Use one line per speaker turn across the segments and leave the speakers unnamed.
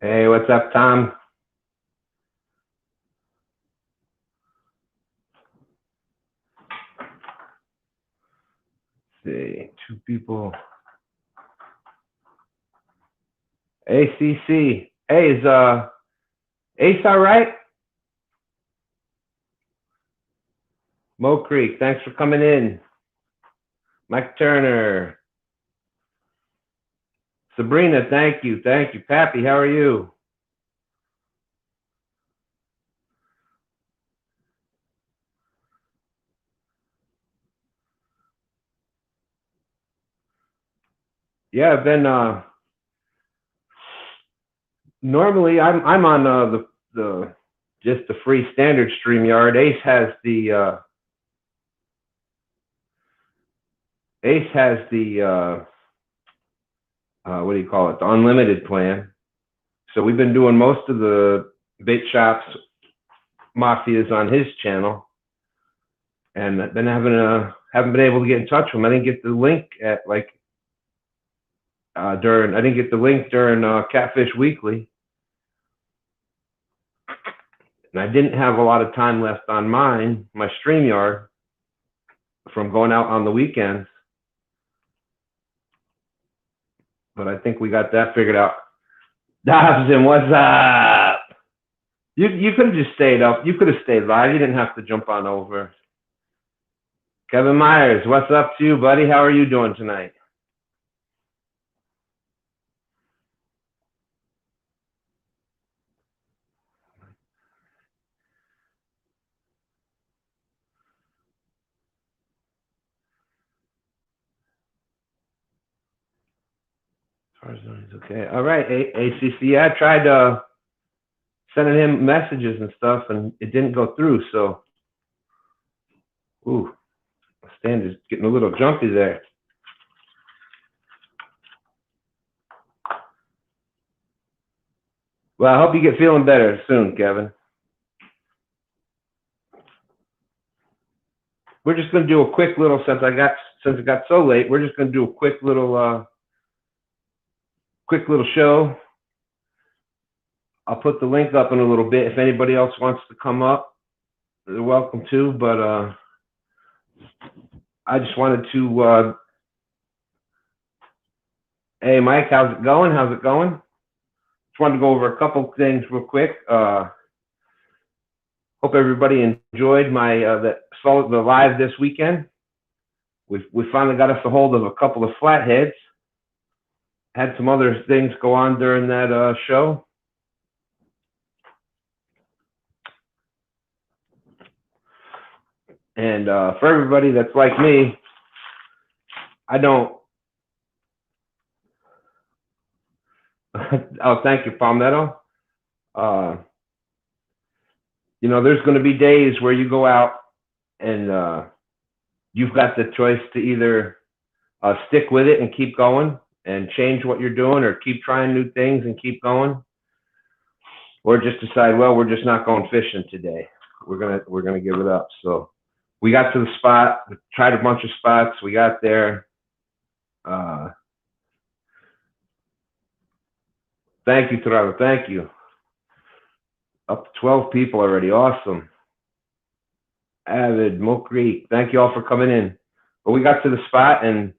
Hey, what's up, Tom? Let's see, two people. ACC. Hey, is Ace all right? Mo Creek, thanks for coming in. Mike Turner. Sabrina, thank you. Thank you. Pappy, how are you? Yeah, I've been normally I'm on the just the free standard StreamYard. Ace has the what do you call it? The unlimited plan. So we've been doing most of the bait shops Mafias on his channel, and then haven't been able to get in touch with him. I didn't get the link at like during Catfish Weekly, and I didn't have a lot of time left on my StreamYard from going out on the weekends. But I think we got that figured out. Dobson, what's up? You could have just stayed up. You could have stayed live. You didn't have to jump on over. Kevin Myers, what's up to you, buddy? How are you doing tonight? Okay. All right, ACC. I tried sending him messages and stuff, and it didn't go through. So, ooh, my stand is getting a little jumpy there. Well, I hope you get feeling better soon, Kevin. We're just going to do a quick little since it got so late. We're just going to do a quick little show. I'll put the link up in a little bit. If anybody else wants to come up, they're welcome to. But I just wanted to. Hey, Mike, how's it going? How's it going? Just wanted to go over a couple things real quick. Hope everybody enjoyed the live this weekend. We finally got us a hold of a couple of flatheads. Had some other things go on during that show. And for everybody that's like me, I don't. Oh, thank you, Palmetto. You know, there's going to be days where you go out and you've got the choice to either stick with it and keep going and change what you're doing, or keep trying new things and keep going, or just decide, well, we're just not going fishing today. We're gonna give it up. So we got to the spot, we tried a bunch of spots, we got there. Thank you, Trevor. Thank you. Up to 12 people already. Awesome. Avid, Mo Creek. Thank you all for coming in. But we got to the spot, and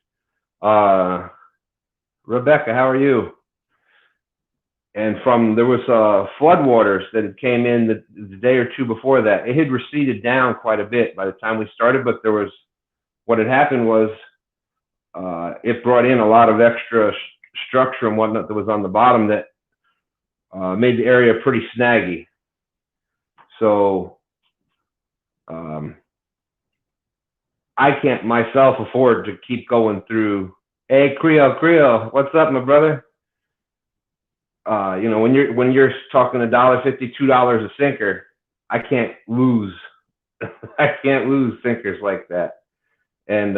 Rebecca, how are you? And there was floodwaters that came in the day or two before that. It had receded down quite a bit by the time we started, but what had happened was it brought in a lot of extra structure and whatnot that was on the bottom that made the area pretty snaggy. So I can't myself afford to keep going through. Hey, Creole, what's up, my brother? You know, when you're talking $1.50, $2 a sinker, I can't lose. I can't lose sinkers like that. And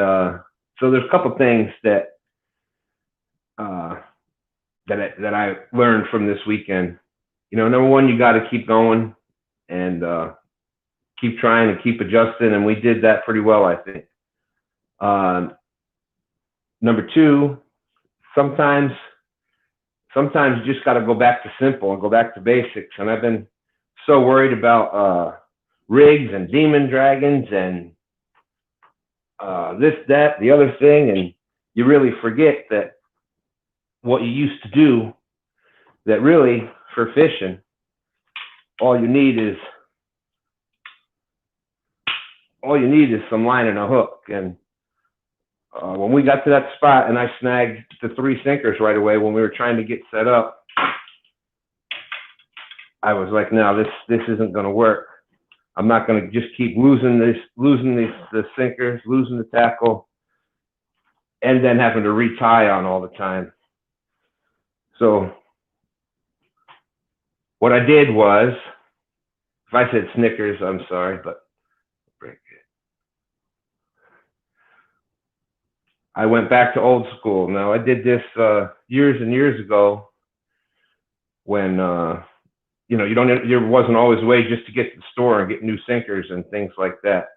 so there's a couple things that I learned from this weekend. You know, number one, you got to keep going and keep trying and keep adjusting, and we did that pretty well, I think. Number two, sometimes sometimes you just got to go back to simple and go back to basics. And I've been so worried about rigs and demon dragons and this, that, the other thing, and you really forget that what you used to do, that really for fishing, all you need is some line and a hook. And when we got to that spot and I snagged the 3 sinkers right away when we were trying to get set up, I was like, no, this isn't going to work. I'm not going to just keep losing the sinkers, losing the tackle, and then having to retie on all the time. So what I did was, if I said Snickers, I'm sorry, but break it. I went back to old school. Now, I did this years and years ago when there wasn't always a way just to get to the store and get new sinkers and things like that.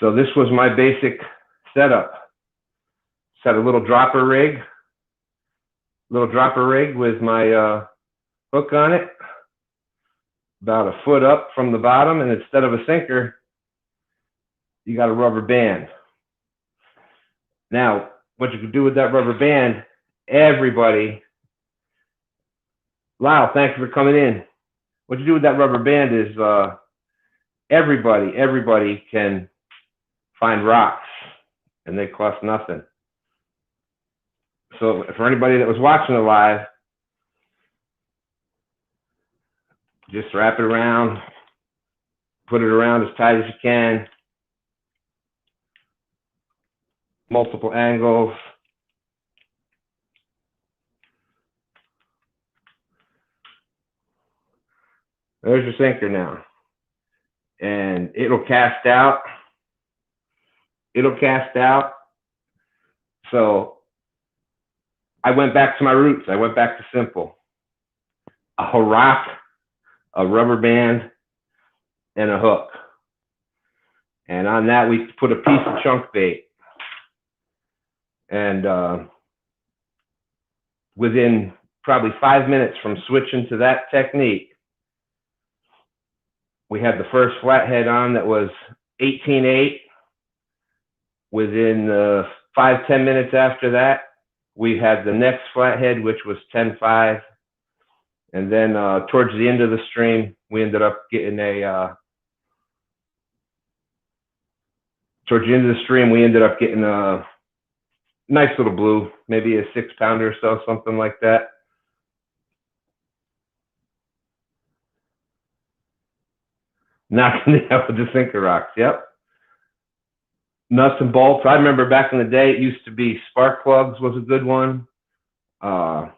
So this was my basic setup. Set a little dropper rig with my hook on it, about a foot up from the bottom, and instead of a sinker, you got a rubber band. Now, what you can do with that rubber band, everybody, Lyle, thank you for coming in. What you do with that rubber band is everybody can find rocks, and they cost nothing. So for anybody that was watching it live, just wrap it around, put it around as tight as you can, multiple angles. There's your sinker now. And it'll cast out. So I went back to my roots. I went back to simple. A rock, a rubber band, and a hook. And on that, we put a piece of chunk bait. And within probably 5 minutes from switching to that technique, we had the first flathead on that was 18.8. Within 5-10 minutes after that, we had the next flathead, which was 10.5. And then towards the end of the stream, we ended up getting a nice little blue, maybe a 6-pounder or so, something like that. Knocking it out with the sinker rocks, yep. Nuts and bolts. I remember back in the day, it used to be spark plugs was a good one. All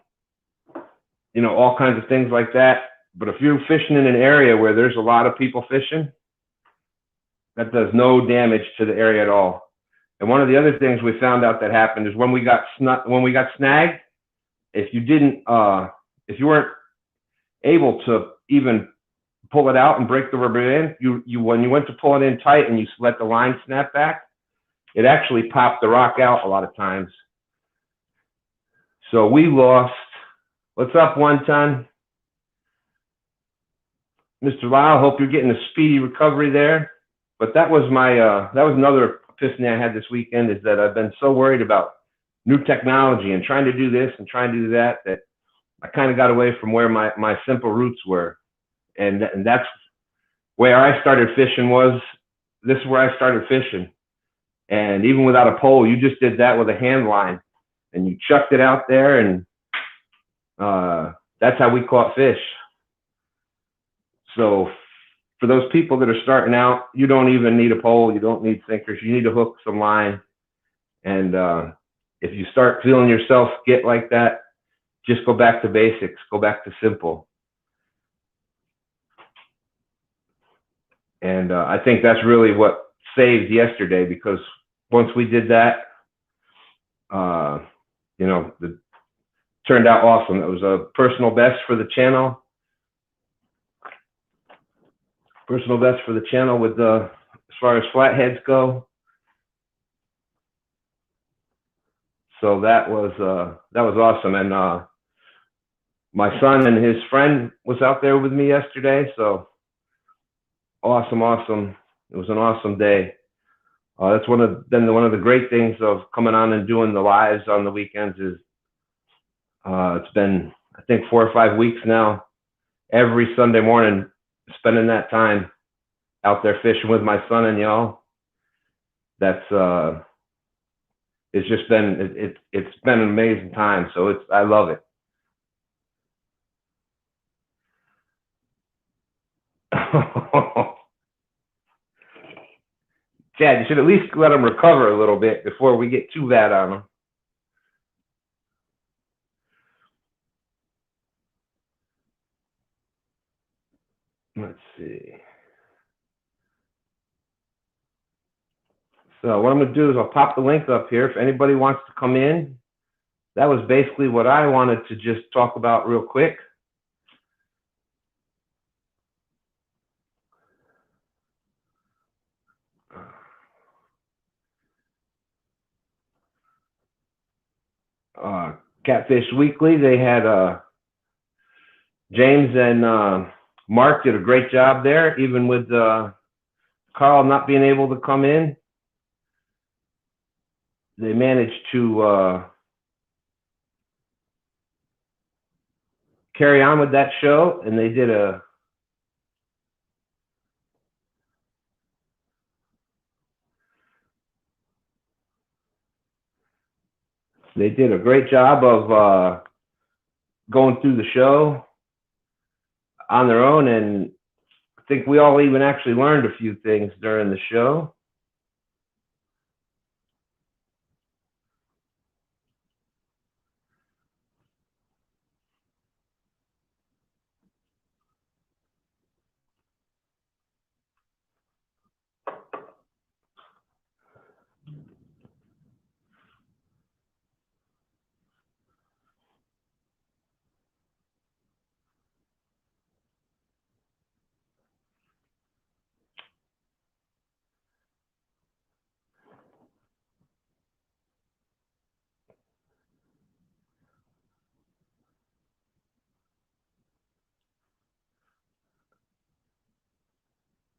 kinds of things like that. But if you're fishing in an area where there's a lot of people fishing, that does no damage to the area at all. And one of the other things we found out that happened is when we got snagged, if you weren't able to even pull it out and break the rubber in, when you went to pull it in tight and you let the line snap back, it actually popped the rock out a lot of times. So we lost. What's up, 1 ton? Mr. Lyle, hope you're getting a speedy recovery there. But that was another epiphany I had this weekend, is that I've been so worried about new technology and trying to do this and trying to do that, that I kind of got away from where my simple roots were. And that's where I started fishing this is where I started fishing. And even without a pole, you just did that with a hand line and you chucked it out there, and that's how we caught fish. So for those people that are starting out, you don't even need a pole. You don't need sinkers. You need to hook some line. And if you start feeling yourself get like that, just go back to basics. Go back to simple. And I think that's really what saved yesterday, because once we did that, it turned out awesome. It was a personal best for the channel. Personal best for the channel with as far as flatheads go. So that was awesome. And My son and his friend was out there with me yesterday, so awesome. It was an awesome day. That's one of the great things of coming on and doing the lives on the weekends is it's been, I think, 4 or 5 weeks now. Every Sunday morning, spending that time out there fishing with my son and y'all. That's it's just been it's been an amazing time. So I love it. Chad, you should at least let him recover a little bit before we get too bad on him. Let's see. So what I'm going to do is I'll pop the link up here. If anybody wants to come in, that was basically what I wanted to just talk about real quick. Catfish Weekly, they had James and Mark did a great job there, even with Carl not being able to come in. They managed to carry on with that show, and they did a great job of going through the show on their own, and I think we all even actually learned a few things during the show.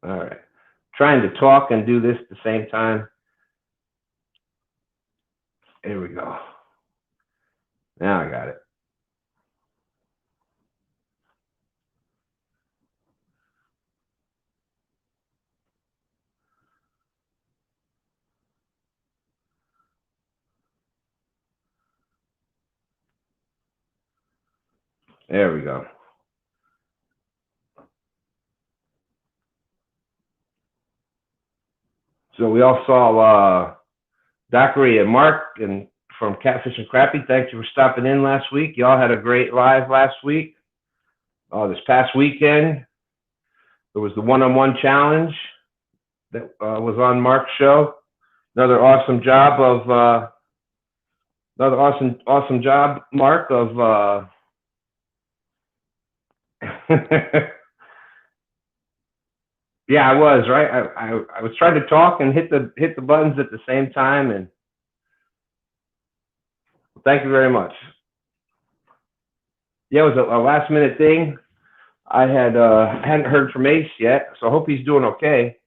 All right. Trying to talk and do this at the same time. Here we go. Now I got it. There we go. So we all saw Dockery and Mark and from Catfish and Crappie. Thank you for stopping in last week. Y'all had a great live last week. This past weekend, there was the one-on-one challenge that was on Mark's show. Another awesome job of awesome job, Mark, of yeah, I was right. I was trying to talk and hit the buttons at the same time, and thank you very much. Yeah, it was a last minute thing. I hadn't heard from Ace yet, so I hope he's doing okay.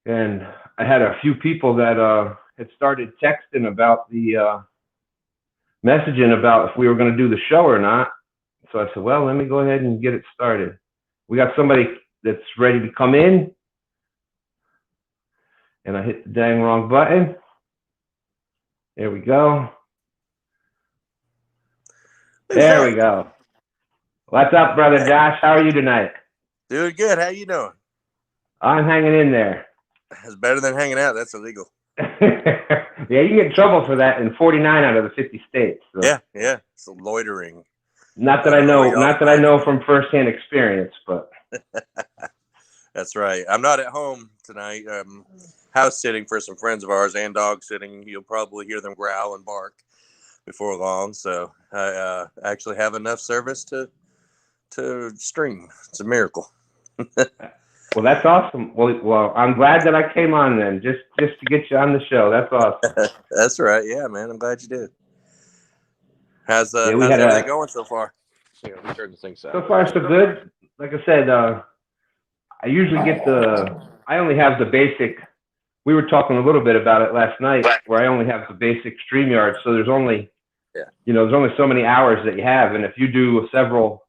And I had a few people that had started texting about the messaging about if we were going to do the show or not. So I said, well, let me go ahead and get it started. We got somebody that's ready to come in. And I hit the dang wrong button. There we go. There we go. What's up, brother Josh? How are you tonight?
Doing good. How you doing?
I'm hanging in there.
It's better than hanging out. That's illegal.
Yeah, you get in trouble for that in 49 out of the 50 states. So.
Yeah. It's loitering.
Not that I know from firsthand experience, but
that's right. I'm not at home tonight. House sitting for some friends of ours and dog sitting. You'll probably hear them growl and bark before long. So I actually have enough service to stream. It's a miracle.
Well, that's awesome. Well, I'm glad that I came on then, just to get you on the show. That's awesome.
That's right. Yeah, man. I'm glad you did. How's
Yeah, we
how's
had
everything going so far? Here, let me turn this thing
so
south.
far so good. Like I said, I usually get I only have the basic. We were talking a little bit about it last night, where I only have the basic StreamYard. So there's only, there's only so many hours that you have, and if you do several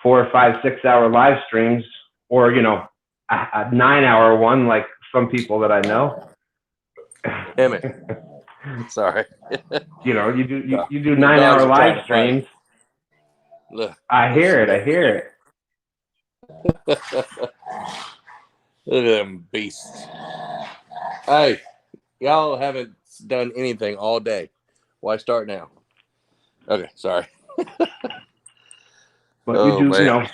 4, 5, 6 hour live streams, or a 9 hour one, like some people that I know.
Damn it. Sorry.
You do 9 hour live streams.
Look,
I hear it.
Look at them beasts. Hey, y'all haven't done anything all day. Why start now? Okay, sorry.
But you do,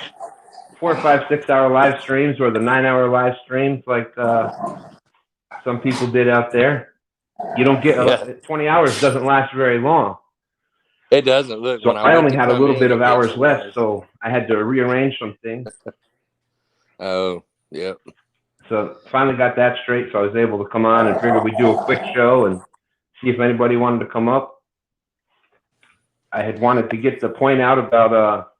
4, 5, 6 hour live streams, or the 9 hour live streams like some people did out there. You don't get 20 hours doesn't last very long.
It doesn't. Look,
so
when
I only had a little bit of hours left,
guys.
so I had to rearrange some things.
Oh, yep.
So finally got that straight, so I was able to come on and figured we'd do a quick show and see if anybody wanted to come up. I had wanted to get the point out about,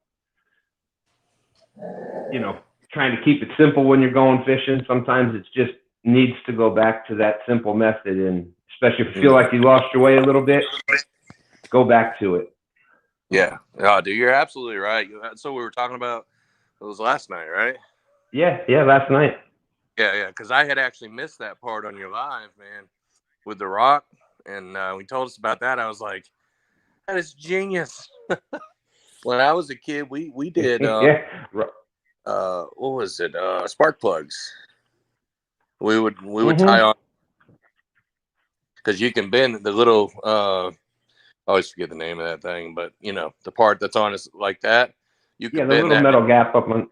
trying to keep it simple when you're going fishing. Sometimes it just needs to go back to that simple method, and especially if you feel like you lost your way a little bit, go back to it.
Yeah. Oh, dude, you're absolutely right. So we were talking about, it was last night, right?
Yeah, last night.
Yeah, because I had actually missed that part on your live, man, with the rock, and we told us about that. I was like, that is genius. When I was a kid, we did what was it? Spark plugs. We would tie on, because you can bend the little I always forget the name of that thing, but the part that's on is like that. You can
the
bend
little
that
metal gap up on.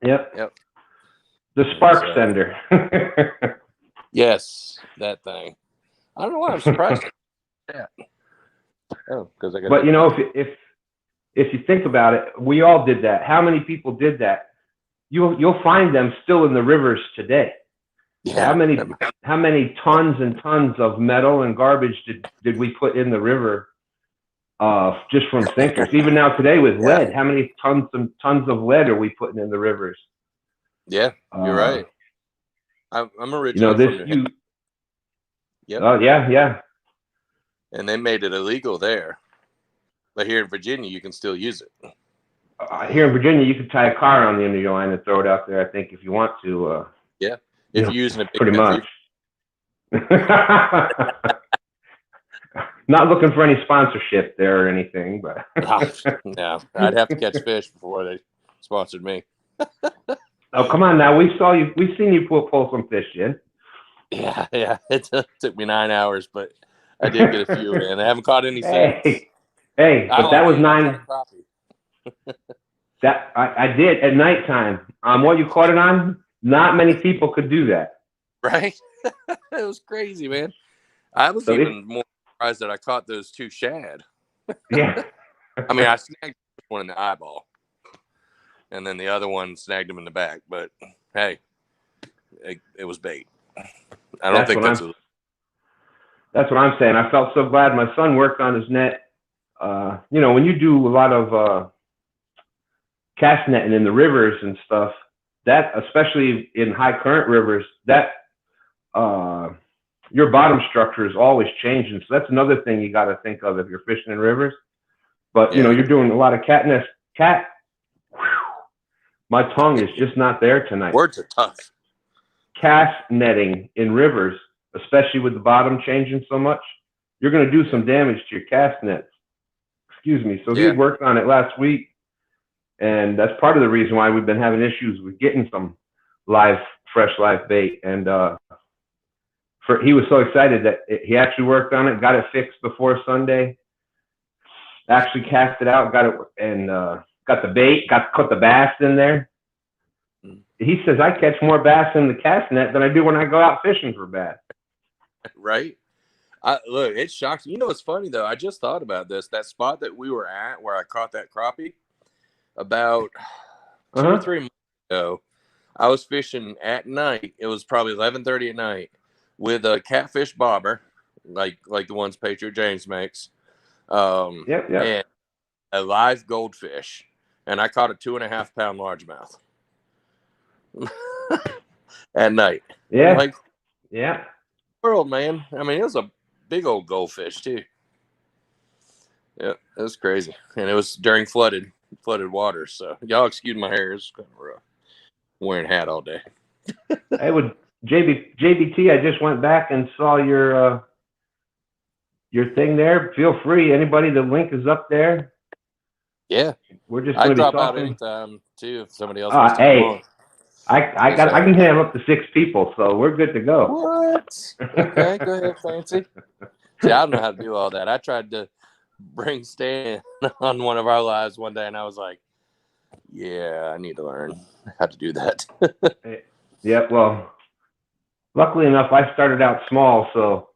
Yep. The spark sender.
Yes, that thing. I don't know why I'm surprised. Oh, because I got.
But if you think about it, we all did that. How many people did that? You'll find them still in the rivers today.
Yeah.
How many tons and tons of metal and garbage did we put in the river just from sinkers? Even now today with lead, how many tons and tons of lead are we putting in the rivers?
Yeah, you're right. I'm originally from New Hampshire. Yep.
Oh, yeah.
And they made it illegal there. But here in Virginia, you can still use it.
Here in Virginia, you can tie a car on the end of your line and throw it out there, I think, if you want to.
Yeah, if you're using it.
Pretty much. Not looking for any sponsorship there or anything, but.
No, I'd have to catch fish before they sponsored me.
Oh, come on now. We saw you. We've seen you pull some fish, Jen.
Yeah. It took me 9 hours, but I did get a few in. I haven't caught any since.
Hey, but that was 9. That I did at nighttime. What you caught it on? Not many people could do that.
Right? It was crazy, man. I was even more surprised that I caught those 2 shad.
Yeah.
I mean, I snagged one in the eyeball, and then the other one snagged him in the back. But hey, it was bait. I don't think that's
what I'm saying. I felt so glad my son worked on his net. When you do a lot of cast netting in the rivers and stuff, that especially in high current rivers, that your bottom structure is always changing. So that's another thing you got to think of if you're fishing in rivers. But you're doing a lot of cat. My tongue is just not there tonight.
Words are tough.
Cast netting in rivers, especially with the bottom changing so much, you're going to do some damage to your cast nets. Excuse me. So he had worked on it last week, and that's part of the reason why we've been having issues with getting some fresh live bait. And he was so excited that he actually worked on it, got it fixed before Sunday, actually cast it out, got it, and got the bait, caught the bass in there. He says, I catch more bass in the cast net than I do when I go out fishing for bass. Right?
Look, it shocks me. You know what's funny, though? I just thought about this. That spot that we were at where I caught that crappie about 2 or 3 months ago, I was fishing at night. It was probably 11:30 at night with a catfish bobber, like the ones Patriot James makes.
Yep.
And a live goldfish, and I caught a 2.5 pound largemouth at night.
Yeah.
I'm like,
yeah.
world, man. I mean, it was a big old goldfish too. Yeah, it was crazy, and it was during flooded water. So y'all excuse my hair; it's kind of rough. Wearing a hat all day.
I would JBT. I just went back and saw your thing there. Feel free. Anybody, the link is up there.
Yeah,
we're just
I
going to be
drop
talking.
out anytime too if somebody else wants to
hey,
come on.
I can have up to 6 people, so we're good to go.
What? Okay, go ahead, Fancy. See, I don't know how to do all that. I tried to bring Stan on one of our lives one day, and I was like, yeah, I need to learn how to do that.
Yeah, well, luckily enough, I started out small, so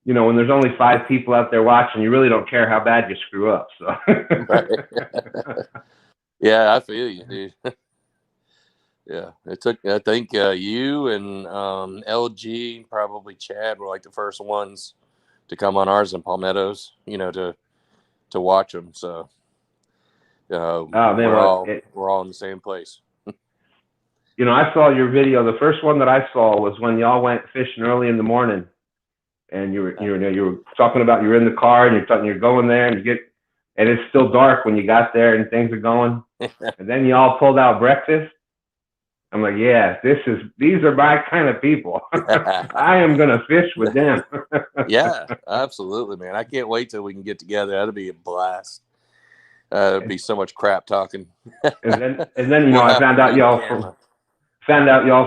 when there's only 5 people out there watching, you really don't care how bad you screw up. So.
Right. Yeah, I feel you, dude. Yeah, it took. I think you and LG, probably Chad, were like the first ones to come on ours in Palmettos. To watch them. So, we're all in the same place.
I saw your video. The first one that I saw was when y'all went fishing early in the morning, and you were talking about you were in the car and you're going there and and it's still dark when you got there and things are going, and then y'all pulled out breakfast. I'm like, yeah, these are my kind of people. I am gonna fish with them.
Yeah, absolutely, man. I can't wait till we can get together. That'll be a blast. It'll be so much crap talking.
and then I found out y'all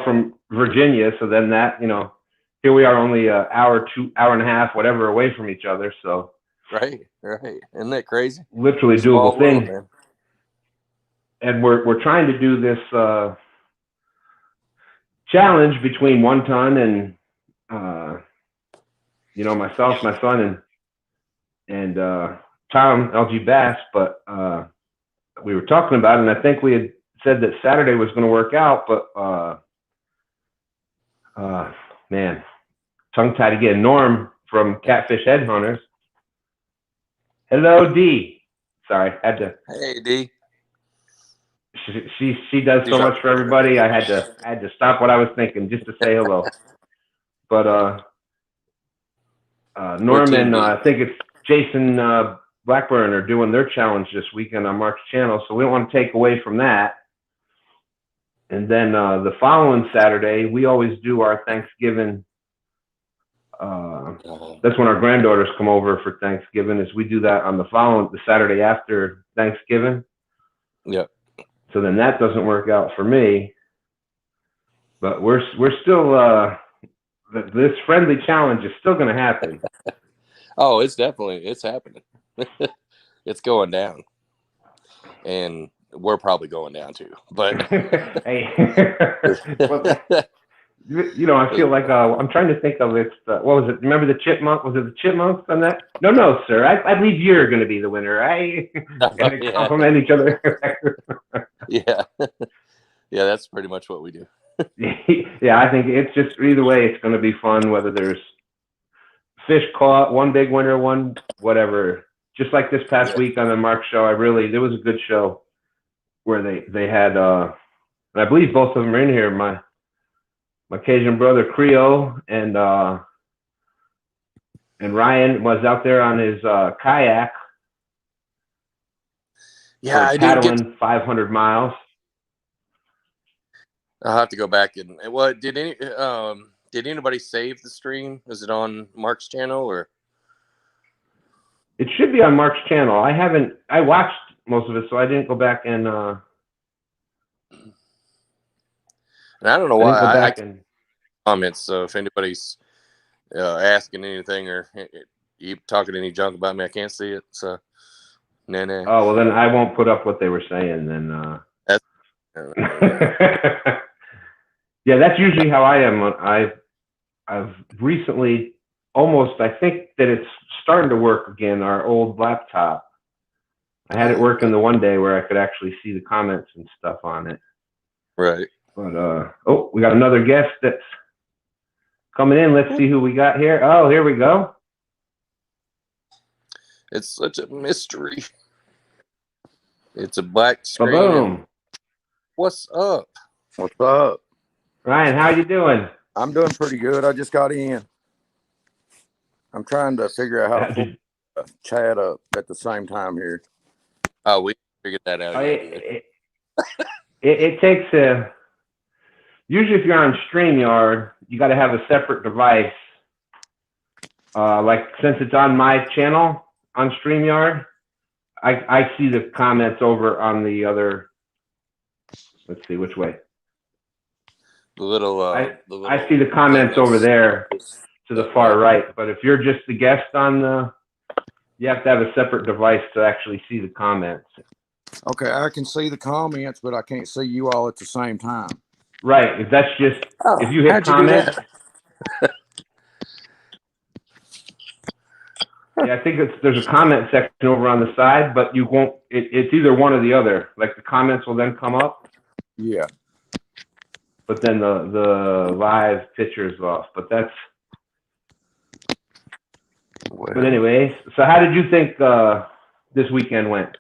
from Virginia. So then that here we are, only an hour and a half, whatever, away from each other. So
right. Isn't that crazy?
Literally doable thing. Man. And we're trying to do this challenge between 1 ton and myself, my son, and Tom LG Bass. But we were talking about it, and I think we had said that Saturday was going to work out, but man, tongue tied again. Norm from Catfish Headhunters. Hello, D. Sorry, had to.
Hey, D.
She does so much for everybody. I had to stop what I was thinking just to say hello. But Norm and I think it's Jason Blackburn are doing their challenge this weekend on Mark's channel, so we don't want to take away from that. And then the following Saturday, we always do our Thanksgiving. That's when our granddaughters come over for Thanksgiving. Is we do that on the Saturday after Thanksgiving.
Yeah.
So then that doesn't work out for me, but we're still this friendly challenge is still going to happen.
Oh, it's happening. It's going down, and we're probably going down too. But
hey, I feel like I'm trying to think of it. What was it? Remember the chipmunk? Was it the chipmunks on that? No, sir. I believe you're going to be the winner. Compliment each other.
Yeah, that's pretty much what we do.
Yeah, I think it's just either way, it's going to be fun. Whether there's fish caught, one big winner, one whatever. Just like this past week on the Mark show, there was a good show where they had, and I believe both of them are in here. My Cajun brother Creole and Ryan was out there on his kayak.
Yeah, I
paddling 500 miles.
I'll have to go back and did anybody save the stream? Is it on Mark's channel or?
It should be on Mark's channel. I watched most of it, so I didn't go back and. And
I don't know why I comments. So if anybody's asking anything or you talking any junk about me, I can't see it. So, nah.
Oh well, then I won't put up what they were saying. Then. Yeah, that's usually how I am. I've recently I think that it's starting to work again. Our old laptop. I had it working the one day where I could actually see the comments and stuff on it.
Right.
But we got another guest that's coming in. Let's see who we got here. Oh, here we go.
It's such a mystery. It's a black screen.
Boom.
What's up?
What's up?
Ryan, how you doing?
I'm doing pretty good. I just got in. I'm trying to figure out how to pull chat up at the same time here.
Oh, we figured that out.
It takes a. Usually, if you're on StreamYard, you got to have a separate device. Like since it's on my channel on StreamYard, I see the comments over on the other. Let's see which way.
The little.
I see the comments over there to the far right. But if you're just the guest on the, you have to have a separate device to actually see the comments.
Okay, I can see the comments, but I can't see you all at the same time.
Right. If that's just if you hit comments. Yeah, I think there's a comment section over on the side, but you won't. It's either one or the other. Like the comments will then come up.
Yeah.
But then the live picture is off. But that's. Well. But anyways, so how did you think this weekend went?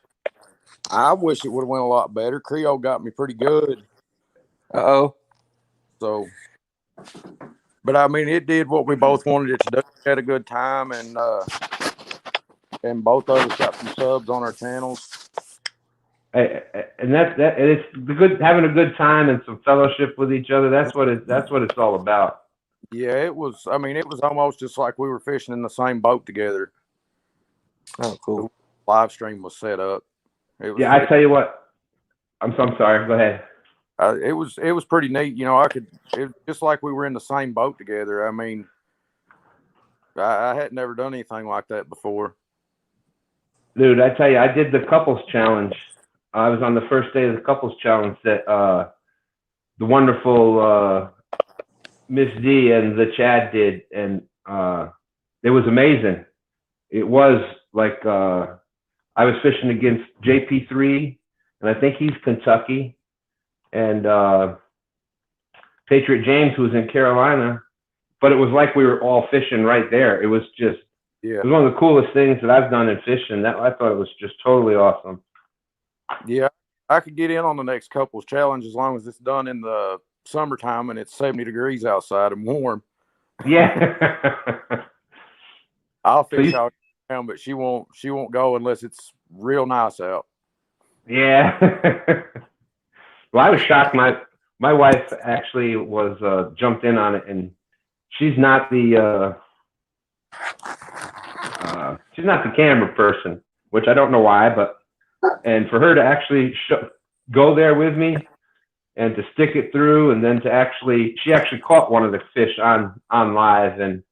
I wish it would have went a lot better. Creole got me pretty good.
Uh-oh.
So, but I mean, it did what we both wanted it to do. We had a good time, and both of us got some subs on our channels.
And that it's the good having a good time and some fellowship with each other. That's what it's all about.
Yeah, it was. I mean, it was almost just like we were fishing in the same boat together.
Oh, cool.
The live stream was set up.
Yeah, I tell you what. I'm sorry. Go ahead.
It was pretty neat. You know, it just like we were in the same boat together. I mean, I had never done anything like that before.
Dude, I tell you, I did the couples challenge. I was on the first day of the couples challenge that the wonderful Miss D and the Chad did, and it was amazing. It was like I was fishing against JP3, and I think he's Kentucky, and Patriot James, who was in Carolina, but it was like we were all fishing right there. It was just, It was one of the coolest things that I've done in fishing. I thought it was just totally awesome.
Yeah, I could get in on the next couples challenge as long as it's done in the summertime and it's 70 degrees outside and warm.
Yeah.
I'll fish all around, but she won't go unless it's real nice out.
Yeah. Well, I was shocked. My wife actually was jumped in on it, and she's not the camera person, which I don't know why, and for her to actually go there with me and to stick it through, and then she actually caught one of the fish on live, and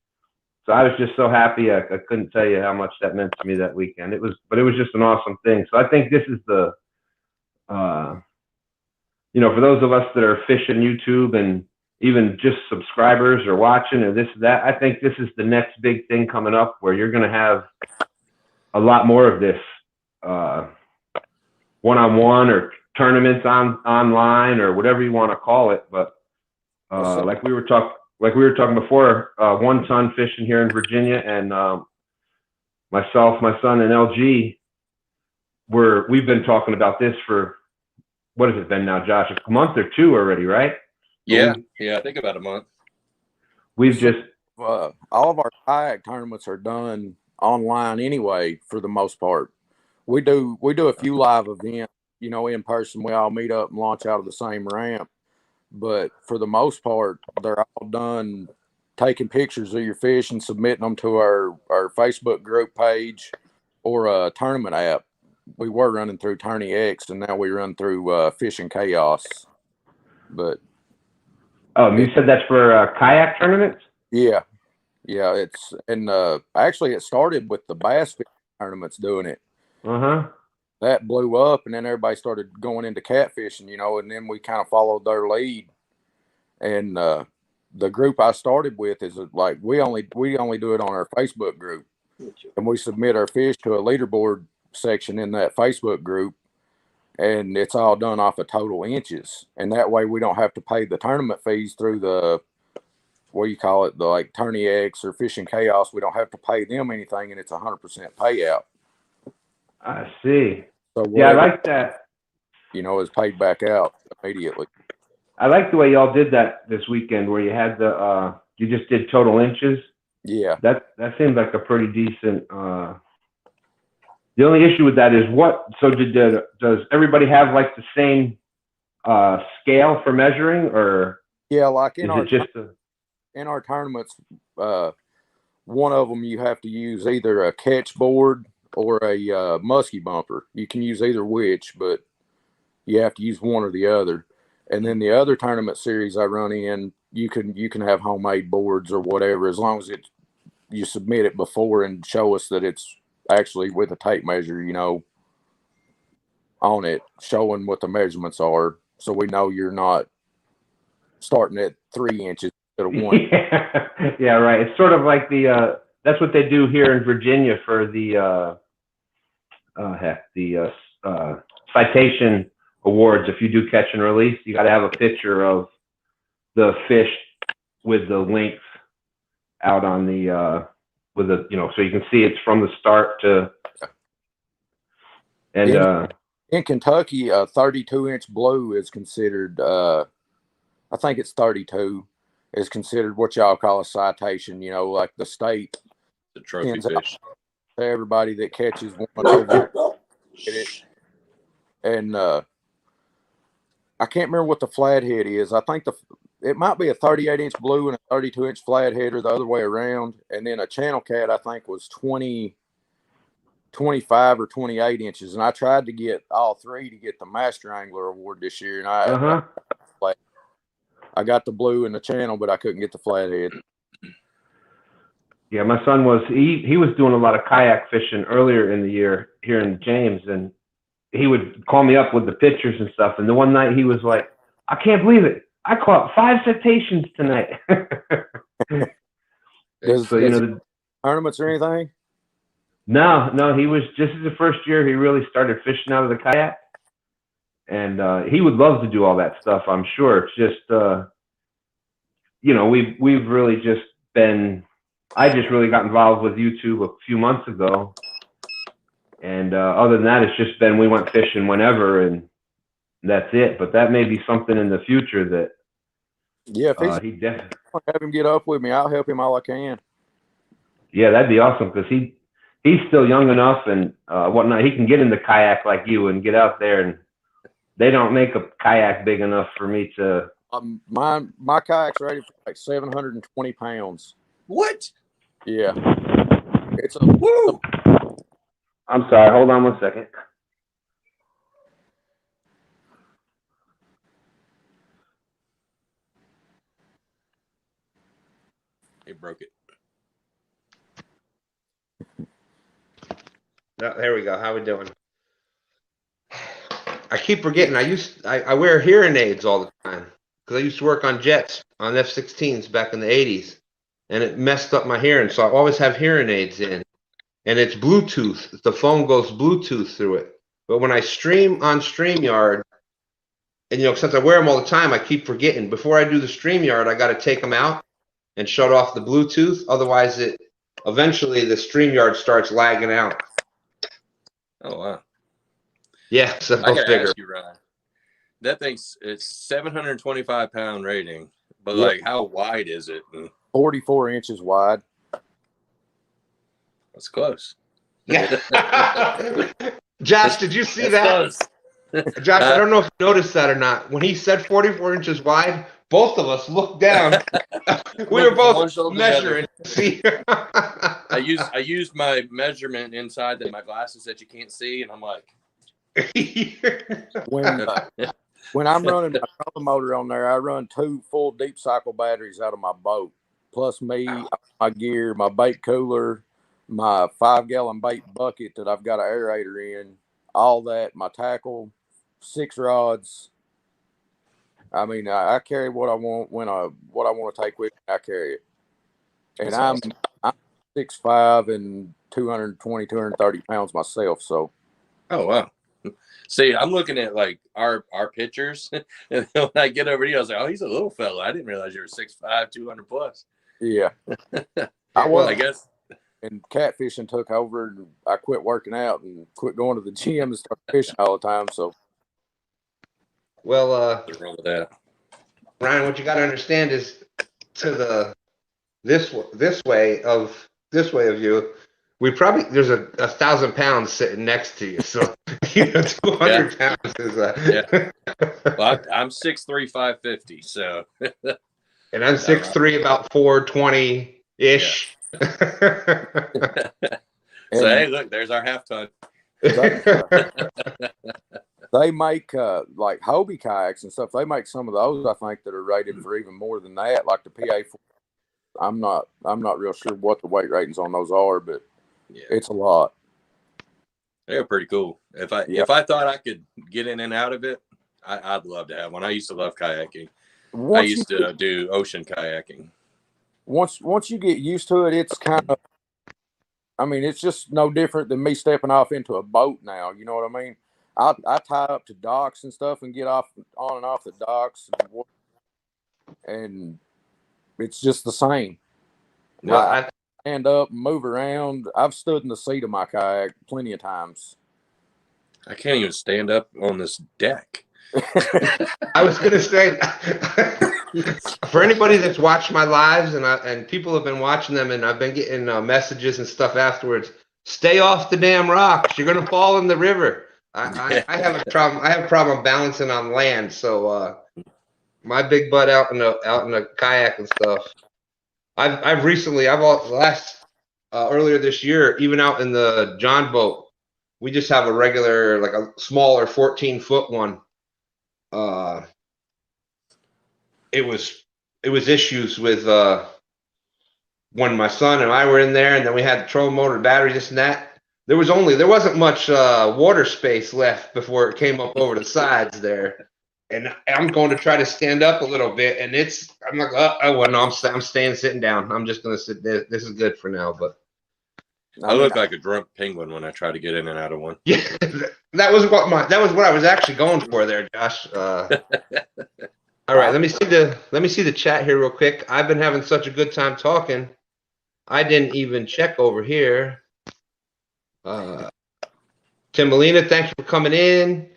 so I was just so happy. I couldn't tell you how much that meant to me that weekend. It was just an awesome thing. So I think this is the, for those of us that are fishing YouTube and even just subscribers or watching or this, that, I think this is the next big thing coming up where you're going to have a lot more of this one-on-one or tournaments online or whatever you want to call it. But like we were talking before, 1 ton fishing here in Virginia, and myself, my son, and LG, we've been talking about this for, what has it been now, Josh? A month or two already, right?
Yeah, I think about a month.
We've just
all of our kayak tournaments are done online anyway for the most part. We do a few live events, in person. We all meet up and launch out of the same ramp. But for the most part, they're all done taking pictures of your fish and submitting them to our Facebook group page or a tournament app. We were running through Tourney X, and now we run through Fishing Chaos. But
you said that's for kayak tournaments?
Yeah. It's actually it started with the bass fishing tournaments doing it. That blew up, and then everybody started going into catfishing, and then we kind of followed their lead. And the group I started with is like we only do it on our Facebook group, and we submit our fish to a leaderboard section in that Facebook group, and it's all done off of total inches, and that way we don't have to pay the tournament fees through the the like Tourney X or Fishing Chaos. We don't have to pay them anything, and it's 100% payout.
I see.
So
yeah, I like that.
You know, is paid back out immediately.
I like the way y'all did that this weekend, where you had the you just did total inches.
Yeah.
That seems like a pretty decent. The only issue with that is what? So does everybody have like the same scale for measuring, or
yeah, like
is it just
in our tournaments? One of them you have to use either a catch board or a muskie bumper. You can use either which, but you have to use one or the other. And then the other tournament series I run in, you can have homemade boards or whatever, as long as you submit it before and show us that it's actually with a tape measure, you know, on it, showing what the measurements are, so we know you're not starting at 3 inches instead of 1.
Yeah, right. It's sort of like the that's what they do here in Virginia for the citation awards. If you do catch and release, you got to have a picture of the fish with the length out on the with the, you know, so you can see it's from the start to. And
in Kentucky, a 32-inch blue is considered. I think it's 32 is considered what y'all call a citation. You know, like the state.
The trophy fish.
To everybody that catches one over it. And I can't remember what the flathead is. I think it might be a 38-inch blue and a 32-inch flathead, or the other way around. And then a channel cat, I think, was 25 or 28 inches. And I tried to get all three to get the Master Angler Award this year. And I got the blue and the channel, but I couldn't get the flathead.
Yeah, my son was he was doing a lot of kayak fishing earlier in the year here in James, and he would call me up with the pictures and stuff. And the one night he was like, "I can't believe it! I caught 5 cetaceans tonight."
So you know, tournaments or anything?
No, he was just the first year he really started fishing out of the kayak, and he would love to do all that stuff, I'm sure. It's just you know, we've really just been. I just really got involved with YouTube a few months ago, and other than that, it's just been we went fishing whenever, and that's it. But that may be something in the future that
if
he definitely
have him get up with me. I'll help him all I can.
Yeah, that'd be awesome, because he's still young enough and whatnot. He can get in the kayak like you and get out there, and they don't make a kayak big enough for me to.
My kayak's rated for like 720 pounds.
What?
Yeah. It's a
woo.
I'm sorry. Hold on 1 second.
He broke it.
No, there we go. How we doing? I keep forgetting. I wear hearing aids all the time because I used to work on jets on F-16s back in the 80s, and it messed up my hearing. So I always have hearing aids in, and it's Bluetooth. The phone goes Bluetooth through it. But when I stream on StreamYard, and you know, since I wear them all the time, I keep forgetting. Before I do the StreamYard, I got to take them out and shut off the Bluetooth. Otherwise, eventually the StreamYard starts lagging out.
Oh wow.
Yeah, so
I gotta ask you, Ryan. That thing's it's 725-pound rating, but like, how wide is it?
44 inches wide.
That's close.
Yeah. Josh, did you see that?
Close.
Josh, I don't know if you noticed that or not. When he said 44 inches wide, both of us looked down. We were both measuring. See,
I used my measurement inside my glasses that you can't see, and I'm like,
when I'm running my trolling motor on there, I run 2 full deep cycle batteries out of my boat, plus me, my gear, my bait cooler, my 5-gallon bait bucket that I've got an aerator in, all that, my tackle, 6 rods. I mean, I carry what I want what I want to take with me. I carry it, and I'm 6'5" and 220, 230 pounds myself. So,
oh wow. See, I'm looking at like our pictures, and when I get over here, I was like, oh, he's a little fella. I didn't realize you were 6'5", 200 plus.
Yeah,
I guess
and catfishing took over, and I quit working out and quit going to the gym and started fishing all the time. So,
well,
What's wrong with that?
Ryan, what you got to understand is this way of you, there's a 1,000 pounds sitting next to you, so 200 pounds is
Well, I'm 6'3", 550, so.
And I'm 6'3", about 420 ish.
So hey, look, there's our half ton.
They make like Hobie kayaks and stuff. They make some of those, I think, that are rated for even more than that, like the PA. I'm not real sure what the weight ratings on those are, but it's a lot.
They're pretty cool. If I thought I could get in and out of it, I'd love to have one. I used to love kayaking. I used to do ocean kayaking. Once
you get used to it, it's kind of, I mean, it's just no different than me stepping off into a boat now. You know what I mean? I tie up to docks and stuff and get on and off the docks, and it's just the same. Well, I stand up and move around. I've stood in the seat of my kayak plenty of times.
I can't even stand up on this deck.
I was going to say, for anybody that's watched my lives, and people have been watching them, and I've been getting messages and stuff afterwards, stay off the damn rocks. You're going to fall in the river. I have a problem. I have a problem balancing on land. So my big butt out in the kayak and stuff. Earlier this year, even out in the John boat, we just have a regular, like a smaller 14-foot one. It was issues with when my son and I were in there, and then we had the trolling motor, batteries, this and that. There wasn't much water space left before it came up over the sides there, and I'm going to try to stand up a little bit, and I'm like, no, I'm staying sitting down. I'm just going to sit there. This is good for now, but.
I look like a drunk penguin when I try to get in and out of one.
Yeah, that was what I was actually going for there, Josh. All right, let me see the chat here real quick. I've been having such a good time talking. I didn't even check over here. Timolina, thanks for coming in.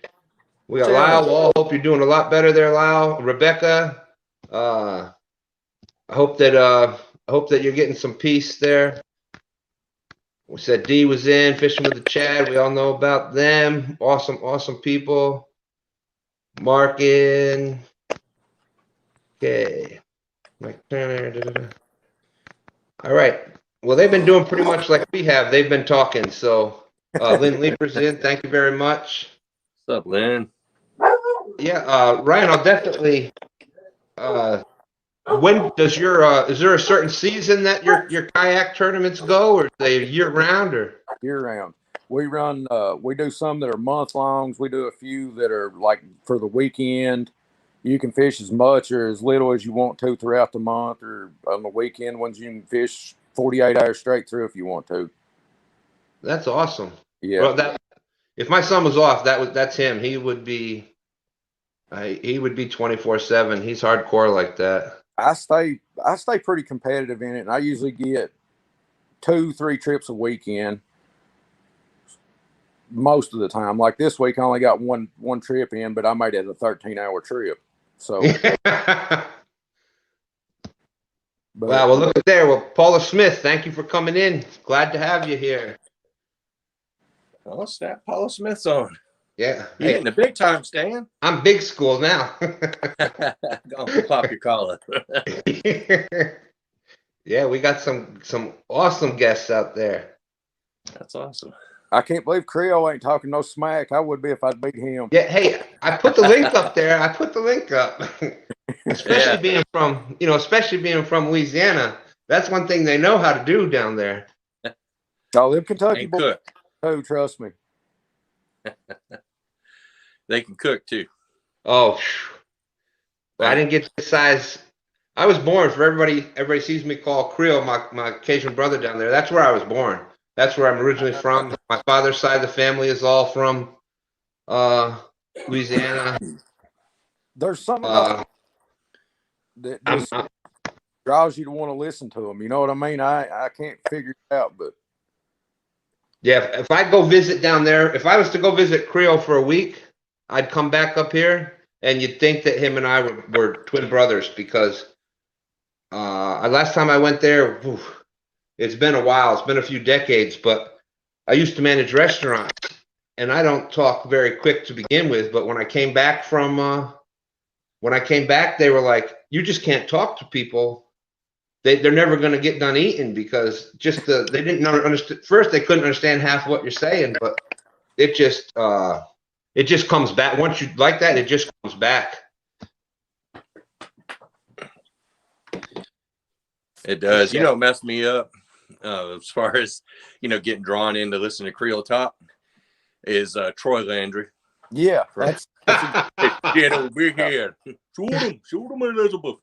We got Lyle. Well, I hope you're doing a lot better there, Lyle. Rebecca, I hope that you're getting some peace there. We said D was in fishing with the Chad. We all know about them. Awesome people. Markin. Okay. Mike Turner. All right. Well, they've been doing pretty much like we have. They've been talking. So, Lynn Leaper's in. Thank you very much.
What's up, Lynn?
Yeah, Ryan, I'll definitely. When does is there a certain season that your kayak tournaments go, or are they year round or?
Year round. We run, we do some that are month longs. We do a few that are like for the weekend. You can fish as much or as little as you want to throughout the month, or on the weekend ones you can fish 48 hours straight through if you want to.
That's awesome.
Yeah.
Well, if my son was off, that's him. He would be 24/7. He's hardcore like that.
I stay pretty competitive in it, and I usually get 2-3 trips a weekend most of the time. Like this week, I only got one trip in, but I made it a 13-hour trip. So,
wow. Well, look at there. Well, Paula Smith, thank you for coming in. Glad to have you here.
Oh, snap! Paula Smith's on.
Yeah,
you're getting the big time, Stan.
I'm big school now.
Don't pop your collar.
Yeah, we got some awesome guests out there.
That's awesome.
I can't believe Creole ain't talking no smack. I would be if I'd beat him.
Yeah, hey, I put the link up there. Especially being from Louisiana. That's one thing they know how to do down there.
Oh, them Kentucky boys.
Cook.
Oh, trust me.
They can cook too.
Oh, well, I didn't get the size. I was born, for everybody sees me call Creole, my Cajun brother down there. That's where I was born. That's where I'm originally from. My father's side of the family is all from Louisiana.
There's something about draws you to want to listen to them. You know what I mean? I can't figure it out, but
Yeah, if I go visit down there, if I was to go visit Creole for a week, I'd come back up here, and you'd think that him and I were twin brothers because last time I went there, it's been a while. It's been a few decades, but I used to manage restaurants, and I don't talk very quick to begin with. But when I came back they were like, "You just can't talk to people. They're never going to get done eating because they didn't understand. First, they couldn't understand half what you're saying, but it just comes back once you like that. It just comes back."
It does. You know, what messed me up as far as getting drawn into listening to Creole talk is Troy Landry.
Yeah,
that's get over here. Shoot him, Elizabeth.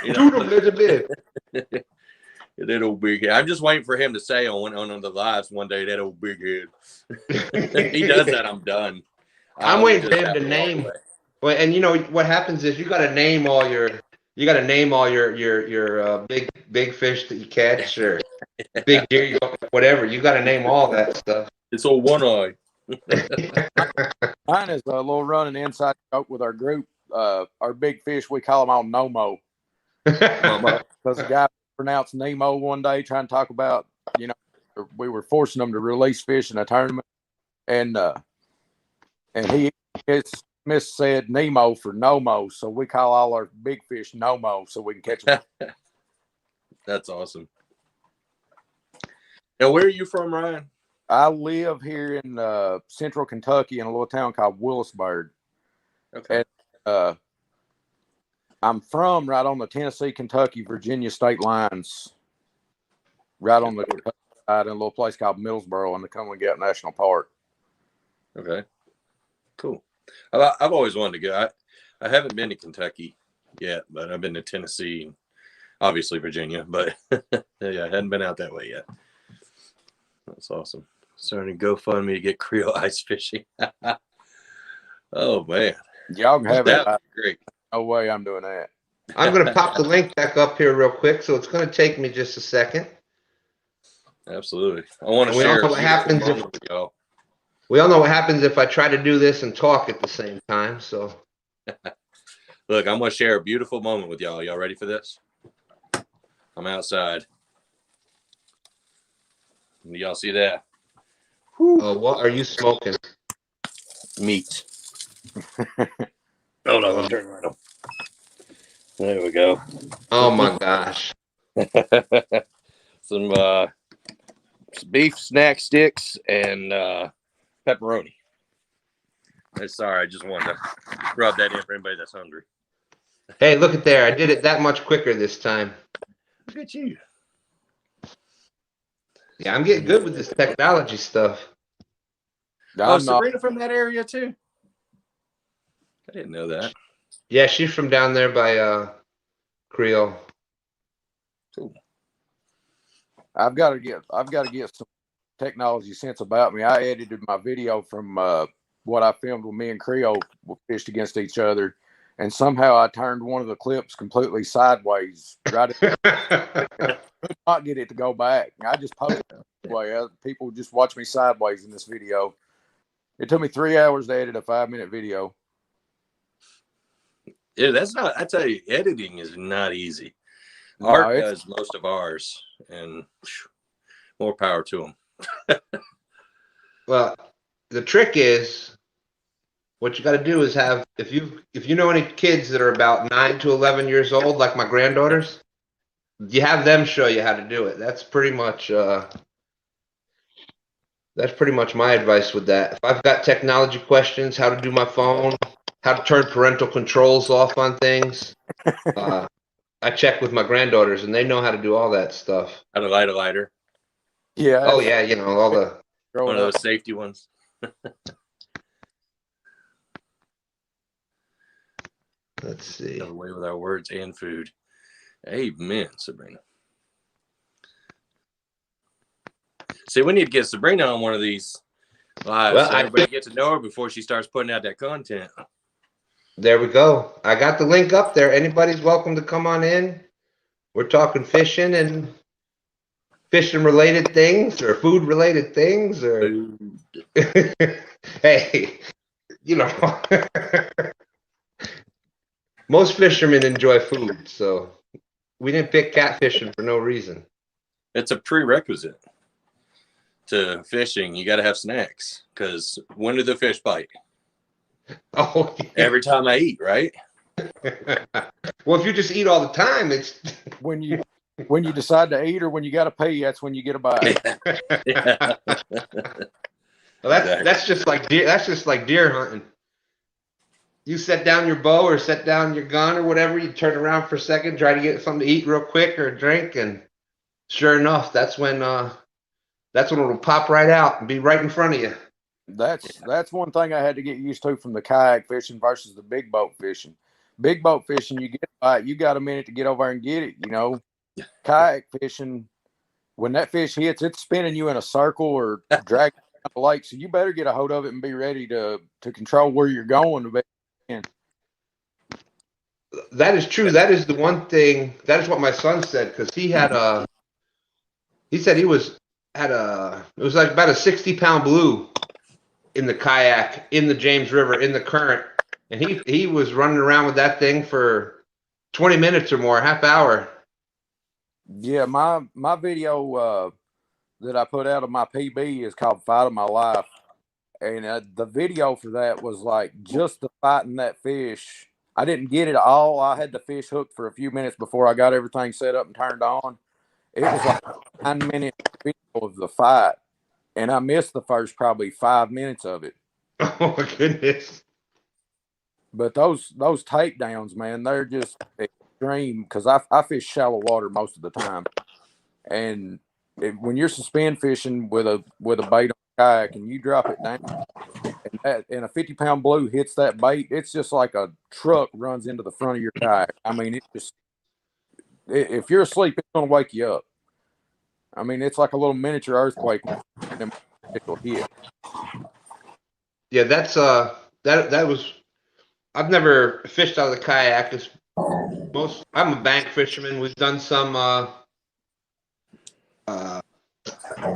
Shoot him, Elizabeth.
That old big head. I'm just waiting for him to say on the lives one day, that old big head. If he does that, I'm done.
I'm waiting for him to name. Well, and you know what happens is you got to name all your big fish that you catch or big deer, whatever. You got to name all that stuff.
It's all one eye.
Mine is a little running inside joke with our group. Our big fish, we call them all Nomo. Because the guy pronounced Nemo one day trying to talk about, we were forcing them to release fish in a tournament. And he said Nemo for Nomo. So we call all our big fish Nomo so we can catch them.
That's awesome. Now, where are you from, Ryan?
I live here in central Kentucky in a little town called Willisburg.
Okay.
And, I'm from right on the Tennessee, Kentucky, Virginia state lines. Right on the Kentucky side in a little place called Millsboro in the Cumberland Gap National Park.
Okay. Cool. I've always wanted to go. I haven't been to Kentucky yet, but I've been to Tennessee and obviously Virginia, but yeah, I hadn't been out that way yet. That's awesome. Starting to GoFundMe to get Creole ice fishing. Oh man.
Y'all can have it.
Great.
No way I'm doing that.
I'm going to pop the link back up here real quick, so it's going to take me just a second.
Absolutely. I want to
we
share.
All know what happens we all know what happens if I try to do this and talk at the same time. So,
look, I'm going to share a beautiful moment with y'all. Y'all ready for this? I'm outside. Y'all see that?
Oh, what are you smoking?
Meat. Hold on, let me turn it right on. There we go.
Oh my gosh.
Some beef snack sticks and pepperoni. Sorry, I just wanted to rub that in for anybody that's hungry.
Hey, look at there. I did it that much quicker this time.
Look at you.
Yeah, I'm getting good with this technology stuff.
Oh, Subrenia from that area too? I didn't know that.
Yeah, she's from down there by Creole.
Cool.
I've got to get some technology sense about me. I edited my video from what I filmed when me and Creole fished against each other, and somehow I turned one of the clips completely sideways. Right, could not get it to go back. I just posted it way. People just watch me sideways in this video. It took me 3 hours to edit a 5-minute video.
Yeah, that's not. I tell you, editing is not easy. Art does most of ours, and more power to them.
Well, the trick is, what you got to do is have, if you know any kids that are about 9 to 11 years old, like my granddaughters, you have them show you how to do it. That's pretty much my advice with that. If I've got technology questions, how to do my phone, how to turn parental controls off on things, I check with my granddaughters, and they know how to do all that stuff.
How to light a lighter.
Yeah.
Oh yeah, all the
one of those safety ones.
Let's see.
Get away with our words and food. Amen, Subrenia. See, we need to get Subrenia on one of these lives so everybody gets to know her before she starts putting out that content.
There we go. I got the link up there. Anybody's welcome to come on in. We're talking fishing and fishing related things or food related things or hey, you know, most fishermen enjoy food, so we didn't pick catfishing for no reason.
It's a prerequisite to fishing. You got to have snacks, because when do the fish bite?
Oh, yeah.
Every time I eat, right?
Well, if you just eat all the time, it's
when you decide to eat or when you got to pee, that's when you get a bite.
Yeah.
Well, that's just like deer hunting. You set down your bow or set down your gun or whatever. You turn around for a second, try to get something to eat real quick or a drink, and sure enough, that's when it'll pop right out and be right in front of you.
That's one thing I had to get used to from the kayak fishing versus the big boat fishing. Big boat fishing, you get a bite, you got a minute to get over there and get it. You know, kayak fishing, when that fish hits, it's spinning you in a circle or dragging down the lake. So you better get a hold of it and be ready to control where you're going.
That is true. That is the one thing. That is what my son said, because he said it was like about a 60-pound blue in the kayak in the James River in the current, and he was running around with that thing for 20 minutes or more, a half hour.
Yeah, my video that I put out of my PB is called Fight of My Life, and the video for that was like just the fighting that fish. I didn't get it all. I had the fish hooked for a few minutes before I got everything set up and turned on. It was like a 9-minute video of the fight, and I missed the first probably 5 minutes of it.
Oh my goodness!
But those takedowns, man, they're just extreme, because I fish shallow water most of the time, and when you're suspend fishing with a bait on a kayak and you drop it down, and a 50-pound blue hits that bait, it's just like a truck runs into the front of your kayak. I mean, if you're asleep, it's gonna wake you up. I mean, it's like a little miniature earthquake when it'll hit.
Yeah, that's that was. I've never fished out of the kayak. I'm a bank fisherman. We've done some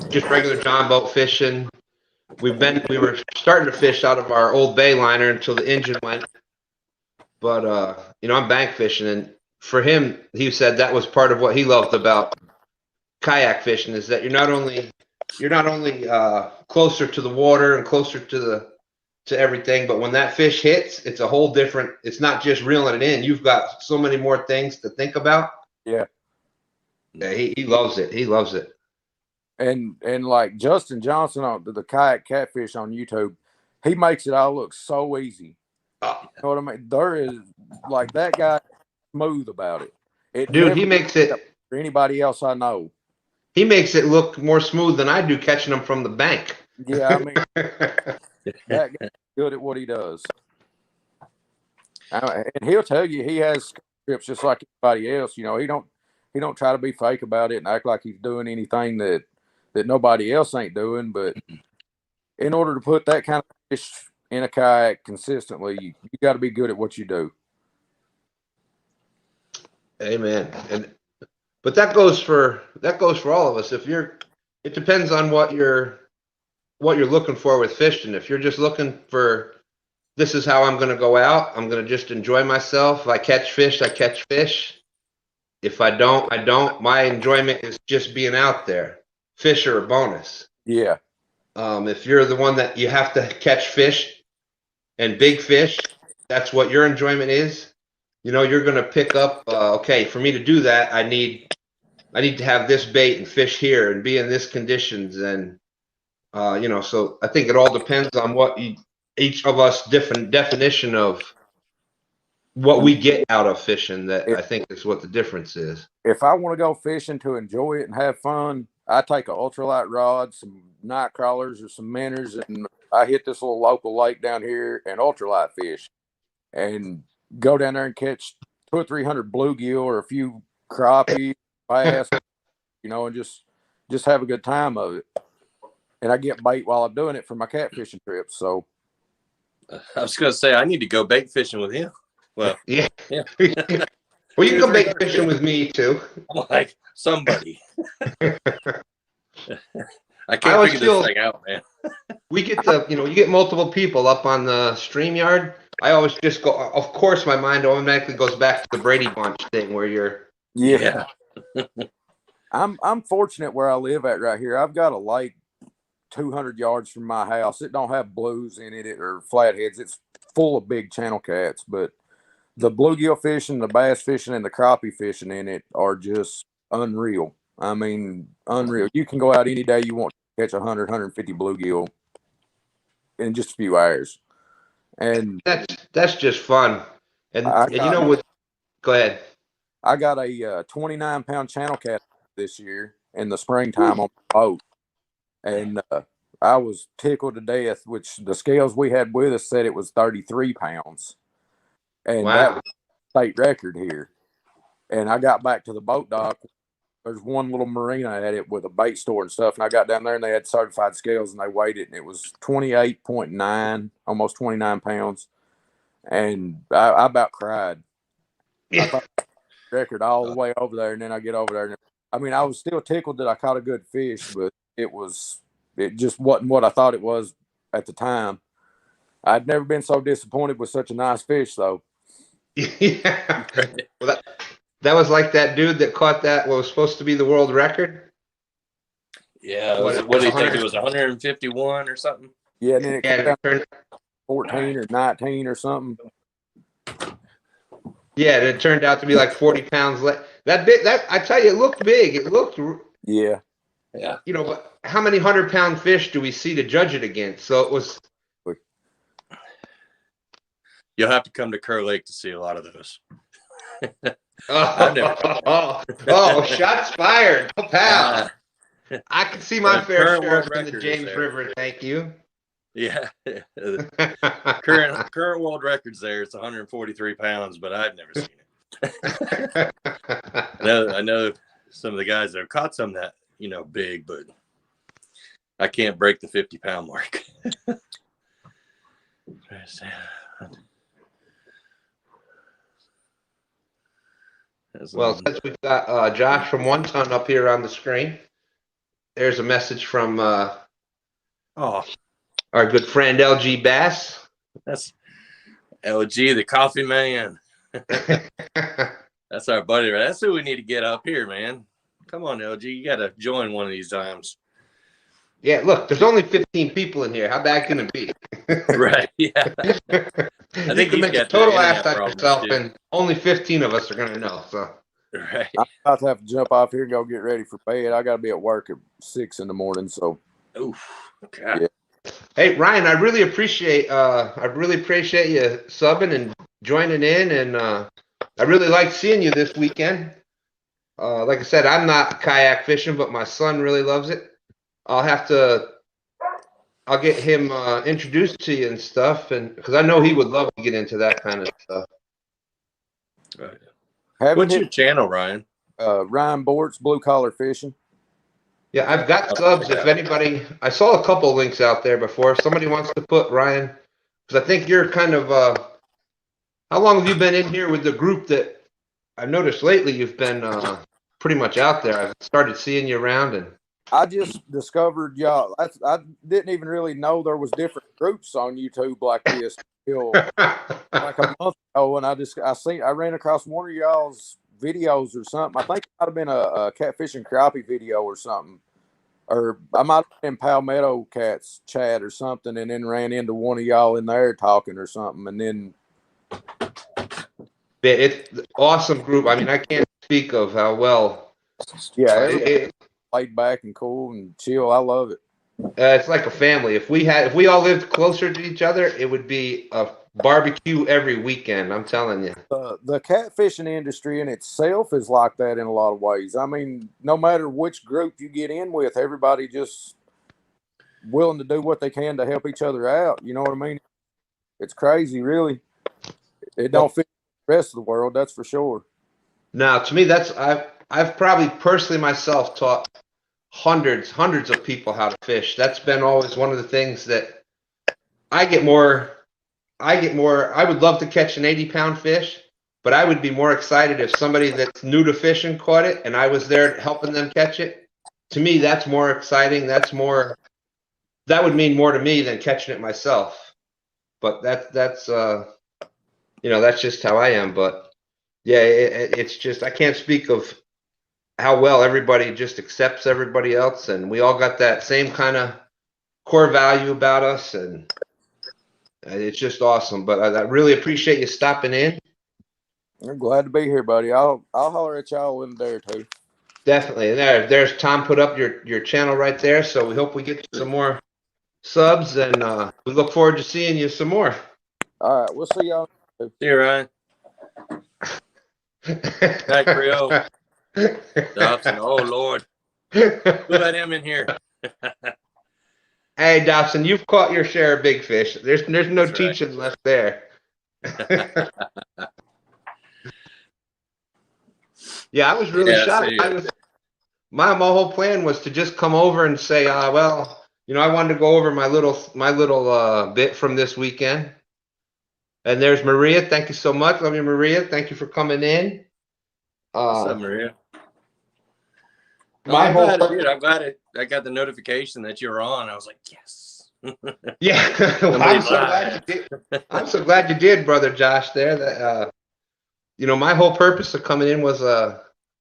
just regular John boat fishing. We were starting to fish out of our old bay liner until the engine went. But I'm bank fishing, and for him, he said that was part of what he loved about kayak fishing, is that you're not only closer to the water and closer to everything, but when that fish hits, it's a whole different. It's not just reeling it in. You've got so many more things to think about.
Yeah.
Yeah, he loves it. He loves it.
And like Justin Johnson on the Kayak Catfish on YouTube, he makes it all look so easy. You know what I mean? There is, like, that guy smooth about it.
Dude, he makes it
for anybody else I know.
He makes it look more smooth than I do catching them from the bank.
Yeah, I mean, that guy's good at what he does. And he'll tell you he has trips just like anybody else. You know, he don't try to be fake about it and act like he's doing anything that nobody else ain't doing. But in order to put that kind of fish in a kayak consistently, you got to be good at what you do.
Amen. But that goes for all of us. It depends on what you're looking for with fishing. If you're just looking for, this is how I'm going to go out, I'm going to just enjoy myself. If I catch fish, I catch fish. If I don't, I don't. My enjoyment is just being out there. Fish are a bonus.
Yeah.
If you're the one that you have to catch fish and big fish, that's what your enjoyment is. You know, you're going to pick up, okay, for me to do that, I need to have this bait and fish here and be in this conditions. And, so I think it all depends on what each of us different definition of what we get out of fishing. I think is what the difference is.
If I want to go fishing to enjoy it and have fun, I take an ultralight rod, some night crawlers or some minnows, and I hit this little local lake down here and ultralight fish and go down there and catch 200 or 300 bluegill or a few crappie, bass, and just have a good time of it. And I get bait while I'm doing it for my catfishing trips. So
I was going to say, I need to go bait fishing with him. Well,
yeah.
Well, you can come bait fishing with me too.
I'm like, somebody. I can't figure this thing out, man.
We get you get multiple people up on the StreamYard. I always just go. Of course, my mind automatically goes back to the Brady Bunch thing where you're.
Yeah. I'm fortunate where I live at right here. I've got a lake 200 yards from my house. It don't have blues in it or flatheads. It's full of big channel cats, but the bluegill fishing, the bass fishing, and the crappie fishing in it are just unreal. I mean, unreal. You can go out any day you want to catch 100, 150 bluegill in just a few hours. And
that's just fun. And go ahead.
I got a 29-pound channel cat this year in the springtime on the boat. And I was tickled to death, which the scales we had with us said it was 33 pounds. And that was state record here. And I got back to the boat dock. There's one little marina at it with a bait store and stuff. And I got down there and they had certified scales and they weighed it. And it was 28.9, almost 29 pounds. And I about cried.
Yeah.
I thought record all the way over there. And then I get over there. And I mean, I was still tickled that I caught a good fish, but it just wasn't what I thought it was at the time. I'd never been so disappointed with such a nice fish, though.
Yeah. Well, that was like that dude that caught that what was supposed to be the world record.
Yeah. What do you think? It was 151 or something?
Yeah, and then it turned 14 or 19 or something.
Yeah, and it turned out to be like 40 pounds less. That I tell you, it looked big. It looked.
Yeah.
Yeah.
But how many 100-pound fish do we see to judge it against? So it was.
You'll have to come to Kerr Lake to see a lot of those.
Shots fired. Oh, pal. I can see my fair share in the James River. Thank you.
Yeah. current world records there. It's 143 pounds, but I've never seen it. I know some of the guys that have caught some that, big, but I can't break the 50-pound mark.
Well, since we've got Josh from One Ton up here on the screen, there's a message from our good friend LG Bass.
That's LG, the coffee man. That's our buddy, right? That's who we need to get up here, man. Come on, LG. You got to join one of these times.
Yeah, look, there's only 15 people in here. How bad can it be?
Right, yeah. I think
you can make a total ass out of yourself, and only 15 of us are going to know. So,
right.
I'm about to have to jump off here and go get ready for bed. I got to be at work at 6 in the morning. So,
oof. Okay.
Yeah.
Hey, Ryan, I really appreciate you subbing and joining in, and I really like seeing you this weekend. Like I said, I'm not kayak fishing, but my son really loves it. I'll get him introduced to you and stuff, and because I know he would love to get into that kind of stuff.
Right. What's your channel, Ryan?
Ryan Bort's Blue Collar Fishing.
Yeah, I've got subs. If anybody, I saw a couple links out there before. If somebody wants to put Ryan, because I think you're kind of. How long have you been in here with the group that I've noticed lately? You've been pretty much out there. I've started seeing you around, and
I just discovered y'all. I didn't even really know there was different groups on YouTube like this until like a month ago, and I ran across one of y'all's videos or something. I think it might have been a catfishing crappie video or something, or I might have been Palmetto Cats chat or something, and then ran into one of y'all in there talking or something, and then
it's an awesome group. I mean, I can't speak of how well.
Yeah, laid back and cool and chill. I love it.
It's like a family. If we all lived closer to each other, it would be a barbecue every weekend. I'm telling you.
The catfishing industry in itself is like that in a lot of ways. I mean, no matter which group you get in with, everybody just willing to do what they can to help each other out. You know what I mean? It's crazy, really. It don't fit the rest of the world, that's for sure.
Now, to me, I've probably personally myself taught hundreds of people how to fish. That's been always one of the things that I would love to catch an 80-pound fish, but I would be more excited if somebody that's new to fishing caught it and I was there helping them catch it. To me, that's more exciting. That would mean more to me than catching it myself. But that's that's just how I am. But yeah, it's just, I can't speak of how well everybody just accepts everybody else, and we all got that same kind of core value about us, and it's just awesome. But I really appreciate you stopping in.
I'm glad to be here, buddy. I'll holler at y'all in there too.
Definitely. And there's Tom put up your channel right there, so we hope we get some more subs, and we look forward to seeing you some more.
All right, we'll see y'all.
See you, Ryan. Hi, Creole. Dobson, oh Lord, who let him in here?
Hey, Dobson, you've caught your share of big fish. There's no
That's
teaching left there. Yeah, I was really shocked. My whole plan was to just come over and say, well, I wanted to go over my little bit from this weekend. And there's Maria. Thank you so much. Love you, Maria. Thank you for coming in.
What's up, Maria?
I'm
glad I got the notification that you were on. I was like, yes.
Yeah, I'm so glad you did. I'm so glad you did, brother Josh. There, that my whole purpose of coming in was,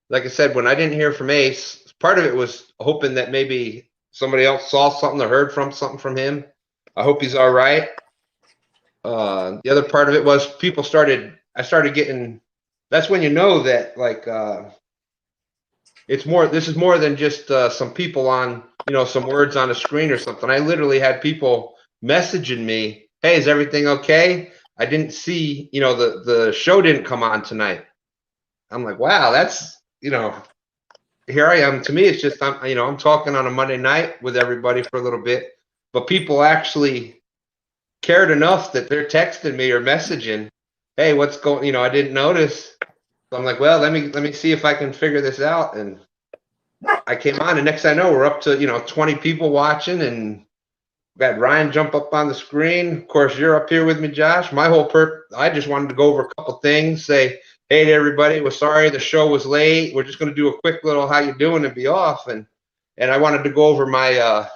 like I said, when I didn't hear from Ace, part of it was hoping that maybe somebody else saw something or heard something from him. I hope he's all right. The other part of it was I started getting. That's when you know that, like, this is more than just some people on, some words on a screen or something. I literally had people messaging me, hey, is everything okay? I didn't see, the show didn't come on tonight. I'm like, wow, that's, here I am. To me, it's just, I'm talking on a Monday night with everybody for a little bit, but people actually cared enough that they're texting me or messaging, hey, what's going, I didn't notice. So I'm like, well, let me see if I can figure this out. And I came on, and next thing I know, we're up to, 20 people watching, and got Ryan jump up on the screen. Of course, you're up here with me, Josh. My whole I just wanted to go over a couple things, say, hey to everybody, we're sorry the show was late. We're just going to do a quick little how you doing and be off. And I wanted to go over my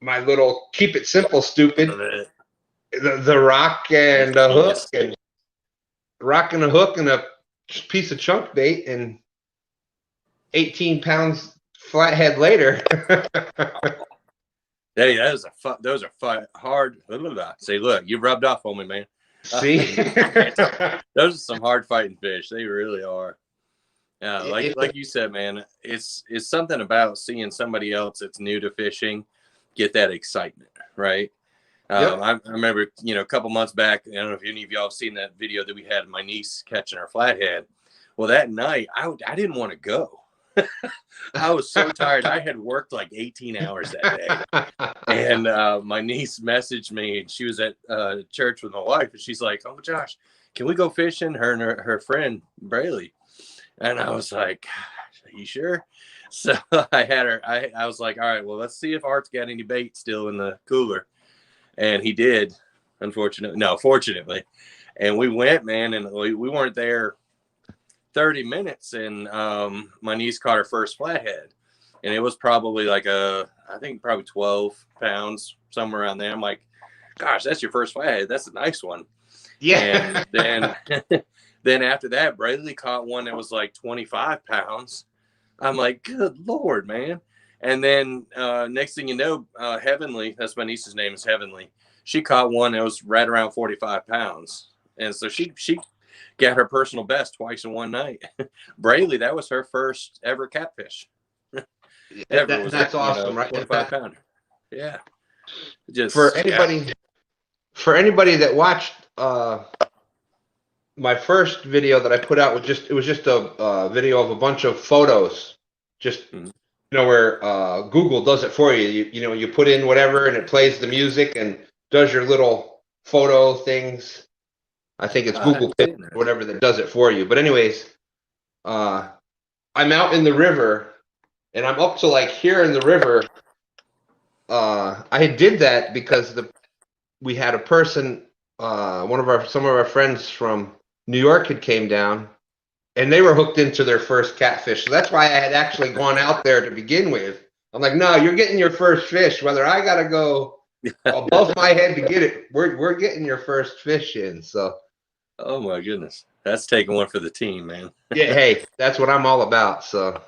my little keep it simple, stupid. The rock and a hook, and rock and a hook and a piece of chunk bait, and 18 pounds flathead later.
Hey, those are hard. Say, look, you rubbed off on me, man.
See,
those are some hard fighting fish. They really are. Yeah, like you said, man, it's something about seeing somebody else that's new to fishing get that excitement, right?
Yep.
I remember, a couple months back, I don't know if any of y'all have seen that video that we had of my niece catching her flathead. Well, that night, I didn't want to go. I was so tired. I had worked like 18 hours that day. And my niece messaged me, and she was at church with my wife, and she's like, oh, Josh, can we go fishing? Her and her friend, Braley. And I was like, are you sure? So I had her, I was like, all right, well, let's see if Art's got any bait still in the cooler. And he did, fortunately. And we went, man, and we weren't there 30 minutes, and my niece caught her first flathead. And it was probably like I think probably 12 pounds, somewhere around there. I'm like, gosh, that's your first flathead. That's a nice one.
Yeah.
And then after that, Braley caught one that was like 25 pounds. I'm like, good Lord, man. And then next thing you know, Heavenly, that's my niece's name, is Heavenly. She caught one that was right around 45 pounds. And so she got her personal best twice in one night. Braley, that was her first ever catfish.
That's awesome, right?
25 pounder. Yeah. Just
for anybody that watched my first video that I put out, it was just a video of a bunch of photos, just where Google does it for you. You put in whatever and it plays the music and does your little photo things. I think it's Google Pixel or whatever that does it for you. But anyways, I'm out in the river, and I'm up to like here in the river. I did that because we had a person, some of our friends from New York had came down, and they were hooked into their first catfish. So that's why I had actually gone out there to begin with. I'm like, no, you're getting your first fish. Whether I got to go above my head to get it, we're getting your first fish in. So.
Oh my goodness, that's taking one for the team, man.
Yeah, hey, that's what I'm all about. So.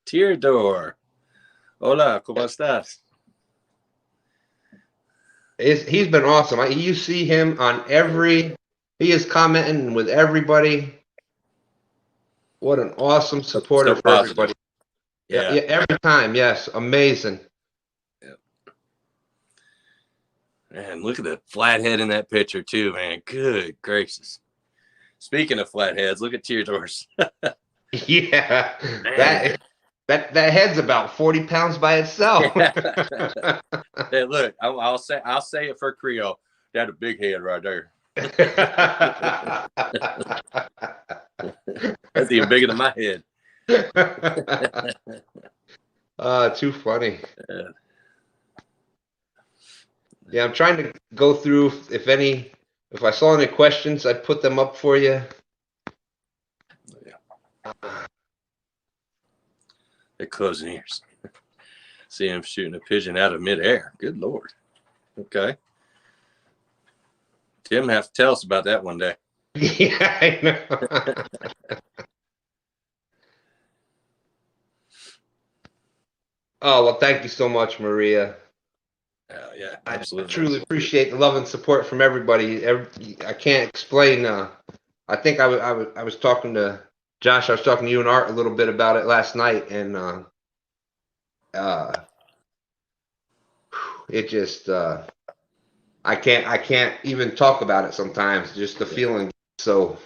Teardor. Hola, ¿cómo estás?
He's been awesome. You see him on he is commenting with everybody. What an awesome supporter for everybody. Yeah, every time. Yes, amazing.
Yeah. Man, look at the flathead in that picture too, man. Good gracious. Speaking of flatheads, look at Teardors.
Yeah, man. That head's about 40 pounds by itself.
Hey, look, I'll say it for Creole. That a big head right there. That's even bigger than my head.
Too funny. Yeah, I'm trying to go through if I saw any questions, I'd put them up for you.
They're closing ears. See him shooting a pigeon out of midair. Good Lord. Okay. Tim have to tell us about that one day.
Yeah, I know. Oh, well, thank you so much, Maria.
Yeah, absolutely.
I truly appreciate the love and support from everybody. I can't explain. I think I was talking to Josh. I was talking to you and Art a little bit about it last night, and it just I can't even talk about it sometimes. Just the feeling. So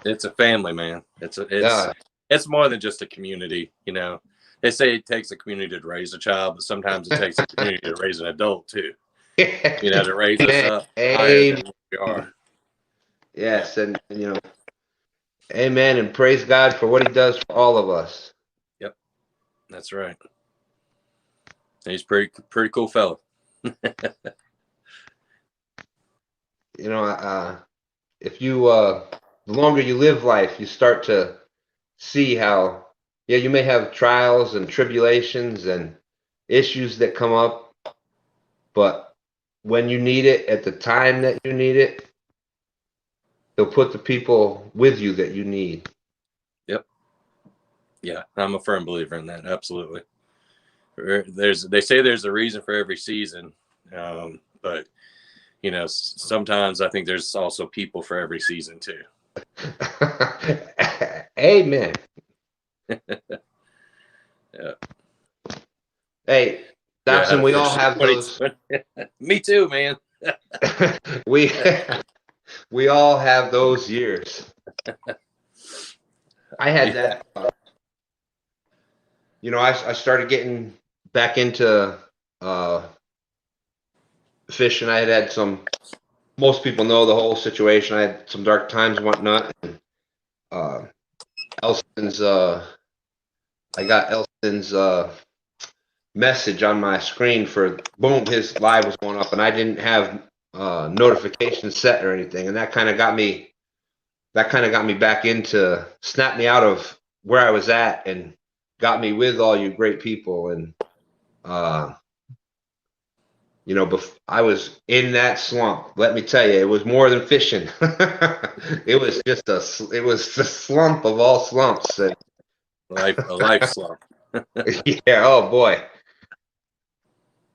it's a family, man. It's more than just a community, you know. They say it takes a community to raise a child, but sometimes it takes a community to raise an adult too. You know, to raise us up higher than we are.
Yes, and you know, amen, and praise God for what He does for all of us.
Yep, that's right. He's pretty cool fellow.
You know, if you the longer you live life, you start to see how, yeah, you may have trials and tribulations and issues that come up, but when you need it, at the time that you need it, He'll put the people with you that you need.
Yep. Yeah, I'm a firm believer in that. Absolutely. They say there's a reason for every season, but you know, sometimes I think there's also people for every season too.
Amen.
Yeah.
Hey, Dobson, yeah, we all have those.
Me too, man.
we all have those years. I had that. You know, I started getting back into fishing. I had some. Most people know the whole situation. I had some dark times and whatnot. And, Elston's. I got Elston's message on my screen for boom. His live was going up, and I didn't have notifications set or anything, and that kind of got me. That kind of got me back into, snapped me out of where I was at, and got me with all you great people. And you know, I was in that slump. Let me tell you, it was more than fishing. It was just it was the slump of all slumps. And,
a life slump.
Yeah. Oh boy.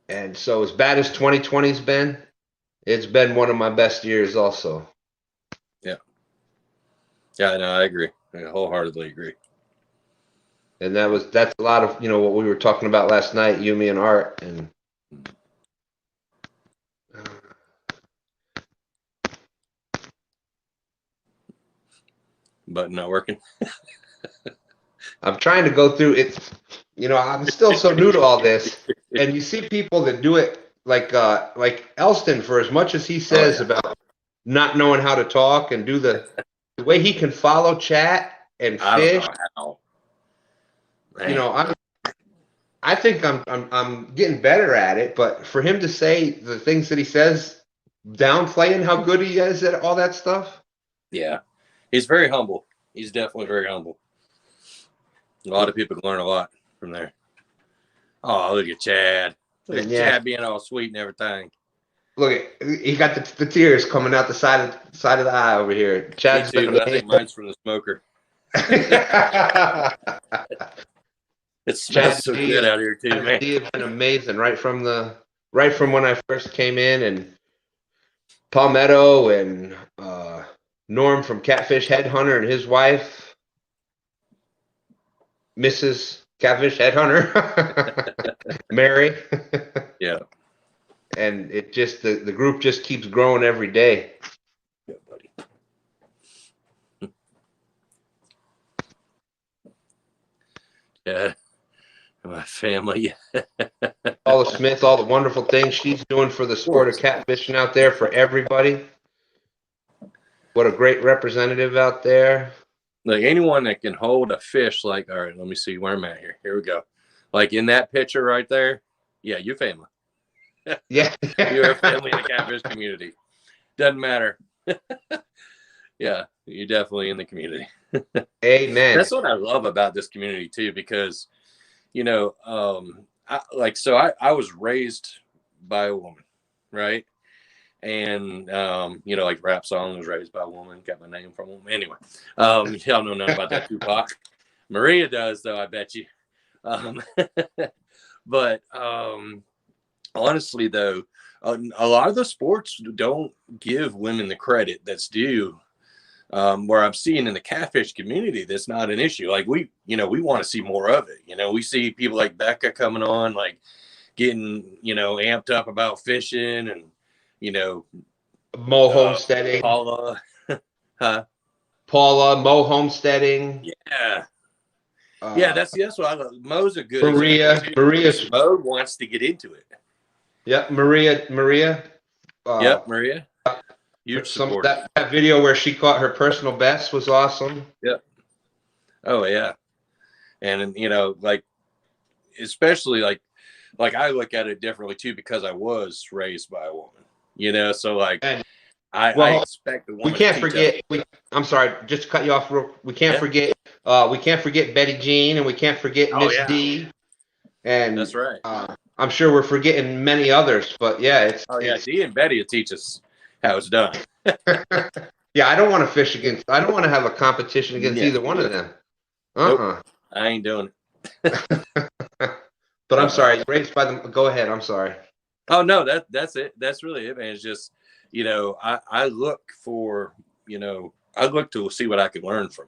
And so, as bad as 2020's been, it's been one of my best years, also.
Yeah. Yeah. No, I agree. I wholeheartedly agree.
And that's a lot of, you know, what we were talking about last night, you, me, and Art, and.
Button not working.
I'm trying to go through it. You know, I'm still so new to all this, and you see people that do it like Elston, for as much as he says about not knowing how to talk and do the way he can follow chat and fish.
I don't know how.
You know, I think I'm getting better at it, but for him to say the things that he says, downplaying how good he is at all that stuff?
Yeah, he's very humble. He's definitely very humble. A lot of people can learn a lot from there. Oh, look at Chad. Look at Chad being all sweet and everything.
Look, he got the tears coming out the side of the eye over here. Chad's
Me too, but I think mine's from the smoker. It smells so good out here too, man.
He has been amazing right from when I first came in, and Palmetto and Norm from Catfish Headhunter and his wife, Mrs. Catfish Headhunter, Mary.
Yeah.
And it just the group just keeps growing every day.
Yeah, buddy. Yeah. My family.
Paula Smith, all the wonderful things she's doing for the sport of catfishing out there for everybody. What a great representative out there.
Like anyone that can hold a fish, like, all right, let me see where I'm at here. Here we go. Like in that picture right there. Yeah, you're family.
Yeah.
You're a family in the catfish community. Doesn't matter. Yeah, you're definitely in the community.
Amen.
That's what I love about this community too, because you know, I was raised by a woman, right? And you know, like rap song, was raised by a woman, got my name from a woman. Anyway, y'all know nothing about that Tupac. Maria does, though, I bet you. But honestly, though, a lot of the sports don't give women the credit that's due. Where I'm seeing in the catfish community, that's not an issue. Like we want to see more of it. You know, we see people like Becca coming on, like getting, amped up about fishing, and,
Mo homesteading.
Paula.
Paula, Mo homesteading.
Yeah. Yeah, that's what I love. Mo's a good
Maria.
Mo wants to get into it.
Yep, Maria.
Yep, Maria.
That video where she caught her personal best was awesome.
Yep. Oh yeah. And like, especially like I look at it differently too, because I was raised by a woman. So like I expect the woman.
We can't forget. I'm sorry, just to cut you off. We can't forget. We can't forget Betty Jean, and we can't forget Miss D. And
that's right.
I'm sure we're forgetting many others, but yeah,
D and Betty will teach us how it's done.
Yeah, I don't want to fish against. I don't want to have a competition against either one of them.
Nope, I ain't doing
it. But I'm sorry, raised by them. Go ahead. I'm sorry.
Oh no, that's it. That's really it, man. It's just I look for I look to see what I can learn from.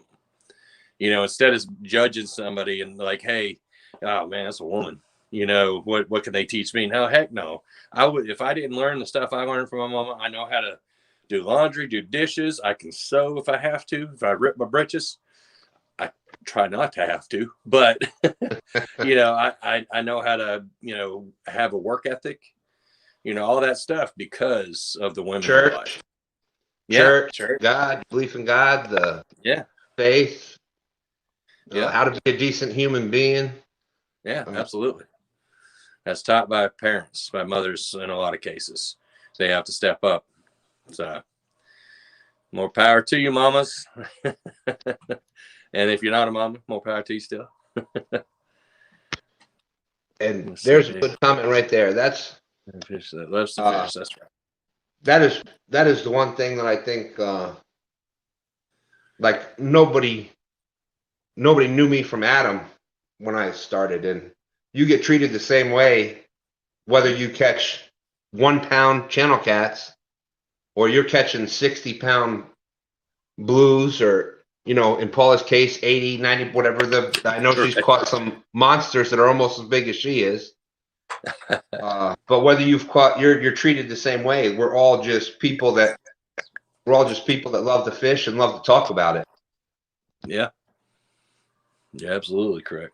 Instead of judging somebody and like, hey, oh man, that's a woman. What can they teach me? No, heck no. If I didn't learn the stuff I learned from my mama, I know how to do laundry, do dishes. I can sew if I have to. If I rip my britches, I try not to have to, but I know how to, have a work ethic, all that stuff because of the women.
Church, God, belief in God, the faith, how to be a decent human being.
Yeah, absolutely. That's taught by parents, by mothers in a lot of cases. They have to step up. So more power to you, mamas. And if you're not a mama, more power to you still.
And there's a good comment right there. That's
a fish that loves to fish. That's
right. That is the one thing that I think like nobody knew me from Adam when I started, and you get treated the same way whether you catch 1 pound channel cats or you're catching 60-pound blues, or in Paula's case 80, 90, whatever. I know she's caught some monsters that are almost as big as she is. But whether you've caught, you're treated the same way. We're all just people that love to fish and love to talk about it.
Yeah. Yeah, absolutely correct.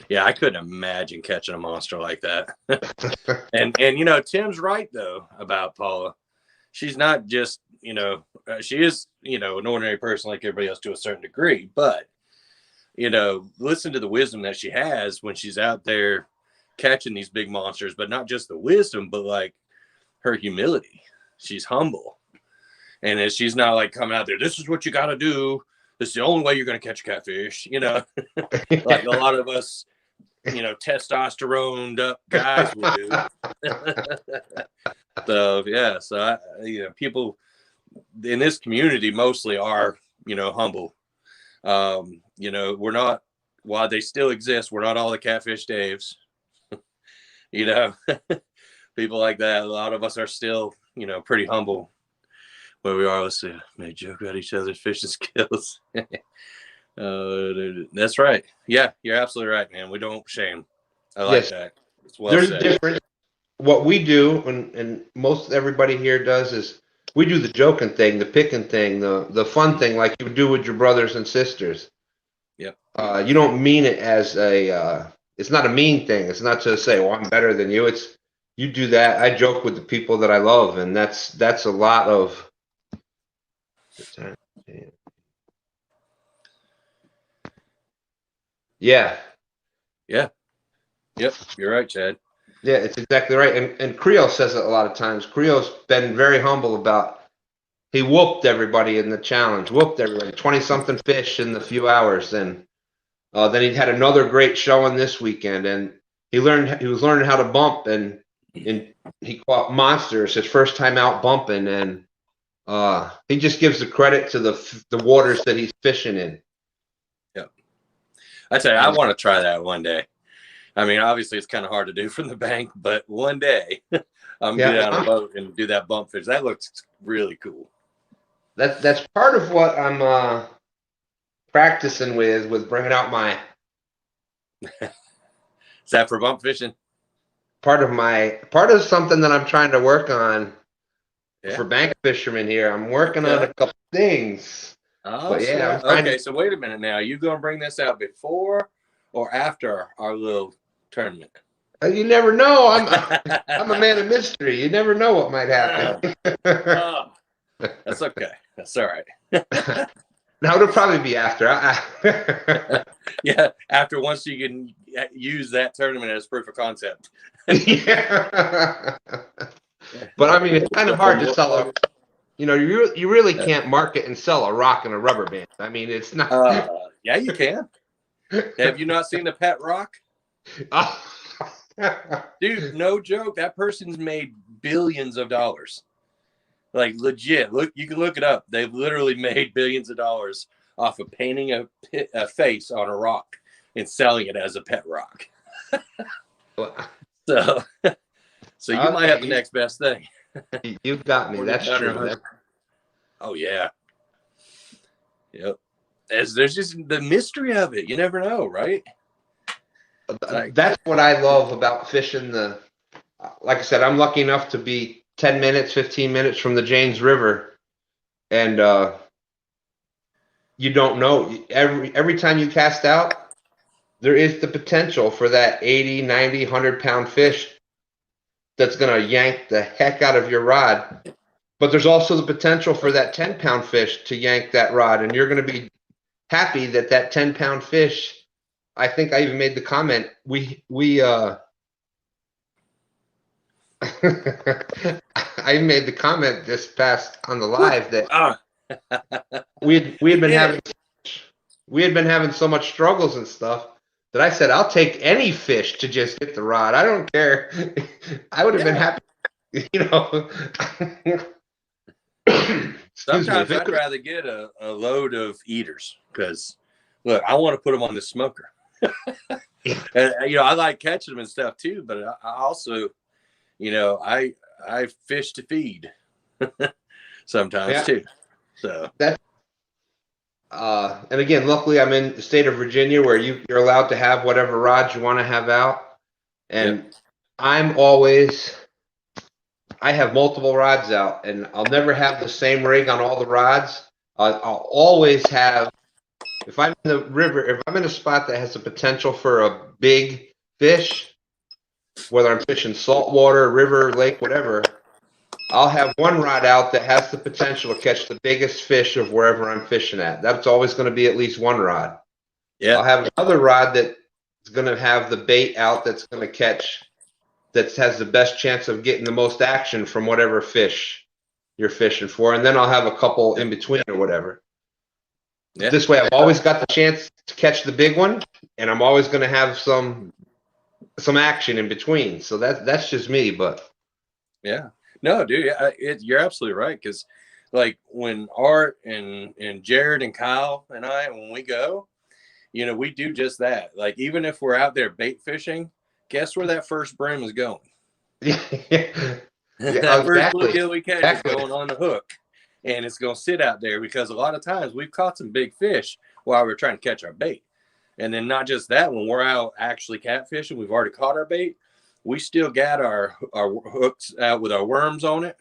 Yeah, I couldn't imagine catching a monster like that. and Tim's right though about Paula. She's not just, she is, an ordinary person like everybody else to a certain degree, but listen to the wisdom that she has when she's out there catching these big monsters, but not just the wisdom, but like her humility. she's humble, and she's not like coming out there, this is what you got to do. This is the only way you're going to catch catfish, you know, like a lot of us, you know, testosterone up guys will do. So, yeah. So, you know, people in this community mostly are, you know, humble. You know, we're not, while they still exist, we're not all the Catfish Daves, you know, people like that. A lot of us are still, you know, pretty humble where we are. Let's see, made a joke about each other's fishing skills. That's right. Yeah, you're absolutely right, man. We don't shame. I like that. It's well
There's
said.
different. What we do, and most everybody here does, is we do the joking thing, the picking thing, the fun thing, like you do with your brothers and sisters.
Yep.
You don't mean it as a. It's not a mean thing. It's not to say, "Well, I'm better than you." It's you do that. I joke with the people that I love, and that's a lot of. Yeah.
Yeah. Yep. You're right, Chad.
Yeah, it's exactly right. And Creole says it a lot of times. Creole's been very humble about, he whooped everybody in the challenge, whooped everybody, 20-something fish in the few hours. And then he had another great showing this weekend. And he was learning how to bump, and he caught monsters his first time out bumping. And he just gives the credit to the waters that he's fishing in.
Yep. I tell you, I want to try that one day. I mean, obviously, it's kind of hard to do from the bank, but one day I'm going to get on a boat and do that bump fish. That looks really cool.
That's part of what I'm practicing with bringing out my.
Is that for bump fishing?
Part of something that I'm trying to work on for bank fishermen here. I'm working on a couple things.
Oh,
but yeah.
Okay, so wait a minute now. You going to bring this out before or after our little tournament?
You never know. I'm a man of mystery. You never know what might happen.
That's okay. That's all right.
No, it'll probably be after.
Yeah, after once you can use that tournament as proof of concept.
Yeah. But I mean, it's kind of hard to sell a. You know, you really can't market and sell a rock and a rubber band. I mean, it's not.
Yeah, you can. Have you not seen the pet rock? Dude, no joke. That person's made billions of dollars. Like legit. Look, you can look it up. They've literally made billions of dollars off of painting a face on a rock and selling it as a pet rock. So you might have the next best thing.
You've got me. That's true.
Oh yeah. Yep. There's just the mystery of it. You never know, right?
That's what I love about fishing like I said, I'm lucky enough to be 10 minutes, 15 minutes from the James River. And you don't know. Every time you cast out, there is the potential for that 80, 90, 100-pound fish that's going to yank the heck out of your rod. But there's also the potential for that 10-pound fish to yank that rod. And you're going to be happy that 10-pound fish, I think I even made the comment, I made the comment this past on the live that we had been having so much struggles and stuff that I said, I'll take any fish to just hit the rod. I don't care. I would have been happy, you know.
Sometimes I'd rather get a load of eaters because, look, I want to put them on the smoker. And, you know, I like catching them and stuff too, but I also, you know, I fish to feed sometimes too. So
that. And again, luckily I'm in the state of Virginia where you're allowed to have whatever rods you want to have out. And I have multiple rods out, and I'll never have the same rig on all the rods. I'll always have, if I'm in the river, if I'm in a spot that has the potential for a big fish, whether I'm fishing saltwater, river, lake, whatever, I'll have one rod out that has the potential to catch the biggest fish of wherever I'm fishing at. That's always going to be at least one rod. Yeah. I'll have another rod that's going to have the bait out that's going to catch, that has the best chance of getting the most action from whatever fish you're fishing for, and then I'll have a couple in between or whatever.
Yeah.
This way, I've always got the chance to catch the big one, and I'm always going to have some action in between. So that's just me, but
yeah, no, dude, you're absolutely right. Because like when Art and Jared and Kyle and I, when we go, you know, we do just that. Like even if we're out there bait fishing, guess where that first brim is going?
yeah,
That first
exactly.
bluegill we catch is going on the hook, and it's going to sit out there because a lot of times we've caught some big fish while we're trying to catch our bait. And then not just that, when we're out actually catfishing, we've already caught our bait. We still got our hooks out with our worms on it,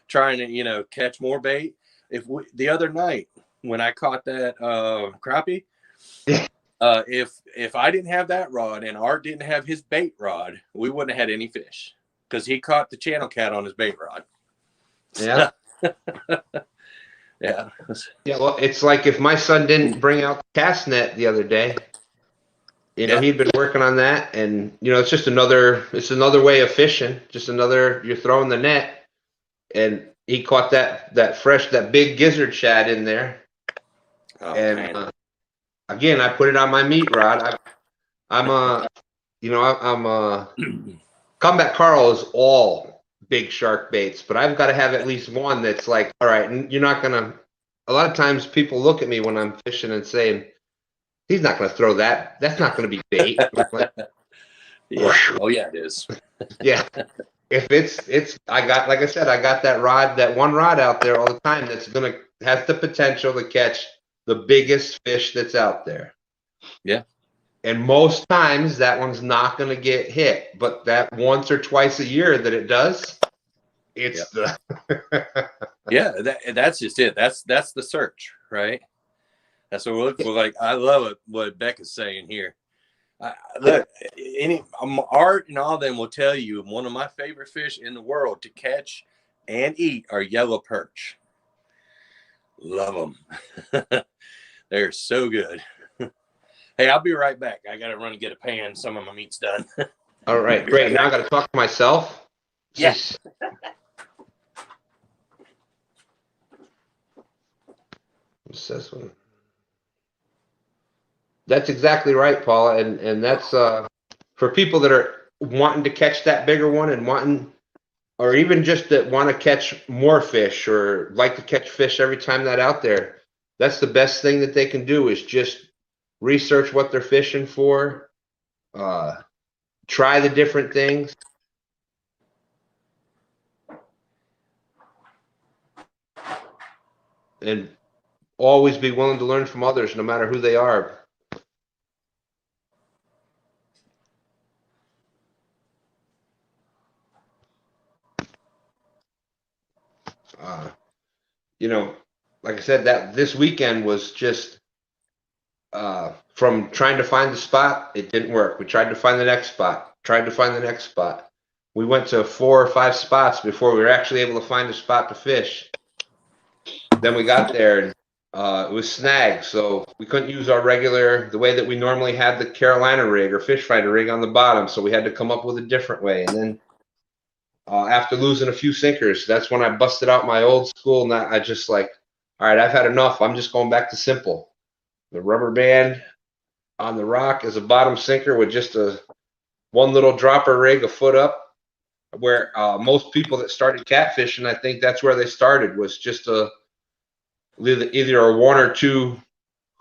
trying to, you know, catch more bait. The other night when I caught that crappie, if I didn't have that rod and Art didn't have his bait rod, we wouldn't have had any fish because he caught the channel cat on his bait rod.
Yeah.
Yeah.
Yeah. Well, it's like if my son didn't bring out the cast net the other day, you know, he'd been working on that, and you know, it's another way of fishing. Just another, you're throwing the net, and he caught that big gizzard shad in there.
Oh,
and again, I put it on my meat rod. I'm Combat Carl is all big shark baits, but I've got to have at least one that's like, all right, and you're not gonna. A lot of times people look at me when I'm fishing and saying, he's not going to throw that. That's not going to be bait. Like,
yeah. Oh yeah, it is.
Yeah. If I got that one rod out there all the time that's going to have the potential to catch the biggest fish that's out there.
Yeah.
And most times that one's not going to get hit, but that once or twice a year that it does, it's
yeah, that's just it. That's the search, right? That's what we're looking for. Like, I love what Becca's saying here. Look, Art and all of them will tell you one of my favorite fish in the world to catch and eat are yellow perch. Love them. They're so good. Hey, I'll be right back. I got to run and get a pan. Some of my meat's done.
All right, great. Now I got to talk to myself.
Yes.
What's this one? That's exactly right, Paula, and that's for people that are wanting to catch that bigger one and or even just that want to catch more fish or like to catch fish every time that out there. That's the best thing that they can do is just research what they're fishing for, try the different things. And always be willing to learn from others, no matter who they are. You know, like I said, that this weekend was just from trying to find the spot, it didn't work. We tried to find the next spot, We went to 4 or 5 spots before we were actually able to find a spot to fish. Then we got there and it was snagged, so we couldn't use our the way that we normally had the Carolina rig or fish fighter rig on the bottom, so we had to come up with a different way. And then after losing a few sinkers, that's when I busted out my old school, and I just like, all right, I've had enough. I'm just going back to simple. The rubber band on the rock is a bottom sinker with just one little dropper rig a foot up, where most people that started catfishing, I think that's where they started, was just either a 1 or 2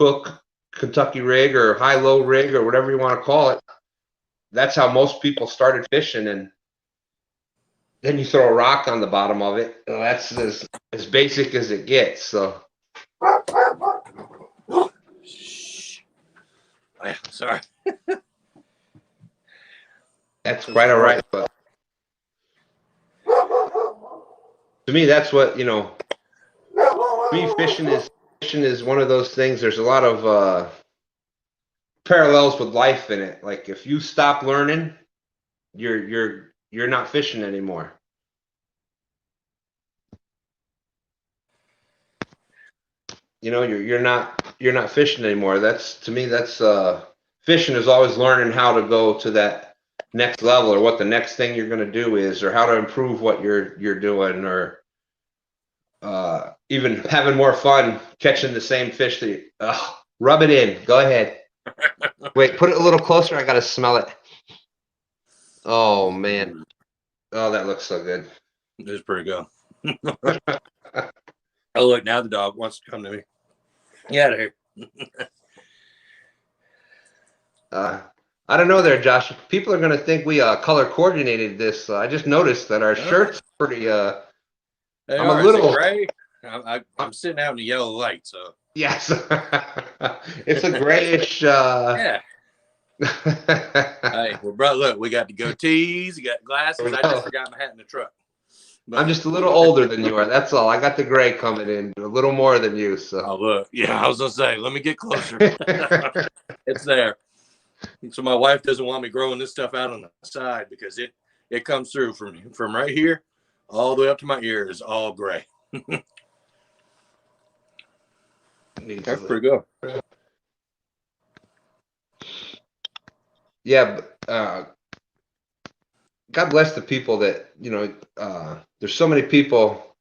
hook Kentucky rig or high-low rig or whatever you want to call it. That's how most people started fishing, and then you throw a rock on the bottom of it. That's as basic as it gets. So,
sorry.
That's quite all right. But to me, that's what, me fishing is one of those things. There's a lot of parallels with life in it. Like if you stop learning, you're not fishing anymore. You're not fishing anymore. To me that's fishing is always learning how to go to that next level, or what the next thing you're going to do is, or how to improve what you're doing, or even having more fun catching the same fish that you, rub it in. Go ahead. Wait, put it a little closer. I got to smell it. Oh, man. Oh, that looks so good.
It's pretty good. Oh, look, now the dog wants to come to me. Get out of here.
I don't know there, Josh. People are going to think we color coordinated this. I just noticed that our shirt's pretty... I'm a little...
gray? I'm sitting out in the yellow light, so...
Yes. It's a grayish...
Yeah. Hey, well, bro, look, we got the goatees, you got glasses. I just forgot my hat in the truck. But
I'm just a little older than you are. That's all. I got the gray coming in a little more than you. So.
Oh, look. Yeah, I was going to say, let me get closer. It's there. So my wife doesn't want me growing this stuff out on the side because it comes through from right here all the way up to my ears, all gray. That's pretty good.
Yeah, God bless the people that, there's so many people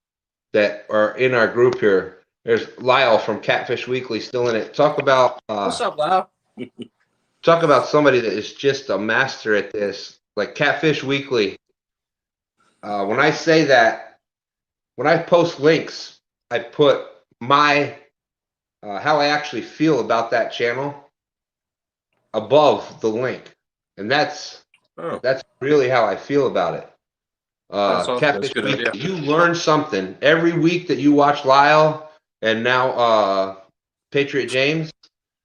that are in our group here. There's Lyle from Catfish Weekly still in it. Talk about
what's up, Lyle?
Talk about somebody that is just a master at this, like Catfish Weekly. When I say that, when I post links, I put my how I actually feel about that channel above the link. And that's really how I feel about it. Catfish Week, you learn something every week that you watch Lyle and now Patriot James.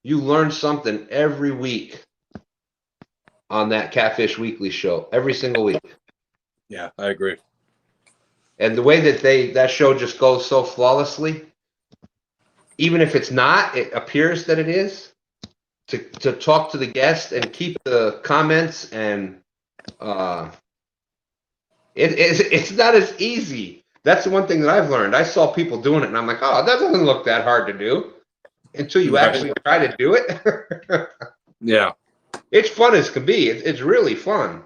You learn something every week on that Catfish Weekly show, every single week.
Yeah, I agree.
And the way that that show just goes so flawlessly, even if it's not, it appears that it is. To talk to the guest and keep the comments and it's not as easy. That's the one thing that I've learned. I saw people doing it and I'm like, oh, that doesn't look that hard to do until you actually try to do it.
Yeah.
It's fun as can be. It's really fun.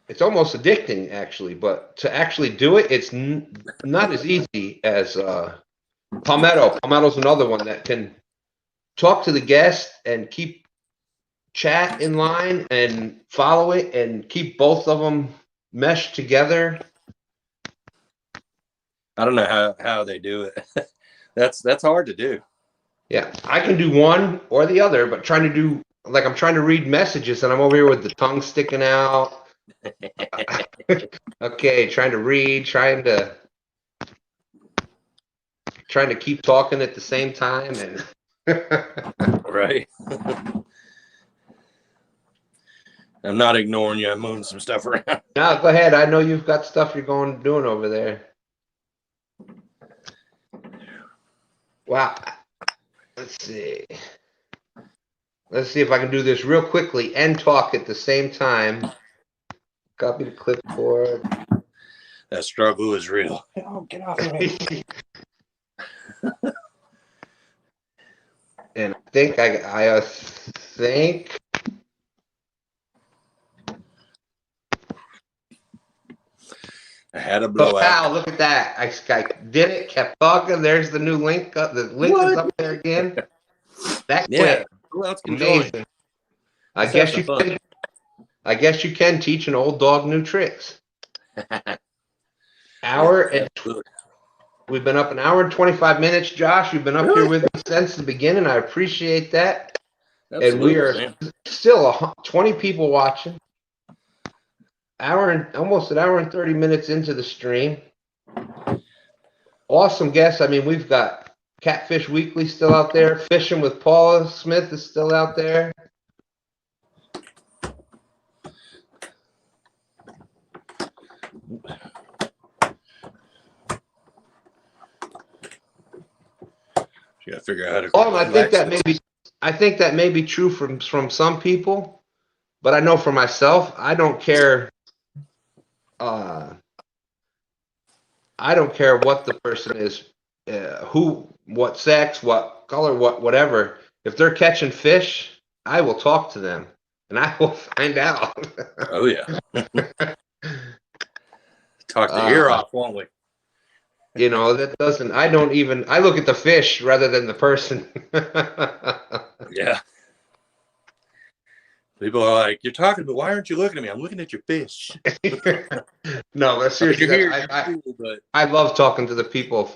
It's almost addicting actually, but to actually do it, it's not as easy as Palmetto. Palmetto's another one that can talk to the guest and keep chat in line and follow it and keep both of them meshed together.
I don't know how they do it. That's hard to do.
Yeah, I can do one or the other, but trying to do, like, I'm trying to read messages and I'm over here with the tongue sticking out. Okay, trying to read, trying to keep talking at the same time and
right. I'm not ignoring you. I'm moving some stuff around.
No, go ahead. I know you've got stuff you're doing over there. Wow. Let's see. Let's see if I can do this real quickly and talk at the same time. Copy the clipboard.
That struggle is real. Oh, get off of me.
And I think I think
I had a blowout.
Wow, look at that. I did it, kept talking. There's the new link. The link is up there again. That quick.
Who else can
amazing.
join?
I guess you can teach an old dog new tricks. We've been up an hour and 25 minutes, Josh. You've been up here with me since the beginning. I appreciate that. Absolutely, and we are still 20 people watching. Almost an hour and 30 minutes into the stream. Awesome guests. I mean, we've got Catfish Weekly still out there. Fishing with Paula Smith is still out there.
You gotta figure out how to.
Oh, I think that may be true from some people, but I know for myself, I don't care. I don't care what the person is, what sex, what color, whatever. If they're catching fish, I will talk to them and I will find out.
Oh yeah. Talk the ear off, won't we?
You know, that doesn't. I don't even. I look at the fish rather than the person.
Yeah. People are like, "You're talking, but why aren't you looking at me? I'm looking at your fish."
No, that's seriously.
You're
That's,
here, cool, but
I love talking to the people.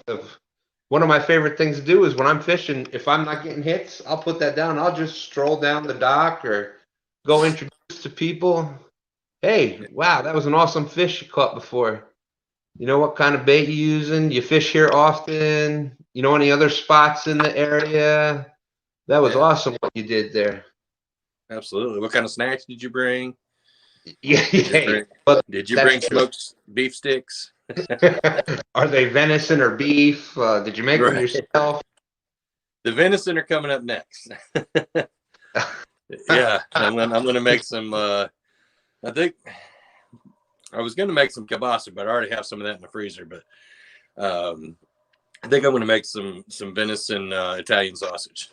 One of my favorite things to do is when I'm fishing, if I'm not getting hits, I'll put that down. I'll just stroll down the dock or go introduce to people. Hey, wow, that was an awesome fish you caught before. You know what kind of bait you using? You fish here often? You know any other spots in the area? That was awesome what you did there.
absolutely. What kind of snacks did you bring?
Yeah,
Did you bring smoked beef sticks?
Are they venison or beef? Did you make them yourself?
The venison are coming up next. Yeah, I'm gonna make some. I think I was gonna make some kielbasa, but I already have some of that in the freezer. But I think I'm gonna make some venison Italian sausage.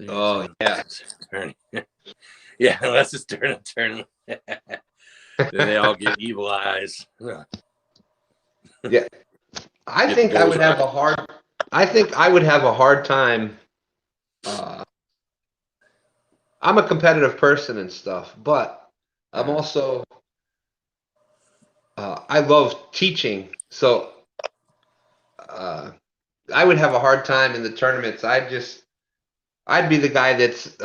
Oh yeah.
Yeah, let's just turn them. Then they all get evil eyes.
Yeah. I think I would have a hard time. I'm a competitive person and stuff, but I'm also I love teaching. So I would have a hard time in the tournaments. I'd be the guy that's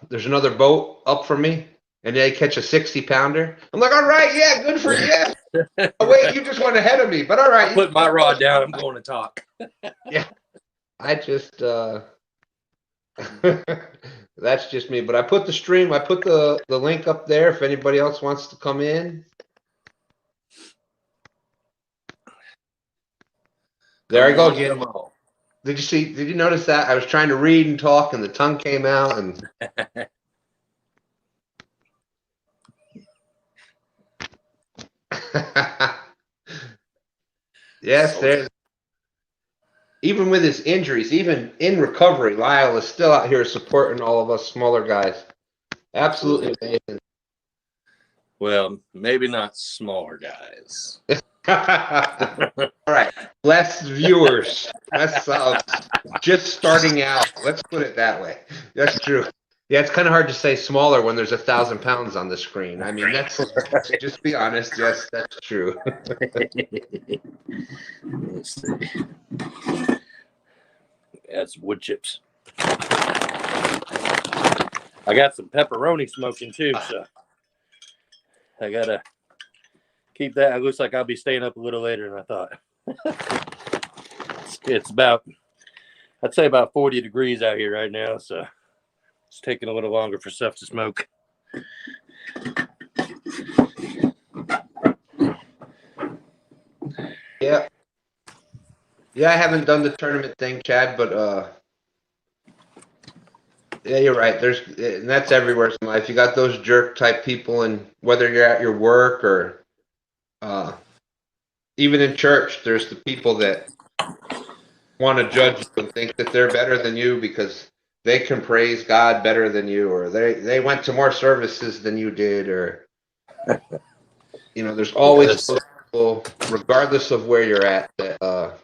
there's another boat up for me and they catch a 60-pounder. I'm like, all right, yeah, good for you. Oh, wait, you just went ahead of me, but all right.
I put my rod down. I'm going to talk.
Yeah, I just that's just me. But I put the stream. I put the link up there if anybody else wants to come in. There I go again. Did you notice that? I was trying to read and talk and the tongue came out and yes, there's even with his injuries, even in recovery, Lyle is still out here supporting all of us smaller guys. Absolutely amazing.
Well, maybe not smaller guys.
All right, less viewers. That's just starting out. Let's put it that way. That's true. Yeah, it's kind of hard to say smaller when there's 1,000 pounds on the screen. I mean, that's just be honest. Yes, that's true.
Let's see. That's wood chips. I got some pepperoni smoking too, so I gotta keep that. It looks like I'll be staying up a little later than I thought. It's about, I'd say about 40 degrees out here right now, so it's taking a little longer for stuff to smoke.
Yeah. Yeah, I haven't done the tournament thing, Chad, but yeah, you're right. And that's everywhere in life. You got those jerk type people, and whether you're at your work or even in church, there's the people that want to judge you and think that they're better than you because they can praise God better than you, or they went to more services than you did, or you know, there's always those people, regardless of where you're at, that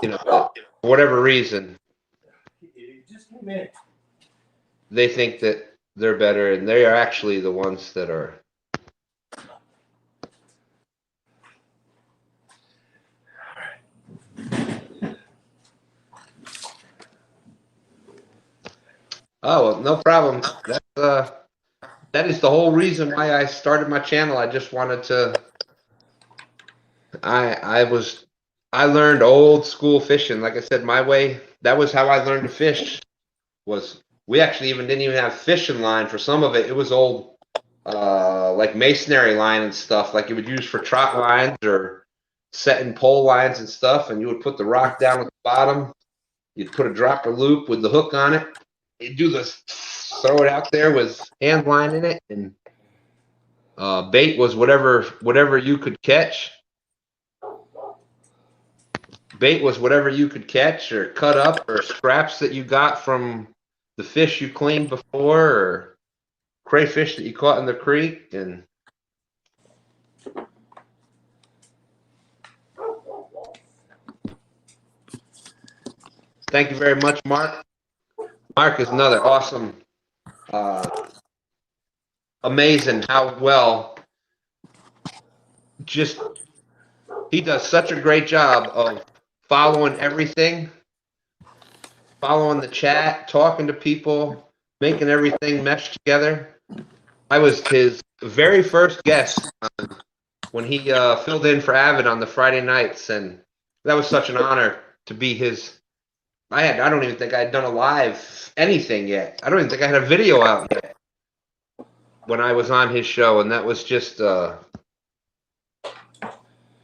you know, for whatever reason, they think that they're better, and they are actually the ones that are. Oh, well, no problem. That is the whole reason why I started my channel. I just wanted to. I learned old school fishing. Like I said, my way. That was how I learned to fish. We actually didn't even have fishing line for some of it. It was old, like masonry line and stuff, like you would use for trot lines or setting pole lines and stuff. And you would put the rock down at the bottom. You'd put a dropper loop with the hook on it. You'd do this, throw it out there with hand line in it, and bait was whatever you could catch. Bait was whatever you could catch or cut up or scraps that you got from the fish you cleaned before, or crayfish that you caught in the creek. And thank you very much, Mark. Mark is another awesome, amazing how well he does such a great job of following everything, following the chat, talking to people, making everything mesh together. I was his very first guest when he filled in for Avid on the Friday nights, and that was such an honor to be his. I don't even think I had done a live anything yet. I don't even think I had a video out yet when I was on his show, and that was just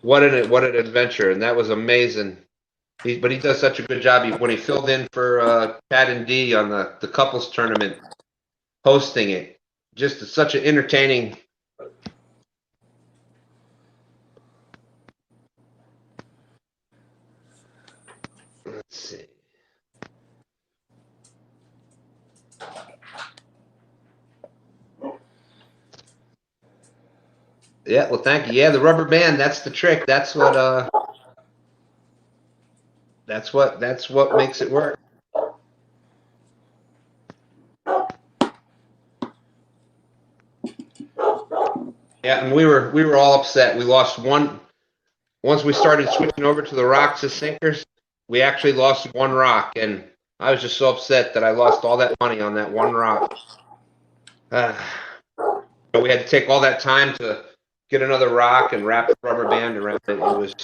what an adventure, and that was amazing. But he does such a good job. When he filled in for Chad and D on the couples tournament, hosting it, just such an entertaining. Let's see. Yeah, well, thank you. Yeah, the rubber band, that's the trick. That's what makes it work. Yeah, and we were all upset. We lost one. Once we started switching over to the rocks as sinkers, we actually lost one rock, and I was just so upset that I lost all that money on that one rock. But we had to take all that time to get another rock and wrap the rubber band around it. It was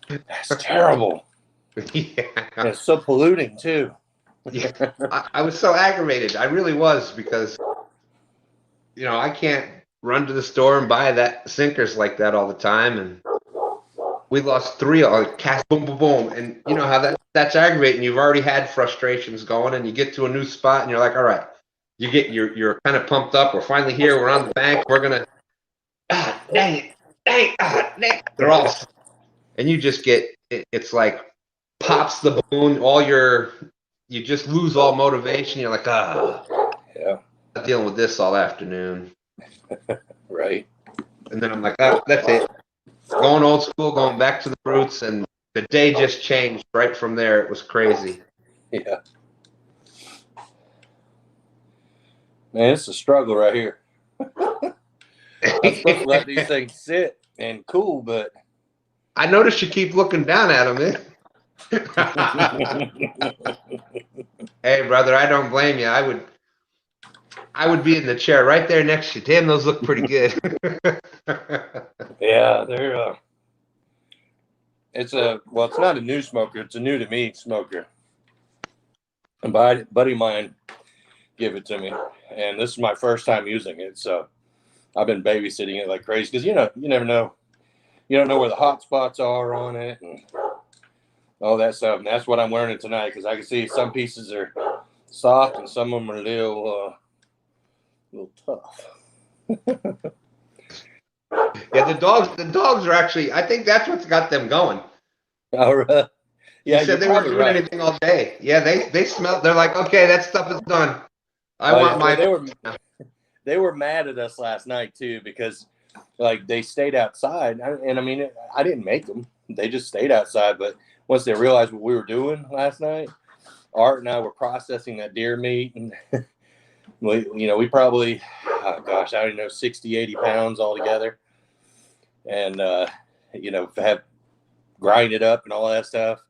That's terrible.
yeah.
It's so polluting too.
Yeah. I was so aggravated. I really was, because I can't run to the store and buy that sinkers like that all the time, and we lost 3 cast boom boom boom, and you know how that's aggravating. You've already had frustrations going, and you get to a new spot and you're like, all right, you're kind of pumped up. We're finally here. We're on the bank. We're gonna dang it. They're all, and you just get it's like pops the balloon. You just lose all motivation. You're like,
yeah,
I'm dealing with this all afternoon.
right.
And then I'm like, that's it. Going old school, going back to the roots, and the day just changed right from there. It was crazy.
Yeah. Man, it's a struggle right here. I'm supposed to let these things sit and cool, but
I noticed you keep looking down at them, man. Hey, brother, I don't blame you. I would be in the chair right there next to you. Damn, those look pretty good.
yeah, they're it's not a new smoker. It's a new to me smoker. A buddy of mine gave it to me, and this is my first time using it. So I've been babysitting it like crazy, because you never know. You don't know where the hot spots are on it and all that stuff. And that's what I'm learning tonight, because I can see some pieces are soft and some of them are a little tough.
Yeah, the dogs are actually, I think that's what's got them going.
All right. Yeah,
you said they weren't doing anything all day. Yeah, they smell. They're like, okay, that stuff is done.
They were mad at us last night too, because like they stayed outside, and I mean, I didn't make them. They just stayed outside. But once they realized what we were doing last night, Art and I were processing that deer meat, and we probably, I don't know, 60, 80 pounds altogether, and have grind it up and all that stuff.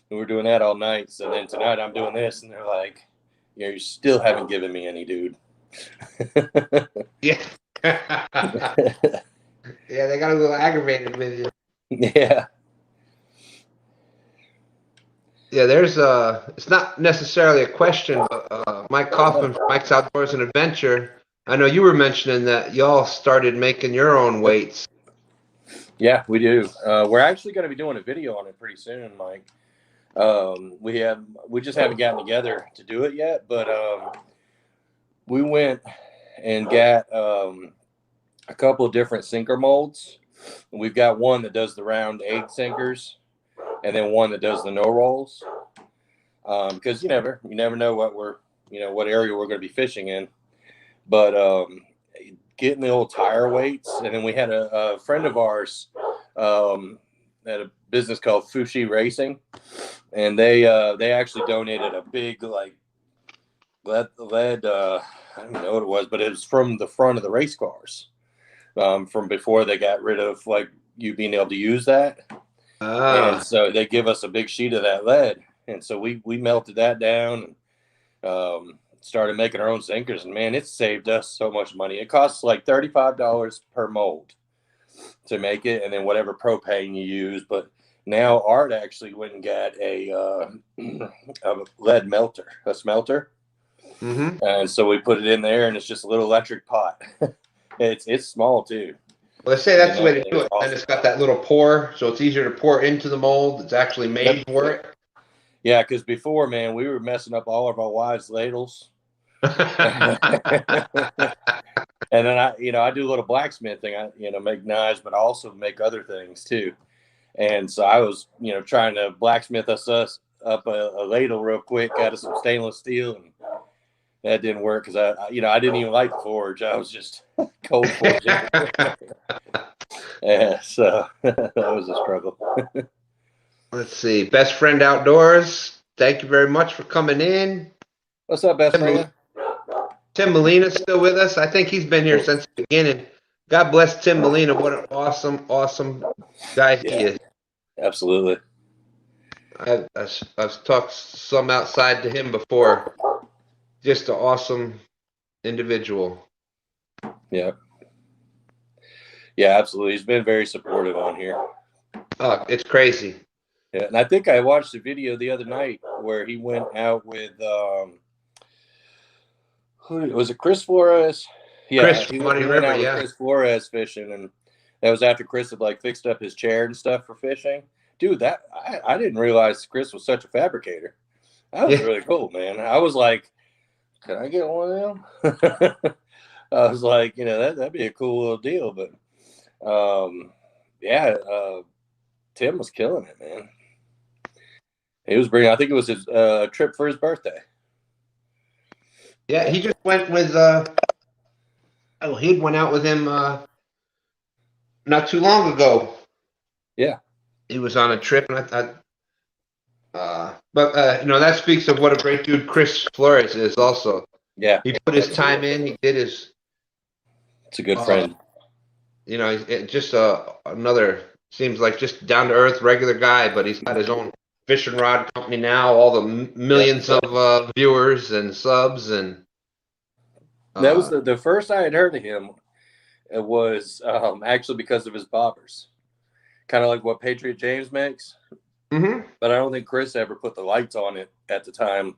And we're doing that all night. So then tonight I'm doing this, and they're like, you still haven't given me any, dude.
Yeah. Yeah, they got a little aggravated with you.
Yeah.
Yeah, there's it's not necessarily a question, but Mike Kaufman from Mike's Outdoors and Adventure, I know you were mentioning that y'all started making your own weights.
Yeah, we do. We're actually going to be doing a video on it pretty soon, Mike. We just haven't gotten together to do it yet, but we went and got a couple of different sinker molds. We've got one that does the round egg sinkers, and then one that does the no rolls. Because you never know what we're what area we're going to be fishing in. But getting the old tire weights, and then we had a friend of ours at a business called Fushi Racing, and they actually donated a big like lead I don't know what it was, but it was from the front of the race cars, from before they got rid of like you being able to use that. And so they give us a big sheet of that lead, and so we melted that down and started making our own sinkers, and man, it saved us so much money. It costs like $35 per mold to make it, and then whatever propane you use. But now Art actually went and got a lead melter, a smelter. Mm-hmm. And so we put it in there, and it's just a little electric pot. It's small too.
Well, they say that's the way to do it. Awesome. And it's got that little pour, so it's easier to pour into the mold. It's actually made for it.
Yeah, because before, man, we were messing up all of our wives' ladles. And then I do a little blacksmithing. I make knives, but I also make other things too. And so I was trying to blacksmith us up a ladle real quick out of some stainless steel, and that didn't work because I didn't even like the forge. I was just cold forging. Yeah, so that was a struggle.
Let's see, Best Friend Outdoors. Thank you very much for coming in.
What's up, Best Friend?
Tim Molina's still with us. I think he's been here since the beginning. God bless Tim Molina. What an awesome guy he is.
Absolutely.
I've talked some outside to him before. Just an awesome individual.
Yeah. Yeah, absolutely. He's been very supportive on here.
Oh, it's crazy.
Yeah, and I think I watched a video the other night where he went out with was it Chris Flores? Yeah, he went out with Chris Flores fishing, and that was after Chris had like fixed up his chair and stuff for fishing. Dude, that I didn't realize Chris was such a fabricator. That was really cool, man. I was like, can I get one of them? I was like, that'd be a cool little deal, but Tim was killing it, man. He was bringing, I think it was his trip for his birthday.
Yeah, he just went with he went out with him not too long ago.
Yeah.
He was on a trip, and I thought that speaks of what a great dude Chris Flores is also.
Yeah.
He put his time in, he did his
it's a good friend.
Just another, seems like just down to earth regular guy, but he's got his own fishing rod company now, all the millions of viewers and subs, and
that was the first I had heard of him. It was actually because of his bobbers, kind of like what Patriot James makes.
Mm-hmm.
But I don't think Chris ever put the lights on it at the time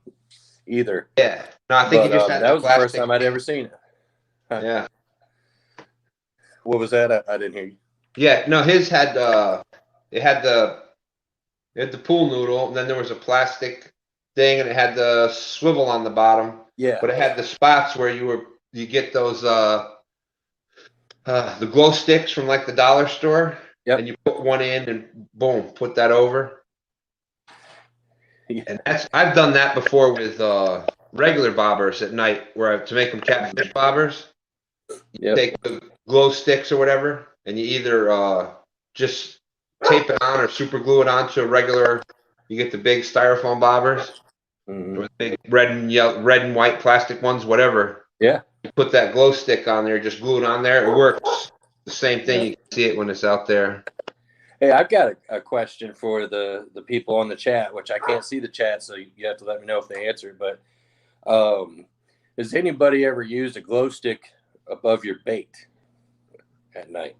either.
Yeah, no, I think he just had
that was the first time I'd ever seen it. Huh.
Yeah.
What was that? I didn't hear you.
Yeah, no, his had it had the pool noodle, and then there was a plastic thing, and it had the swivel on the bottom.
Yeah.
But it had the spots where you get those the glow sticks from like the dollar store.
Yep.
And you put one in and boom, put that over.
Yeah.
And I've done that before with regular bobbers at night, to make them catfish bobbers. You take the glow sticks or whatever, and you either just tape it on or super glue it onto a regular. You get the big styrofoam bobbers, or the big red and white plastic ones, whatever.
Yeah.
You put that glow stick on there, just glue it on there. It works. The same thing. You can see it when it's out there.
Hey, I've got a question for the people on the chat, which I can't see the chat, so you have to let me know if they answer. But has anybody ever used a glow stick above your bait at night?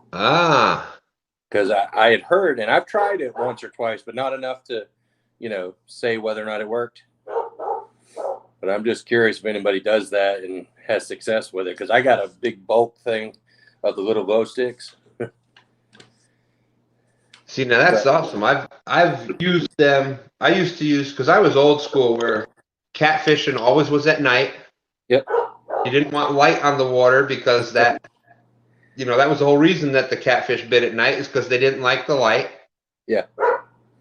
Because I had heard, and I've tried it once or twice, but not enough to, say whether or not it worked. But I'm just curious if anybody does that and has success with it, because I got a big bulk thing of the little glow sticks.
See, now that's awesome. I've used them. I used to use, because I was old school, where catfishing always was at night.
Yep.
You didn't want light on the water because that was the whole reason that the catfish bit at night, is because they didn't like the light.
Yeah.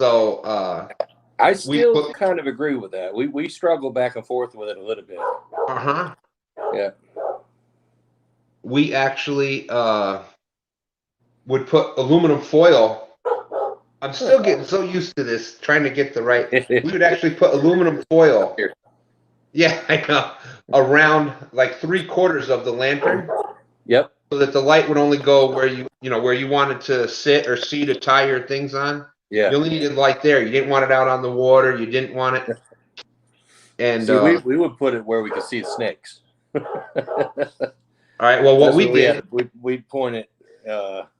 So
I still kind of agree with that. We struggle back and forth with it a little bit.
Yeah. We actually would put aluminum foil. I'm still getting so used to this, trying to get the right. We would actually put aluminum foil. Yeah, I know. Around like 3/4 of the lantern.
Yep.
So that the light would only go where where you wanted to sit or see to tie your things on.
Yeah.
You only needed light there. You didn't want it out on the water. You didn't want it. And
see, we would put it where we could see the snakes.
All right. Well, what we did,
we'd point it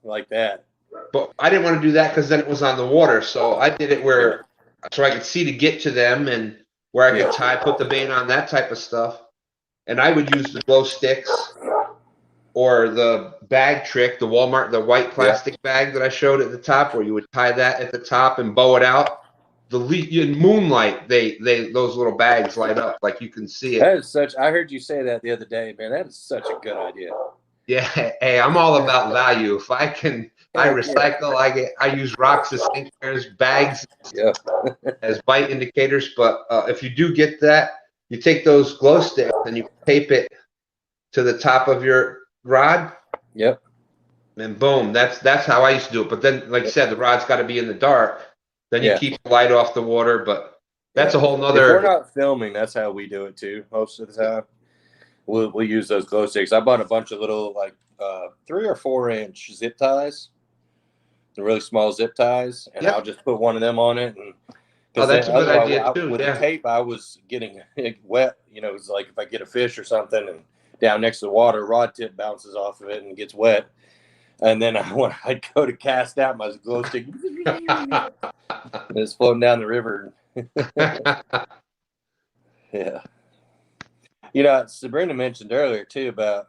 like that.
But I didn't want to do that because then it was on the water. So I did it where so I could see to get to them and where I could put the bait on, that type of stuff. And I would use the glow sticks or the bag trick, the Walmart, the white plastic bag that I showed at the top, where you would tie that at the top and bow it out. In moonlight, those little bags light up like you can see it.
That is such. I heard you say that the other day, man. That is such a good idea.
Yeah, hey, I'm all about value. If I can, I recycle. I use rocks as sinkers, bags as bite indicators. But if you do get that, you take those glow sticks and you tape it to the top of your rod.
Yep.
And boom, that's how I used to do it. But then, like you said, the rod's got to be in the dark. Then you keep the light off the water. But that's a whole nother.
If we're not filming, that's how we do it too. Most of the time, we'll use those glow sticks. I bought a bunch of little 3 or 4 inch zip ties, the really small zip ties, and I'll just put one of them on it. And
that's a good idea too.
With the tape, I was getting it wet. It's like if I get a fish or something and down next to the water, rod tip bounces off of it and gets wet. And then when I'd go to cast out my glow stick, it's floating down the river. Yeah. Subrenia mentioned earlier too about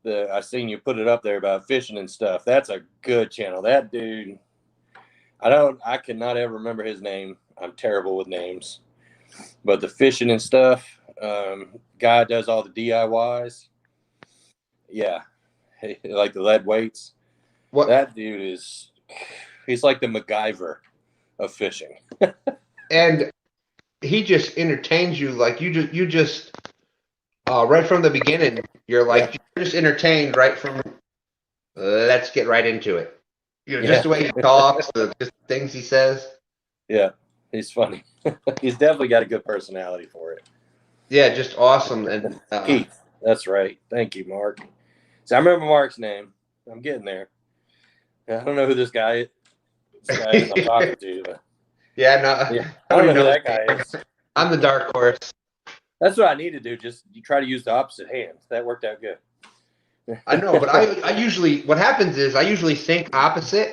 I seen you put it up there about fishing and stuff. That's a good channel. That dude, I cannot ever remember his name. I'm terrible with names. But the fishing and stuff, guy does all the DIYs. Yeah. Like the lead weights.
What?
That dude he's like the MacGyver of fishing.
And he just entertains you. Like you just right from the beginning, you're like, you're just entertained right from, let's get right into it. Just the way he talks, just the things he says.
Yeah, he's funny. He's definitely got a good personality for it.
Yeah, just awesome. And
Keith, that's right. Thank you, Mark. So I remember Mark's name. I'm getting there. I don't know who this guy is. I'm talking to. But
I don't know who that guy is. I'm the dark horse.
That's what I need to do. Just you try to use the opposite hand. That worked out good.
I know, but I usually, what happens is I usually think opposite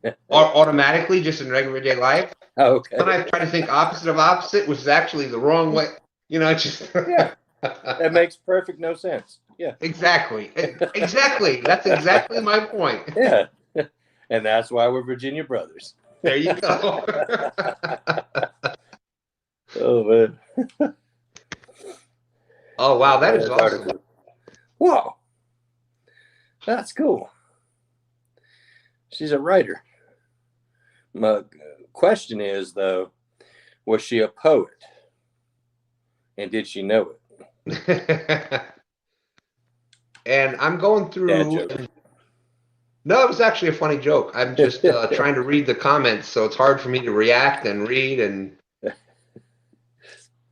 or automatically just in regular day life.
Oh, okay.
Then I try to think opposite of opposite, which is actually the wrong way.
That makes perfect no sense. Yeah.
Exactly. That's exactly my point.
Yeah. And that's why we're Virginia brothers.
There you go.
Oh, man.
Oh, wow. That is awesome.
Whoa. That's cool. She's a writer. My question is, though, was she a poet? And did she know it?
And I'm going through. No, it was actually a funny joke. I'm just trying to read the comments, so it's hard for me to react and read. And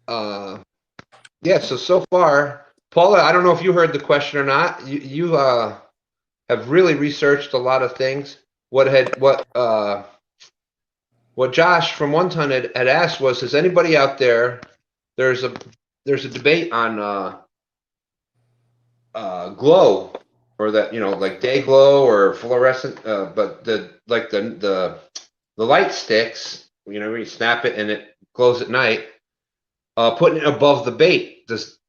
so far, Paula, I don't know if you heard the question or not. You have really researched a lot of things. What Josh from One Ton had asked was, has anybody out there? There's a debate on glow, or that, like day glow or fluorescent, but the light sticks, when you snap it and it glows at night, putting it above the bait.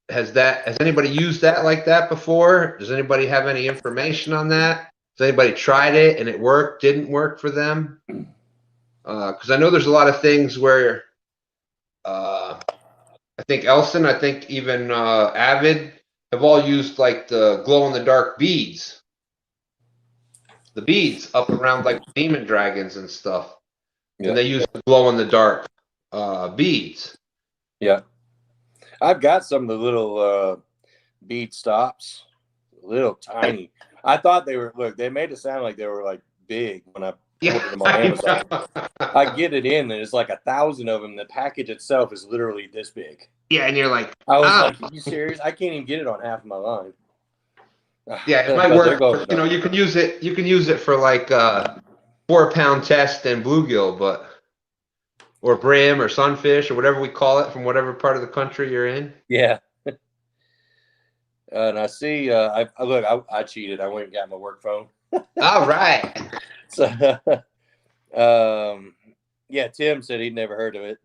Has anybody used that like that before? Does anybody have any information on that? Has anybody tried it and it worked, didn't work for them? Because I know there's a lot of things where I think Elson, I think even Avid have all used like the glow-in-the-dark beads. The beads up around like demon dragons and stuff. and they use the glow in the dark beads.
Yeah, I've got some of the little bead stops, little tiny. I thought they were. Look, they made it sound like they were like big when I ordered them on Amazon. I get it in, and it's like 1,000 of them. The package itself is literally this big.
Yeah, and you're like,
I was like, "Are you serious? I can't even get it on half of my line."
Yeah, it might work. You know, you can use it. You can use it for like 4-pound test and bluegill, or brim or sunfish or whatever we call it from whatever part of the country you're in.
Yeah. And I see. I cheated. I went and got my work phone.
All right.
So, yeah, Tim said he'd never heard of it.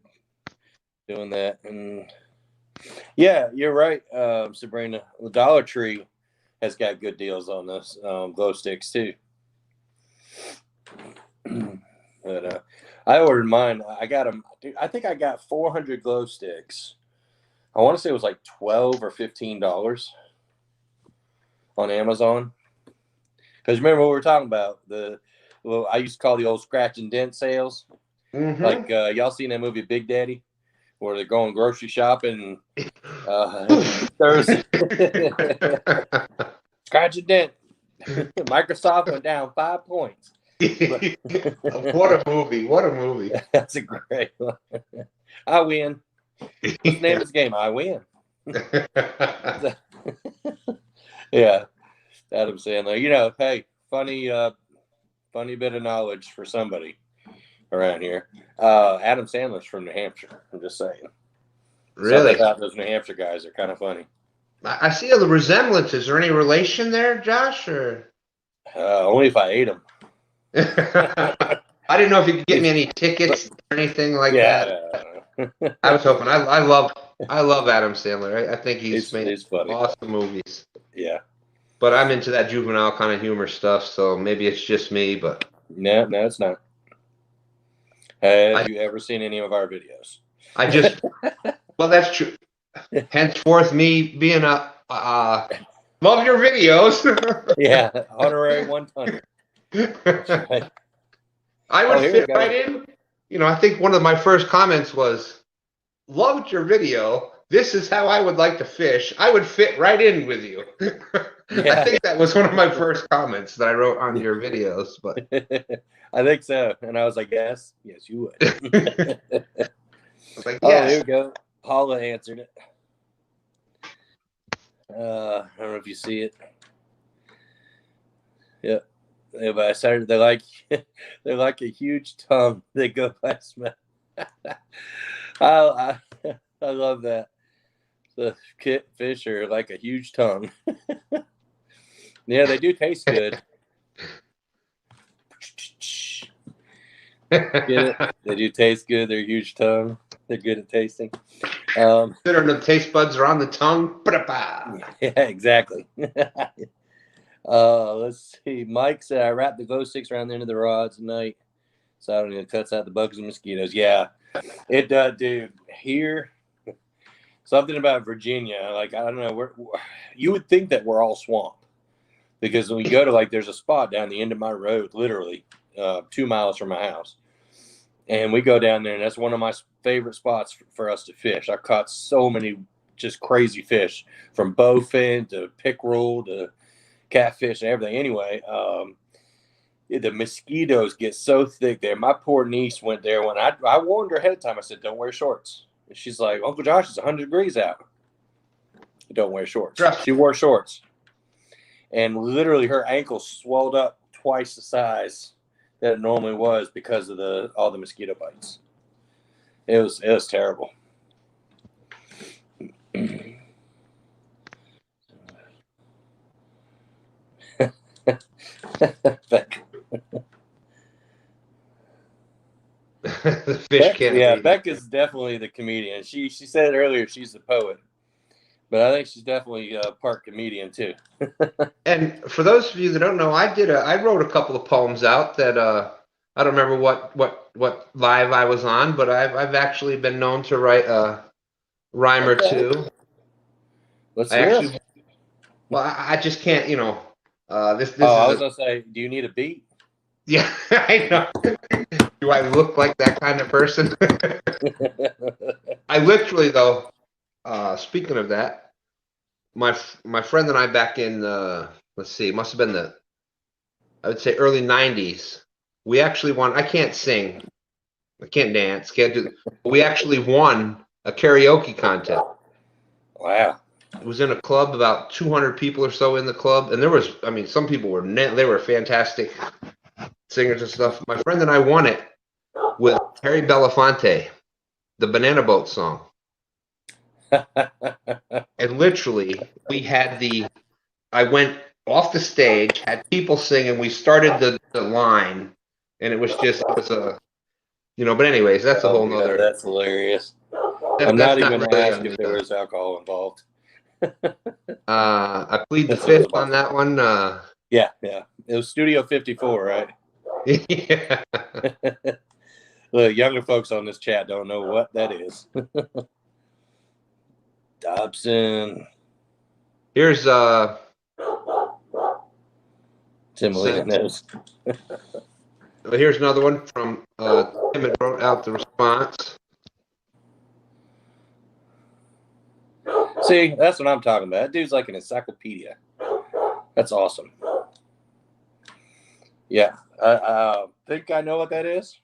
Doing that, and yeah, you're right, Subrenia. The Dollar Tree has got good deals on this glow sticks too. But I ordered mine. I got them. I think I got 400 glow sticks. I want to say it was like $12 or $15 on Amazon. Because remember what we were talking about, I used to call the old scratch and dent sales.
Mm-hmm.
Like y'all seen that movie Big Daddy, where they're going grocery shopping. There's scratch and dent. Microsoft went down 5 points.
What a movie! What a movie!
That's a great one. I win. What's the name of this game? I win. Yeah, Adam Sandler. You know, hey, funny bit of knowledge for somebody around here. Adam Sandler's from New Hampshire. I'm just saying.
Really?
I thought those New Hampshire guys are kind of funny.
I see all the resemblance. Is there any relation there, Josh? Or
only if I ate them.
I didn't know if you could get me any tickets or anything like that. I was hoping. I love Adam Sandler. I think he's made
funny.
Awesome movies.
Yeah.
But I'm into that juvenile kind of humor stuff, so maybe it's just me. But
no, it's not. Have you ever seen any of our videos?
Well, that's true. Henceforth, me being a love your videos.
Yeah, honorary 100. Right.
I would fit right in. You know, I think one of my first comments was, "Loved your video. This is how I would like to fish. I would fit right in with you." Yeah. I think that was one of my first comments that I wrote on your videos. But
I think so, and I was like, "Yes, you would."
I was like,
yes. Oh, here we go. Paula answered it. I don't know if you see it. Yep. Everybody started. They're like a huge tongue. They go by smell. I love that. The catfish are like a huge tongue. Yeah, they do taste good. Get it? They do taste good. They're huge tongue. They're good at tasting.
The taste buds are on the tongue.
Yeah, exactly. Let's see. Mike said I wrapped the glow sticks around the end of the rods tonight, so I don't need to cuts out the bugs and mosquitoes. Yeah, it does, dude. Here, something about Virginia. Like, I don't know, you would think that we're all swamp, because when we go to, like, there's a spot down the end of my road, literally 2 miles from my house, and we go down there, and that's one of my favorite spots for us to fish. I've caught so many just crazy fish, from bowfin to pickerel to catfish and everything. Anyway, the mosquitoes get so thick there. My poor niece went there when I warned her ahead of time. I said, "Don't wear shorts." And she's like, "Uncle Josh, it's 100 degrees out. Don't wear shorts." She wore shorts, and literally her ankle swelled up twice the size that it normally was because of all the mosquito bites. It was terrible.
The fish can't.
Yeah, Beck is definitely the comedian. She said earlier she's the poet, but I think she's definitely part comedian too.
And for those of you that don't know, I wrote a couple of poems out that I don't remember what live I was on, but I've actually been known to write a rhyme or two.
Let's hear it.
Well, I just can't, you know. This
I was gonna say, do you need a beat?
Yeah, I know. Do I look like that kind of person? I literally, though, speaking of that, my friend and I back in, let's see, it must have been I would say early 90s. We actually won. I can't sing. I can't dance. Can't do. But we actually won a karaoke contest.
Wow.
It was in a club, about 200 people or so in the club. And there was, I mean, some people were, they were fantastic singers and stuff. My friend and I won it with Harry Belafonte, the Banana Boat song. And literally, we had I went off the stage, had people singing. We started the line, and it was a, but anyways, that's a whole nother.
That's hilarious. I'm not even going to ask if there was alcohol involved.
I plead the fifth on that one.
Yeah. It was Studio 54, right?
Yeah.
Look, younger folks on this chat don't know what that is. Dobson.
Here's
Timberlake knows.
Here's another one from Tim that wrote out the response.
See, that's what I'm talking about. That dude's like an encyclopedia. That's awesome. Yeah, I think I know what that is.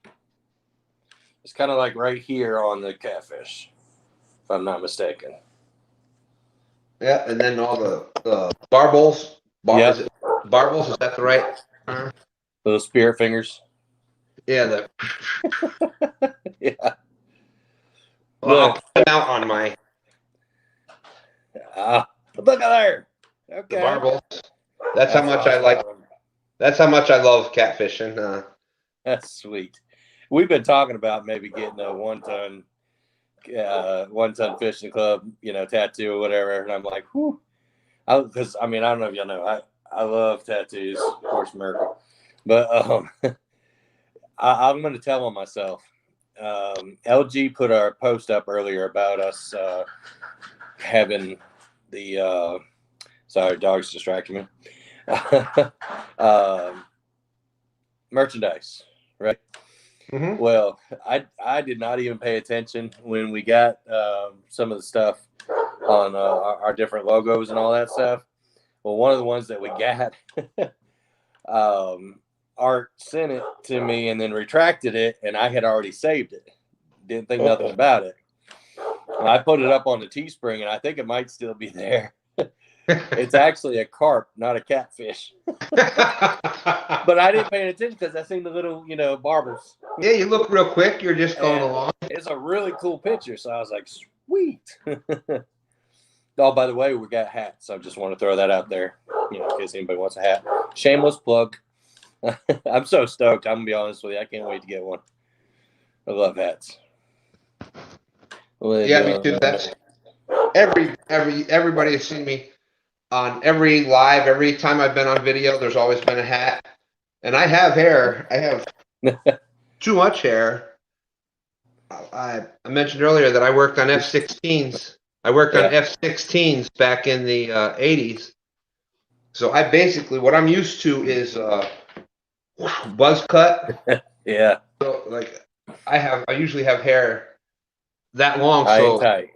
It's kind of like right here on the Catfish, if I'm not mistaken.
Yeah, and then all the barbels.
Yep.
Barbels, is that the right term?
Those spirit fingers.
Yeah,
Yeah.
Well, I'll put it out on my
look at there. Okay.
the barbels. That's how much awesome. I like. That's how much I love catfishing.
That's sweet. We've been talking about maybe getting a one-ton fishing club, tattoo or whatever. And I'm like, whew. Because I don't know if y'all know, I love tattoos, of course, America. But I'm going to tell on myself. LG put our post up earlier about us having the sorry, dog's distracting me. Merchandise, right?
Mm-hmm.
Well, I did not even pay attention when we got some of the stuff on our different logos and all that stuff. Well, one of the ones that we got, Art sent it to me and then retracted it, and I had already saved it. Didn't think nothing about it. I put it up on the Teespring, and I think it might still be there. It's actually a carp, not a catfish. But I didn't pay attention because I seen the little, barbels.
Yeah, you look real quick. You're just going along.
It's a really cool picture. So I was like, sweet. Oh, by the way, we got hats. I just want to throw that out there, in case anybody wants a hat. Shameless plug. I'm so stoked. I'm going to be honest with you. I can't wait to get one. I love hats.
Yeah, me too. That's everybody has seen me on every live, every time I've been on video, there's always been a hat. And I have hair. I have too much hair. I mentioned earlier that I worked on F-16s. I worked on F-16s back in the 80s. So I basically, what I'm used to is buzz cut.
Yeah.
So I usually have hair that long.
High and tight.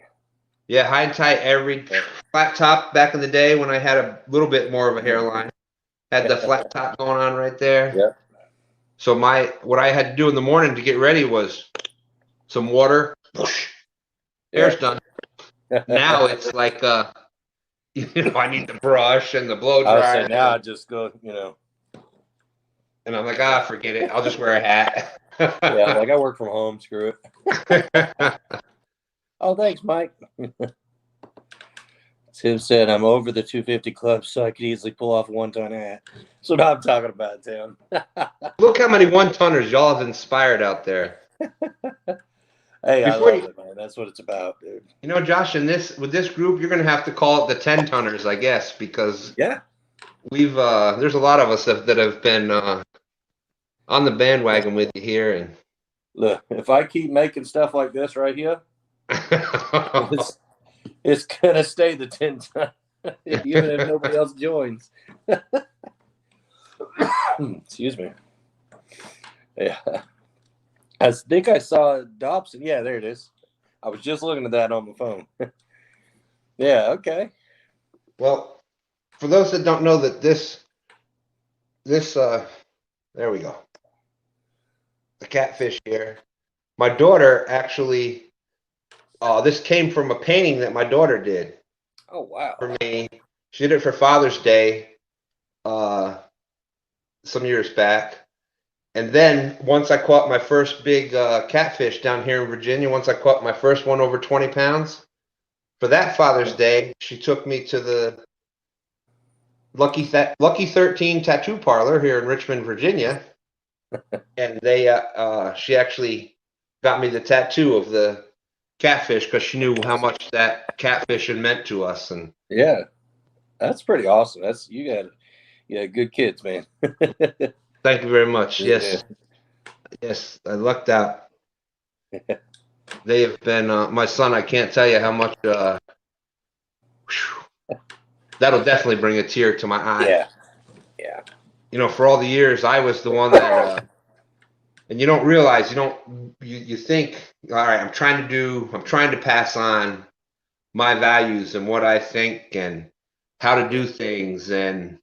Yeah, high and tight. Every flat top back in the day when I had a little bit more of a hairline, had the flat top going on right there.
Yeah.
So what I had to do in the morning to get ready was some water. Whoosh, hair's done. Now it's like I need the brush and the blow dryer.
I would say now I just go,
And I'm like, forget it. I'll just wear a hat.
Yeah, I work from home. Screw it. Oh, thanks, Mike. Tim said, I'm over the 250 club, so I could easily pull off a one-ton hat. That's what I'm talking about, Tim.
Look how many one-tonners y'all have inspired out there.
Hey, I love it, man. That's what it's about, dude.
Josh, with this group, you're going to have to call it the 10-tonners, I guess, because we've there's a lot of us that have been on the bandwagon with you here. And
look, if I keep making stuff like this right here, it's going to stay the 10-ton, even if nobody else joins. Excuse me. Yeah. I think I saw Dobson. Yeah, there it is. I was just looking at that on my phone. Yeah, okay.
Well, for those that don't know that this there we go. The catfish here. My daughter actually this came from a painting that my daughter did
Oh, wow.
for me. She did it for Father's Day some years back. And then once I caught my first big catfish down here in Virginia, once I caught my first one over 20 pounds, for that Father's Day, she took me to the Lucky 13 tattoo parlor here in Richmond, Virginia. And she actually got me the tattoo of the catfish because she knew how much that catfish had meant to us. And
yeah, that's pretty awesome. You got good kids, man.
thank you very much.
Yeah.
Yes, I lucked out. They have been my son. I can't tell you how much. That'll definitely bring a tear to my eye.
Yeah.
You know, for all the years I was the one that, and you don't realize, you think, all right, I'm trying to pass on my values and what I think and how to do things and,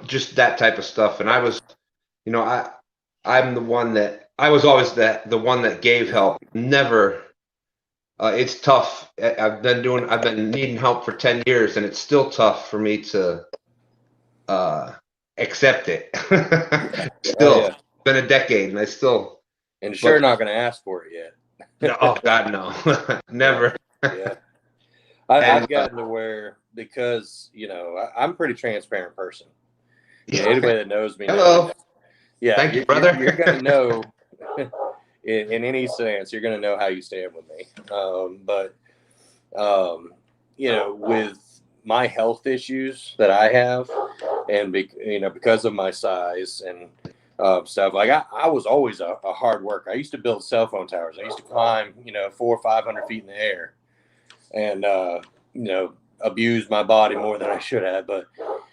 just that type of stuff. And I was, I'm the one that I was always the one that gave help. Never. It's tough. I've been needing help for 10 years, and it's still tough for me to accept it. Still, It's been a decade, and I still.
And sure, not going to ask for it yet.
No, oh God, no, never.
Yeah. I've gotten to where, because I'm a pretty transparent person. Anybody that knows me.
Hello.
Knows, yeah.
Thank you, brother.
You're going to know. In any sense, you're going to know how you stand with me. With my health issues that I have, and because of my size and stuff, like I was always a hard worker. I used to build cell phone towers. I used to climb, 400 or 500 feet in the air, and abused my body more than I should have. But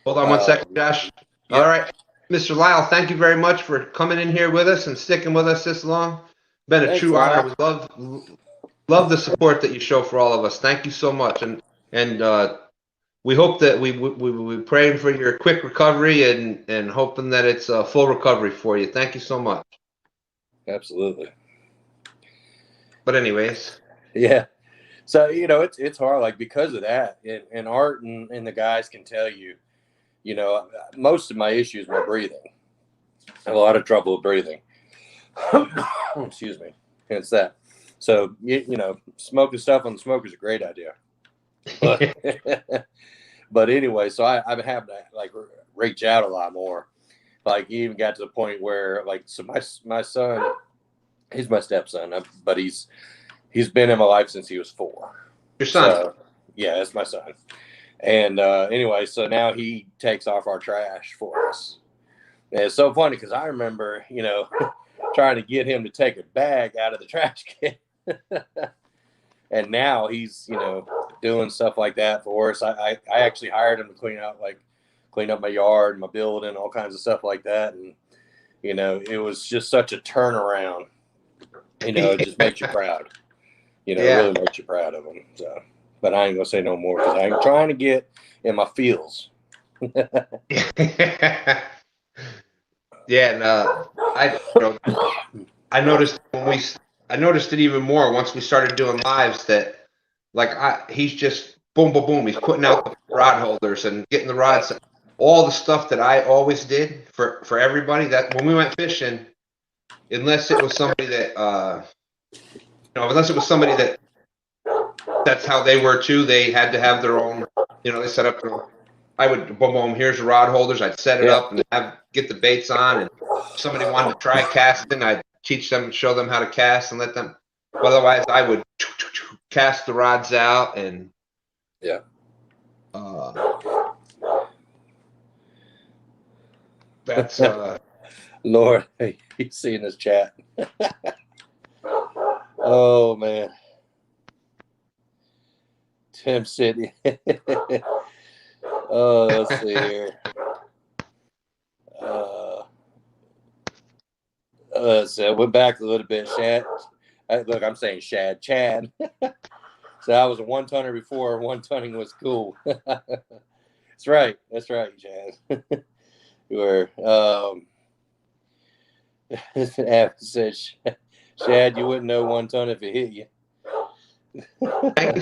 hold on one second, Josh. Yeah. All right, Mr. Lyle, thank you very much for coming in here with us and sticking with us this long. Been a true honor. We love the support that you show for all of us. Thank you so much, and we hope that we praying for your quick recovery and hoping that it's a full recovery for you. Thank you so much.
Absolutely.
But anyways,
yeah. So it's hard, like, because of that, and Art and the guys can tell you, most of my issues are breathing. I have a lot of trouble with breathing. Excuse me. It's that. So smoking stuff on the smoker is a great idea. But anyway, so I've had to reach out a lot more. Like, even got to the point where, so my son, he's my stepson, but he's been in my life since he was 4.
Your son?
So, yeah, that's my son. And anyway, so now he takes off our trash for us. And it's so funny because I remember, trying to get him to take a bag out of the trash can. And now he's, doing stuff like that for us. I actually hired him to clean up my yard, my building, all kinds of stuff like that. And, it was just such a turnaround. It just makes you proud. It really makes you proud of him. So, but I ain't going to say no more because I'm trying to get in my feels.
Yeah, and I noticed I noticed it even more once we started doing lives that he's just boom, boom, boom. He's putting out the rod holders and getting the rods, all the stuff that I always did for everybody. That when we went fishing, unless it was somebody that that's how they were too. They had to have their own. They set up their own. I would boom, boom. Here's the rod holders. I'd set it up and get the baits on. And if somebody wanted to try casting, I'd teach them, show them how to cast, and let them. Otherwise, I would cast the rods out and.
Yeah.
That's
Lord, hey, he's seeing this chat. Oh man. Tim City. Let's see here. So I went back a little bit. Shad, look, I'm saying Shad, Chad. So I was a one-tonner before. One-tonning was cool. That's right. That's right, Chad. You were. Said, Shad, you wouldn't know one ton if it hit you.
Thank you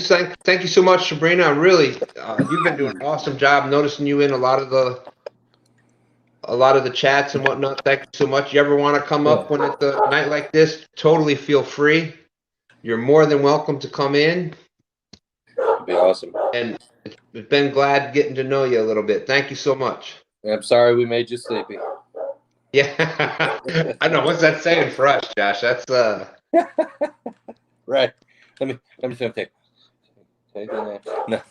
so much, Subrenia. I really, you've been doing an awesome job. Noticing you in a lot of the chats and whatnot. Thank you so much. You ever want to come up when it's a night like this? Totally feel free. You're more than welcome to come in.
It'd be awesome.
And it's been glad getting to know you a little bit. Thank you so much.
I'm sorry we made you sleepy.
Yeah, I know. What's that saying for us, Josh? That's
right. Let me take that. No.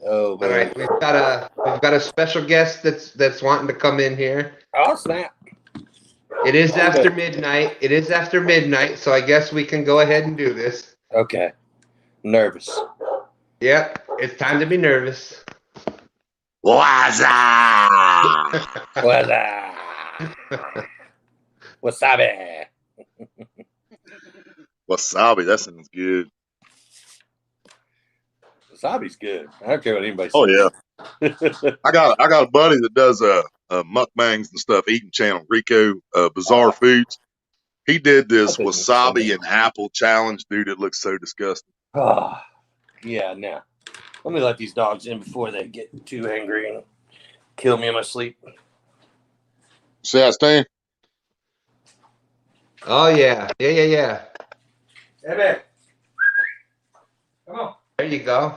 Oh,
all right. We've got a special guest that's wanting to come in here.
Oh, snap!
It is after midnight. It is after midnight, so I guess we can go ahead and do this.
Okay. Nervous.
Yep, it's time to be nervous.
Waza!
Wasabi.
Wasabi, that sounds good.
Wasabi's good. I don't care what anybody says.
Oh yeah. I got a buddy that does mukbangs and stuff, eating channel, Rico Bizarre Foods. He did this wasabi and apple challenge, dude. It looks so disgusting.
Oh, yeah, now. Let me let these dogs in before they get too angry and kill me in my sleep.
See how I stand?
Oh yeah.
Hey, man. Come on.
There you go.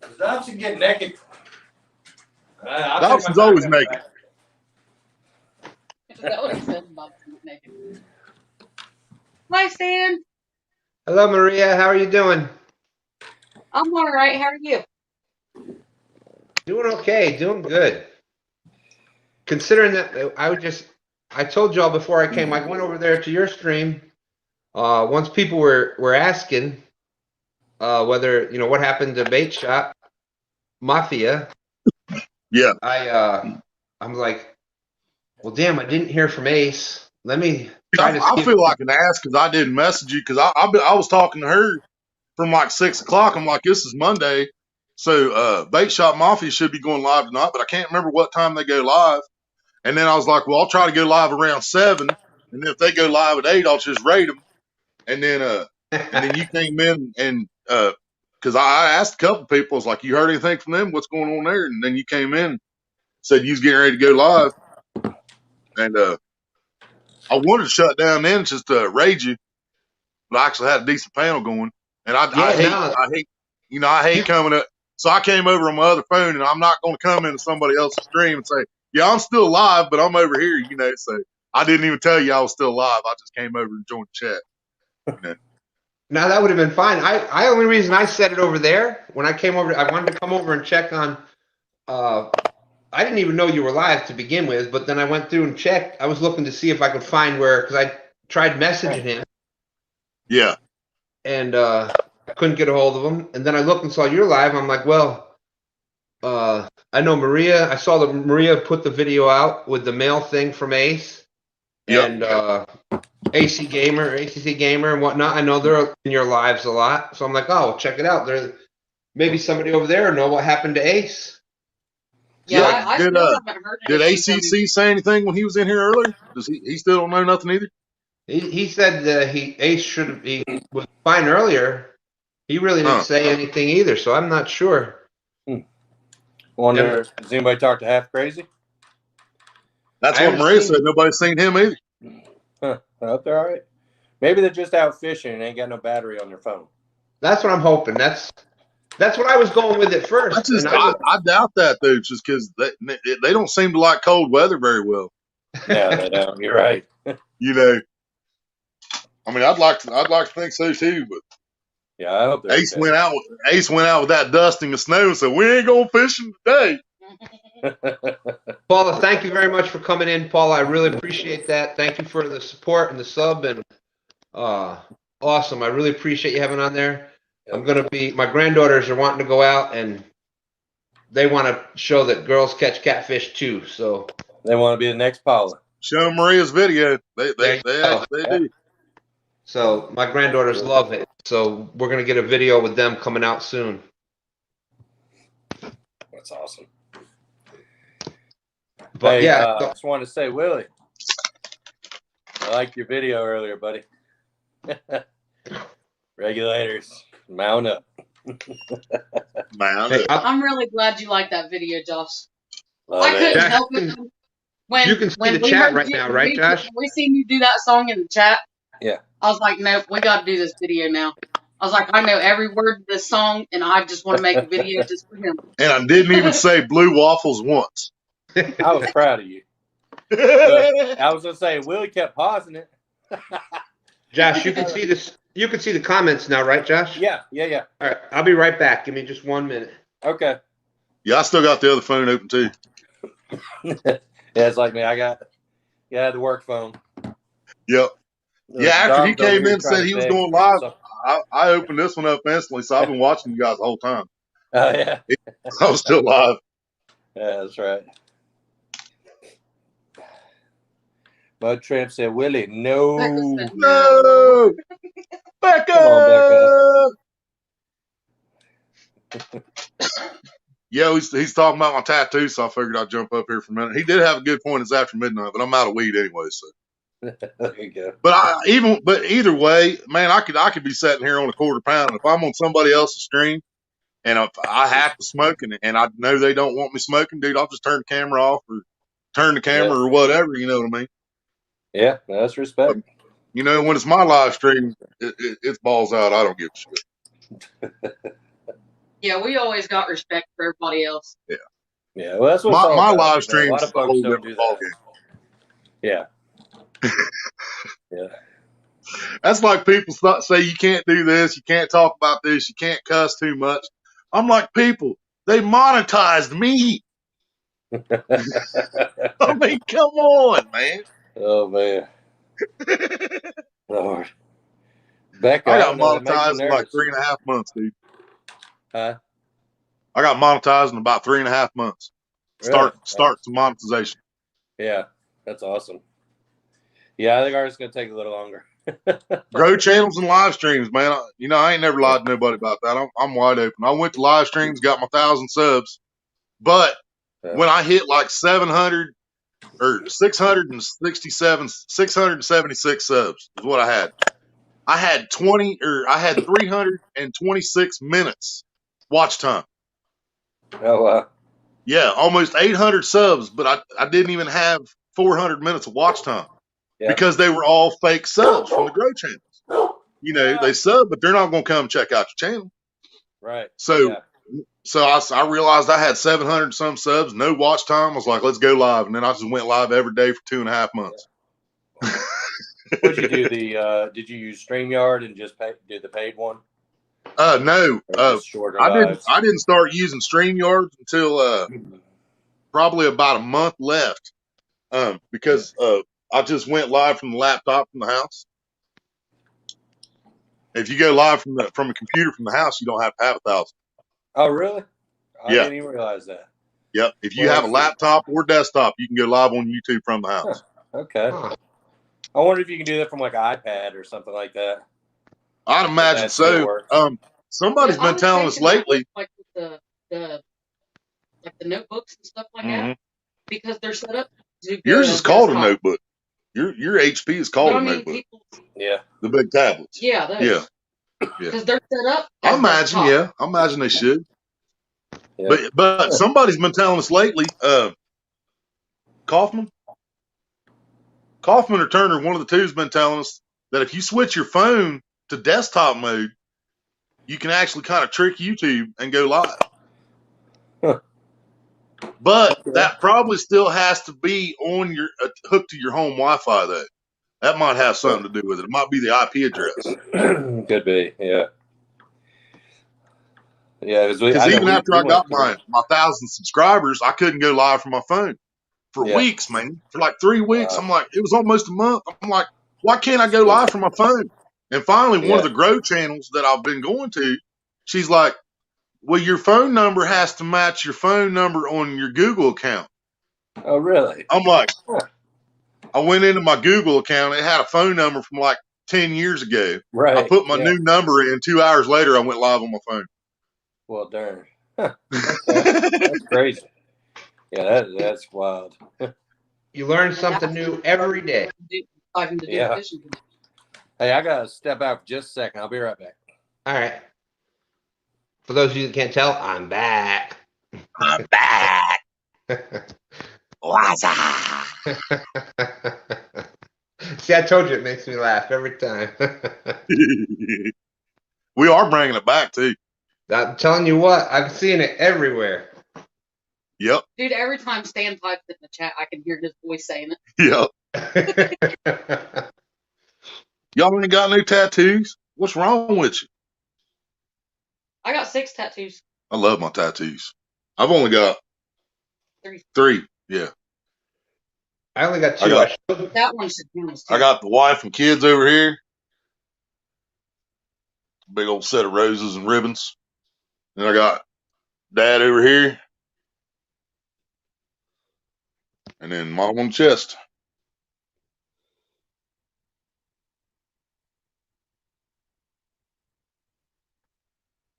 Does Dobson get naked?
Dobson's always naked.
Is that what he said? Dobson get naked. Hi, Stan.
Hello, Maria. How are you doing?
I'm all right. How are you?
Doing okay. Doing good. Considering that I told y'all before I came, I went over there to your stream. Once people were asking whether, what happened to Bait Shop Mafia.
Yeah.
I'm like, well, damn, I didn't hear from Ace. Let me try to
I feel like an ass because I didn't message you because I was talking to her from like 6 o'clock. I'm like, this is Monday. So Bait Shop Mafia should be going live tonight, but I can't remember what time they go live. And then I was like, well, I'll try to go live around 7. And then if they go live at 8, I'll just rate them. And then you came in and because I asked a couple people, I was like, you heard anything from them? What's going on there? And then you came in, said you was getting ready to go live. And I wanted to shut down then just to rage you, but I actually had a decent panel going. And I hate coming up. So I came over on my other phone, and I'm not going to come into somebody else's stream and say, yeah, I'm still live, but I'm over here, So I didn't even tell you I was still live. I just came over and joined the chat.
Now that would have been fine. I only reason I said it over there when I came over, I wanted to come over and check on. I didn't even know you were live to begin with, but then I went through and checked. I was looking to see if I could find because I tried messaging him.
Yeah.
And I couldn't get a hold of him. And then I looked and saw you're live. I'm like, well, I know Maria. I saw that Maria put the video out with the mail thing from Ace. Yep. And ACC Gamer and whatnot. I know they're in your lives a lot. So I'm like, oh, check it out. Maybe somebody over there know what happened to Ace.
Yeah, I still haven't heard
did
anything
ACC say anything when he was in here earlier? Does he still don't know nothing either?
He said that Ace was fine earlier. He really didn't say anything either, so I'm not sure.
Wonder, does anybody talk to Half Crazy?
That's what Maria said. Nobody's seen him either.
Huh. I hope they're all right. Maybe they're just out fishing and ain't got no battery on their phone.
That's what I'm hoping. That's what I was going with at first.
I doubt that, though, just because they don't seem to like cold weather very well.
No, they don't. You're right.
I mean, I'd like to think so too, but
yeah, I hope
Ace went out with that dusting of snow and said, we ain't going fishing today.
Paula, thank you very much for coming in, Paula. I really appreciate that. Thank you for the support and the sub, and awesome. I really appreciate you having on there. My granddaughters are wanting to go out and they want to show that girls catch catfish too. So
They want to be the next Paula.
Show Maria's video. They
go.
do.
So my granddaughters love it. So we're gonna get a video with them coming out soon.
That's awesome.
But
Hey,
yeah,
I just wanted to say, Willie, I liked your video earlier, buddy. Regulators, mount up.
Man,
hey,
I'm really glad you like that video, Josh.
Love
I couldn't
it.
help it. When,
You can see
when
the
we
chat
heard
right
you-
now, right,
we-
Josh?
We seen you do that song in the chat.
Yeah.
I was like, nope, we got to do this video now. I was like, I know every word of this song, and I just want to make a video just for him.
and I didn't even say blue waffles once.
I was proud of you. But I was gonna say, Willie kept pausing it.
Josh, you can see this. You can see the comments now, right, Josh?
Yeah.
All right, I'll be right back. Give me just 1 minute.
Okay.
Yeah, I still got the other phone open too.
Yeah, it's like me. I got the work phone.
Yep. Yeah, after he
Dom's over
came
here
in and
trying
said
to
he was
beg
going
for
live,
something.
I opened this one up instantly, so I've been watching you guys the whole time.
Oh yeah.
I was still live.
Yeah, that's right. Bud Tramp said, Willie, no.
No, Becca.
Come on,
Yeah, he's talking about my tattoo, so I figured I'd jump up here for a minute. He did have a good point. It's after midnight, but I'm out of weed anyway. So,
There you go.
but either way, man, I could be sitting here on a quarter pound. If I'm on somebody else's stream and if I have to smoke and I know they don't want me smoking, dude, I'll just turn the camera off or turn the camera or whatever. You know what I mean?
Yeah, that's respect.
You know, when it's my live stream, it's balls out. I don't give a shit.
Yeah, we always got respect for everybody else.
Yeah, well, that's what it's all
My
about,
live
you know.
stream
A lot
is
of
a
folks
whole
don't do
different
that.
ballgame.
Yeah. Yeah.
That's like people say you can't do this, you can't talk about this, you can't cuss too much. I'm like, people, they monetized me. I mean, come on, man.
Oh man. Lord. Becca,
I
don't
got
know, that makes
monetized
me
in like
nervous.
3.5 months, dude.
Huh?
I got monetized in about 3.5 months.
Really?
Start to monetization.
Yeah, that's awesome. Yeah, I think ours is gonna take a little longer.
Grow channels and live streams, man. I ain't never lied to nobody about that. I'm wide open. I went to live streams, got my 1,000 subs, but when I hit like 700 or 676 subs is what I had. I had 326 minutes watch time.
Oh wow.
Yeah, almost 800 subs, but I didn't even have 400 minutes of watch time because they were all fake subs from the Grow channels. You know, they sub, but they're not going to come check out your channel.
Right.
So I realized I had 700 some subs, no watch time. I was like, let's go live. And then I just went live every day for 2.5 months.
What did you do? Did you use StreamYard and just do the paid one?
No.
Shorter
I
lives?
didn't start using StreamYard until probably about a month left. Because I just went live from the laptop from the house. If you go live from a computer from the house, you don't have to have 1,000.
Oh, really? I
Yeah.
didn't even realize that.
Yep. If you have a laptop or desktop, you can go live on YouTube from the house.
Okay. I wonder if you can do that from like an iPad or something like that.
I'd imagine
That still
so.
works.
Somebody's been telling us lately.
Like with the notebooks and stuff like that, because they're set up.
Yours is called a notebook. Your HP is called a notebook.
Yeah.
The big tablets.
Yeah. Those.
Yeah.
Because they're set up.
I imagine. Yeah. I imagine they should.
Yeah.
But somebody's been telling us lately. Kaufman or Turner, one of the two, has been telling us that if you switch your phone to desktop mode, you can actually kind of trick YouTube and go live.
Huh.
But that probably still has to be on your hooked to your home Wi-Fi, though. That might have something to do with it. It might be the IP address.
Could be, yeah. Yeah,
because even after I got my 1,000 subscribers, I couldn't go live from my phone for weeks, man. For like 3 weeks. I'm like, it was almost a month. I'm like, why can't I go live from my phone? And finally, one of the Grow channels that I've been going to, she's like, Well, your phone number has to match your phone number on your Google account.
Oh, really?
I'm like, I went into my Google account. It had a phone number from like 10 years ago.
Right.
I put my new number in. 2 hours later, I went live on my phone.
Well, darn. Huh. That's crazy. Yeah, that's wild.
You learn something new every day.
Yeah. Hey, I got to step out for just a second. I'll be right back.
All right. For those of you that can't tell, I'm back. I'm back. What's up? See, I told you it makes me laugh every time.
We are bringing it back, too.
I'm telling you what, I'm seeing it everywhere.
Yep.
Dude, every time Stan types it in the chat, I can hear his voice saying it.
Yep. Y'all ain't got no tattoos? What's wrong with you?
I got 6 tattoos.
I love my tattoos. I've only got 3. Yeah.
I only got 2.
That one should count as 2.
I got the wife and kids over here. Big old set of roses and ribbons. And I got Dad over here. And then Mom on the chest.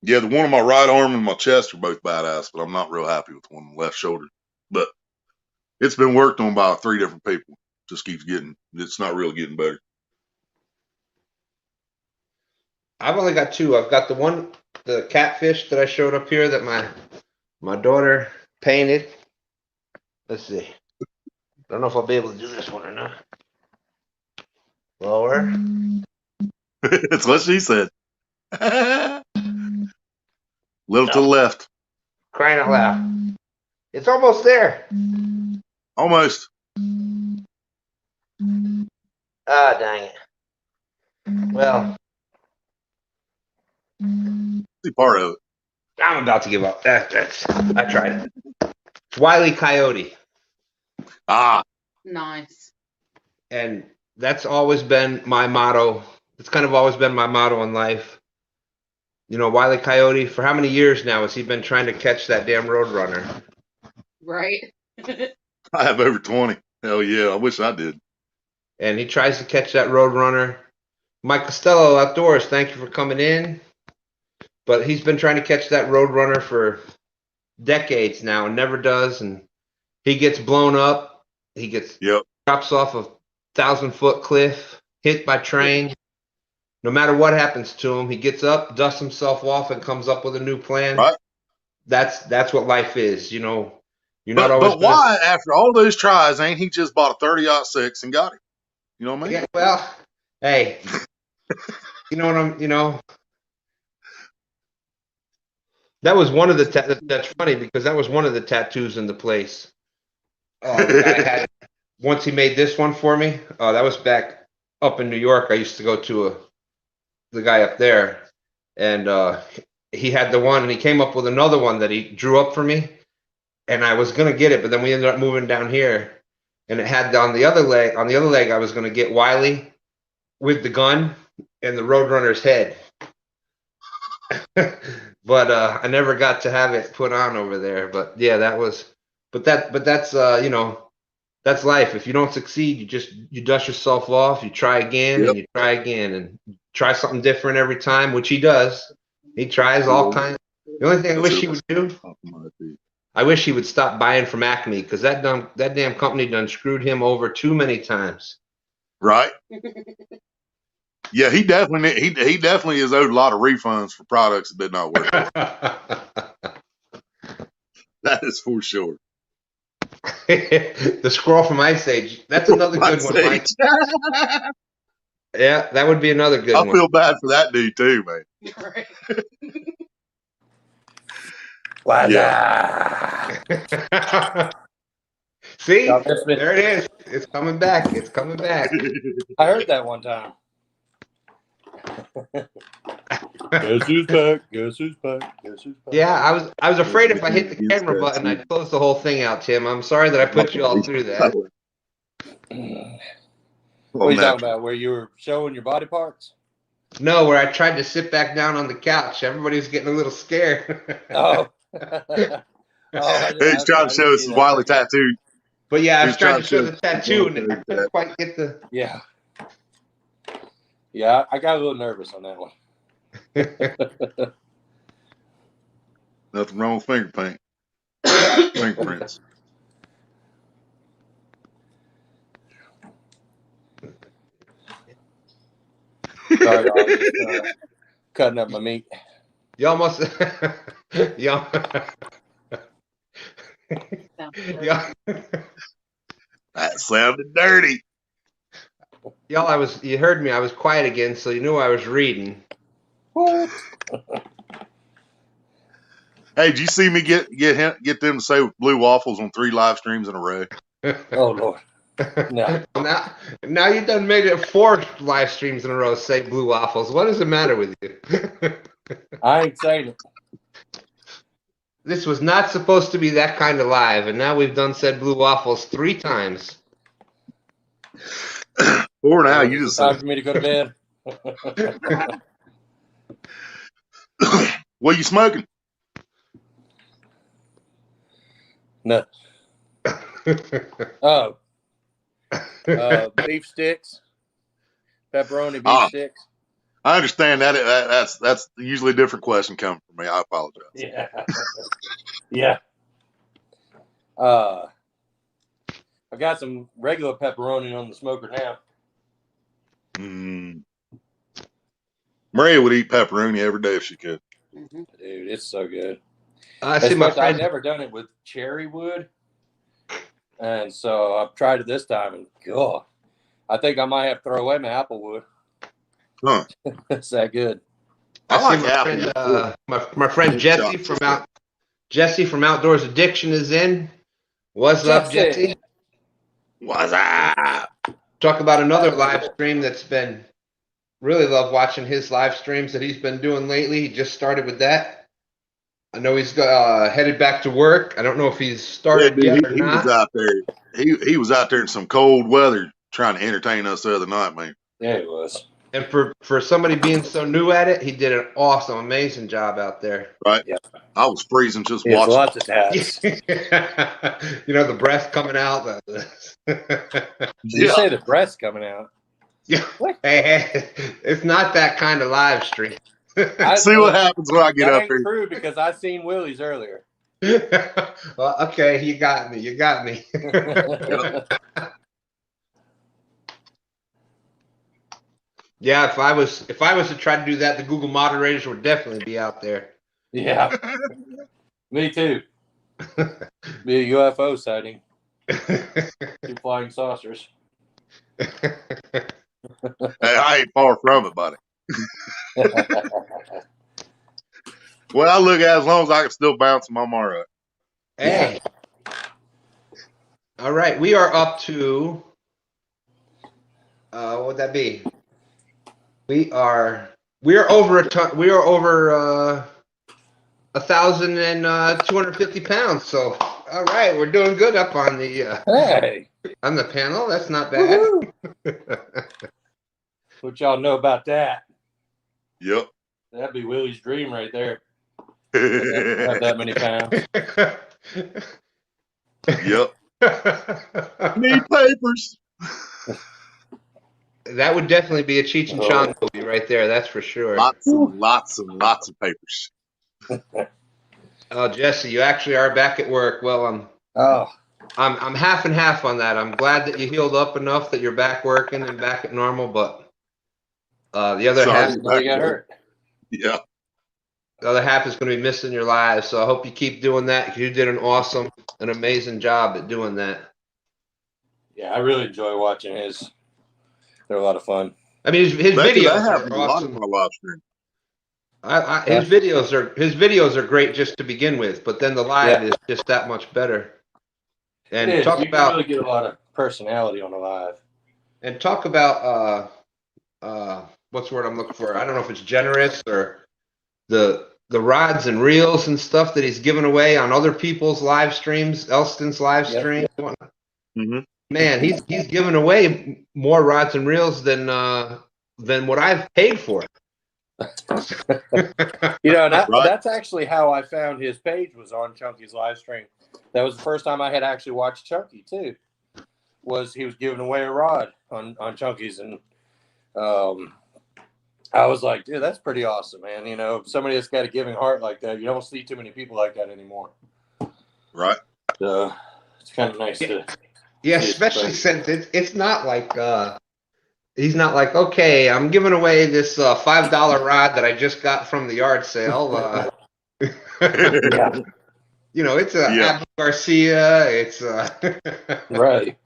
Yeah, the one on my right arm and my chest are both badass, but I'm not real happy with the one on the left shoulder. But it's been worked on by 3 different people. Just keeps getting, it's not really getting better.
I've only got 2. I've got the catfish that I showed up here that my daughter painted. Let's see. I don't know if I'll be able to do this one or not. Lower.
That's what she said. Little to the left.
Crying out loud. It's almost there.
Almost.
Ah, dang it. Well.
See part of it.
I'm about to give up. I tried it. It's Wile E. Coyote.
Ah.
Nice.
And that's always been my motto. It's kind of always been my motto in life. You know, Wile E. Coyote, for how many years now has he been trying to catch that damn Roadrunner?
Right.
I have over 20. Hell yeah, I wish I did.
And he tries to catch that Roadrunner. Mike Costello Outdoors, thank you for coming in. But he's been trying to catch that Roadrunner for decades now and never does. And he gets blown up. He gets drops off a 1,000-foot cliff, hit by train. No matter what happens to him, he gets up, dusts himself off, and comes up with a new plan.
Right.
That's what life is, you know. You're
But,
not always.
but why, after all those tries, ain't he just bought a 30-06 and got it? You know what I mean?
Yeah. Well, hey, you know what you know. That was one of the. That's funny because that was one of the tattoos in the place. The guy had once he made this one for me. That was back up in New York. I used to go to the guy up there, and he had the one, and he came up with another one that he drew up for me, and I was gonna get it, but then we ended up moving down here, and it had on the other leg. On the other leg, I was gonna get Wiley with the gun and the Roadrunner's head. But I never got to have it put on over there. But yeah, that was. But that's you know, that's life. If you don't succeed, you dust yourself off. You try again and you try again and try something different every time, which he does. He tries all kinds. The only thing I wish he would do, I wish he would stop buying from Acme because that damn company done screwed him over too many times.
Right. Yeah, he definitely is owed a lot of refunds for products that did not work. That is for sure.
The Squirrel from Ice Age. That's another good one, Mike. Yeah, that would be another good one.
I feel bad for that dude too, man.
Right.
Yeah.
See, there it is. It's coming back. It's coming back.
I heard that one time. Guess who's back? Guess who's back? Guess who's back?
Yeah, I was afraid if I hit the camera button, I'd close the whole thing out, Tim. I'm sorry that I put you all through that.
What are you talking about? Where you were showing your body parts?
No, where I tried to sit back down on the couch. Everybody was getting a little scared.
Oh. Oh,
He's trying to show us his wily tattoo.
But yeah, I was trying to show the tattoo, and I couldn't quite get the.
Yeah. Yeah, I got a little nervous on that one.
Nothing wrong with finger paint. Fingerprints.
Sorry, y'all, just, cutting up my meat.
You almost. Y'all. Yeah.
That sounded dirty.
Y'all, you heard me. I was quiet again, so you knew I was reading.
What?
Hey, did you see me get them to say blue waffles on 3 live streams in a row?
Oh Lord. No.
Now you done made it 4 live streams in a row say blue waffles. What is the matter with you?
I ain't saying it.
This was not supposed to be that kind of live, and now we've done said blue waffles 3 times.
4 now. You just
time for me to go to bed.
What are you smoking?
No. Oh. Beef sticks. Pepperoni beef sticks.
I understand that. That's usually a different question coming from me. I apologize.
Yeah. Yeah. I got some regular pepperoni on the smoker now.
Maria would eat pepperoni every day if she could.
Dude, it's so good.
I see my friend.
I've never done it with cherry wood, and so I've tried it this time, and God, I think I might have to throw away my apple wood.
Huh?
It's that good.
I like my friend Jesse from Outdoors Addiction is in. What's up, Jesse?
What's up?
Talk about another live stream that's been really love watching his live streams that he's been doing lately. He just started with that. I know he's headed back to work. I don't know if he's started yet or not.
He was out there. He was out there in some cold weather trying to entertain us the other night, man.
Yeah, he was.
And for somebody being so new at it, he did an awesome, amazing job out there.
Right. Yeah. I was freezing just watching.
Lots of tats.
You know, the breath coming out.
Did you say the breath's coming out?
Yeah. Hey, it's not that kind of live stream.
See what happens when I get up there.
True, because I seen Willie's earlier.
Well, okay, you got me. You got me. Yeah, if I was to try to do that, the Google moderators would definitely be out there.
Yeah. Me too. Be a UFO sighting. 2 flying saucers.
Hey, I ain't far from it, buddy. Well, I look at as long as I can still bounce them, I'm all right.
Hey. All right, we are up to what would that be? We are over a ton. We are over 1,250 pounds. So, all right, we're doing good up on the on the panel. That's not bad.
What y'all know about that?
Yep.
That'd be Willie's dream right there. Have that many pounds.
Yep. Need papers.
That would definitely be a Cheech and Chong movie right there. That's for sure.
Lots of papers.
Oh, Jesse, you actually are back at work. Well, I'm half and half on that. I'm glad that you healed up enough that you're back working and back at normal, but the other half
got hurt.
Yeah.
The other half is going to be missing your live. So I hope you keep doing that because you did an amazing job at doing that.
Yeah, I really enjoy watching his. They're a lot of fun.
I mean, his videos are awesome. His videos are great just to begin with, but then the live is just that much better. And
you can really get a lot of personality on the live.
And talk about what's the word I'm looking for? I don't know if it's generous or the rods and reels and stuff that he's giving away on other people's live streams, Elston's live stream.
Mm-hmm.
Man, he's giving away more rods and reels than what I've paid for.
You know, and
Right.
that's actually how I found his page, was on Chunky's live stream. That was the first time I had actually watched Chunky too. Was he was giving away a rod on Chunky's, and I was like, dude, that's pretty awesome, man. You know, somebody that's got a giving heart like that, you don't see too many people like that anymore.
Right.
So it's kind of nice to.
Yeah, especially since it's not like he's not like, okay, I'm giving away this $5 rod that I just got from the yard sale.
Yeah.
You know, it's a Abu Garcia. It's
Right.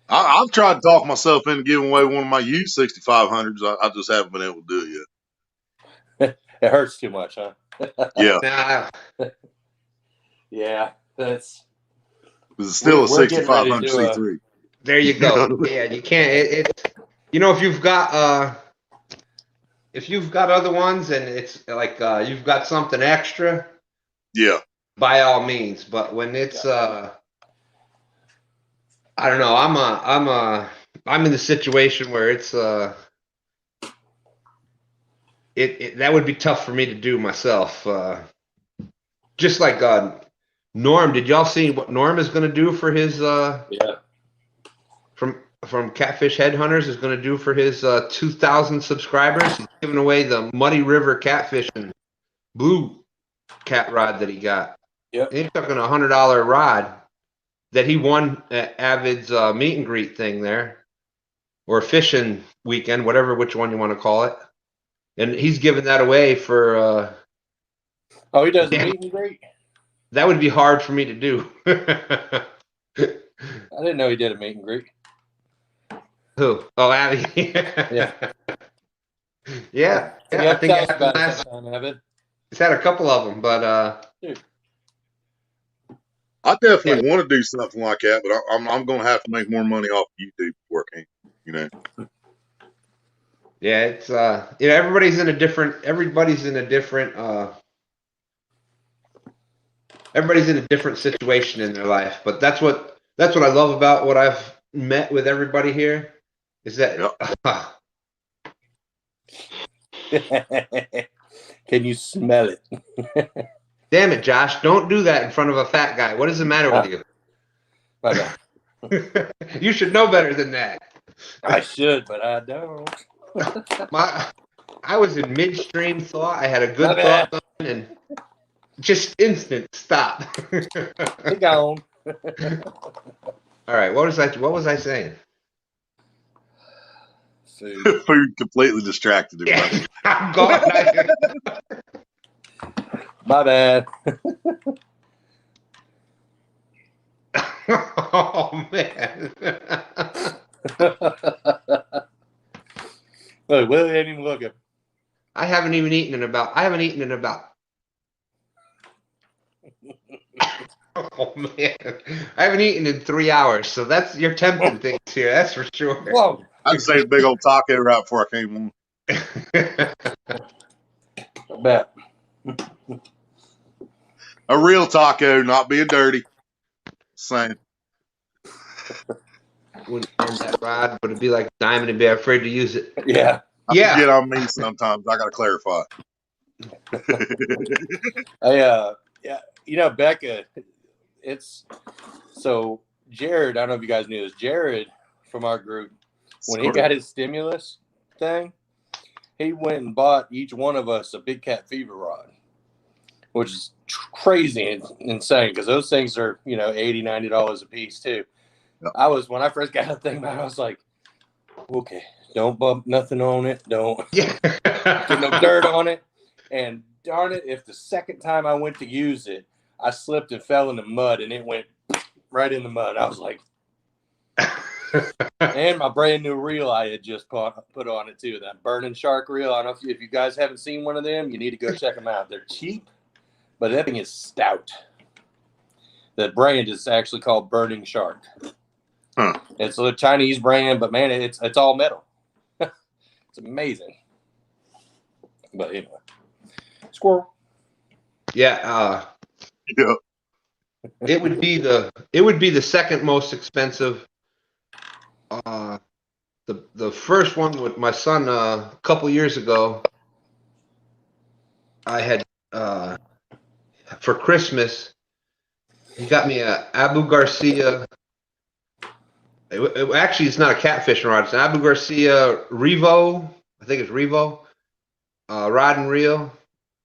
I've tried to talk myself into giving away one of my used 6500s. I just haven't been able to do it yet.
It hurts too much, huh?
Yeah.
Yeah, that's.
It's still a
We're getting ready to
6500
do
C3.
there you go. Yeah, you can't. It's you know, if you've got other ones and it's like you've got something extra,
Yeah.
by all means. But when it's I don't know. I'm in the situation where it's that would be tough for me to do myself. Just like Norm, did y'all see what Norm is going to do for his from Catfish Headhunters is going to do for his 2,000 subscribers? He's giving away the Muddy River Catfishing blue cat rod that he got.
Yep.
And he's talking a $100 rod that he won at Avid's meet and greet thing there, or fishing weekend, which one you want to call it. And he's giving that away for.
Oh, he does a meet and greet?
That would be hard for me to do.
I didn't know he did a meet and greet.
Who? Oh, Abby.
Yeah.
Yeah.
I think
he's had a couple of them, but
dude.
I definitely want to do something like that, but I'm going to have to make more money off YouTube before I can, you know.
yeah, it's you know, everybody's in a different situation in their life, but that's what I love about what I've met with everybody here is that
Can you smell it?
Damn it, Josh, don't do that in front of a fat guy. What is the matter with you?
Okay.
You should know better than that.
I should, but I don't.
I was in midstream thought. I had a good thought going and just instant stop.
Be gone.
All right, what was I saying?
Food completely distracted him.
Yeah, I'm gone.
My bad.
Oh man.
Look, Willie ain't even looking.
I haven't eaten in about. Oh man, I haven't eaten in 3 hours, so you're tempting things here. That's for sure.
Whoa!
I'd say a big old taco right before I came on.
I bet.
A real taco, not being dirty. Same.
Wouldn't end that rod, but it'd be like diamond and be afraid to use it.
Yeah.
I forget on me sometimes. I got to clarify.
Yeah, you know, Becca, so Jared, I don't know if you guys knew this, Jared from our group, when he got his stimulus thing, he went and bought each one of us a Big Cat Fever rod, which is crazy and insane because those things are, you know, $80, $90 a piece too. Yeah. When I first got the thing, I was like, okay, don't bump nothing on it. Don't get no dirt on it. And darn it, if the second time I went to use it, I slipped and fell in the mud and it went right in the mud. I was like, and my brand new reel I had just put on it too. That Burning Shark reel. I don't know if you guys haven't seen one of them, you need to go check them out. They're cheap, but that thing is stout. The brand is actually called Burning Shark. Huh. It's a Chinese brand, but man, it's all metal. It's amazing. But anyway, squirrel.
Yeah.
Yeah.
It would be the second most expensive the first one with my son a couple years ago. I had for Christmas. He got me a Abu Garcia. Actually, it's not a catfishing rod. It's an Abu Garcia Revo. I think it's Revo. Rod and reel.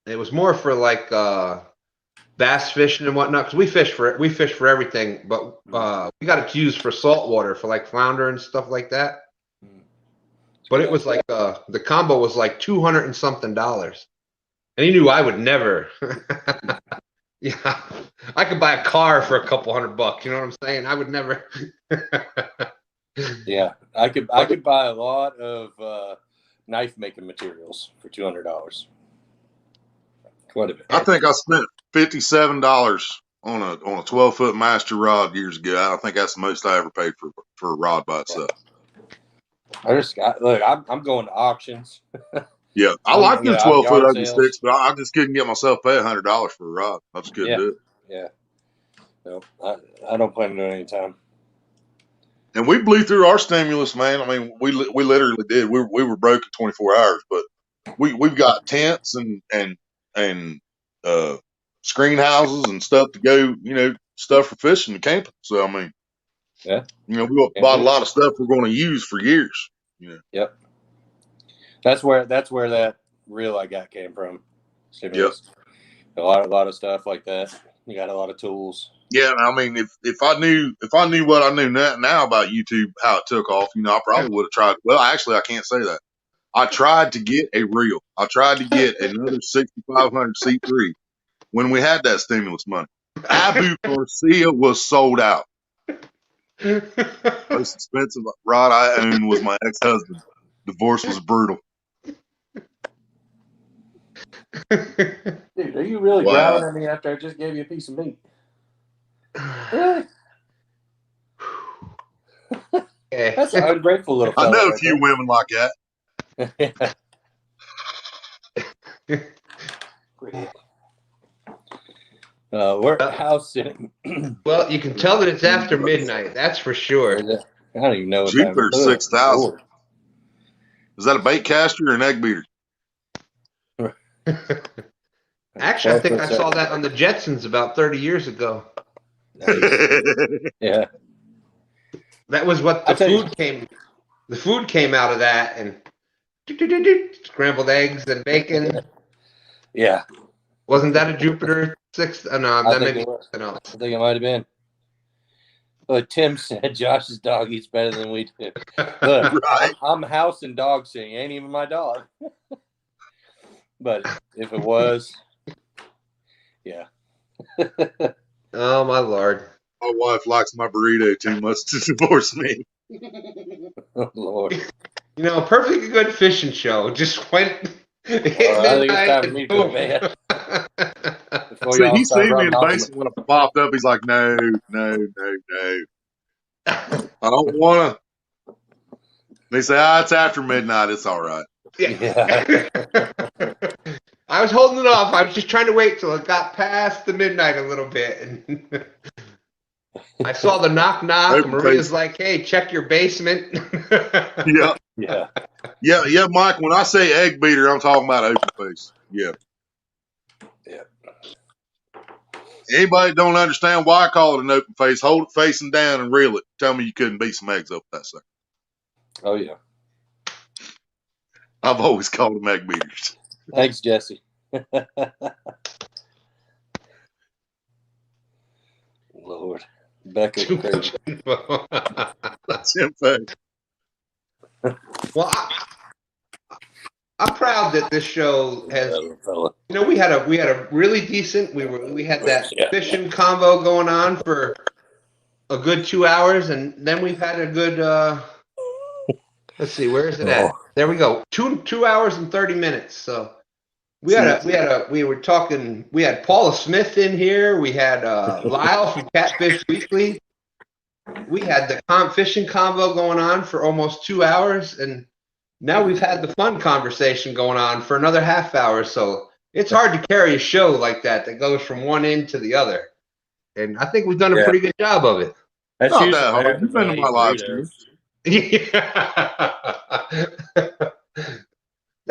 It was more for like bass fishing and whatnot, because we fish for everything, but we got it used for saltwater for like flounder and stuff like that. But it was like the combo was like $200 and something, and he knew I would never. Yeah, I could buy a car for a couple $100. You know what I'm saying? I would never.
Yeah, I could buy a lot of knife making materials for $200. Quite a bit.
I think I spent $57 on a 12-foot master rod years ago. I think that's the most I ever paid for a rod by itself.
I'm going to auctions.
Yeah, I like the 12-foot ugly sticks, but I just couldn't get myself to pay $100 for a rod. I just couldn't do it.
Yeah. No, I don't plan on doing it anytime.
And we blew through our stimulus, man. I mean, we literally did. We were broke in 24 hours, but we've got tents and screen houses and stuff to go, stuff for fishing and camping. So, I mean,
yeah,
we bought a lot of stuff we're going to use for years.
Yep. That's where that reel I got came from. Stimulus. Yep. A lot of stuff like that. You got a lot of tools. Yeah,
I mean, if I knew what I knew now about YouTube, how it took off, I probably would have tried. Well, actually, I can't say that. I tried to get a reel. I tried to get another 6500 C3 when we had that stimulus money. Abu Garcia was sold out. Most expensive rod I owned was my ex-husband. Divorce was brutal.
Dude, are you really growling at me after I just gave you a piece of meat? Really? That's an ungrateful little fella.
I know a few women like that.
We're house sitting.
Well, you can tell that it's after midnight. That's for sure.
I don't even know what
Jupiter 6000. Is that a bait caster or an egg beater?
Actually, I think I saw that on the Jetsons about 30 years ago.
Nice. Yeah.
That was what the food came out of that, and scrambled eggs and bacon.
Yeah.
Wasn't that a Jupiter 6? No, that may be something else.
I think it might have been. But Tim said Josh's dog eats better than we do. Look, right. I'm house and dog sitting. Ain't even my dog. But if it was, yeah.
Oh, my Lord.
My wife likes my burrito too much to divorce me.
Oh, Lord.
A perfectly good fishing show. Just went.
I think it's time for me to go to bed.
So he seen me in the basement when I popped up. He's like, no. I don't want to. They say, it's after midnight. It's all right.
Yeah. I was holding it off. I was just trying to wait till it got past the midnight a little bit. And I saw the knock. Maria's like, hey, check your basement.
Yeah, Mike, when I say egg beater, I'm talking about open face. Yeah. Anybody don't understand why I call it an open face, hold it facing down and reel it. Tell me you couldn't beat some eggs up that sucker.
Oh, yeah.
I've always called them egg beaters.
Thanks, Jesse. Lord. Becca's crazy.
That's him, thanks.
Well, I'm proud that this show has. We had a really decent. We had that fishing convo going on for a good 2 hours, and then we've had a good. Let's see, where is it at? There we go. 2 hours and 30 minutes. So we were talking. We had Paula Smith in here. We had Lyle from Catfish Weekly. We had the fishing convo going on for almost 2 hours, and now we've had the fun conversation going on for another half hour. So it's hard to carry a show like that goes from one end to the other. And I think we've done a pretty good job of it.
That's not that hard. You've been to my live streams.
That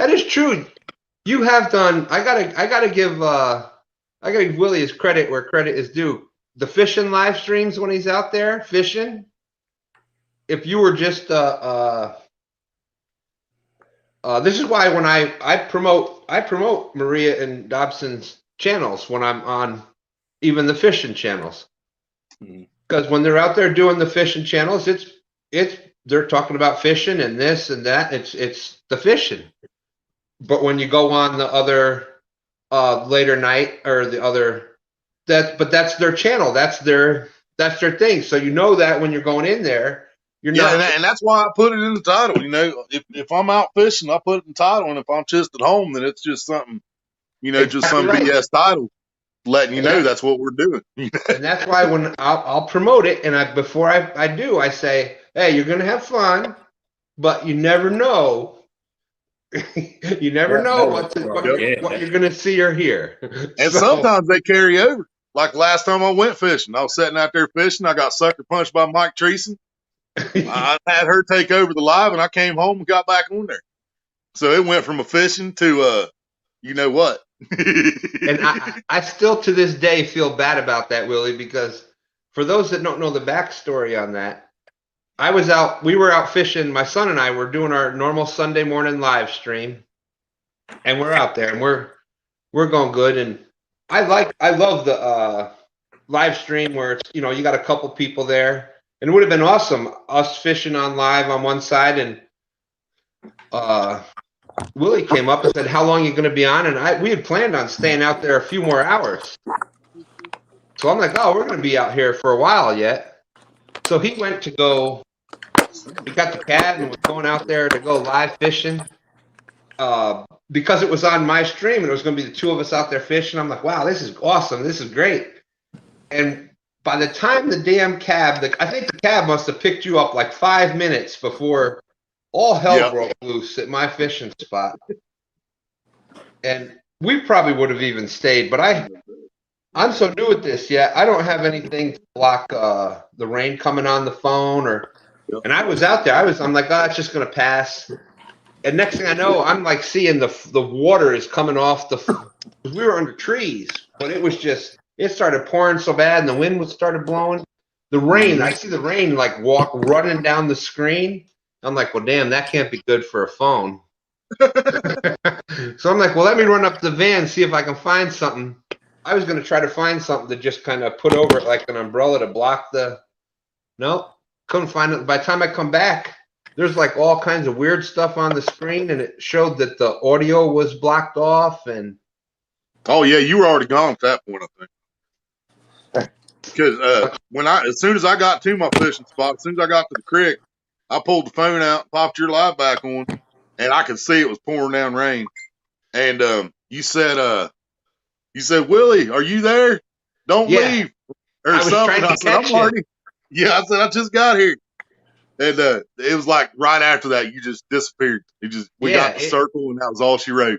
is true. You have done. I gotta give Willie his credit where credit is due. The fishing live streams when he's out there fishing. If you were just this is why when I promote Maria and Dobson's channels when I'm on even the fishing channels, because when they're out there doing the fishing channels, it's they're talking about fishing and this and that. It's the fishing. But when you go on the other later night or the other but that's their channel. That's their thing. So you know that when you're going in there, you're not.
And that's why I put it in the title. You know, if I'm out fishing, I put it in the title, and if I'm just at home, then it's just something, you know, just some BS title, letting you know that's what we're doing.
And that's why when I'll promote it, and before I do, I say, hey, you're gonna have fun, but you never know. You never know what you're gonna see or hear.
And sometimes they carry over. Like last time I went fishing, I was sitting out there fishing. I got sucker punched by Mike Treason. I had her take over the live, and I came home and got back on there. So it went from a fishing to you know what.
And I still to this day feel bad about that, Willie, because for those that don't know the backstory on that, we were out fishing. My son and I were doing our normal Sunday morning live stream, and we're out there and we're going good. And I love the live stream where it's, you know, you got a couple people there, and it would have been awesome us fishing on live on one side, and Willie came up and said, how long are you going to be on? And we had planned on staying out there a few more hours. So I'm like, oh, we're going to be out here for a while yet. So he went to go, he got the cab and was going out there to go live fishing. Because it was on my stream and it was going to be the two of us out there fishing. I'm like, wow, this is awesome. This is great. And by the time the damn cab, I think the cab must have picked you up like 5 minutes before all hell broke loose at my fishing spot. And we probably would have even stayed, but I'm so new at this yet. I don't have anything to block the rain coming on the phone and I was out there. I'm like, oh, it's just gonna pass. And next thing I know, I'm like seeing the water is coming off we were under trees, but it started pouring so bad and the wind started blowing. The rain, I see the rain like running down the screen. I'm like, well, damn, that can't be good for a phone. So I'm like, well, let me run up to the van, see if I can find something. I was going to try to find something to just kind of put over it like an umbrella to block nope, couldn't find it. By the time I come back, there's like all kinds of weird stuff on the screen, and it showed that the audio was blocked off. And
oh yeah, you were already gone at that point, I think. Because as soon as I got to my fishing spot, as soon as I got to the creek, I pulled the phone out, popped your live back on, and I could see it was pouring down rain. And you said, Willie, are you there? Don't leave. Or something. I said, I'm already. Yeah, I said, I just got here. And it was like right after that, you just disappeared. We got the circle, and that was all she wrote.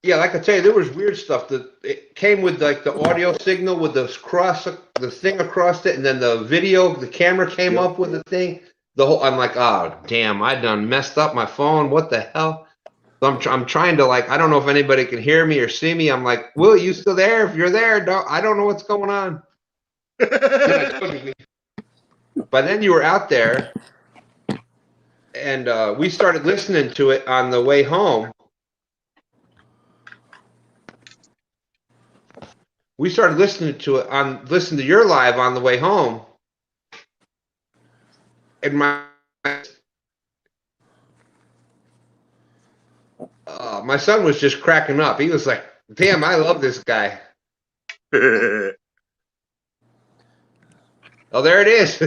Yeah, like I tell you, there was weird stuff. It came with like the audio signal with the thing across it, and then the video, the camera came up with the thing. I'm like, oh damn, I done messed up my phone. What the hell? So I'm trying to like, I don't know if anybody can hear me or see me. I'm like, Will, you still there? If you're there, I don't know what's going on. But then you were out there, and we started listening to it on the way home. We started listening to your live on the way home. And my son was just cracking up. He was like, damn, I love this guy. Oh, there it is.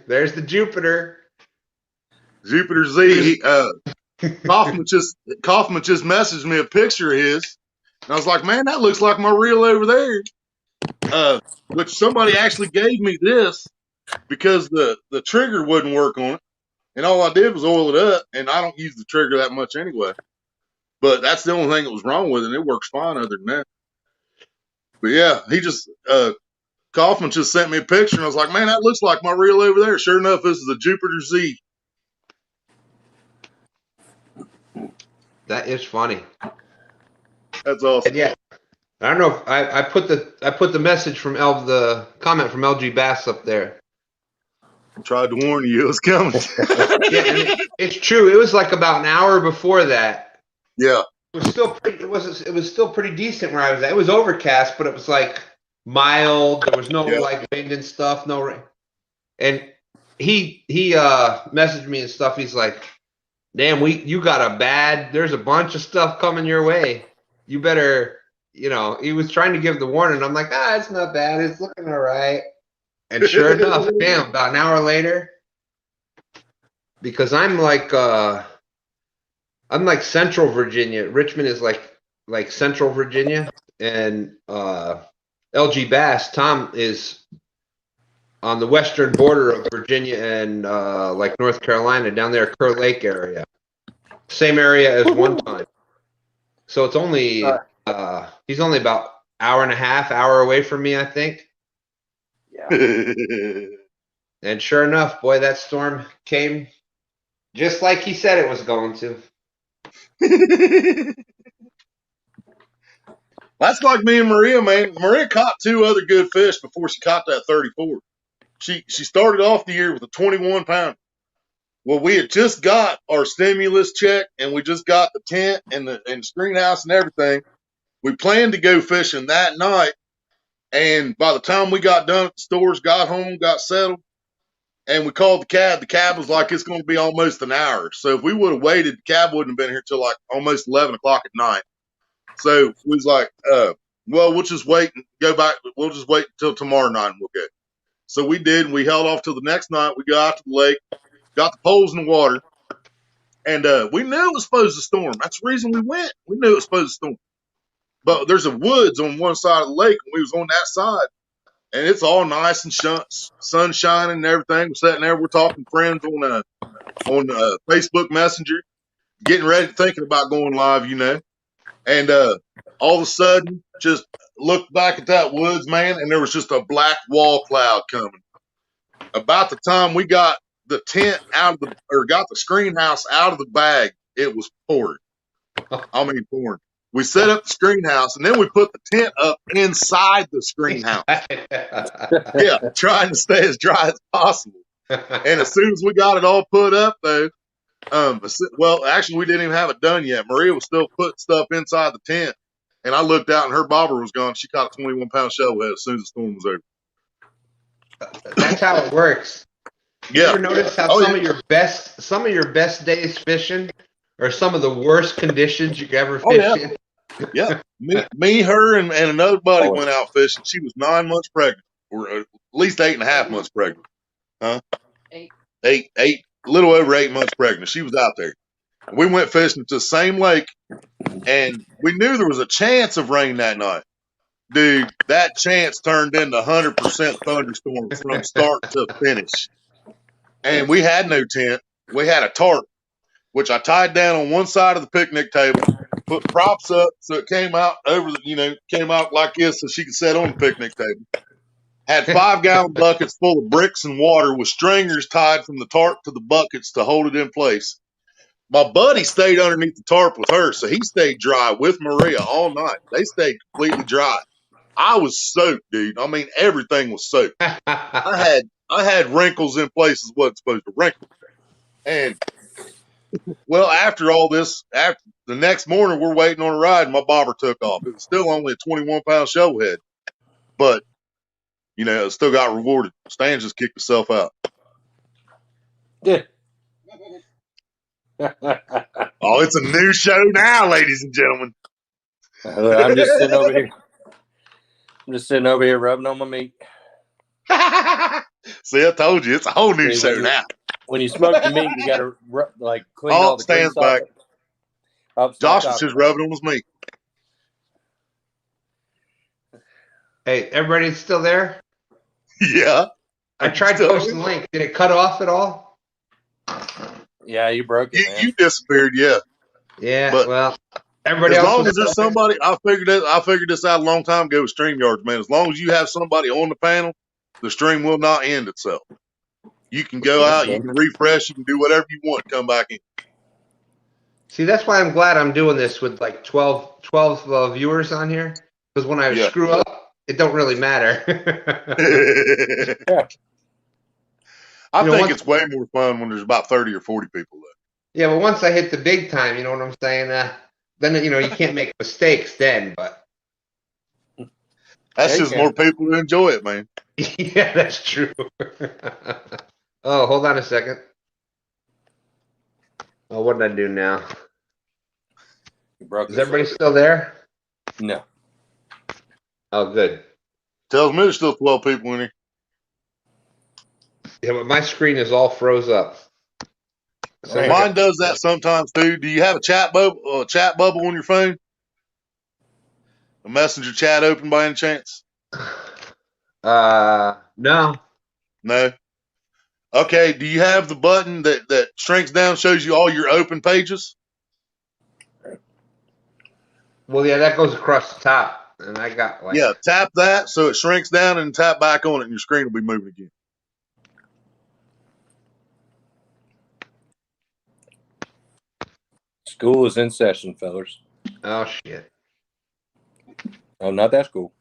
There's the Jupiter.
Jupiter Z. Kaufman just messaged me a picture of his. And I was like, man, that looks like my reel over there. Which somebody actually gave me this because the trigger wouldn't work on it. And all I did was oil it up, and I don't use the trigger that much anyway. But that's the only thing that was wrong with it, and it works fine other than that. But yeah, he just Kaufman just sent me a picture, and I was like, man, that looks like my reel over there. Sure enough, this is a Jupiter Z.
That is funny.
That's awesome.
And yeah, I don't know if I put the message from the comment from LG Bass up there.
I tried to warn you it was coming.
Yeah, and it's true. It was like about an hour before that.
Yeah.
It was still pretty decent where I was at. It was overcast, but it was like mild. There was no like wind and stuff, no rain. And he messaged me and stuff. He's like, damn, you got there's a bunch of stuff coming your way. You better, he was trying to give the warning. I'm like, it's not bad. It's looking all right. And sure enough, bam, about an hour later, because I'm like Central Virginia. Richmond is like Central Virginia, and LG Bass, Tom, is on the western border of Virginia and like North Carolina, down there, Kerr Lake area. Same area as One Time. So it's only he's only about hour away from me, I think. Yeah. And sure enough, boy, that storm came just like he said it was going to.
That's like me and Maria, man. Maria caught 2 other good fish before she caught that 34. She started off the year with a 21 pounder. Well, we had just got our stimulus check, and we just got the tent and the screen house and everything. We planned to go fishing that night, and by the time we got done at the stores, got home, got settled, and we called the cab was like, it's going to be almost an hour. So if we would have waited, the cab wouldn't have been here till like almost 11 o'clock at night. So we was like, well, we'll just wait and go back. We'll just wait until tomorrow night and we'll go. So we did, and we held off till the next night. We got out to the lake, got the poles in the water, and we knew it was supposed to storm. That's the reason we went. We knew it was supposed to storm. But there's a woods on one side of the lake, and we was on that side, and it's all nice and sun shining and everything. We're sitting there, we're talking friends on Facebook Messenger, getting ready, thinking about going live, and all of a sudden, just looked back at that woods, man, and there was just a black wall cloud coming. About the time we got the tent got the screen house out of the bag, it was pouring. I mean, pouring. We set up the screen house, and then we put the tent up inside the screen house. Yeah, trying to stay as dry as possible. And as soon as we got it all put up, though, well, actually, we didn't even have it done yet. Maria was still putting stuff inside the tent, and I looked out, and her bobber was gone. She caught a 21-pound shovelhead as soon as the storm was over.
That's how it works.
Yeah.
You ever notice how some of your best days fishing are some of the worst conditions you ever fished in?
Yeah. Me, her, and another buddy went out fishing. She was 9 months pregnant, or at least 8.5 months pregnant. Huh? 8, a little over 8 months pregnant. She was out there. We went fishing to the same lake, and we knew there was a chance of rain that night. Dude, that chance turned into 100% thunderstorm from start to finish. And we had no tent. We had a tarp, which I tied down on one side of the picnic table, put props up so it came out came out like this so she could sit on the picnic table. Had 5-gallon buckets full of bricks and water with stringers tied from the tarp to the buckets to hold it in place. My buddy stayed underneath the tarp with her, so he stayed dry with Maria all night. They stayed completely dry. I was soaked, dude. I mean, everything was soaked. I had wrinkles in places wasn't supposed to wrinkle. And well, after all this, after the next morning, we're waiting on a ride, and my bobber took off. It was still only a 21-pound shovelhead, but it still got rewarded. Stan just kicked himself out.
Yeah.
Oh, it's a new show now, ladies and gentlemen.
I'm just sitting over here. Rubbing on my meat.
See, I told you, it's a whole new show now.
When you smoke the meat, you got to clean all the
Stan's back. Josh was just rubbing on his meat.
Hey, everybody's still there?
Yeah.
I tried to post the link. Did it cut off at all?
Yeah, you broke it, man.
You disappeared, yeah.
Yeah,
but
well, Everybody
As
else
long
was
as there's somebody, I figured this out a long time ago with StreamYards, man. As long as you have somebody on the panel, the stream will not end itself. You can go out, you can refresh, you can do whatever you want, come back in.
See, that's why I'm glad I'm doing this with like 12 viewers on here. Because when I screw up, it don't really matter.
I think it's way more fun when there's about 30 or 40 people there.
Yeah, but once I hit the big time, you know what I'm saying? Then, you know, you can't make mistakes then, but.
That's just more people to enjoy it, man.
Yeah, that's true. Oh, hold on a second. Oh, what did I do now? Is everybody still there?
No.
Oh, good.
Tells me there's still 12 people in here.
Yeah, but my screen is all froze up.
So mine does that sometimes too. Do you have a chat bubble on your phone? A messenger chat open by any chance?
No.
No. Okay. Do you have the button that shrinks down, shows you all your open pages?
Well, yeah, that goes across the top, and I got like.
Yeah, tap that so it shrinks down, and tap back on it, and your screen will be moving again.
School is in session, fellas.
Oh shit!
Oh, not that school.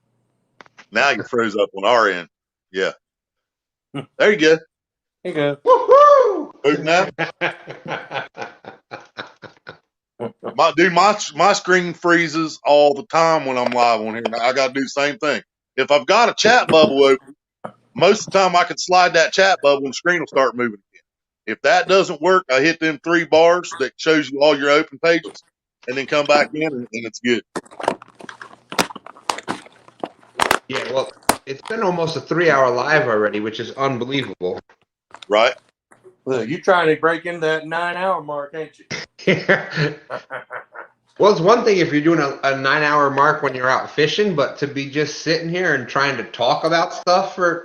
Now you froze up on our end. Yeah. There you go.
There you go.
Woohoo!
Moving now. My screen freezes all the time when I'm live on here. I got to do the same thing. If I've got a chat bubble open, most of the time I can slide that chat bubble and the screen will start moving again. If that doesn't work, I hit them 3 bars that shows you all your open pages and then come back in and it's good.
Yeah, well, it's been almost a 3-hour live already, which is unbelievable.
Right.
Look, you're trying to break into that 9-hour mark, ain't you?
Well, it's one thing if you're doing a 9-hour mark when you're out fishing, but to be just sitting here and trying to talk about stuff I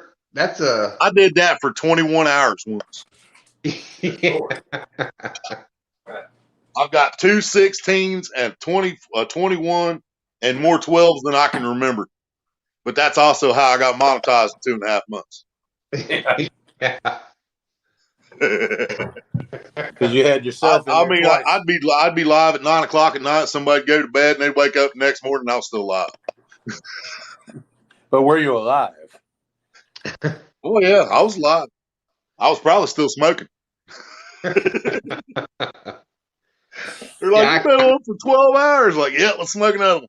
did that for 21 hours once. I've got 2 16s and 21 and more 12s than I can remember. But that's also how I got monetized in 2.5 months.
Because you had yourself.
I'd be live at 9 o'clock at night. Somebody'd go to bed and they'd wake up the next morning and I was still live.
But were you alive?
Oh yeah, I was alive. I was probably still smoking. They're like, you've been on for 12 hours. Like, yeah, let's smoke another one.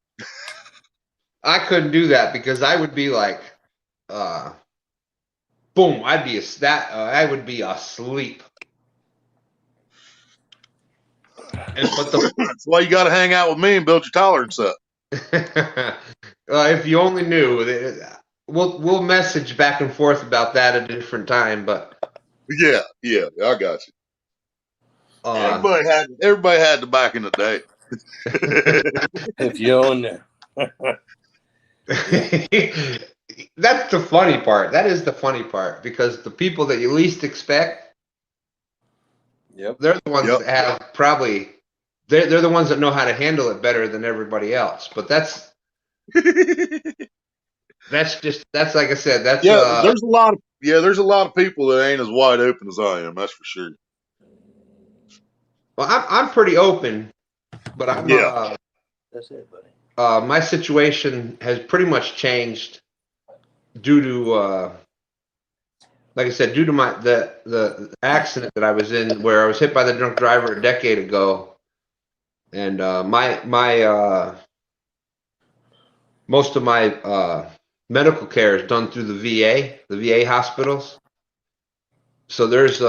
I couldn't do that because I would be like, boom, I would be asleep.
That's why you got to hang out with me and build your tolerance up.
If you only knew, we'll message back and forth about that at a different time. But
yeah, I got you. Everybody had the back in the day.
If you own it.
That's the funny part. That is the funny part because the people that you least expect, they're the ones that have probably they're the ones that know how to handle it better than everybody else. But that's like I said. That's
there's a lot of people that ain't as wide open as I am. That's for sure.
Well, I'm pretty open, but I'm
that's it, buddy.
My situation has pretty much changed due to, like I said, due to the accident that I was in, where I was hit by the drunk driver a decade ago, and most of my medical care is done through the VA hospitals. So there's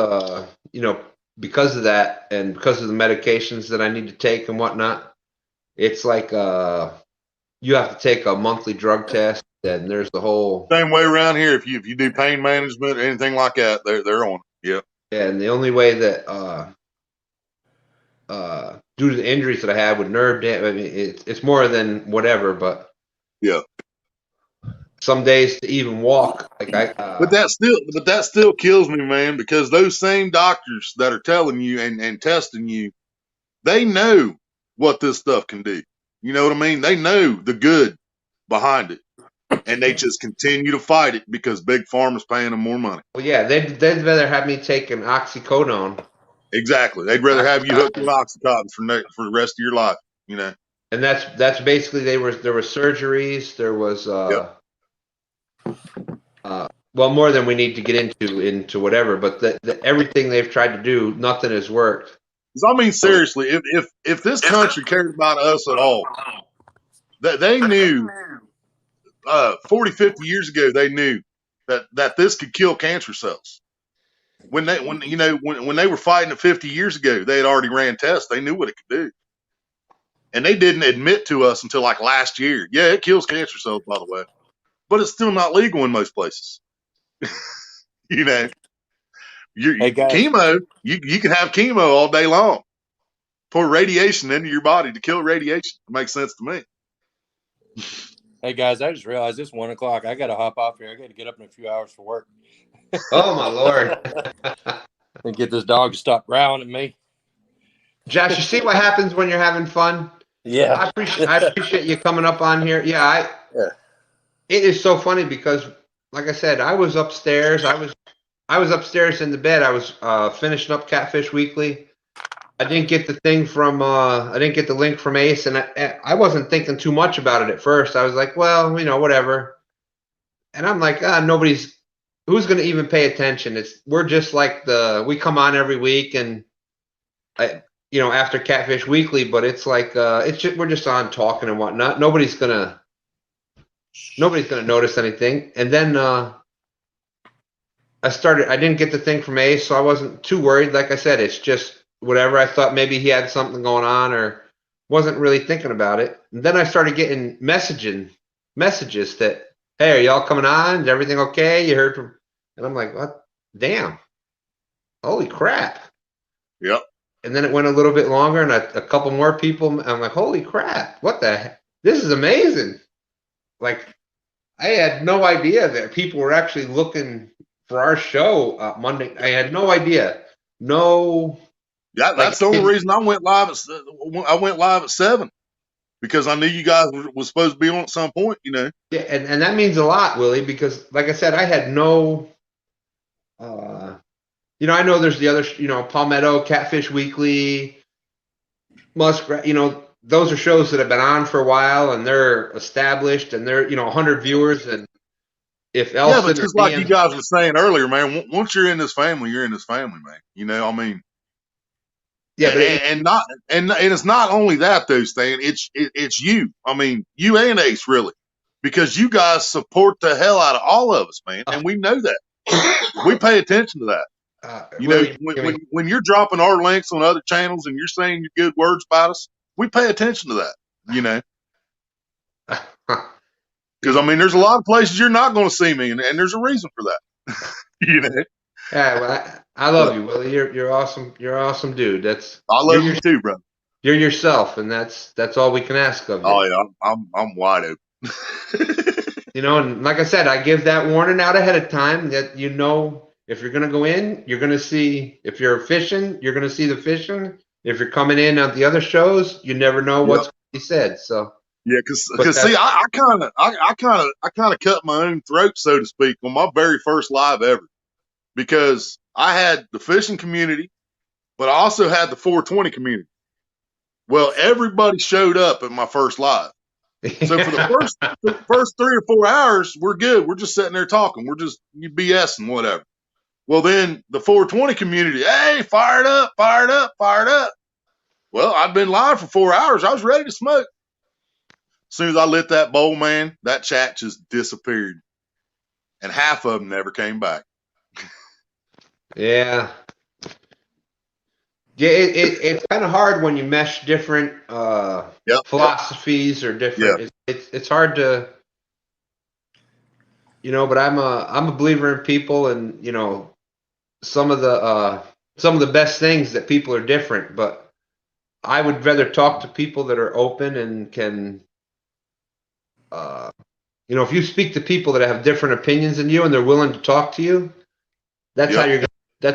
because of that and because of the medications that I need to take and whatnot, it's like you have to take a monthly drug test, and there's the whole
same way around here. If you do pain management or anything like that, they're on. Yeah.
And the only way that due to the injuries that I had with nerve damage, I mean it's more than whatever, but some days to even walk, like
but that still kills me, man, because those same doctors that are telling you and testing you, they know what this stuff can do. You know what I mean? They know the good behind it, and they just continue to fight it because Big Pharma's paying them more money.
Well, yeah, they'd rather have me take an oxycodone.
Exactly. They'd rather have you hooked with Oxycontin for the rest of your life, you know.
And that's basically there were surgeries, there was well, more than we need to get into whatever, but everything they've tried to do, nothing has worked.
I mean, seriously, if this country cared about us at all, they knew 40, 50 years ago, they knew that this could kill cancer cells. When they were fighting it 50 years ago, they had already ran tests. They knew what it could do. And they didn't admit to us until like last year. Yeah, it kills cancer cells, by the way, but it's still not legal in most places. You know, chemo, you can have chemo all day long. Pour radiation into your body to kill radiation. It makes sense to me.
Hey guys, I just realized it's 1 o'clock. I got to hop off here. I got to get up in a few hours for work.
Oh my Lord.
And get this dog to stop growling at me.
Josh, you see what happens when you're having fun?
Yeah.
I appreciate you coming up on here. Yeah. It is so funny because, like I said, I was upstairs. I was upstairs in the bed. I was finishing up Catfish Weekly. I didn't get the thing from I didn't get the link from Ace, and I wasn't thinking too much about it at first. I was like, well, you know, whatever. And I'm like, who's going to even pay attention? We're just like we come on every week, and after Catfish Weekly, but it's like we're just on talking and whatnot. Nobody's gonna notice anything. And then I didn't get the thing from Ace, so I wasn't too worried. Like I said, it's just whatever. I thought maybe he had something going on, or wasn't really thinking about it. And then I started getting messages that, hey, are y'all coming on? Is everything okay? You heard from, and I'm like, what? Damn. Holy crap.
Yep.
And then it went a little bit longer, and a couple more people. I'm like, holy crap. What the heck? This is amazing. Like, I had no idea that people were actually looking for our show Monday. I had no idea. No.
Yeah, that's the only reason I went live at 7, because I knew you guys were supposed to be on at some point, you know.
Yeah, and that means a lot, Willie, because like I said, I had no I know there's the other, Palmetto, Catfish Weekly, Muskrat, those are shows that have been on for a while, and they're established, and they're, 100 viewers, and if Elson,
yeah, but just like you guys were saying earlier, man, once you're in this family, you're in this family, man. You know, I mean, yeah, but and it's not only that though, Stan. It's you. I mean, you and Ace, really, because you guys support the hell out of all of us, man, and we know that. We pay attention to that. When you're dropping our links on other channels and you're saying your good words about us, we pay attention to that. You know, because I mean, there's a lot of places you're not going to see me, and there's a reason for that. You know.
Yeah, well, I love you, Willie. You're awesome. You're an awesome dude.
I love you too, bro.
You're yourself, and that's all we can ask of you.
Oh yeah, I'm wide open.
And like I said, I give that warning out ahead of time that if you're gonna go in, you're gonna see. If you're fishing, you're gonna see the fishing. If you're coming in on the other shows, you never know what's going to be said. So
yeah, because see, I kind of cut my own throat, so to speak, on my very first live ever. Because I had the fishing community, but I also had the 420 community. Well, everybody showed up at my first live. So for the first 3 or 4 hours, we're good. We're just sitting there talking. We're just BSing, whatever. Well, then the 420 community, hey, fired up. Well, I'd been live for 4 hours. I was ready to smoke. As soon as I lit that bowl, man, that chat just disappeared. And half of them never came back.
Yeah. Yeah, it's kind of hard when you mesh different philosophies or different. Yeah. It's hard to, But I'm a believer in people, and some of the best things that people are different. But I would rather talk to people that are open and can, if you speak to people that have different opinions than you and they're willing to talk to you, that's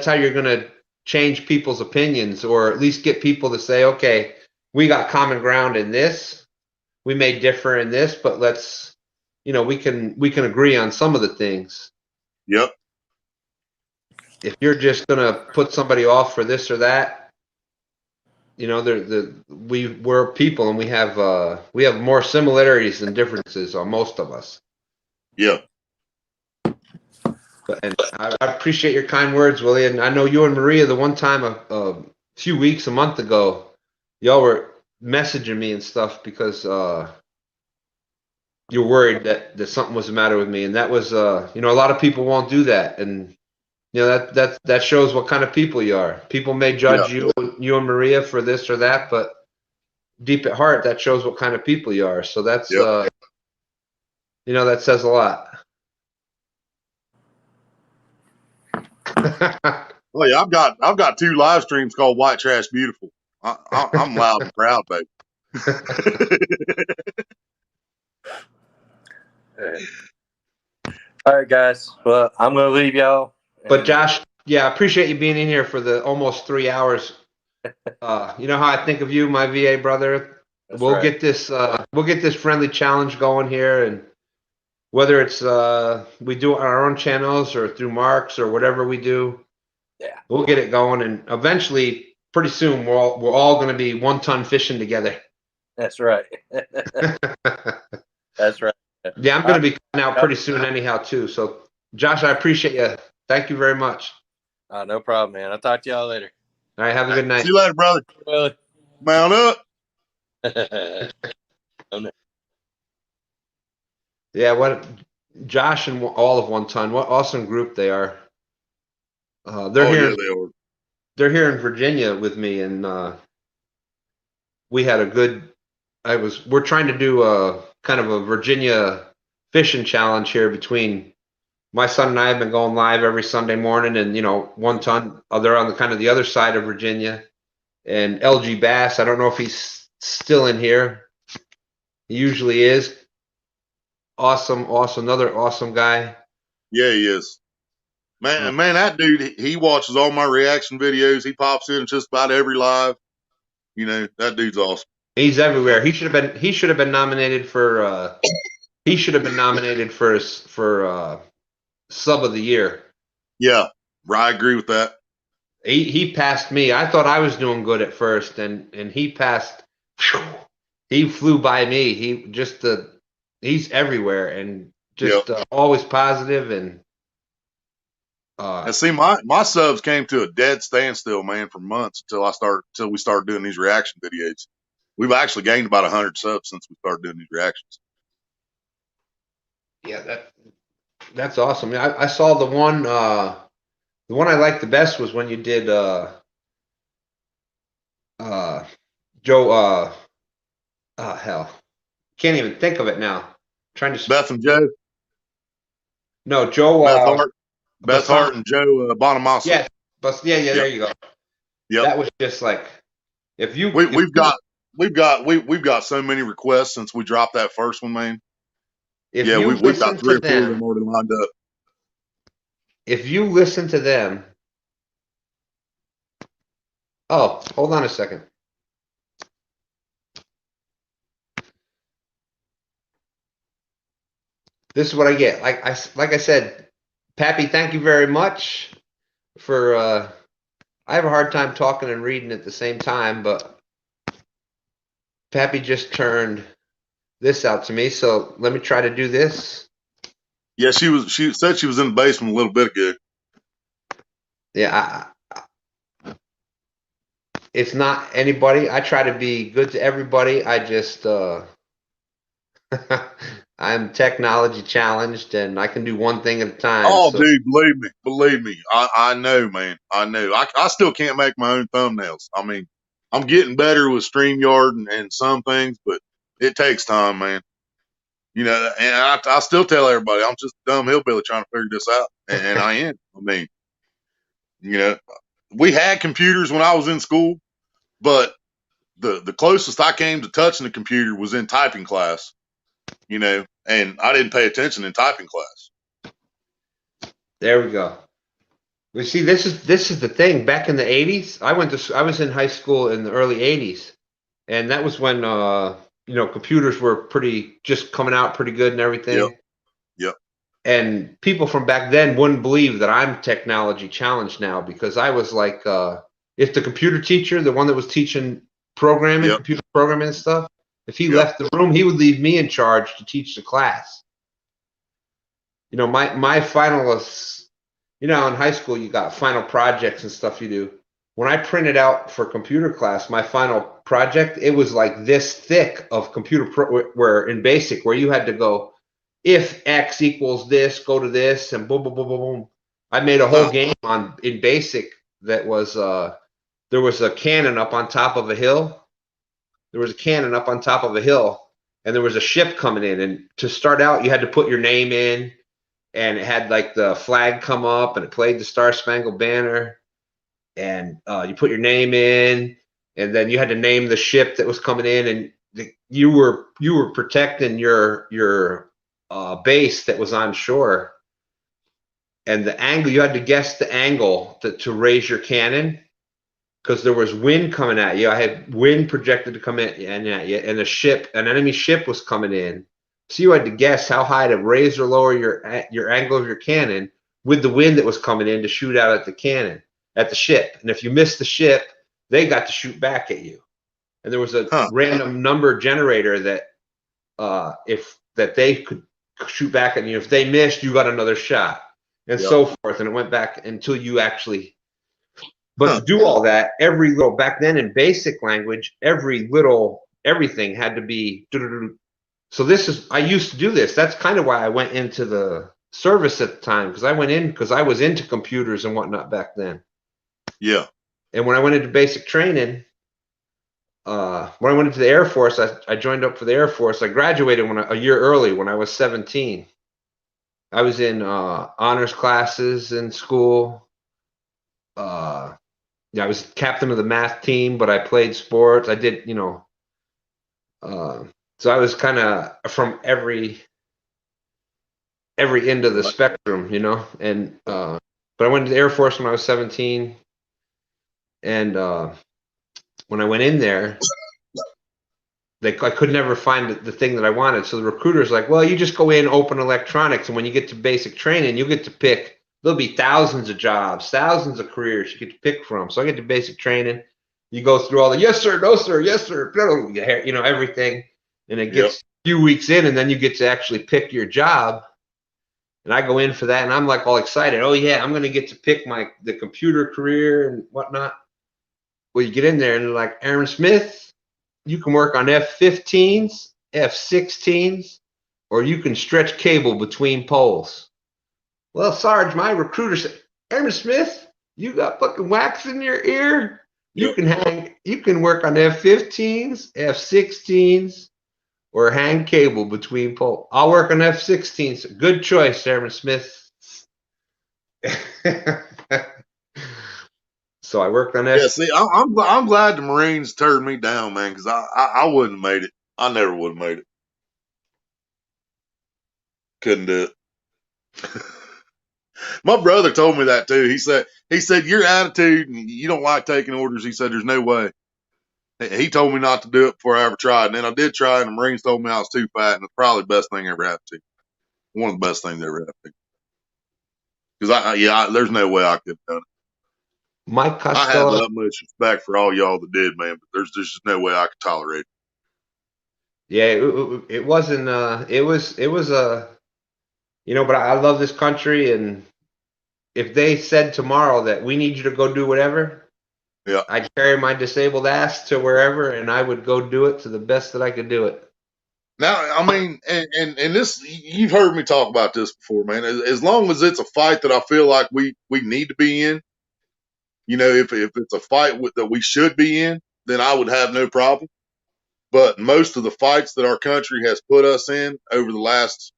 how you're gonna change people's opinions, or at least get people to say, okay, we got common ground in this. we may differ in this, but let's, we can agree on some of the things.
Yep.
If you're just gonna put somebody off for this or that, we're people and we have more similarities than differences on most of us.
Yeah.
And I appreciate your kind words, Willie. And I know you and Maria, the one time a few month ago, y'all were messaging me and stuff because you're worried that something was the matter with me. And that was, a lot of people won't do that. And, that shows what kind of people you are. People may judge you and Maria for this or that, but deep at heart, that shows what kind of people you are. So that's, that says a lot.
Oh yeah, I've got 2 live streams called White Trash Beautiful. I'm loud and proud, baby.
All right, guys. Well, I'm gonna leave y'all.
But Josh, I appreciate you being in here for the almost 3 hours. You know how I think of you, my VA brother. We'll get this friendly challenge going here, and whether it's we do it on our own channels or through Mark's or whatever we do, we'll get it going. And eventually, pretty soon, we're all going to be 1 ton fishing together.
That's right. That's right.
Yeah, I'm going to be coming out pretty soon anyhow too. So, Josh, I appreciate you. Thank you very much.
No problem, man. I'll talk to y'all later.
All right, have a good night.
See you later, brother.
Well,
Mount up.
Yeah, what Josh and all of 1 ton, what awesome group they are. They're here.
Yeah,
they're here in Virginia with me, and we had a good. We're trying to do a kind of a Virginia fishing challenge here between my son and I have been going live every Sunday morning, and 1 ton. They're on the kind of the other side of Virginia, and LG Bass. I don't know if he's still in here. He usually is. Awesome, another awesome guy.
Yeah, he is. Man, that dude, he watches all my reaction videos. He pops in just about every live. That dude's awesome.
He's everywhere. He should have been nominated for sub of the year.
Yeah, I agree with that.
He passed me. I thought I was doing good at first, and he passed. He flew by me. He's everywhere and just always positive and
see, my subs came to a dead standstill, man, for months until we started doing these reaction videos. We've actually gained about 100 subs since we started doing these reactions.
Yeah, that's awesome. I saw the one I liked the best was when you did Joe hell. Can't even think of it now. Trying to
Beth and Joe.
No, Joe
Beth Hart and Joe Bonamassa.
Yeah, there you go.
Yep.
That was just like if you
we've got so many requests since we dropped that first one, man. We've got 3 or 4 of them already lined up.
If you listen to them, hold on a second. This is what I get. Like I said, Pappy, thank you very much for. I have a hard time talking and reading at the same time, but Pappy just turned this out to me, so let me try to do this.
Yeah, she said she was in the basement a little bit ago.
Yeah, it's not anybody. I try to be good to everybody. I just I'm technology challenged, and I can do one thing at a time.
Oh, so. Dude, believe me. I know, man. I know. I still can't make my own thumbnails. I mean, I'm getting better with StreamYard and some things, but it takes time, man. And I still tell everybody I'm just a dumb hillbilly trying to figure this out, and I am. I mean, we had computers when I was in school, but the closest I came to touching a computer was in typing class. And I didn't pay attention in typing class.
There we go. We see this is the thing. Back in the 80s, I was in high school in the early 80s, and that was when computers were just coming out pretty good and everything.
Yep. Yep.
And people from back then wouldn't believe that I'm technology challenged now, because I was like, if the computer teacher, the one that was teaching programming,
Yep.
computer programming and stuff, if he
Yep.
left the room, he would leave me in charge to teach the class. My finalists, in high school, you got final projects and stuff you do. When I printed out for computer class, my final project, it was like this thick of where in BASIC, where you had to go, if X equals this, go to this, and boom, boom, boom, boom, boom. I made a whole game in BASIC that was, there was a cannon up on top of a hill. There was a cannon up on top of a hill, and there was a ship coming in. And to start out, you had to put your name in, and it had like the flag come up, and it played the Star Spangled Banner. And you put your name in, and then you had to name the ship that was coming in, and you were protecting your base that was on shore. And the angle, you had to guess the angle to raise your cannon, because there was wind coming at you. I had wind projected to come in and at you, and an enemy ship was coming in. So you had to guess how high to raise or lower your angle of your cannon with the wind that was coming in to shoot out at the ship. And if you missed the ship, they got to shoot back at you. And there was a random number generator that they could shoot back at you. If they missed, you got another shot, and so forth. And it went back until you actually. But to do all that, back then in BASIC language, everything had to be. So I used to do this. That's kind of why I went into the service at the time, because I was into computers and whatnot back then.
Yeah.
And when I went into basic training, when I went into the Air Force, I joined up for the Air Force. I graduated a year early when I was 17. I was in honors classes in school. I was captain of the math team, but I played sports. I did, so I was kind of from every end of the spectrum, and but I went to the Air Force when I was 17. And when I went in there, I could never find the thing that I wanted. So the recruiter's like, well, you just go in, open electronics, and when you get to basic training, you'll get to pick. There'll be thousands of jobs, thousands of careers you get to pick from. So I get to basic training. You go through all the yes, sir, no, sir, yes, sir, everything. And it gets a few weeks in, and then you get to actually pick your job. And I go in for that, and I'm like all excited. Oh, yeah, I'm going to get to pick the computer career and whatnot. Well, you get in there, and they're like, Aaron Smith, you can work on F-15s, F-16s, or you can stretch cable between poles. Well, Sarge, my recruiter said, Aaron Smith, you got fucking wax in your ear? You can work on F-15s, F-16s, or hang cable between poles. I'll work on F-16s. Good choice, Aaron Smith. So I worked on F.
Yeah, see, I'm glad the Marines turned me down, man, because I wouldn't have made it. I never would have made it. Couldn't do it. My brother told me that too. He said your attitude and you don't like taking orders. He said there's no way. He told me not to do it before I ever tried. And then I did try, and the Marines told me I was too fat, and it's probably the best thing ever happened to me. One of the best things ever happened to me. Because there's no way I could have done it.
Mike Costello.
I have the utmost respect for all y'all that did, man, but there's just no way I could tolerate it.
Yeah, it wasn't. It was but I love this country, and if they said tomorrow that we need you to go do whatever, I'd carry my disabled ass to wherever, and I would go do it to the best that I could do it.
Now, I mean, and this, you've heard me talk about this before, man. As long as it's a fight that I feel like we need to be in, if it's a fight that we should be in, then I would have no problem. But most of the fights that our country has put us in over the last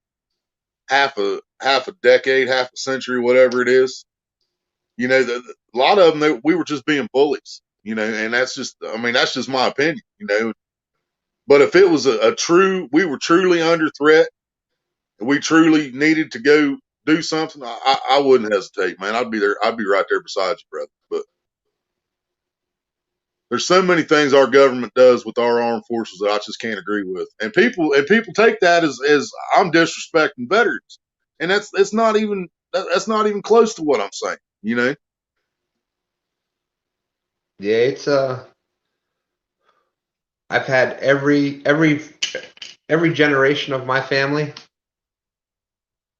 half a decade, half a century, whatever it is, a lot of them, we were just being bullies, and that's just my opinion, But if it was we were truly under threat, and we truly needed to go do something, I wouldn't hesitate, man. I'd be there. I'd be right there beside you, brother. But There's so many things our government does with our armed forces that I just can't agree with. And people take that as I'm disrespecting veterans. And that's not even close to what I'm saying, you know?
Yeah, it's I've had every generation of my family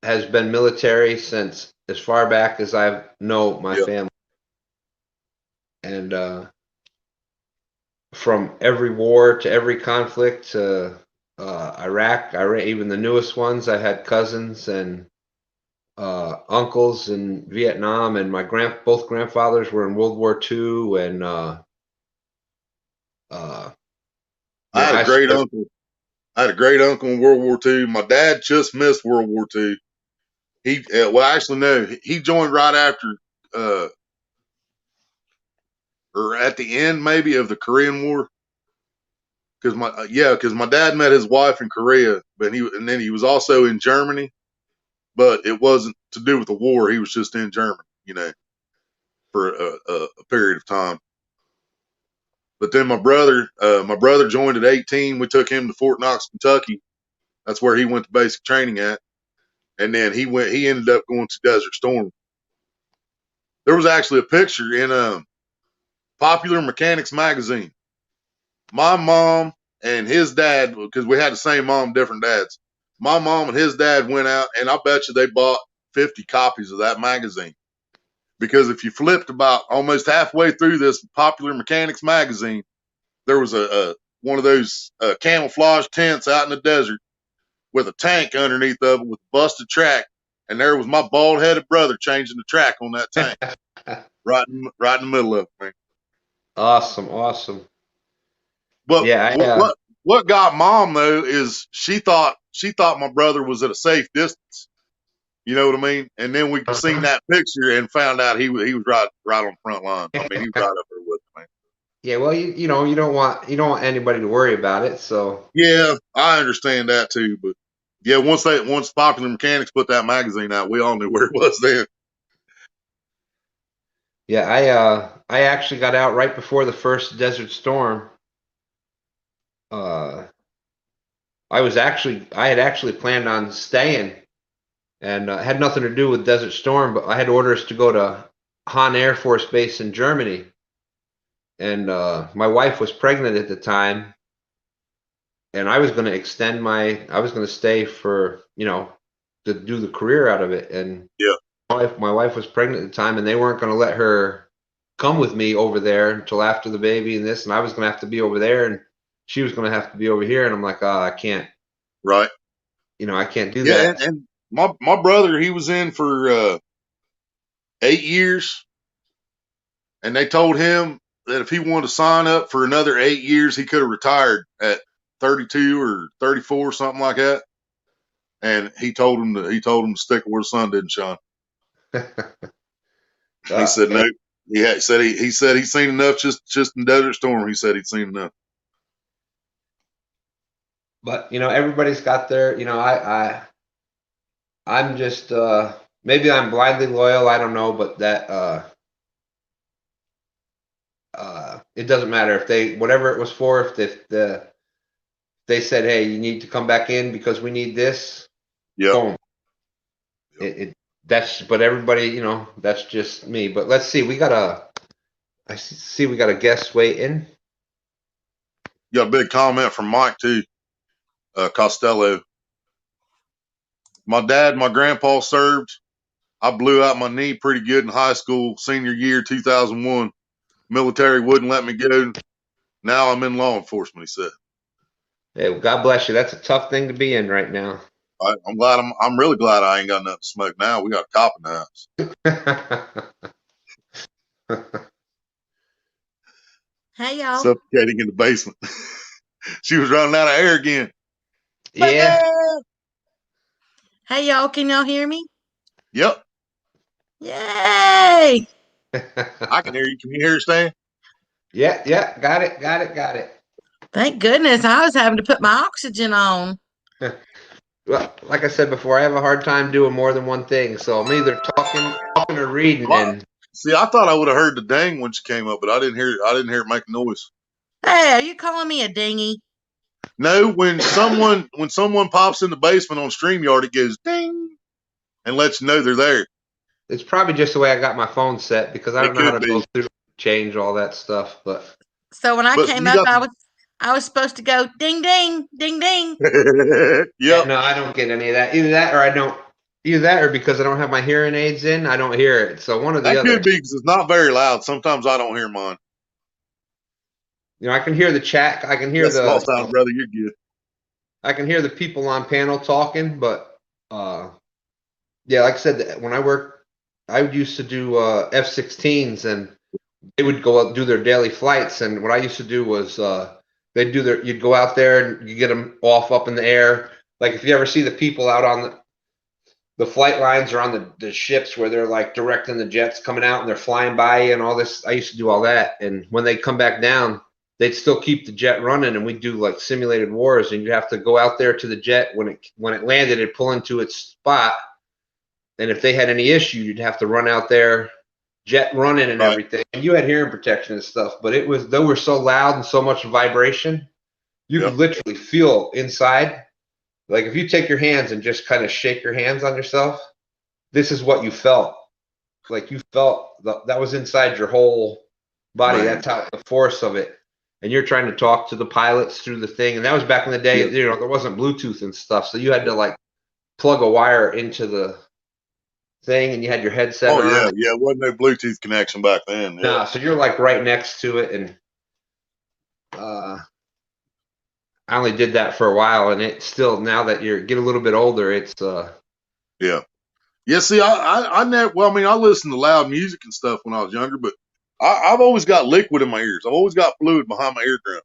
has been military since as far back as I know my family. And from every war to every conflict to Iraq, even the newest ones, I had cousins and uncles in Vietnam, and my both grandfathers were in World War II, and
I had a great uncle. I had a great uncle in World War II. My dad just missed World War II. He actually no, he joined right after or at the end maybe of the Korean War. Because my dad met his wife in Korea, but then he was also in Germany, but it wasn't to do with the war. He was just in Germany, you know, for a period of time. But then my brother joined at 18. We took him to Fort Knox, Kentucky. That's where he went to basic training at. And then he ended up going to Desert Storm. There was actually a picture in Popular Mechanics magazine. My mom and his dad, because we had the same mom, different dads. My mom and his dad went out, and I bet you they bought 50 copies of that magazine. Because if you flipped about almost halfway through this Popular Mechanics magazine, there was a one of those camouflage tents out in the desert with a tank underneath of it with a busted track, and there was my bald-headed brother changing the track on that tank, right in the middle of it, man.
Awesome.
But
yeah,
what got Mom though is she thought my brother was at a safe distance. You know what I mean? And then we seen that picture and found out he was right on the front line. I mean, he was right up there with me.
Yeah, well, you know, you don't want anybody to worry about it. So
yeah, I understand that too. But yeah, once Popular Mechanics put that magazine out, we all knew where it was then.
Yeah, I actually got out right before the first Desert Storm. I had actually planned on staying, and had nothing to do with Desert Storm, but I had orders to go to Hahn Air Force Base in Germany, and my wife was pregnant at the time, and I was going to stay for, you know, to do the career out of it, and
yeah.
My wife was pregnant at the time, and they weren't going to let her come with me over there until after the baby and this, and I was going to have to be over there, and she was going to have to be over here, and I'm like, I can't.
Right.
You know, I can't do that.
And my brother, he was in for 8 years, and they told him that if he wanted to sign up for another 8 years, he could have retired at 32 or 34, something like that. And he told him to stick it where the sun didn't shine. He said no. Yeah, he said he's seen enough just in Desert Storm. He said he'd seen enough.
But you know, everybody's got their, you know, I'm just maybe I'm blindly loyal, I don't know, but that it doesn't matter if they, whatever it was for, if they said, hey, you need to come back in because we need this.
Yeah.
Boom. Yep. But everybody, you know, that's just me. But let's see, I see we got a guest waiting.
You got a big comment from Mike too. Costello. My dad, my grandpa served. I blew out my knee pretty good in high school, senior year, 2001. Military wouldn't let me go. Now I'm in law enforcement, he said.
Hey, well, God bless you. That's a tough thing to be in right now.
I'm really glad I ain't got nothing to smoke now. We got a cop in the house.
Hey, y'all.
Suffocating in the basement. She was running out of air again.
Yeah.
Hey, y'all. Can y'all hear me?
Yep.
Yay!
I can hear you. Can you hear her, Stan?
Yeah. Got it.
Thank goodness. I was having to put my oxygen on.
Well, like I said before, I have a hard time doing more than one thing. So I'm either talking or reading.
Well,
And
See, I thought I would have heard the dang when she came up, but I didn't hear it make a noise.
Hey, are you calling me a dingy?
No, when someone pops in the basement on StreamYard, it goes ding and lets you know they're there.
It's probably just the way I got my phone set because I don't know how to go through change all that stuff. But
so when I came up, I was supposed to go ding ding ding ding.
Yeah.
No, I don't get any of that. Either that or because I don't have my hearing aids in, I don't hear it. So one of the other.
That could be because it's not very loud. Sometimes I don't hear mine.
I can hear the chat. I can hear
That's time, brother. You're good.
I can hear the people on panel talking, but yeah, like I said, when I worked, I used to do F-16s, and they would go out do their daily flights. And what I used to do was you'd go out there and you get them off up in the air. Like if you ever see the people out on the flight lines or on the ships where they're like directing the jets coming out and they're flying by and all this. I used to do all that, and when they come back down, they'd still keep the jet running, and we'd do like simulated wars, and you'd have to go out there to the jet when it landed, it'd pull into its spot, and if they had any issue, you'd have to run out there, jet running and everything. And you had hearing protection and stuff, but they were so loud and so much vibration, you could literally feel inside. Like if you take your hands and just kind of shake your hands on yourself, this is what you felt. Like you felt that was inside your whole body. That's how the force of it. And you're trying to talk to the pilots through the thing. And that was back in the day, there wasn't Bluetooth and stuff. So you had to like plug a wire into the thing and you had your headset on.
Yeah. It wasn't no Bluetooth connection back then. Yeah.
Nah, so you're like right next to it. And I only did that for a while, and it's still, now that you get a little bit older, it's
Yeah. See, I never. Well, I mean, I listened to loud music and stuff when I was younger, but I've always got liquid in my ears. I've always got fluid behind my eardrum.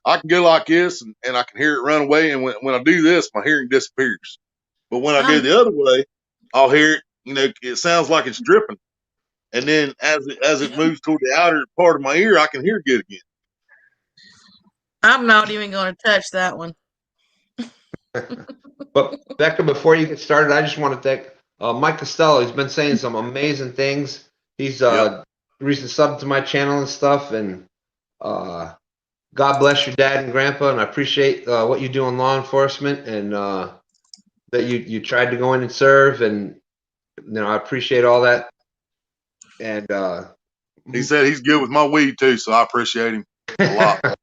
I can go like this, and I can hear it run away. And when I do this, my hearing disappears. But when I go the other way, I'll hear it. It sounds like it's dripping. And then as it moves toward the outer part of my ear, I can hear it good again.
I'm not even going to touch that one.
But Becca, before you get started, I just want to thank Mike Costello. He's been saying some amazing things. He's recently subbed to my channel and stuff. And God bless your dad and grandpa. And I appreciate what you do in law enforcement, and that you tried to go in and serve. And I appreciate all that. And
he said he's good with my weed too, so I appreciate him a lot.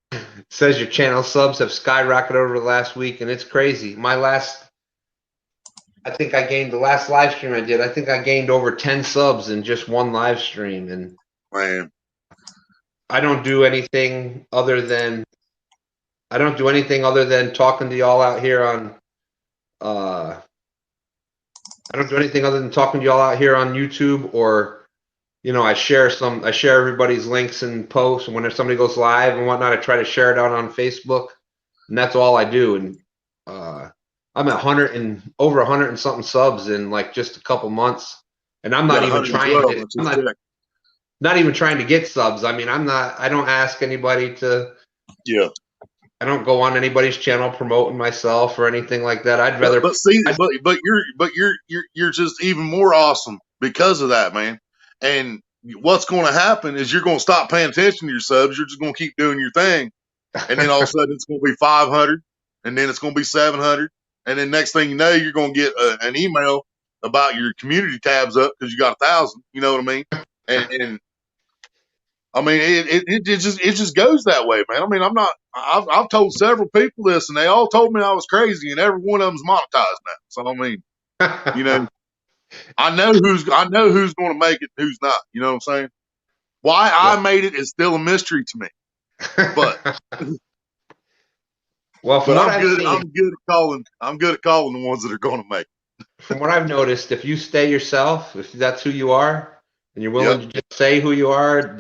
Says your channel subs have skyrocketed over the last week, and it's crazy. The last live stream I did, I think I gained over 10 subs in just one live stream. And
man,
I don't do anything other than talking to y'all out here on I don't do anything other than talking to y'all out here on YouTube, or I share everybody's links and posts, and when somebody goes live and whatnot, I try to share it out on Facebook, and that's all I do. And I'm at over 100 and something subs in like just a couple months, and I'm not even trying to get subs. I mean, I don't ask anybody to. Yeah. I don't go on anybody's channel promoting myself or anything like that. I'd rather.
But you're just even more awesome because of that, man. And what's going to happen is you're going to stop paying attention to your subs. You're just going to keep doing your thing. And then all of a sudden it's going to be 500, and then it's going to be 700. And then next thing you know, you're going to get an email about your community tabs up because you got 1,000. You know what I mean? And I mean, it just goes that way, man. I mean, I've told several people this, and they all told me I was crazy, and every one of them's monetized now. So I mean, I know who's going to make it, and who's not. You know what I'm saying? Why I made it is still a mystery to me. But
well,
I'm good at calling the ones that are going to make it.
From what I've noticed, if you stay yourself, if that's who you are, and you're willing to just say who you are,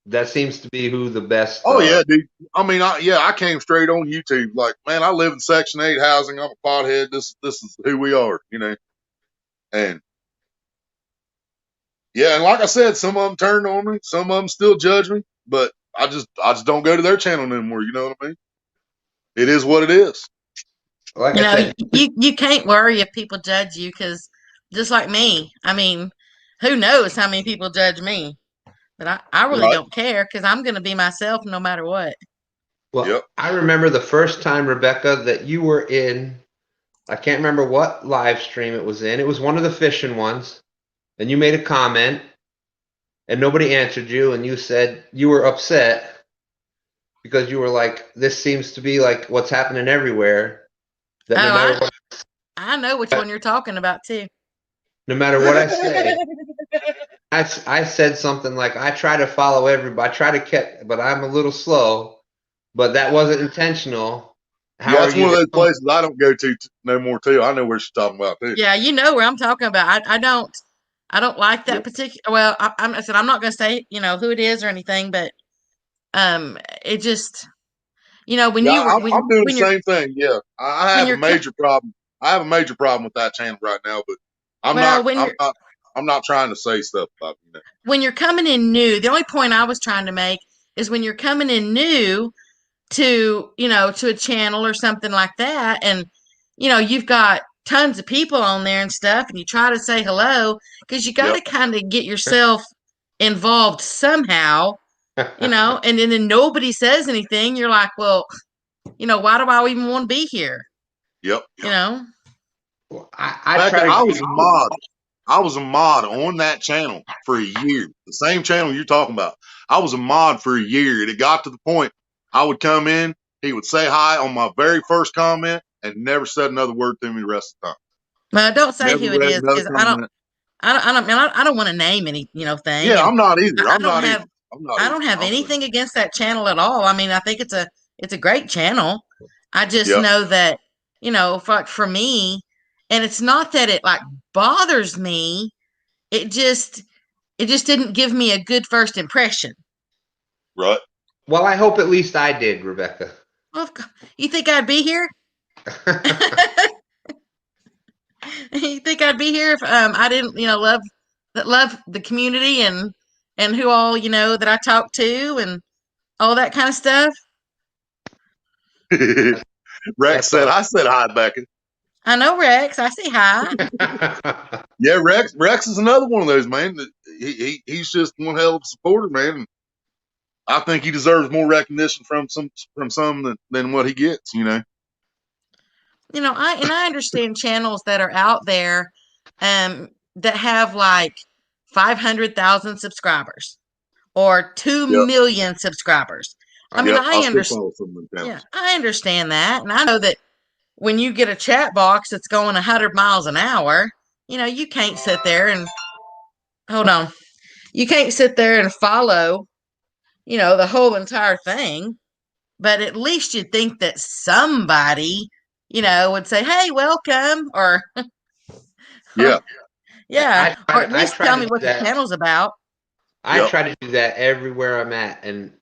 that seems to be who the best.
Oh yeah, dude. I mean, I came straight on YouTube. Like, man, I live in Section 8 housing. I'm a pothead. This is who we are, And yeah, and like I said, some of them turned on me, some of them still judge me, but I just don't go to their channel anymore. You know what I mean? It is what it is.
Like you can't worry if people judge you, because just like me, I mean, who knows how many people judge me? But I really
Right.
don't care because I'm going to be myself no matter what.
Well,
Yep.
I remember the first time, Rebecca, that you were in, I can't remember what live stream it was in. It was one of the fishing ones. And you made a comment and nobody answered you. And you said you were upset because you were like, this seems to be like what's happening everywhere. That no matter what,
I know which one you're talking about too.
no matter what I say, I said something like, I try to follow everybody. I try to catch, but I'm a little slow. But that wasn't intentional.
Yeah, that's one of those places I don't go to no more too. I know where she's talking about too.
Yeah, you know where I'm talking about. I don't like that particular. Well, I said I'm not going to say who it is or anything, but it just when
Yeah,
you were
I'm doing the same thing. Yeah, I have a major problem. I have a major problem with that channel right now, but I'm not trying to say stuff about it.
When you're coming in new, the only point I was trying to make is when you're coming in new to to a channel or something like that, and you've got tons of people on there and stuff, and you try to say hello because you got to kind of get yourself involved somehow, and then nobody says anything. You're like, well, why do I even want to be here?
Yep.
Well, I
was a mod. I was a mod on that channel for a year. The same channel you're talking about. I was a mod for a year. And it got to the point I would come in, he would say hi on my very first comment and never said another word to me the rest of the time.
Well, don't say
Never
who it is because I don't want to name any thing.
Yeah, I'm not either.
I don't have anything against that channel at all. I mean, I think it's a great channel. I just know that for me, and it's not that it like bothers me. It just didn't give me a good first impression.
Right.
Well, I hope at least I did, Rebecca.
Well, you think I'd be here? You think I'd be here if I didn't love the community and who all that I talk to and all that kind of stuff?
Rex said, I said hi, Becca.
I know Rex. I say hi.
Yeah, Rex is another one of those, man. He's just one hell of a supporter, man. I think he deserves more recognition from some than what he gets,
I understand channels that are out there that have like 500,000 subscribers or 2 million subscribers. I mean, I understand. Yeah, I understand that, and I know that when you get a chat box that's going 100 miles an hour, you can't sit there and hold on. You can't sit there and follow, the whole entire thing. But at least you'd think that somebody, would say, "Hey, welcome," or
yeah,
or at least tell me what the channel's about.
I try to do that everywhere I'm at, and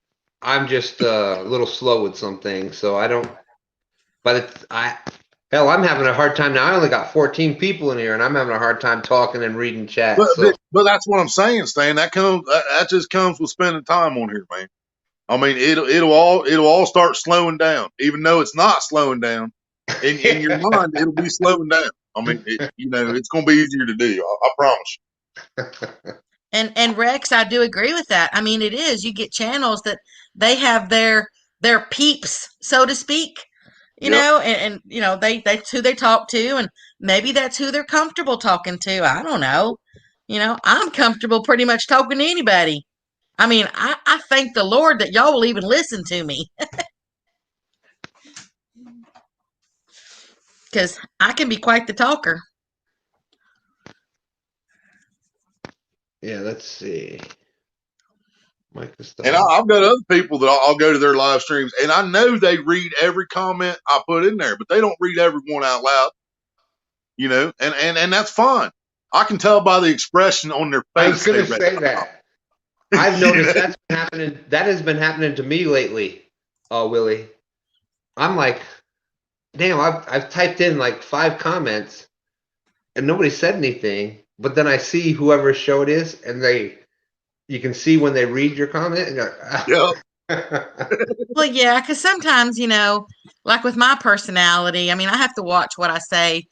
I'm just a little slow with some things, so I don't. But I'm having a hard time now. I only got 14 people in here, and I'm having a hard time talking and reading chat.
But that's what I'm saying, Stan. That just comes with spending time on here, man. I mean, it'll all start slowing down, even though it's not slowing down. In your mind, it'll be slowing down. I mean, it's going to be easier to do. I promise you.
And Rex, I do agree with that. I mean, it is. You get channels that they have their peeps, so to speak. And that's who they talk to, and maybe that's who they're comfortable talking to. I don't know. I'm comfortable pretty much talking to anybody. I mean, I thank the Lord that y'all will even listen to me. Because I can be quite the talker.
Yeah, let's see.
And I've got other people that I'll go to their live streams, and I know they read every comment I put in there, but they don't read every one out loud. And that's fine. I can tell by the expression on their face.
I was going to say that. I've noticed that's been happening. That has been happening to me lately, Willie. I'm like, damn, I've typed in like 5 comments, and nobody said anything. But then I see whoever's show it is, and you can see when they read your comment. And you're like,
Well, yeah, because sometimes, like with my personality, I mean, I have to watch what I say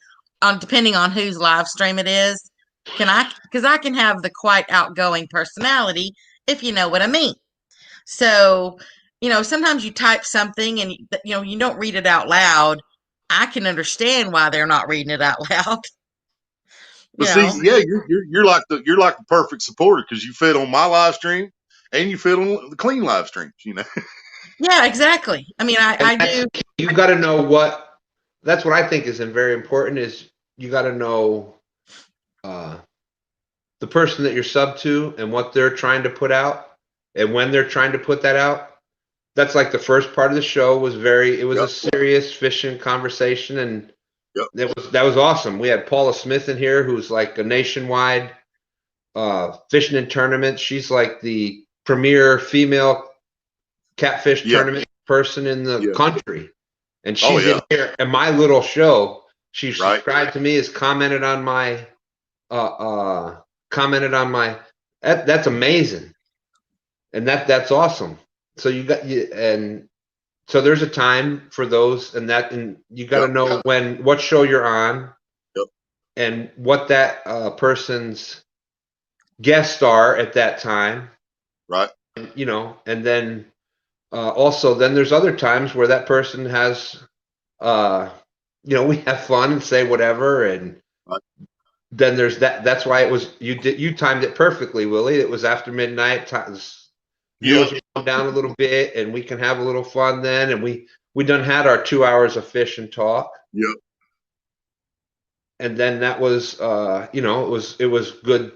depending on whose live stream it is. because I can have the quite outgoing personality, if you know what I mean. So, sometimes you type something and you don't read it out loud. I can understand why they're not reading it out loud.
But see, yeah, you're like the perfect supporter because you fit on my live stream and you fit on the clean live streams.
Yeah, exactly. I mean, I do.
You got to know what. That's what I think is very important. Is you got to know the person that you're sub to and what they're trying to put out and when they're trying to put that out. That's like the first part of the show was a serious fishing conversation, and that was awesome. We had Paula Smith in here, who's like a nationwide fishing in tournaments. She's like the premier female catfish tournament person in the country, and she's in here at my little show. She subscribed to me, has commented on my that's amazing, and that's awesome. So so there's a time for those, and you got to know what show you're on, and what that person's guests are at that time,
right?
And then also then there's other times where that person has, we have fun and say whatever, and then there's that. That's why it was you timed it perfectly, Willie. It was after midnight. Viewers calm down a little bit, and we can have a little fun then. And we done had our 2 hours of fish and talk.
Yep.
And then that was, it was good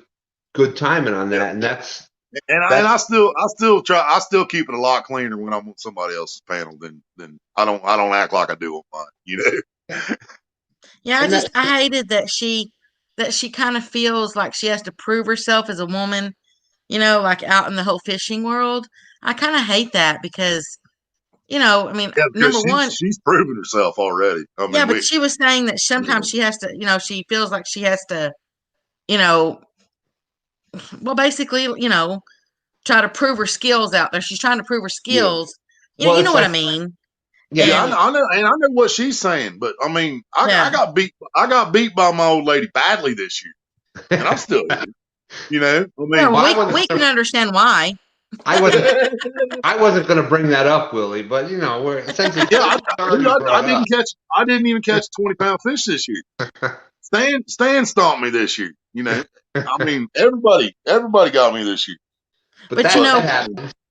timing on that, and that's.
And I still keep it a lot cleaner when I'm on somebody else's panel than I don't act like I do on mine.
Yeah, I hated that she kind of feels like she has to prove herself as a woman. Like out in the whole fishing world. I kind of hate that because, number one,
she's proven herself already.
But she was saying that sometimes she has to, she feels like she has to, basically, try to prove her skills out there. She's trying to prove her skills. You know what I mean?
Yeah, I know, and I know what she's saying, but I mean, I got beat by my old lady badly this year, and I'm still here.
We can understand why.
I wasn't going to bring that up, Willie, but
I didn't even catch a 20-pound fish this year. Stan stomped me this year. I mean, everybody got me this year.
But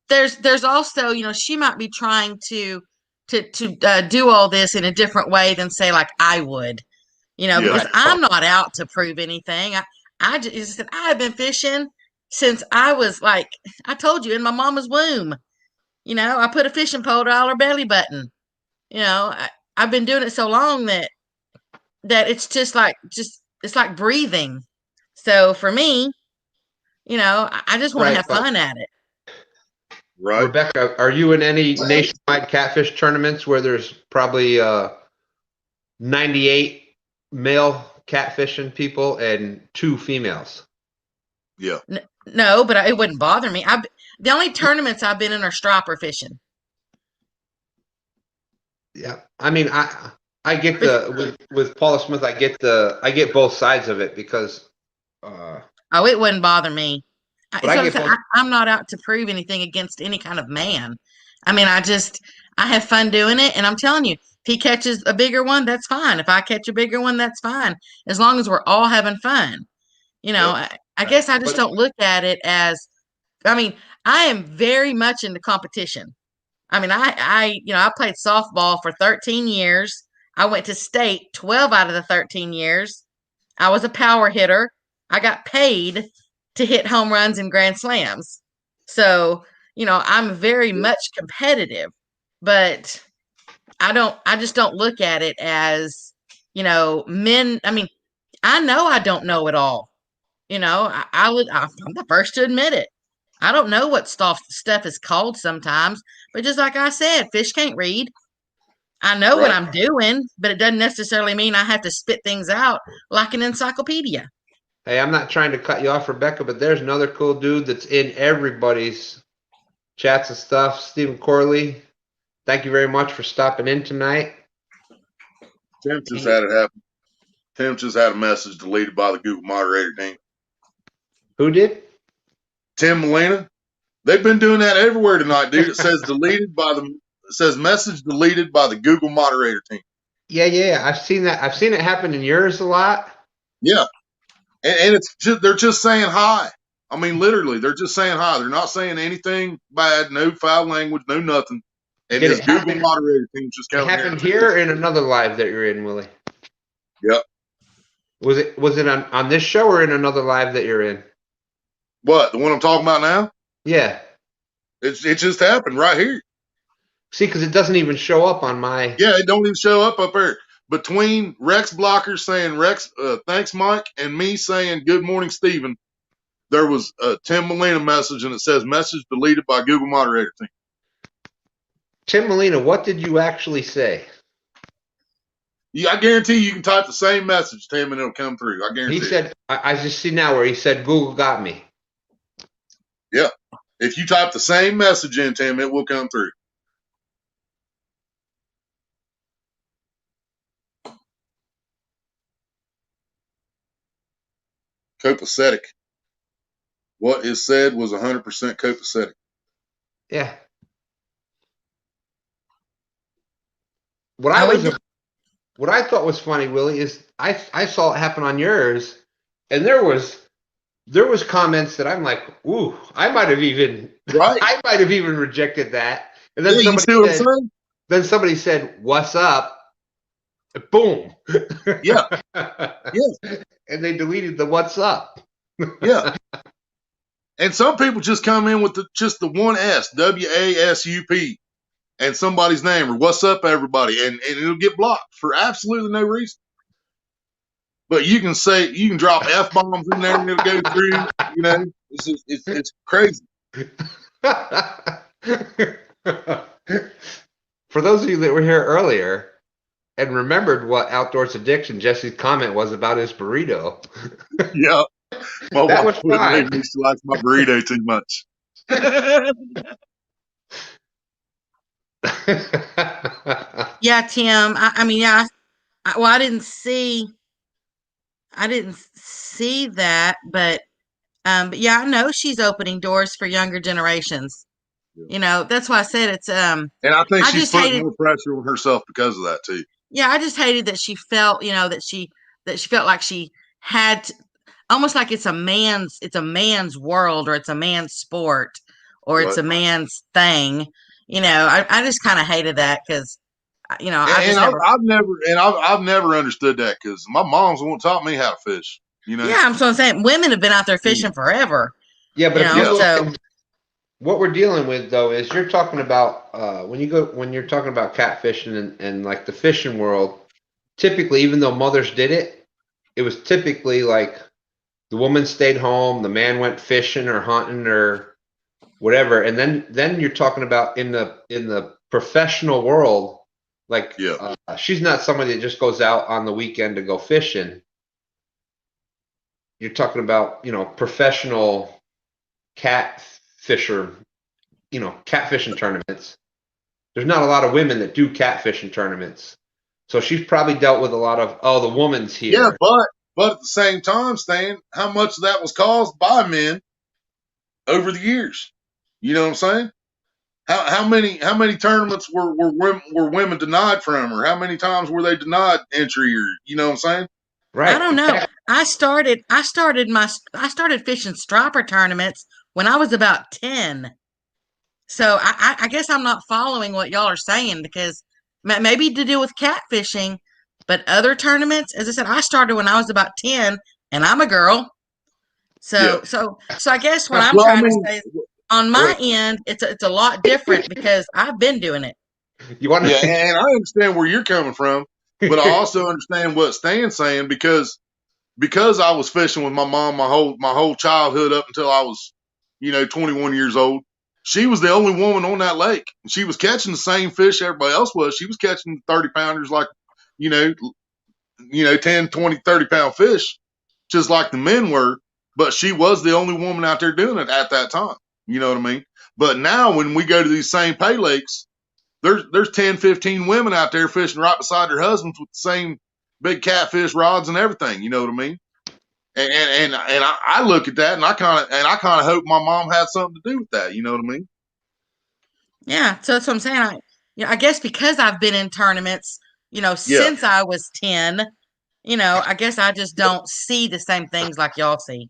there's also, she might be trying to do all this in a different way than say like I would, because I'm not out to prove anything. I've been fishing since I was like, I told you, in my mama's womb. I put a fishing pole on her belly button. I've been doing it so long that it's it's like breathing. So for me, I just want to have fun at it.
Right.
Rebecca, are you in any nationwide catfish tournaments where there's probably 98 male catfishing people and 2 females?
Yeah.
No, but it wouldn't bother me. The only tournaments I've been in are striper fishing.
Yeah, I mean, I get with Paula Smith. I get both sides of it because.
It wouldn't bother me. I'm not out to prove anything against any kind of man. I mean, I have fun doing it, and I'm telling you, if he catches a bigger one, that's fine. If I catch a bigger one, that's fine. As long as we're all having fun. I guess I just don't look at it as. I mean, I am very much into competition. I mean, I played softball for 13 years. I went to state 12 out of the 13 years. I was a power hitter. I got paid to hit home runs and grand slams. So, I'm very much competitive, but I just don't look at it as, men. I mean, I know I don't know it all. I'm the first to admit it. I don't know what stuff is called sometimes, but just like I said, fish can't read. I know what I'm doing, but it doesn't necessarily mean I have to spit things out like an encyclopedia.
Hey, I'm not trying to cut you off, Rebecca, but there's another cool dude that's in everybody's chats and stuff. Stephen Corley, thank you very much for stopping in tonight.
Tim just had it happen. Tim just had a message deleted by the Google moderator team.
Who did?
Tim Molina. They've been doing that everywhere tonight, dude. It says it says message deleted by the Google moderator team.
Yeah. I've seen that. I've seen it happen in yours a lot.
Yeah. And they're just saying hi. I mean, literally, they're just saying hi. They're not saying anything bad, no foul language, no nothing. And this Google moderator team just
coming. It happened here or in another live that you're in, Willie?
Yep.
Was it on this show or in another live that you're in?
What, the one I'm talking about now?
Yeah.
It just happened right here.
See, because it doesn't even show up on my.
Yeah, it don't even show up there. Between Rex Blocker saying Rex, thanks Mike, and me saying good morning Stephen, there was a Tim Molina message, and it says message deleted by Google moderator team.
Tim Molina, what did you actually say?
Yeah, I guarantee you can type the same message, Tim, and it'll come through. I guarantee.
He said, I just see now where he said Google got me.
Yeah. If you type the same message in, Tim, it will come through. Copacetic. What is said was 100% copacetic.
Yeah. What I thought was funny, Willie, is I saw it happen on yours, and there was comments that I'm like, ooh, I might have even rejected that. And then somebody said, "What's up?" Boom.
Yeah. Yeah.
And they deleted the "What's up."
Yeah. And some people just come in with just the one S, WASUP, and somebody's name, or "What's up, everybody," and it'll get blocked for absolutely no reason. But you can drop F-bombs in there and it'll go through. You know, it's crazy.
For those of you that were here earlier and remembered what Outdoors Addiction, Jesse's comment was about his burrito.
Yeah. My wife
fine.
She likes my burrito too much.
Yeah, Tim. I didn't see that, but yeah, I know she's opening doors for younger generations. Yeah. You know, that's why I said it's
and I think she's putting more pressure on herself because of that too.
Yeah, I just hated that she felt, you know, that she felt like she had to, almost like it's a man's world, or it's a man's sport, or it's a man's thing. You know, I just kind of hated that because, you know,
I've never understood that because my mom's the one taught me how to fish. You know,
yeah, I'm saying women have been out there fishing forever.
Yeah, but what we're dealing with though is you're talking about when you're talking about catfishing and like the fishing world. Typically, even though mothers did it, it was typically like the woman stayed home, the man went fishing or hunting or whatever, and then you're talking about in the professional world. Like, she's not somebody that just goes out on the weekend to go fishing. You're talking about, you know, professional catfisher, you know, catfishing tournaments. There's not a lot of women that do catfishing tournaments. So she's probably dealt with a lot of, the woman's here.
Yeah, but at the same time, Stan, how much of that was caused by men over the years? You know what I'm saying? How many tournaments were women denied from, or how many times were they denied entry, or you know what I'm saying?
Right. I don't know. I started fishing striper tournaments when I was about 10. So I guess I'm not following what y'all are saying, because maybe to do with catfishing, but other tournaments, as I said, I started when I was about 10, and I'm a girl. So I guess what I'm trying to say is, on my end, it's a lot different because I've been doing it.
And I understand where you're coming from, but I also understand what Stan's saying because I was fishing with my mom my whole childhood up until I was, 21 years old. She was the only woman on that lake, and she was catching the same fish everybody else was. She was catching 30 pounders like, 10, 20, 30 pound fish, just like the men were. But she was the only woman out there doing it at that time. You know what I mean? But now when we go to these same pay lakes, there's 10, 15 women out there fishing right beside their husbands with the same big catfish rods and everything. You know what I mean? And I look at that and I kind of hope my mom had something to do with that. You know what I mean?
Yeah. So that's what I'm saying. I guess because I've been in tournaments, since I was 10, I guess I just don't see the same things like y'all see.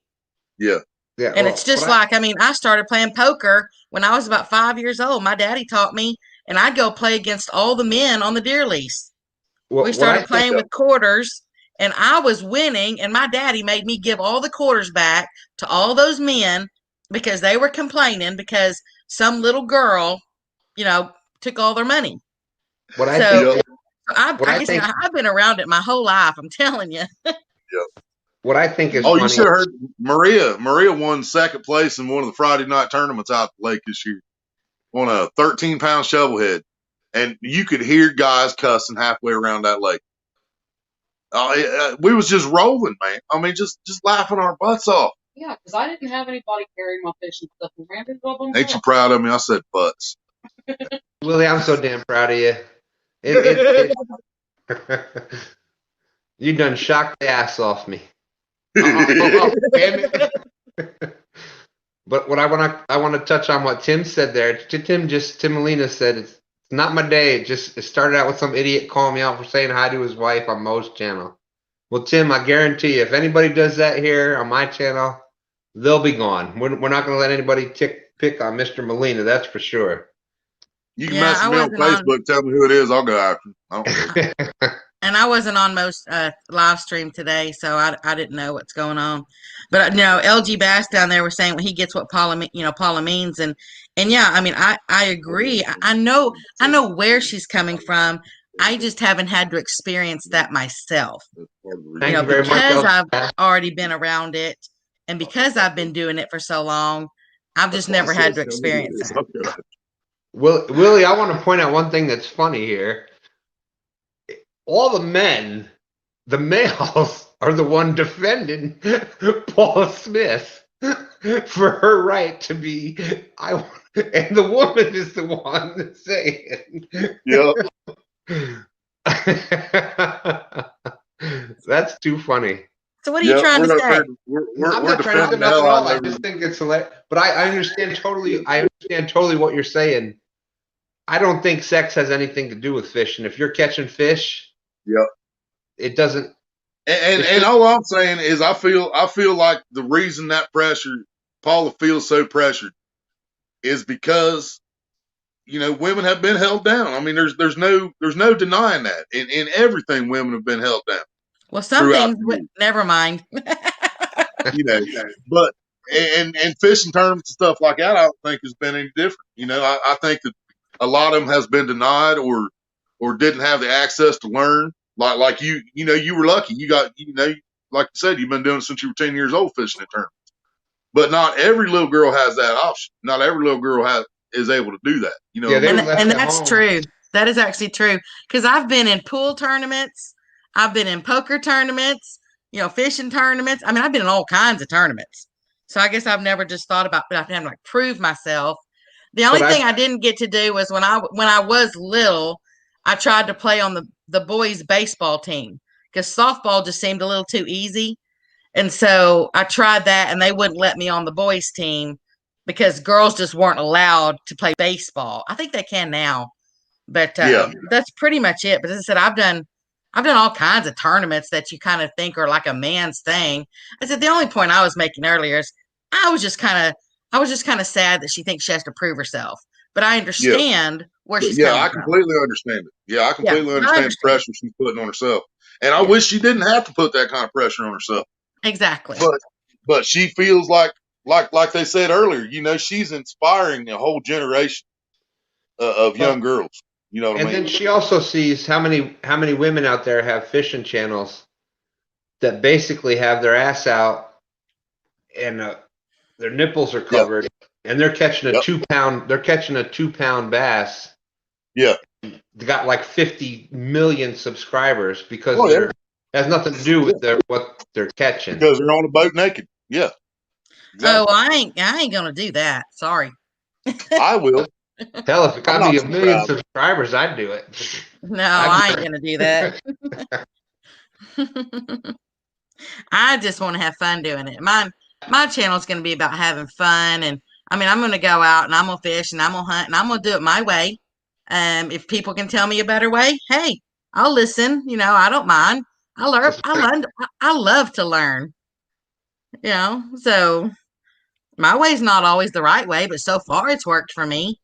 Yeah.
Yeah.
And it's just I started playing poker when I was about 5 years old. My daddy taught me, and I'd go play against all the men on the deer lease. We started playing with quarters, and I was winning, and my daddy made me give all the quarters back to all those men because they were complaining because some little girl, took all their money. I've been around it my whole life. I'm telling you.
What I think is
funny. You should have heard Maria won second place in one of the Friday night tournaments out at the lake this year on a 13-pound shovelhead. And you could hear guys cussing halfway around that lake. We was just rolling, man. I mean, just laughing our butts off.
Yeah, because I didn't have anybody carry my fishing stuff.
Ain't you proud of me? I said butts.
Willie, I'm so damn proud of you. You done shocked the ass off me. But what I want to touch on what Tim said there. Tim Molina said it's not my day. It started out with some idiot calling me out for saying hi to his wife on Mo's channel. Well, Tim, I guarantee you, if anybody does that here on my channel, they'll be gone. We're not going to let anybody pick on Mr. Molina. That's for sure.
You can message me on Facebook. Tell me who it is. I'll go after him. I don't care.
And I wasn't on most live stream today, so I didn't know what's going on. But LG Bass down there was saying when he gets what Paula means, and yeah, I mean I agree. I know where she's coming from. I just haven't had to experience that myself.
Thank you very much,
because I've already been around it, and because I've been doing it for so long, I've just never had to experience it.
Willie, I want to point out one thing that's funny here. All the men, the males, are the one defending Paula Smith for her right to be. And the woman is the one saying, That's too funny.
So what are you trying to say?
I'm not trying to say nothing at all. I just think it's hilarious. But I understand totally. I understand totally what you're saying. I don't think sex has anything to do with fishing. If you're catching fish, it doesn't.
And all I'm saying is, I feel like the reason that Paula feels so pressured, is because women have been held down. I mean, there's no denying that. In everything, women have been held down.
Well, some things. Never mind.
But and fishing tournaments and stuff like that, I don't think has been any different. I think that a lot of them has been denied or didn't have the access to learn. Like you were lucky. You got, like you said, you've been doing it since you were 10 years old fishing in tournaments. But not every little girl has that option. Not every little girl is able to do that.
And that's true. That is actually true. Because I've been in pool tournaments. I've been in poker tournaments, fishing tournaments. I mean, I've been in all kinds of tournaments. So I guess I've never just thought about, but I've had to prove myself. The only thing I didn't get to do was when I was little, I tried to play on the boys' baseball team because softball just seemed a little too easy. And so I tried that, and they wouldn't let me on the boys' team because girls just weren't allowed to play baseball. I think they can now, but that's pretty much it. But as I said, I've done all kinds of tournaments that you kind of think are like a man's thing. I said the only point I was making earlier is I was just kind of sad that she thinks she has to prove herself. But I understand where she's coming from.
I completely understand it. Yeah, I completely understand the pressure she's putting on herself. And I wish she didn't have to put that kind of pressure on herself.
Exactly.
But she feels like they said earlier, she's inspiring a whole generation of young girls. You know what I mean?
And then she also sees how many women out there have fishing channels that basically have their ass out and their nipples are covered, and they're catching a 2-pound. They're catching a 2-pound bass.
Yeah,
they got like 50 million subscribers because it has nothing to do with what they're catching.
Because they're on a boat naked. Yeah.
Exactly. Oh, I ain't gonna do that. Sorry.
I will.
Hell, if it got me 1 million subscribers, I'd do it.
No, I ain't gonna do that. I just want to have fun doing it. My channel is going to be about having fun, and I mean, I'm going to go out and I'm going to fish and I'm going to hunt and I'm going to do it my way. If people can tell me a better way, hey, I'll listen. You know, I don't mind. I learn. I love to learn. You know, so my way's not always the right way, but so far it's worked for me.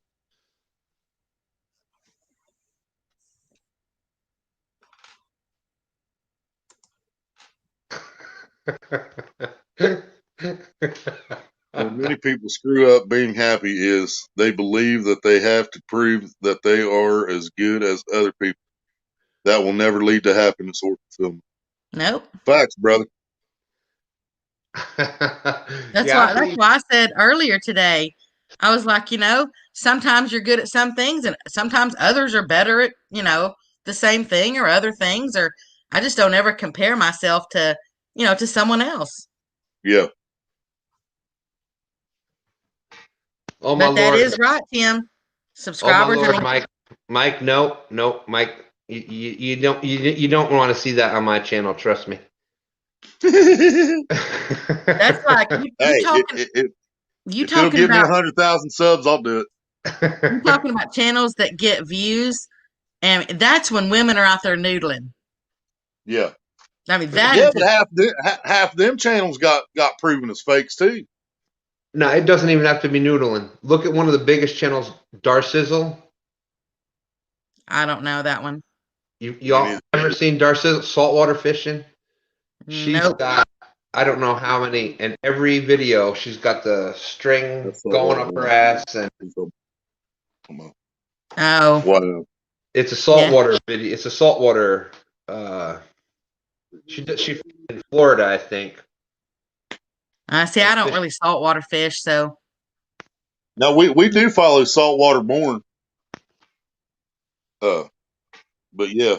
What many people screw up being happy is they believe that they have to prove that they are as good as other people. That will never lead to happiness or fulfillment.
Nope.
Facts, brother.
That's why I said earlier today, I was like, you know, sometimes you're good at some things and sometimes others are better at, you know, the same thing or other things, or I just don't ever compare myself to, you know, to someone else.
Yeah.
Oh my
But that
Lord.
is right, Tim.
Oh my
Subscribers.
Lord,
I mean,
Mike, no, Mike, you don't want to see that on my channel. Trust me.
that's like
Hey,
you
if it'll
talking
give me
about
100,000 subs, I'll do it.
you talking about channels that get views, and that's when women are out there noodling.
Yeah.
I mean, that
Yeah,
is
but half them channels got proven as fakes too.
No, it doesn't even have to be noodling. Look at one of the biggest channels, Darsizzle.
I don't know that one.
Y'all ever seen Darsizzle saltwater fishing? She's
Nope.
got, I don't know how many, and every video she's got the string going up her ass, and
oh,
wow.
It's a saltwater video. It's a saltwater. She in Florida, I think.
I see. I don't really saltwater fish, so.
No, we do follow saltwater born. But yeah,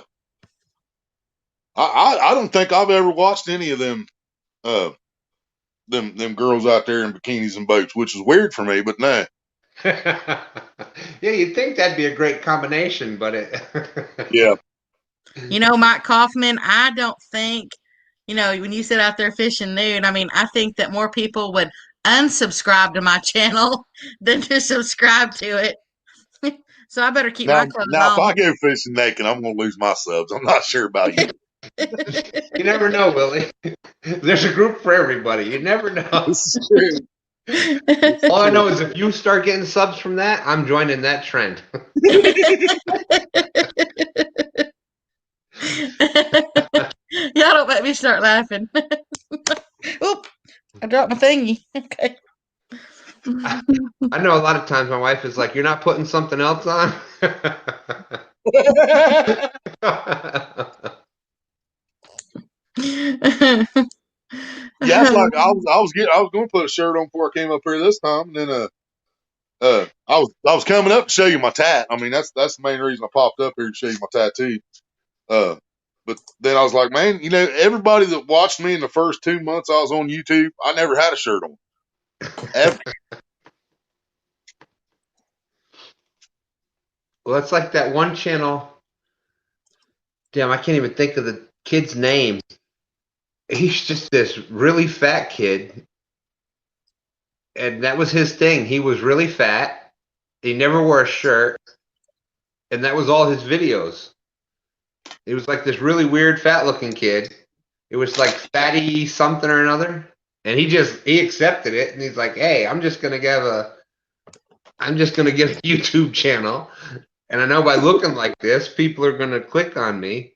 I don't think I've ever watched any of them them girls out there in bikinis and boats, which is weird for me, but nah.
Yeah, you'd think that'd be a great combination, but it.
Yeah.
You know, Mike Kaufman, I don't think, you know, when you sit out there fishing nude, I mean, I think that more people would unsubscribe to my channel than to subscribe to it. So I better keep my clothes
now, if
on.
I go fishing naked, I'm going to lose my subs. I'm not sure about you.
You never know, Willie. There's a group for everybody. You never know.
This is true.
All I know is if you start getting subs from that, I'm joining that trend.
Y'all don't make me start laughing. Oop, I dropped my thingy. Okay.
I know a lot of times my wife is like, "You're not putting something else on."
Yeah, it's like I was going to put a shirt on before I came up here this time, and then I was coming up to show you my tat. I mean, that's the main reason I popped up here to show you my tattoo. But then I was like, man, you know, everybody that watched me in the first 2 months I was on YouTube, I never had a shirt on. Ever.
Well, it's like that one channel. Damn, I can't even think of the kid's name. He's just this really fat kid. And that was his thing. He was really fat. He never wore a shirt. And that was all his videos. It was like this really weird fat looking kid. It was like fatty something or another. And he accepted it, and he's like, "Hey, I'm just gonna get a YouTube channel, and I know by looking like this, people are gonna click on me."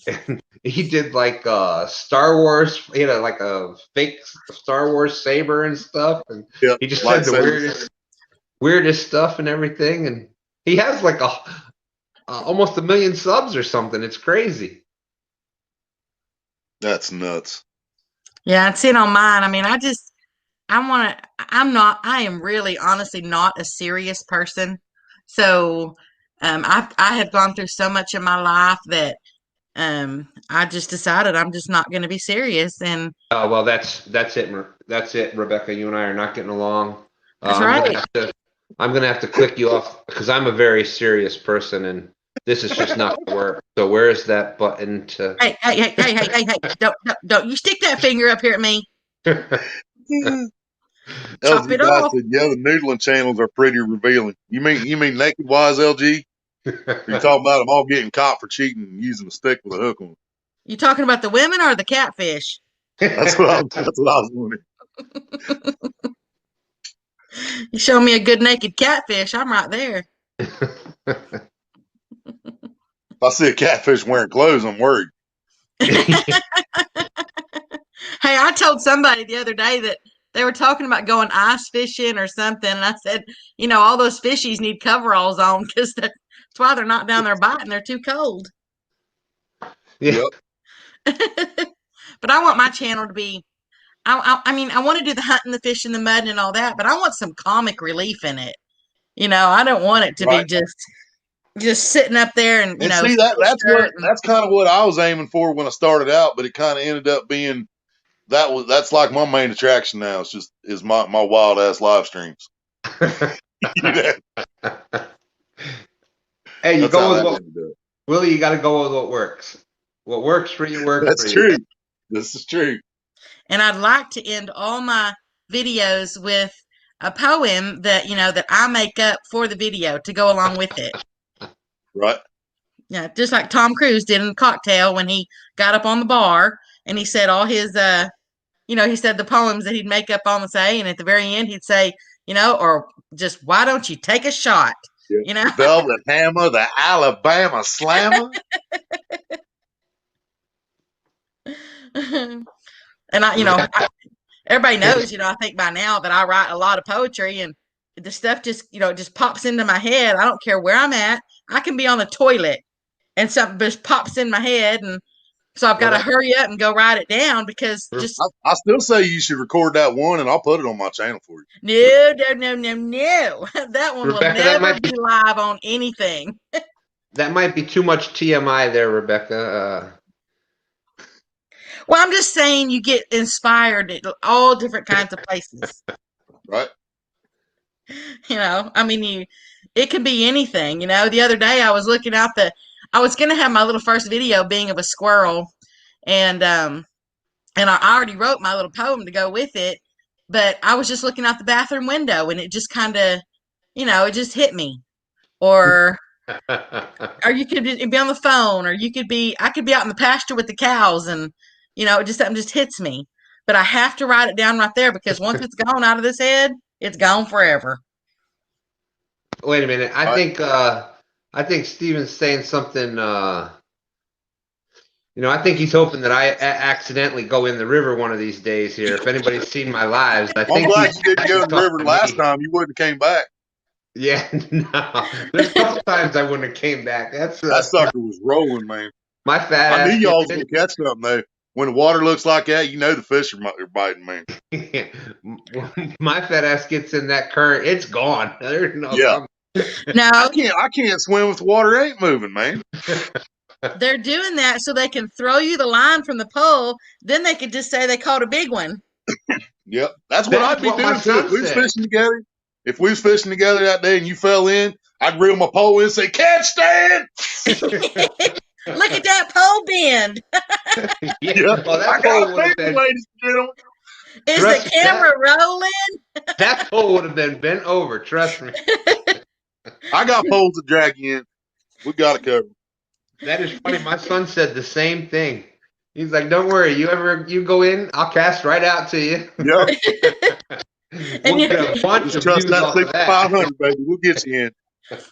And he did like Star Wars, he had like a fake Star Wars saber and stuff, and he just said the weirdest stuff and everything, and he has like almost 1 million subs or something. It's crazy.
That's nuts.
Yeah, I'd seen on mine. I mean, I am really honestly not a serious person. So I have gone through so much in my life that I just decided I'm just not going to be serious. And
oh well, that's it, Rebecca. You and I are not getting along.
That's right.
I'm gonna have to click you off because I'm a very serious person, and this is just not going to work. So where is that button to?
Hey! Don't you stick that finger up here at me. Chop
LG
it
Dot
off.
said, yeah, the noodling channels are pretty revealing. You mean Naked Wise, LG? You're talking about them all getting caught for cheating and using a stick with a hook on.
You talking about the women or the catfish?
That's what I was wondering.
You show me a good naked catfish, I'm right there.
If I see a catfish wearing clothes, I'm worried.
Hey, I told somebody the other day that they were talking about going ice fishing or something, and I said, all those fishies need coveralls on because that's why they're not down there biting. They're too cold.
Yeah.
But I want my channel to be. I want to do the hunting, the fishing, the mudding, and all that, but I want some comic relief in it. I don't want it to be just sitting up there and
see that's kind of what I was aiming for when I started out, but it kind of ended up being that's like my main attraction now. Is my wild ass live streams.
Hey, you go with what, Willie? You got to go with what works. What works for you works.
That's true. This is true.
And I'd like to end all my videos with a poem that that I make up for the video to go along with it.
Right.
Yeah, just like Tom Cruise did in Cocktail when he got up on the bar and he said all his he said the poems that he'd make up on the say, and at the very end he'd say, or just why don't you take a shot?
Yeah. Velvet Hammer, the Alabama Slammer.
And everybody knows, I think by now that I write a lot of poetry, and the stuff just pops into my head. I don't care where I'm at. I can be on the toilet and something just pops in my head, and so I've got to hurry up and go write it down because
I still say you should record that one, and I'll put it on my channel for you.
No. That one
Rebecca,
will never be live on anything.
That might be too much TMI there, Rebecca.
Well, I'm just saying you get inspired at all different kinds of places.
Right.
It could be anything. The other day I was looking out I was going to have my little first video being of a squirrel, and I already wrote my little poem to go with it, but I was just looking out the bathroom window and it just kind of, it just hit me. Or you could be on the phone, or I could be out in the pasture with the cows, and something just hits me. But I have to write it down right there because once it's gone out of this head, it's gone forever.
Wait a minute. I think Steven's saying something. I think he's hoping that I accidentally go in the river one of these days here. If anybody's seen my lives, I'm
glad you didn't go in the river last time. You wouldn't have came back.
Yeah, no. There's a couple times I wouldn't have came back. That
sucker was rolling, man.
My fat ass.
I knew y'all was gonna catch something though. When the water looks like that, the fish are biting, man.
My fat ass gets in that current, it's gone. There's no.
Yeah.
No,
I can't swim if the water ain't moving, man.
They're doing that so they can throw you the line from the pole. Then they could just say they caught a big one.
Yep, that's what I'd be doing too. If we was fishing together that day and you fell in, I'd reel my pole in and say, "Catch, Stan!"
Look at that pole bend.
Yeah. Well, that pole would have been, ladies and gentlemen.
Is the camera rolling?
That pole would have been bent over. Trust me.
I got poles to drag you in. We got it covered.
That is funny. My son said the same thing. He's like, "Don't worry. You go in, I'll cast right out to you."
Yeah.
And
we'll get a bunch of trust that 500, baby. We'll get you in.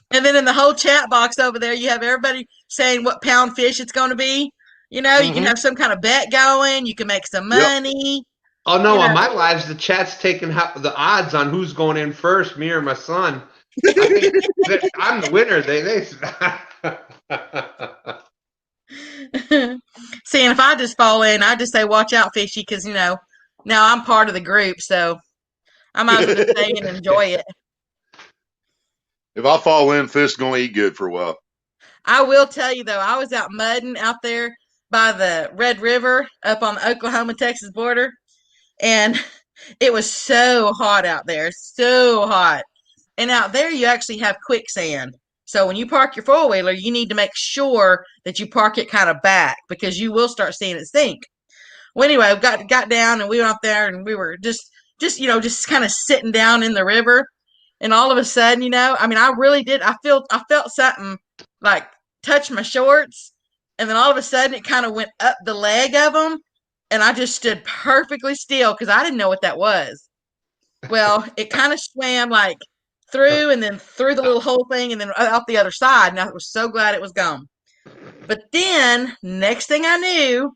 And then in the whole chat box over there, you have everybody saying what pound fish it's going to be. You can have some kind of bet going. You can make some money.
Yep. Oh, no. On my lives, the chat's taking the odds on who's going in first, me or my son. I'm the winner.
See, and if I just fall in, I just say, "Watch out, fishy," because, now I'm part of the group, so I might as well just stay and enjoy it.
If I fall in, fish going to eat good for a while.
I will tell you, though, I was out mudding out there by the Red River up on the Oklahoma-Texas border, and it was so hot out there, so hot. And out there, you actually have quicksand. So when you park your four-wheeler, you need to make sure that you park it kind of back because you will start seeing it sink. Well, anyway, we got down and we went up there and we were just kind of sitting down in the river. And all of a sudden, I mean, I really did. I felt something like touch my shorts. And then all of a sudden it kind of went up the leg of them. And I just stood perfectly still because I didn't know what that was. Well, it kind of swam like through and then through the little hole thing and then out the other side. And I was so glad it was gone. But then next thing I knew,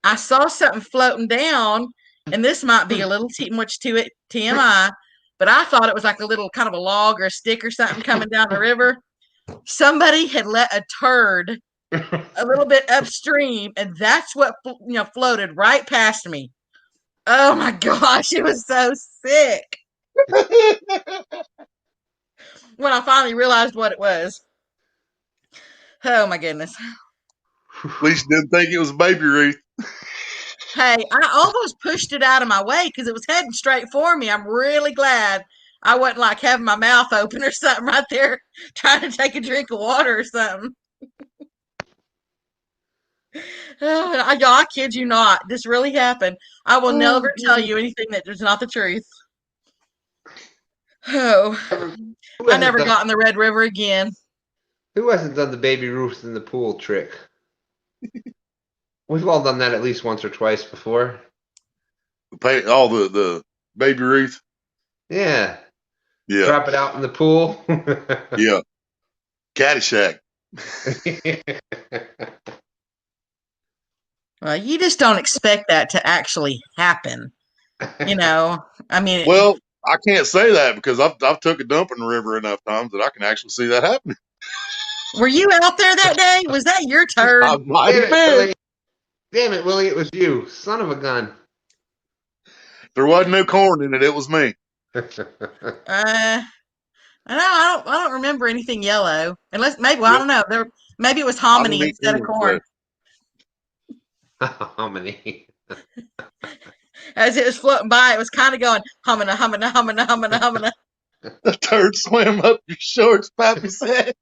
I saw something floating down. And this might be a little much to it, TMI, but I thought it was like a little kind of a log or a stick or something coming down the river. Somebody had let a turd a little bit upstream, and that's what floated right past me. Oh my gosh, it was so sick. When I finally realized what it was. Oh my goodness.
At least you didn't think it was a baby wreath.
Hey, I almost pushed it out of my way because it was heading straight for me. I'm really glad I wasn't like having my mouth open or something right there, trying to take a drink of water or something. I kid you not. This really happened. I will never tell you anything that is not the truth. Oh, I never got in the Red River again.
Who hasn't done the baby Ruth in the pool trick? We've all done that at least once or twice before.
All the baby wreath.
Yeah.
Yeah.
Drop it out in the pool.
Yeah. Caddyshack.
Well, you just don't expect that to actually happen. I mean.
Well, I can't say that because I've took a dump in the river enough times that I can actually see that happening.
Were you out there that day? Was that your turn?
I might have been.
Damn it, Willie, it was you. Son of a gun.
There wasn't no corn in it. It was me.
I don't remember anything yellow. Unless maybe I don't know. Maybe it was hominy instead of corn.
Hominy.
As it was floating by, it was kind of going humana, humana, humana, humana, humana.
The turd swam up your shorts, Pappy said.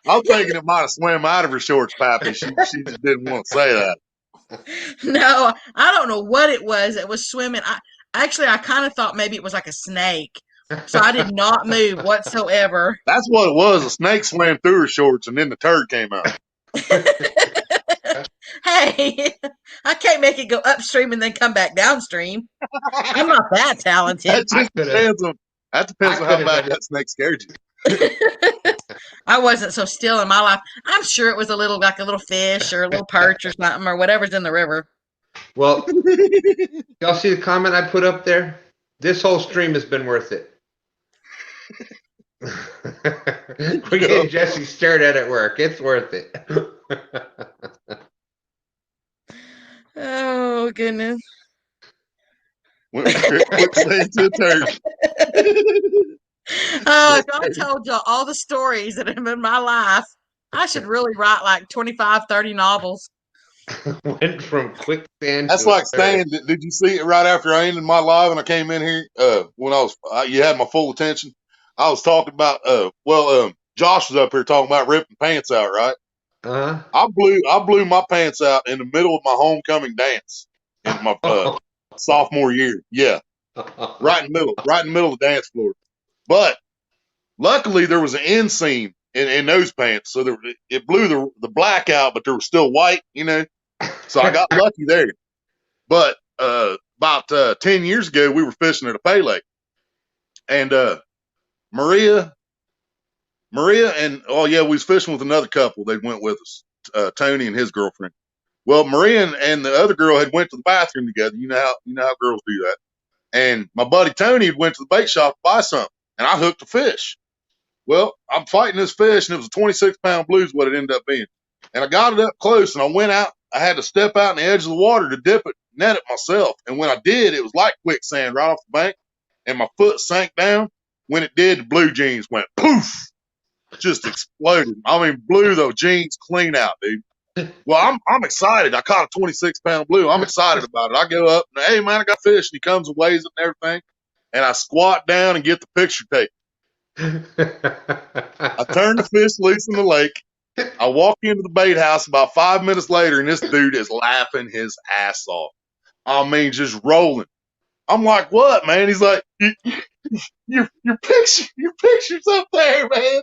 I'm thinking it might have swam out of her shorts, Pappy. She just didn't want to say that.
No, I don't know what it was. It was swimming. I kind of thought maybe it was like a snake. So I did not move whatsoever.
That's what it was. A snake swam through her shorts and then the turd came out.
Hey, I can't make it go upstream and then come back downstream. I'm not that talented.
That depends on how bad that snake scared you.
I wasn't so still in my life. I'm sure it was like a little fish or a little perch or something or whatever's in the river.
Well, y'all see the comment I put up there? This whole stream has been worth it. We're getting Jesse stared at work. It's worth it.
Oh, goodness.
Quick saying to the turd.
Oh, if I told y'all all the stories that have been in my life, I should really write like 25, 30 novels.
Went from quicksand.
That's like saying, did you see it right after I ended my live and I came in here? When you had my full attention. I was talking about, Josh was up here talking about ripping pants out, right?
Uh-huh.
I blew my pants out in the middle of my homecoming dance in my sophomore year. Yeah, right in the middle of the dance floor. But luckily, there was an inseam in those pants, so it blew the black out, but there was still white, So I got lucky there. But about 10 years ago, we were fishing at a pay lake, and Maria, and we was fishing with another couple. They went with us, Tony and his girlfriend. Well, Maria and the other girl had went to the bathroom together. You know how girls do that. And my buddy Tony had went to the bait shop to buy something, and I hooked a fish. Well, I'm fighting this fish, and it was a 26-pound blues what it ended up being. And I got it up close, and I went out. I had to step out in the edge of the water to dip it, net it myself. And when I did, it was like quicksand right off the bank, and my foot sank down. When it did, the blue jeans went poof, just exploded. I mean, blew those jeans clean out, dude. Well, I'm excited. I caught a 26-pound blue. I'm excited about it. I go up and, hey, man, I got fish. And he comes and weighs it and everything. and I squat down and get the picture taken. I turn the fish loose in the lake. I walk into the bait house about 5 minutes later, and this dude is laughing his ass off. I mean, just rolling. I'm like, what, man? He's like, your picture's up there, man.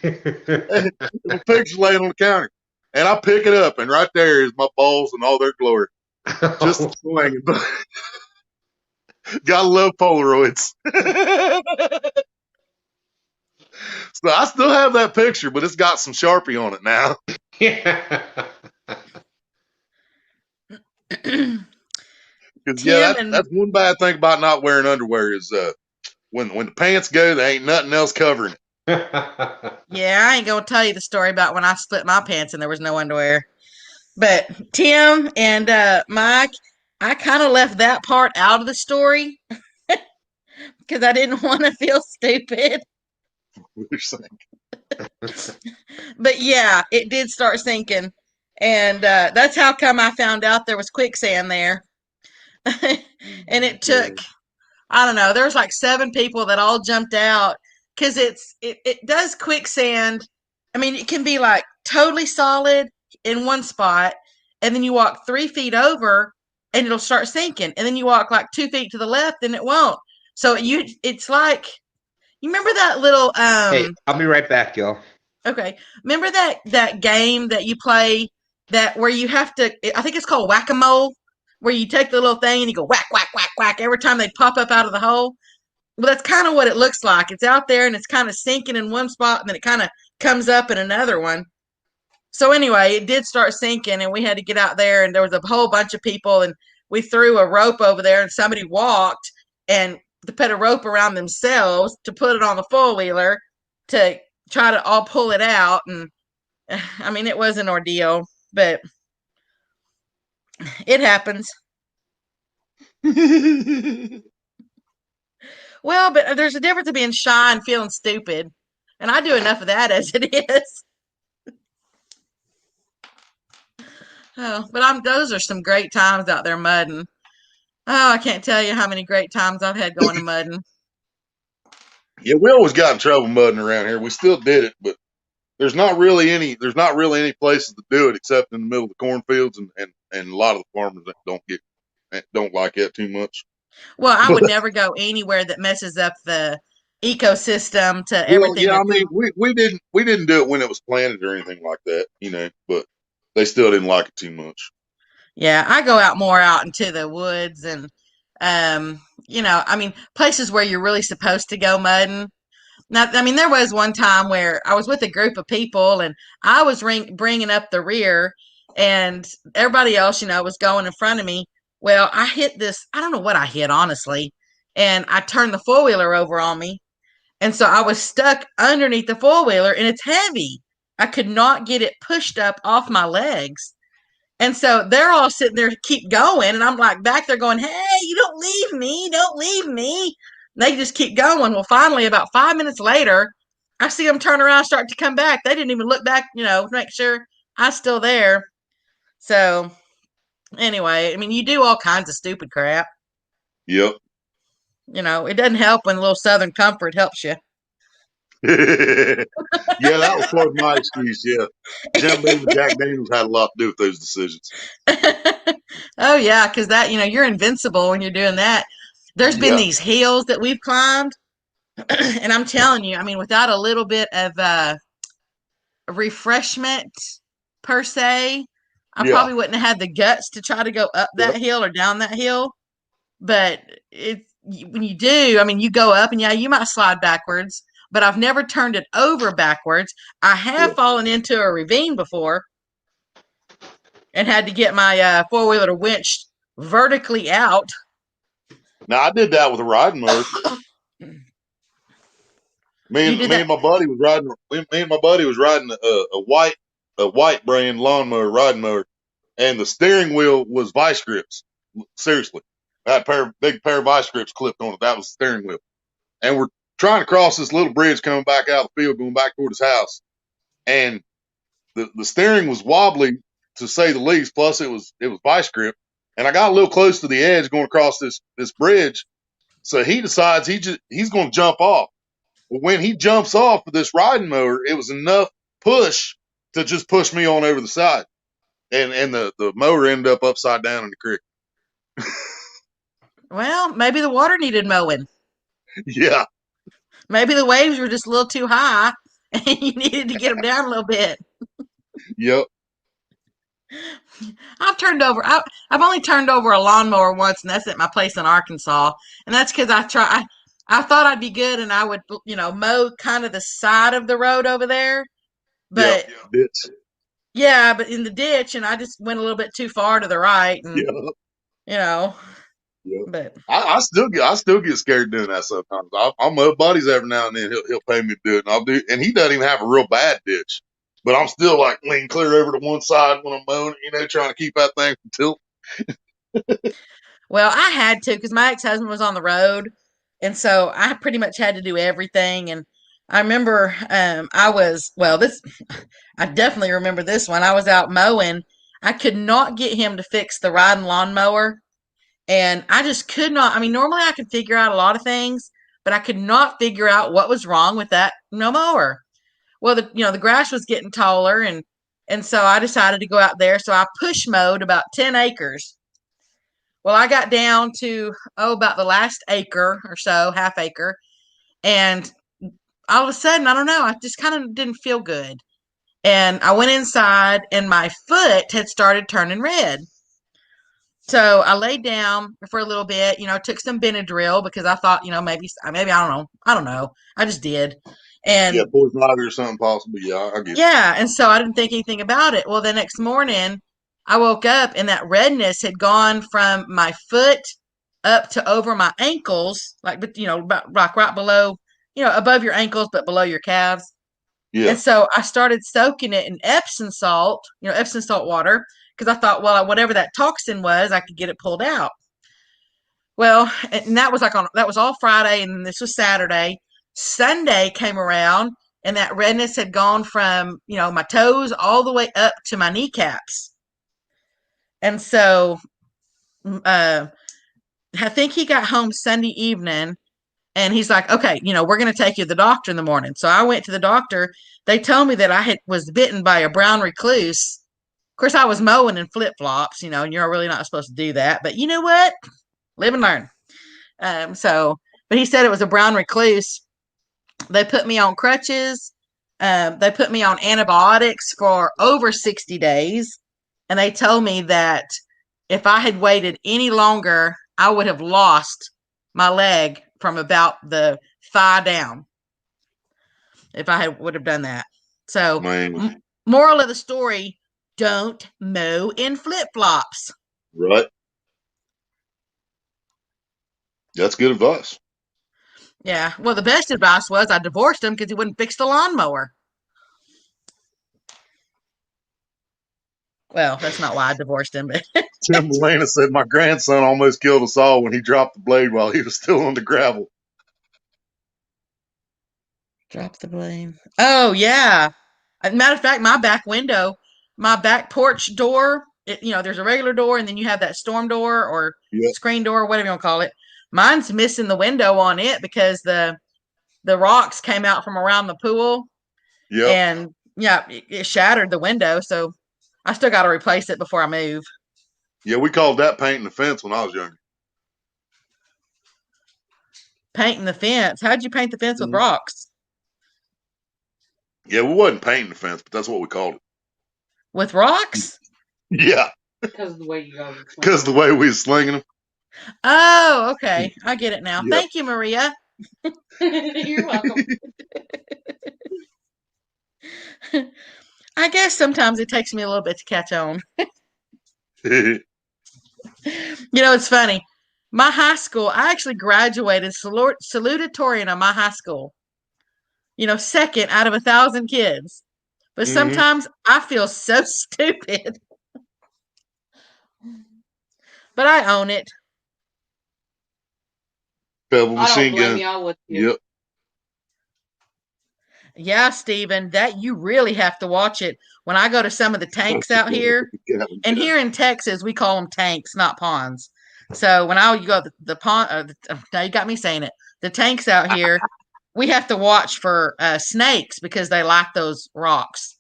And the picture's laying on the counter. And I pick it up, and right there is my balls in all their glory. Just swinging. Gotta love Polaroids. So I still have that picture, but it's got some Sharpie on it now. That's one bad thing about not wearing underwear is when the pants go, there ain't nothing else covering it.
Yeah, I ain't gonna tell you the story about when I split my pants and there was no underwear. But Tim and Mike, I kind of left that part out of the story because I didn't want to feel stupid. But yeah, it did start sinking. And that's how come I found out there was quicksand there. And it took, I don't know, there was like 7 people that all jumped out because it does quicksand. I mean, it can be like totally solid in one spot, and then you walk 3 feet over and it'll start sinking. And then you walk like 2 feet to the left and it won't. So it's like, you remember that little
hey, I'll be right back, y'all.
Okay. Remember that game that you play where you have to, I think it's called whack-a-mole, where you take the little thing and you go whack, whack, whack, whack every time they pop up out of the hole? Well, that's kind of what it looks like. It's out there and it's kind of sinking in one spot and then it kind of comes up in another one. So anyway, it did start sinking and we had to get out there and there was a whole bunch of people and we threw a rope over there and somebody walked and to put a rope around themselves to put it on the four-wheeler to try to all pull it out. And I mean, it was an ordeal, but it happens. Well, but there's a difference between being shy and feeling stupid. And I do enough of that as it is. Oh, but those are some great times out there mudding. Oh, I can't tell you how many great times I've had going to mudding.
Yeah, we always got in trouble mudding around here. We still did it, but there's not really any places to do it except in the middle of the cornfields and a lot of the farmers that don't like that too much.
Well, I would never go anywhere that messes up the ecosystem to everything.
Yeah, I mean, we didn't do it when it was planted or anything like that, but they still didn't like it too much.
Yeah, I go out into the woods and, I mean, places where you're really supposed to go mudding. Now, I mean, there was one time where I was with a group of people and I was bringing up the rear and everybody else, was going in front of me. Well, I hit this, I don't know what I hit, honestly, and I turned the four-wheeler over on me. And so I was stuck underneath the four-wheeler and it's heavy. I could not get it pushed up off my legs. And so they're all sitting there, keep going. And I'm like back there going, hey, you don't leave me. Don't leave me. And they just keep going. Well, finally, about 5 minutes later, I see them turn around, start to come back. They didn't even look back, to make sure I'm still there. So anyway, I mean, you do all kinds of stupid crap.
Yep.
It doesn't help when a little Southern comfort helps you.
Yeah, that was part of my excuse. Yeah, Jim Beam and Jack Daniels had a lot to do with those decisions.
Oh yeah, because that you're invincible when you're doing that. There's been these hills that we've climbed, and I'm telling you, I mean, without a little bit of refreshment per se, I probably wouldn't have had the guts to try to go up that hill or down that hill. But when you do, I mean, you go up and you might slide backwards. But I've never turned it over backwards. I have fallen into a ravine before and had to get my four-wheeler winched vertically out.
Now, I did that with a riding mower. Me and my buddy was riding a white brand lawnmower, riding mower, and the steering wheel was vice grips. Seriously, I had a big pair of vice grips clipped on it. That was the steering wheel, and we're trying to cross this little bridge coming back out of the field, going back toward his house. And the steering was wobbly, to say the least, plus it was vice grip. And I got a little close to the edge going across this bridge, So he decides he's going to jump off. But when he jumps off with this riding mower, it was enough push to just push me on over the side. And the mower ended up upside down in the creek.
Well, maybe the water needed mowing.
Yeah.
Maybe the waves were just a little too high and you needed to get them down a little bit.
Yep.
I've only turned over a lawnmower once, and that's at my place in Arkansas. And that's because I thought I'd be good and I would, mow kind of the side of the road over there. But but in the ditch, and I just went a little bit too far to the right. And, but
I still get scared doing that sometimes. I'll mow buddies every now and then. He'll pay me to do it, and I'll do. And he doesn't even have a real bad ditch, but I'm still like lean clear over to one side when I'm mowing. Trying to keep that thing from tilting.
Well, I had to because my ex-husband was on the road, and so I pretty much had to do everything. And I remember I definitely remember this one. I was out mowing. I could not get him to fix the riding lawnmower. And I just could not. I mean, normally I could figure out a lot of things, but I could not figure out what was wrong with that mower. Well, the grass was getting taller, and so I decided to go out there. So I push mowed about 10 acres. Well, I got down to about the last acre or so, half acre, and all of a sudden, I don't know, I just kind of didn't feel good. And I went inside, and my foot had started turning red. So I laid down for a little bit, took some Benadryl because I thought, maybe I don't know. I just did. And
poison ivy or something possible. Yeah, I get it.
Yeah, and so I didn't think anything about it. Well, the next morning I woke up and that redness had gone from my foot up to over my ankles, like right below, above your ankles but below your calves. Yeah. And so I started soaking it in Epsom salt water. Because I thought, well, whatever that toxin was, I could get it pulled out. Well, and that was that was all Friday, and this was Saturday. Sunday came around, and that redness had gone from, my toes all the way up to my kneecaps. And so I think he got home Sunday evening, and he's like, okay, we're going to take you to the doctor in the morning. So I went to the doctor. They told me that I was bitten by a brown recluse. Of course, I was mowing in flip-flops, and you're really not supposed to do that. But you know what? Live and learn. But he said it was a brown recluse. They put me on crutches. They put me on antibiotics for over 60 days. And they told me that if I had waited any longer, I would have lost my leg from about the thigh down if I would have done that. So, moral of the story, don't mow in flip-flops.
Right. That's good advice.
Yeah. Well, the best advice was I divorced him because he wouldn't fix the lawnmower. Well, that's not why I divorced him. But
Tim Melena said my grandson almost killed us all when he dropped the blade while he was still on the gravel.
Drop the blade. Oh, yeah. As a matter of fact, my back porch door, there's a regular door, and then you have that storm door or screen door, whatever you want to call it. Mine's missing the window on it because the rocks came out from around the pool. Yeah. And it shattered the window. So I still got to replace it before I move.
Yeah, we called that painting the fence when I was younger.
Painting the fence? How'd you paint the fence with rocks?
Yeah, we wasn't painting the fence, but that's what we called it.
With rocks?
Yeah.
Because of the way you guys were slinging.
Because the way we was slinging them.
Oh, okay. I get it now. Yep. Thank you, Maria.
You're welcome.
I guess sometimes it takes me a little bit to catch on. It's funny. My high school, I actually graduated salutatorian of my high school. Second out of 1,000 kids. But sometimes I feel so stupid. But I own it.
Pebble machine
gun. I don't blame y'all with you.
Yep.
Yeah, Stephen, that you really have to watch it. When I go to some of the tanks out here, and here in Texas, we call them tanks, not ponds. So when I go the pond, now you got me saying it. The tanks out here, we have to watch for snakes because they like those rocks.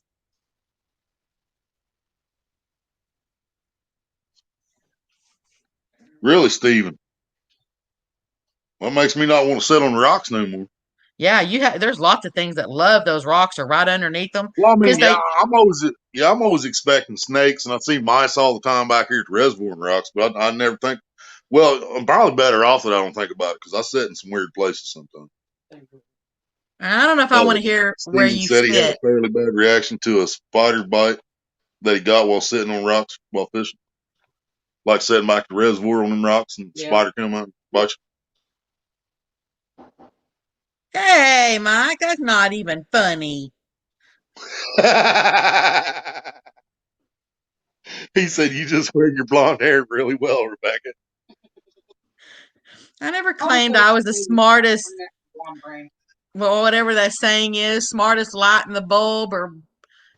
Really, Steven? What makes me not want to sit on the rocks no more?
Yeah, there's lots of things that love those rocks or right underneath them.
Well, I mean, I'm always expecting snakes, and I see mice all the time back here at the reservoir and rocks, but I never think. Well, I'm probably better off that I don't think about it because I sit in some weird places sometimes.
I don't know if I want to hear where you
said
sit.
he had a fairly bad reaction to a spider bite that he got while sitting on rocks while fishing. Like sitting back at the reservoir on them rocks and the spider come out and bite you.
Hey, Mike, that's not even funny.
He said you just wear your blonde hair really well, Rebecca.
I never claimed I was the smartest, well, whatever that saying is, smartest light in the bulb or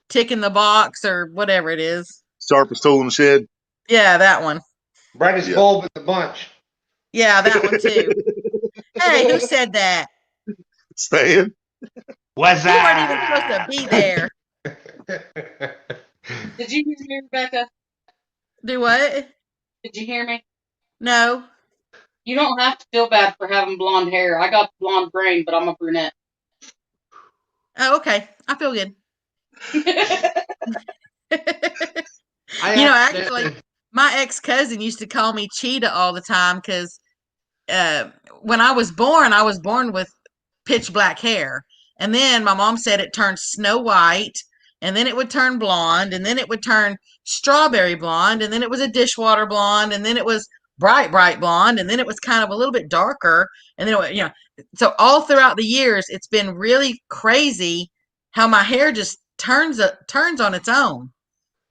tick in the box or whatever it is.
Sharpest tool in the shed.
Yeah, that one.
Brightest bulb in the bunch.
Yeah, that one too. Hey, who said that?
Stan.
What's
that? You weren't even supposed to be there.
Did you hear me, Rebecca?
Do what?
Did you hear me?
No.
You don't have to feel bad for having blonde hair. I got blonde brain, but I'm a brunette.
Oh, okay. I feel good. Actually, my ex-cousin used to call me Cheetah all the time because when I was born with pitch black hair. And then my mom said it turned snow white, and then it would turn blonde, and then it would turn strawberry blonde, and then it was a dishwater blonde, and then it was bright blonde, and then it was kind of a little bit darker, and then so all throughout the years it's been really crazy how my hair just turns on its own.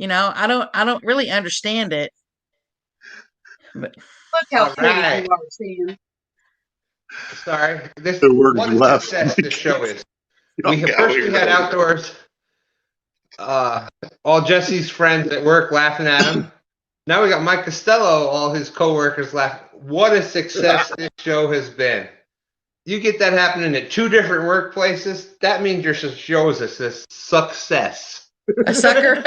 I don't really understand it. But
look how pretty you are, Sam.
Sorry, what a success this show is. We had outdoors. All Jesse's friends at work laughing at him. Now we got Mike Costello, all his coworkers laughing. What a success this show has been. You get that happening at 2 different workplaces, that means your show is a success.
A sucker.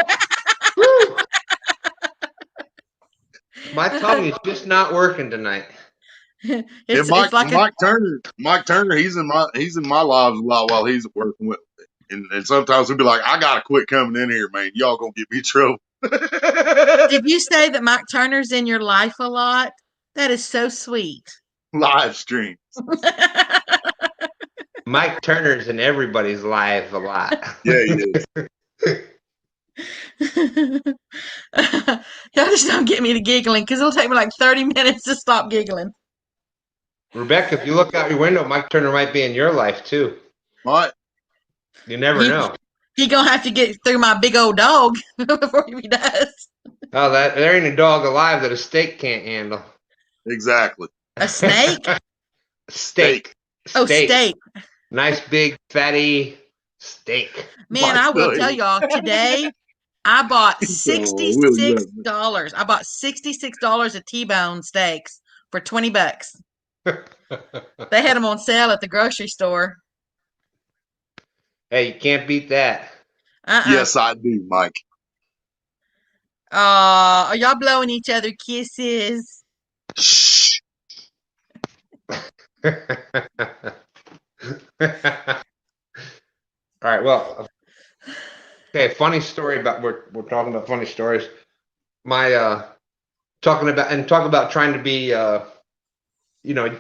My tongue is just not working tonight.
Mike Turner, he's in my lives a lot while he's working with me. And sometimes he'll be like, I gotta quit coming in here, man. Y'all gonna get me in trouble.
Did you say that Mike Turner's in your life a lot? That is so sweet.
Live streams.
Mike Turner's in everybody's life a lot.
Yeah, he is.
Y'all just don't get me to giggling because it'll take me like 30 minutes to stop giggling.
Rebecca, if you look out your window, Mike Turner might be in your life too.
What?
You never know.
He gonna have to get through my big old dog before he does.
Oh, there ain't a dog alive that a steak can't handle.
Exactly.
A snake?
Steak.
Oh, steak.
Nice big fatty steak.
Man, I will tell y'all today. I bought $66. I bought $66 of T-bone steaks for $20. They had them on sale at the grocery store.
Hey, you can't beat that.
Yes, I do, Mike.
Are y'all blowing each other kisses?
Shh.
All right. Well, okay. Funny story about we're talking about funny stories. My talk about trying to be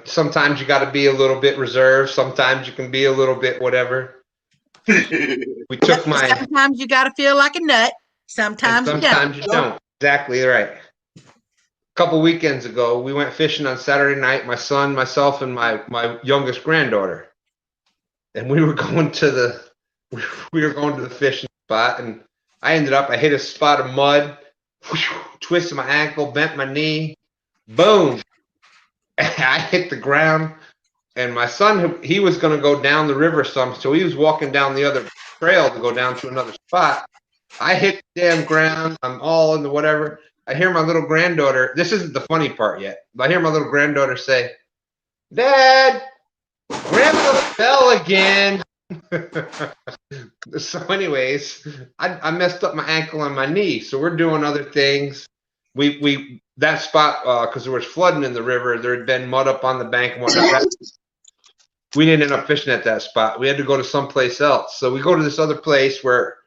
sometimes you got to be a little bit reserved. Sometimes you can be a little bit whatever.
Sometimes you got to feel like a nut. Sometimes you
don't. Exactly right. A couple weekends ago, we went fishing on Saturday night. My son, myself, and my youngest granddaughter, and we were going to the fishing spot. And I hit a spot of mud, twisted my ankle, bent my knee, boom! I hit the ground. And my son, he was going to go down the river some, so he was walking down the other trail to go down to another spot. I hit the damn ground. I'm all in the whatever. I hear my little granddaughter. This isn't the funny part yet. But I hear my little granddaughter say, "Dad, Grandma fell again." So anyways, I messed up my ankle and my knee. So we're doing other things. We that spot, because there was flooding in the river. There had been mud up on the bank and whatnot. We didn't end up fishing at that spot. We had to go to someplace else. So we go to this other place where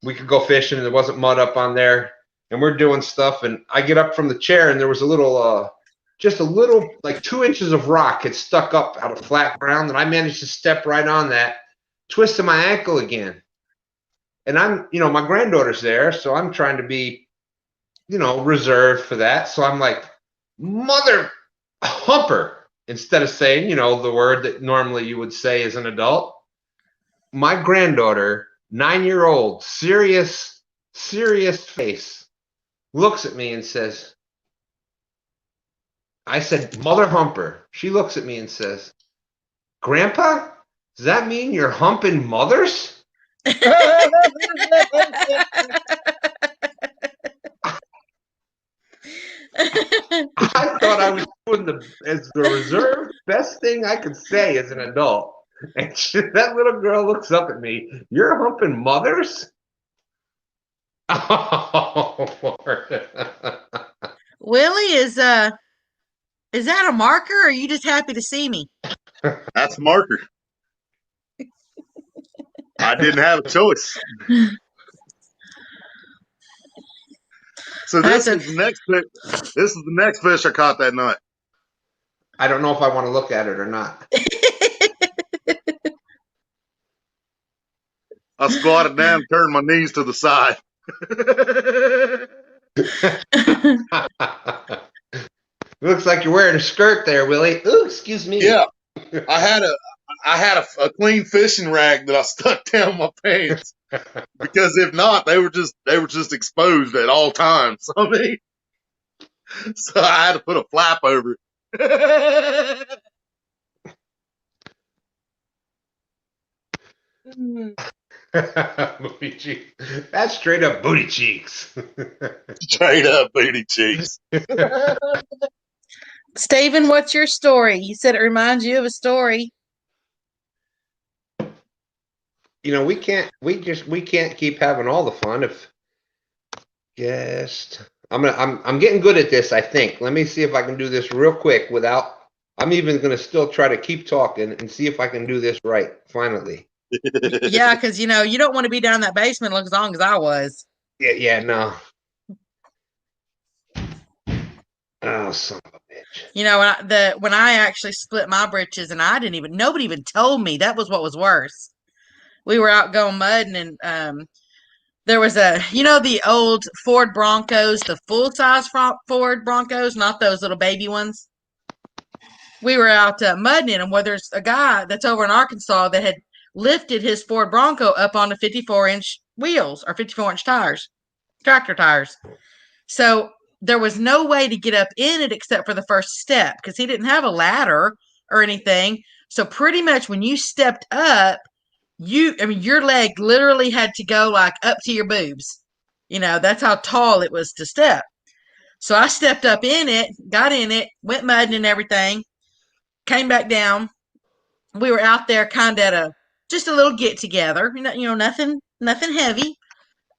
we could go fishing and there wasn't mud up on there. And we're doing stuff. And I get up from the chair and there was a little, just a little, like 2 inches of rock had stuck up out of flat ground. And I managed to step right on that, twisted my ankle again. And I'm, my granddaughter's there. So I'm trying to be, reserved for that. So I'm like, mother humper, instead of saying, the word that normally you would say as an adult. My granddaughter, 9-year-old, serious face, looks at me and says, I said, mother humper. She looks at me and says, Grandpa, does that mean you're humping mothers? I thought I was doing as the reserved best thing I could say as an adult. And that little girl looks up at me. You're humping mothers? Oh, Lord.
Willie, is that a marker, or are you just happy to see me?
That's a marker. I didn't have a choice. So this is the next fish. This is the next fish I caught that night.
I don't know if I want to look at it or not.
I squatted down, turned my knees to the side.
Looks like you're wearing a skirt there, Willie. Ooh, excuse me.
Yeah, I had a clean fishing rag that I stuck down my pants because if not, they were just exposed at all times. I mean, so I had to put a flap over it.
Booty cheeks. That's straight up booty cheeks.
Straight up booty cheeks.
Steven, what's your story? You said it reminds you of a story.
We can't keep having all the fun if I'm getting good at this, I think. Let me see if I can do this real quick without I'm even gonna still try to keep talking and see if I can do this right finally.
Yeah, because you don't want to be down in that basement as long as I was.
Yeah, no. Oh, son of a bitch.
When I actually split my britches, and nobody even told me. That was what was worse. We were out going mudding, and there was the old Ford Broncos, the full size Ford Broncos, not those little baby ones. We were out mudding in them. Where there's a guy that's over in Arkansas that had lifted his Ford Bronco up onto 54-inch wheels or 54-inch tires, tractor tires. So there was no way to get up in it except for the first step because he didn't have a ladder or anything. So pretty much when you stepped up, your leg literally had to go like up to your boobs. That's how tall it was to step. So I stepped up in it, got in it, went mudding and everything, came back down. We were out there kind of at just a little get together, nothing heavy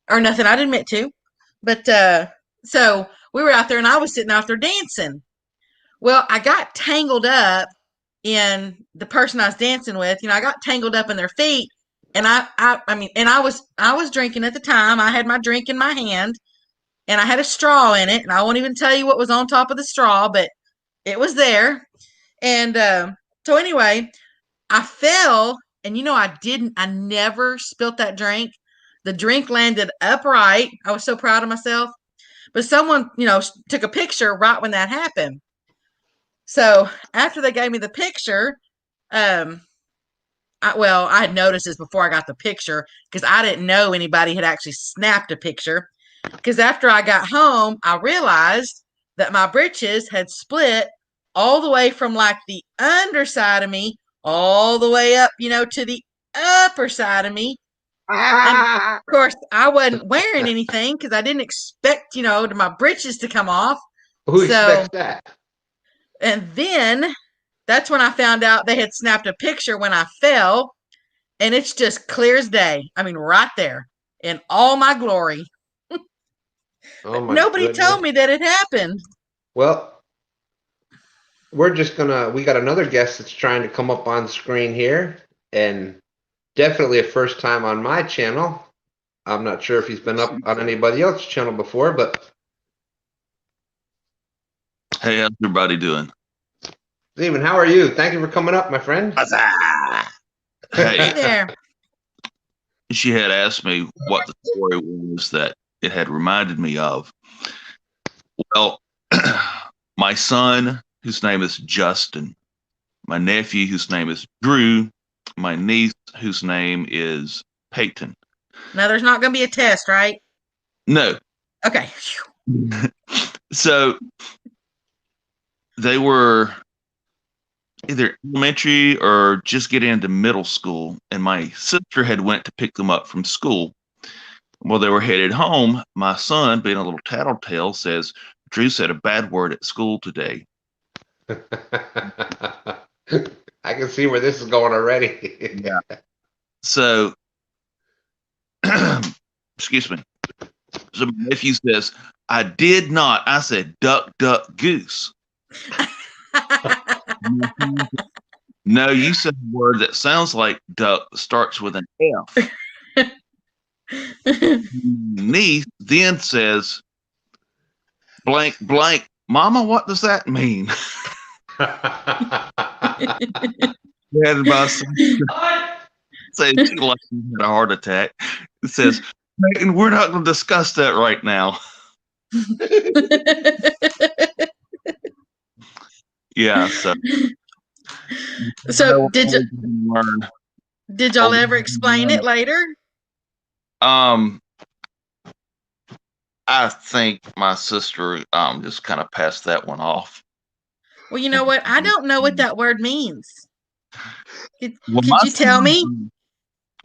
or nothing I'd admit to. But so we were out there and I was sitting out there dancing. Well, I got tangled up in the person I was dancing with. I got tangled up in their feet, and I was drinking at the time. I had my drink in my hand and I had a straw in it, and I won't even tell you what was on top of the straw, but it was there. And so anyway, I fell, and I never spilt that drink. The drink landed upright. I was so proud of myself. But someone, took a picture right when that happened. So after they gave me the picture, I had noticed this before I got the picture because I didn't know anybody had actually snapped a picture. Because after I got home, I realized that my britches had split all the way from like the underside of me all the way up, to the upper side of me. And of course, I wasn't wearing anything because I didn't expect, my britches to come off.
Who expects that?
And then that's when I found out they had snapped a picture when I fell, and it's just clear as day. I mean, right there in all my glory. Nobody told me that it happened.
Well, we got another guest that's trying to come up on screen here, and definitely a first time on my channel. I'm not sure if he's been up on anybody else's channel before, but.
Hey, how's everybody doing?
Steven, how are you? Thank you for coming up, my friend.
Hey
there.
She had asked me what the story was that it had reminded me of. Well, my son, whose name is Justin, my nephew, whose name is Drew, my niece, whose name is Peyton.
Now, there's not going to be a test, right?
No.
Okay.
So they were either elementary or just getting into middle school, and my sister had went to pick them up from school. While they were headed home, my son, being a little tattletale, says, Drew said a bad word at school today.
I can see where this is going already.
Yeah. So, excuse me. So my nephew says, I did not. I said, duck, duck, goose. No, you said a word that sounds like duck, starts with an F. Niece then says, blank, blank. Mama, what does that mean? And my son says she like had a heart attack. It says, Megan, we're not going to discuss that right now. Yeah,
so did y'all ever explain it later?
I think my sister just kind of passed that one off.
Well, you know what? I don't know what that word means. Could you tell me?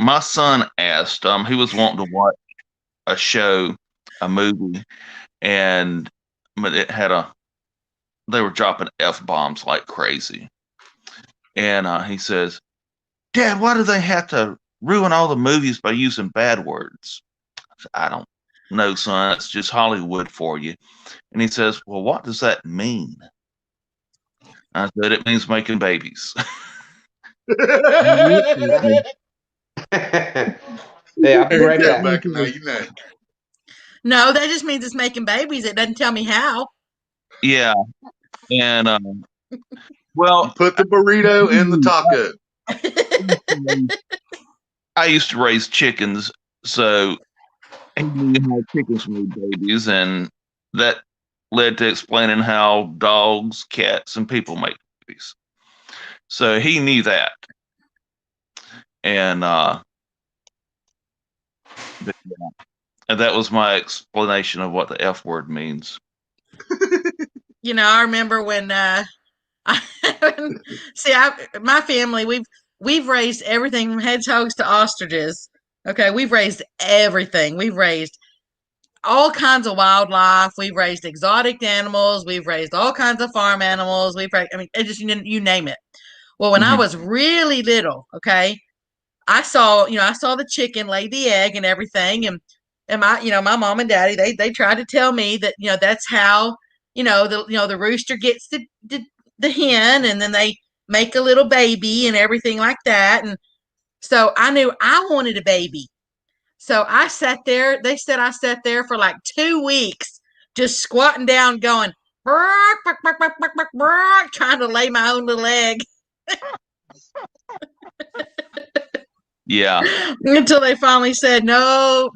My son asked. He was wanting to watch a show, a movie, and it had they were dropping F-bombs like crazy. And he says, Dad, why do they have to ruin all the movies by using bad words? I said, I don't know, son. It's just Hollywood for you. And he says, well, what does that mean? I said, it means making babies.
Hey, I'll be right back.
No, that just means it's making babies. It doesn't tell me how.
Yeah. And, well,
you put the burrito in the taco.
I used to raise chickens, so he knew how chickens made babies, and that led to explaining how dogs, cats, and people make babies. So he knew that. And and that was my explanation of what the F word means.
I remember when my family, we've raised everything from hedgehogs to ostriches. Okay, we've raised everything. We've raised all kinds of wildlife. We've raised exotic animals. We've raised all kinds of farm animals. It just, you name it. Well, when I was really little, okay, I saw the chicken lay the egg and everything, and my mom and daddy, they tried to tell me that, that's how, the rooster gets the hen, and then they make a little baby and everything like that. And so I knew I wanted a baby. So I sat there. They said I sat there for like 2 weeks, just squatting down, going, bark, bark, bark, bark, bark, bark, bark, trying to lay my own little egg.
Yeah.
Until they finally said, no,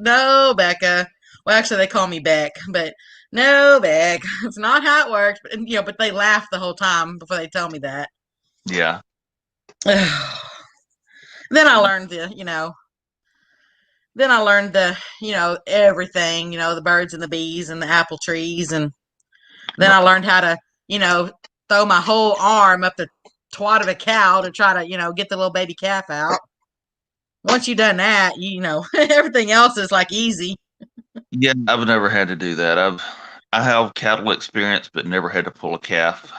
Becca. Well, actually, they call me Beck, but no, Beck. It's not how it works. But, but they laughed the whole time before they told me that.
Yeah.
Then I learned everything, the birds and the bees and the apple trees. And then I learned how to, throw my whole arm up the twat of a cow to try to, get the little baby calf out. once you've done that, you know, everything else is like easy.
Yeah, I've never had to do that. I have cattle experience, but never had to pull a calf.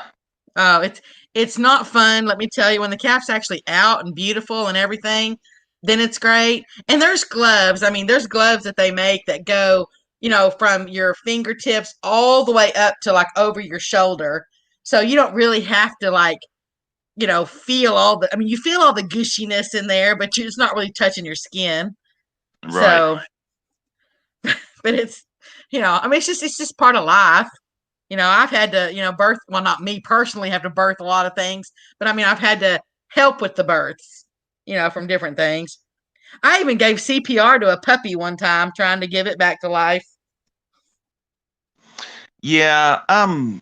Oh, it's not fun. Let me tell you, when the calf's actually out and beautiful and everything, then it's great. And there's gloves. I mean, there's gloves that they make that go, you know, from your fingertips all the way up to like over your shoulder. So you don't really have to like, you know, feel all the, I mean, you feel all the gushiness in there, but it's not really touching your skin.
Right.
So, but it's, you know, I mean, it's just part of life. You know, I've had to, you know, birth, well, not me personally have to birth a lot of things, but I mean, I've had to help with the births, you know, from different things. I even gave CPR to a puppy one time trying to give it back to life.
Yeah, I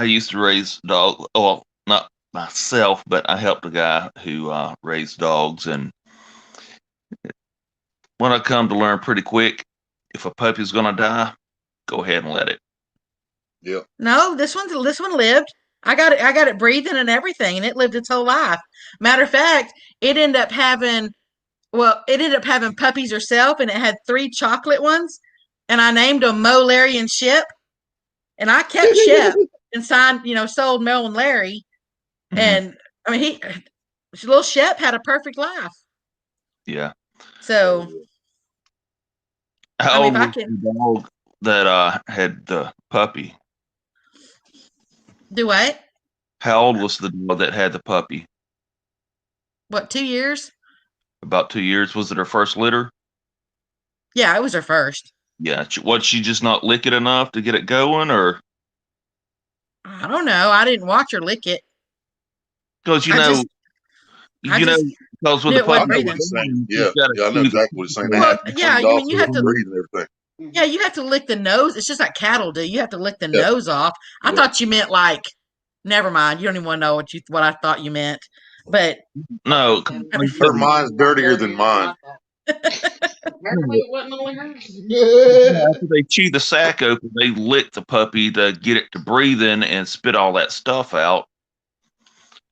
used to raise dogs. Well, not myself, but I helped a guy who raised dogs. And when I come to learn pretty quick, if a puppy's going to die, go ahead and let it.
Yeah.
No, this one lived. I got it breathing and everything, and it lived its whole life. Matter of fact, it ended up having puppies herself, and it had 3 chocolate ones, and I named them Mo, Larry, and Ship. And I kept Ship and signed, you know, sold Mel and Larry.
Mhm.
And I mean, little Shep had a perfect life.
Yeah.
So,
How
I mean,
old
if I
was
can
the dog that had the puppy?
do what?
How old was the dog that had the puppy?
What, 2 years?
About 2 years. Was it her first litter?
Yeah, it was her first.
Yeah. Was she just not lick it enough to get it going, or
I don't know. I didn't watch her lick it.
because
I just
because with
knew
the
it wasn't
I
puppy,
know what
breathing.
he's saying.
you
Yeah.
gotta
Yeah, I know
chew the
exactly what he's saying. They
Well,
have
yeah,
turned
I
off
mean, you
so
have
they
to.
breathe and everything.
Yeah, you have to lick the nose. It's just like cattle do. You have to lick the
Yep.
nose off. I
Yep.
thought you meant like. Never mind. You don't even want to know what I thought you meant. But
no.
Her mind's dirtier than mine.
Apparently it wasn't only hers.
After they chew the sack open, they lick the puppy to get it to breathe in and spit all that stuff out.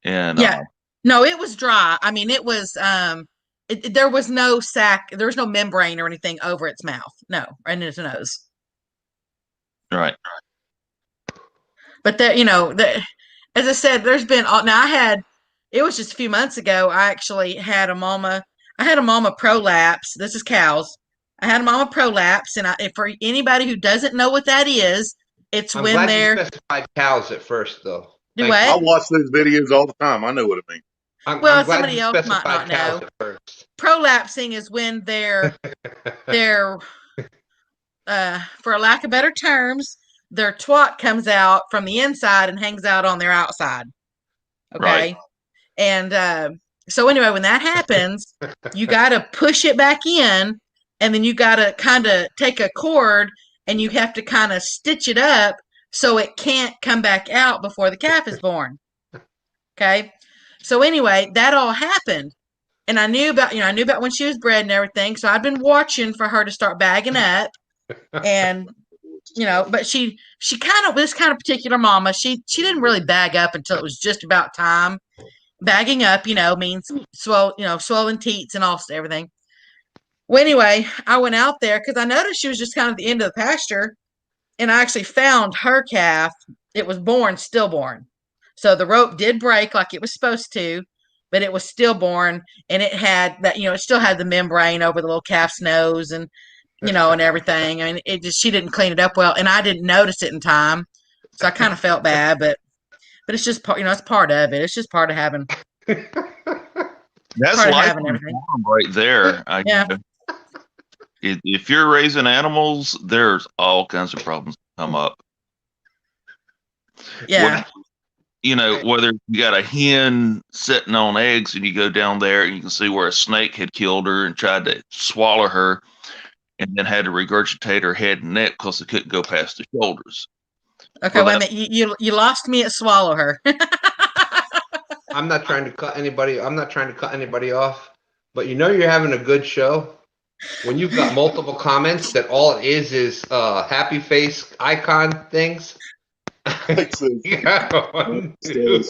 And
yeah, no, it was dry. I mean, it was there was no sac, there was no membrane or anything over its mouth. No, and its nose.
right.
But there, you know, as I said, there's been now it was just a few months ago. I actually had a mama. I had a mama prolapse. This is cows. I had a mama prolapse, and for anybody who doesn't know what that is, it's
I'm
when
glad
they're
you specified cows at first, though.
do
Thank
I
what?
you.
watch those videos all the time. I know what it means.
I'm
Well,
glad
somebody
you
else might not
specified cows
know.
at first.
Prolapsing is when they're for lack of better terms, their twat comes out from the inside and hangs out on their outside. Okay.
Right.
And so anyway, when that happens, you got to push it back in, and then you got to kind of take a cord and you have to kind of stitch it up so it can't come back out before the calf is born. Okay. So anyway, that all happened. And I knew about when she was bred and everything. So I've been watching for her to start bagging up. And but she kind of, this kind of particular mama, she didn't really bag up until it was just about time. Bagging up, means swollen teats and all everything. Well, anyway, I went out there because I noticed she was just kind of at the end of the pasture, and I actually found her calf. It was stillborn. So the rope did break like it was supposed to, but it was stillborn, and it had that, it still had the membrane over the little calf's nose and and everything. I mean, she didn't clean it up well, and I didn't notice it in time, so I kind of felt bad. But it's just part, it's part of it. It's just part of having.
That's life on
everything
farm right there.
Yeah.
If you're raising animals, there's all kinds of problems that come up.
Yeah.
Whether you got a hen sitting on eggs and you go down there and you can see where a snake had killed her and tried to swallow her, and then had to regurgitate her head and neck because it couldn't go past the shoulders.
Okay, wait a minute. You lost me at swallow her.
I'm not trying to cut anybody. I'm not trying to cut anybody off, but you're having a good show when you've got multiple comments that all it is happy face icon things.
Rex says,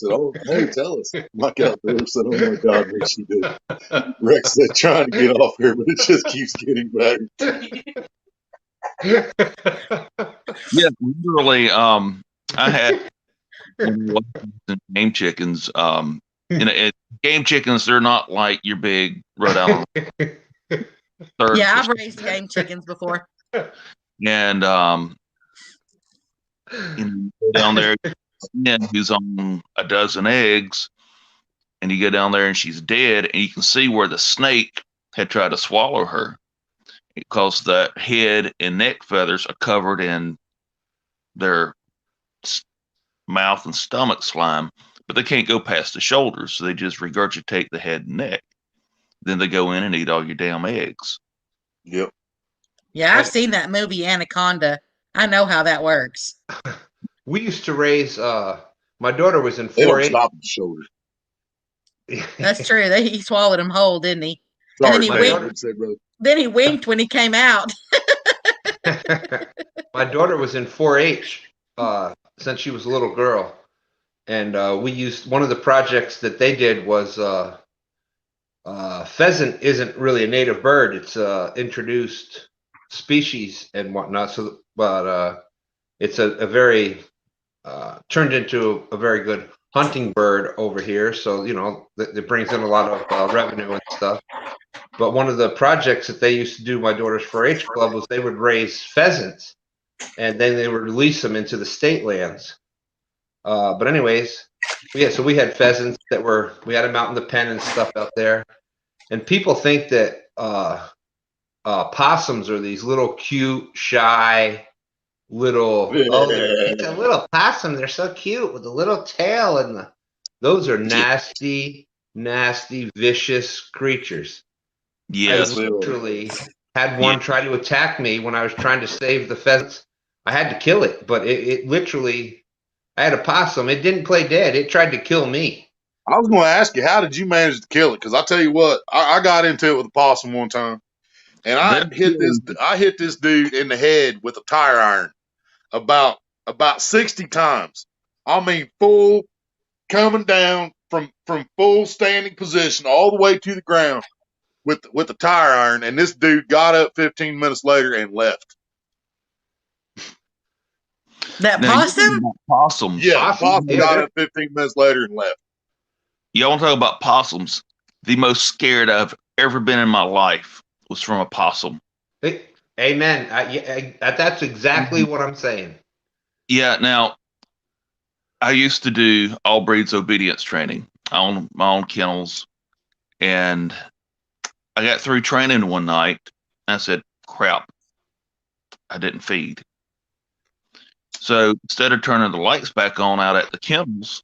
"Oh, hey, tell us." Mike out there said, "Oh my God, what she did." Rex said, "Trying to get off here, but it just keeps getting better."
Yeah, literally. I had game chickens. Game chickens, they're not like your big Rhode Island.
Yeah, I've raised game chickens before.
And go down there, who's on a dozen eggs, and you go down there and she's dead, and you can see where the snake had tried to swallow her because the head and neck feathers are covered in their mouth and stomach slime, but they can't go past the shoulders, so they just regurgitate the head and neck. Then they go in and eat all your damn eggs.
Yep.
Yeah, I've seen that movie Anaconda. I know how that works.
We used to raise. My daughter was in 4-H.
They don't stop at the shoulder.
That's true. He swallowed him whole, didn't he?
Sorry,
and then he winked. Then he winked when he came out.
My daughter was in 4-H since she was a little girl, and we used one of the projects that they did was pheasant isn't really a native bird; it's introduced species and whatnot. So, but it's a very turned into a very good hunting bird over here. So it brings in a lot of revenue and stuff. But one of the projects that they used to do, my daughter's 4-H club, was they would raise pheasants, and then they would release them into the state lands. But anyways, so we had pheasants we had them out in the pen and stuff out there. And people think that possums are these little cute, shy, little, it's a little possum. They're so cute with a little tail. And those are nasty, nasty, vicious creatures.
Yes.
I literally had one try to attack me when I was trying to save the pheasants. I had to kill it, but it literally, I had a possum. It didn't play dead. It tried to kill me.
I was going to ask you, how did you manage to kill it? Because I tell you what, I got into it with a possum one time, and I hit this dude in the head with a tire iron about 60 times. I mean, full coming down from full standing position all the way to the ground with the tire iron, and this dude got up 15 minutes later and left.
That possum?
Possums.
Yeah, possum got up 15 minutes later and left.
Y'all want to talk about possums? The most scared I've ever been in my life was from a possum.
Amen. That's exactly what I'm saying.
Yeah. Now, I used to do all breeds obedience training. I own my own kennels, and I got through training one night. And I said, "Crap, I didn't feed." So instead of turning the lights back on out at the kennels,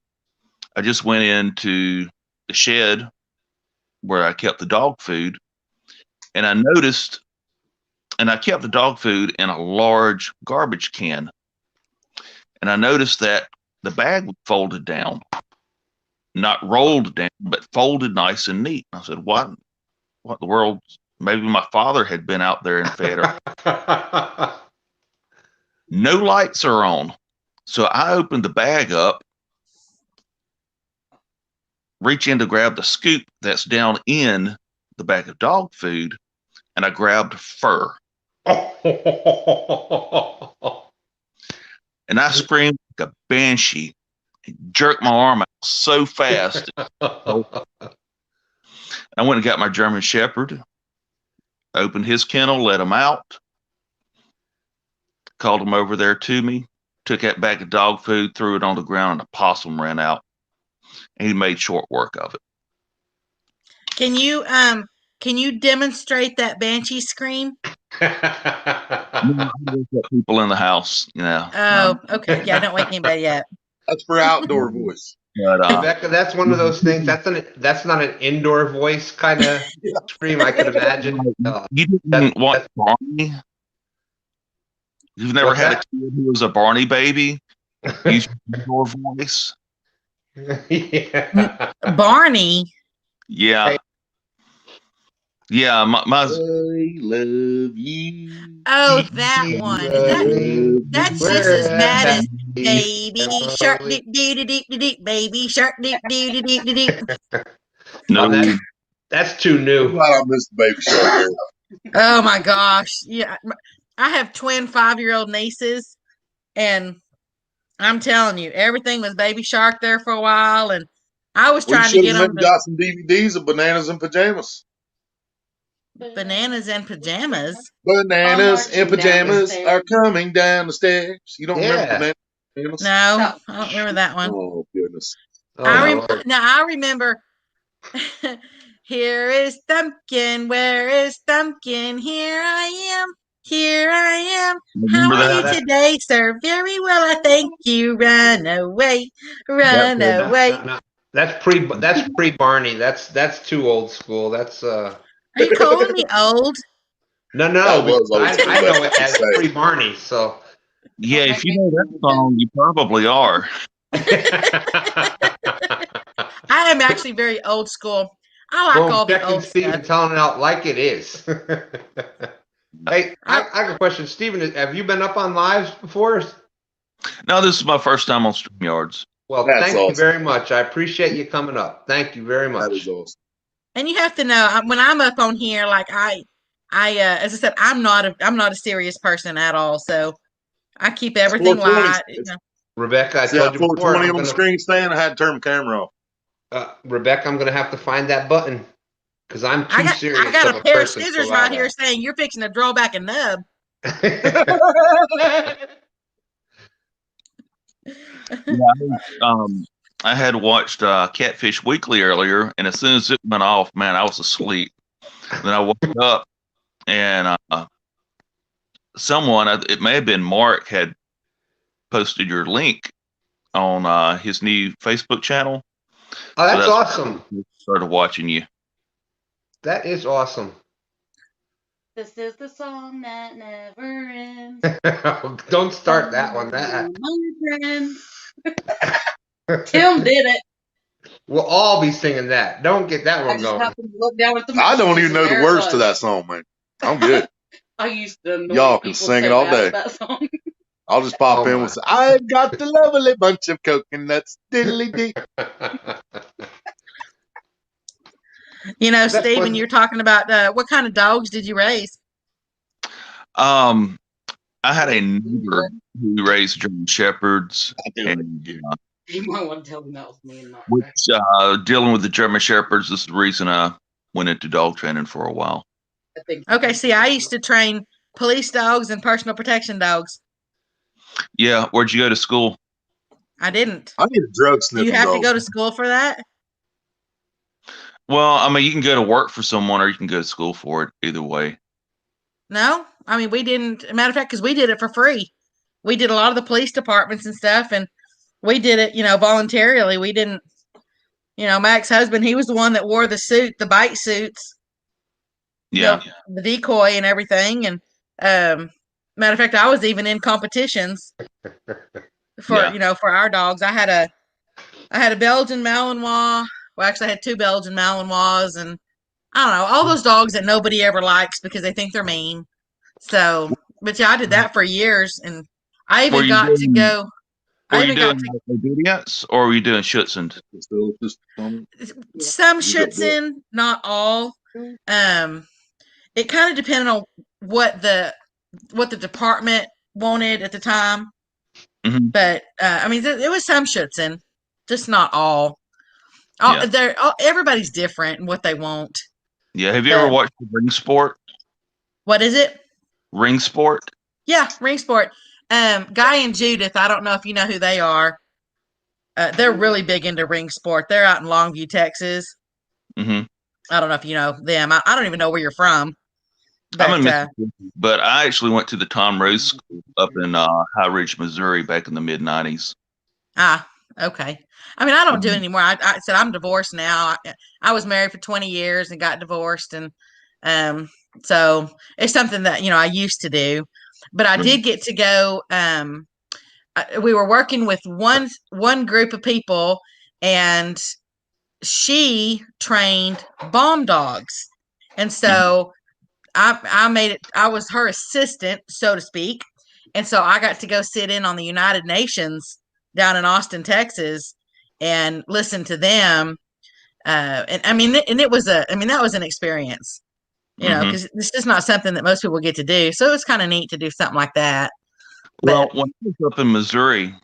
I just went into the shed where I kept the dog food, and I noticed, and I kept the dog food in a large garbage can, and I noticed that the bag was folded down, not rolled down, but folded nice and neat. I said, what the world? Maybe my father had been out there and fed her. No lights are on. So I opened the bag up, reach in to grab the scoop that's down in the bag of dog food, and I grabbed fur. And I screamed like a banshee, and jerked my arm out so fast. I went and got my German Shepherd, opened his kennel, let him out, called him over there to me, took that bag of dog food, threw it on the ground, and a possum ran out. And he made short work of it.
Can you demonstrate that banshee scream?
People in the house,
Oh, okay. Yeah, don't wake anybody up.
That's for outdoor voice.
But,
Becca, that's one of those things. That's not an indoor voice kind of scream. I could imagine.
You didn't want Barney? You've never had a kid who was a Barney baby? Use your indoor voice?
Yeah.
Barney?
Yeah. Yeah, my
I love you.
Oh, that one. That's just as bad as Baby shark, deep, deep, deep, deep, baby shark, deep, deep, deep, deep.
No,
that's too
I'm
new.
glad I missed the baby shark.
Oh my gosh. Yeah. I have twin 5-year-old nieces, and I'm telling you, everything was Baby Shark there for a while, and I was
We
trying to
should
get
have
them
maybe got some DVDs of Bananas in Pajamas.
bananas and pajamas.
Bananas in
marching down the
pajamas
stairs.
are coming down the stairs. You don't remember
Yeah.
Bananas in Pajamas?
No, I don't remember that one.
Oh, goodness.
Oh, my Lord.
I remember. Here is Thumpkin. Where is Thumpkin? Here I am. Here I am. How
Remember
are
that?
you today, sir? Very well, I thank you. Run away, run away.
No. That's pre Barney. That's too old school. That's
Are you calling me old?
no.
That was old
I
school,
know
that's
it as
what I'm
pre Barney. So
Yeah, if you know that song, you probably are.
I am actually very old school. I like all the
checking
old
Steve
stuff.
and telling it out like it is. Hey, I got a question, Steven. Have you been up on lives before?
No, this is my first time on StreamYards.
Well,
That's
thank you
awesome.
very much. I appreciate you coming up. Thank you very
That
much.
is awesome.
And you have to know when I'm up on here, like as I said, I'm not a serious person at all. So I keep everything
420.
light. You know.
Rebecca, I
See
told
that
you before.
420 on the screen stand? I had to turn my camera off.
Rebecca, I'm going to have to find that button because I'm too serious.
I got
of
a pair of
person to
scissors
allow
right here saying you're fixing to draw back a nub.
that.
I had watched Catfish Weekly earlier, and as soon as it went off, man, I was asleep. Then I woke up, and someone, it may have been Mark, had posted your link on his new Facebook channel.
Oh, that's awesome.
I started watching you.
That is awesome.
This is the song that never ends.
Don't start that one.
Tim did it.
We'll all be singing that. Don't get that
I
one
just
going.
happened to look down at the
I don't even
messages
know
and
the
there it
words to
was.
that song, man. I'm good.
I used to annoy
Y'all can
people
sing it
so
all
bad
day.
with that song.
I'll just pop
Oh,
in
my.
with, I've got the lovely bunch of coconuts, diddly dee.
You know,
That's
Stephen,
fun.
you're talking about what kind of dogs did you raise?
I had a neighbor who raised German Shepherds, and
You might want to tell them that was me and not
which dealing with the German Shepherds is the reason I went into dog training for a while.
Okay, see, I used to train police dogs and personal protection dogs.
Yeah, where'd you go to school?
I didn't.
I need a drug
Do
sniffing
you have
dog.
to go to school for that?
Well, I mean, you can go to work for someone or you can go to school for it. Either way.
No, I mean, we didn't. Matter of fact, because we did it for free. We did a lot of the police departments and stuff, and we did it, voluntarily. We didn't, my ex-husband, he was the one that wore the suit, the bite suits,
Yeah.
the decoy and everything. And matter of fact, I was even in competitions for, for our dogs. I had a Belgian Malinois. Well, actually, I had 2 Belgian Malinois, and I don't know, all those dogs that nobody ever likes because they think they're mean. So, but yeah, I did that for years, and I even got to go.
Were you doing obedience or were you doing Schutzhund?
Some Schutzhund, not all. It kind of depended on what the department wanted at the time.
Mm-hmm.
But I mean, it was some Schutzhund, just not all. Everybody's different in what they want.
Yeah. Have you ever watched Ring Sport?
What is it?
Ring Sport?
Yeah, Ring Sport. Guy and Judith, I don't know if you know who they are. They're really big into Ring Sport. They're out in Longview, Texas.
Mm-hmm.
I don't know if you know them. I don't even know where you're from. But,
I'm in Mississippi, but I actually went to the Tom Rose School up in High Ridge, Missouri back in the mid-'90s.
Ah, okay. I mean, I don't do it anymore. I said I'm divorced now. I was married for 20 years and got divorced. And so it's something that, I used to do. But I did get to go. We were working with one group of people, and she trained bomb dogs. And so I made it. I was her assistant, so to speak, And so I got to go sit in on the United Nations down in Austin, Texas, and listen to them. And I mean, that was an experience, because it's just not something that most people get to do. So it was kind of neat to do something like that.
Well, when I was up in Missouri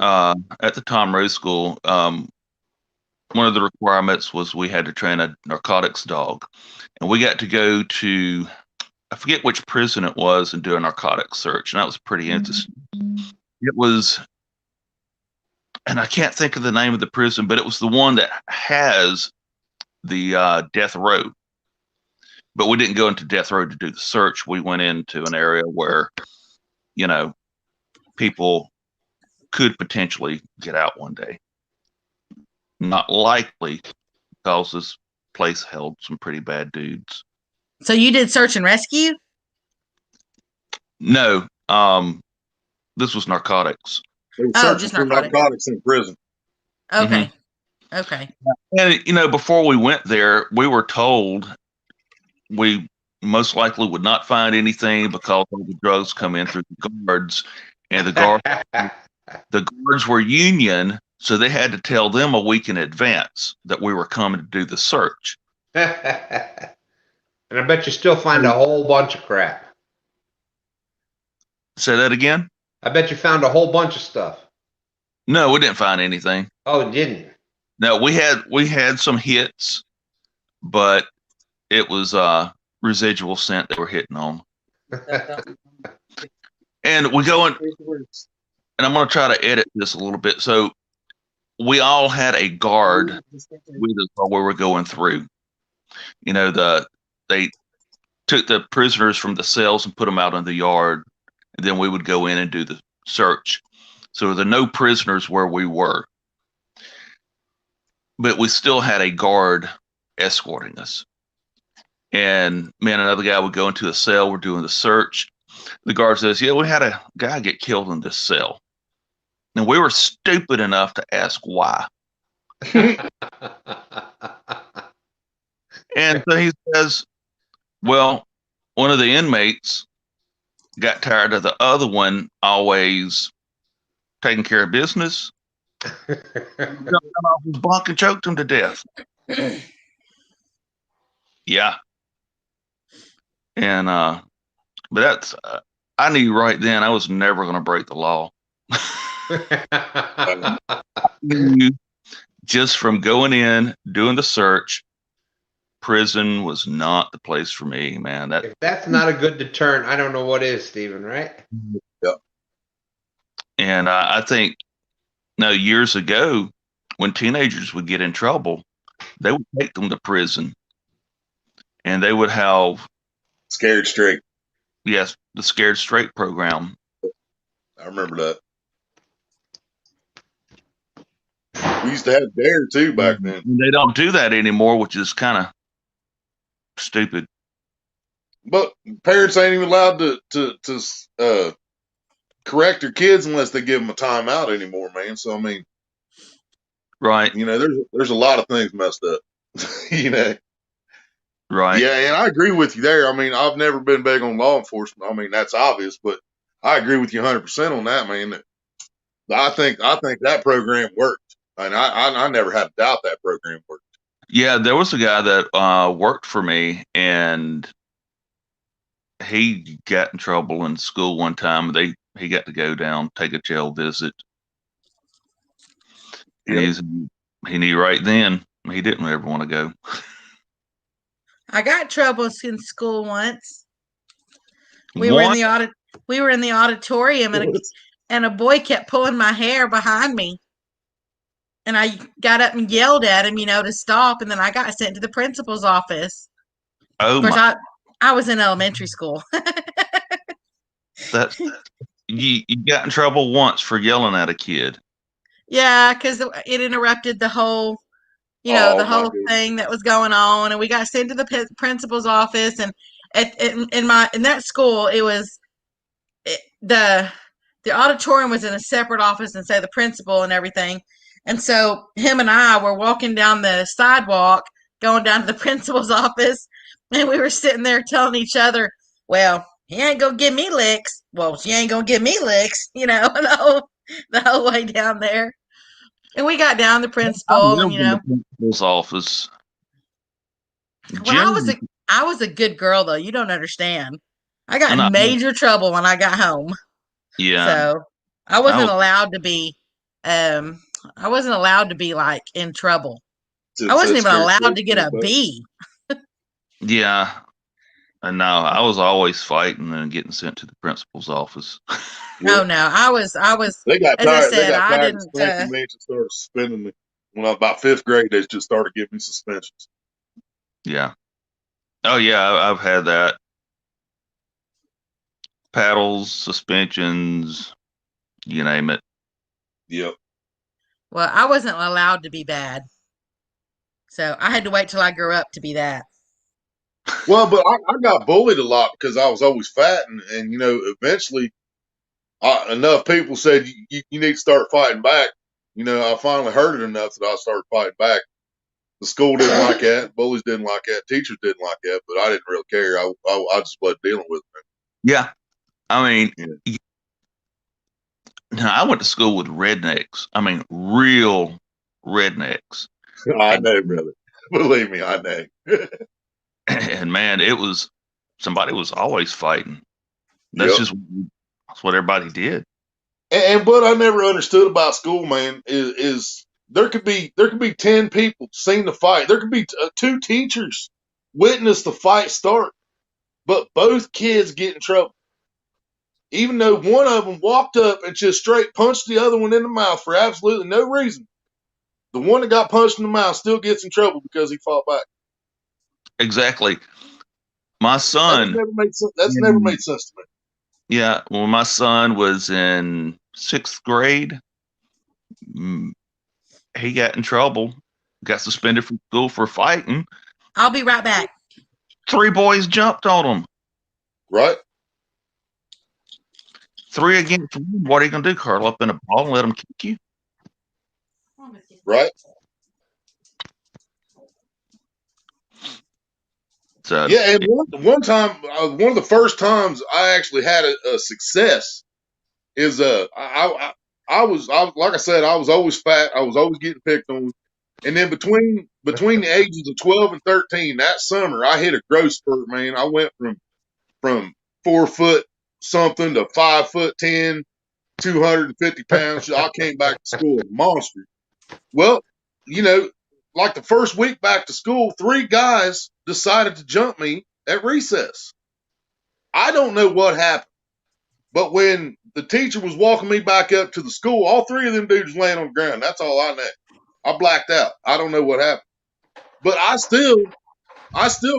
at the Tom Rose School, one of the requirements was we had to train a narcotics dog. And we got to go to, I forget which prison it was, and do a narcotics search. And that was pretty interesting. It was, and I can't think of the name of the prison, but it was the one that has the death row. But we didn't go into death row to do the search. We went into an area where, people could potentially get out one day. Not likely, because this place held some pretty bad dudes.
So you did search and rescue?
No, this was narcotics.
They were searching for narcotics in prison.
Okay. Okay.
And, before we went there, we were told we most likely would not find anything because all the drugs come in through the guards, and the guards were union, so they had to tell them a week in advance that we were coming to do the search.
And I bet you still find a whole bunch of crap.
Say that again?
I bet you found a whole bunch of stuff.
No, we didn't find anything.
Oh, you didn't?
No, we had some hits, but it was residual scent that we're hitting on. And we go in, and I'm going to try to edit this a little bit. So we all had a guard with us while we were going through. They took the prisoners from the cells and put them out in the yard, and then we would go in and do the search. So there were no prisoners where we were. But we still had a guard escorting us. And me and another guy would go into a cell. We're doing the search. The guard says, "Yeah, we had a guy get killed in this cell." And we were stupid enough to ask why. And so he says, "Well, one of the inmates got tired of the other one always taking care of business. Jumped off his bunk and choked him to death." Yeah. And but that's I knew right then I was never going to break the law. I knew just from going in, doing the search, prison was not the place for me, man.
If that's not a good deterrent, I don't know what is, Stephen, right?
Yep.
And I think, years ago, when teenagers would get in trouble, they would take them to prison. And they would have
Scared Straight.
Yes, the Scared Straight program.
I remember that. We used to have Dare too back then.
They don't do that anymore, which is kind of stupid.
But parents ain't even allowed to correct their kids unless they give them a timeout anymore, man. So I mean,
right?
There's a lot of things messed up.
Right.
Yeah, and I agree with you there. I mean, I've never been big on law enforcement. I mean, that's obvious, but I agree with you 100% on that, man. I think that program worked, and I never had to doubt that program worked.
Yeah, there was a guy that worked for me, and he got in trouble in school one time. He got to go down, take a jail visit, and he knew right then he didn't ever want to go.
I got trouble in school once. We were in the auditorium, and a boy kept pulling my hair behind me. And I got up and yelled at him, to stop. And then I got sent to the principal's office.
Oh,
of course, I was in elementary school.
You got in trouble once for yelling at a kid.
Yeah, because it interrupted the whole, the whole thing that was going on. And we got sent to the principal's office. And in that school, it was the auditorium was in a separate office, and so the principal and everything. And so him and I were walking down the sidewalk, going down to the principal's office, and we were sitting there telling each other, well, he ain't gonna give me licks. Well, she ain't gonna give me licks, the whole way down there. And we got down the
I
principal, and
lived in the principal's office.
well, I was a good girl though. You don't understand. I got
And
in major trouble when I got home.
yeah,
So I wasn't allowed to be like in trouble. I wasn't even allowed to get a B.
Yeah. And no, I was always fighting and getting sent to the principal's office.
Oh no, I was.
They got
As I
tired. They
said,
got
I
tired of
didn't.
spanking me and started suspending me. When I was about 5th grade, they just started giving me suspensions.
Yeah. Oh yeah, I've had that. Paddles, suspensions, you name it.
Yep.
Well, I wasn't allowed to be bad, so I had to wait till I grew up to be that.
Well, but I got bullied a lot because I was always fat, and eventually, enough people said you need to start fighting back. I finally heard it enough that I started fighting back. The school didn't like that, bullies didn't like that, teachers didn't like that, but I didn't really care. I just wasn't dealing with it.
Yeah. I mean, I went to school with rednecks. I mean, real rednecks.
I know, brother. Believe me, I know.
And man, somebody was always fighting. That's what everybody did.
And what I never understood about school, man, is there could be 10 people seen the fight. There could be 2 teachers witness the fight start, but both kids get in trouble. Even though one of them walked up and just straight punched the other one in the mouth for absolutely no reason, the one that got punched in the mouth still gets in trouble because he fought back.
Exactly. My son.
That's never made sense to me.
Yeah. Well, my son was in 6th grade. He got in trouble, got suspended from school for fighting.
I'll be right back.
3 boys jumped on him.
Right.
3 against 1. What are you going to do? Curl up in a ball and let them kick you?
Right.
So,
yeah, and one time, one of the first times I actually had a success is I was like I said, I was always fat. I was always getting picked on. And then between the ages of 12 and 13, that summer, I hit a growth spurt, man. I went from 4 foot something to 5'10", 250 pounds. I came back to school a monster. Well, like the first week back to school, 3 guys decided to jump me at recess. I don't know what happened, but when the teacher was walking me back up to the school, all 3 of them dudes laying on the ground. That's all I know. I blacked out. I don't know what happened, but I still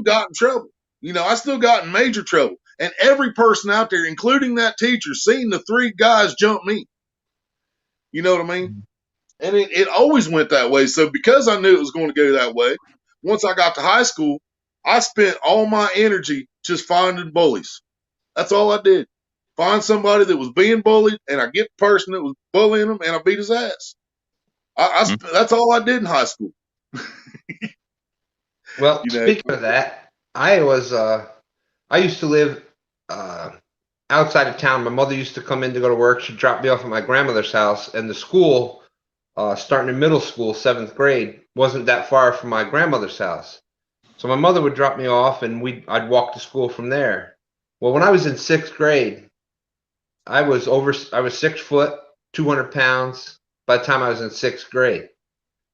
got in trouble. I still got in major trouble. And every person out there, including that teacher, seen the 3 guys jump me. You know what I mean? And it always went that way. So because I knew it was going to go that way, once I got to high school, I spent all my energy just finding bullies. That's all I did. Find somebody that was being bullied, and I get the person that was bullying them, and I beat his ass. That's all I did in high school.
Well, speaking of that, I used to live outside of town. My mother used to come in to go to work. She'd drop me off at my grandmother's house, and the school, starting in middle school, 7th grade, wasn't that far from my grandmother's house. So my mother would drop me off, and I'd walk to school from there. Well, when I was in 6th grade, I was 6 foot, 200 pounds by the time I was in 6th grade.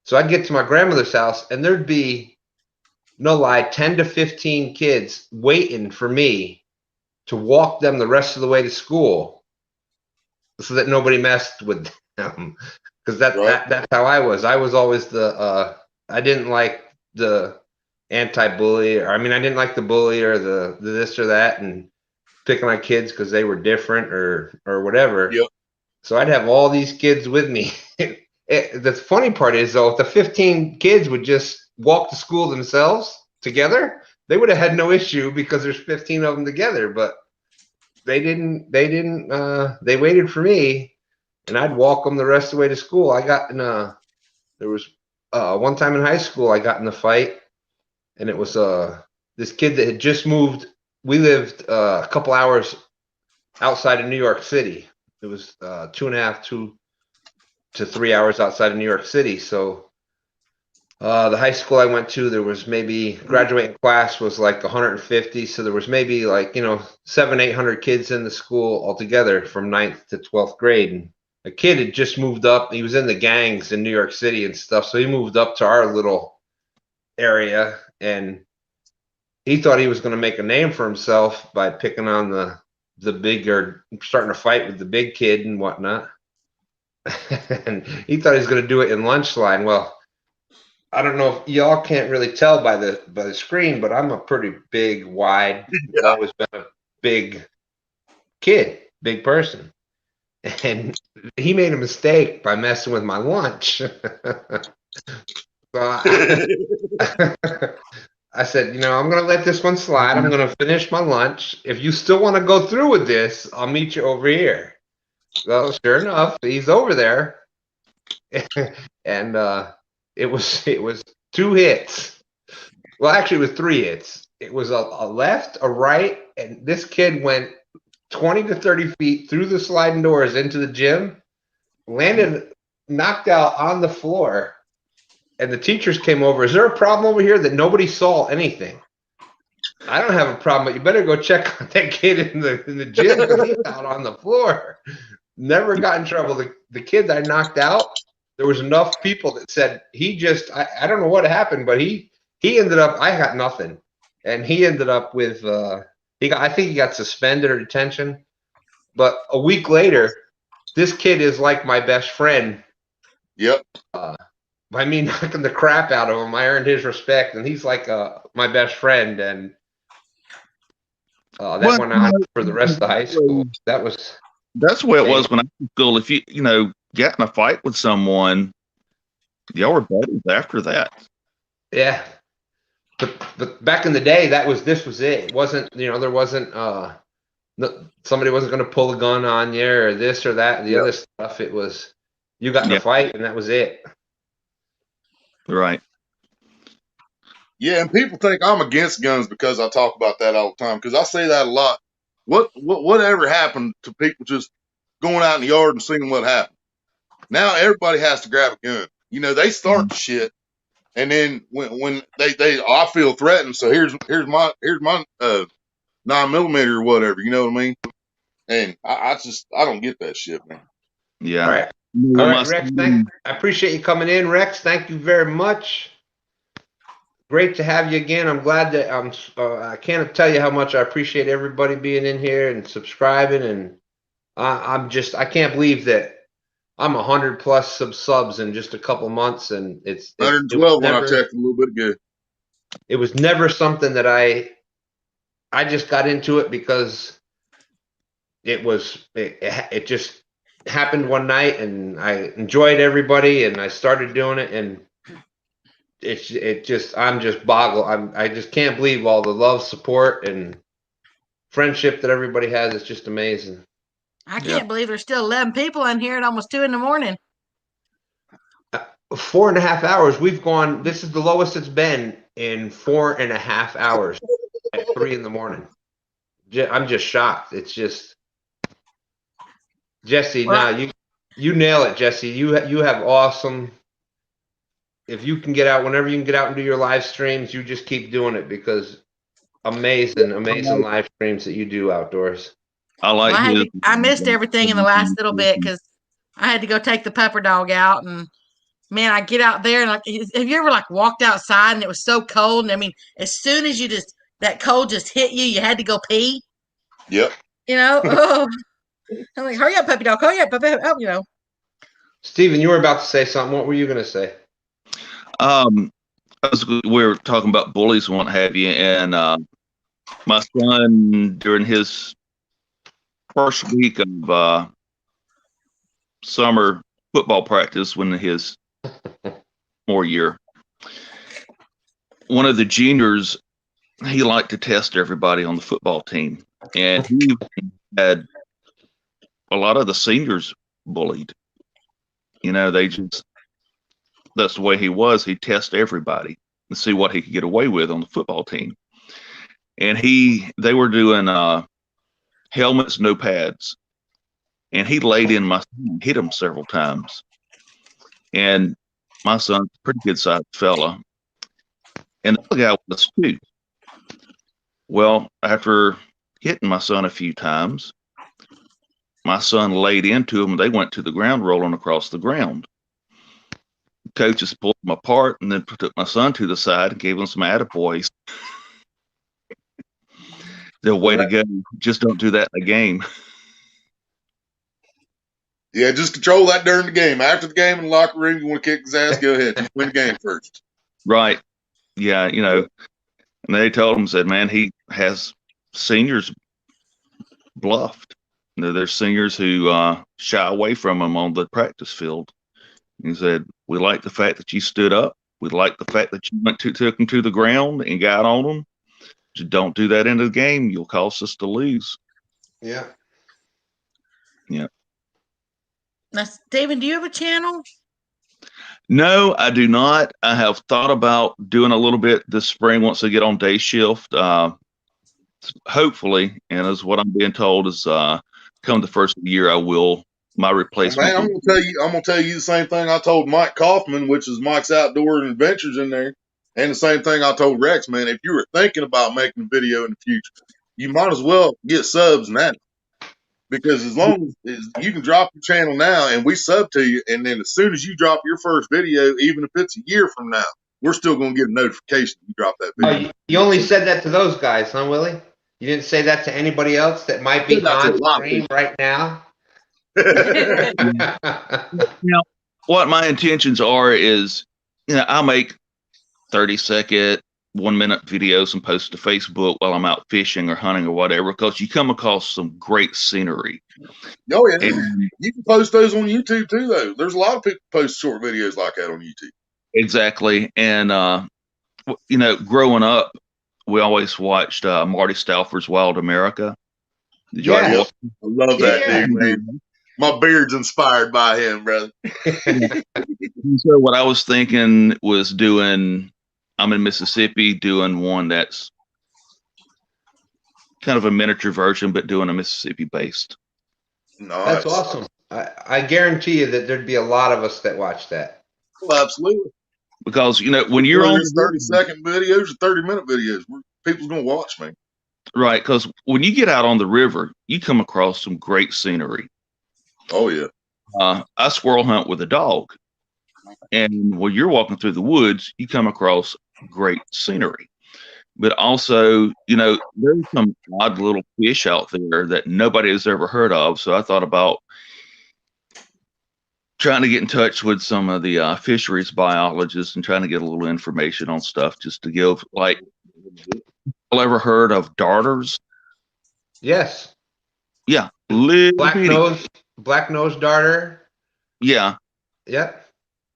So I'd get to my grandmother's house, and there'd be, no lie, 10 to 15 kids waiting for me to walk them the rest of the way to school so that nobody messed with them. Because that's how I was. I was always I didn't like the anti-bully. I didn't like the bully or the this or that, and picking on kids because they were different or whatever.
Yep.
So I'd have all these kids with me. The funny part is, though, if the 15 kids would just walk to school themselves together, they would have had no issue because there's 15 of them together. But they didn't. They waited for me, and I'd walk them the rest of the way to school. I got in there was one time in high school I got in a fight, and it was this kid that had just moved we lived a couple hours outside of New York City. It was 2 to 3 hours outside of New York City. So the high school I went to, there was maybe graduating class was like 150. So there was maybe like, 700-800 kids in the school altogether from 9th to 12th grade. And a kid had just moved up. He was in the gangs in New York City and stuff. So he moved up to our little area, and he thought he was going to make a name for himself by picking on the big, or starting to fight with the big kid and whatnot. And he thought he was going to do it in lunch line. Well, I don't know if y'all can't really tell by the screen, but I'm a pretty big, wide, always been a big kid, big person. And he made a mistake by messing with my lunch. So I said, I'm going to let this one slide. I'm going to finish my lunch. If you still want to go through with this, I'll meet you over here. Well, sure enough, he's over there. And it was 2 hits. Well, actually, it was 3 hits. It was a left, a right, and this kid went 20 to 30 feet through the sliding doors into the gym, landed knocked out on the floor. And the teachers came over. Is there a problem over here that nobody saw anything? I don't have a problem, but you better go check on that kid in the gym because he's out on the floor. Never got in trouble. The kid that I knocked out, there was enough people that said he just, I don't know what happened, but he ended up, I got nothing. And he ended up with, I think he got suspended or detention. But a week later, this kid is like my best friend.
Yep.
By me knocking the crap out of him, I earned his respect, and he's like my best friend. And that went on for the rest of the high school.
That's the way it was when I was in school. If you get in a fight with someone, y'all were buddies after that.
Yeah, but back in the day, this was it. It wasn't, there wasn't somebody wasn't going to pull a gun on you or this or that and the other stuff. It was you got in a fight and that was it.
Right.
Yeah, and people think I'm against guns because I talk about that all the time. Because I say that a lot. Whatever happened to people just going out in the yard and seeing what happened? Now everybody has to grab a gun. They start the shit, and then when they I feel threatened. So here's my 9mm or whatever. You know what I mean? And I don't get that shit, man.
Yeah.
All right, Rex. I appreciate you coming in, Rex. Thank you very much. Great to have you again. I'm glad that I can't tell you how much I appreciate everybody being in here and subscribing. And I can't believe that I'm 100+ subs in just a couple months, and it's
112 when I checked a little bit ago.
It was never something that I just got into it because it just happened one night, and I enjoyed everybody, and I started doing it, and I'm just boggled. I just can't believe all the love, support, and friendship that everybody has. It's just amazing.
I can't believe there's still 11 people in here at almost 2 a.m.
4.5 hours. We've gone. This is the lowest it's been in 4.5 hours at 3 a.m. I'm just shocked. It's just Jesse. Now you nail it, Jesse. You have awesome. If you can get out, whenever you can get out and do your live streams, you just keep doing it because amazing live streams that you do outdoors.
I missed everything in the last little bit because I had to go take the pupper dog out, and man, I get out there and have you ever walked outside and it was so cold? And I mean, as soon as that cold just hit you, you had to go pee.
Yep.
I'm like, hurry up, puppy dog, hurry up, puppy, oh,
Steven, you were about to say something. What were you going to say?
We were talking about bullies and what have you, and my son, during his first week of summer football practice, when his more year, one of the juniors, he liked to test everybody on the football team, and he had a lot of the seniors bullied. That's the way he was. He'd test everybody and see what he could get away with on the football team. and they were doing helmets, no pads, and he laid in my son, hit him several times, and my son's a pretty good sized fella, and the other guy was too. Well, after hitting my son a few times, my son laid into him, and they went to the ground rolling across the ground. Coaches pulled them apart and then took my son to the side and gave him some attaboys. The way to go. Just don't do that in a game.
Yeah, just control that during the game. After the game in the locker room, you want to kick his ass, go ahead. Just win the game first.
Right. Yeah, you know. And they told him, said, man, he has seniors bluffed. You know, there's seniors who shy away from him on the practice field. He said, we like the fact that you stood up. We like the fact that you took him to the ground and got on them. Just don't do that into the game. You'll cause us to lose.
Yeah.
Yeah.
Now, David, do you have a channel?
No, I do not. I have thought about doing a little bit this spring once I get on day shift. Hopefully, and as what I'm being told is come the first of the year, I will. My replacement.
Man, I'm gonna tell you the same thing I told Mike Kaufman, which is Mike's Outdoor Adventures in there, and the same thing I told Rex. Man, if you were thinking about making a video in the future, you might as well get subs now, because as long as you can drop your channel now and we sub to you, and then as soon as you drop your first video, even if it's a year from now, we're still gonna get a notification you drop that video.
Oh, you only said that to those guys, huh, Willie? You didn't say that to anybody else that might be on stream right now?
Now, what my intentions are is, you know, I'll make 30-second, 1-minute videos and post to Facebook while I'm out fishing or hunting or whatever, because you come across some great scenery.
Oh, yeah. And you can post those on YouTube too, though. There's a lot of people post short videos like that on YouTube.
Exactly. And, you know, growing up, we always watched Marty Stauffer's Wild America. Did you ever watch?
I love that dude, man. My beard's inspired by him, brother.
So what I was thinking was doing, I'm in Mississippi, doing one that's kind of a miniature version, but doing a Mississippi based.
Nice.
That's awesome. I guarantee you that there'd be a lot of us that watch that.
Well, absolutely.
Because, you know, when you're on
30-second videos or 30-minute videos, people's going to watch me.
Right. Because when you get out on the river, you come across some great scenery.
Oh, yeah.
I squirrel hunt with a dog. And when you're walking through the woods, you come across great scenery. But also, you know, there's some odd little fish out there that nobody has ever heard of. So I thought about trying to get in touch with some of the fisheries biologists and trying to get a little information on stuff just to give, like, people ever heard of darters?
Yes.
Yeah.
Black nose darter.
Yeah.
Yep.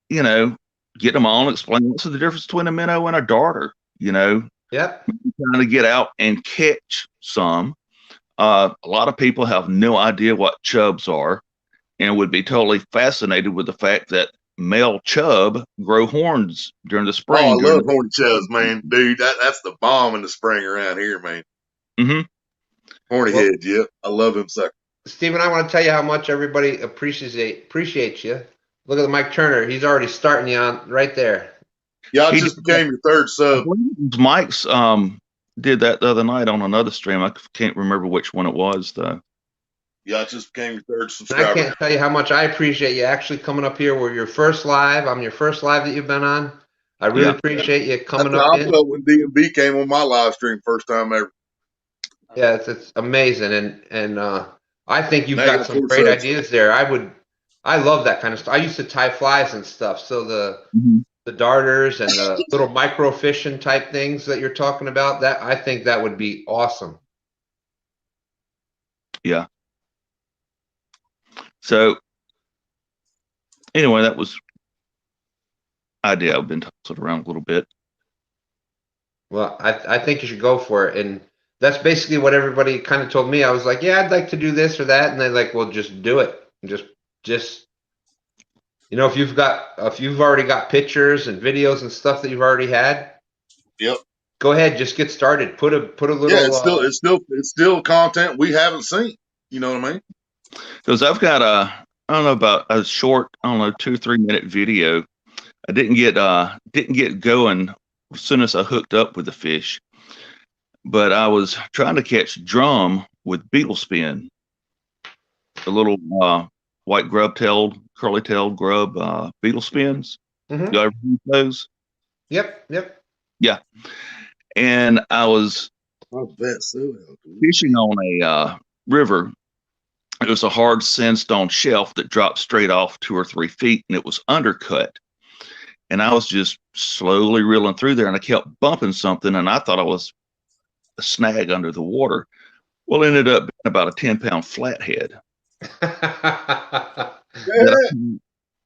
You know, get them on, explain what's the difference between a minnow and a darter, you know.
Yep.
Trying to get out and catch some. A lot of people have no idea what chubs are and would be totally fascinated with the fact that male chub grow horns during the spring.
Oh, I love horny chubs, man. Dude, that's the bomb in the spring around here, man.
Mm-hmm.
Horny heads, yeah. I love him, sucker.
Stephen, I want to tell you how much everybody appreciates you. Look at Mike Turner. He's already starting you on right there.
Yeah, I just became your third sub.
Mike's did that the other night on another stream. I can't remember which one it was, though.
Yeah, I just became your third subscriber.
I can't tell you how much I appreciate you actually coming up here. We're your first live. I'm your first live that you've been on. I really appreciate you coming up.
I felt when D&B came on my live stream first time ever.
Yeah, it's amazing, and I think you've got some great ideas there. I love that kind of stuff. I used to tie flies and stuff, so the darters and the little micro fishing type things that you're talking about, that I think that would be awesome.
Yeah. So anyway, that was idea I've been tossing around a little bit.
Well, I think you should go for it, and that's basically what everybody kind of told me. I was like, yeah, I'd like to do this or that, and they're like, well, just do it. Just you know, if you've already got pictures and videos and stuff that you've already had,
yep,
Go ahead, just get started. Put a little.
Yeah, it's still content we haven't seen. You know what I mean?
Because I've got I don't know, about a short, 2-3 minute video. I didn't get going as soon as I hooked up with the fish, but I was trying to catch drum with beetle spin, the little white curly-tailed grub beetle spins.
Mm-hmm.
You ever use those?
Yep.
Yeah. And I was fishing on a river. It was a hard sandstone shelf that dropped straight off 2 or 3 feet, and it was undercut. And I was just slowly reeling through there, and I kept bumping something, and I thought I was a snag under the water. Well, it ended up being about a 10-pound flathead.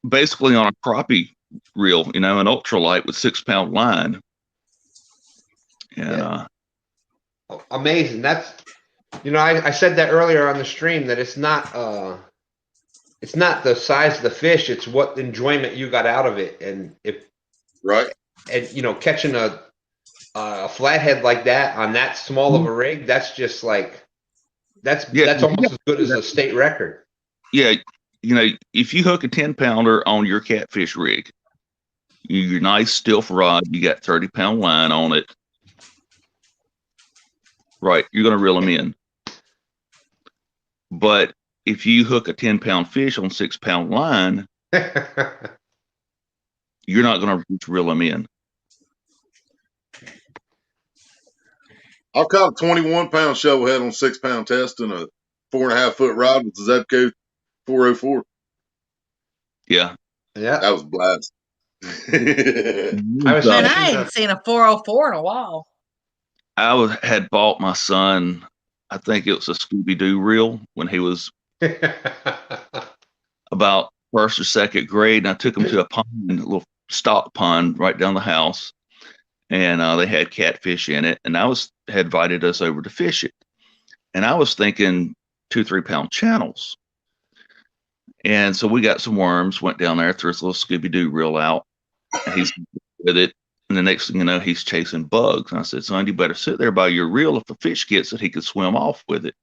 Basically on a crappie reel, an ultralight with 6-pound line. And
amazing. That's, I said that earlier on the stream, that it's not the size of the fish, it's what enjoyment you got out of it. And catching a flathead like that on that small of a rig, that's just like, that's almost as good as a state record.
Yeah. If you hook a 10-pounder on your catfish rig, your nice stiff rod, you got 30-pound line on it. Right, you're going to reel them in. But if you hook a 10-pound fish on 6-pound line, you're not going to reel them in.
I've caught a 21-pound shovelhead on 6-pound test and a 4.5-foot rod with the Zebco 404.
Yeah.
That was blast.
I ain't seen a 404 in a while.
I had bought my son, I think it was a Scooby-Doo reel when he was about 1st or 2nd grade, and I took him to a pond, a little stock pond right down the house, and they had catfish in it, and had invited us over to fish it. And I was thinking 2-3 pound channels. And so we got some worms, went down there, threw his little Scooby-Doo reel out, and he's with it. And the next thing you know, he's chasing bugs. And I said, son, you better sit there by your reel. If a fish gets it, he could swim off with it.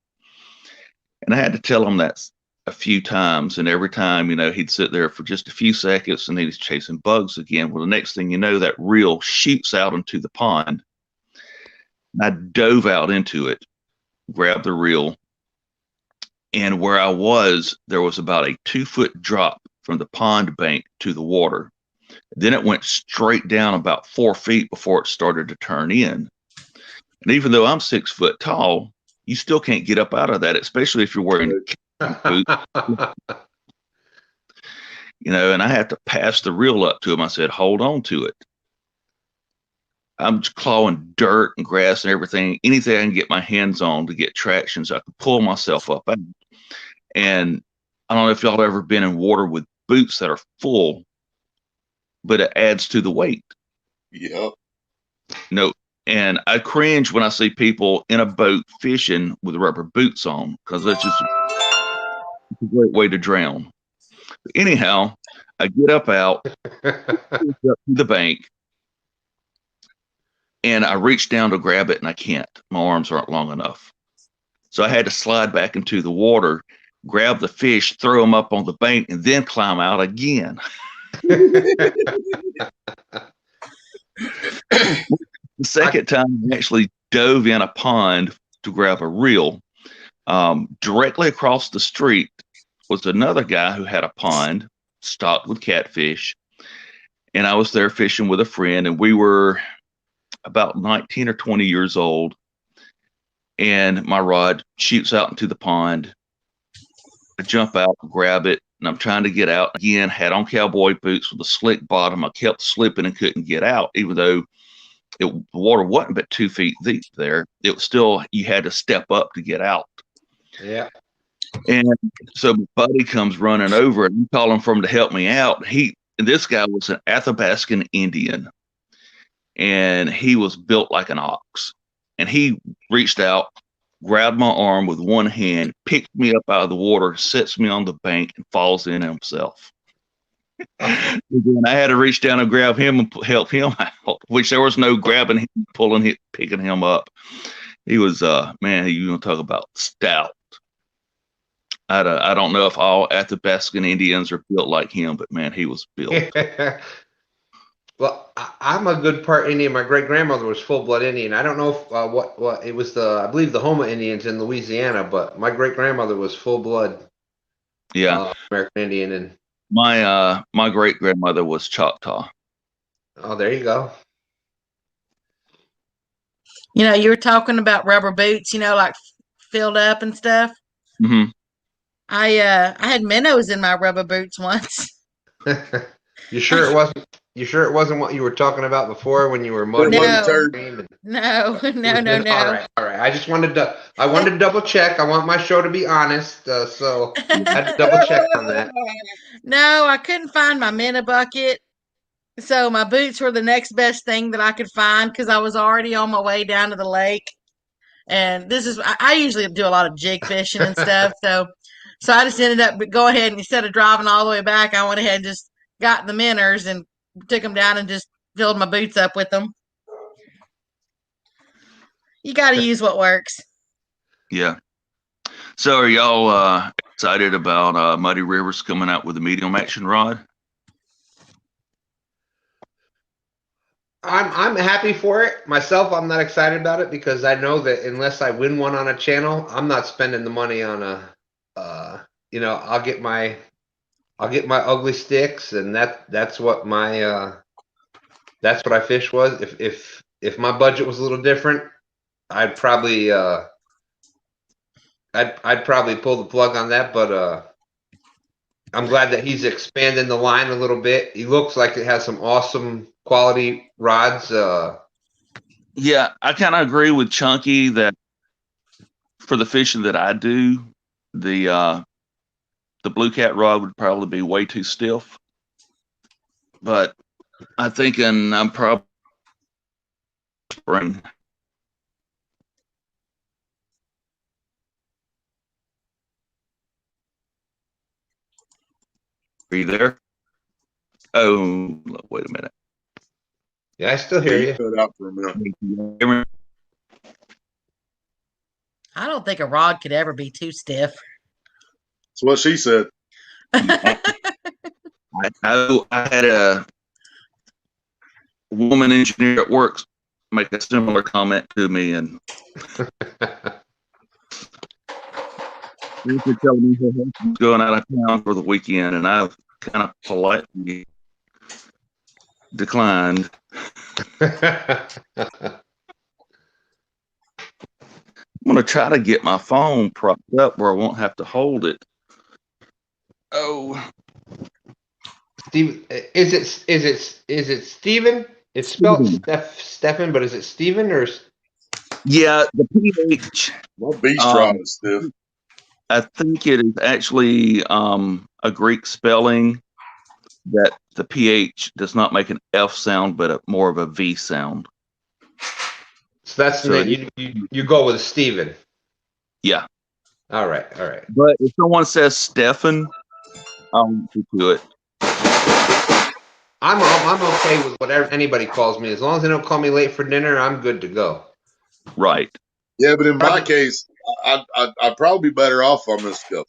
And I had to tell him that a few times. And every time, he'd sit there for just a few seconds and then he's chasing bugs again. Well, the next thing you know, that reel shoots out into the pond. And I dove out into it, grabbed the reel. And where I was, there was about a 2-foot drop from the pond bank to the water. Then it went straight down about 4 feet before it started to turn in. And even though I'm 6 foot tall, you still can't get up out of that, especially if you're wearing boots. And I had to pass the reel up to him. I said, hold on to it. I'm just clawing dirt and grass and everything, anything I can get my hands on to get traction so I can pull myself up out. And I don't know if y'all have ever been in water with boots that are full, but it adds to the weight.
Yep.
And I cringe when I see people in a boat fishing with rubber boots on, because that's just a great way to drown. But anyhow, I get up out up to the bank, and I reach down to grab it, and I can't. My arms aren't long enough. So I had to slide back into the water, grab the fish, throw them up on the bank, and then climb out again. The second time I actually dove in a pond to grab a reel. Directly across the street was another guy who had a pond stocked with catfish, and I was there fishing with a friend, and we were about 19 or 20 years old, and my rod shoots out into the pond. I jump out, grab it, and I'm trying to get out again. Had on cowboy boots with a slick bottom. I kept slipping and couldn't get out, even though the water wasn't but 2 feet deep there. It was still, you had to step up to get out.
Yeah.
And so my buddy comes running over, and I'm calling for him to help me out. And this guy was an Athabascan Indian, and he was built like an ox. And he reached out, grabbed my arm with one hand, picked me up out of the water, sets me on the bank, and falls in himself. Again, I had to reach down and grab him and help him out, which there was no grabbing him, pulling him, picking him up. He was, man, you gonna talk about stout. I don't know if all Athabascan Indians are built like him, but man, he was built.
Well, I'm a good part Indian. My great grandmother was full blood Indian. I don't know if what it was I believe the Houma Indians in Louisiana, but my great grandmother was full blood.
Yeah,
American Indian, and
my great grandmother was Choctaw.
Oh, there you go.
You know, you were talking about rubber boots, you know, like filled up and stuff.
Mm-hmm.
I had minnows in my rubber boots once.
You sure it wasn't? You sure it wasn't what you were talking about before when you were muddy?
No.
All right. I just wanted to double check. I want my show to be honest, so I had to double check on that.
No, I couldn't find my minnow bucket, so my boots were the next best thing that I could find because I was already on my way down to the lake. And I usually do a lot of jig fishing and stuff, so I just ended up go ahead and instead of driving all the way back, I went ahead and just got the minnows and took them down and just filled my boots up with them. You got to use what works.
Yeah. So are y'all excited about Muddy Rivers coming out with a medium action rod?
I'm happy for it. Myself, I'm not excited about it because I know that unless I win one on a channel, I'm not spending the money on I'll get my ugly sticks, and that's what I fish was. If my budget was a little different, I'd probably pull the plug on that, but I'm glad that he's expanding the line a little bit. He looks like it has some awesome quality rods.
Yeah, I kind of agree with Chunky that for the fishing that I do, the Blue Cat rod would probably be way too stiff. But I'm thinking I'm probably spring. Are you there? Oh, wait a minute.
Yeah, I still hear you.
Cut out for a minute.
I don't think a rod could ever be too stiff.
That's what she said.
I had a woman engineer at work make a similar comment to me, and she was telling me her husband was going out of town for the weekend, and I kind of politely declined. I'm going to try to get my phone propped up where I won't have to hold it. Oh,
Steve, is it Steven? It's spelled Stephen, but is it Steven or?
Yeah, the PH.
What beast rod is stiff?
I think it is actually a Greek spelling that the PH does not make an F sound, but more of a V sound.
So that's you go with Steven.
Yeah.
All right.
But if someone says Stefan, I'll do it.
I'm okay with whatever anybody calls me. As long as they don't call me late for dinner, I'm good to go.
Right.
Yeah, but in my case, I'd probably be better off on this stuff.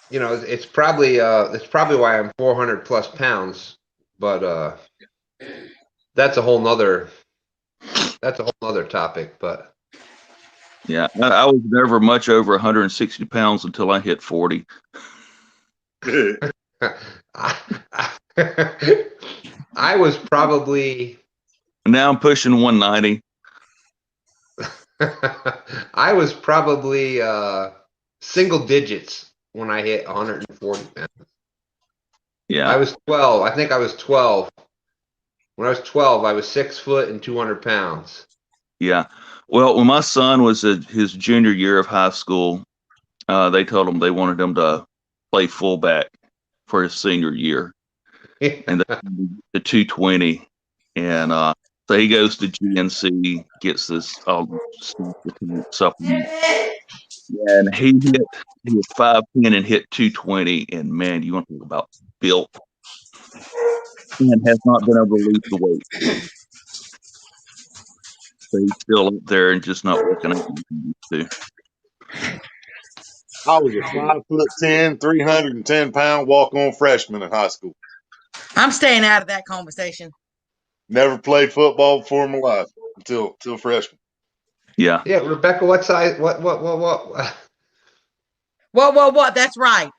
You know, it's probably why I'm 400 plus pounds, but that's a whole nother topic. But
yeah, I was never much over 160 pounds until I hit 40.
I was probably.
Now I'm pushing 190.
I was probably single digits when I hit 140 pounds.
Yeah.
I was 12. I think I was 12. When I was 12, I was 6 foot and 200 pounds.
Yeah. Well, when my son was his junior year of high school, they told him they wanted him to play fullback for his senior year. And the 220. And so he goes to GNC, gets this supplement. And he was 5'10" and hit 220. And man, you want to talk about built, and has not been able to lose the weight. So he's still up there and just not working out like he used to.
I was a 5'10", 310-pound walk-on freshman in high school.
I'm staying out of that conversation.
Never played football before in my life until freshman.
Yeah.
Yeah, Rebecca, what size? What?
What? That's right.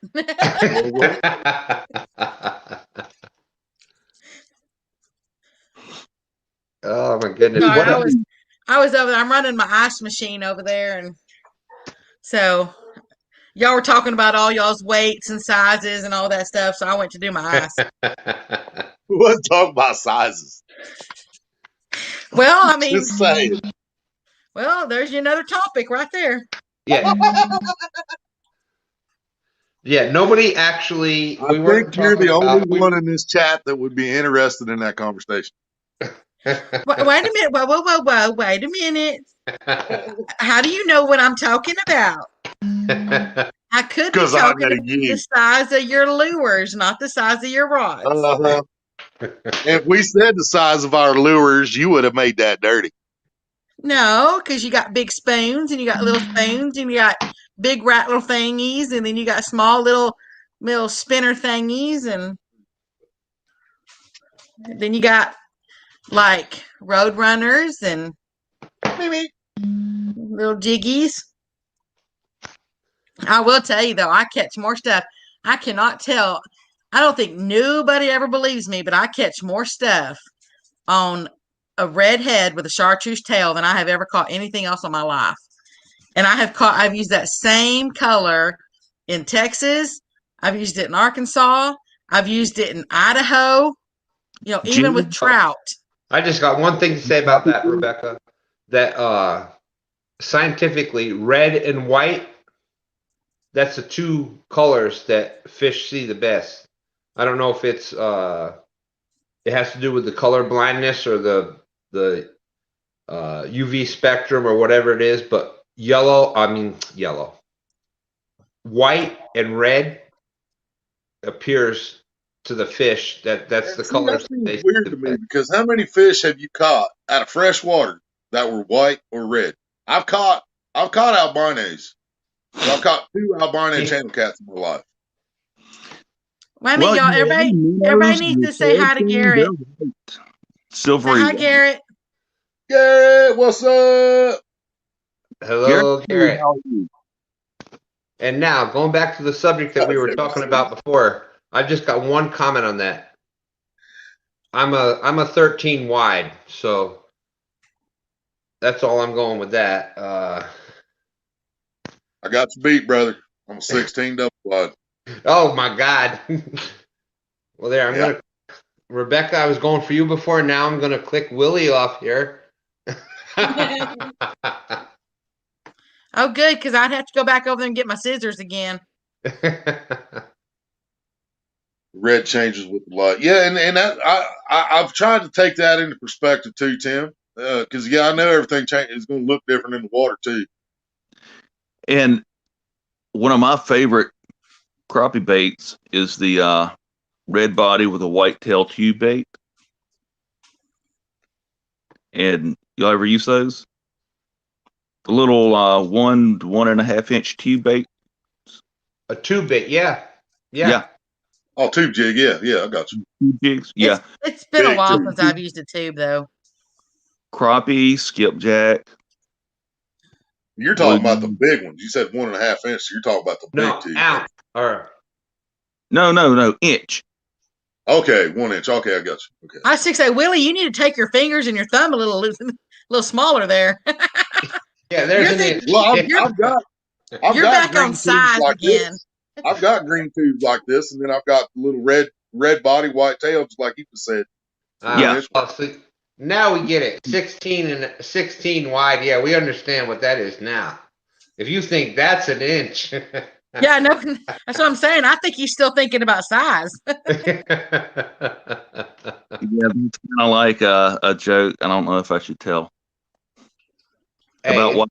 Oh my goodness!
Sorry,
What
I was over there. I'm running my ice machine over there, and so y'all were talking about all y'all's weights and sizes and all that stuff. So I went to do my ice.
We wasn't talking about sizes.
Well, I mean,
Just saying.
Well, there's another topic right there.
Yeah. Yeah, nobody actually.
I think you're the only one in this chat that would be interested in that conversation.
Wait a minute. Whoa. Wait a minute. How do you know what I'm talking about? I could be talking about the size of your lures, not the size of your rods.
If we said the size of our lures, you would have made that dirty.
No, because you got big spoons and you got little spoons and you got big rattler thingies and then you got small little spinner thingies and then you got like road runners and little jiggies. I will tell you though, I catch more stuff. I cannot tell. I don't think nobody ever believes me, but I catch more stuff on a red head with a chartreuse tail than I have ever caught anything else in my life. And I've used that same color in Texas. I've used it in Arkansas. I've used it in Idaho, even with trout.
I just got one thing to say about that, Rebecca, that scientifically red and white, that's the two colors that fish see the best. I don't know if it's it has to do with the color blindness or the UV spectrum or whatever it is, but white and red appears to the fish that's the colors.
That's weird to me because how many fish have you caught out of fresh water that were white or red? I've caught albinos. I've caught 2 albino channel cats in my life.
Well, I mean, everybody needs to say hi to Garrett.
Silvery.
Hi, Garrett.
Garrett, what's up?
Hello, Garrett. And now, going back to the subject that we were talking about before, I've just got one comment on that. I'm a 13 wide, so that's all I'm going with that.
I got you beat, brother. I'm a 16 double wide.
Oh my God. Well, there, I'm gonna. Rebecca, I was going for you before. Now I'm gonna click Willie off here.
Oh, good, because I'd have to go back over there and get my scissors again.
Red changes with the light. Yeah, and that I've tried to take that into perspective too, Tim. Because I know everything is going to look different in the water too.
And one of my favorite crappie baits is the red body with a white tail tube bait. And y'all ever use those? The little 1 to 1.5 inch tube bait.
A tube bait, yeah.
Oh, tube jig, yeah, I got you.
Tube jigs, yeah.
It's been a while since I've used a tube though.
Crappie, skipjack.
You're talking about the big ones. You said 1.5 inch. You're talking about the big tube.
Ounce. Or
No, inch.
Okay, 1 inch. Okay, I got you. Okay.
I was to say, Willie, you need to take your fingers and your thumb a little smaller there.
Yeah, there's an inch.
Well, I've got
you're back on size like again.
I've got green tubes like this, and then I've got little red body, white tail, just like you just said.
Yeah.
So now we get it. 16 wide. Yeah, we understand what that is now. If you think that's an inch.
Yeah, no, that's what I'm saying. I think he's still thinking about size.
Yeah, it's kind of like a joke. I don't know if I should tell about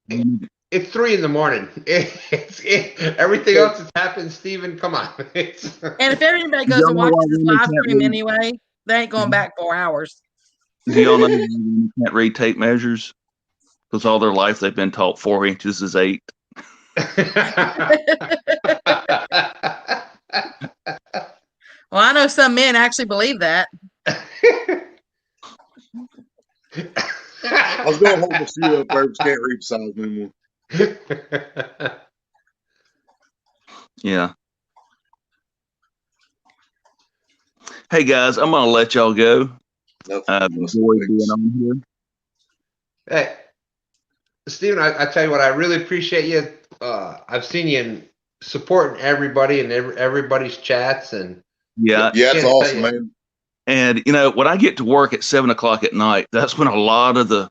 It's 3 in the morning. Everything else that's happened, Steven, come on.
And if everybody goes and watches this live stream anyway, they ain't going back 4 hours.
Do y'all know women can't read tape measures? Because all their life they've been taught 4 inches is 8.
Well, I know some men actually believe that.
I was going to hold a few up there, but can't read signs anymore.
Yeah. Hey guys, I'm gonna let y'all go. I've enjoyed being on here.
Hey, Steven, I tell you what, I really appreciate you. I've seen you supporting everybody and everybody's chats, and
yeah, it's awesome, man.
And you know, when I get to work at 7 o'clock at night, that's when a lot of the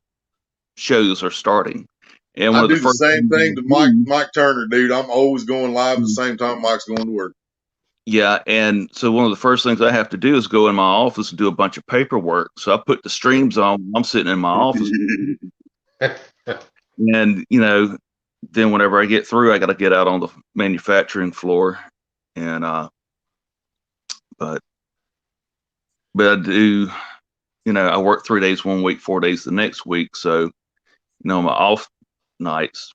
shows are starting. And
I do the same thing to Mike Turner, dude. I'm always going live at the same time Mike's going to work.
Yeah, and so one of the first things I have to do is go in my office and do a bunch of paperwork. So I put the streams on. I'm sitting in my office. And, you know, then whenever I get through, I got to get out on the manufacturing floor. And, but I do, you know, I work 3 days one week, 4 days the next week. So, you know, my off nights,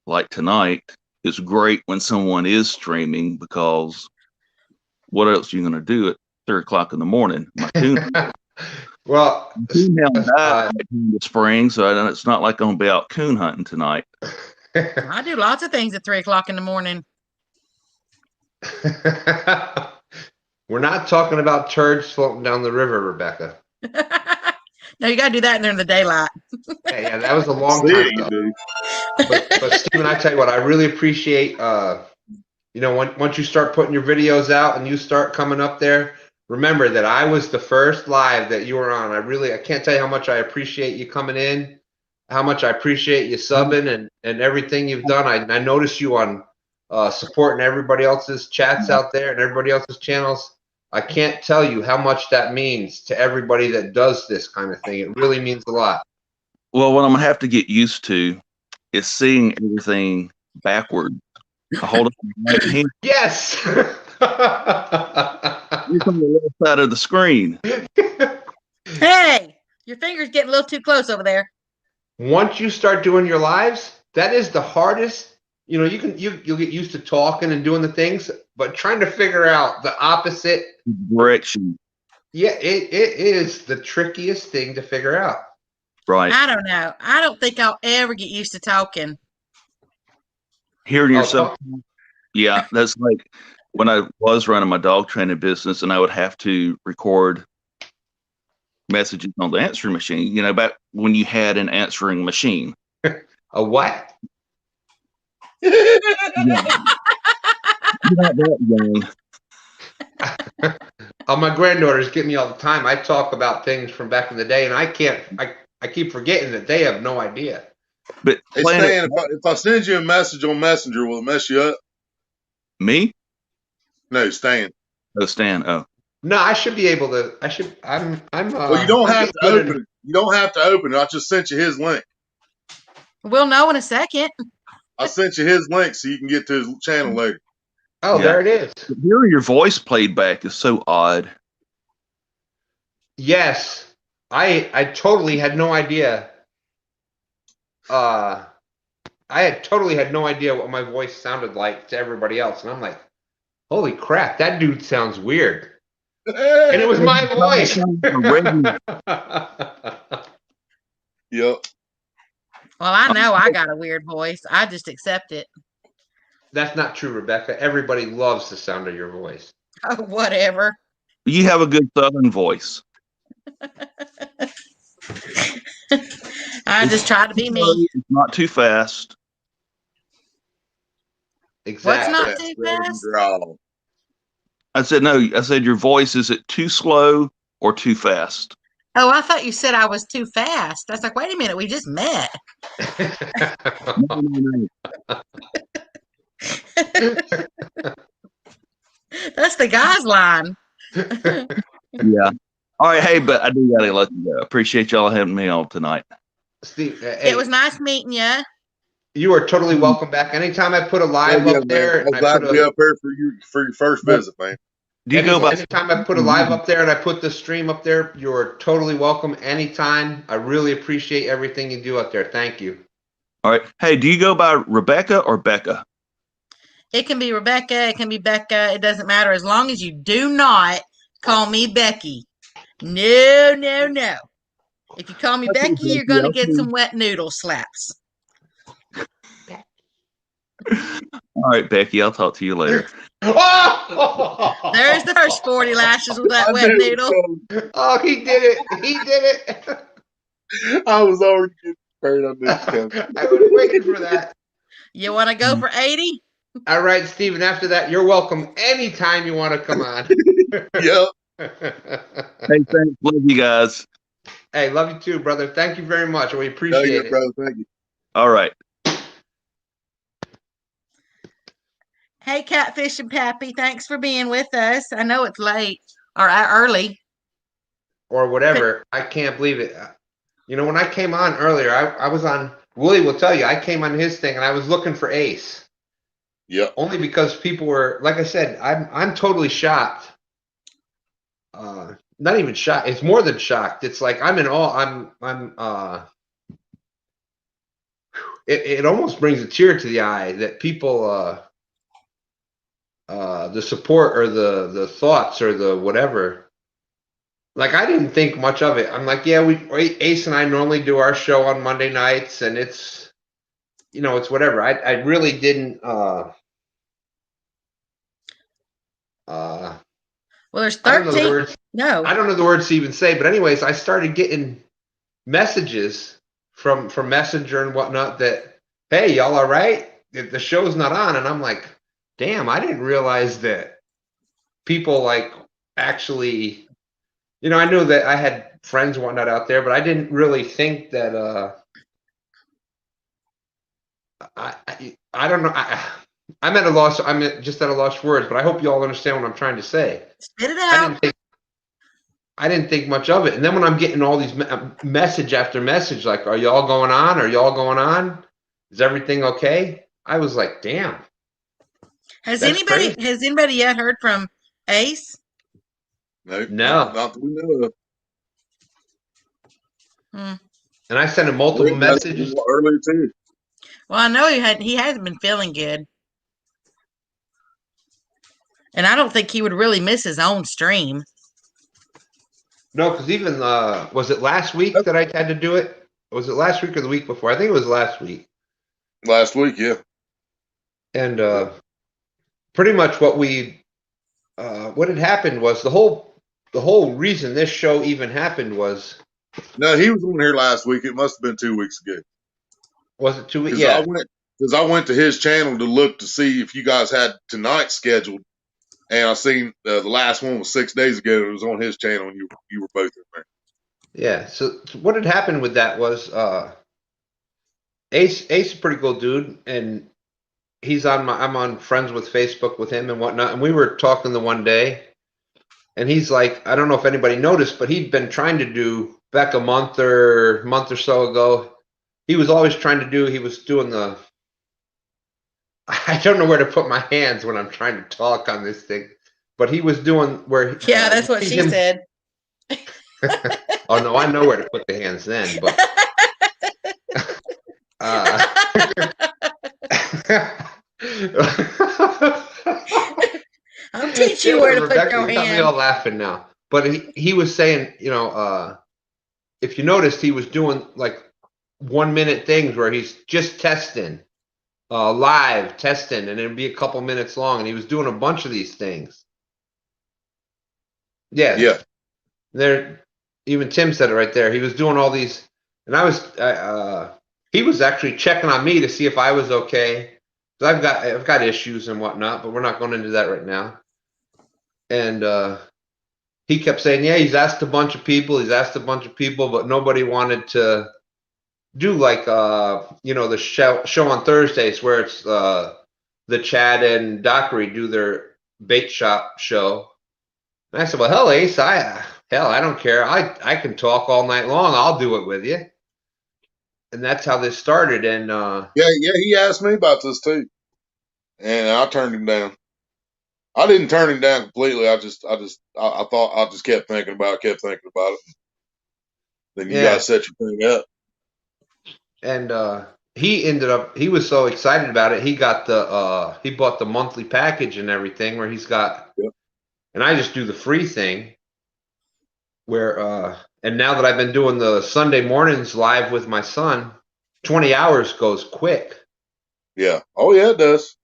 like tonight, is great when someone is streaming, because what else are you going to do at 3 o'clock in the morning? My tune.
Well,
in the spring, so it's not like I'm going to be out coon hunting tonight.
I do lots of things at 3 o'clock in the morning.
We're not talking about turds floating down the river, Rebecca.
No, you got to do that during the daylight.
Yeah, that was a long time ago. But Steven, I tell you what, I really appreciate, you know, once you start putting your videos out and you start coming up there, remember that I was the first live that you were on. I can't tell you how much I appreciate you coming in, how much I appreciate you subbing and everything you've done. I noticed you on supporting everybody else's chats out there and everybody else's channels. I can't tell you how much that means to everybody that does this kind of thing. It really means a lot.
Well, what I'm going to have to get used to is seeing everything backward. I hold up my right hand.
Yes!
You're on the left side of the screen.
Hey, your finger's getting a little too close over there.
Once you start doing your lives, that is the hardest. You know, you'll get used to talking and doing the things, but trying to figure out the opposite
direction.
Yeah, it is the trickiest thing to figure out.
Right.
I don't know. I don't think I'll ever get used to talking.
Hearing yourself. Yeah, that's like when I was running my dog training business and I would have to record messages on the answering machine. You know, back when you had an answering machine.
A what?
Not that young.
My granddaughters get me all the time. I talk about things from back in the day, and I keep forgetting that they have no idea.
But
hey, Stan, if I send you a message on Messenger, will it mess you up?
Me?
No, Stan.
Oh, Stan. Oh.
No, I should be able to. I'm.
Well, you don't have to open it. You don't have to open it. I just sent you his link.
We'll know in a second.
I sent you his link so you can get to his channel later.
Oh, yeah. There it is.
Hearing your voice played back is so odd.
Yes, I totally had no idea. I totally had no idea what my voice sounded like to everybody else, and I'm like, "Holy crap, that dude sounds weird." And it was my voice.
Yep.
Well, I know I got a weird voice. I just accept it.
That's not true, Rebecca. Everybody loves the sound of your voice.
Oh, whatever.
You have a good Southern voice.
I just try to be me.
It's not too fast.
Exactly.
What's not too fast?
I said no. I said your voice, is it too slow or too fast?
Oh, I thought you said I was too fast. I was like, wait a minute, we just met.
No.
That's the guy's line.
Yeah. All right. Hey, but I do gotta let you go. Appreciate y'all having me on tonight.
Steve,
It was nice meeting you.
You are totally welcome back. Anytime I put a live up there,
man. I was glad to be up here for your first visit, man.
Do you go by?
Anytime I put a live up there and I put the stream up there, you're totally welcome anytime. I really appreciate everything you do up there. Thank you.
All right. Hey, do you go by Rebecca or Becca?
It can be Rebecca. It can be Becca. It doesn't matter as long as you do not call me Becky. No, no, no. If you call me Becky, you're going to get some wet noodle slaps.
All right, Becky. I'll talk to you later.
There's the first 40 lashes with that wet noodle.
Oh, he did it. He did it.
I was already getting hurt on this count.
I was waiting for that.
You want to go for 80?
All right, Steven. After that, you're welcome anytime you want to come on.
Yep.
Hey, thanks. Love you guys.
Hey, love you too, brother. Thank you very much. We appreciate it.
Brother. Thank you.
All right.
Hey, Catfish and Pappy, thanks for being with us. I know it's late or early.
Or whatever. I can't believe it. You know, when I came on earlier, I was on, Willie will tell you, I came on his thing and I was looking for Ace.
Yeah.
Only because people were, like I said, I'm totally shocked. Not even shocked. It's more than shocked. It's like I'm in awe. It almost brings a tear to the eye that people the support or the thoughts or the whatever. Like I didn't think much of it. I'm like, yeah, Ace and I normally do our show on Monday nights, and it's, you know, it's whatever. I really didn't.
Well, there's 13.
I don't know the words.
No,
I don't know the words to even say. But anyways, I started getting messages from Messenger and whatnot that, hey, y'all all right? The show's not on, and I'm like, damn, I didn't realize that people like actually, you know, I knew that I had friends and whatnot out there, but I didn't really think that I don't know. I'm at a loss. Just at a loss for words, but I hope you all understand what I'm trying to say.
spit it out.
I didn't think much of it. And then when I'm getting all these message after message, like, are y'all going on? Are y'all going on? Is everything okay? I was like, damn.
Has anybody yet heard from Ace?
No. Not that we know of.
And I sent him multiple messages
earlier too.
Well, I know he hasn't been feeling good. And I don't think he would really miss his own stream.
No, because even was it last week that I had to do it? Was it last week or the week before? I think it was last week.
Last week, yeah.
And pretty much what had happened was the whole reason this show even happened was.
No, he was on here last week. It must have been 2 weeks ago.
Was it 2 weeks? Yeah.
Because I went to his channel to look to see if you guys had tonight scheduled. And I seen the last one was 6 days ago. It was on his channel, and you were both in there.
Yeah. So what had happened with that was Ace is a pretty cool dude, and I'm on friends with Facebook with him and whatnot. And we were talking the one day, and he's like, I don't know if anybody noticed, but he'd been trying to do back a month or so ago. He was always trying to do. He was doing the. I don't know where to put my hands when I'm trying to talk on this thing, but he was doing where.
Yeah, that's what she said.
Oh no, I know where to put the hands then, but.
I'll teach you where to put your
hands.
hands.
Me all laughing now, but he was saying, you know, if you noticed, he was doing like 1 minute things where he's just testing. Live testing, and it'd be a couple minutes long, and he was doing a bunch of these things. Yeah. Even Tim said it right there. He was doing all these, and he was actually checking on me to see if I was okay. So I've got issues and whatnot, but we're not going into that right now. And he kept saying, yeah, he's asked a bunch of people, but nobody wanted to do like you know, the show on Thursdays where it's the Chad and Dockery do their bait shop show. And I said, well, hell, Ace, I don't care. I can talk all night long. I'll do it with you. that's how this started. And
yeah, he asked me about this too, and I turned him down. I didn't turn him down completely. I thought I just kept thinking about it. Then you guys set your thing up.
And he was so excited about it. He got he bought the monthly package and everything where he's got, and I just do the free thing where, and now that I've been doing the Sunday mornings live with my son, 20 hours goes quick.
Yeah. Oh yeah, it does.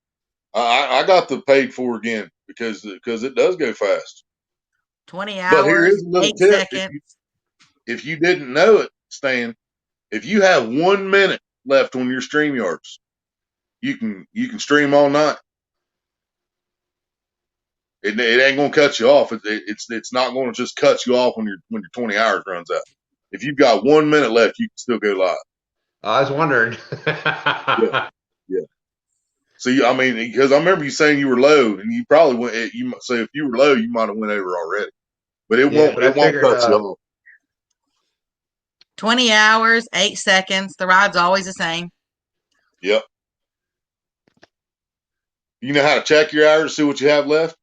I got the paid for again because it does go fast.
20
But here
hours,
is a little
8
tip.
seconds.
If you didn't know it, Stan, if you have 1 minute left on your StreamYards, you can stream all night. It ain't gonna cut you off. It's not gonna just cut you off when your 20 hours runs out. If you've got 1 minute left, you can still go live.
I was wondering.
Yeah. So I mean, because I remember you saying you were low, and you probably went. So if you were low, you might have went over already. But it won't cut you off.
20 hours, 8 seconds. The ride's always the same.
Yep. You know how to check your hours to see what you have left?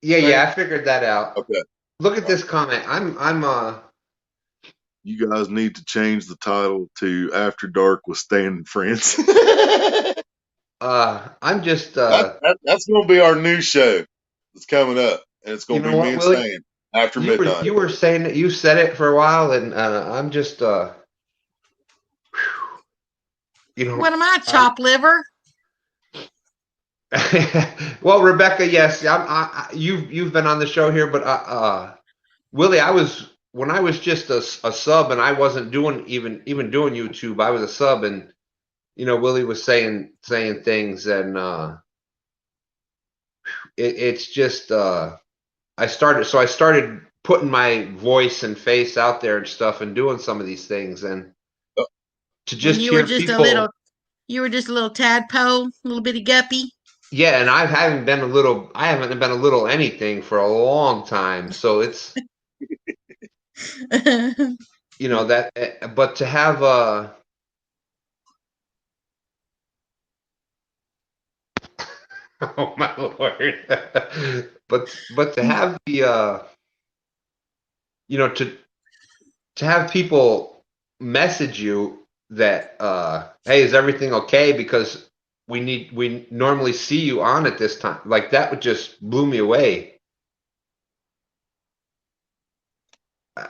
Yeah, I figured that out.
Okay.
Look at this comment. I'm
You guys need to change the title to After Dark with Stan and Friends.
I'm just
that's gonna be our new show that's coming up. And it's gonna be me and Stan after midnight.
You were saying that you said it for a while, and I'm just
what am I, chop liver?
Well, Rebecca, yes, you've been on the show here, but Willie, when I was just a sub and I wasn't doing even doing YouTube, I was a sub, and Willie was saying things, and it's just I started putting my voice and face out there and stuff, and doing some of these things, and to just
you
hear
were just
people.
You were just a little tadpole, little bitty guppy.
Yeah, and I haven't been a little anything for a long time, so it's that. But to have oh my Lord, but to have the to have people message you that hey, is everything okay, because we normally see you on at this time, like that would just blew me away.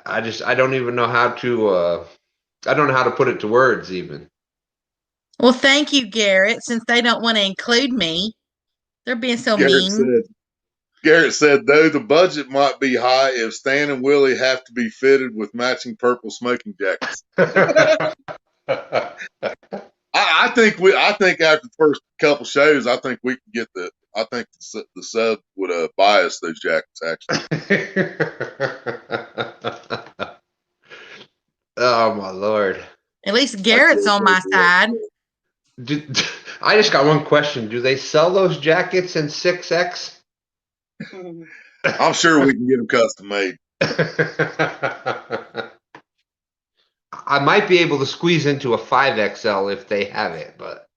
I don't even know how to I don't know how to put it to words even.
Well, thank you, Garrett, since they don't want to include me. They're being so mean.
Garrett said, though the budget might be high, if Stan and Willie have to be fitted with matching purple smoking jackets. I think after the first couple shows, I think we can get the sub would buy us those jackets, actually.
Oh my Lord.
At least Garrett's on my side.
I just got one question. Do they sell those jackets in 6X?
I'm sure we can get them custom made.
I might be able to squeeze into a 5XL if they have it, but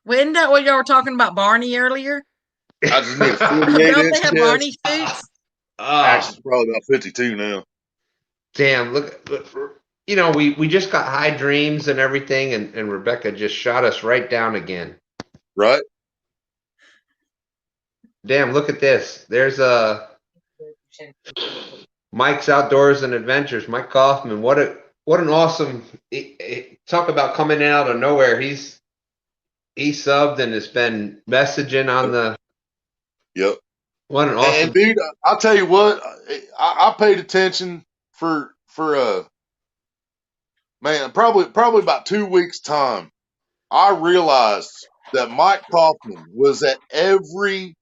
Wasn't that what y'all were talking about Barney earlier?
I just need a 48
Don't
inch
they have Barney suits?
Actually, probably about 52 now.
Damn, look, we just got high dreams and everything, and Rebecca just shot us right down again.
Right?
Damn, look at this. There's Mike's Outdoors and Adventures. Mike Kaufman. What an awesome talk about coming in out of nowhere. He subbed and has been messaging on the.
Yep.
What an awesome.
And dude, I'll tell you what, I paid attention for man, probably about 2 weeks time. I realized that Mike Kaufman was at every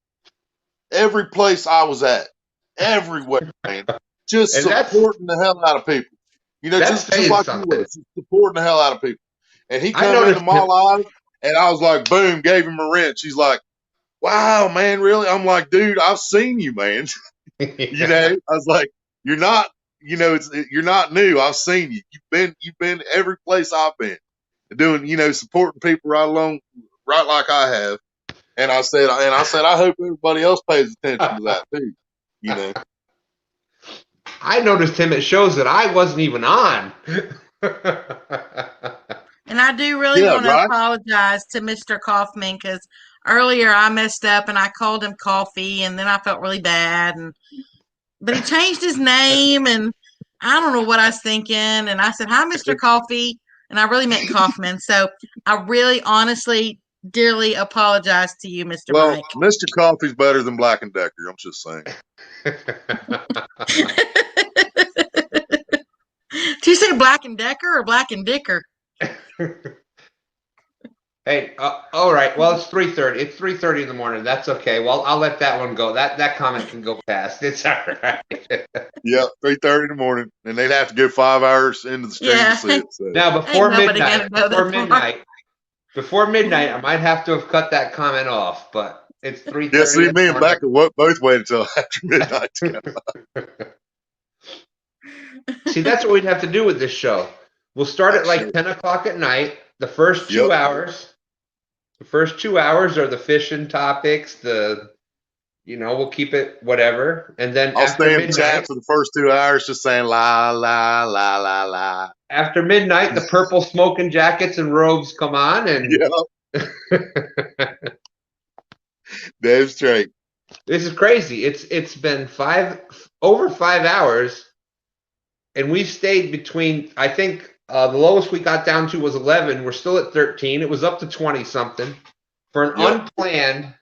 place I was at, everywhere, man. Just supporting the hell out of people. Just like you were, just supporting the hell out of people. And he come into my live, and I was like, boom, gave him a wrench. He's like, wow, man, really? I'm like, dude, I've seen you, man. I was like, you're not you're not new. I've seen you. You've been every place I've been, doing, supporting people right like I have. And I said, I hope everybody else pays attention to that too.
I noticed him at shows that I wasn't even on.
And I do really want to apologize to Mr. Kaufman, because earlier I messed up and I called him Coffee, and then I felt really bad. But he changed his name, and I don't know what I was thinking. And I said, "Hi, Mr. Coffee," and I really meant Kaufman. So I really, honestly, dearly apologize to you, Mr. Mike.
Mr. Coffee's better than Black and Decker. I'm just saying.
Did you say Black and Decker or Black and Dicker?
Hey, all right. Well, it's 3:30. It's 3:30 in the morning. That's okay. Well, I'll let that one go. That comment can go past. It's all right.
Yeah, 3:30 in the morning, and they'd have to go 5 hours into the stream to see it. So.
Now, before midnight, I might have to have cut that comment off, but it's 3:30.
Yeah, see, me and Becca both waited until after midnight.
See, that's what we'd have to do with this show. We'll start at like 10 o'clock at night. The first 2 hours. The first 2 hours are the fishing topics. We'll keep it whatever, and then
I'll stay in the chat for the first 2 hours, just saying la la la la la.
After midnight, the purple smoking jackets and robes come on, and
Dave's straight.
This is crazy. It's been over 5 hours, and we've stayed between. I think the lowest we got down to was 11. We're still at 13. It was up to 20 something for an unplanned.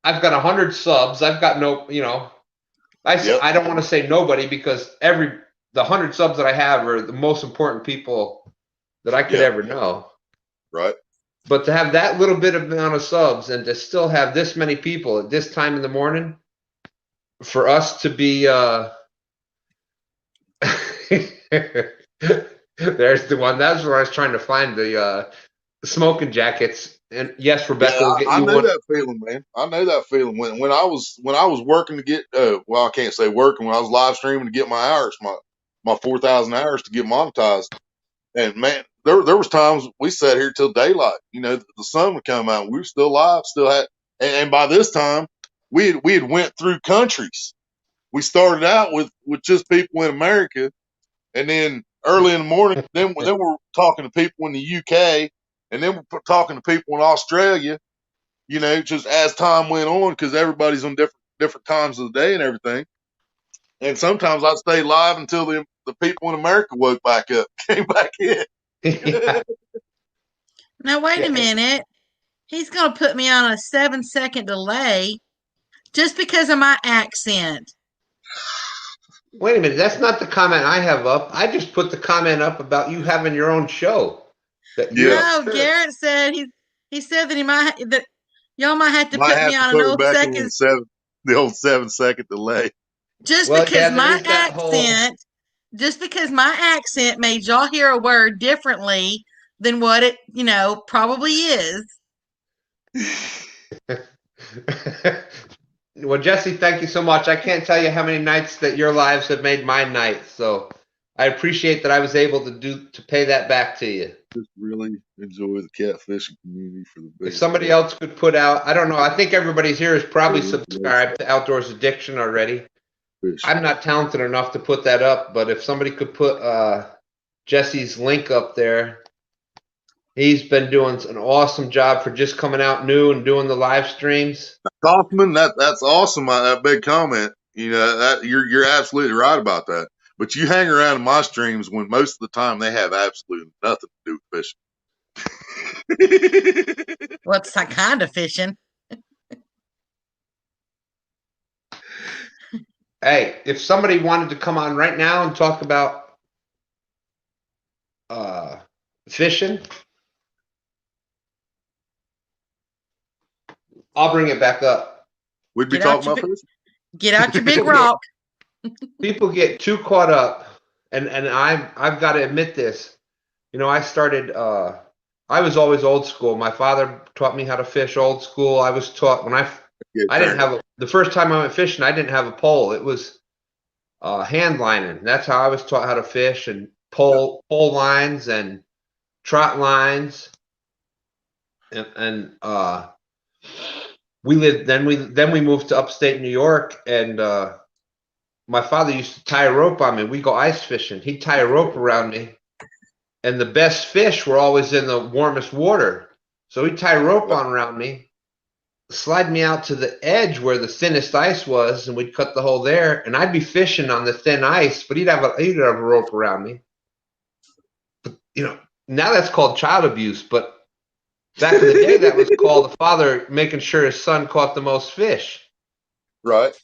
I've got 100 subs. I've got I don't want to say nobody, because the 100 subs that I have are the most important people that I could ever know.
Right.
But to have that little bit of amount of subs and to still have this many people at this time in the morning, for us to be there's the one. That's where I was trying to find the smoking jackets. And yes, Rebecca will get you one.
I know that feeling, man. I know that feeling. When I was working to get I can't say working, when I was live streaming to get my hours, my 4,000 hours to get monetized. And man, there was times we sat here till daylight. The sun would come out and we were still live, and by this time we had went through countries. We started out with just people in America, and then early in the morning, then we're talking to people in the UK. And then we're talking to people in Australia, just as time went on, because everybody's on different times of the day and everything. And sometimes I'd stay live until the people in America woke back up, came back in.
Now, wait a minute. He's going to put me on a 7-second delay just because of my accent.
Wait a minute. That's not the comment I have up. I just put the comment up about you having your own show.
No, Garrett said he said that y'all might have to put me on an old second.
The old 7-second delay.
Just because my accent made y'all hear a word differently than what it probably is.
Well, Jesse, thank you so much. I can't tell you how many nights that your lives have made my night. So I appreciate that I was able to pay that back to you.
Just really enjoy the catfishing community for the big.
If somebody else could put out, I don't know. I think everybody's here is probably subscribed to Outdoors Addiction already. I'm not talented enough to put that up, but if somebody could put Jesse's link up there, he's been doing an awesome job for just coming out new and doing the live streams.
Kaufman, that's awesome. That big comment. That you're absolutely right about that. But you hang around in my streams when most of the time they have absolutely nothing to do with
fishing. What's that kind of fishing?
Hey, if somebody wanted to come on right now and talk about fishing, I'll bring it back up.
We'd be talking about fishing.
Get out your big rock.
People get too caught up, and I've got to admit this. I started. I was always old school. My father taught me how to fish old school. I was taught when I didn't have the first time I went fishing. I didn't have a pole. It was hand lining. That's how I was taught how to fish, and pole lines and trot lines. And we lived, then we moved to upstate New York, and my father used to tie a rope on me. We go ice fishing. He'd tie a rope around me, and the best fish were always in the warmest water. So he'd tie a rope on around me, slide me out to the edge where the thinnest ice was, and we'd cut the hole there, and I'd be fishing on the thin ice, but he'd have a rope around me. But, now that's called child abuse, but back in the day, that was called the father making sure his son caught the most fish.
Right.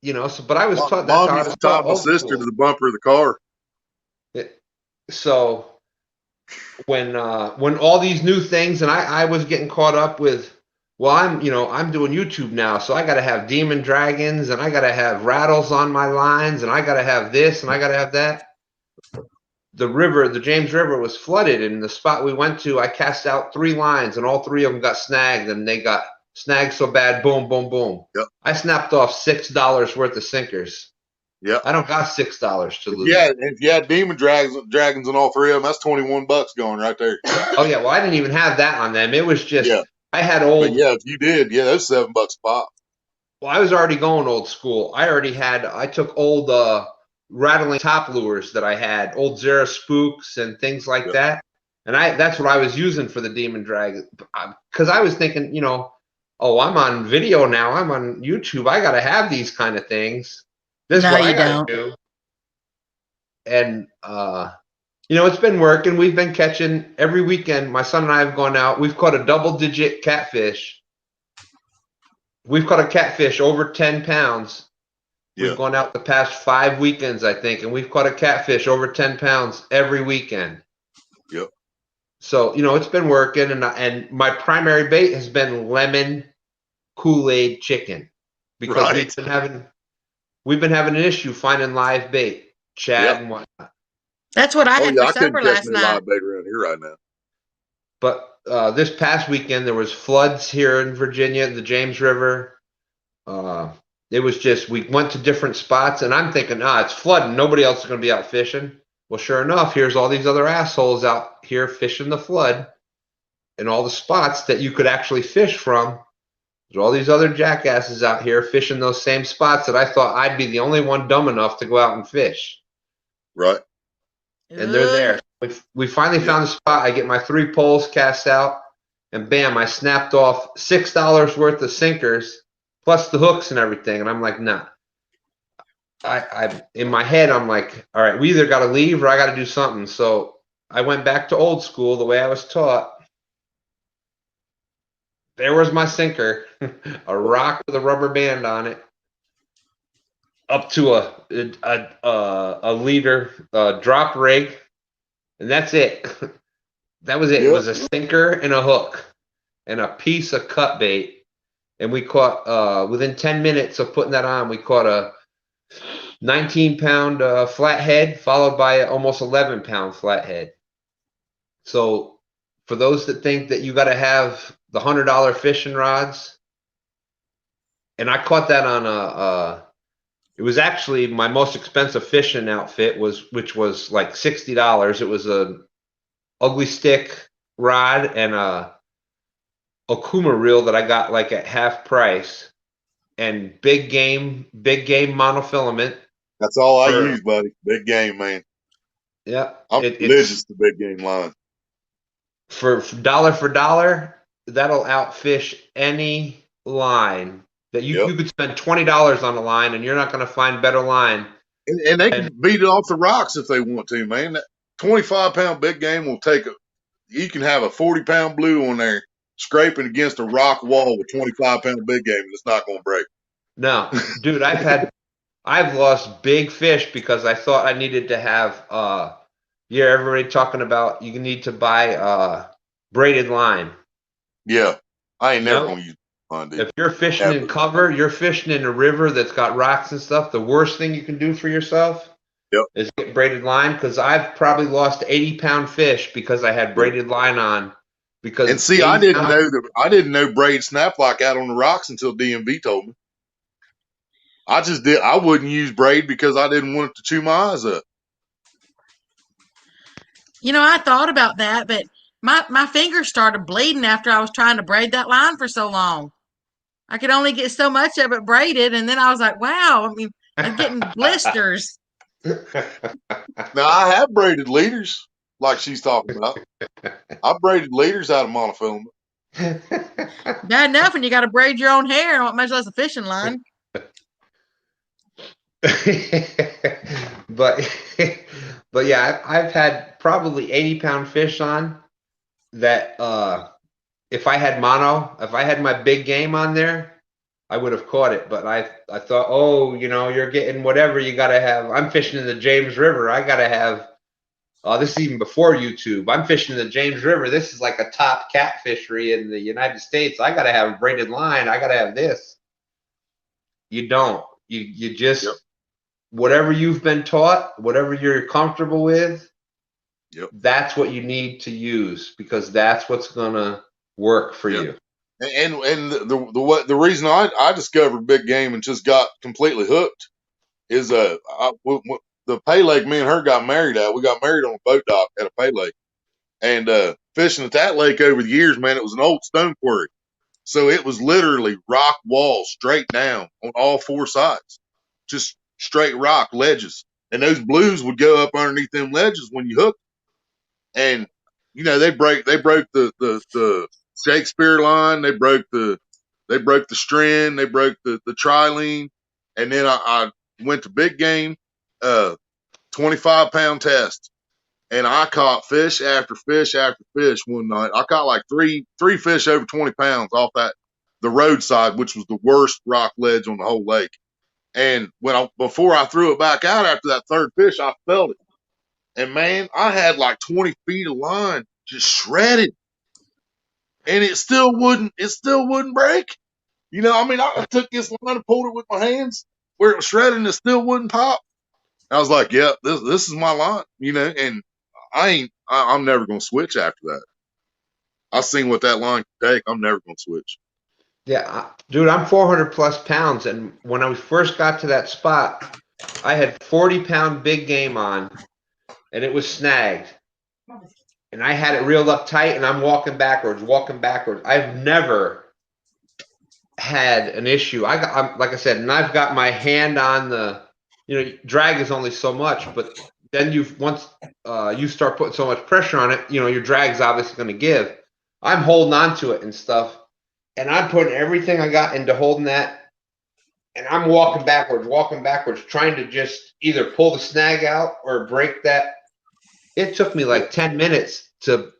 But I was taught that's how I was taught.
My sister to the bumper of the car.
So when all these new things, and I was getting caught up with, well, I'm doing YouTube now, so I got to have demon dragons, and I got to have rattles on my lines, and I got to have this, and I got to have that. The James River was flooded, and the spot we went to, I cast out 3 lines, and all 3 of them got snagged, and they got snagged so bad, boom, boom, boom.
Yep.
I snapped off $6 worth of sinkers.
Yeah,
I don't got $6 to lose.
Yeah, if you had demon dragons on all 3 of them, that's $21 going right there.
Oh yeah, well I didn't even have that on them. It was just I had old.
But yeah, if you did, that's $7 a pop.
Well, I was already going old school. I took old rattling top lures that I had, old Zara spooks and things like that, and that's what I was using for the demon dragon, because I was thinking, oh, I'm on video now, I'm on YouTube, I got to have these kind of things. This is what I got to do. And it's been working. We've been catching every weekend. My son and I have gone out. We've caught a double-digit catfish. We've caught a catfish over 10 pounds. We've gone out the past 5 weekends, I think, and we've caught a catfish over 10 pounds every weekend.
Yep.
So, it's been working, and my primary bait has been lemon Kool-Aid chicken, because we've been having an issue finding live bait, Chad and whatnot.
That's what I had for supper last night.
Live bait around here right now.
But this past weekend there was floods here in Virginia, the James River. It was just, we went to different spots, and I'm thinking, it's flooding. Nobody else is going to be out fishing. Well, sure enough, here's all these other assholes out here fishing the flood, and all the spots that you could actually fish from. There's all these other jackasses out here fishing those same spots that I thought I'd be the only one dumb enough to go out and fish.
Right.
And they're there. We finally found a spot. I get my 3 poles cast out, and bam, I snapped off $6 worth of sinkers, plus the hooks and everything. And I'm like, nah. I in my head, I'm like, all right, we either got to leave or I got to do something. So I went back to old school, the way I was taught. There was my sinker, a rock with a rubber band on it, up to a leader drop rig, and that's it. That was it. It was a sinker and a hook and a piece of cut bait, and we caught within 10 minutes of putting that on, we caught a 19-pound flathead, followed by an almost 11-pound flathead. So for those that think that you got to have the $100 fishing rods, and I caught that on it was actually my most expensive fishing outfit, which was like $60. It was a ugly stick rod and a Okuma reel that I got like at half price, and big game monofilament.
That's all I use, buddy. Big game, man.
Yeah,
I'm religious to big game line.
For dollar, that'll outfish any line that you could spend $20 on a line, and you're not going to find better line.
And they can beat it off the rocks if they want to, man. That 25-pound big game will take you can have a 40-pound blue on there scraping against a rock wall with 25-pound big game, and it's not going to break.
No, dude, I've lost big fish because I thought I needed to have everybody talking about you need to buy braided line.
Yeah, I ain't never gonna use line, dude.
If you're fishing in cover, you're fishing in a river that's got rocks and stuff, the worst thing you can do for yourself is get braided line, because I've probably lost 80-pound fish because I had braided line on.
And see, I didn't know. I didn't know braid snap like that on the rocks until DMV told me. I wouldn't use braid because I didn't want it to chew my eyes up.
You know, I thought about that, but my fingers started bleeding after I was trying to braid that line for so long. I could only get so much of it braided, and then I was like, wow, I mean, I'm getting blisters.
Now, I have braided leaders, like she's talking about. I braided leaders out of monofilament.
Bad enough when you got to braid your own hair, much less a fishing line.
but yeah, I've had probably 80-pound fish on that. If I had my big game on there, I would have caught it. But I thought, oh, you're getting whatever you got to have. I'm fishing in the James River. I got to have. This is even before YouTube. I'm fishing in the James River. This is like a top catfishery in the United States. I got to have a braided line. I got to have this. You don't. You just. Yep. Whatever you've been taught, whatever you're comfortable with, yep, that's what you need to use, because that's what's gonna work for you.
And the reason I discovered big game and just got completely hooked is the Pay Lake me and her got married at. We got married on a boat dock at a Pay Lake, and fishing at that lake over the years, man, it was an old stone quarry, so it was literally rock walls straight down on all four sides, just straight rock ledges, and those blues would go up underneath them ledges when you hooked, and they broke the Shakespeare line, they broke the string, they broke the trilene, and then I went to big game, 25-pound test, and I caught fish after fish after fish one night. I caught like three fish over 20 pounds off the roadside, which was the worst rock ledge on the whole lake. And before I threw it back out after that third fish, I felt it. And man, I had like 20 feet of line just shredded. And it still wouldn't break. I took this line and pulled it with my hands where it was shredded and it still wouldn't pop. I was like, yeah, this is my line, and I'm never gonna switch after that. I seen what that line could take. I'm never gonna switch.
Yeah, dude, I'm 400 plus pounds, and when I first got to that spot, I had 40-pound big game on, and it was snagged, and I had it reeled up tight, and I'm walking backwards. I've never had an issue. I'm like I said, and I've got my hand on the, drag is only so much, but then once you start putting so much pressure on it, your drag's obviously going to give. I'm holding on to it and stuff. And I'm putting everything I got into holding that, and I'm walking backwards, trying to just either pull the snag out or break that. It took me like 10 minutes to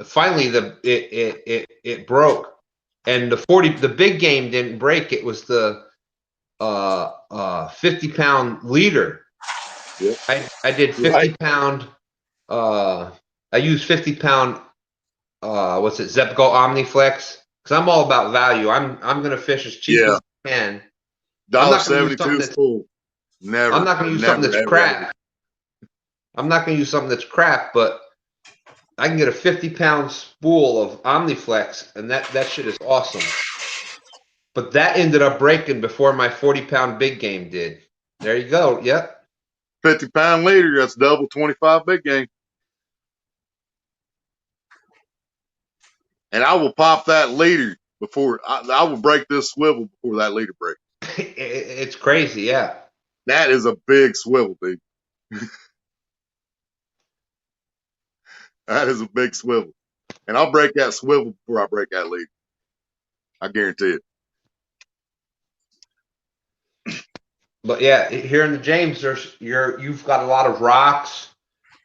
finally it broke, and the big game didn't break. It was the 50-pound leader.
Yeah.
I did 50-pound. I used 50-pound. What's it? Zepco Omniflex. Because I'm all about value. I'm going to fish as cheap as I can.
$1.72 is full. Never.
I'm not going to use something that's crap. I'm not going to use something that's crap, but I can get a 50-pound spool of Omniflex, and that shit is awesome. But that ended up breaking before my 40-pound big game did. There you go. Yep.
50-pound leader. That's double 25 big game. And I will pop that leader before I will break this swivel before that leader breaks.
It's crazy, yeah.
That is a big swivel, dude. That is a big swivel. And I'll break that swivel before I break that leader. I guarantee it.
But yeah, here in the James, you've got a lot of rocks.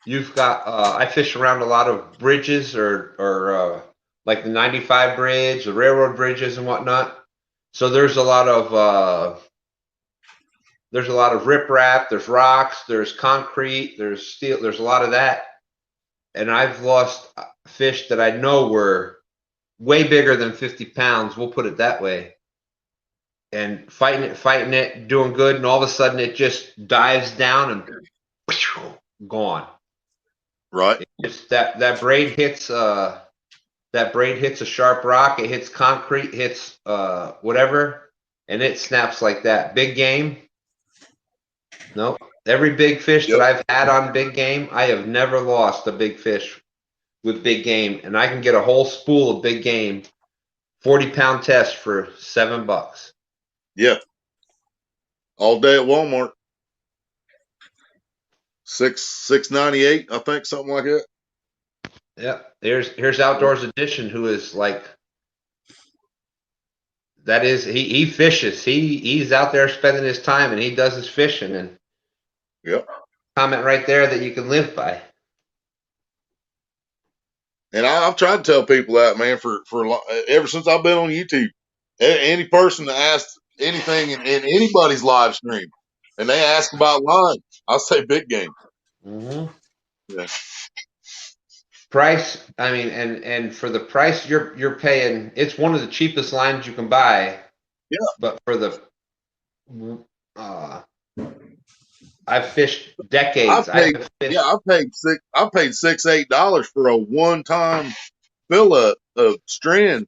You've got I fish around a lot of bridges or like the 95 bridge, the railroad bridges and whatnot. So there's a lot of riprap, there's rocks, there's concrete, there's steel, there's a lot of that. And I've lost fish that I know were way bigger than 50 pounds, we'll put it that way. And fighting it, doing good, and all of a sudden it just dives down and gone.
Right.
It's that braid hits a sharp rock, it hits concrete, hits whatever, and it snaps like that. Big game, nope. Every big fish that I've had on big game, I have never lost a big fish with big game, and I can get a whole spool of big game, 40-pound test for $7.
Yeah. All day at Walmart. $6.98, I think, something like that.
Yeah. Here's Outdoors Edition, who is like, that is, he fishes. He's out there spending his time, and he does his fishing, and comment right there that you can live by.
And I've tried to tell people that, man, for ever since I've been on YouTube. Any person that asks anything in anybody's live stream, and they ask about line, I'll say big game.
Mm-hmm.
Yeah.
Price, I mean, and for the price you're paying, it's one of the cheapest lines you can buy.
Yeah.
But for the I've fished decades.
I've paid $6-8 for a one-time fill of strand,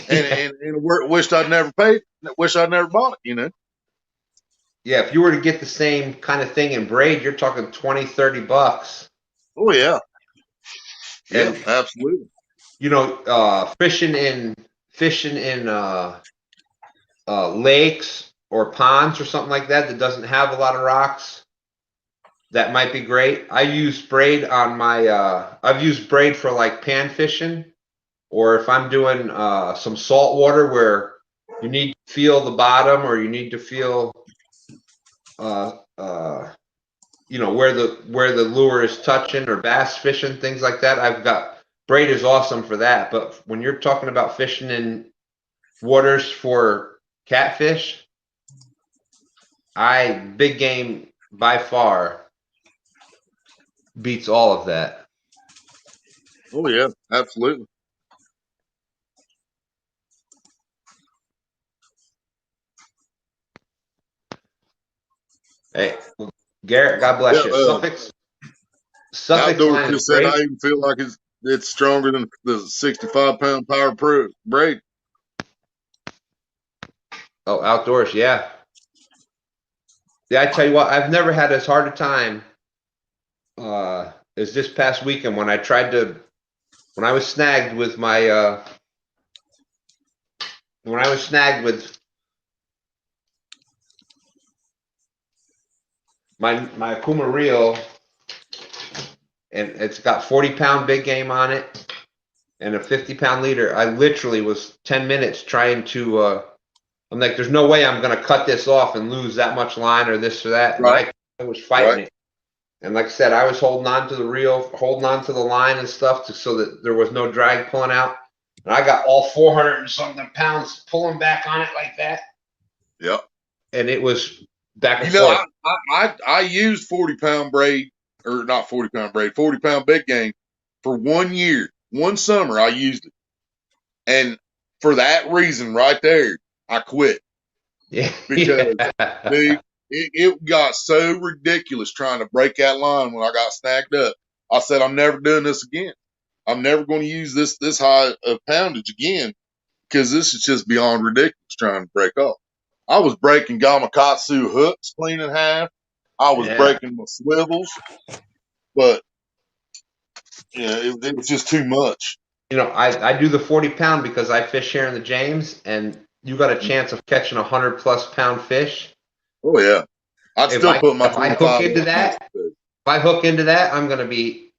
and wished I'd never paid. Wish I'd never bought it. You know.
Yeah, if you were to get the same kind of thing in braid, you're talking $20-$30.
Oh yeah.
And,
yeah, absolutely.
You know, fishing in lakes or ponds or something like that doesn't have a lot of rocks, that might be great. I use braid on my I've used braid for like pan fishing, or if I'm doing some salt water where you need to feel the bottom, or you need to feel you know, where the lure is touching, or bass fishing, things like that. I've got braid is awesome for that. But when you're talking about fishing in waters for catfish, big game by far beats all of that.
Oh yeah, absolutely.
Hey, Garrett, God bless you. Suffolk's line is
said
great.
I even feel like it's stronger than the 65-pound Power Pro braid.
Oh, Outdoors, yeah. Yeah, I tell you what, I've never had as hard a time as this past weekend when I was snagged with my my Puma reel, and it's got 40-pound big game on it and a 50-pound leader. I literally was 10 minutes trying to I'm like, there's no way I'm gonna cut this off and lose that much line or this or that.
Right.
And I was fighting it. And like I said, I was holding on to the reel, holding on to the line and stuff so that there was no drag pulling out. And I got all 400 and something pounds pulling back on it like that.
Yep.
And it was back and forth.
I used 40-pound braid, or not 40-pound braid, 40-pound big game for 1 year. One summer I used it. And for that reason right there, I quit.
Yeah.
Because, dude, it got so ridiculous trying to break that line when I got snagged up. I said, I'm never doing this again. I'm never going to use this high of poundage again, because this is just beyond ridiculous trying to break off. I was breaking gamakatsu hooks clean in half. I was breaking my swivels, but yeah, it was just too much.
You know, I do the 40-pound because I fish here in the James, and you got a chance of catching 100+ pound fish.
Oh yeah, I'd still put my.
If I hook into that, I'm gonna be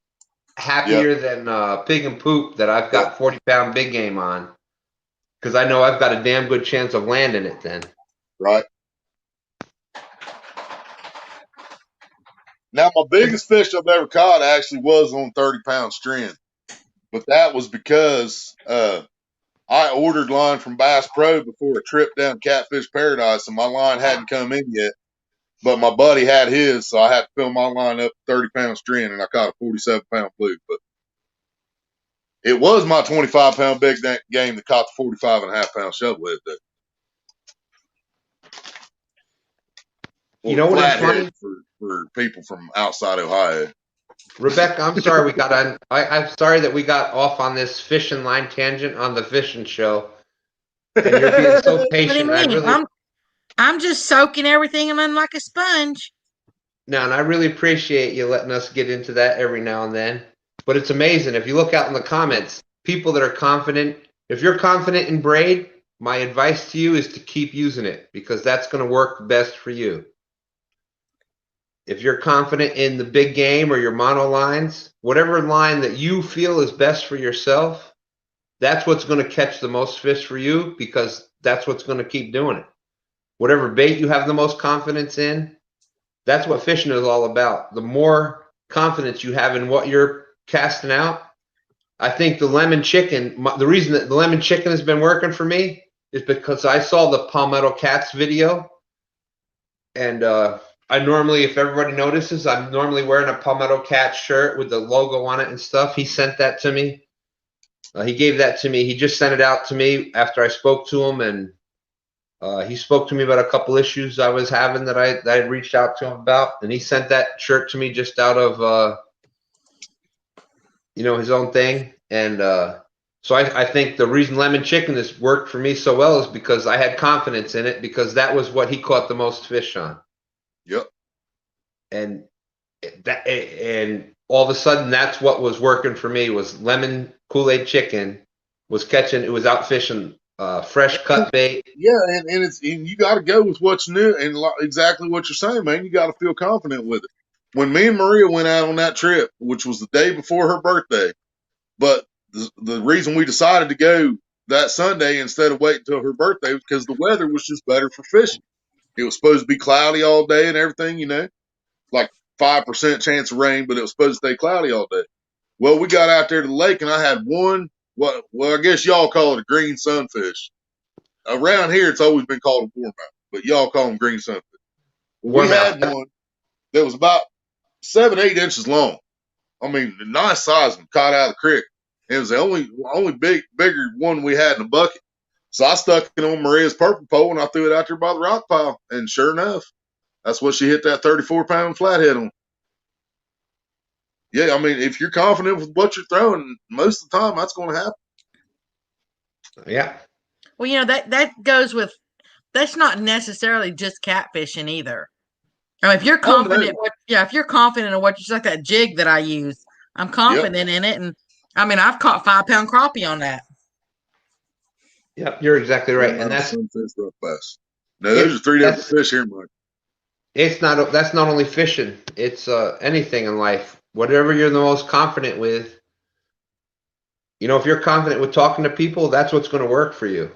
happier than pig and poop that I've got 40-pound big game on, because I know I've got a damn good chance of landing it then.
Right. Now, my biggest fish I've ever caught actually was on 30-pound string, but that was because I ordered line from Bass Pro before a trip down Catfish Paradise, and my line hadn't come in yet. But my buddy had his, so I had to fill my line up 30-pound string, and I caught a 47-pound fluke. But it was my 25-pound big game that caught the 45.5-pound shovelhead.
You know what is funny?
For people from outside Ohio.
Rebecca, I'm sorry we got on. I'm sorry that we got off on this fishing line tangent on the fishing show. And you're being so patient.
I'm just soaking everything in like a sponge.
No, and I really appreciate you letting us get into that every now and then. But it's amazing. If you look out in the comments, people that are confident, if you're confident in braid, my advice to you is to keep using it because that's going to work best for you. If you're confident in the big game or your mono lines, whatever line that you feel is best for yourself, that's what's going to catch the most fish for you because that's what's going to keep doing it. Whatever bait you have the most confidence in, that's what fishing is all about. The more confidence you have in what you're casting out, I think the lemon chicken, the reason that the lemon chicken has been working for me is because I saw the Palmetto Cats video. And I normally, if everybody notices, I'm normally wearing a Palmetto Cat shirt with the logo on it and stuff. He sent that to me. He gave that to me. He just sent it out to me after I spoke to him, and he spoke to me about a couple issues I was having that I reached out to him about, and he sent that shirt to me just out of his own thing. And so I think the reason lemon chicken has worked for me so well is because I had confidence in it because that was what he caught the most fish on.
Yep.
And all of a sudden that's what was working for me was lemon Kool-Aid chicken was catching. It was out fishing fresh cut bait.
Yeah, and you got to go with what's new and exactly what you're saying, man. You got to feel confident with it. When me and Maria went out on that trip, which was the day before her birthday, but the reason we decided to go that Sunday instead of waiting until her birthday was because the weather was just better for fishing. It was supposed to be cloudy all day and everything, like 5% chance of rain, but it was supposed to stay cloudy all day. Well, we got out there to the lake, and I had one, well, I guess y'all call it a green sunfish. Around here, it's always been called a warmouth, but y'all call them green sunfish. Well, we had one that was about 7-8 inches long. I mean, nice size one, caught out of the creek. It was the only bigger one we had in the bucket. So I stuck it on Maria's purple pole, and I threw it out there by the rock pile. And sure enough, that's what she hit that 34-pound flathead on. Yeah, I mean, if you're confident with what you're throwing, most of the time that's going to happen.
Yeah.
Well, that goes with, that's not necessarily just catfishing either. I mean, if you're confident, if you're confident in what, just like that jig that I use, I'm confident in it. And I mean, I've caught 5-pound crappie on that.
Yep, you're exactly right. And that's
sunfish rough bass. No, those are 3 different fish here, Mike.
That's not only fishing, it's anything in life. Whatever you're the most confident with, if you're confident with talking to people, that's what's going to work for you.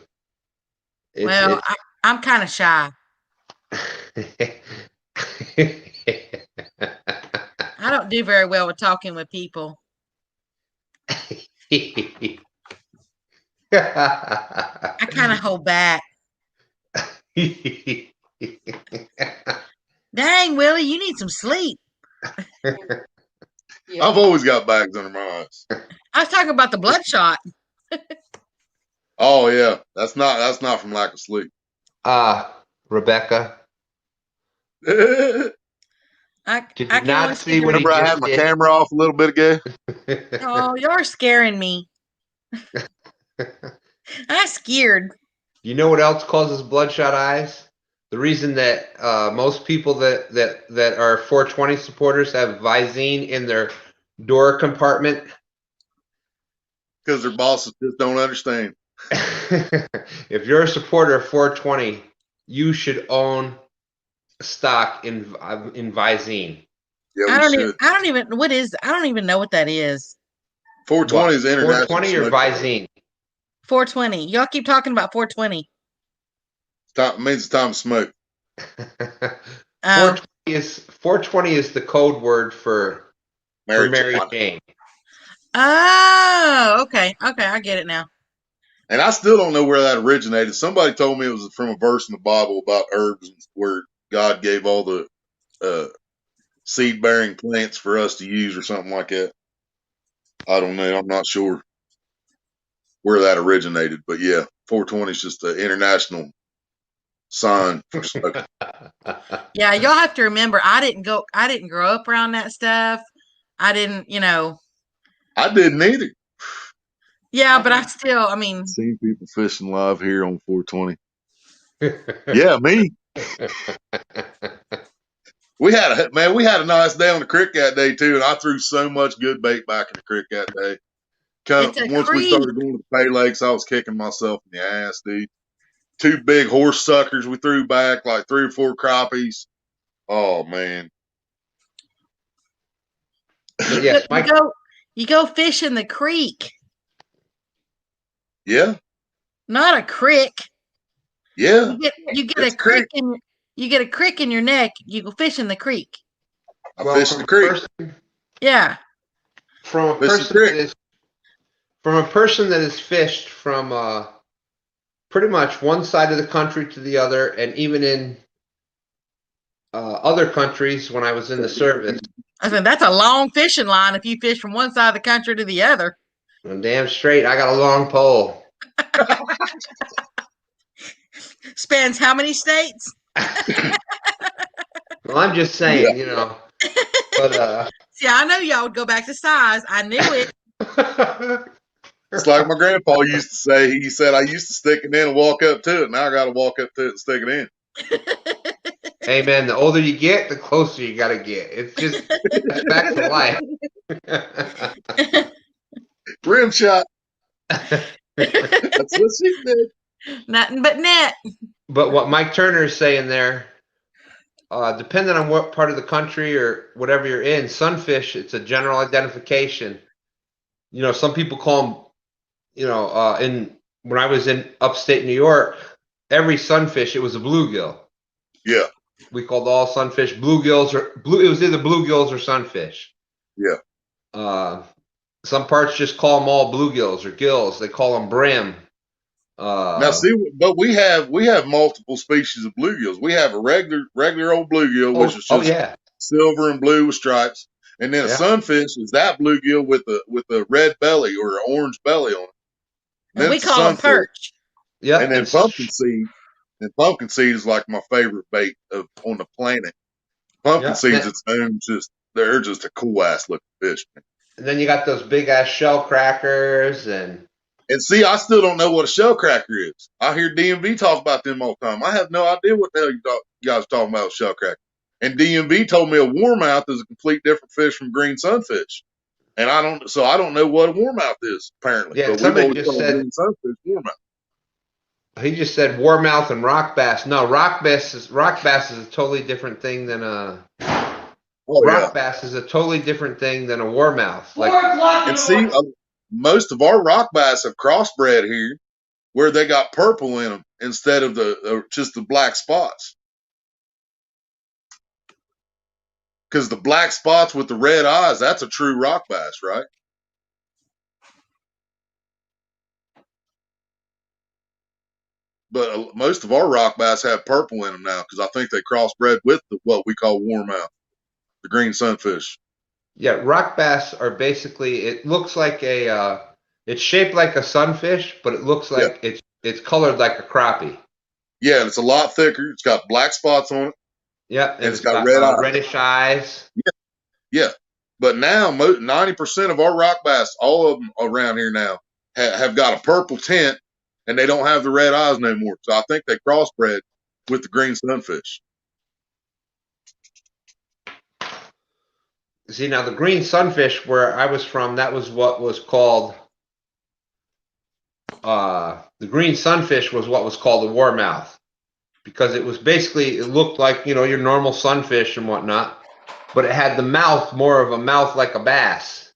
I'm kind of shy. I don't do very well with talking with people. I kind of hold back. Dang, Willie, you need some sleep.
I've always got bags under my eyes.
I was talking about the bloodshot.
Oh yeah, that's not from lack of sleep.
Rebecca.
Did
you not see when
remember I had my camera off a little bit ago?
Oh, you're scaring me. I'm scared.
You know what else causes bloodshot eyes? The reason that most people that are 420 supporters have Visine in their door compartment.
Because their bosses just don't understand.
If you're a supporter of 420, you should own stock in Visine.
Yeah,
I don't even know what that is.
420 is international.
420 or Visine?
420. Y'all keep talking about 420.
It means it's time to smoke.
420 is the code word for Mary Jane.
Oh, okay. Okay, I get it now.
And I still don't know where that originated. Somebody told me it was from a verse in the Bible about herbs where God gave all the seed-bearing plants for us to use or something like that. I don't know. I'm not sure where that originated. But yeah, 420 is just an international sign for smoking.
Yeah, y'all have to remember, I didn't grow up around that stuff. I didn't,
I didn't either.
Yeah, but I've
seen people fishing live here on 420. Yeah, me. We had a nice day on the creek that day too, and I threw so much good bait back in the creek that day. Once we started going to the pay lakes, I was kicking myself in the ass, dude. 2 big horse suckers we threw back, like 3 or 4 crappies. Oh man.
Yes,
you go fish in the creek.
Yeah.
Not a crick.
Yeah.
You get a crick in your neck. You go fish in the creek.
I fish in the creek.
Yeah.
From a person that has fished from pretty much one side of the country to the other, and even in other countries when I was in the service.
I said that's a long fishing line if you fish from one side of the country to the other.
I'm damn straight. I got a long pole.
Spans how many states?
Well, I'm just saying, you know. But
see, I know y'all would go back to size. I knew it.
It's like my grandpa used to say. He said, I used to stick it in and walk up to it. Now I got to walk up to it and stick it in.
Hey, man, the older you get, the closer you got to get. It's just back to life.
Rim shot. That's what she did.
Nothing but net.
But what Mike Turner is saying there, depending on what part of the country or whatever you're in, sunfish, it's a general identification. You know, some people call them, you know, when I was in upstate New York, every sunfish, it was a bluegill.
Yeah.
We called all sunfish bluegills, it was either bluegills or sunfish.
Yeah.
Some parts just call them all bluegills or gills. They call them brim.
Now see, but we have multiple species of bluegills. We have a regular old bluegill, which is just silver and blue with stripes, and then a sunfish is that bluegill with a red belly or an orange belly on it.
And we call them perch.
Yeah, and then pumpkin seed. And pumpkin seed is like my favorite bait on the planet. Pumpkin seed's its own, they're just a cool ass looking fish, man.
And then you got those big ass shell crackers and
see, I still don't know what a shell cracker is. I hear DMV talk about them all the time. I have no idea what the hell you guys are talking about with shell cracker. And DMV told me a warmouth is a complete different fish from green sunfish. And I don't know what a warmouth is, apparently.
Yeah,
but
somebody just said
green sunfish warmouth.
He just said warmouth and rock bass. No, rock bass is a totally different thing than a rock bass is a totally different thing than a warmouth. Like,
and see, most of our rock bass have crossbred here, where they got purple in them instead of just the black spots. Because the black spots with the red eyes, that's a true rock bass, right? But most of our rock bass have purple in them now because I think they crossbred with what we call warmouth, the green sunfish.
Yeah, rock bass are basically, it looks like it's shaped like a sunfish, but it looks like it's colored like a crappie.
Yeah, and it's a lot thicker. It's got black spots on it.
Yeah,
and it's got red eyes.
Reddish eyes.
Yeah. But now 90% of our rock bass, all of them around here now, have got a purple tint. And they don't have the red eyes no more. So I think they crossbred with the green sunfish.
See, now the green sunfish where I was from, that was what was called, the green sunfish was what was called a warmouth. Because it was basically, it looked like, you know, your normal sunfish and whatnot. But it had the mouth, more of a mouth like a bass.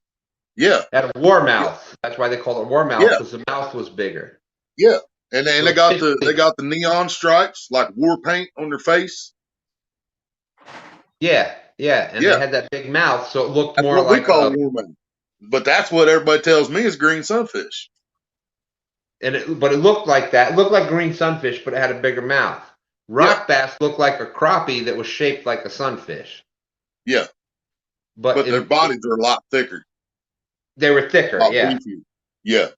Yeah.
It had a warmouth. Yeah. That's why they called it warmouth, because the mouth was bigger.
Yeah, and they got the neon stripes like war paint on their face.
Yeah, and they had that big mouth, so it looked
that's
more
what
like
we call warmouth. But that's what everybody tells me is green sunfish.
But it looked like that. It looked like green sunfish, but it had a bigger mouth. Rock bass looked like a crappie that was shaped like a sunfish.
Yeah, but their bodies are a lot thicker.
They were thicker,
beefier. Yeah.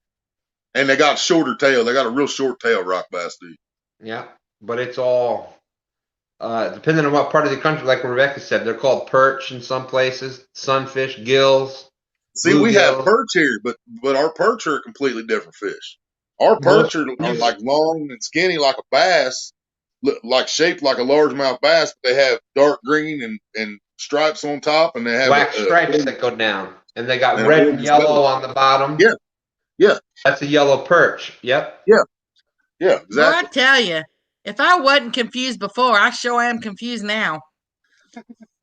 And they got a shorter tail. They got a real short tail, rock bass do.
Yeah, but it's all depending on what part of the country. Like Rebecca said, they're called perch in some places, sunfish, gills.
See, we have perch here, but our perch are a completely different fish. Our perch are like long and skinny like a bass, like shaped like a largemouth bass, but they have dark green and stripes on top, and they have
black stripes that go down, and they got
and
red and yellow on the bottom.
Yeah, yeah,
that's a yellow perch. Yep.
Yeah, yeah, exactly.
Well, I tell you, if I wasn't confused before, I sure am confused now.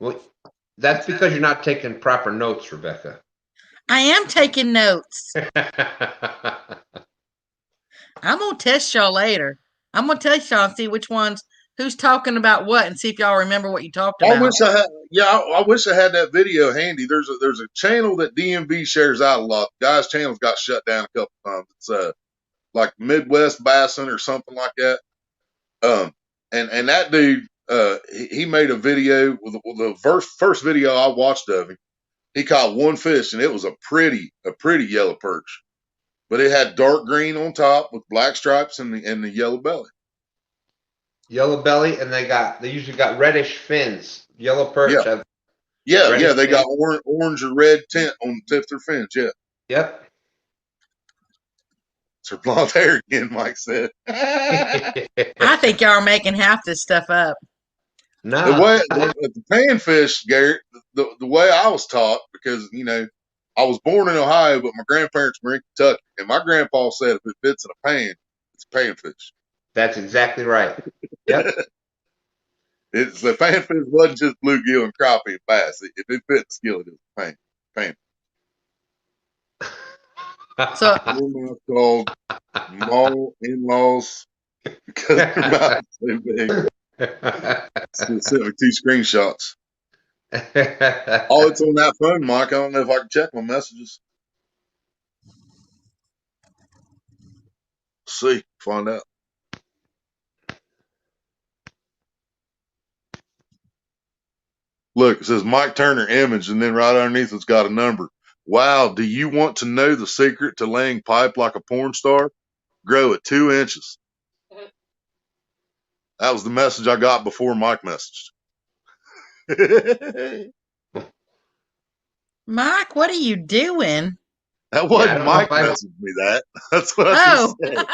Well, that's because you're not taking proper notes, Rebecca.
I am taking notes. I'm gonna test y'all later. I'm gonna test y'all and see which ones, who's talking about what, and see if y'all remember what you talked about.
I wish I had. Yeah, I wish I had that video handy. There's a channel that DMV shares out a lot. The guy's channel's got shut down a couple times. It's like Midwest Bassin or something like that. And that dude, he made a video with the first video I watched of him. He caught one fish, and it was a pretty yellow perch, but it had dark green on top with black stripes and the yellow belly.
Yellow belly, and they usually got reddish fins. Yellow perch have
they got orange or red tint on the tip of their fins. Yeah.
Yep.
It's her blonde hair again, Mike said.
I think y'all are making half this stuff up.
No.
The panfish, Garrett, the way I was taught, because, I was born in Ohio, but my grandparents were in Kentucky, and my grandpa said if it fits in a pan, it's a panfish.
That's exactly right. Yep.
It's the panfish wasn't just bluegill and crappie and bass. If it fit the skillet, it was pan.
So
called mall in-laws because their mouths so big. Sent me 2 screenshots. Oh, it's on that phone, Mike. I don't know if I can check my messages. See, find out. Look, it says Mike Turner image, and then right underneath it's got a number. Wow, do you want to know the secret to laying pipe like a porn star? Grow at 2 inches. That was the message I got before Mike messaged.
Mike, what are you doing?
That wasn't Mike messaged me that. That's what I just said.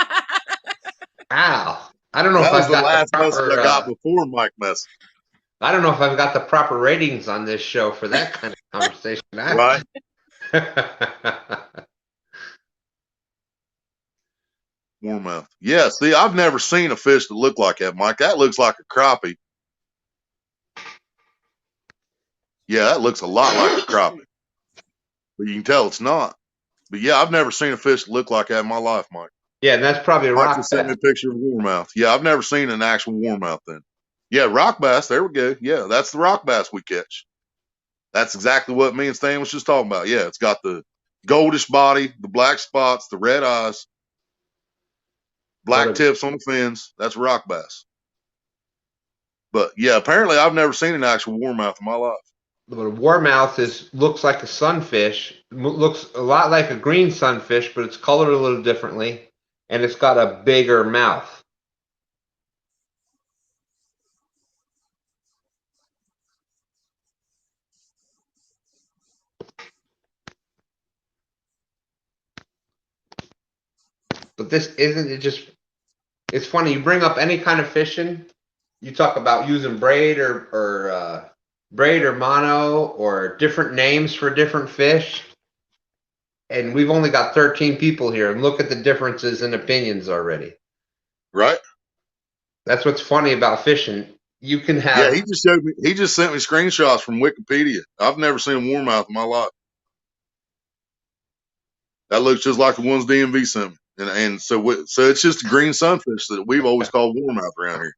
Ow. I don't know if
I've got
the
last message I got before Mike messaged.
I don't know if I've got the proper ratings on this show for that kind of conversation.
Right. Warmouth. Yeah, see, I've never seen a fish that looked like that, Mike. That looks like a crappie. Yeah, that looks a lot like a crappie. But you can tell it's not. But yeah, I've never seen a fish that looked like that in my life, Mike.
Yeah, and that's probably a rock bass.
Sent me a picture of warmouth. Yeah, I've never seen an actual warmouth then. Yeah, rock bass. There we go. Yeah, that's the rock bass we catch. That's exactly what me and Stan was just talking about. Yeah, it's got the goldish body, the black spots, the red eyes, black tips on the fins. That's rock bass. But yeah, apparently I've never seen an actual warmouth in my life.
But a warmouth looks like a sunfish. Looks a lot like a green sunfish, but it's colored a little differently, and it's got a bigger mouth. But this isn't it just it's funny, you bring up any kind of fishing, you talk about using braid or mono or different names for different fish. And we've only got 13 people here, and look at the differences in opinions already.
Right.
That's what's funny about fishing. You can have.
Yeah, he just sent me screenshots from Wikipedia. I've never seen a warmouth in my life. That looks just like the ones DMV sent me. And so it's just a green sunfish that we've always called warmouth around here.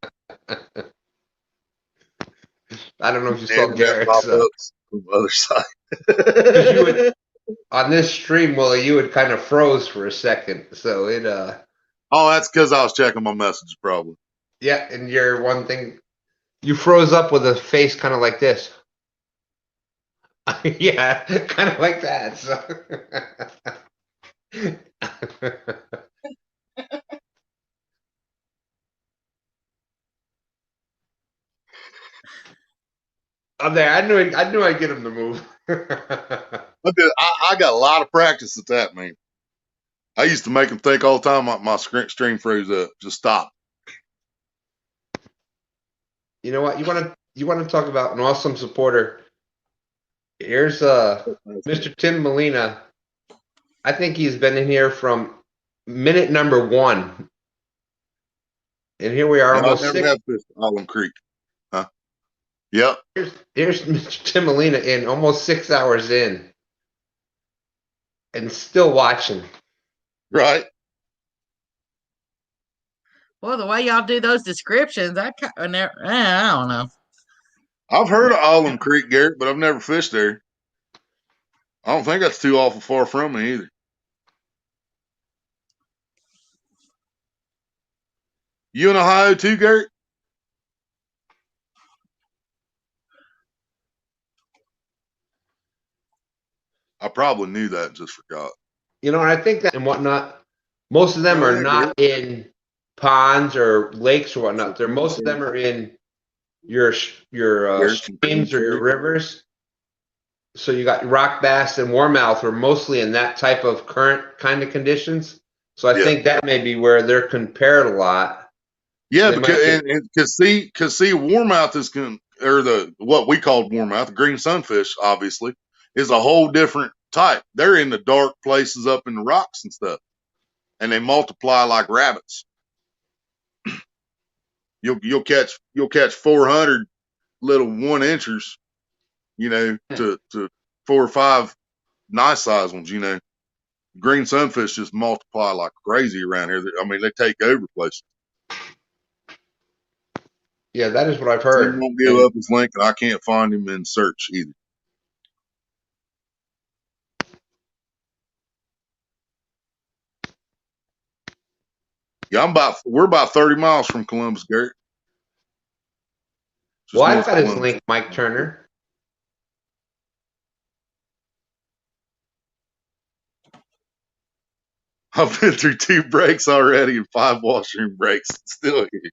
I don't know if you saw Garrett
from the other side.
On this stream, Willie, you had kind of froze for a second, so it.
Oh, that's because I was checking my messages, probably.
Yeah, and your one thing, you froze up with a face kind of like this. Yeah, kind of like that. So. I'm there. I knew I'd get him to move.
I got a lot of practice at that, man. I used to make him think all the time my stream froze up. Just stop.
You know what? You want to talk about an awesome supporter? Here's Mr. Tim Molina. I think he's been in here from minute number 1. And here we are,
Yeah,
almost
I've never had fished Alum Creek. Huh? Yep.
Here's Mr. Tim Molina in almost 6 hours in. And still watching.
Right.
Well, the way y'all do those descriptions, I don't know.
I've heard of Alum Creek, Garrett, but I've never fished there. I don't think that's too awful far from me either. You in Ohio too, Garrett? I probably knew that and just forgot.
You know, and I think that and whatnot, most of them are not in ponds or lakes or whatnot. Most of them are in your streams or your rivers. So you got rock bass and warmouth are mostly in that type of current kind of conditions. So I think that may be where they're compared a lot.
Yeah, because see, warmouth is what we called warmouth, green sunfish, obviously, is a whole different type. They're in the dark places up in the rocks and stuff, and they multiply like rabbits. You'll catch 400 little 1-inchers, to 4 or 5 nice size ones. Green sunfish just multiply like crazy around here. I mean, they take over places.
Yeah, that is what I've heard.
He won't give up his link, and I can't find him in search either. Yeah, we're about 30 miles from Columbus, Garrett.
Well, I've got his link, Mike Turner.
I've been through 2 breaks already and 5 washroom breaks. Still here.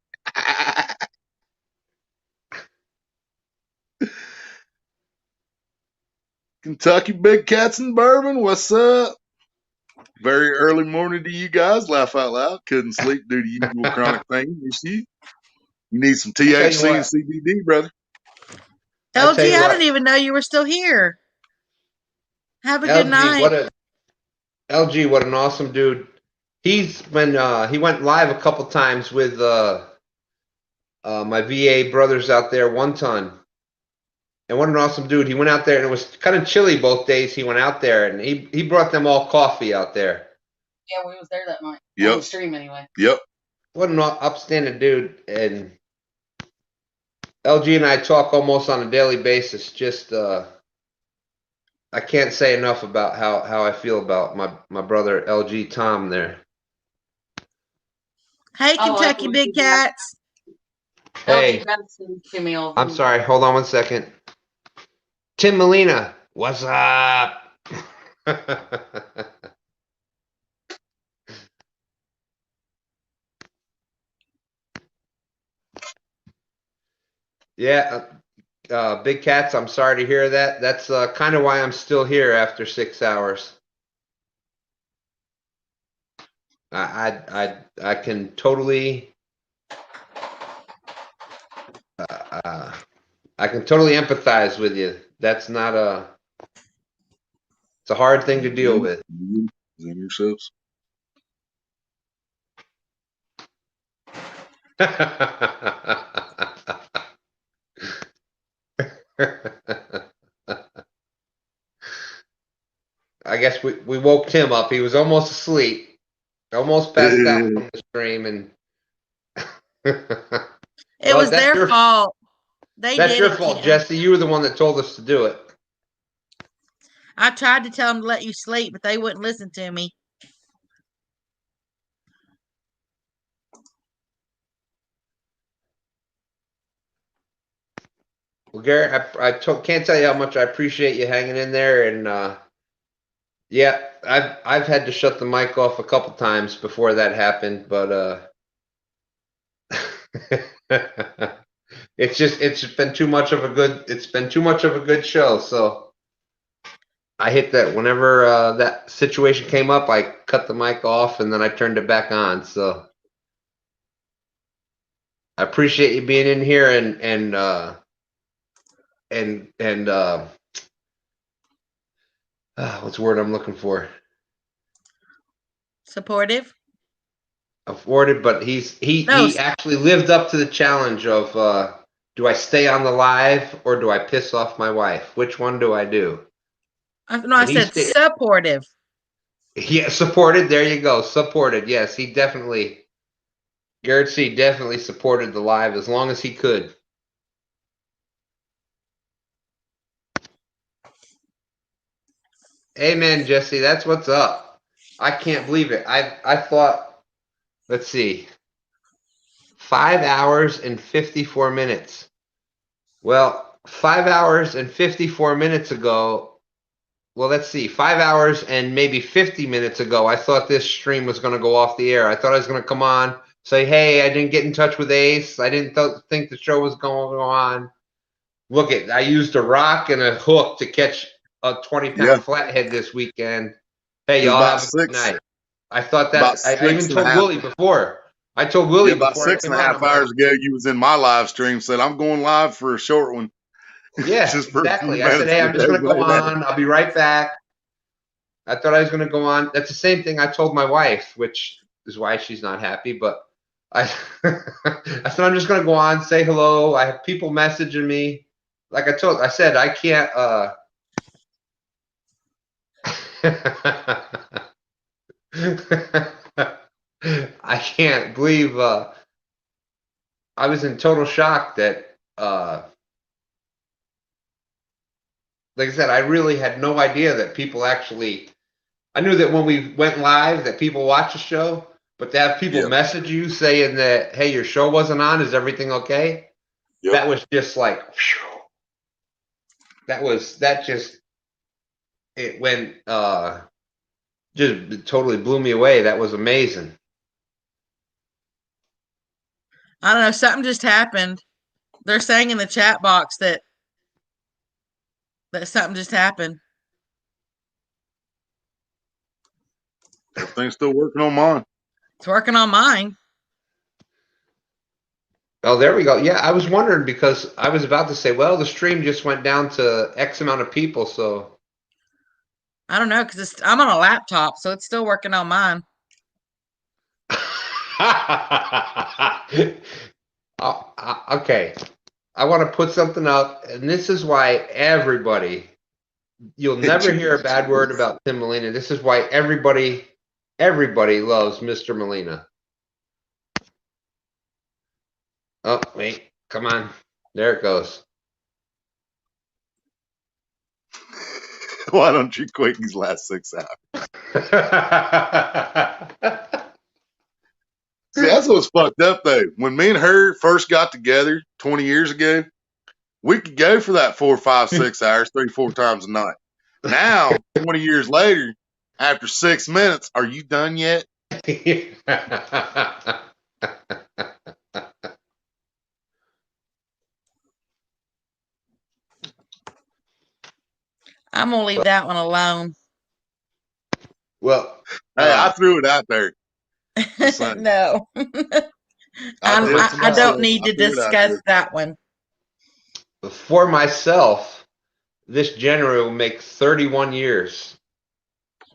Kentucky Big Cats and Bourbon, what's up? Very early morning to you guys. Laugh out loud. Couldn't sleep due to usual chronic pain issue. You need some THC and CBD, brother.
LG, I didn't even know you were still here. Have a good night.
LG, what an awesome dude. He's been he went live a couple times with my VA brothers out there, 1 ton. And what an awesome dude. He went out there and it was kind of chilly both days he went out there, and he brought them all coffee out there.
Yeah, we was there that night.
Yep.
On the stream anyway.
Yep.
What an upstanding dude. And LG and I talk almost on a daily basis. Just I can't say enough about how I feel about my brother LG Tom there.
Hey, Kentucky Big Cats.
Hey, I'm sorry. Hold on 1 second. Tim Molina, what's up? Yeah, Big Cats, I'm sorry to hear that. That's kind of why I'm still here after 6 hours. I can totally I can totally empathize with you. That's not it's a hard thing to deal with.
Yourselves.
I guess we woke Tim up. He was almost asleep, almost passed out from the stream, and
it was their fault.
That's your fault, Jesse. You were the one that told us to do it.
I tried to tell them to let you sleep, but they wouldn't listen to me.
Well, Garrett, I can't tell you how much I appreciate you hanging in there, and yeah, I've had to shut the mic off a couple times before that happened, but it's been too much of a good show. So I hit that whenever that situation came up, I cut the mic off and then I turned it back on. So I appreciate you being in here and what's the word I'm looking for?
Supportive.
Afforded, but he actually lived up to the challenge of do I stay on the live or do I piss off my wife? Which one do I do?
I said supportive.
Yeah, supported. There you go. Supported. Yes, he definitely. Garrett C. definitely supported the live as long as he could. Amen, Jesse. That's what's up. I can't believe it. I thought, let's see, 5 hours and 54 minutes. Well, 5 hours and 54 minutes ago, well, let's see, 5 hours and maybe 50 minutes ago, I thought this stream was going to go off the air. I thought I was going to come on, say, hey, I didn't get in touch with Ace. I didn't think the show was going on. Look, I used a rock and a hook to catch a 20-pound flathead this weekend. Hey, y'all have a good night. I thought that. I even told Willie before. I told Willie
about 6.5 hours ago, you was in my live stream, said, I'm going live for a short one.
Yeah, exactly. I said, hey, I'm just going to go on. I'll be right back. I thought I was going to go on. That's the same thing I told my wife, which is why she's not happy. But I said, I'm just going to go on, say hello. I have people messaging me. Like I said, I can't. I can't believe I was in total shock that like I said, I really had no idea that people actually. I knew that when we went live that people watch the show, but to have people message you saying that, hey, your show wasn't on, is everything okay? That was just like, whew, it went just totally blew me away. That was amazing.
I don't know, something just happened. They're saying in the chat box that something just happened.
Everything's still working on mine.
It's working on mine.
Oh, there we go. Yeah, I was wondering because I was about to say, well, the stream just went down to X amount of people, so.
I don't know, because I'm on a laptop, so it's still working on mine.
Okay. I want to put something up, and this is why everybody, you'll never hear a bad word about Tim Molina. This is why everybody loves Mr. Molina. Oh, wait, come on. There it goes.
Why don't you quit these last 6 hours? See, that's what's fucked up, though. When me and her first got together 20 years ago, we could go for that 4, 5, 6 hours, 3, 4 times a night. Now, 20 years later, after 6 minutes, are you done yet?
I'm going to leave that one alone.
Well,
hey, I threw it out there.
No. I don't need to discuss that one.
For myself, this January will make 31 years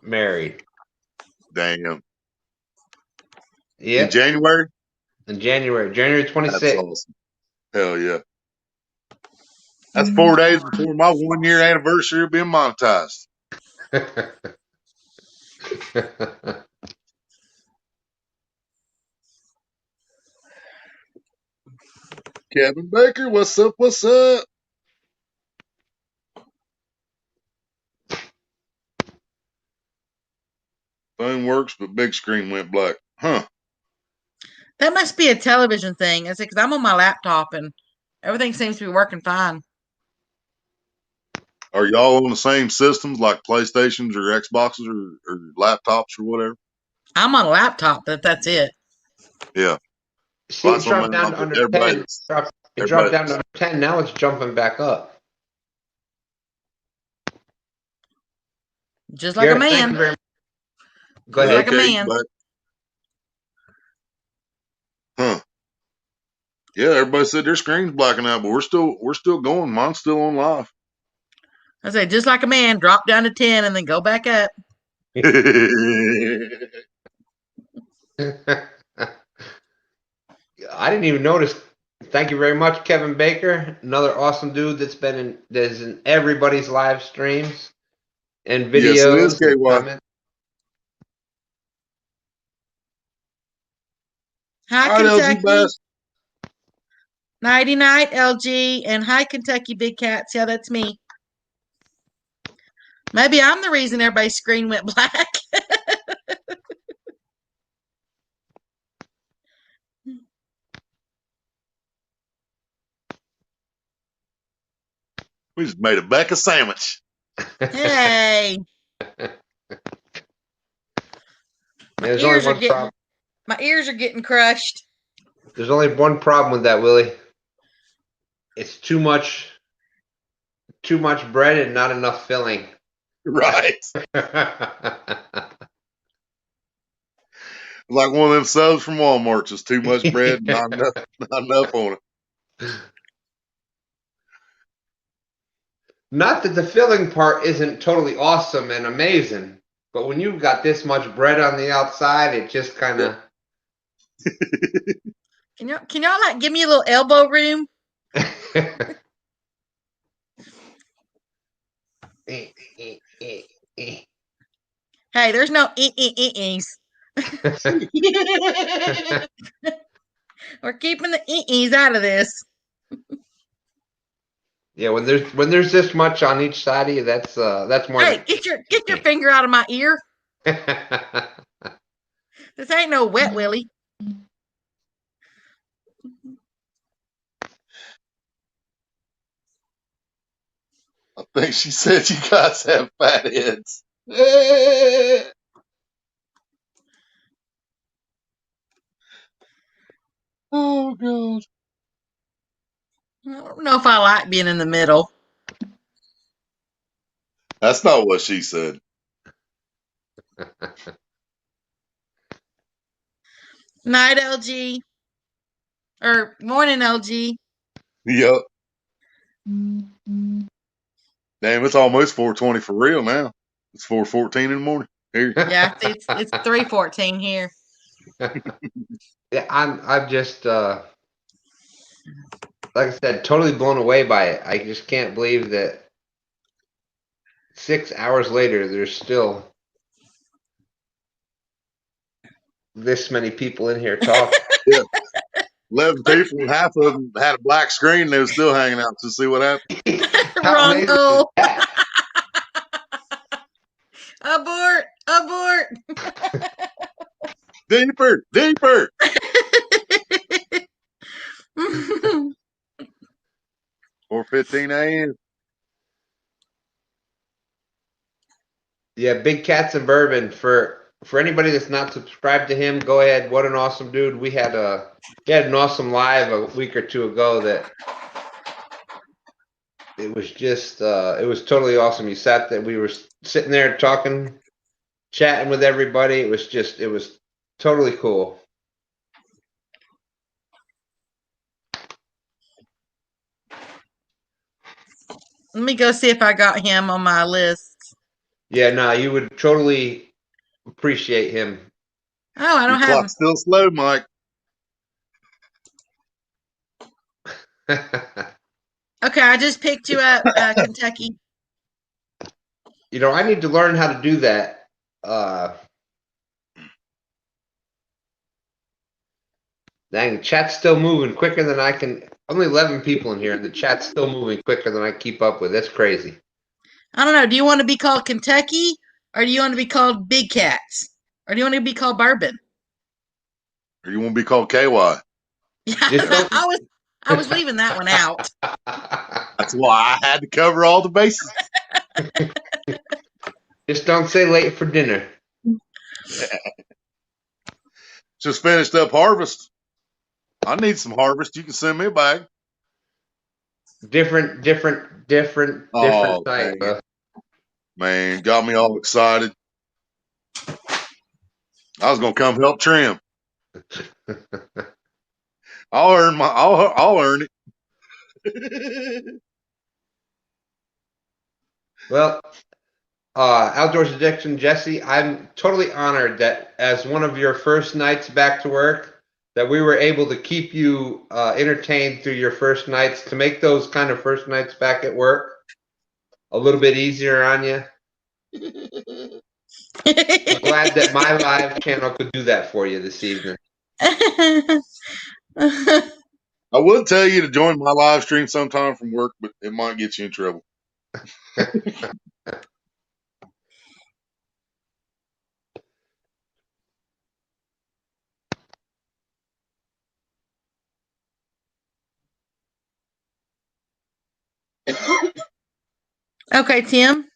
married.
Damn.
Yeah.
In January?
In January 26th.
That's awesome. Hell yeah. That's 4 days before my 1 year anniversary of being monetized. Kevin Baker, what's up? What's up? Phone works, but big screen went black. Huh.
That must be a television thing. It's because I'm on my laptop and everything seems to be working fine.
Are y'all on the same systems like PlayStations or Xboxes or laptops or whatever?
I'm on a laptop, but that's it.
Yeah.
See, it dropped down to under 10. It dropped down to under 10. Now it's jumping back up.
Just like Garrett, a man.
Go ahead.
Like a man.
Huh. Yeah, everybody said their screen's blacking out, but we're still going. Mine's still on live.
I say, just like a man, drop down to 10 and then go back up.
I didn't even notice. Thank you very much, Kevin Baker. Another awesome dude that's in everybody's live streams and videos.
Yes, it is, KY.
Hi,
All right,
Kentucky.
LG Bass.
Nighty night, LG. And hi, Kentucky Big Cats. Yeah, that's me. Maybe I'm the reason everybody's screen went black.
We just made a Becca sandwich.
Hey. My ears are getting crushed.
There's only one problem with that, Willie. It's too much bread and not enough filling.
Right. Like one of them subs from Walmart, just too much bread, not enough on it.
Not that the filling part isn't totally awesome and amazing, but when you've got this much bread on the outside, it just kind of.
Can y'all like give me a little elbow room? Hey, there's no e's. We're keeping the e's out of this.
Yeah, when there's this much on each side of you, that's more.
Hey, get your finger out of my ear. This ain't no wet willy.
I think she said you guys have fat heads. Oh, God.
I don't know if I like being in the middle.
That's not what she said.
Night, LG. Or morning, LG.
Yep. Damn, it's almost 4:20 for real now. It's 4:14 in the morning. Here.
Yeah, it's 3:14 here.
Yeah, I'm just like I said, totally blown away by it. I just can't believe that 6 hours later, there's still this many people in here talking.
Yeah. 11 people, and half of them had a black screen, and they were still hanging out to see what happened.
Wrong hole. Abort!
Deeper! 4:15 a.m.
Yeah, Big Cats and Bourbon. For anybody that's not subscribed to him, go ahead. What an awesome dude. We had an awesome live a week or two ago that it was just it was totally awesome. We were sitting there talking, chatting with everybody. It was totally cool.
Let me go see if I got him on my list.
Yeah, no, you would totally appreciate him.
Oh, I don't
Your
have him.
clock's still slow, Mike.
Okay, I just picked you up, Kentucky.
You know, I need to learn how to do that. Dang, the chat's still moving quicker than I can. Only 11 people in here, and the chat's still moving quicker than I keep up with. That's crazy.
I don't know. Do you want to be called Kentucky, or do you want to be called Big Cats, or do you want to be called Bourbon?
Or you want to be called KY?
Yeah, I was leaving that one out.
That's why I had to cover all the bases.
Just don't say late for dinner.
Just finished up harvest. I need some harvest. You can send me a bag.
Different type.
Man, got me all excited. I was gonna come help trim. I'll earn it.
Well, Outdoors Addiction, Jesse, I'm totally honored that as one of your first nights back to work, that we were able to keep you entertained through your first nights, to make those kind of first nights back at work a little bit easier on you. I'm glad that my live channel could do that for you this evening.
I would tell you to join my live stream sometime from work, but it might get you in trouble.
Okay, Tim.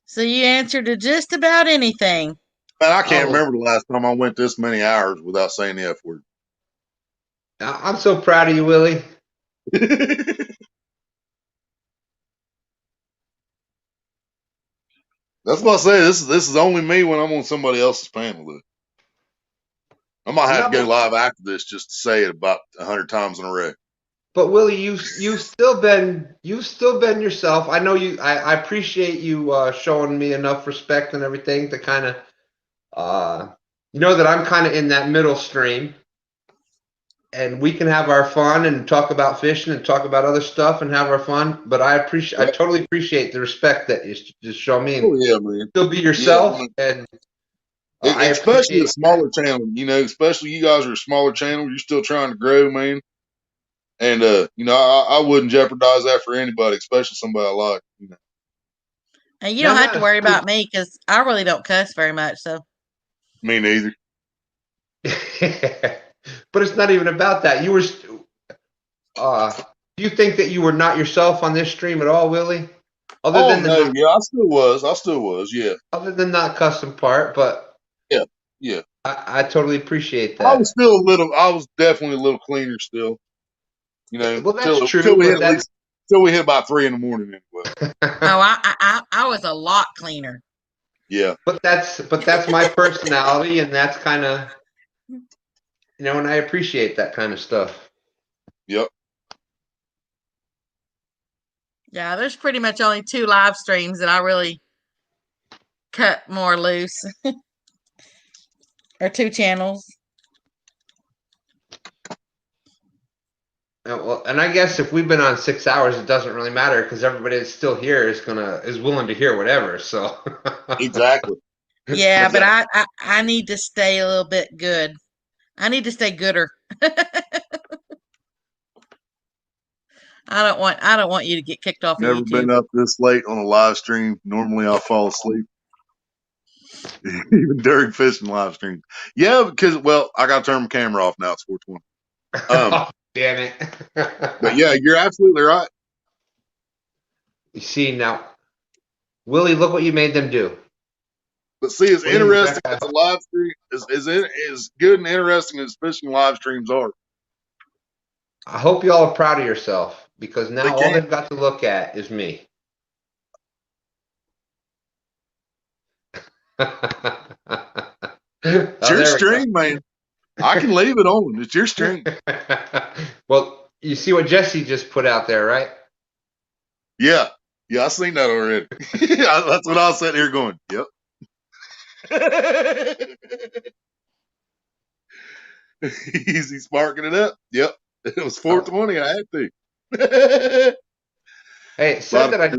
So you answered to just about anything.
Man, I can't remember the last time I went this many hours without saying the F word.
I'm so proud of you, Willie.
That's what I say. This is only me when I'm on somebody else's panel. Though. I might have to go live after this just to say it about 100 times in a row.
But Willie, you've still been yourself. I know you. I appreciate you showing me enough respect and everything to kind of, know that I'm kind of in that middle stream, and we can have our fun and talk about fishing and talk about other stuff and have our fun. But I totally appreciate the respect that you just show me. And
man.
Still be yourself, and
especially a smaller channel. Especially you guys are a smaller channel. You're still trying to grow, man. And I wouldn't jeopardize that for anybody, especially somebody I like.
And you don't have to worry about me because I really don't cuss very much. So
me neither.
But it's not even about that. You were. Do you think that you were not yourself on this stream at all, Willie?
Yeah, I still was. Yeah.
Other than not cussing part, but
yeah.
I totally appreciate that.
I was definitely a little cleaner still.
Well, that's true.
Till we hit about 3 in the morning anyway.
I was a lot cleaner.
Yeah.
But that's my personality, and that's kind of, and I appreciate that kind of stuff.
Yep.
Yeah, there's pretty much only 2 live streams that I really cut more loose. Or 2 channels.
Well, and I guess if we've been on 6 hours, it doesn't really matter because everybody that's still here is willing to hear whatever. So
exactly.
Yeah, but I need to stay a little bit good. I need to stay gooder. I don't want you to get kicked off of YouTube.
Never been up this late on a live stream. Normally I'll fall asleep. Even during fishing live streams. Yeah, because I gotta turn my camera off now. It's 4:20.
Damn it.
But yeah, you're absolutely right.
You see now, Willie, look what you made them do.
But see, as interesting as a live stream as good and interesting as fishing live streams are.
I hope y'all are proud of yourself because now all they've got to look at is me.
It's your stream, man. I can leave it on. It's your stream.
Well, you see what Jesse just put out there, right?
Yeah. Yeah, I seen that already. That's what I was sitting here going, yep. Easy sparking it up. Yep. It was 4:20. I had to.
Hey, it said that I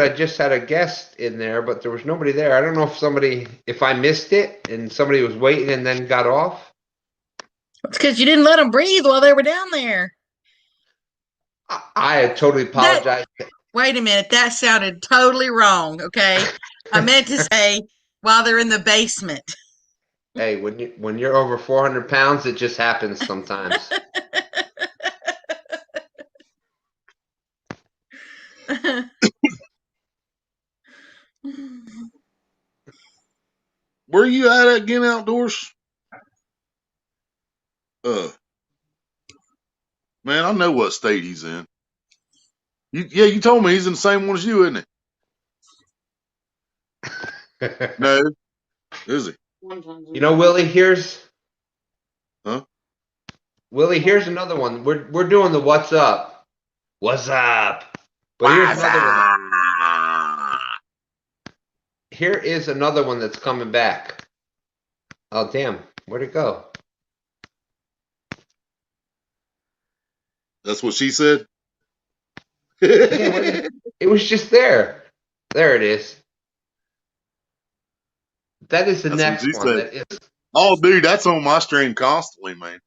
just had a guest in there, but there was nobody there. I don't know if I missed it and somebody was waiting and then got off.
It's because you didn't let them breathe while they were down there.
I totally apologize.
Wait a minute. That sounded totally wrong. Okay. I meant to say while they're in the basement.
Hey, when you're over 400 pounds, it just happens sometimes.
Where you at again, Outdoors? Man, I know what state he's in. You told me he's in the same one as you, isn't he? No. Is he?
You know, Willie, here's
Huh?
Willie, here's another one. We're doing the what's up. What's up? But here's another one. Here is another one that's coming back. Oh damn, where'd it go?
That's what she said.
Yeah, it was just there. There it is. That is the next one.
Said.
That is.
Oh, dude, that's on my stream constantly, man.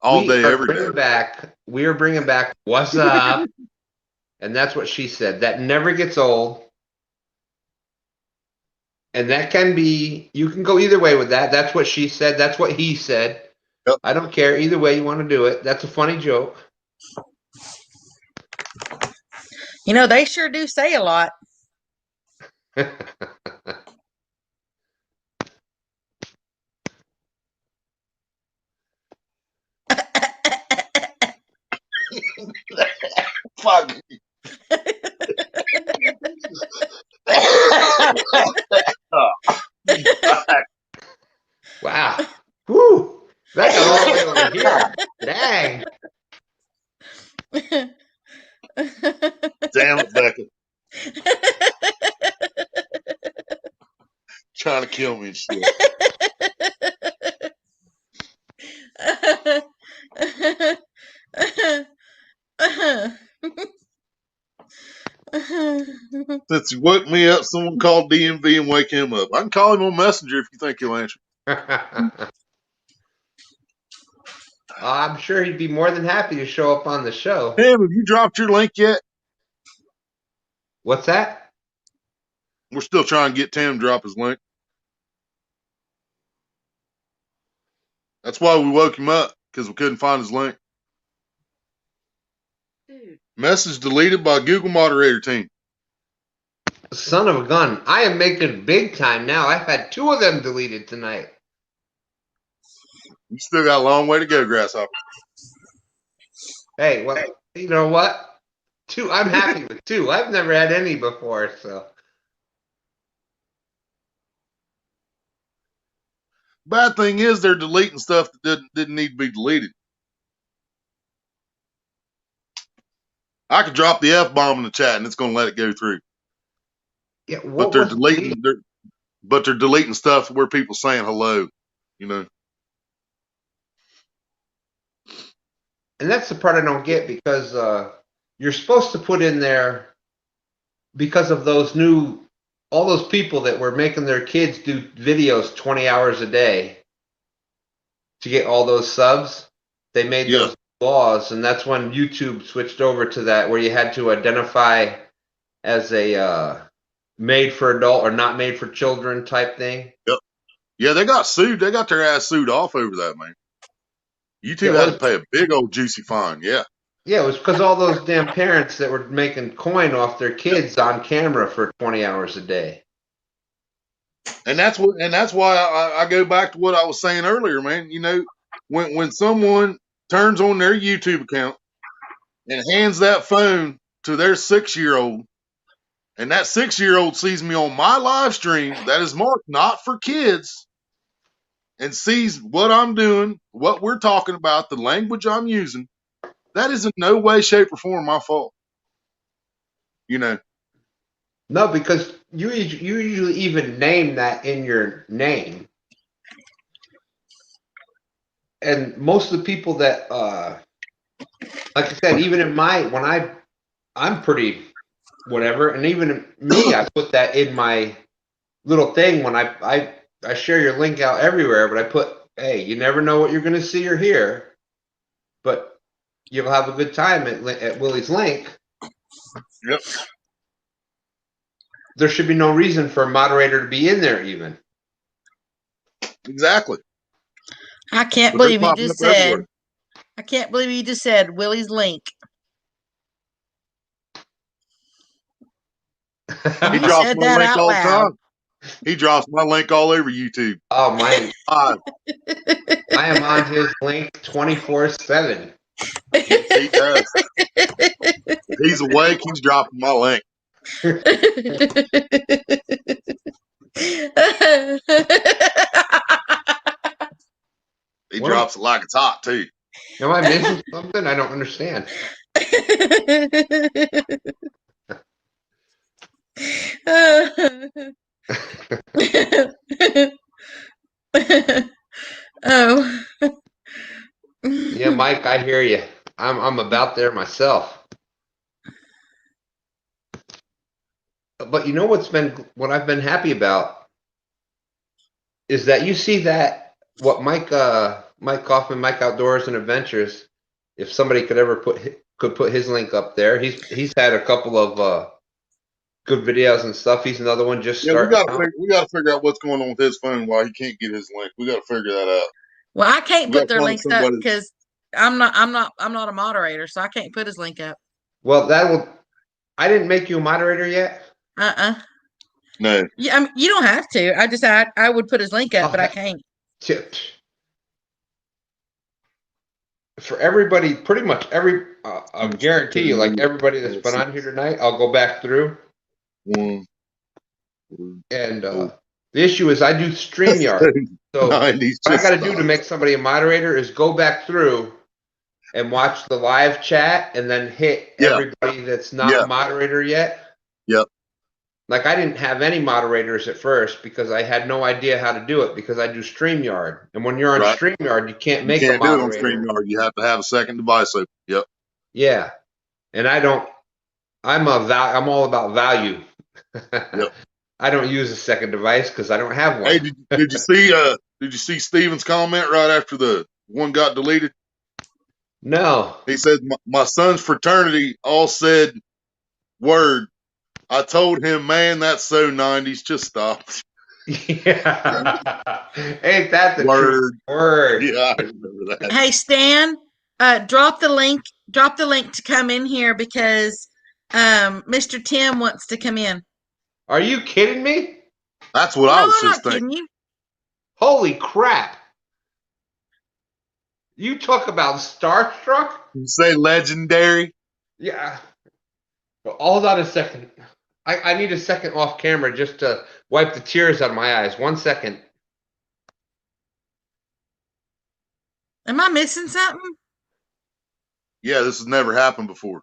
All day, every day.
We are bringing back what's up, and that's what she said. That never gets old, and that can be. You can go either way with that. That's what she said. That's what he said.
Yep.
I don't care either way you want to do it. That's a funny joke.
You know, they sure do say a lot.
Fuck.
Wow. Woo. That's all the way over here. Dang.
Damn it, Becca. Trying to kill me and shit. Since you woke me up, someone called DMV and wake him up. I can call him on Messenger if you think he'll answer.
I'm sure he'd be more than happy to show up on the show.
Tim, have you dropped your link yet?
What's that?
We're still trying to get Tim to drop his link. That's why we woke him up, because we couldn't find his link.
Dude.
Message deleted by Google moderator team.
Son of a gun. I am making big time now. I've had 2 of them deleted tonight.
You still got a long way to go, Grasshopper.
Hey, well, you know what? 2. I'm happy with 2. I've never had any before, so.
Bad thing is they're deleting stuff that didn't need to be deleted. I could drop the F-bomb in the chat and it's going to let it go through.
Yeah,
but they're deleting stuff where people saying hello, you know.
And that's the part I don't get, because you're supposed to put in there, because of all those people that were making their kids do videos 20 hours a day to get all those subs. They made those laws, and that's when YouTube switched over to that, where you had to identify as a made for adult or not made for children type thing.
Yep. Yeah, they got sued. They got their ass sued off over that, man. YouTube had to pay a big old juicy fine. Yeah.
Yeah, it was because all those damn parents that were making coin off their kids on camera for 20 hours a day.
And that's why I go back to what I was saying earlier, man. You know, when someone turns on their YouTube account and hands that phone to their 6-year-old, and that 6-year-old sees me on my live stream that is marked not for kids, and sees what I'm doing, what we're talking about, the language I'm using, that is in no way, shape, or form my fault. You know.
No, because you usually even name that in your name. And most of the people that, like I said, even in I'm pretty whatever, and even me, I put that in my little thing when I share your link out everywhere, but I put, hey, you never know what you're going to see or hear, but you'll have a good time at Willie's link.
Yep.
There should be no reason for a moderator to be in there even.
Exactly.
I can't believe you just said. I can't believe you just said Willie's link.
He drops my link all the time. He drops my link all over YouTube.
Oh, mine. I am on his link 24/7.
He does. If he's awake, he's dropping my link. He drops it like it's hot too.
Am I missing something? I don't understand.
Oh.
Yeah, Mike, I hear you. I'm about there myself. But you know what I've been happy about is that you see that what Mike Kaufman, Mike Outdoors and Adventures, if somebody could ever put his link up there, he's had a couple of good videos and stuff. He's another one just starting.
We got to figure out what's going on with his phone while he can't get his link. We got to figure that out.
Well, I can't put their links up because I'm not a moderator, so I can't put his link up.
Well, I didn't make you a moderator yet.
No.
Yeah, you don't have to. I would put his link up, but I can't.
For everybody, pretty much I'll guarantee you, like everybody that's been on here tonight, I'll go back through. And the issue is I do StreamYard. So what I got to do to make somebody a moderator is go back through and watch the live chat and then hit everybody that's not a moderator yet.
Yep.
Like I didn't have any moderators at first because I had no idea how to do it because I do StreamYard. And when you're on StreamYard, you can't make a moderator.
Do it on StreamYard. You have to have a second device open. Yep.
Yeah. And I'm all about value. Yep. I don't use a second device because I don't have one.
Hey, did you see Steven's comment right after the one got deleted?
No.
He said, my son's fraternity all said, word. I told him, man, that's so 90s. Just stop.
Yeah. Ain't that the word? Word.
Yeah, I remember that.
Hey, Stan, drop the link to come in here because Mr. Tim wants to come in.
Are you kidding me?
That's what I was just thinking.
You.
Holy crap. You talk about starstruck?
You say legendary?
Yeah. Well, hold on a second. I need a second off camera just to wipe the tears out of my eyes. 1 second.
Am I missing something?
Yeah, this has never happened before.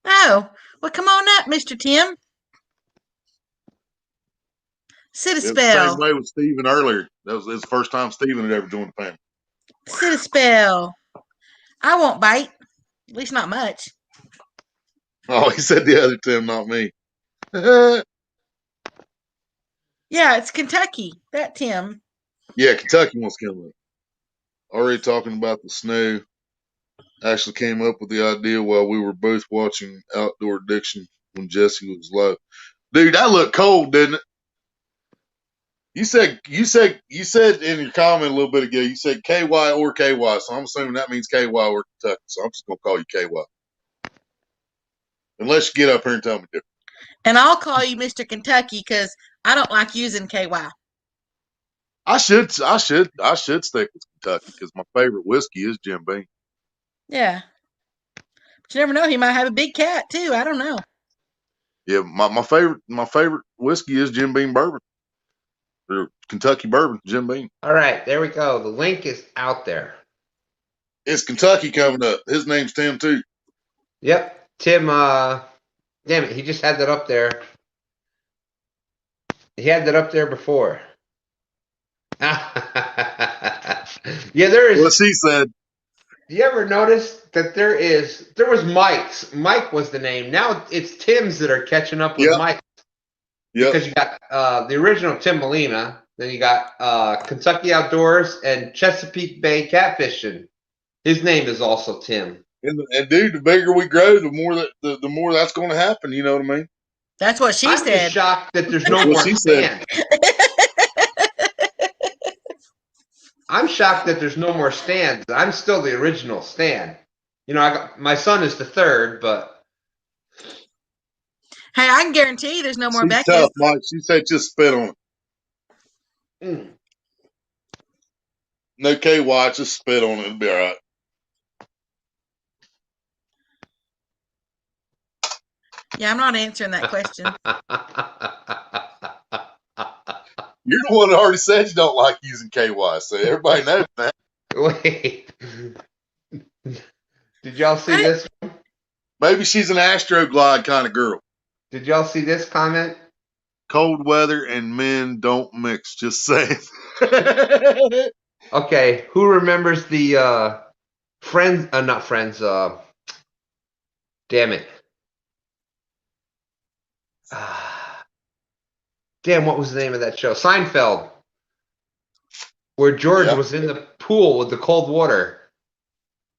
Oh, well, come on up, Mr. Tim. Sit a spell.
The same way with Steven earlier. That was his first time Steven had ever joined the family.
Sit a spell. I won't bite. At least not much.
Oh, he said the other Tim, not me.
Yeah, it's Kentucky. That Tim.
Yeah, Kentucky wants to come up. Already talking about the snow. Actually came up with the idea while we were both watching Outdoor Addiction when Jesse was live. Dude, that looked cold, didn't it? You said in your comment a little bit ago, you said KY or KY, so I'm assuming that means KY or Kentucky. So I'm just gonna call you KY. Unless you get up here and tell me different.
And I'll call you Mr. Kentucky because I don't like using KY.
I should stick with Kentucky because my favorite whiskey is Jim Beam.
Yeah. But you never know, he might have a big cat too. I don't know.
Yeah, my favorite whiskey is Jim Beam bourbon. Or Kentucky bourbon, Jim Beam.
All right, there we go. The link is out there.
It's Kentucky coming up. His name's Tim too.
Yep. Tim, damn it, he just had that up there. He had that up there before. Yeah, there is.
What she said.
You ever notice that there was Mike's. Mike was the name. Now it's Tim's that are catching up with Mike. Yeah. Because you got the original Tim Molina, then you got Kentucky Outdoors and Chesapeake Bay Catfishing. His name is also Tim.
And dude, the bigger we grow, the more that's going to happen. You know what I mean?
That's what she said.
I'm just shocked that there's no more Stan. I'm shocked that there's no more Stans. I'm still the original Stan. You know, my son is the third, but
hey, I can guarantee you there's no more Becky.
Tough, Mike. She said just spit on it. No KY, just spit on it. It'll be all right.
Yeah, I'm not answering that question.
You're the one that already said you don't like using KY, so everybody knows that.
Wait. Did y'all see this?
Maybe she's an Astroglide kind of girl.
Did y'all see this comment?
Cold weather and men don't mix. Just saying.
Okay, who remembers the Friends? Not Friends. Damn it. Damn, what was the name of that show? Seinfeld. Where George was in the pool with the cold water.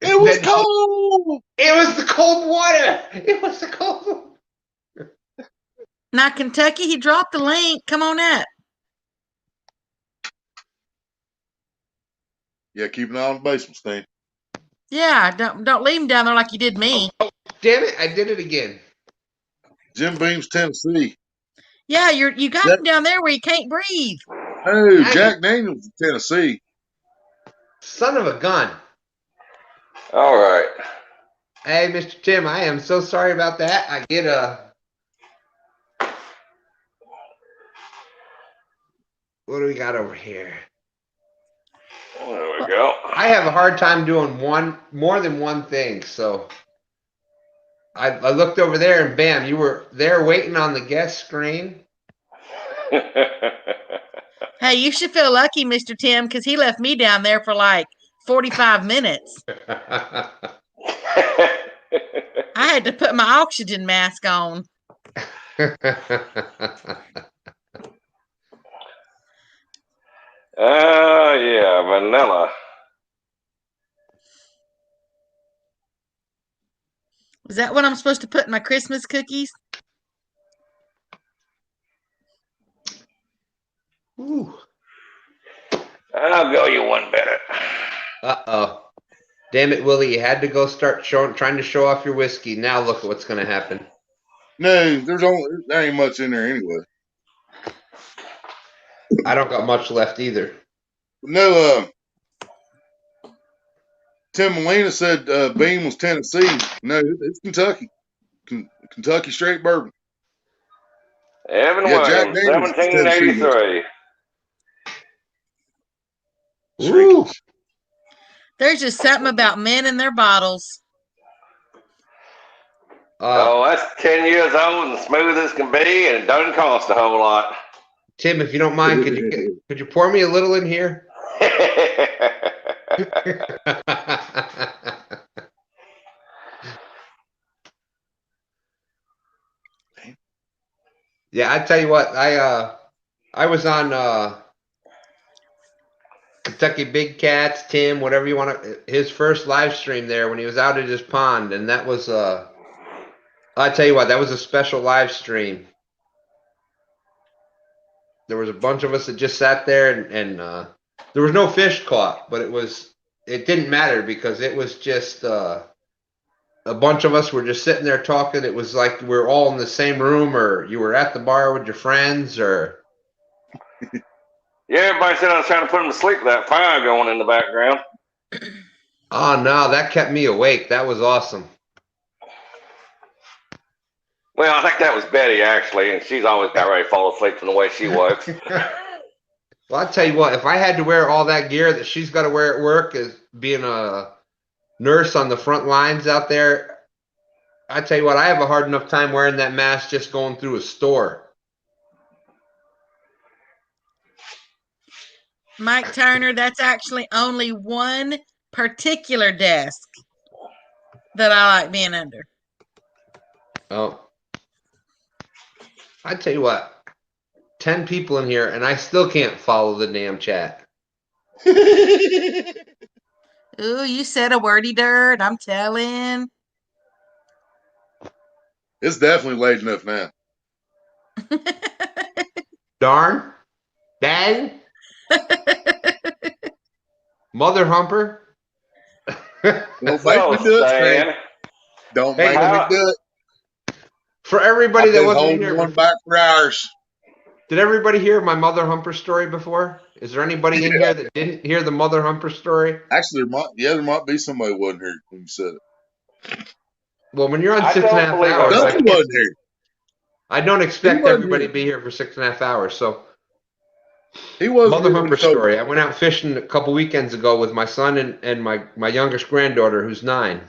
It was cold.
It was the cold water. It was the cold water.
Now, Kentucky, he dropped the link. Come on up.
Yeah, keep an eye on the basement, Steve.
Yeah, don't leave him down there like you did me.
Oh, damn it! I did it again.
Jim Beam's Tennessee.
Yeah, you got him down there where you can't breathe.
Oh, Jack Daniels, Tennessee.
Son of a gun.
All right.
Hey, Mr. Tim, I am so sorry about that. I get what do we got over here?
There we go.
I have a hard time doing more than one thing, so I looked over there and bam, you were there waiting on the guest screen.
Hey, you should feel lucky, Mr. Tim, because he left me down there for like 45 minutes. I had to put my oxygen mask on.
Yeah, vanilla.
Is that what I'm supposed to put in my Christmas cookies?
Ooh.
I'll go you one better.
Uh-oh. Damn it, Willie, you had to go start trying to show off your whiskey. Now look at what's going to happen.
No, there ain't much in there anyway.
I don't got much left either.
No, Tim Molina said Beam was Tennessee. No, it's Kentucky. Kentucky straight bourbon.
Evan Williams, 1783.
Ooh.
There's just something about men and their bottles.
That's 10 years old and smooth as can be, and it doesn't cost a whole lot.
Tim, if you don't mind, could you pour me a little in here? Yeah, I tell you what, I was on Kentucky Big Cats, Tim, whatever you want to, his first live stream there when he was out at his pond, and that was I tell you what, that was a special live stream. There was a bunch of us that just sat there, and there was no fish caught, but it didn't matter because it was just a bunch of us were just sitting there talking. It was like we're all in the same room, or you were at the bar with your friends, or.
Yeah, everybody said I was trying to put them to sleep with that fire going in the background.
Oh, no, that kept me awake. That was awesome.
Well, I think that was Betty, actually, and she's always got ready to fall asleep from the way she works.
Well, I'll tell you what, if I had to wear all that gear that she's got to wear at work as being a nurse on the front lines out there, I tell you what, I have a hard enough time wearing that mask just going through a store.
Mike Turner, that's actually only one particular desk that I like being under.
Oh. I tell you what, 10 people in here, and I still can't follow the damn chat.
Ooh, you said a wordy dirt, I'm telling.
It's definitely late enough now.
Darn. Dang. Mother humper.
Don't make me do it, man. Don't make me do it.
For everybody that wasn't here,
one back for hours.
Did everybody hear my mother humper story before? Is there anybody in here that didn't hear the mother humper story?
Actually, there might be somebody who wasn't here when you said it.
Well, when you're on 6.5 hours,
I
don't expect everybody to be here for 6.5 hours. So
He was
Mother
good
humper
with Kobe.
story. I went out fishing a couple weekends ago with my son and my youngest granddaughter, who's 9.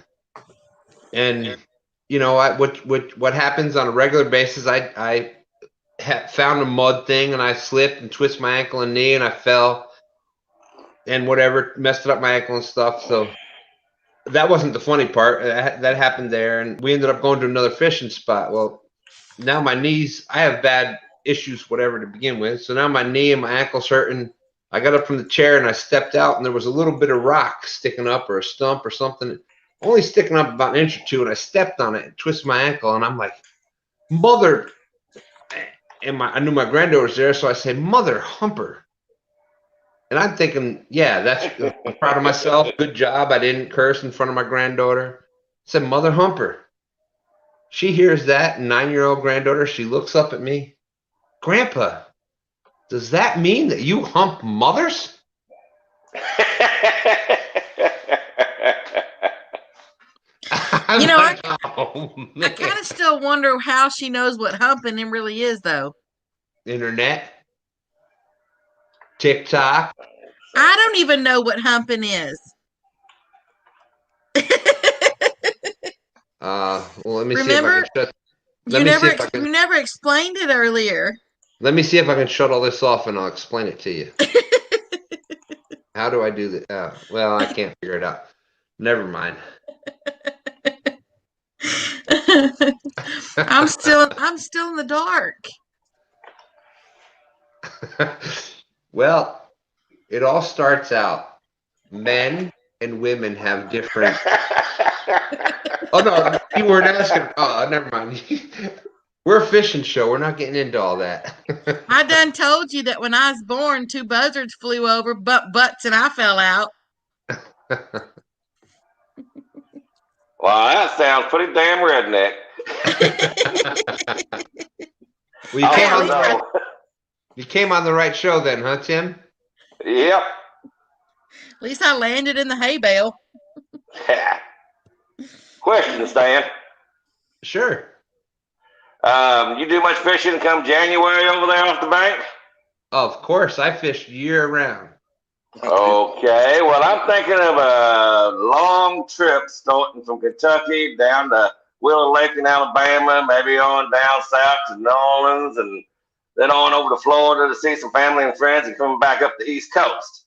And you know, what happens on a regular basis? I found a mud thing and I slipped and twisted my ankle and knee and I fell and whatever, messed up my ankle and stuff. So that wasn't the funny part. That happened there, and we ended up going to another fishing spot. Well, now my knees, I have bad issues, whatever, to begin with. So now my knee and my ankle's hurting. I got up from the chair and I stepped out, and there was a little bit of rock sticking up or a stump or something, only sticking up about an inch or two. And I stepped on it and twisted my ankle, and I'm like, mother. And I knew my granddaughter was there, so I said, mother humper. And I'm thinking, yeah, I'm proud of myself. Good job. I didn't curse in front of my granddaughter. I said, mother humper. She hears that, 9-year-old granddaughter. She looks up at me. Grandpa, does that mean that you hump mothers?
You know,
like,
I
man.
kind of still wonder how she knows what humping him really is, though.
Internet, TikTok.
I don't even know what humping is.
Well, let me
Remember,
see if I can shut.
you never explained it earlier.
Let me see if I can shut all this off, and I'll explain it to you. How do I do that? Well, I can't figure it out. Never mind.
I'm still in the dark.
Well, it all starts out. Men and women have different. Oh no, you weren't asking. Oh, never mind. We're a fishing show. We're not getting into all that.
I done told you that when I was born, 2 buzzards flew over butts and I fell out.
Well, that sounds pretty damn redneck.
Well, you came on the right show then, huh, Tim?
Yep.
At least I landed in the hay bale.
Question, Stan.
Sure.
You do much fishing come January over there off the bank?
Of course, I fish year round.
Okay, well, I'm thinking of a long trip starting from Kentucky down to Willow Lake in Alabama, maybe on down south to New Orleans, and then on over to Florida to see some family and friends, and coming back up the East Coast.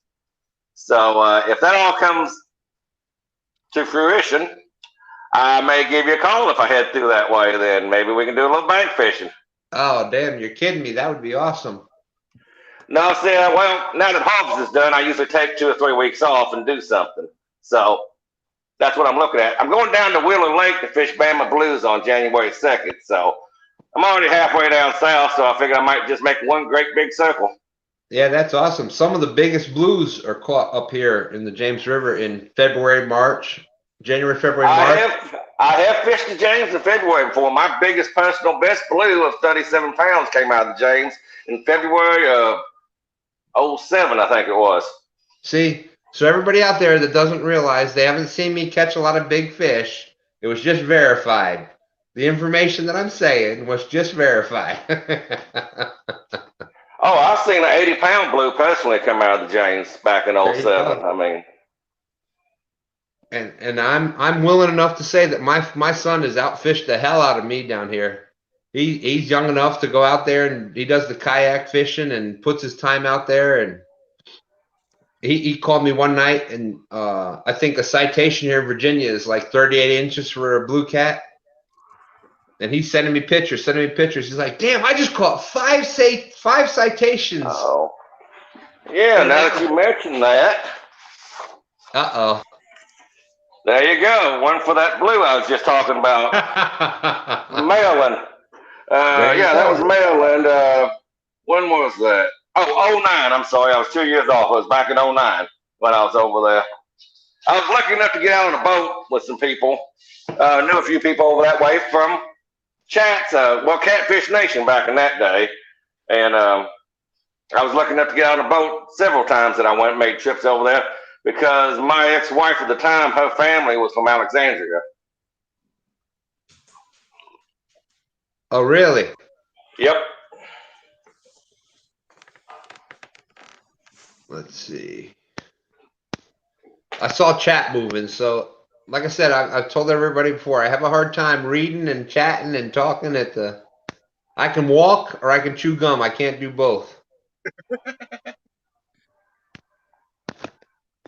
So if that all comes to fruition, I may give you a call if I head through that way. Then maybe we can do a little bank fishing.
Oh, damn, you're kidding me. That would be awesome.
No, see, well, now that harvest is done, I usually take 2 or 3 weeks off and do something. So that's what I'm looking at. I'm going down to Willow Lake to fish Bama Blues on January 2nd. So I'm already halfway down south, so I figured I might just make one great big circle.
Yeah, that's awesome. Some of the biggest blues are caught up here in the James River in February, March. January, February, March.
I have fished the James in February before. My biggest personal best blue of 37 pounds came out of the James in February of 07, I think it was.
See, so everybody out there that doesn't realize, they haven't seen me catch a lot of big fish. It was just verified. The information that I'm saying was just verified.
Oh, I've seen an 80-pound blue personally come out of the James back in 07. I mean,
and I'm willing enough to say that my son has outfished the hell out of me down here. He's young enough to go out there, and he does the kayak fishing and puts his time out there. And he called me one night, and I think a citation here in Virginia is like 38 inches for a blue cat. And he's sending me pictures. He's like, damn, I just caught 5 citations.
Oh, yeah, now that you mentioned that.
Uh-oh.
There you go. One for that blue I was just talking about. Maryland. Yeah, that was Maryland. When was that? Oh, 09. I'm sorry. I was 2 years off. It was back in 09 when I was over there. I was lucky enough to get out on a boat with some people. Knew a few people over that way from chats. Well, Catfish Nation back in that day. And I was lucky enough to get out on a boat several times that I went and made trips over there because my ex-wife at the time, her family was from Alexandria.
Oh, really?
Yep.
Let's see. I saw chat moving, so like I said, I've told everybody before, I have a hard time reading and chatting and talking at the. I can walk or I can chew gum. I can't do both.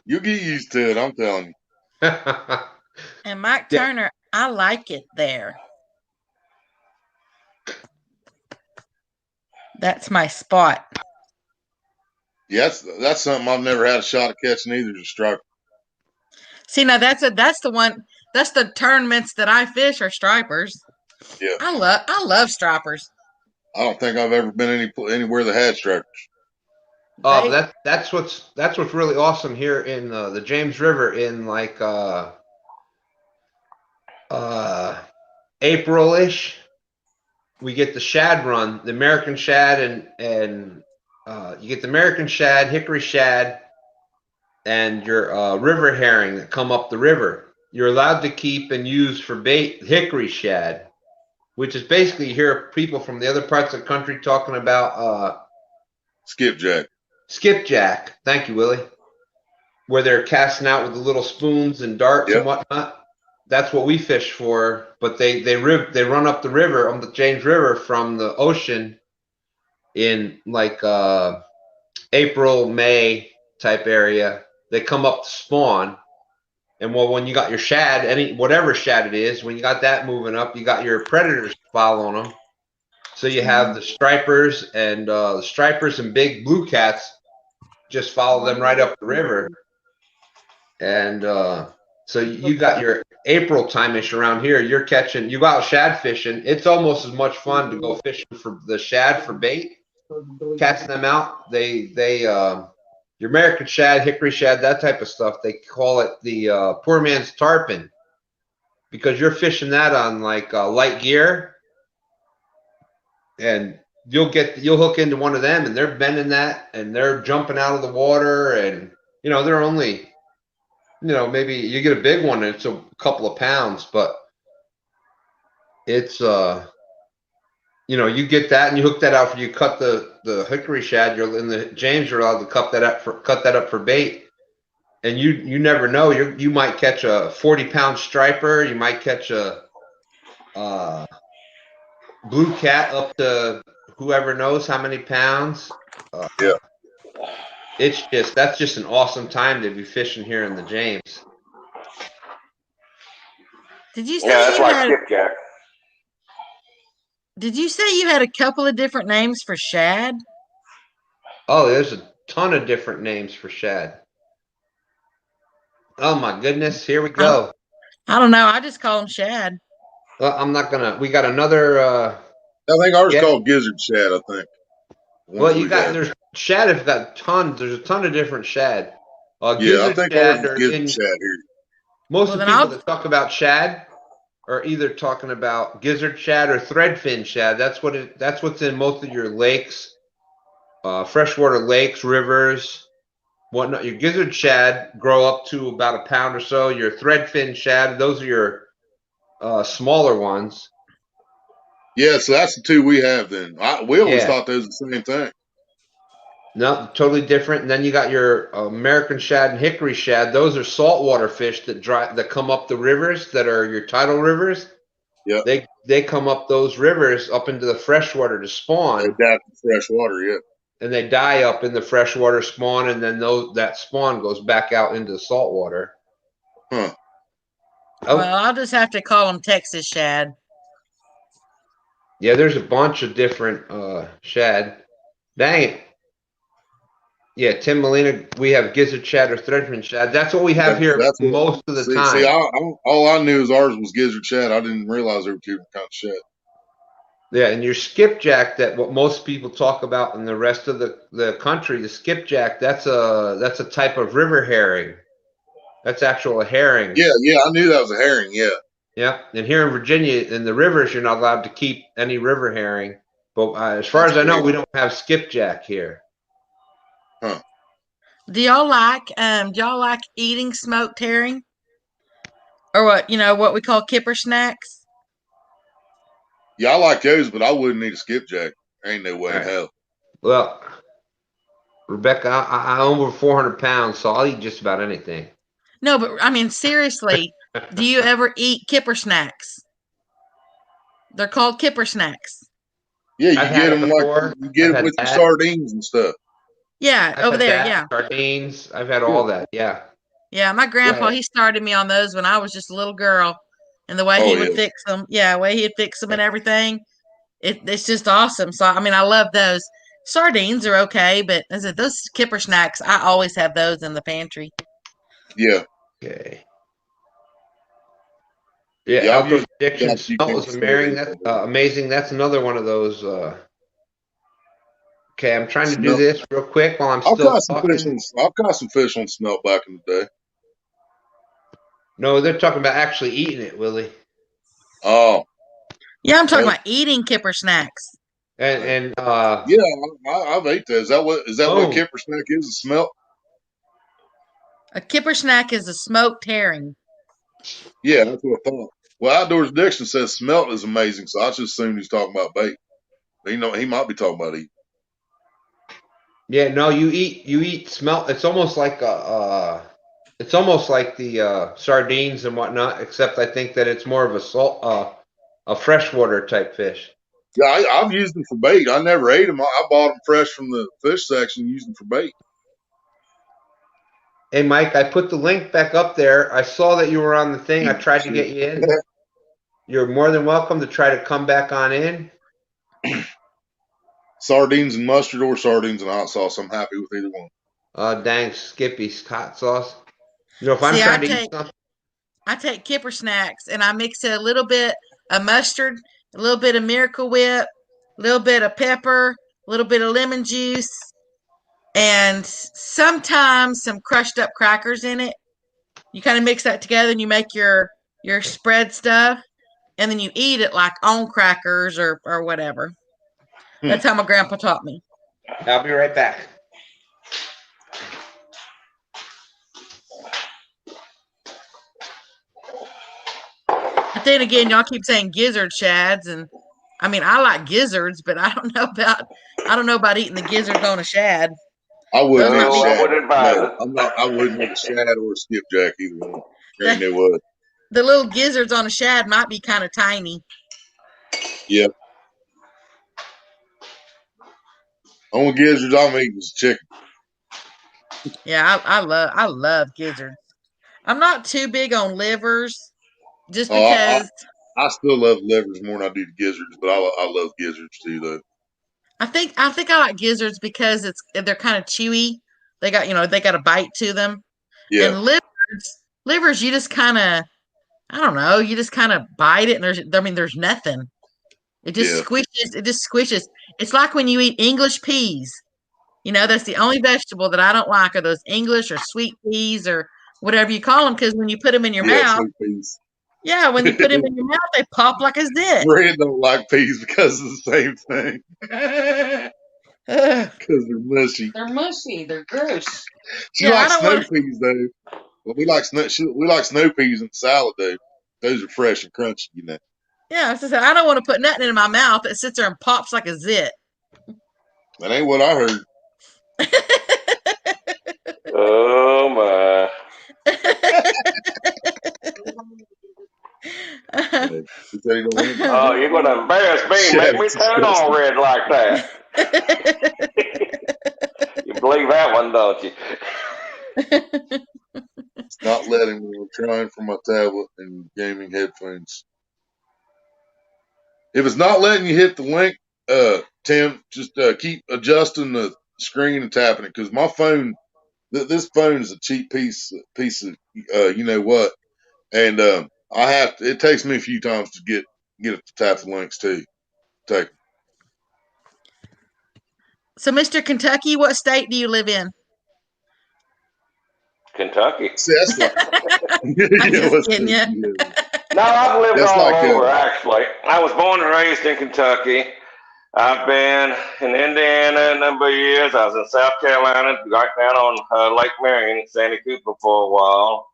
You'll get used to it, I'm telling you.
And Mike
Yeah.
Turner, I like it there. That's my spot.
Yeah, that's something I've never had a shot at catching either, is a striper.
See, now that's the one. That's the tournaments that I fish are stripers.
Yeah.
I love stripers.
I don't think I've ever been anywhere that had stripers.
That's what's really awesome here in the James River in like April-ish. We get the shad run, the American shad, and you get the American shad, hickory shad, and your river herring that come up the river. You're allowed to keep and use for bait hickory shad, which is basically you hear people from the other parts of the country talking about
skipjack.
Skipjack. Thank you, Willie. Where they're casting out with the little spoons and darts and whatnot. That's what we fish for. But they run up the river on the James River from the ocean in like April, May type area. They come up to spawn. And well, when you got your shad, whatever shad it is, when you got that moving up, you got your predators following them. So you have the stripers and big blue cats just follow them right up the river. And so you got your April time-ish around here. You're catching, you go out shad fishing. It's almost as much fun to go fishing for the shad for bait, catching them out. Your American shad, hickory shad, that type of stuff, they call it the poor man's tarpon, because you're fishing that on like light gear, and you'll hook into one of them, and they're bending that, and they're jumping out of the water, and they're only, maybe you get a big one and it's a couple of pounds, but it's you get that and you hook that out you cut the hickory shad. You're in the James, you're allowed to cut that up for bait, and you never know, you might catch a 40-pound striper, you might catch a blue cat up to whoever knows how many pounds. That's just an awesome time to be fishing here in the James.
Did you say
that's like skipjack.
Did you say you had a couple of different names for shad?
Oh, there's a ton of different names for shad. Oh my goodness, here we go.
I don't know. I just call them shad.
Well, I'm not gonna. We got another.
I think ours is called gizzard shad. I think.
Well, there's shad. Have got tons. There's a ton of different shad.
I think ours is gizzard shad here.
Most of the people that talk about shad are either talking about gizzard shad or threadfin shad. That's what's in most of your lakes, freshwater lakes, rivers, whatnot. Your gizzard shad grow up to about a pound or so. Your threadfin shad, those are your smaller ones.
Yeah, so that's the two we have then. We always thought those were the same thing.
No, totally different. And then you got your American shad and hickory shad. Those are saltwater fish that come up the rivers, that are your tidal rivers.
Yeah.
They come up those rivers up into the freshwater to spawn.
They die in freshwater, yeah.
And they die up in the freshwater, spawn, and then that spawn goes back out into the saltwater.
Huh.
Oh.
Well, I'll just have to call them Texas shad.
Yeah, there's a bunch of different shad. Dang it. Yeah, Tim Molina, we have gizzard shad or threadfin shad. That's what we have here most of the time.
See, all I knew is ours was gizzard shad. I didn't realize there were two different kinds of shad.
Yeah, and your skipjack, that what most people talk about in the rest of the country, the skipjack, that's a type of river herring. That's actual herring.
Yeah, I knew that was a herring, yeah.
Yeah, and here in Virginia, in the rivers, you're not allowed to keep any river herring. But as far as I know, we don't have skipjack here.
Huh.
Do y'all like eating smoked herring? Or what we call kipper snacks?
Yeah, I like those, but I wouldn't eat a skipjack. Ain't no way in hell.
Well, Rebecca, I'm over 400 pounds, so I'll eat just about anything.
No, but I mean, seriously, do you ever eat kipper snacks? They're called kipper snacks.
Yeah, you
I've
get
had it
them
before.
you get
I've
them
had
with your
that.
sardines and stuff.
Yeah,
I've
over
had
there.
that,
Yeah.
sardines. I've had all that. Yeah.
Yeah, my grandpa,
Yeah.
he started me on those when I was just a little girl. And the way he would fix them, the way he'd fix them and everything, it's just awesome. So, I mean, I love those. Sardines are okay, but as I said, those kipper snacks, I always have those in the pantry.
Yeah.
Okay. Yeah, Outdoor Addiction
few
Smelt is amazing. That's another one of those. Okay, I'm trying to do this real quick while I'm still talking.
I've got some fish on smelt back in the day.
No, they're talking about actually eating it, Willie.
Oh.
Yeah, I'm talking about eating kipper snacks.
And
yeah, I've ate that. Is that what a kipper snack is? A smelt?
A kipper snack is a smoked herring.
Yeah, that's what I thought. Well, Outdoors Addiction says smelt is amazing, so I just assumed he's talking about bait. But he might be talking about eating.
Yeah, no, you eat smelt. It's almost like the sardines and whatnot, except I think that it's more of a freshwater type fish.
Yeah, I've used them for bait. I never ate them. I bought them fresh from the fish section and used them for bait.
Hey, Mike, I put the link back up there. I saw that you were on the thing. I tried to get you in. You're more than welcome to try to come back on in.
Sardines and mustard or sardines and hot sauce. I'm happy with either one.
Dang, Skippy's hot sauce. You know, if I'm trying to eat something.
I take kipper snacks and I mix a little bit of mustard, a little bit of Miracle Whip, a little bit of pepper, a little bit of lemon juice, and sometimes some crushed up crackers in it. You kind of mix that together and you make your spread stuff, and then you eat it like on crackers or whatever. That's how my grandpa taught me.
I'll be right back.
But then again, y'all keep saying gizzard shads, and I mean I like gizzards, but I don't know about eating the gizzards on a shad.
I wouldn't eat a shad. I wouldn't eat a shad or a skipjack either one. Ain't no way.
The little gizzards on a shad might be kind of tiny.
Yep. Only gizzards I'm eating is chicken.
Yeah, I love gizzards. I'm not too big on livers, just because.
I still love livers more than I do the gizzards, but I love gizzards too, though.
I think I like gizzards because they're kind of chewy. They got a bite to them. Yeah. And livers, you just kind of, I don't know, you just kind of bite it, and there's nothing. It just squishes. It just squishes. It's like when you eat English peas. You know, that's the only vegetable that I don't like are those English or sweet peas or whatever you call them, because when you put them in your mouth, when you put them in your mouth, they pop like a zit.
Red don't like peas because of the same thing. Because they're mushy.
They're mushy. They're gross.
She likes snow peas though. Well, we like snow peas in salad though. Those are fresh and crunchy, you know.
Yeah, I don't want to put nothing in my mouth that sits there and pops like a zit.
That ain't what I heard.
Oh my. Oh, you're going to embarrass me. Make me turn all red like that. You believe that one, don't you?
It's not letting me. I'm trying for my tablet and gaming headphones. If it's not letting you hit the link, Tim, just keep adjusting the screen and tapping it, because my phone, this phone is a cheap piece of you know what, and it takes me a few times to get it to tap the links too.
So, Mr. Kentucky, what state do you live in?
Kentucky.
See, that's
I'm just kidding you.
No, I've lived all over, actually. I was born and raised in Kentucky. I've been in Indiana a number of years. I was in South Carolina, right down on Lake Marion, Sandy Cooper for a while.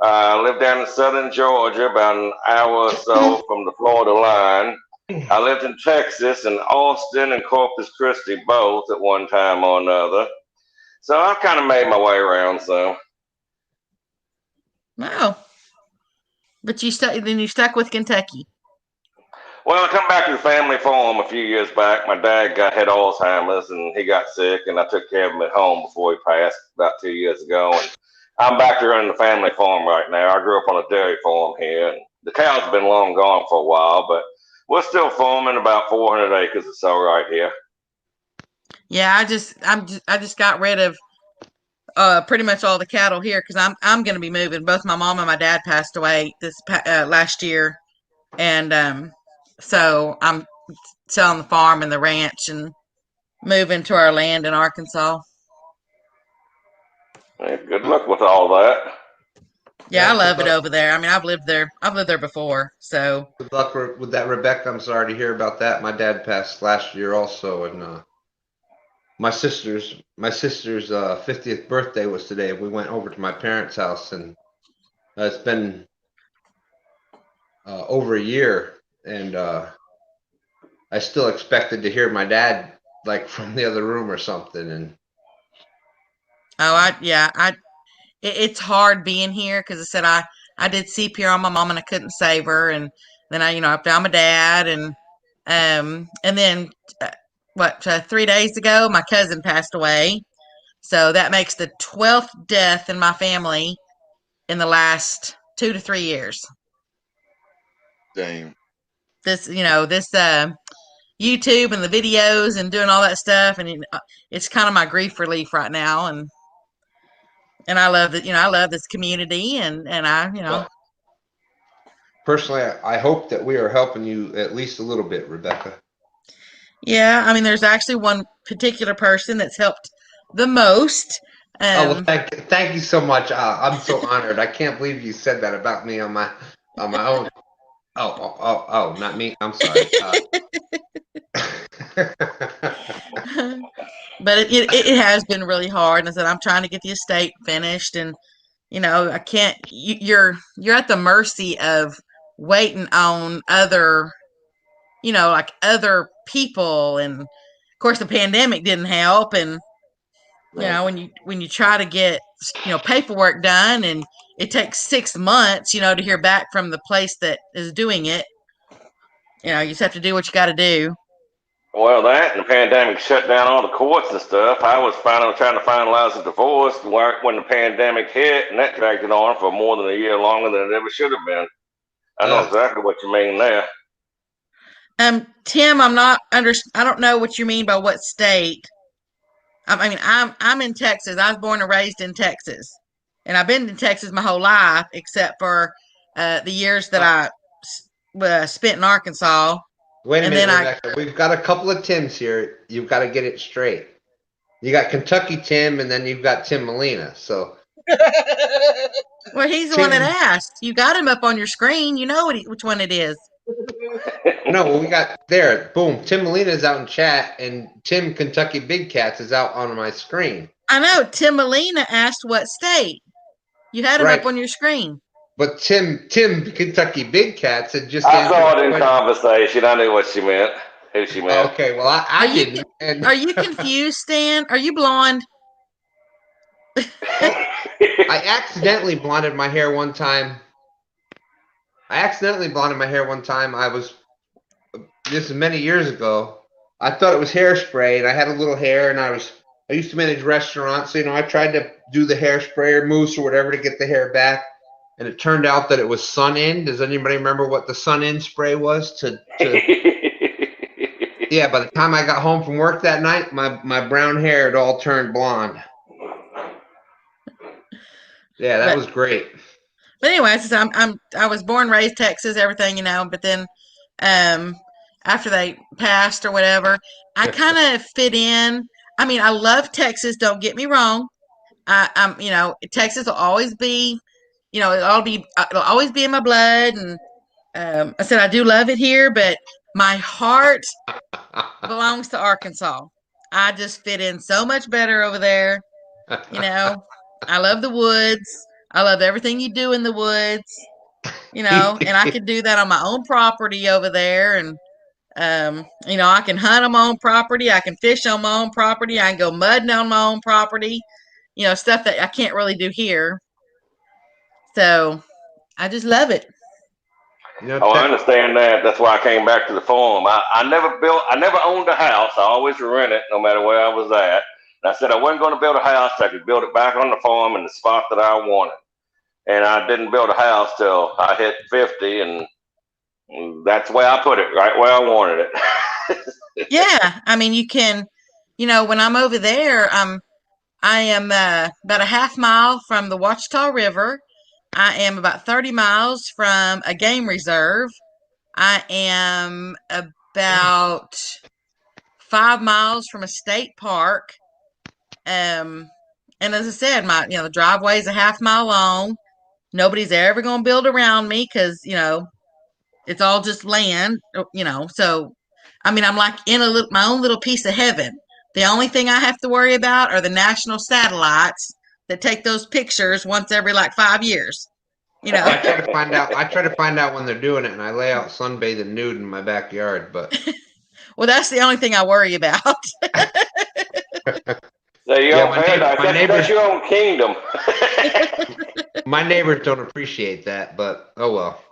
I lived down in southern Georgia, about an hour or so from the Florida line. I lived in Texas, in Austin and Corpus Christi, both at one time or another. So I've kind of made my way around. So.
Wow. But you stuck with Kentucky.
Well, I come back to the family farm a few years back. My dad had Alzheimer's, and he got sick, and I took care of him at home before he passed about 2 years ago. And I'm back to running the family farm right now. I grew up on a dairy farm here, and the cows have been long gone for a while, but we're still farming about 400 acres or so right here.
Yeah, I just got rid of pretty much all the cattle here because I'm going to be moving. Both my mom and my dad passed away this last year, and so I'm selling the farm and the ranch and moving to our land in Arkansas.
Hey, good luck with all that.
Yeah, I love it over there. I mean, I've lived there before, so.
Good luck with that, Rebecca. I'm sorry to hear about that. My dad passed last year also, and my sister's 50th birthday was today. We went over to my parents' house, and it's been over a year, and I still expected to hear my dad like from the other room or something. And
it's hard being here because I said I did CPR on my mom and I couldn't save her, and then I found my dad, and then 3 days ago my cousin passed away, so that makes the 12th death in my family in the last 2 to 3 years.
Damn.
This YouTube and the videos and doing all that stuff, and it's kind of my grief relief right now, and I love it. I love this community, and I.
Personally, I hope that we are helping you at least a little bit, Rebecca.
Yeah, I mean, there's actually one particular person that's helped the most.
Well, thank you so much. I'm so honored. I can't believe you said that about me on my own. Oh, not me. I'm sorry.
But it has been really hard. And I said, I'm trying to get the estate finished, and I can't. You're at the mercy of waiting on other, like other people, and of course the pandemic didn't help. And when you try to get paperwork done, and it takes 6 months, to hear back from the place that is doing it. You just have to do what you got to do.
Well, that and the pandemic shut down all the courts and stuff. I was finally trying to finalize a divorce when the pandemic hit, and that dragged it on for more than a year longer than it ever should have been. I know exactly what you mean there.
Tim, I don't know what you mean by what state. I mean, I'm in Texas. I was born and raised in Texas, and I've been in Texas my whole life, except for the years that I spent in Arkansas.
Wait a minute, Rebecca. We've got a couple of Tims here. You've got to get it straight. You got Kentucky Tim, and then you've got Tim Molina. So,
well, he's the one that asked. You got him up on your screen. You know which one it is.
No, we got there. Boom. Tim Molina is out in chat, and Tim Kentucky Big Cats is out on my screen.
I know. Tim Molina asked what state. You had him up on your screen.
But Tim Kentucky Big Cats had just.
I saw it in conversation. I knew what she meant. Who she meant.
Okay, well, I didn't.
Are you confused, Stan? Are you blonde?
I accidentally blonded my hair one time. This is many years ago. I thought it was hairspray, and I had a little hair, and I used to manage restaurants. So, I tried to do the hairspray or mousse or whatever to get the hair back. And it turned out that it was Sun In. Does anybody remember what the Sun In spray was? Yeah, by the time I got home from work that night, my brown hair had all turned blonde. Yeah, that was great.
But anyway, I was born, raised Texas, everything, but then after they passed or whatever, I kind of fit in. I mean, I love Texas, don't get me wrong. I'm Texas will always be, it'll always be in my blood, and I said I do love it here, but my heart belongs to Arkansas. I just fit in so much better over there. I love the woods. I love everything you do in the woods. And I could do that on my own property over there, and You know, I can hunt on my own property. I can fish on my own property. I can go mudding on my own property. You know, stuff that I can't really do here. So I just love it.
You know,
Oh, I understand that. That's why I came back to the farm. I never owned a house. I always rent it, no matter where I was at. And I said I wasn't going to build a house. I could build it back on the farm in the spot that I wanted. And I didn't build a house till I hit 50, and that's the way I put it, right where I wanted it.
Yeah, I mean, you can, you know, when I'm over there, I am about a half mile from the Ouachita River. I am about 30 miles from a game reserve. I am about 5 miles from a state park. And as I said, the driveway is a half mile long. Nobody's ever going to build around me because, you know, it's all just land, you know. So, I mean, I'm like in my own little piece of heaven. The only thing I have to worry about are the national satellites that take those pictures once every like 5 years. You know,
I try to find out when they're doing it, and I lay out sunbathing nude in my backyard. But
well, that's the only thing I worry about.
There you go, paradise. That's your own kingdom.
My neighbors don't appreciate that, but oh well.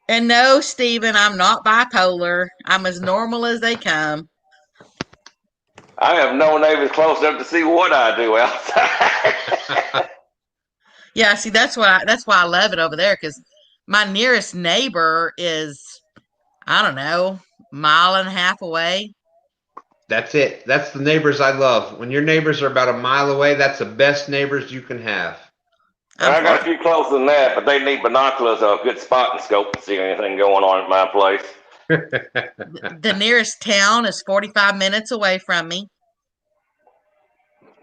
And no, Stephen, I'm not bipolar. I'm as normal as they come.
I have no neighbors close enough to see what I do outside.
Yeah, see, that's why I love it over there, because my nearest neighbor is, I don't know, mile and a half away.
That's it. That's the neighbors I love. When your neighbors are about a mile away, that's the best neighbors you can have.
I got a few closer than that, but they need binoculars or a good spotting scope to see anything going on at my place.
The nearest town is 45 minutes away from me.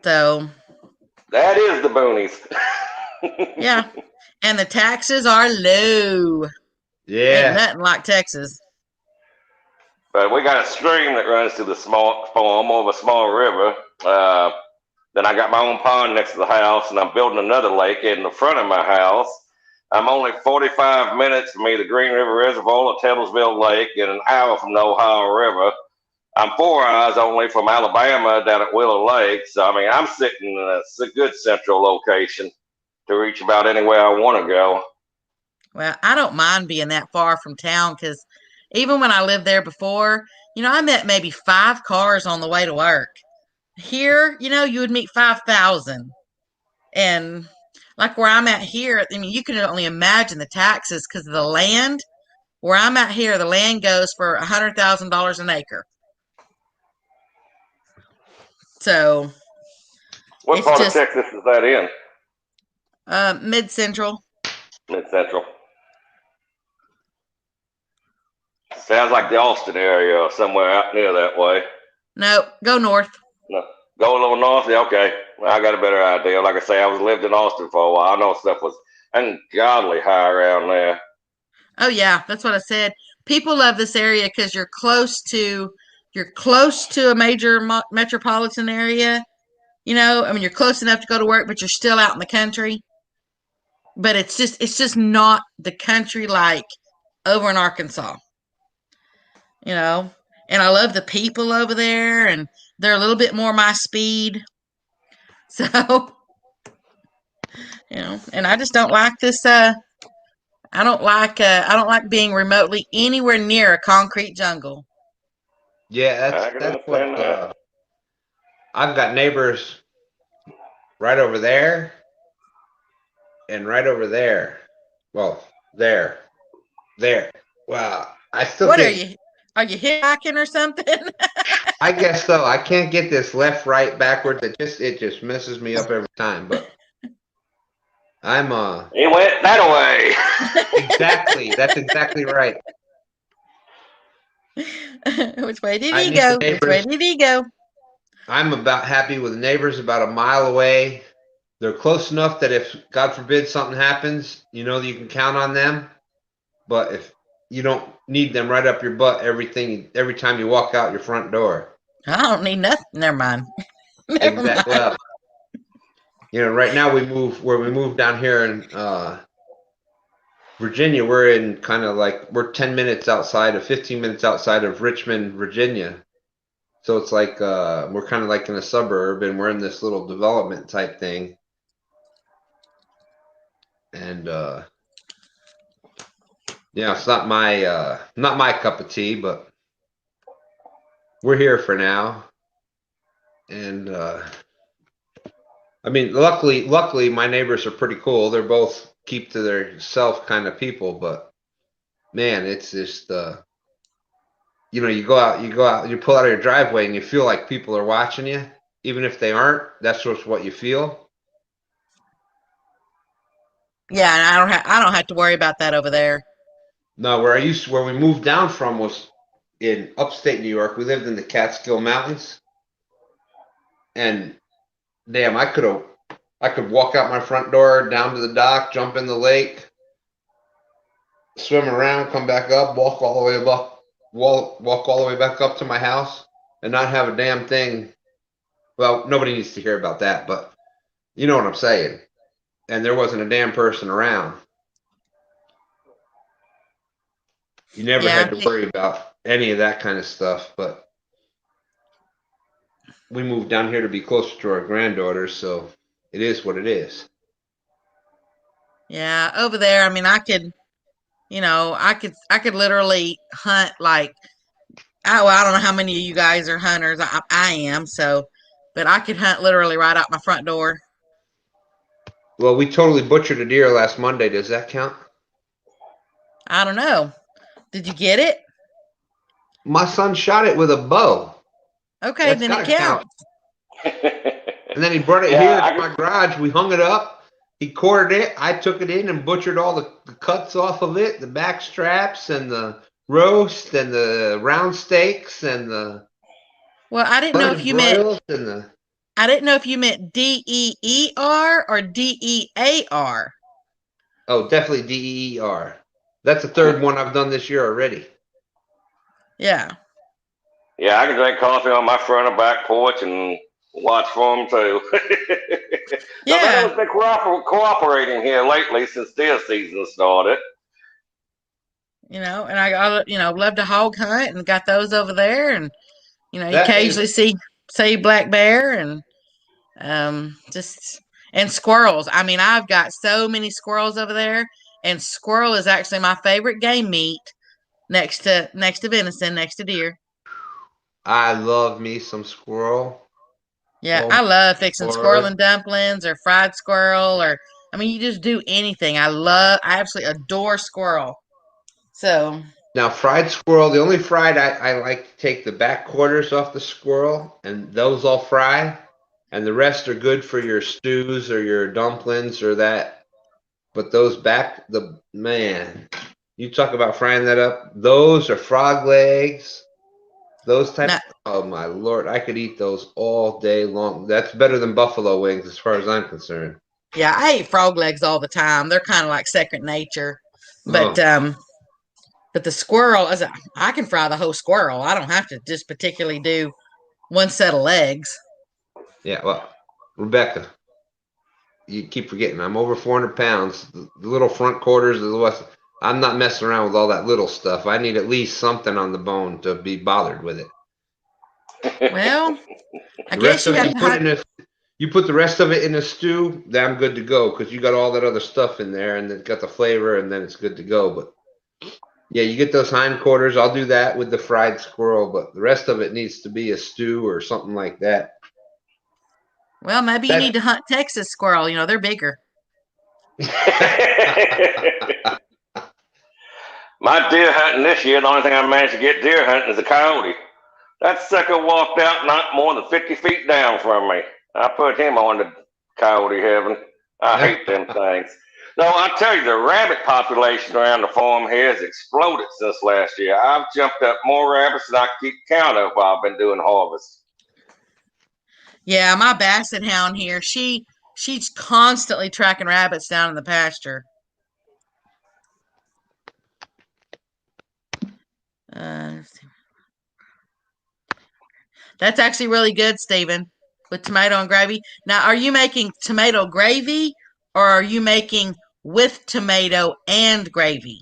So
that is the boonies.
Yeah. And the taxes are low.
Yeah.
Ain't nothing like Texas.
But we got a stream that runs through the small farm over a small river. Then I got my own pond next to the house, and I'm building another lake in the front of my house. I'm only 45 minutes from either Green River Reservoir or Tettlesville Lake, and an hour from the Ohio River. I'm 4 hours only from Alabama down at Willow Lake. So, I mean, I'm sitting in a good central location to reach about anywhere I want to go.
Well, I don't mind being that far from town, because even when I lived there before, you know, I met maybe 5 cars on the way to work. Here, you know, you would meet 5,000. And like where I'm at here, I mean, you can only imagine the taxes because of the land. Where I'm at here, the land goes for $100,000 an acre. So,
what part of Texas is that in?
Mid-Central.
Mid-Central. Sounds like the Austin area or somewhere out near that way.
No, go north.
No, go a little north. Yeah, okay. Well, I got a better idea. Like I say, I lived in Austin for a while. I know stuff was ungodly high around there.
Oh yeah, that's what I said. People love this area because you're close to a major metropolitan area. You know, I mean, you're close enough to go to work, but you're still out in the country. But it's just not the country like over in Arkansas. You know, and I love the people over there, and they're a little bit more my speed. So, you know, and I just don't like this. I don't like being remotely anywhere near a concrete jungle.
Yeah, that's what I've got neighbors right over there and right over there. Well, there. Well, I still.
What are you? Are you hitchhiking or something?
I guess so. I can't get this left, right, backwards. It just messes me up every time. But I'm
He went that way.
Exactly. That's exactly right.
Which way did he go? Which way did he go?
I'm about happy with neighbors about a mile away. They're close enough that if, God forbid, something happens, you know that you can count on them. But if you don't need them right up your butt every time you walk out your front door.
I don't need nothing. Never mind.
Exactly. Well, you know, right now we move down here, and Virginia, we're in kind of like, we're 15 minutes outside of Richmond, Virginia. So it's like, we're kind of like in a suburb, and we're in this little development type thing. And, yeah, it's not my cup of tea, but we're here for now. And, I mean, luckily my neighbors are pretty cool. They're both keep to their self kind of people, but man, it's just, you know, you go out, you pull out of your driveway and you feel like people are watching you, even if they aren't. That's just what you feel.
Yeah, and I don't have to worry about that over there.
No, where we moved down from was in upstate New York. We lived in the Catskill Mountains, and damn, I could walk out my front door, down to the dock, jump in the lake, swim around, come back up, walk all the way back up to my house, and not have a damn thing. Well, nobody needs to hear about that, but you know what I'm saying. And there wasn't a damn person around. You never had to worry about any of that kind of stuff, but we moved down here to be closer to our granddaughters, so it is what it is.
Yeah, over there, I mean, I could literally hunt like, I don't know how many of you guys are hunters. I am, so, but I could hunt literally right out my front door.
Well, we totally butchered a deer last Monday. Does that count?
I don't know. Did you get it?
My son shot it with a bow.
Okay, then it counts.
And then he brought it here to my garage. We hung it up. He quartered it. I took it in and butchered all the cuts off of it, the back straps and the roast and the round steaks and the.
Well, I didn't know if you meant. I didn't know if you meant DEER or DEAR.
Oh, definitely DEER. That's the third one I've done this year already.
Yeah.
Yeah, I can drink coffee on my front or back porch and watch for them too.
Yeah.
They've been cooperating here lately since deer season started.
You know, and I love to hog hunt and got those over there, and you occasionally see black bear and and squirrels. I mean, I've got so many squirrels over there, and squirrel is actually my favorite game meat next to venison, next to deer.
I love me some squirrel.
Yeah, I love fixing squirrel and dumplings or fried squirrel, or I mean, you just do anything. I absolutely adore squirrel. So
now, fried squirrel, the only fried I like to take the back quarters off the squirrel, and those I'll fry, and the rest are good for your stews or your dumplings or that. But those man, you talk about frying that up. Those are frog legs. Those types. Oh my Lord, I could eat those all day long. That's better than buffalo wings, as far as I'm concerned.
Yeah, I eat frog legs all the time. They're kind of like second nature. But but the squirrel, I can fry the whole squirrel. I don't have to just particularly do one set of legs.
Yeah, well, Rebecca, you keep forgetting I'm over 400 pounds. The little front quarters of the west. I'm not messing around with all that little stuff. I need at least something on the bone to be bothered with it.
Well, I guess
you put the rest of it in a stew, then I'm good to go, because you got all that other stuff in there, and it's got the flavor, and then it's good to go. But yeah, you get those hindquarters. I'll do that with the fried squirrel, but the rest of it needs to be a stew or something like that.
Well, maybe you need to hunt Texas squirrel. They're bigger.
My deer hunting this year, the only thing I managed to get deer hunting is a coyote. That sucker walked out not more than 50 feet down from me. I put him on to coyote heaven. I hate them things. No, I tell you, the rabbit population around the farm here has exploded since last year. I've jumped up more rabbits than I can keep count of while I've been doing harvest.
Yeah, my basset hound here, she's constantly tracking rabbits down in the pasture. That's actually really good, Stephen, with tomato and gravy. Now, are you making tomato gravy or are you making with tomato and gravy.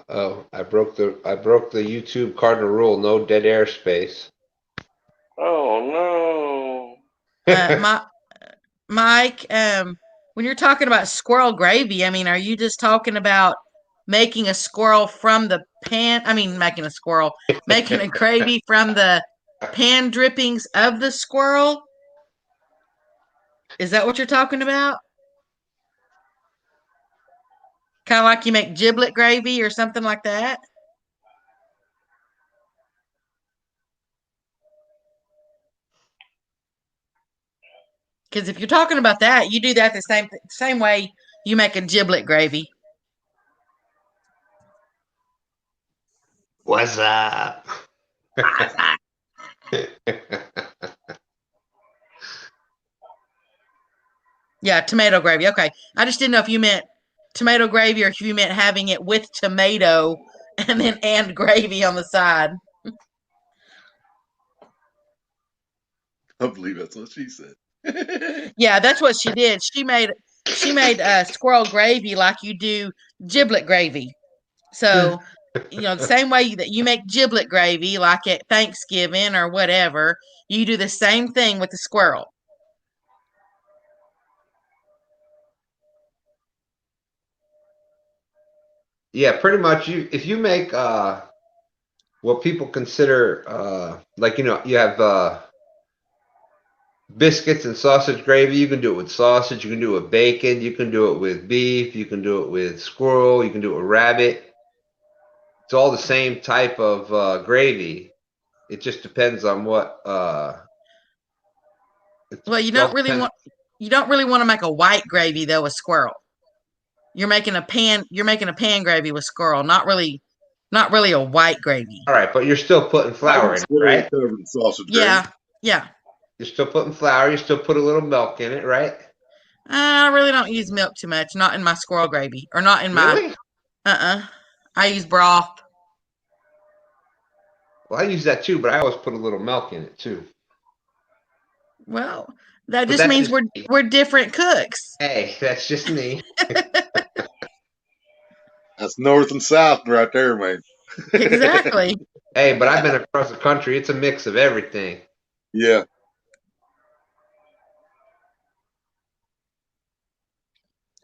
Oh, I broke the YouTube cardinal rule. No dead air space.
Oh no.
Mike, when you're talking about squirrel gravy, I mean, are you just talking about making a squirrel from the pan? I mean, making a gravy from the pan drippings of the squirrel? Is that what you're talking about? Kind of like you make giblet gravy or something like that? Because if you're talking about that, you do that the same way you make a giblet gravy.
What's up?
Yeah, tomato gravy. Okay. I just didn't know if you meant tomato gravy or if you meant having it with tomato and gravy on the side.
I believe that's what she said.
Yeah, that's what she did. She made squirrel gravy like you do giblet gravy. So, the same way that you make giblet gravy like at Thanksgiving or whatever, you do the same thing with the squirrel.
Yeah, pretty much. If you make what people consider like you have biscuits and sausage gravy. You can do it with sausage. You can do it with bacon. You can do it with beef. You can do it with squirrel. You can do it with rabbit. It's all the same type of gravy. It just depends on what.
Well, you don't really want to make a white gravy though with squirrel. You're making a pan gravy with squirrel, not really a white gravy.
All right, but you're still putting flour in it, right?
Sausage
yeah.
You're still putting flour. You still put a little milk in it, right?
I really don't use milk too much. Not in my squirrel gravy, or not in my. I use broth.
Well, I use that too, but I always put a little milk in it too.
Well, that just means we're different cooks.
Hey, that's just me.
That's north and south right there, man.
Exactly.
Hey, but I've been across the country. It's a mix of everything.
Yeah.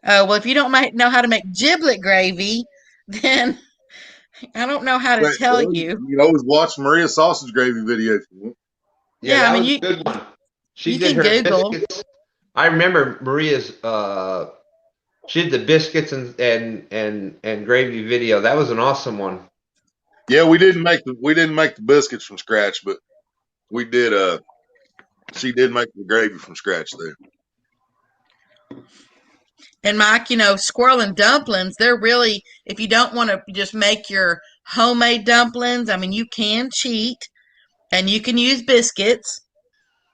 Oh, well, if you don't know how to make giblet gravy, then I don't know how to tell you.
You can always watch Maria's sausage gravy video.
Yeah, I mean,
was a good one. She
did her Google.
Biscuits. I remember Maria's. She did the biscuits and gravy video. That was an awesome one.
Yeah, we didn't make the biscuits from scratch, but we did. She did make the gravy from scratch there.
And Mike, squirrel and dumplings, they're really, if you don't want to just make your homemade dumplings, I mean, you can cheat and you can use biscuits.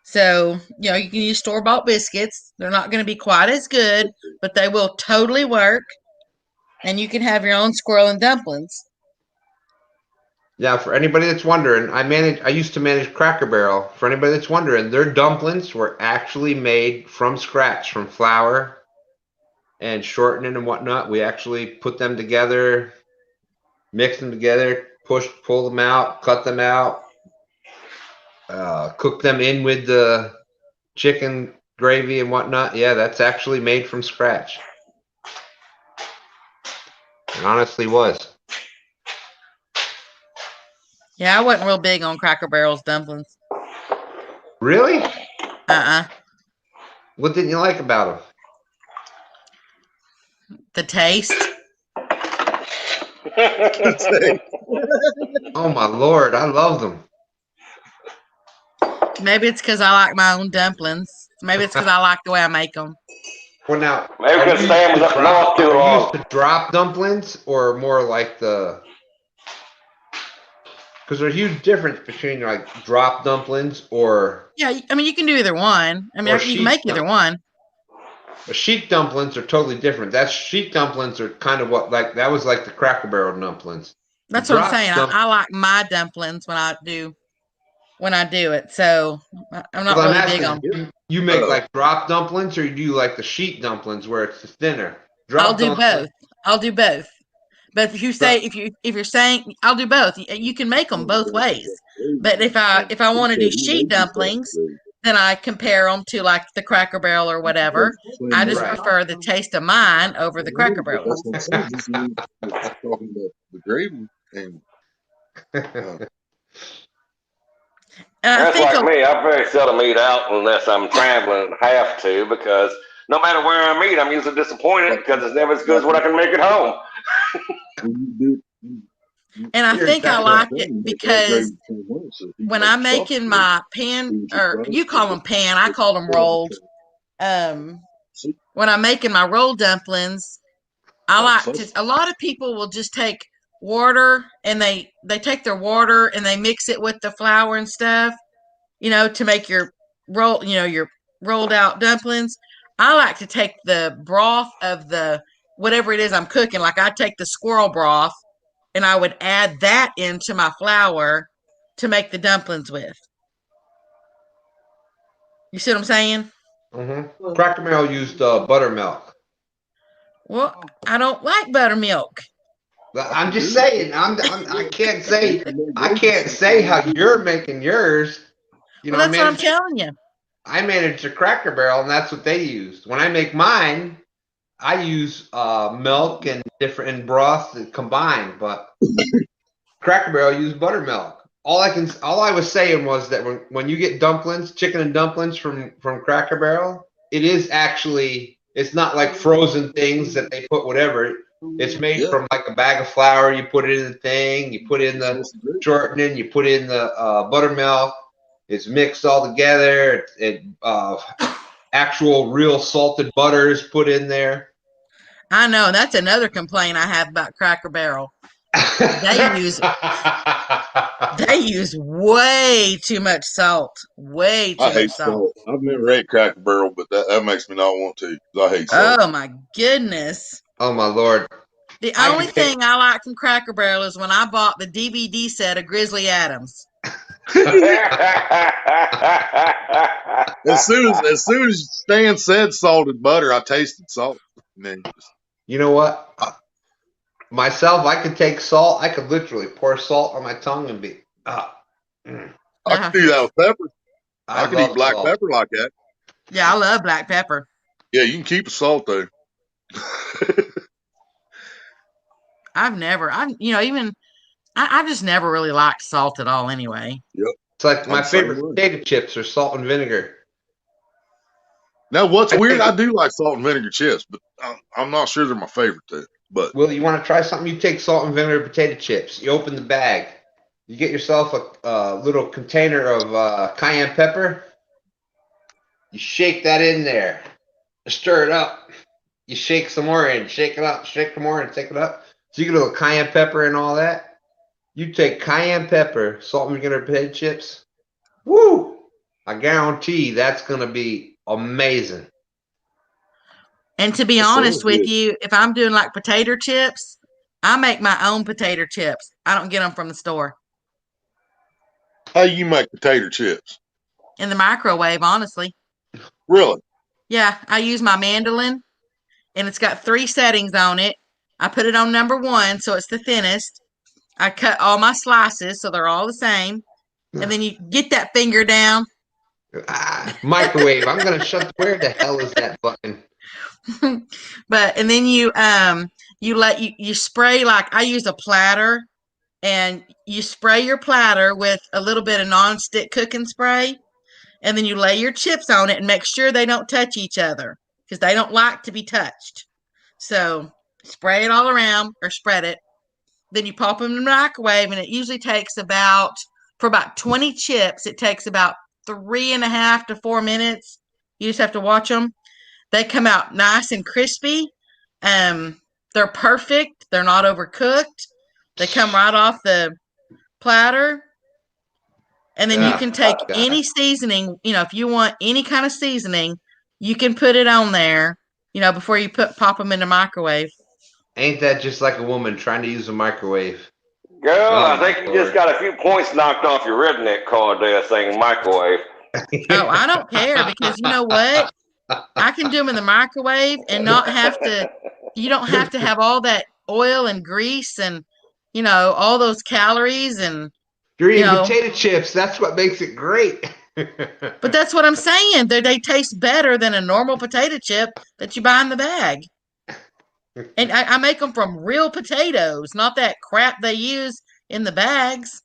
So, you can use store-bought biscuits. They're not going to be quite as good, but they will totally work. And you can have your own squirrel and dumplings.
Yeah, for anybody that's wondering, I used to manage Cracker Barrel. For anybody that's wondering, their dumplings were actually made from scratch, from flour and shortening and whatnot. We actually put them together, mix them together, pull them out, cut them out, cook them in with the chicken gravy and whatnot. Yeah, that's actually made from scratch. It honestly was.
Yeah, I wasn't real big on Cracker Barrel's dumplings.
Really? What didn't you like about them?
The taste.
Oh my Lord, I love them.
Maybe it's because I like my own dumplings. Maybe it's because I like the way I make them.
Well, now,
maybe because Sam was up north too long.
Used to drop dumplings, or more like the? Because there's a huge difference between like drop dumplings or.
Yeah, I mean you can do either one. I mean you can make either one.
But sheep dumplings are totally different. That's sheep dumplings are kind of what that was like the Cracker Barrel dumplings.
That's what I'm saying. I like my dumplings when I do it. So I'm not really big on.
You make like drop dumplings, or you do like the sheep dumplings where it's thinner?
I'll do both. But if you're saying I'll do both, you can make them both ways. But if I want to do sheep dumplings, then I compare them to like the Cracker Barrel or whatever. I just prefer the taste of mine over the Cracker Barrel.
Talking about the gravy and.
That's like me. I very seldom eat out unless I'm traveling and have to, because no matter where I eat, I'm usually disappointed because it's never as good as what I can make at home.
And I think I like it because when I'm making my pan, or you call them pan, I call them rolled. When I'm making my rolled dumplings, I like to. A lot of people will just take water and they take their water and they mix it with the flour and stuff, to make your your rolled out dumplings. I like to take the broth of the whatever it is I'm cooking. Like I take the squirrel broth and I would add that into my flour to make the dumplings with. You see what I'm saying?
Mm-hmm. Cracker Barrel used buttermilk.
Well, I don't like buttermilk.
I'm just saying. I can't say how you're making yours.
That's what I'm telling you.
I manage a Cracker Barrel, and that's what they used. When I make mine, I use milk and different broth combined, but Cracker Barrel used buttermilk. All I was saying was that when you get dumplings, chicken and dumplings from Cracker Barrel, it's not like frozen things that they put whatever. It's made from like a bag of flour. You put it in the thing, you put in the shortening, you put in the buttermilk. It's mixed all together. Actual real salted butter is put in there.
I know. That's another complaint I have about Cracker Barrel. They use way too much salt. Way too much salt.
I've never ate Cracker Barrel, but that makes me not want to, because I hate salt.
Oh my goodness.
Oh my Lord.
The only thing I like from Cracker Barrel is when I bought the DVD set of Grizzly Adams.
As soon as Stan said salted butter, I tasted salt. And then
you know what? Myself, I could take salt. I could literally pour salt on my tongue and be.
I could do that with pepper. I could eat black pepper like that.
Yeah, I love black pepper.
Yeah, you can keep the salt though.
I've just never really liked salt at all anyway.
Yep.
It's like my favorite potato chips are salt and vinegar.
Now, what's weird, I do like salt and vinegar chips, but I'm not sure they're my favorite too. But
Will, you want to try something? You take salt and vinegar potato chips. You open the bag. You get yourself a little container of cayenne pepper. You shake that in there. Stir it up. You shake some more in. Shake it up. Shake some more and take it up. So you get a little cayenne pepper and all that. You take cayenne pepper, salt and vinegar potato chips. Woo! I guarantee that's going to be amazing.
And to be honest with you, if I'm doing like potato chips, I make my own potato chips. I don't get them from the store.
How you make potato chips?
In the microwave, honestly.
Really?
Yeah, I use my mandolin, and it's got 3 settings on it. I put it on number 1, so it's the thinnest. I cut all my slices, so they're all the same. And then you get that finger down.
Microwave. I'm going to shut. Where the hell is that button?
And then you spray, like I use a platter, and you spray your platter with a little bit of non-stick cooking spray, and then you lay your chips on it and make sure they don't touch each other because they don't like to be touched. So spray it all around or spread it. Then you pop them in the microwave, and it usually takes for about 20 chips, it takes about 3.5 to 4 minutes. You just have to watch them. They come out nice and crispy. They're perfect. They're not overcooked. They come right off the platter. And then you can take any seasoning, if you want any kind of seasoning, you can put it on there. before you pop them in the microwave.
Ain't that just like a woman trying to use a microwave?
Girl,
Oh,
I think you just got a few points knocked off your redneck card there saying microwave.
Oh, I don't care, because you know what? I can do them in the microwave and not have to. You don't have to have all that oil and grease and all those calories and.
You're eating potato chips. That's what makes it great.
But that's what I'm saying. They taste better than a normal potato chip that you buy in the bag. And I make them from real potatoes, not that crap they use in the bags.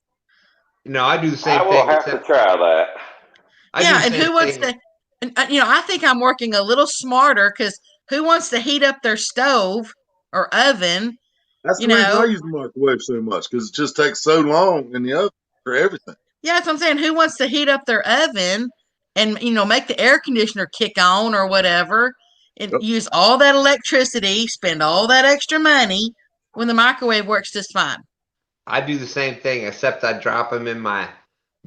No, I do the same thing.
I will have to try that.
Yeah, and who wants to? I think I'm working a little smarter, because who wants to heat up their stove or oven?
That's the reason I use the microwave so much, because it just takes so long in the oven for everything.
Yeah, that's what I'm saying. Who wants to heat up their oven and make the air conditioner kick on or whatever, and use all that electricity, spend all that extra money when the microwave works just fine?
I do the same thing, except I drop them in my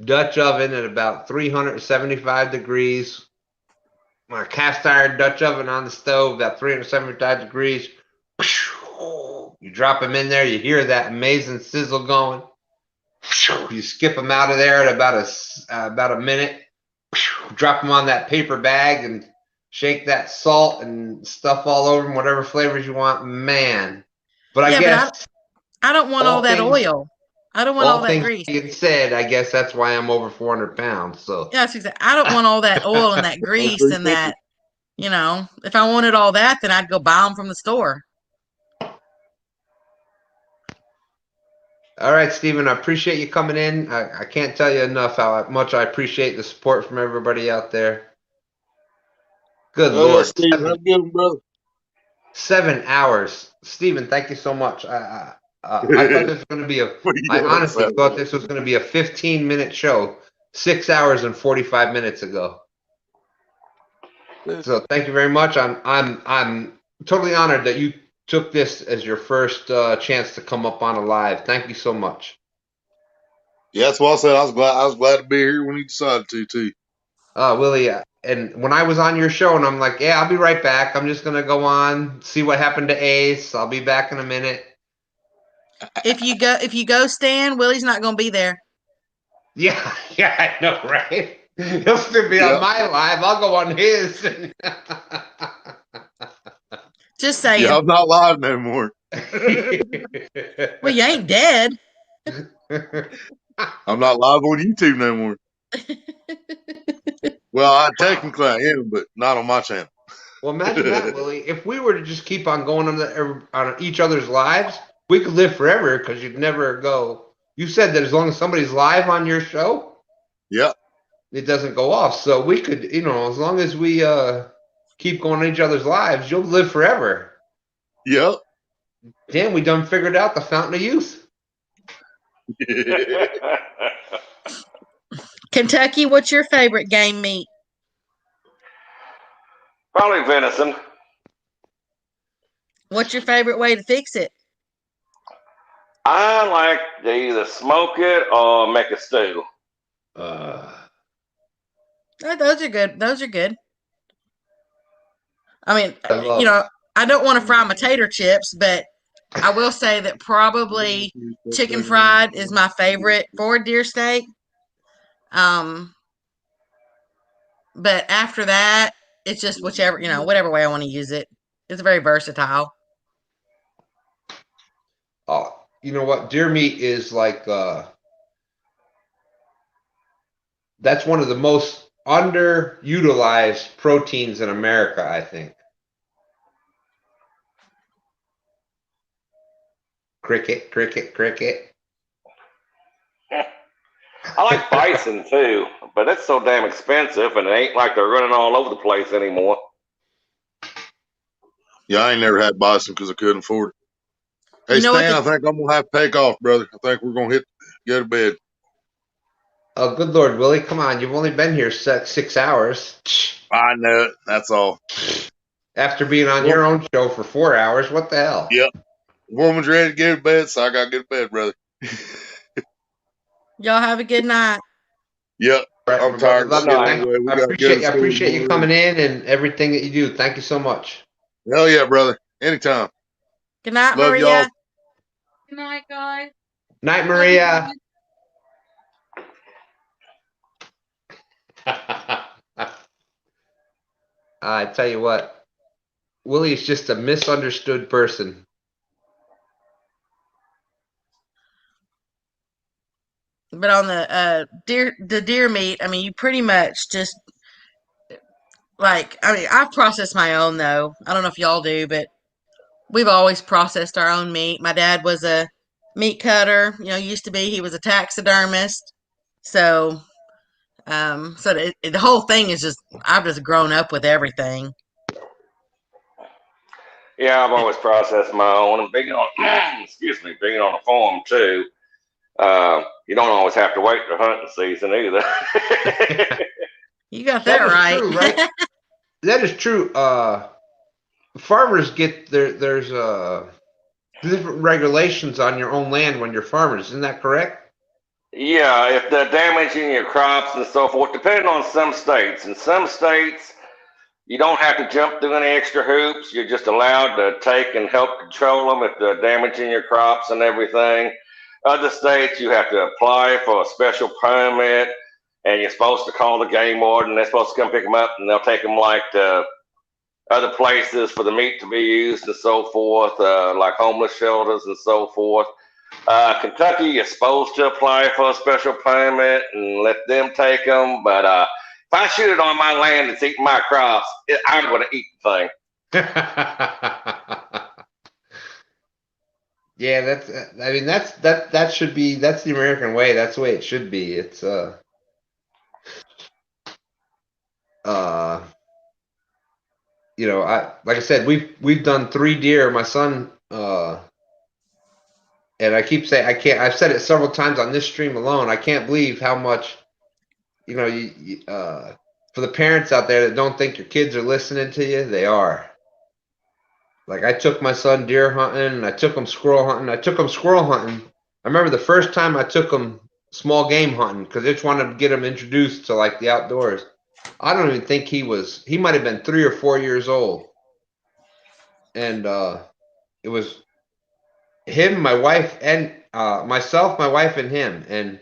Dutch oven at about 375 degrees. My cast iron Dutch oven on the stove, about 375 degrees. You drop them in there, you hear that amazing sizzle going. You skip them out of there at about a minute. Drop them on that paper bag and shake that salt and stuff all over them, whatever flavors you want. Man. But I guess
I don't want all that oil. I don't want all that grease.
Being said, I guess that's why I'm over 400 pounds. So
yeah, I don't want all that oil and that grease and that. If I wanted all that, then I'd go buy them from the store.
All right, Stephen, I appreciate you coming in. I can't tell you enough how much I appreciate the support from everybody out there. Good Lord.
Stephen, have a good one, brother.
7 hours. Stephen, thank you so much. I thought this was going to be I honestly thought this was going to be a 15-minute show 6 hours and 45 minutes ago. So thank you very much. I'm totally honored that you took this as your first chance to come up on a live. Thank you so much.
Yeah, that's what I said. I was glad to be here when you decided to too.
Willie, and when I was on your show, and I'm like, yeah, I'll be right back. I'm just gonna go on, see what happened to Ace. I'll be back in a minute.
If you go, Stan, Willie's not gonna be there.
Yeah, I know, right? He'll still be on my live. I'll go on his.
Just saying.
Yeah, I'm not live no more.
Well, you ain't dead.
I'm not live on YouTube no more. Well, technically I am, but not on my channel.
Well, imagine that, Willie. If we were to just keep on going on each other's lives, we could live forever, because you'd never go. You said that as long as somebody's live on your show,
yeah,
it doesn't go off. So we could, as long as we keep going on each other's lives, you'll live forever.
Yep.
Damn, we done figured out the fountain of youth.
Kentucky, what's your favorite game meat?
Probably venison.
What's your favorite way to fix it?
I like to either smoke it or make a stew.
Those are good. Those are good. I mean, I don't want to fry my tater chips, but I will say that probably chicken fried is my favorite for deer steak. But after that, it's just whatever way I want to use it. It's very versatile.
Oh, you know what? Deer meat is like that's one of the most underutilized proteins in America, I think. Cricket.
I like bison too, but it's so damn expensive, and it ain't like they're running all over the place anymore.
Yeah, I ain't never had bison because I couldn't afford it. Hey, Stan, I think I'm going to have to take off, brother. I think we're going to go to bed.
Oh, good Lord, Willie. Come on. You've only been here 6 hours.
I know it. That's all.
After being on your own show for 4 hours, what the hell?
Yep. Woman's ready to go to bed, so I got to go to bed, brother.
Y'all have a good night.
Yep.
Right,
I'm tired.
I appreciate you coming in and everything that you do. Thank you so much.
Hell yeah, brother. Anytime.
Good night,
Love
Maria.
y'all.
Good night, guys.
Night, Maria. I tell you what, Willie's just a misunderstood person.
But on the deer meat, I mean, you pretty much just like, I mean, I've processed my own though. I don't know if y'all do, but we've always processed our own meat. My dad was a meat cutter, used to be. He was a taxidermist. So, the whole thing is just, I've just grown up with everything.
Yeah, I've always processed my own. And being on, being on a farm too. You don't always have to wait for hunting season either.
You got that right.
True, right? That is true. Farmers get there's different regulations on your own land when you're farmers. Isn't that correct?
Yeah, if they're damaging your crops and so forth, depending on some states. In some states, you don't have to jump through any extra hoops. You're just allowed to take and help control them if they're damaging your crops and everything. Other states, you have to apply for a special permit, and you're supposed to call the game warden. They're supposed to come pick them up, and they'll take them like to other places for the meat to be used and so forth, like homeless shelters and so forth. Kentucky, you're supposed to apply for a special permit and let them take them. But if I shoot it on my land that's eating my crops, I'm going to eat the thing.
Yeah, that should be, that's the American way. That's the way it should be. It's like I said, we've done 3 deer. My son, and I keep saying, I've said it several times on this stream alone. I can't believe how much, for the parents out there that don't think your kids are listening to you, they are. Like, I took my son deer hunting, and I took him squirrel hunting. I remember the first time I took him small game hunting, because I just wanted to get him introduced to like the outdoors. I don't even think he might have been 3 or 4 years old. And it was him, my wife, and myself, my wife, and him. And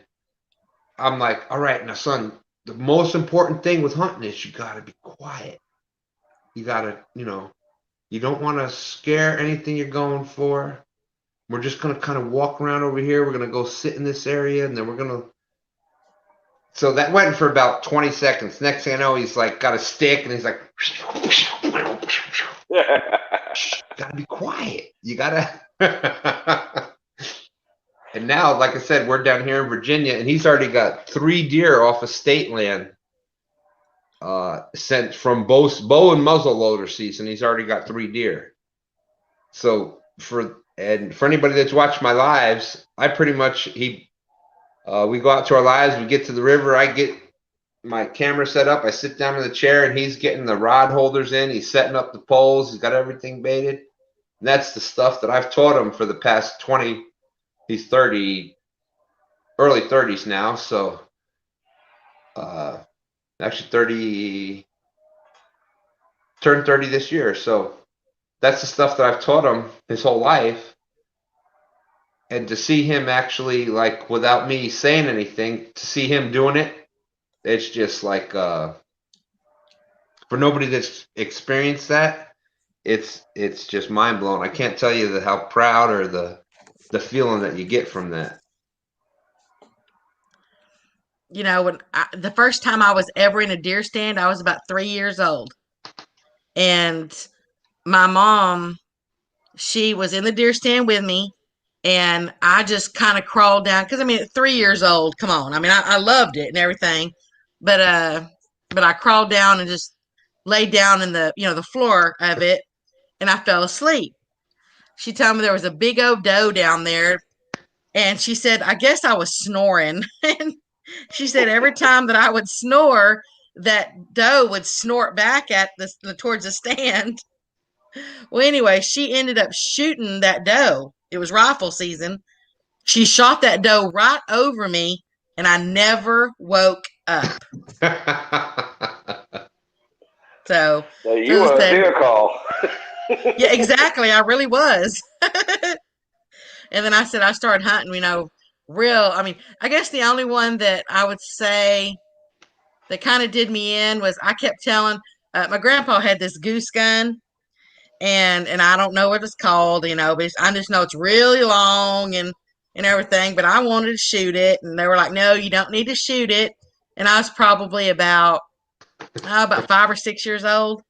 I'm like, all right, now, son, the most important thing with hunting is you got to be quiet. You got to, you don't want to scare anything you're going for. We're just going to kind of walk around over here. We're going to go sit in this area, and then we're going to. So that went for about 20 seconds. Next thing I know, he's like got a stick, and he's like, gotta be quiet. You gotta. And now, like I said, we're down here in Virginia, and he's already got 3 deer off of state land sent from bow and muzzleloader season. He's already got 3 deer. So for anybody that's watched my lives, I pretty much we go out to our lives, we get to the river, I get my camera set up, I sit down in the chair, and he's getting the rod holders in, he's setting up the poles, he's got everything baited. And that's the stuff that I've taught him for the past 20, he's 30, early 30s now, so actually 30, turned 30 this year, so that's the stuff that I've taught him his whole life. And to see him actually, like, without me saying anything, to see him doing it, it's just like, for nobody that's experienced that, it's just mind blowing. I can't tell you how proud or the feeling that you get from that.
When the first time I was ever in a deer stand, I was about 3 years old, and my mom, she was in the deer stand with me. And I just kind of crawled down because, at 3 years old, come on. I loved it and everything, but I crawled down and just laid down in the floor of it, and I fell asleep. She told me there was a big old doe down there, and she said, I guess I was snoring. And she said every time that I would snore, that doe would snort back at towards the stand. Well, anyway, she ended up shooting that doe. It was rifle season. She shot that doe right over me, and I never woke up.
So you were a deer call.
Yeah, exactly. I really was. And then I said I started hunting, I mean, I guess the only one that I would say that kind of did me in was I kept telling my grandpa had this goose gun, and I don't know what it's called, but I just know it's really long and everything. But I wanted to shoot it, and they were like, "No, you don't need to shoot it." And I was probably about 5 or 6 years old,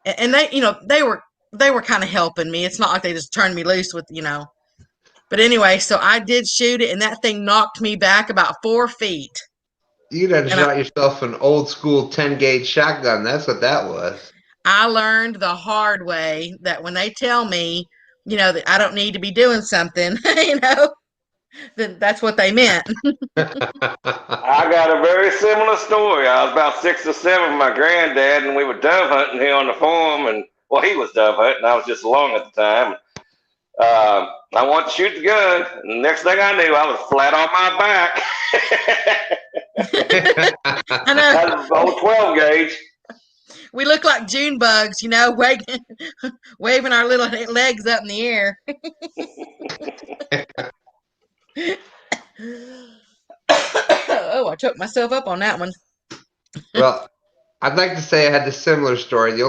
and they were kind of helping me. It's not like they just turned me loose with. But anyway, so I did shoot it, and that thing knocked me back about 4 feet.
You done
And
shot yourself an old school 10-gauge shotgun. That's what that was.
I learned the hard way that when they tell me, that I don't need to be doing something, then that's what they meant.
I got a very similar story. I was about 6 or 7 with my granddad, and we were dove hunting here on the farm. And well, he was dove hunting. I was just along at the time. I wanted to shoot the gun. And the next thing I knew, I was flat on my back.
I know.
That was an old 12 gauge.
We look like June bugs, waving our little legs up in the air. Oh, I choked myself up on that one.
Well, I'd like to say I had a similar story. The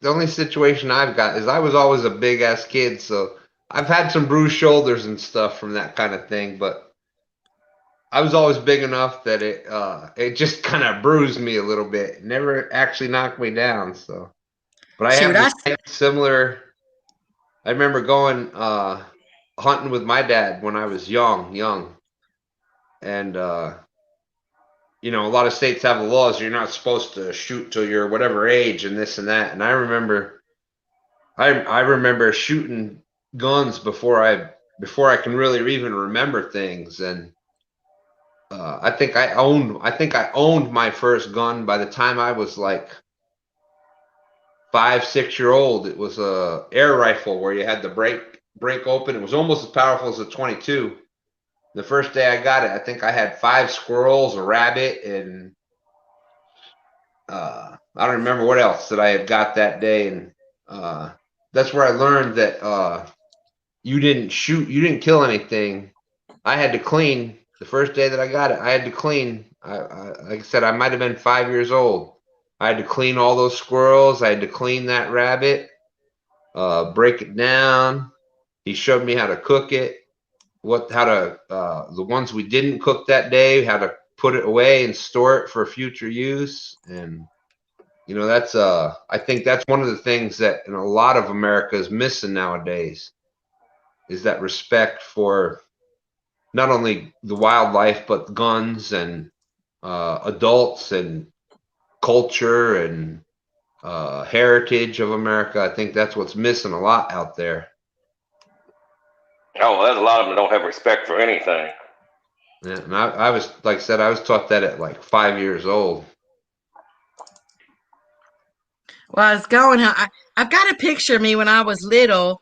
only situation I've got is I was always a big ass kid, so I've had some bruised shoulders and stuff from that kind of thing, but I was always big enough that it just kind of bruised me a little bit. It never actually knocked me down. So, but I have the same similar. I remember going hunting with my dad when I was young, and a lot of states have the laws you're not supposed to shoot till you're whatever age and this and that. And I remember shooting guns before I can really even remember things. And I think I owned my first gun by the time I was like 5, 6 year old. It was a air rifle where you had the break open. It was almost as powerful as a 22. The first day I got it, I think I had 5 squirrels, a rabbit, and I don't remember what else that I had got that day. And that's where I learned that you didn't kill anything. I had to clean. The first day that I got it, I had to clean. Like I said, I might have been 5 years old. I had to clean all those squirrels. I had to clean that rabbit, break it down. He showed me how to cook it, the ones we didn't cook that day, how to put it away and store it for future use. And that's I think that's one of the things that in a lot of America is missing nowadays, is that respect for not only the wildlife, but guns and adults and culture and heritage of America. I think that's what's missing a lot out there.
Oh, well, there's a lot of them that don't have respect for anything.
Yeah, and I was, like I said, I was taught that at like 5 years old.
Well, I was going. I've got a picture of me when I was little,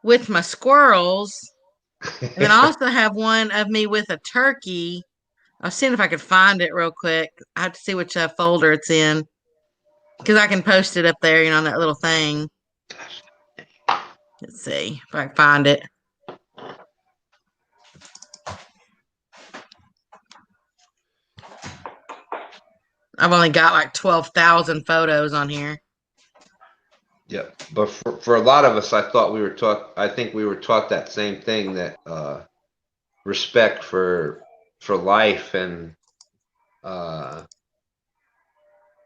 with my squirrels. And then I also have one of me with a turkey. I was seeing if I could find it real quick. I have to see which folder it's in, because I can post it up there, on that little thing. Let's see if I can find it. I've only got like 12,000 photos on here.
Yeah, but for a lot of us, I think we were taught that same thing, that respect for life and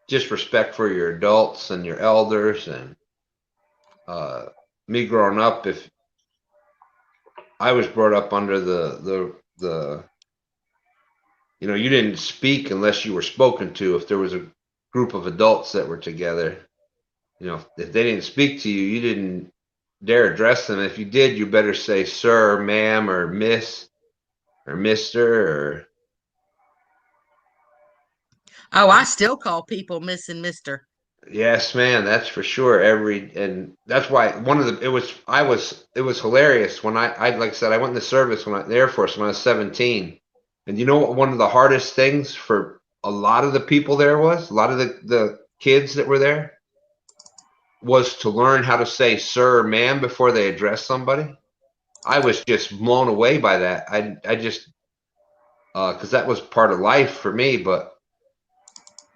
just respect for your adults and your elders. And me growing up, if I was brought up under the you didn't speak unless you were spoken to. If there was a group of adults that were together, if they didn't speak to you, you didn't dare address them. If you did, you better say sir, ma'am, or miss, or mister, or.
Oh, I still call people Miss and Mister.
Yes, man, that's for sure. And that's why it was hilarious when I like I said, I went in the service in the Air Force when I was 17. And you know what one of the hardest things for a lot of the people there was? A lot of the kids that were there? was to learn how to say sir or ma'am before they address somebody. I was just blown away by that. I just because that was part of life for me, but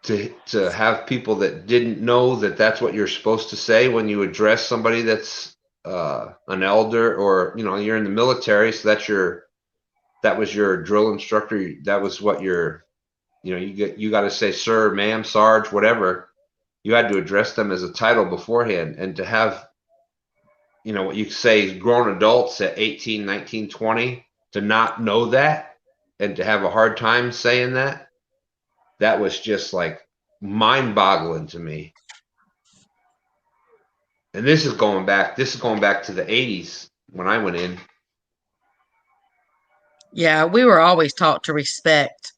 to have people that didn't know that that's what you're supposed to say when you address somebody that's an elder, or you're in the military, so that was your drill instructor. That was what you got to say sir, ma'am, sarge, whatever. You had to address them as a title beforehand, and to have what you say grown adults at 18, 19, 20 to not know that and to have a hard time saying that was just like mind-boggling to me. And this is going back to the 80s when I went in.
Yeah, we were always taught to respect.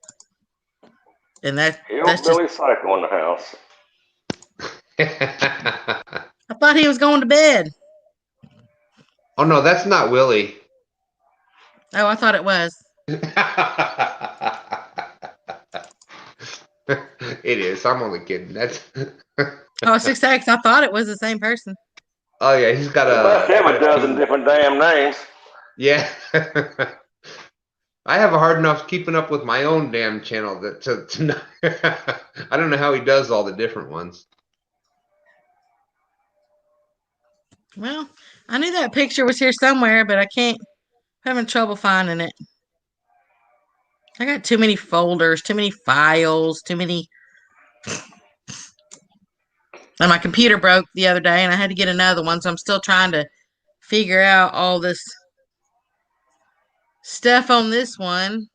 And that's
Hillbilly Psycho in the house.
I thought he was going to bed.
Oh no, that's not Willie.
Oh, I thought it was.
It is. I'm only kidding. That's
Oh, 6X. I thought it was the same person.
Oh yeah, he's got
must have a dozen different damn names.
Yeah. I have a hard enough keeping up with my own damn channel that to I don't know how he does all the different ones.
Well, I knew that picture was here somewhere, but I'm having trouble finding it. I got too many folders, too many files, too many. And my computer broke the other day, and I had to get another one, so I'm still trying to figure out all this stuff on this one.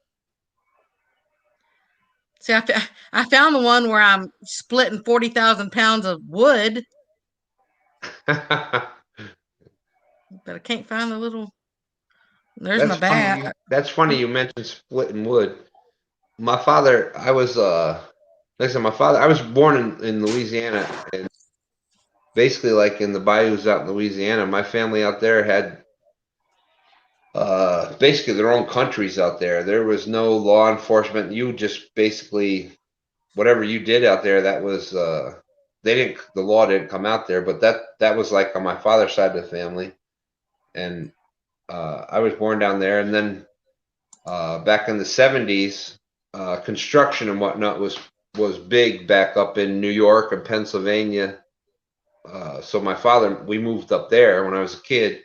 See, I found the one where I'm splitting 40,000 pounds of wood. But I can't find the little. There's my bat.
That's funny you mentioned splitting wood. My father, I was I was born in Louisiana, and basically like in the bayous out in Louisiana. My family out there had basically their own countries out there. There was no law enforcement. You just basically whatever you did out there, that was the law didn't come out there, but that was like on my father's side of the family. And I was born down there, and then back in the 70s, construction and whatnot was big back up in New York and Pennsylvania. So my father, we moved up there when I was a kid,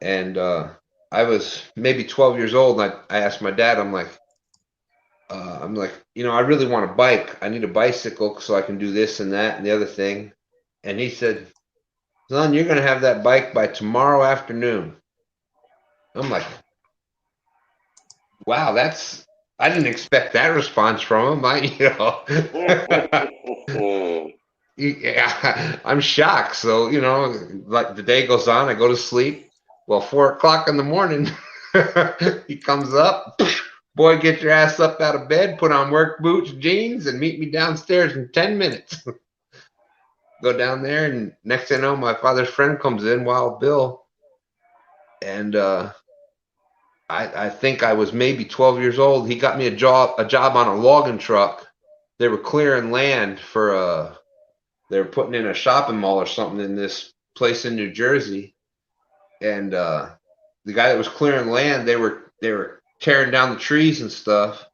and I was maybe 12 years old, and I asked my dad, I'm like, I really want a bike. I need a bicycle so I can do this and that and the other thing. And he said, son, you're going to have that bike by tomorrow afternoon. I'm like, wow, I didn't expect that response from him. Yeah, I'm shocked. So, like the day goes on, I go to sleep. Well, 4 o'clock in the morning, he comes up. Boy, get your ass up out of bed, put on work boots, jeans, and meet me downstairs in 10 minutes. Go down there, and next thing I know, my father's friend comes in, Wild Bill. And I think I was maybe 12 years old. He got me a job on a logging truck. They were clearing land for they were putting in a shopping mall or something in this place in New Jersey. And the guy that was clearing land, they were tearing down the trees and stuff.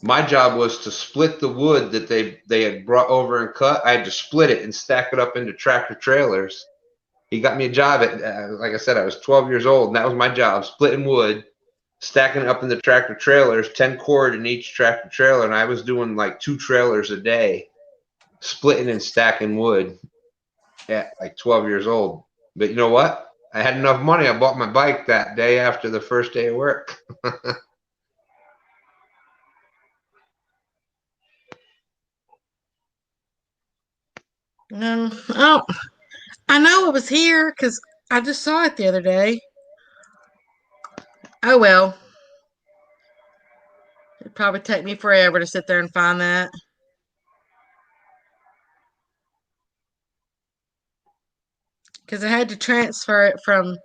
My job was to split the wood that they had brought over and cut. I had to split it and stack it up into tractor trailers. He got me a job at, like I said, I was 12 years old, and that was my job, splitting wood, stacking it up in the tractor trailers, 10 cord in each tractor trailer, and I was doing like 2 trailers a day, splitting and stacking wood at like 12 years old. But you know what? I had enough money. I bought my bike that day after the first day of work.
Oh, I know it was here because I just saw it the other day. Oh, well. It'd probably take me forever to sit there and find that. Because I had to transfer it from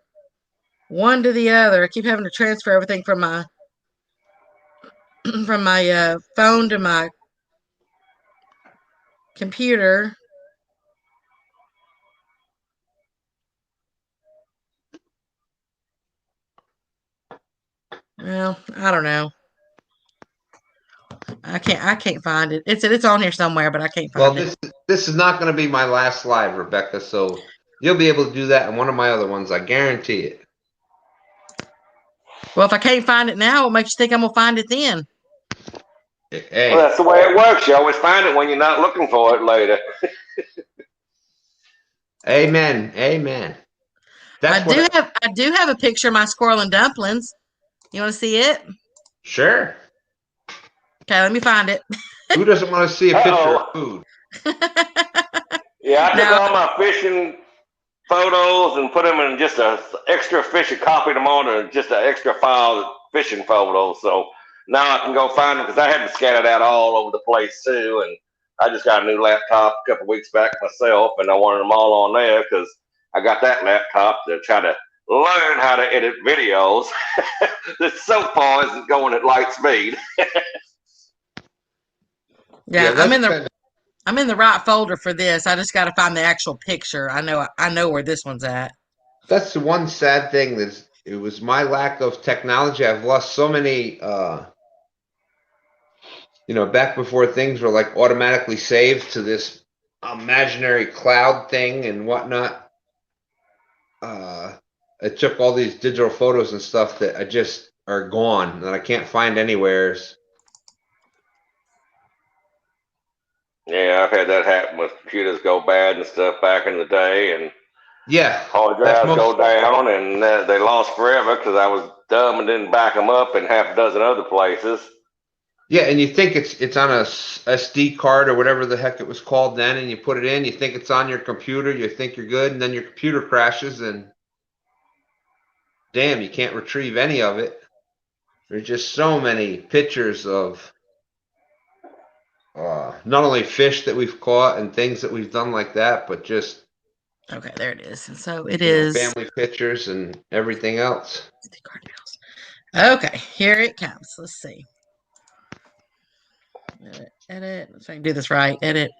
one to the other. I keep having to transfer everything from my phone to my computer. I don't know. I can't find it. It's on here somewhere, but I can't find it.
Well, this is not going to be my last live, Rebecca. So you'll be able to do that in one of my other ones. I guarantee it.
Well, if I can't find it now, what makes you think I'm gonna find it then?
Hey.
Well, that's the way it works. You always find it when you're not looking for it later.
Amen. Amen.
I do have a picture of my squirrel and dumplings. You want to see it?
Sure.
Okay, let me find it.
Who doesn't want to see a picture of food?
Yeah, I took all my fishing photos and put them in just a extra fishing, copied them on to just an extra file fishing photos. So now I can go find them because I had them scattered out all over the place too. And I just got a new laptop a couple weeks back myself, and I wanted them all on there because I got that laptop to try to learn how to edit videos. This so far isn't going at light speed.
Yeah, I'm in the right folder for this. I just got to find the actual picture. I know where this one's at.
That's the one sad thing. It was my lack of technology. I've lost so many. Back before things were like automatically saved to this imaginary cloud thing and whatnot. I took all these digital photos and stuff that I just are gone that I can't find anywhere.
Yeah, I've had that happen with computers go bad and stuff back in the day, and hard drives go down, and they lost forever because I was dumb and didn't back them up in half a dozen other places.
Yeah, and you think it's on a SD card or whatever the heck it was called then, and you put it in, you think it's on your computer, you think you're good, and then your computer crashes, and damn, you can't retrieve any of it. There's just so many pictures of not only fish that we've caught and things that we've done like that, but just
okay, there it is. And so it is
family pictures and everything else.
Okay, here it comes. Let's see. Edit. Let's see if I can do this right. Edit.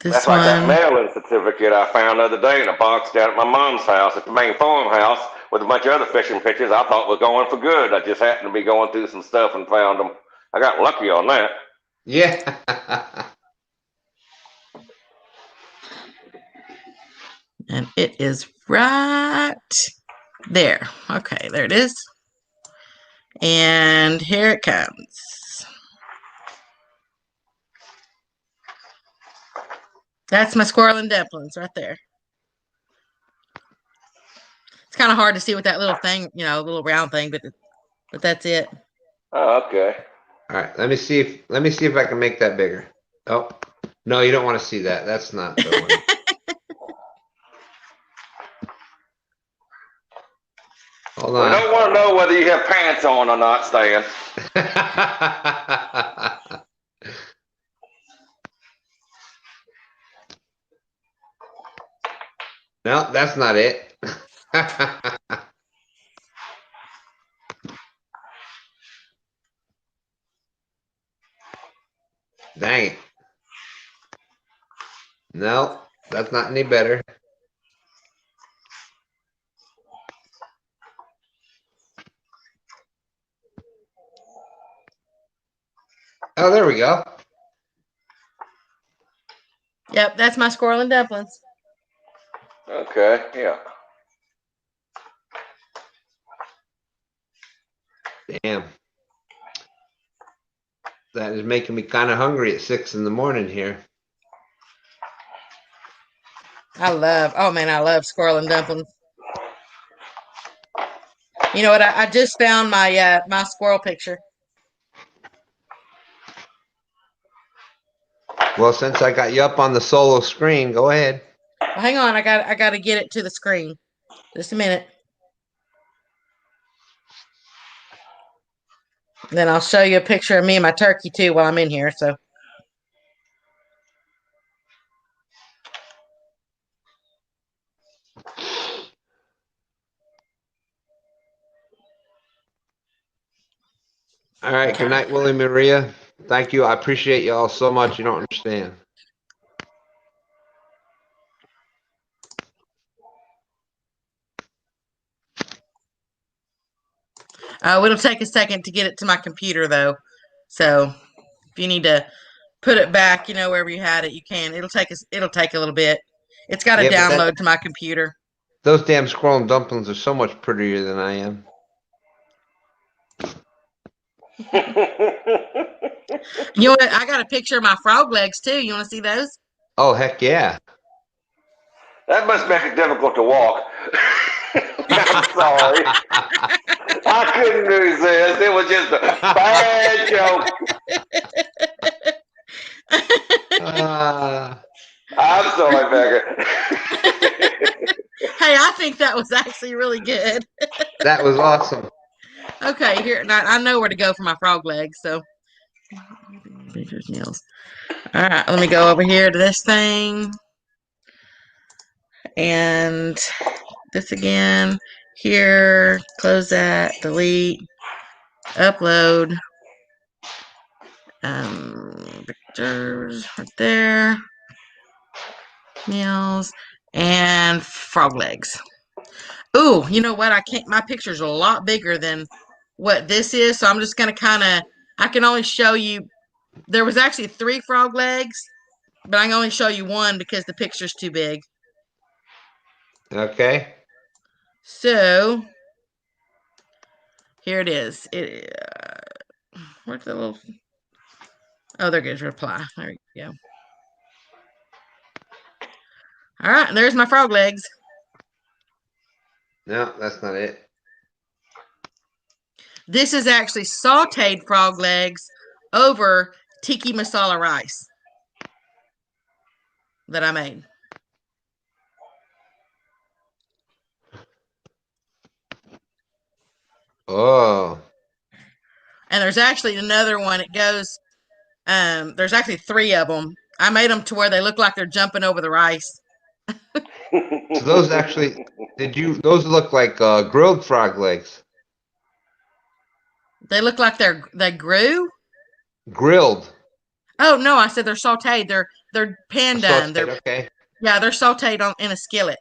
That's like that mail-in certificate I found the other day in a box down at my mom's house at the main farmhouse with a bunch of other fishing pictures I thought were going for good. I just happened to be going through some stuff and found them. I got lucky on that.
Yeah.
And it is right there. Okay, there it is. And here it comes. That's my squirrel and dumplings right there. It's kind of hard to see with that little thing, little round thing, but that's it.
Oh, okay.
All right, let me see if I can make that bigger. Oh, no, you don't want to see that. That's not the one. Hold on.
I don't want to know whether you have pants on or not, Stan.
No, that's not it. Dang it. No, that's not any better. Oh, there we go.
Yep, that's my squirrel and dumplings.
Okay, yeah.
Damn. That is making me kind of hungry at 6 in the morning here.
I love squirrel and dumplings. You know what? I just found my my squirrel picture.
Well, since I got you up on the solo screen, go ahead.
Well, hang on, I got to get it to the screen. Just a minute. Then I'll show you a picture of me and my turkey too while I'm in here. So.
All right. Good night, Willie Maria. Thank you. I appreciate you all so much. You don't understand.
It'll take a second to get it to my computer, though. So if you need to put it back, wherever you had it, you can. It'll take a little bit. It's got to download to my computer.
Those damn squirrel and dumplings are so much prettier than I am.
You know what? I got a picture of my frog legs too. You want to see those?
Oh, heck yeah.
That must make it difficult to walk. I'm sorry. I couldn't resist. It was just a bad joke. I'm sorry, Becca.
Hey, I think that was actually really good.
That was awesome.
Okay, here now I know where to go for my frog legs. So, nails. All right, let me go over here to this thing, and this again. Here, close that, delete, upload. Pictures right there. Nails and frog legs. Ooh, you know what? My picture's a lot bigger than what this is, so I'm just gonna I can only show you. There was actually 3 frog legs, but I can only show you one because the picture's too big.
Okay.
So here it is. Where's the little? Oh, there goes reply. There we go. All right, there's my frog legs.
No, that's not it.
This is actually sauteed frog legs over tiki masala rice that I made.
Oh.
And there's actually another one. It goes, there's actually 3 of them. I made them to where they look like they're jumping over the rice.
So those actually, those look like grilled frog legs?
They look like they grew?
Grilled.
Oh, no, I said they're sauteed. They're pan done.
Okay.
Yeah, they're sauteed in a skillet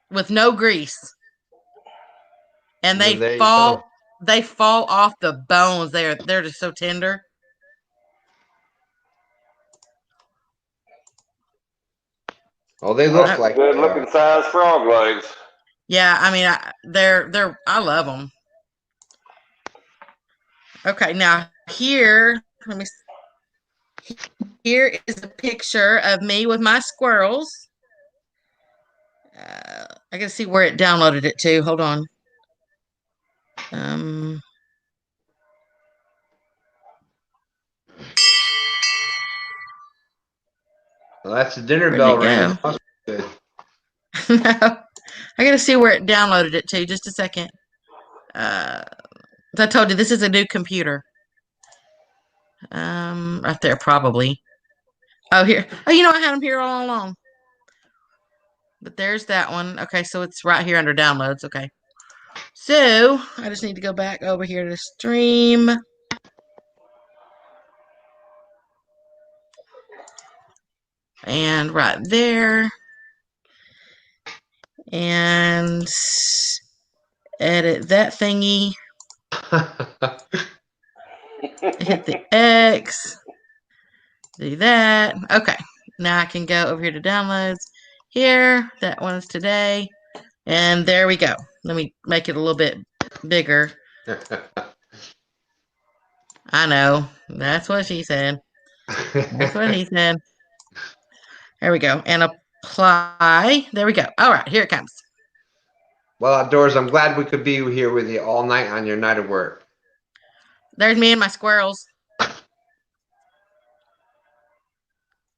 with no grease. And they fall off the bones. They're just so tender.
Oh, they look like
good looking size frog legs.
Yeah, I mean, I love them. Okay, now here is a picture of me with my squirrels. I gotta see where it downloaded it to. Hold on.
Well, that's the dinner bell ring.
Good. No, I gotta see where it downloaded it to. Just a second. As I told you, this is a new computer. Right there, probably. Oh, here. Oh, I had them here all along. But there's that one. Okay, so it's right here under downloads. Okay. So I just need to go back over here to stream. And right there. And edit that thingy. Hit the X. Do that. Okay. Now I can go over here to downloads. Here. That one is today. And there we go. Let me make it a little bit bigger. I know. That's what she said. That's what he said. There we go. And apply. There we go. All right. Here it comes.
Well, Outdoors, I'm glad we could be here with you all night on your night of work.
There's me and my squirrels.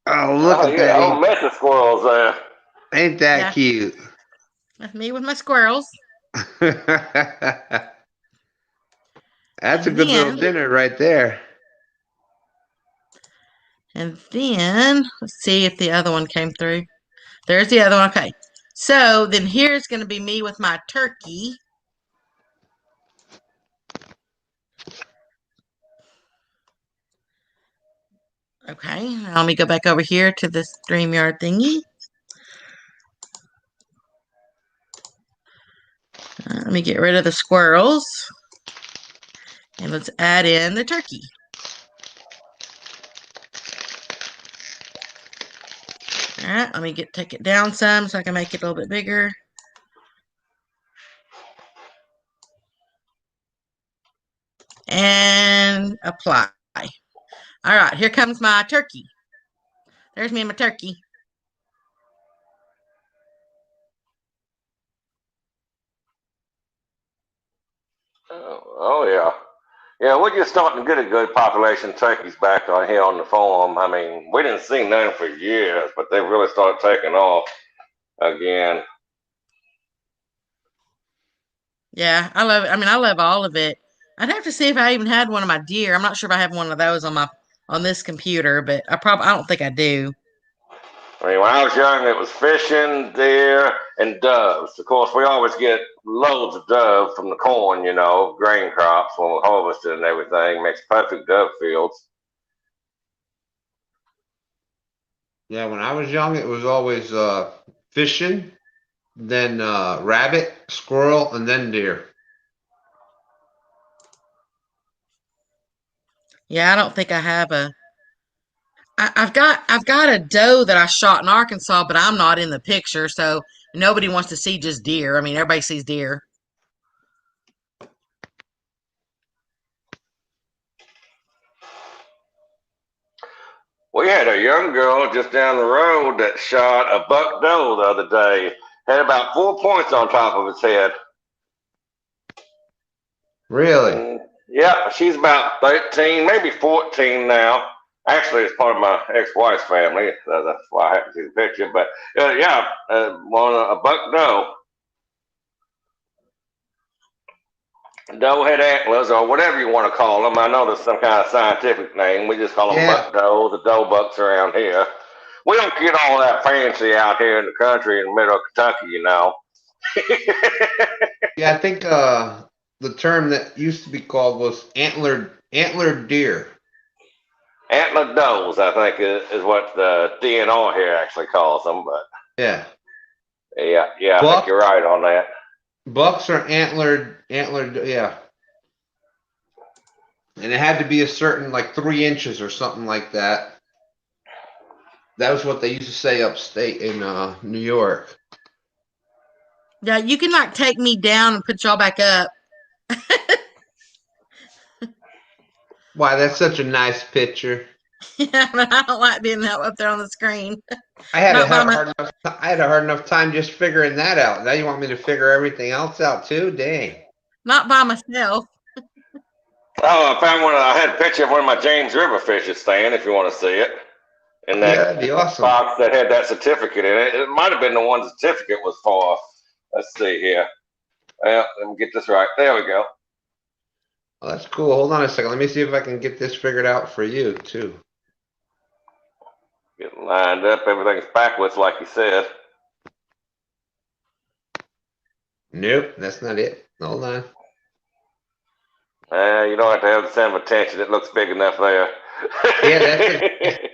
Oh, look at that.
Oh, mess of squirrels there.
Ain't that cute?
That's me with my squirrels.
That's a good little dinner right there.
And then, let's see if the other one came through. There's the other one. Okay. So then here's going to be me with my turkey. Okay. Now let me go back over here to the StreamYard thingy. Let me get rid of the squirrels. And let's add in the turkey. All right, let me take it down some so I can make it a little bit bigger. And apply. All right, here comes my turkey. There's me and my turkey.
Oh yeah. Yeah, we're just starting to get a good population of turkeys back on here on the farm. I mean, we didn't see none for years, but they've really started taking off again.
Yeah, I love it. I mean, I love all of it. I'd have to see if I even had one of my deer. I'm not sure if I have one of those on this computer, but I don't think I do.
I mean, when I was young, it was fishing, deer, and doves. Of course, we always get loads of dove from the corn, you know, grain crops when we're harvesting and everything. Makes perfect dove fields.
Yeah, when I was young, it was always fishing, then rabbit, squirrel, and then deer.
Yeah, I don't think I have a. I've got a doe that I shot in Arkansas, but I'm not in the picture, so nobody wants to see just deer. I mean, everybody sees deer.
We had a young girl just down the road that shot a buck doe the other day. Had about 4 points on top of its head.
Really?
Yeah, she's about 13, maybe 14 now. Actually, it's part of my ex-wife's family. That's why I haven't seen the picture. But yeah, a buck doe. Doe head antlers, or whatever you want to call them. I know there's some kind of scientific name. We just call them buck doe, the doe bucks around here. We don't get all that fancy out here in the country in the middle of Kentucky, you know.
Yeah, I think the term that used to be called was antlered deer.
Antlered does, I think, is what the DNR here actually calls them. But
yeah,
I think you're right on that.
Bucks are antlered, yeah. And it had to be a certain, like 3 inches or something like that. That was what they used to say upstate in New York.
Yeah, you can like take me down and put y'all back up.
Why, that's such a nice picture.
Yeah, but I don't like being up there on the screen.
I had a hard enough time just figuring that out. Now you want me to figure everything else out too? Dang.
Not by myself.
Oh, I found one. I had a picture of one of my James River fishes staying, if you want to see it. And that
that'd be awesome.
box that had that certificate in it. It might have been the one the certificate was for. Let's see here. Well, let me get this right. There we go.
Oh, that's cool. Hold on a second. Let me see if I can get this figured out for you, too.
Getting lined up. Everything's backwards, like you said.
Nope, that's not it. Hold on.
You don't have to have the center of attention. It looks big enough there.
Yeah, that's it.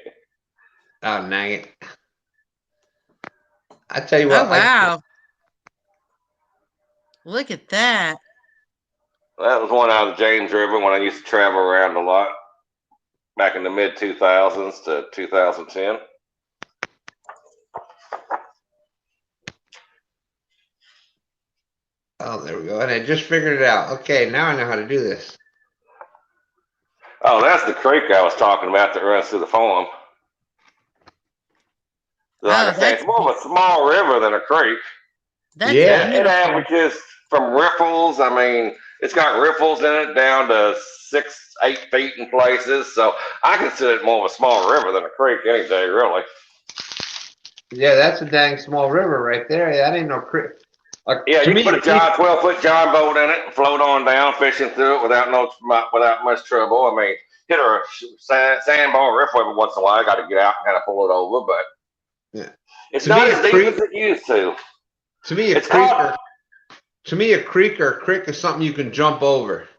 Oh, dang it. I tell you what.
Oh, wow. Look at that.
That was one out of the James River when I used to travel around a lot back in the mid-2000s to 2010.
Oh, there we go. And I just figured it out. Okay, now I know how to do this.
Oh, that's the creek I was talking about that runs through the farm. So like I say, it's more of a small river than a creek.
Yeah.
It averages from riffles. I mean, it's got riffles in it down to 6-8 feet in places. So I consider it more of a small river than a creek any day, really.
Yeah, that's a dang small river right there. Yeah, I didn't know creek.
Yeah, you can put a 12-foot John boat in it and float on down, fishing through it without much trouble. I mean, hit a sandbar riff every once in a while. I got to get out and kind of pull it over, but
yeah,
it's not as deep as it used to.
To me, a creek or a creek is something you can jump over.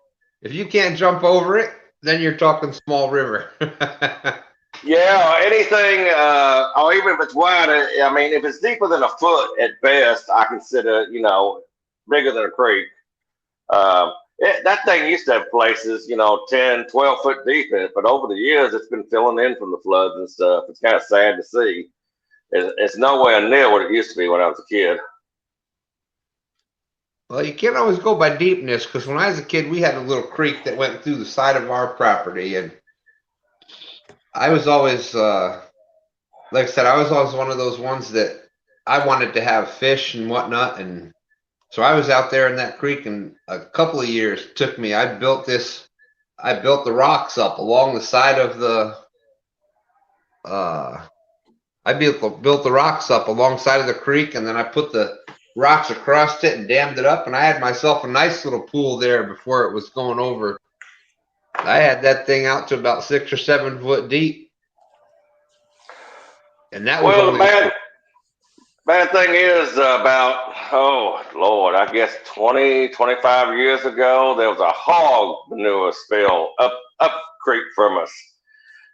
If you can't jump over it, then you're talking small river.
Yeah, anything, or even if it's wide, I mean, if it's deeper than a foot at best, I consider, bigger than a creek. That thing used to have places, 10, 12 foot deep in it, but over the years it's been filling in from the floods and stuff. It's kind of sad to see. It's nowhere near what it used to be when I was a kid.
Well, you can't always go by deepness, because when I was a kid, we had a little creek that went through the side of our property, and I was always, like I said, I was always one of those ones that I wanted to have fish and whatnot, and so I was out there in that creek, and a couple of years took me. I built the rocks up along the side of the, I built the rocks up alongside of the creek, and then I put the rocks across it and dammed it up, and I had myself a nice little pool there before it was going over. I had that thing out to about 6 or 7 foot deep, and that was
Well,
only.
bad thing is about, oh Lord, I guess 20, 25 years ago, there was a hog manure spill up creek from us.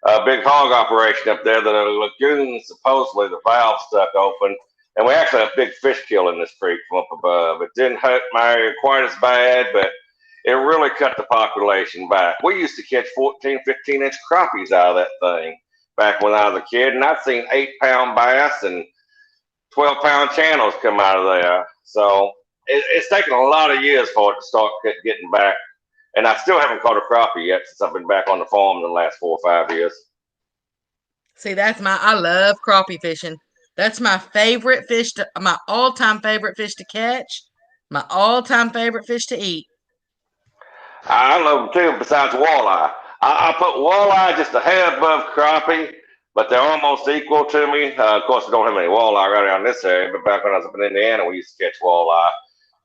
A big hog operation up there. The lagoon, supposedly the valve stuck open, and we actually have a big fish kill in this creek from up above. It didn't hurt my area quite as bad, but it really cut the population back. We used to catch 14, 15-inch crappies out of that thing back when I was a kid, and I've seen 8-pound bass and 12-pound channels come out of there. So it's taken a lot of years for it to start getting back. And I still haven't caught a crappie yet since I've been back on the farm in the last 4 or 5 years.
See, I love crappie fishing. That's my favorite fish, my all-time favorite fish to catch, my all-time favorite fish to eat.
I love them too, besides walleye. I put walleye just a hair above crappie, but they're almost equal to me. Of course, we don't have any walleye right around this area, but back when I was up in Indiana, we used to catch walleye.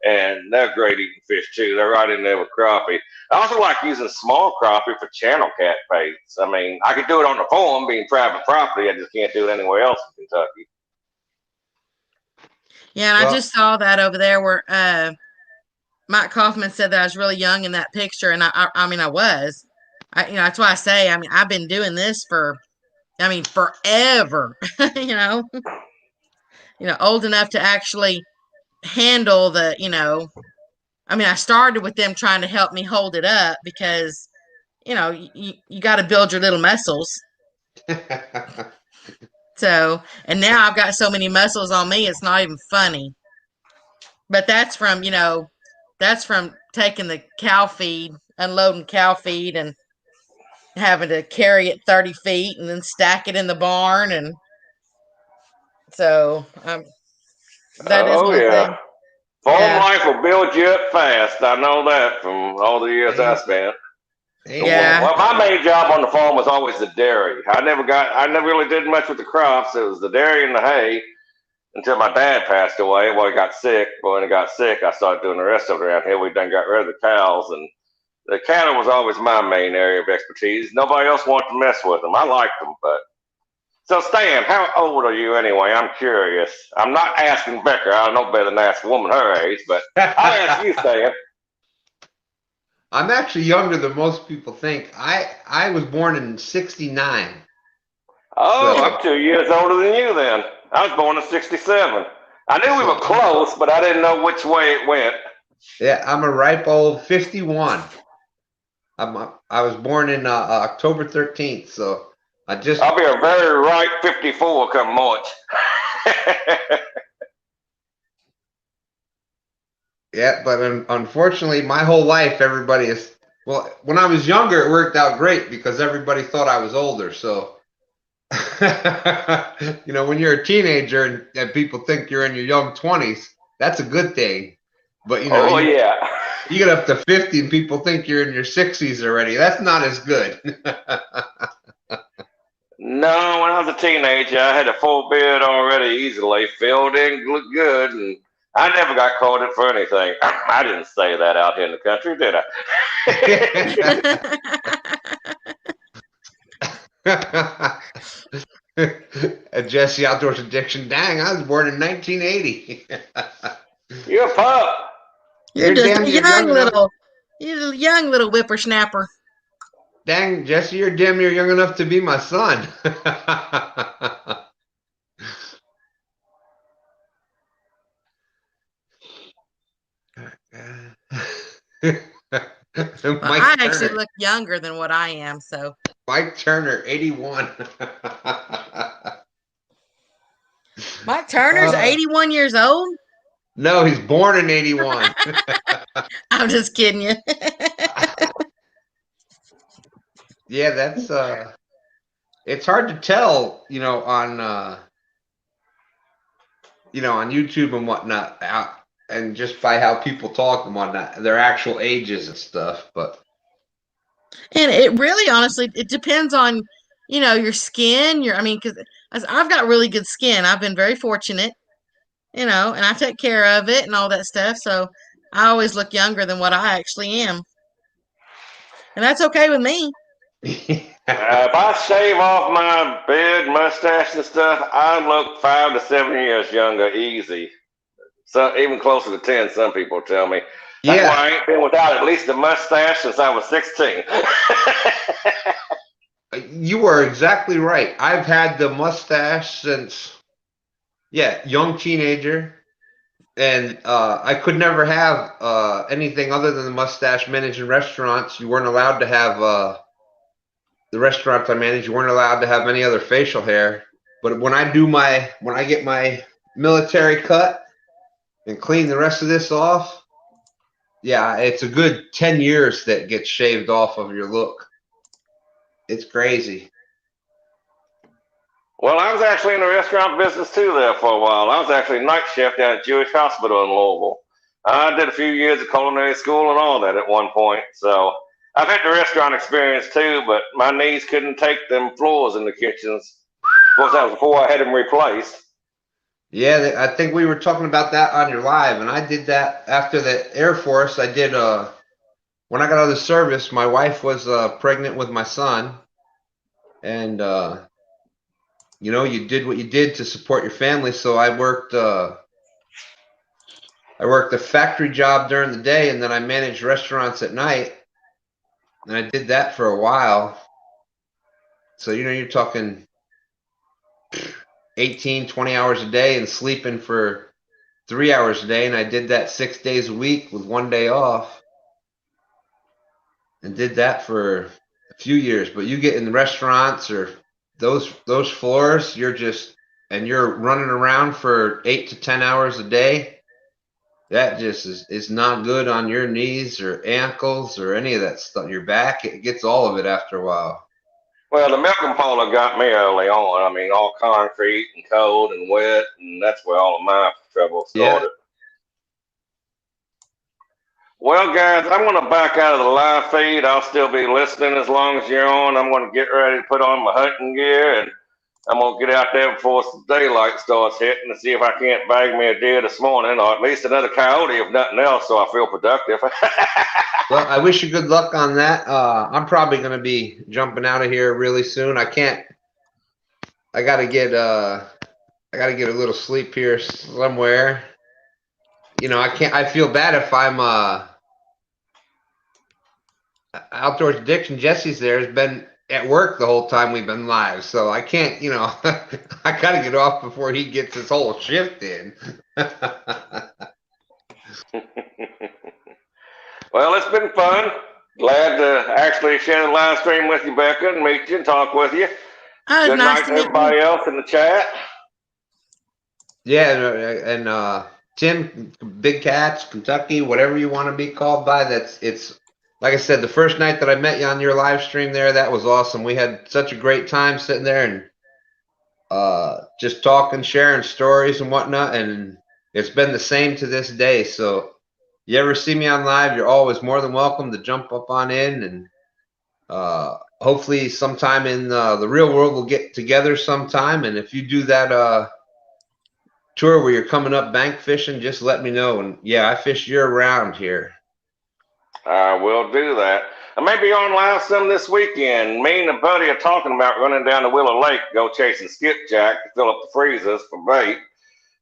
And they're great eating fish too. They're right in there with crappie. I also like using small crappie for channel cat baits. I mean, I could do it on the farm, being private property. I just can't do it anywhere else in Kentucky.
Yeah, and I just saw that over there where Mike Kaufman said that I was really young in that picture, and I mean, I was. That's why I say, I mean, I've been doing this for, forever. Old enough to actually handle the, I started with them trying to help me hold it up because, you got to build your little muscles. So, and now I've got so many muscles on me, it's not even funny. But that's from taking the cow feed, unloading cow feed and having to carry it 30 feet and then stack it in the barn. And so, that is one thing.
Farm life will build you up fast. I know that from all the years I spent.
Yeah.
Well, my main job on the farm was always the dairy. I never really did much with the crops. It was the dairy and the hay until my dad passed away. Well, he got sick. But when he got sick, I started doing the rest of it around here. We done got rid of the cows, and the cattle was always my main area of expertise. Nobody else wanted to mess with them. I liked them, but. So, Stan, how old are you anyway? I'm curious. I'm not asking Becker. I know better than ask a woman her age, but I'll ask you, Stan.
I'm actually younger than most people think. I was born in '69.
Oh, so. I'm 2 years older than you then. I was born in '67. I knew we were close, but I didn't know which way it went.
Yeah, I'm a ripe old 51. I was born in October 13th, so I'll be
a very ripe 54 come March.
Yeah, but unfortunately, my whole life, everybody is. Well, when I was younger, it worked out great because everybody thought I was older. So, when you're a teenager and people think you're in your young 20s, that's a good thing. But you get up to 50 and people think you're in your 60s already. That's not as good.
No, when I was a teenager, I had a full beard already easily, filled in, looked good, and I never got called it for anything. I didn't say that out here in the country, did
I? Jesse Outdoors Addiction. Dang, I was born in 1980.
You're a pup.
You're just a young little whippersnapper.
Dang, Jesse, you're damn near young enough to be my son.
Well, I actually look younger than what I am, so.
Mike Turner, 81.
Mike Turner's 81 years old?
No, he's born in 81.
I'm just kidding you.
Yeah, that's it's hard to tell, on YouTube and whatnot, and just by how people talk and whatnot, their actual ages and stuff. But
and it really, honestly, it depends on, your skin. Because I've got really good skin. I've been very fortunate, and I take care of it and all that stuff. So I always look younger than what I actually am, and that's okay with me.
If I shave off my beard, mustache, and stuff, I look 5 to 7 years younger, easy. So even closer to 10. Some people tell me. That's why I ain't been without at least a mustache since I was 16.
You are exactly right. I've had the mustache since, young teenager. And I could never have anything other than the mustache managing restaurants. You weren't allowed to have, the restaurants I managed, you weren't allowed to have any other facial hair. But when I get my military cut and clean the rest of this off, it's a good 10 years that gets shaved off of your look. It's crazy.
Well, I was actually in the restaurant business too there for a while. I was actually night chef down at Jewish Hospital in Louisville. I did a few years of culinary school and all that at one point. So I've had the restaurant experience too, but my knees couldn't take them floors in the kitchens. Of course, that was before I had them replaced.
Yeah, I think we were talking about that on your live, and I did that after the Air Force. I did, when I got out of the service, my wife was pregnant with my son, and, you did what you did to support your family. So I worked a factory job during the day, and then I managed restaurants at night, and I did that for a while. So, you're talking 18, 20 hours a day and sleeping for 3 hours a day. And I did that 6 days a week with 1 day off, and did that for a few years. But you get in the restaurants or those floors, you're running around for 8 to 10 hours a day. That just is not good on your knees or ankles or any of that stuff. Your back, it gets all of it after a while.
Well, the milking polo got me early on. All concrete and cold and wet, and that's where all of my trouble started. Yeah. Well, guys, I'm going to back out of the live feed. I'll still be listening as long as you're on. I'm going to get ready to put on my hunting gear, and I'm going to get out there before daylight starts hitting to see if I can't bag me a deer this morning, or at least another coyote, if nothing else, so I feel productive.
Well, I wish you good luck on that. I'm probably going to be jumping out of here really soon. I got to get a little sleep here somewhere. I feel bad if I'm Outdoors Addiction. Jesse's there, has been at work the whole time we've been live, so I can't, I got to get off before he gets his whole shift in.
Well, it's been fun. Glad to actually share the live stream with you, Becca, and meet you and talk with you. Good night to everybody else in the chat.
Yeah, and Tim, Big Cats, Kentucky, whatever you want to be called by, it's like I said, the first night that I met you on your live stream there, that was awesome. We had such a great time sitting there and just talking, sharing stories and whatnot, and it's been the same to this day. So you ever see me on live, you're always more than welcome to jump up on in, and hopefully sometime in the real world we'll get together sometime. And if you do that tour where you're coming up bank fishing, just let me know. And I fish year round here.
I will do that. I may be on live some this weekend. Me and a buddy are talking about running down to Willow Lake, go chasing skipjack to fill up the freezers for bait,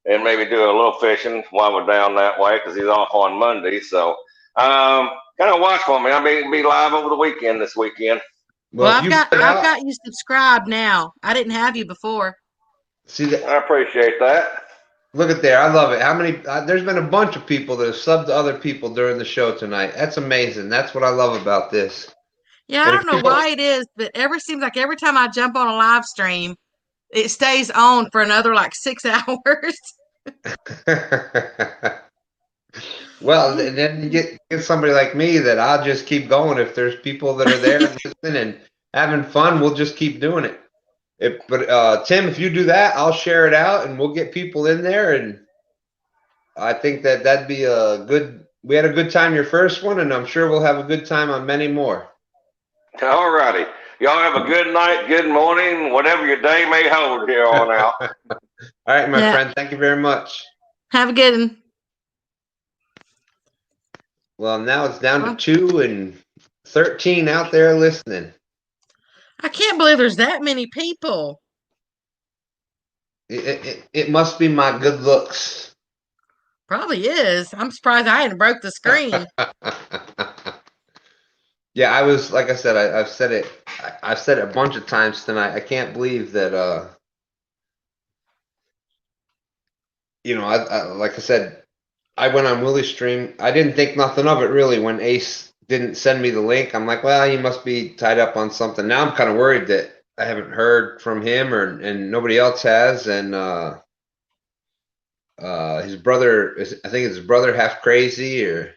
and maybe do a little fishing while we're down that way because he's off on Monday. So kind of watch for me. I'll be live over the weekend this weekend.
Well, I've got you subscribed now. I didn't have you before.
See that?
I appreciate that.
Look at there. I love it. How many? There's been a bunch of people that have subbed to other people during the show tonight. That's amazing. That's what I love about this.
Yeah, I don't know why it is, but seems like every time I jump on a live stream, it stays on for another like 6 hours.
Well, then you get somebody like me that I'll just keep going. If there's people that are there listening and having fun, we'll just keep doing it. But Tim, if you do that, I'll share it out and we'll get people in there. And I think that'd be a good. We had a good time your first one, and I'm sure we'll have a good time on many more.
All righty. Y'all have a good night, good morning, whatever your day may hold here on out.
All right, my friend. Thank you very much.
Have a good one.
Well, now it's down to 2 and 13 out there listening.
I can't believe there's that many people.
It must be my good looks.
Probably is. I'm surprised I hadn't broke the screen.
Yeah, I was, like I said, I've said it a bunch of times tonight. I can't believe that, like I said, I went on Willie's stream. I didn't think nothing of it really when Ace didn't send me the link. I'm like, well, he must be tied up on something. Now I'm kind of worried that I haven't heard from him and nobody else has. And his brother, I think his brother half crazy or.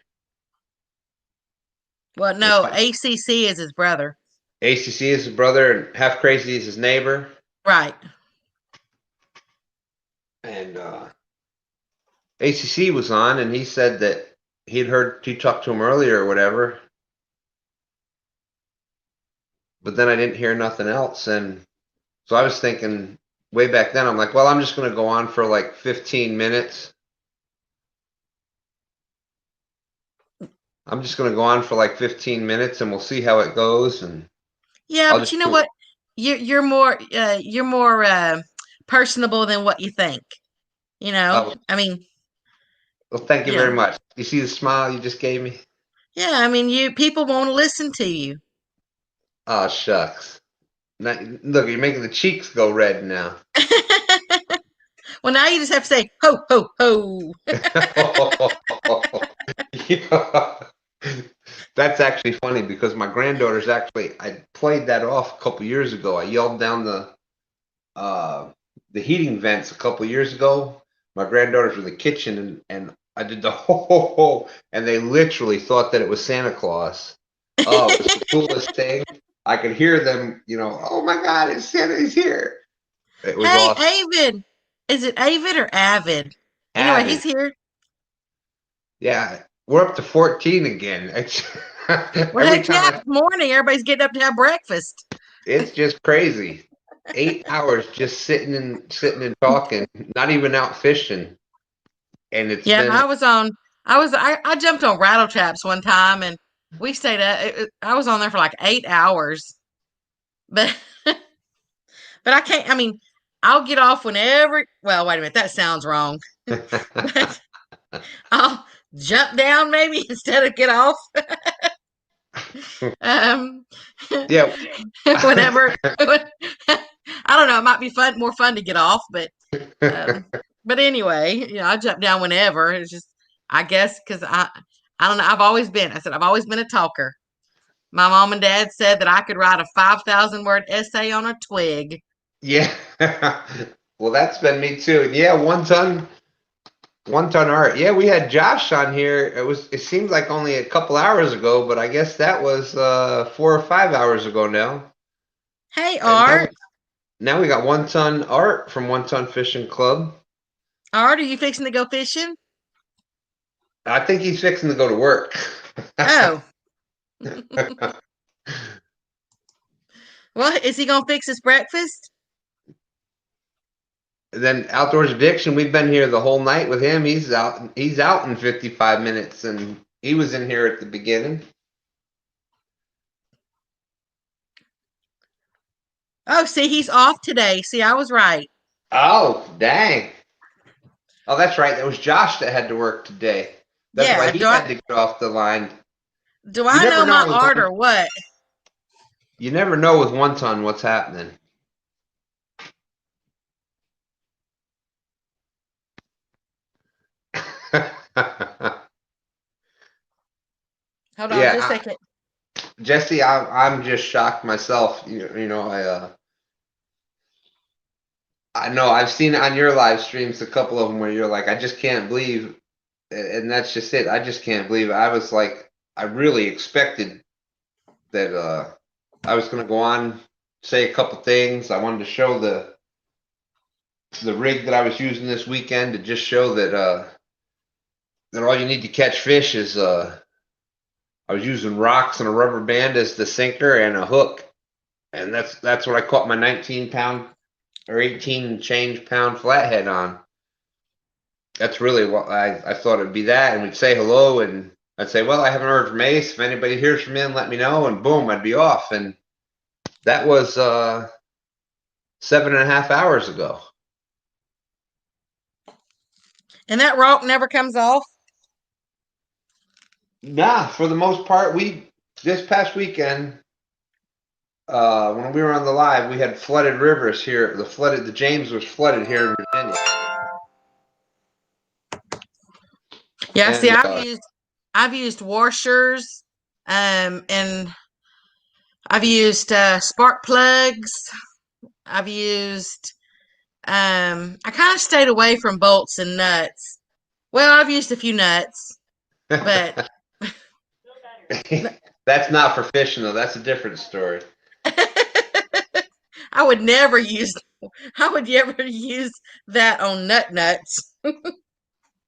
Well, no, ACC is his brother.
ACC is his brother and half crazy is his neighbor.
Right.
And ACC was on and he said that he talked to him earlier or whatever. But then I didn't hear nothing else. And so I was thinking way back then, I'm like, well, I'm just going to go on for like 15 minutes. I'm just going to go on for like 15 minutes and we'll see how it goes. And
yeah, but you know what? You're more personable than what you think. You know, I mean.
Well, thank you very much. You see the smile you just gave me?
Yeah, I mean, people want to listen to you.
Oh, shucks. Now, look, you're making the cheeks go red now.
Well, now you just have to say, ho, ho, ho.
That's actually funny because my granddaughter's I played that off a couple years ago. I yelled down the heating vents a couple years ago. My granddaughters were in the kitchen and I did the ho, ho, ho, and they literally thought that it was Santa Claus. Oh, it was the coolest thing. I could hear them, oh my God, it's Santa, he's here. It was awesome.
Avid. Is it Avid or Avid? Anyway, he's here.
Yeah, we're up to 14 again.
Well, heck yeah, this morning, everybody's getting up to have breakfast.
It's just crazy. 8 hours just sitting and talking, not even out fishing. And it's
I jumped on rattle traps one time and we stayed I was on there for like 8 hours. But I can't, I mean, I'll get off whenever, well, wait a minute, that sounds wrong. But I'll jump down maybe instead of get off.
Yeah.
Whenever, I don't know, it might be more fun to get off, but anyway, I jump down whenever. It's just, I guess, because I don't know, I've always been a talker. My mom and dad said that I could write a 5,000 word essay on a twig.
Yeah. Well, that's been me too. And yeah, one ton art. Yeah, we had Josh on here. It seemed like only a couple hours ago, but I guess that was 4 or 5 hours ago now.
Hey, Art.
Now we got 1 ton Art from 1 Ton Fishing Club.
Art, are you fixing to go fishing?
I think he's fixing to go to work.
Oh. Well, is he gonna fix his breakfast?
Then Outdoors Addiction, we've been here the whole night with him. He's out in 55 minutes, and he was in here at the beginning.
Oh, see, he's off today. See, I was right.
Oh, dang. Oh, that's right. That was Josh that had to work today. That's why he had to get off the line.
Do I know my Art or what?
You never know with 1 ton what's happening.
Hold on just a
Yeah,
second.
Jesse, I'm just shocked myself. You know, I know I've seen on your live streams a couple of them where you're like, I just can't believe, and that's just it. I just can't believe it. I was like, I really expected that I was going to go on, say a couple things. I wanted to show the rig that I was using this weekend to just show that that all you need to catch fish is I was using rocks and a rubber band as the sinker and a hook, and that's what I caught my 19-pound or 18 change pound flathead on. That's really what I thought it'd be that, and we'd say hello, and I'd say, well, I haven't heard from Ace. If anybody hears from him, let me know, and boom, I'd be off. And that was 7.5 hours ago.
And that rock never comes off?
Nah, for the most part, this past weekend, when we were on the live, we had flooded rivers here. The James was flooded here in Virginia.
Yeah, see,
And
I've used washers, and I've used spark plugs. I've used I kind of stayed away from bolts and nuts. Well, I've used a few nuts, but
that's not for fishing though. That's a different story.
I would never use that on nuts.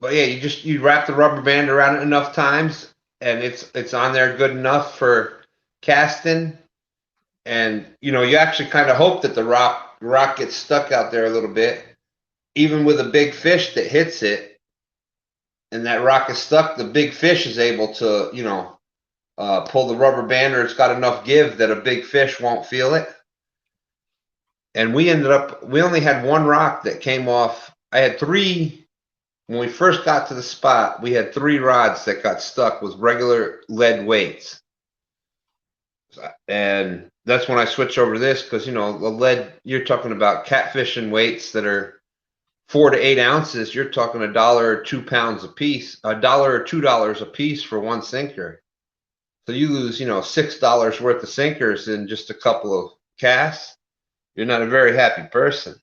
But yeah, you wrap the rubber band around it enough times, and it's on there good enough for casting. And you actually kind of hope that the rock gets stuck out there a little bit, even with a big fish that hits it, and that rock is stuck. The big fish is able to pull the rubber band, or it's got enough give that a big fish won't feel it. And we only had one rock that came off. I had three. When we first got to the spot, we had 3 rods that got stuck with regular lead weights. And that's when I switched over to this, because, the lead, you're talking about catfishing weights that are 4 to 8 ounces. You're talking $1 or £2 a piece, $1 or $2 a piece for one sinker. So you lose, $6 worth of sinkers in just a couple of casts. You're not a very happy person.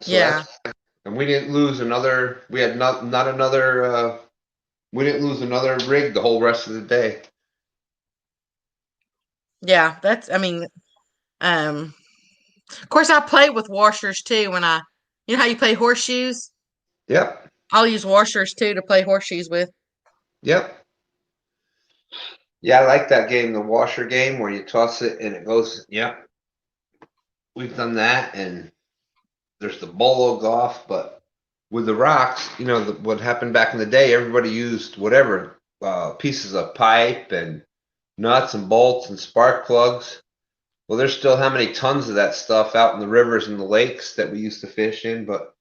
So
Yeah.
And we didn't lose another. We had not another. We didn't lose another rig the whole rest of the day.
Yeah, of course I play with washers too when how you play horseshoes?
Yep.
I'll use washers too to play horseshoes with.
Yep. Yeah, I like that game, the washer game, where you toss it and it goes. Yep. We've done that, and there's the bolo golf, but with the rocks, what happened back in the day, everybody used whatever pieces of pipe and nuts and bolts and spark plugs. Well, there's still how many tons of that stuff out in the rivers and the lakes that we used to fish in, but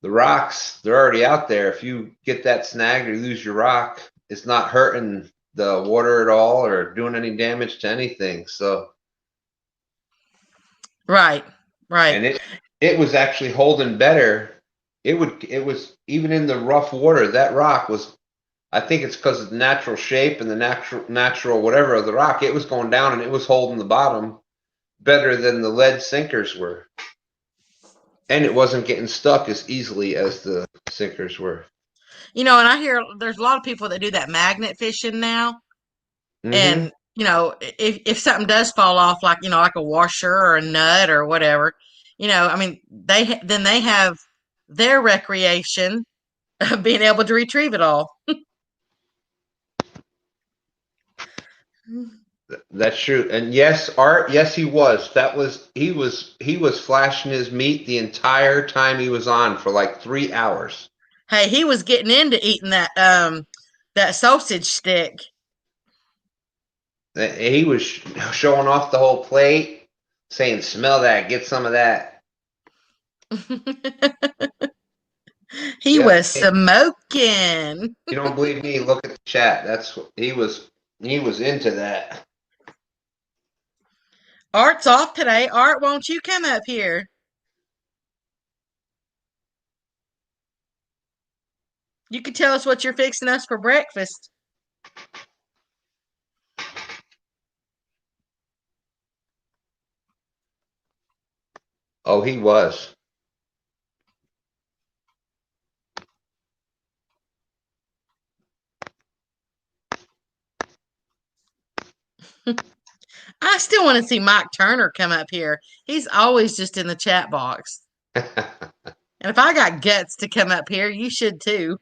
the rocks, they're already out there. If you get that snagged or lose your rock, it's not hurting the water at all or doing any damage to anything. So
Right.
And it was actually holding better. It was even in the rough water, that rock was, I think it's because of the natural shape and the natural whatever of the rock, it was going down and it was holding the bottom better than the lead sinkers were. And it wasn't getting stuck as easily as the sinkers were.
And I hear there's a lot of people that do that magnet fishing now.
Mm-hmm.
And, if something does fall off, like, like a washer or a nut or whatever, they have their recreation of being able to retrieve it all.
That's true. And yes, Art, yes, he was. He was flashing his meat the entire time he was on for like 3 hours.
Hey, he was getting into eating that sausage stick.
He was showing off the whole plate, saying, "Smell that, get some of that."
He was smoking.
You don't believe me? Look at the chat. He was into that.
Art's off today. Art, won't you come up here? You could tell us what you're fixing us for breakfast.
Oh, he was.
I still want to see Mike Turner come up here. He's always just in the chat box. And if I got guts to come up here, you should too.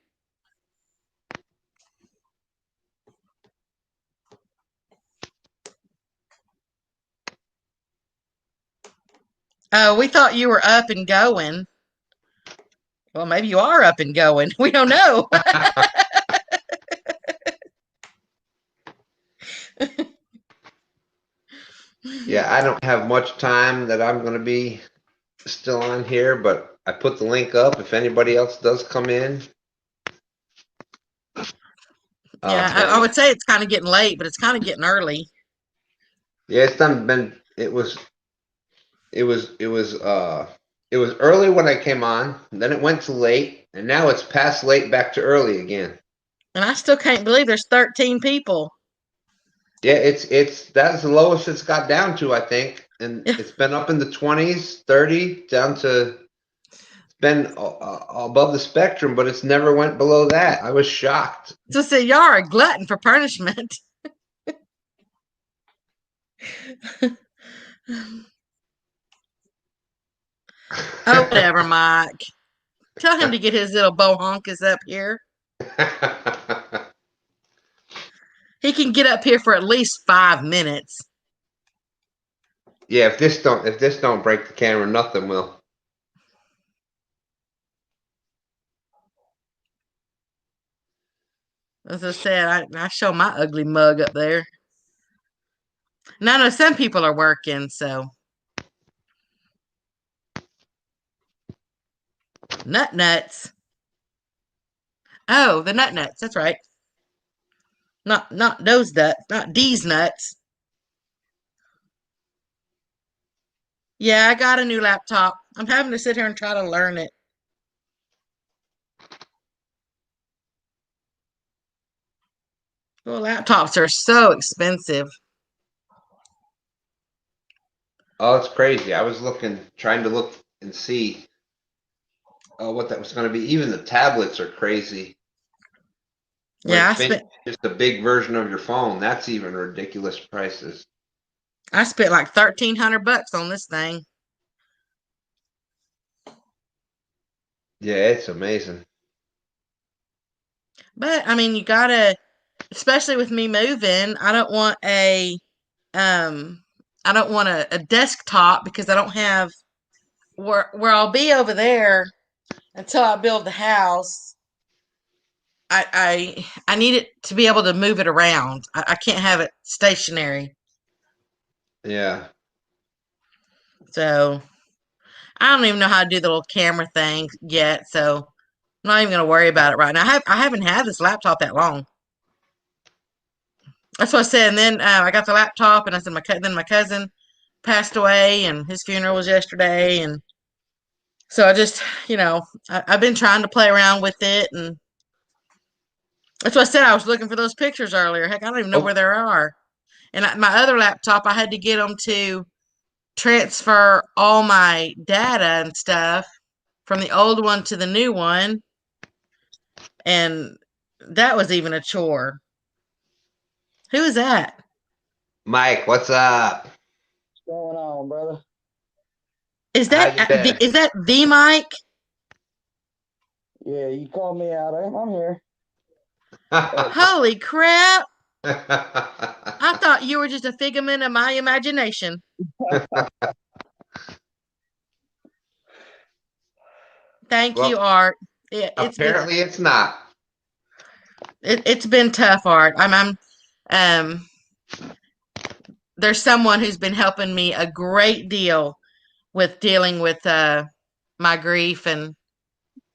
Oh, we thought you were up and going. Well, maybe you are up and going. We don't know.
Yeah, I don't have much time that I'm going to be still on here, but I put the link up if anybody else does come in.
Yeah, I would say it's kind of getting late, but it's kind of getting early.
Yeah, it's done been it was early when I came on, then it went to late, and now it's past late back to early again.
And I still can't believe there's 13 people.
Yeah, that's the lowest it's got down to, I think. And it's been up in the 20s, 30, down to been above the spectrum, but it's never went below that. I was shocked.
So say y'all are a glutton for punishment. Oh, whatever, Mike. Tell him to get his little bohonkas up here. He can get up here for at least 5 minutes.
Yeah, if this don't break the camera, nothing will.
As I said, I show my ugly mug up there. Now, I know some people are working, so. Nuts. Oh, the nuts. That's right. Not those nuts. Not these nuts. Yeah, I got a new laptop. I'm having to sit here and try to learn it. Well, laptops are so expensive.
Oh, it's crazy. I was trying to look and see what that was going to be. Even the tablets are crazy.
Yeah,
just a big version of your phone. That's even ridiculous prices.
I spent like $1,300 on this thing.
Yeah, it's amazing.
But I mean, you gotta, especially with me moving, I don't want a desktop because I don't have where I'll be over there until I build the house. I need it to be able to move it around. I can't have it stationary.
Yeah.
So I don't even know how to do the little camera thing yet. So I'm not even going to worry about it right now. I haven't had this laptop that long. That's what I said. And then I got the laptop, and I said then my cousin passed away, and his funeral was yesterday, and so I just, I've been trying to play around with it, and that's what I said. I was looking for those pictures earlier. Heck, I don't even know where they are. And my other laptop, I had to get them to transfer all my data and stuff from the old one to the new one, and that was even a chore. Who is that?
Mike, what's up?
What's going on, brother?
Is that the Mike?
Yeah, you called me out. I'm here.
Holy crap! I thought you were just a figment of my imagination. Thank you, Art.
It's not.
It's been tough, Art. There's someone who's been helping me a great deal with dealing with my grief, and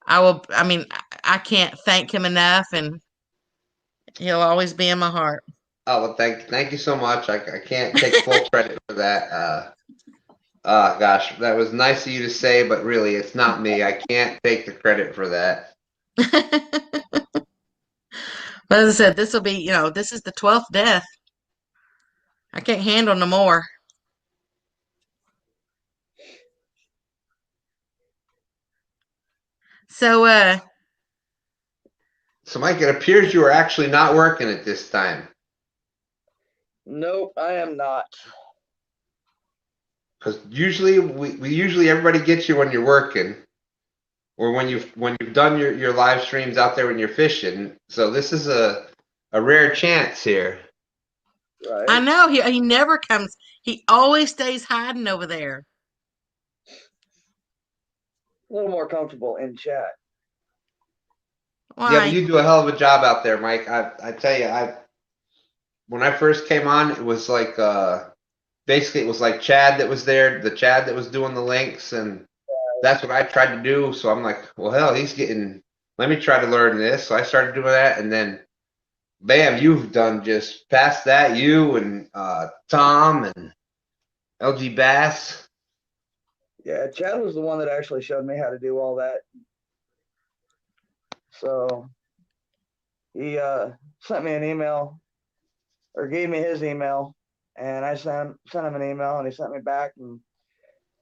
I can't thank him enough, and he'll always be in my heart.
Oh, well, thank you so much. I can't take full credit for that. Gosh, that was nice of you to say, but really, it's not me. I can't take the credit for that.
But as I said, this will be, this is the 12th death. I can't handle no more. So,
Mike, it appears you are actually not working at this time.
Nope, I am not.
Because usually we usually everybody gets you when you're working, or when you've done your live streams out there when you're fishing. So this is a rare chance here.
Right.
I know he never comes. He always stays hiding over there.
A little more comfortable in chat.
Why?
Yeah, but you do a hell of a job out there, Mike. I tell you, when I first came on, it was like basically it was like Chad that was there, the Chad that was doing the links, and that's what I tried to do. So I'm like, well, hell, he's getting. Let me try to learn this. So I started doing that, and then, bam, you've done just past that. You and Tom and LG Bass.
Yeah, Chad was the one that actually showed me how to do all that. So he sent me an email, or gave me his email, and I sent him an email, and he sent me back. And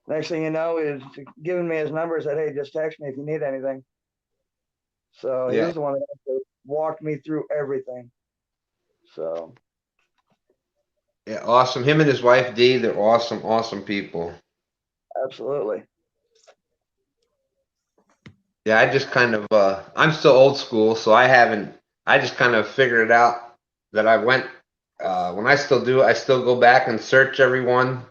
next thing you know, is giving me his number. Said, "Hey, just text me if you need anything." So he was the one that actually walked me through everything. So
yeah, awesome. Him and his wife Dee, they're awesome people.
Absolutely.
Yeah, I just kind of I'm still old school, so I just kind of figured it out that I went when I still do it, I still go back and search everyone.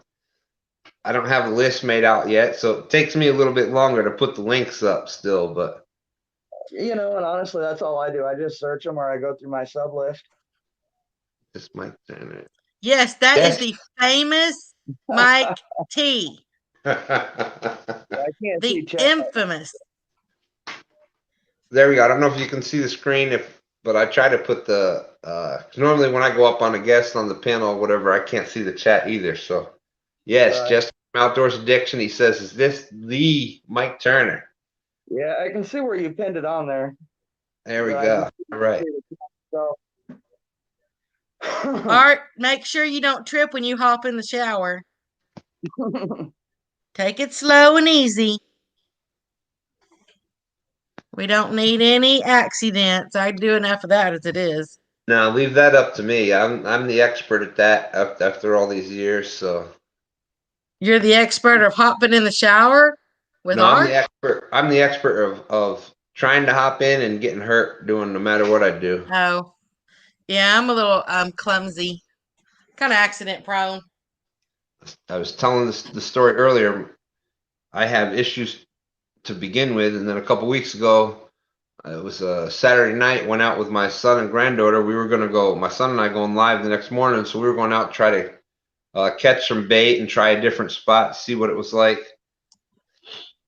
I don't have a list made out yet, so it takes me a little bit longer to put the links up still, but
and honestly, that's all I do. I just search them, or I go through my sub list.
this might turn it.
Yes, that is the famous Mike T.
I can't
the
see
infamous.
There we go. I don't know if you can see the screen, but I try to put the normally when I go up on a guest on the panel or whatever, I can't see the chat either. So yes, just Outdoors Addiction. He says, "Is this the Mike Turner?"
Yeah, I can see where you pinned it on there.
There we go. All right.
So.
Art, make sure you don't trip when you hop in the shower. Take it slow and easy. We don't need any accidents. I do enough of that as it is.
Now leave that up to me. I'm the expert at that after all these years. So
you're the expert of hopping in the shower with Art?
I'm the expert of trying to hop in and getting hurt doing no matter what I do.
Oh, yeah, I'm a little clumsy, kind of accident prone.
I was telling the story earlier. I have issues to begin with, and then a couple weeks ago, it was a Saturday night. Went out with my son and granddaughter. We were gonna go. My son and I going live the next morning, so we were going out to try to catch some bait and try a different spot, see what it was like.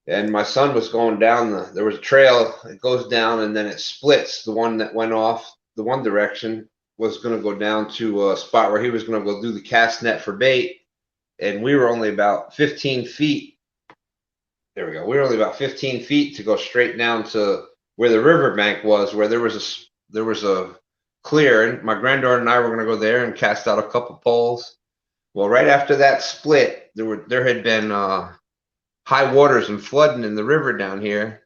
And my son was going down there was a trail. It goes down and then it splits. The one that went off the one direction was going to go down to a spot where he was going to go do the cast net for bait. And we were only about 15 feet. There we go. We were only about 15 feet to go straight down to where the riverbank was, where there was a clearing. My granddaughter and I were going to go there and cast out a couple poles. Well, right after that split, there had been high waters and flooding in the river down here.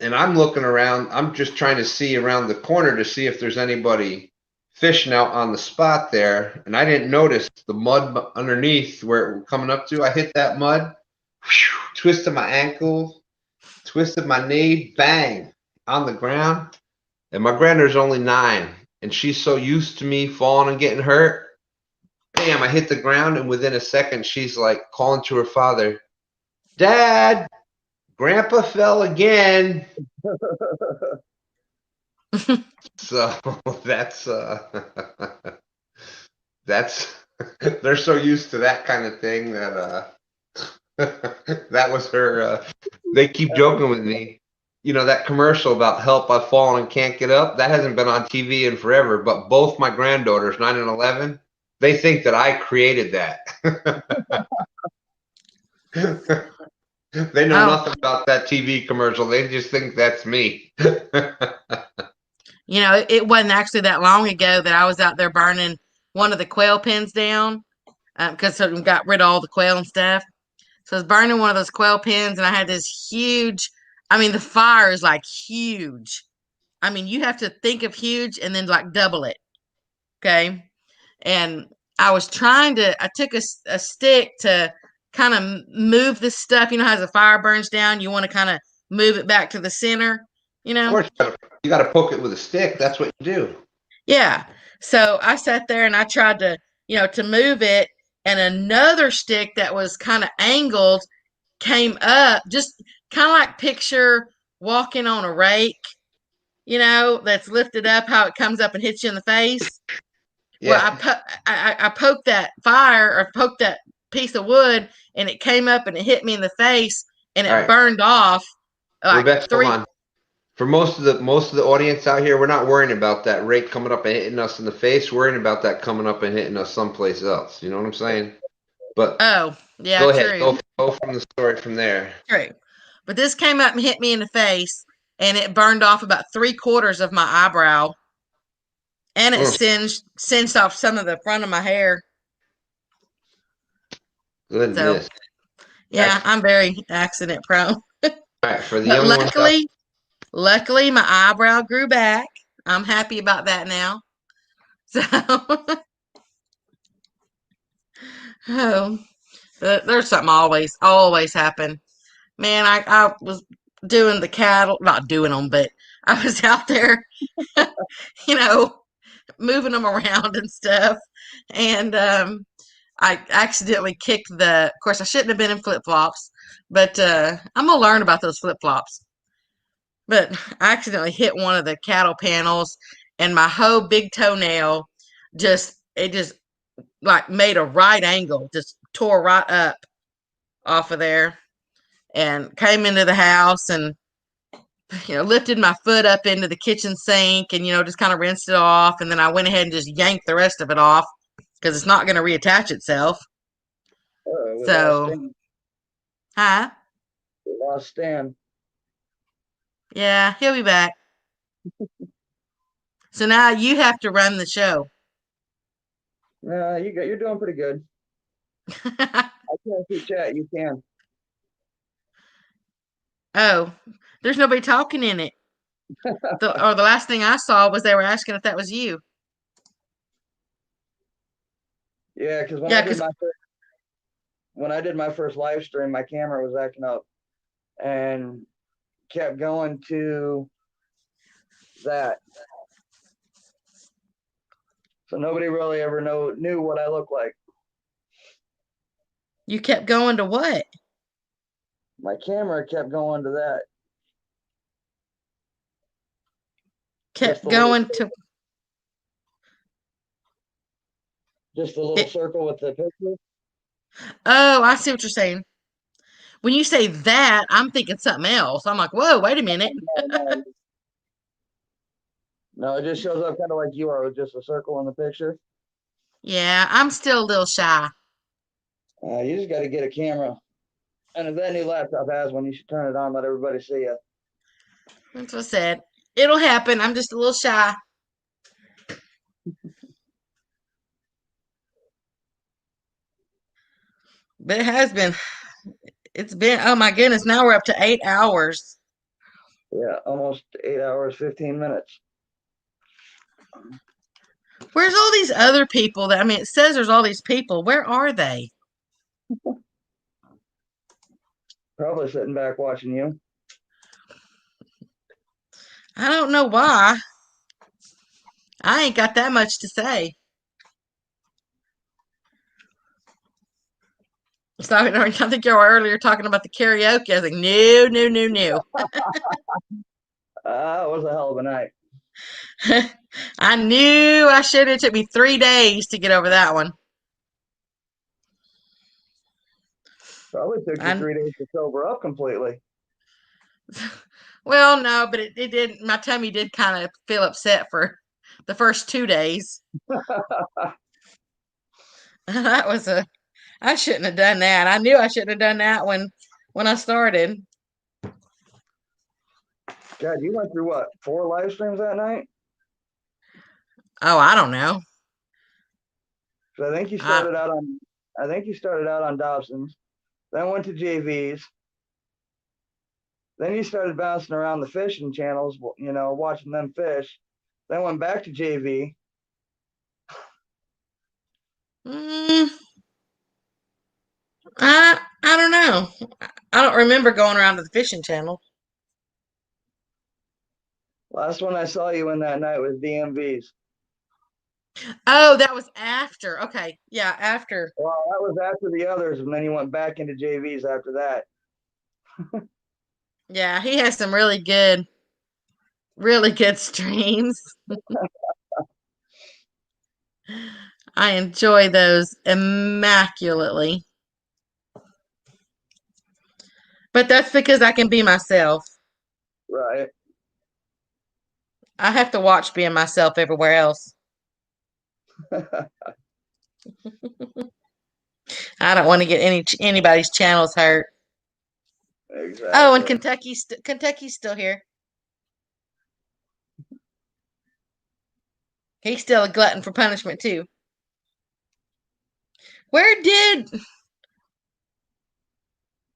And I'm looking around. I'm just trying to see around the corner to see if there's anybody fishing out on the spot there. And I didn't notice the mud underneath where it was coming up to. I hit that mud, twisted my ankle, twisted my knee, bang, on the ground. And my granddaughter's only 9. And she's so used to me falling and getting hurt. Bam, I hit the ground. And within a second, she's like calling to her father, "Dad, Grandpa fell again." So that's they're so used to that kind of thing that that was her. They keep joking with me. You know that commercial about help, I've fallen and can't get up? That hasn't been on TV in forever, but both my granddaughters, 9 and 11, they think that I created that. They know nothing about that TV commercial. They just think that's me.
You know, it wasn't actually that long ago that I was out there burning one of the quail pens down because we got rid of all the quail and stuff. So I was burning one of those quail pens, and I had this huge. I mean, the fire is like huge. I mean, you have to think of huge and then like double it. Okay. And I was trying to, I took a stick to kind of move the stuff. You know, as the fire burns down, you want to kind of move it back to the center, you know?
Of course, you got to poke it with a stick. That's what you do.
Yeah. So I sat there and I tried to, to move it, and another stick that was kind of angled came up, just kind of like picture walking on a rake, that's lifted up, how it comes up and hits you in the face.
Yeah.
Well, I poked that fire or poked that piece of wood, and it came up and it hit me in the face, and it burned off. Like
Rebecca, hold on. For most of the audience out here, we're not worrying about that rake coming up and hitting us in the face. We're worrying about that coming up and hitting us someplace else. You know what I'm saying? But
oh yeah,
go
true.
ahead. Go from the story from there.
True. But this came up and hit me in the face, and it burned off about 3/4 of my eyebrow, and it singed off some of the front of my hair.
Goodness.
So, yeah, I'm very accident prone.
All right, for the young
luckily, my eyebrow grew back. I'm happy about that now. So, there's something always happen. Man, I was doing the cattle, not doing them, but I was out there, moving them around and stuff. And I accidentally kicked of course, I shouldn't have been in flip-flops, but I'm going to learn about those flip-flops. But I accidentally hit one of the cattle panels, and my whole big toenail just like made a right angle, just tore right up off of there, and came into the house and lifted my foot up into the kitchen sink and just kind of rinsed it off, and then I went ahead and just yanked the rest of it off because it's not going to reattach itself. So, huh?
We lost Stan.
Yeah, he'll be back. So now you have to run the show.
You're doing pretty good. I can't see chat. You can.
Oh, there's nobody talking in it. The last thing I saw was they were asking if that was you.
Yeah, because when I did my first live stream, my camera was acting up and kept going to that. So nobody really ever knew what I looked like.
You kept going to what?
My camera kept going to that.
Kept going to
just a little circle with the picture.
Oh, I see what you're saying. When you say that, I'm thinking something else. I'm like, whoa, wait a minute.
No, it just shows up kind of like you are with just a circle in the picture.
Yeah, I'm still a little shy.
You just got to get a camera. And if that new laptop has one, you should turn it on, let everybody see you.
That's what I said. It'll happen. I'm just a little shy. But it's been, oh my goodness, now we're up to 8 hours.
Yeah, almost 8 hours, 15 minutes.
Where's all these other people it says there's all these people. Where are they?
Probably sitting back watching you.
I don't know why. I ain't got that much to say. So I think you were earlier talking about the karaoke. I was like, no.
It was a hell of a night.
I knew I should. It took me 3 days to get over that one.
Probably took you 3 days to sober up completely.
Well, no, but it did. My tummy did kind of feel upset for the first 2 days. I shouldn't have done that. I knew I shouldn't have done that when I started.
God, you went through what, 4 live streams that night?
Oh, I don't know.
So I think you started out on Dobson's, then went to JV's. Then you started bouncing around the fishing channels, watching them fish. Then went back to JV.
I don't know. I don't remember going around to the fishing channel.
Last one I saw you in that night was DMV's.
Oh, that was after. Okay, yeah, after.
Well, that was after the others, and then you went back into JV's after that.
Yeah, he has some really good streams. I enjoy those immaculately. But that's because I can be myself.
Right.
I have to watch being myself everywhere else. I don't want to get anybody's channels hurt.
Exactly.
Oh, and Kentucky's still here. He's still a glutton for punishment too.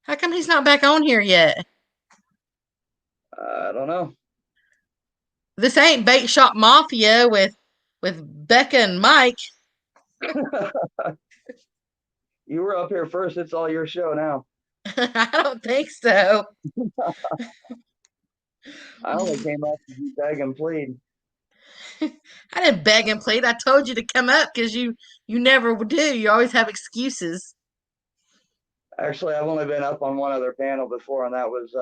How come he's not back on here yet?
I don't know.
This ain't Bait Shop Mafia with Becca and Mike.
You were up here first. It's all your show now.
I don't think so.
I only came up to beg and plead.
I didn't beg and plead. I told you to come up because you never do. You always have excuses.
Actually, I've only been up on one other panel before, and that was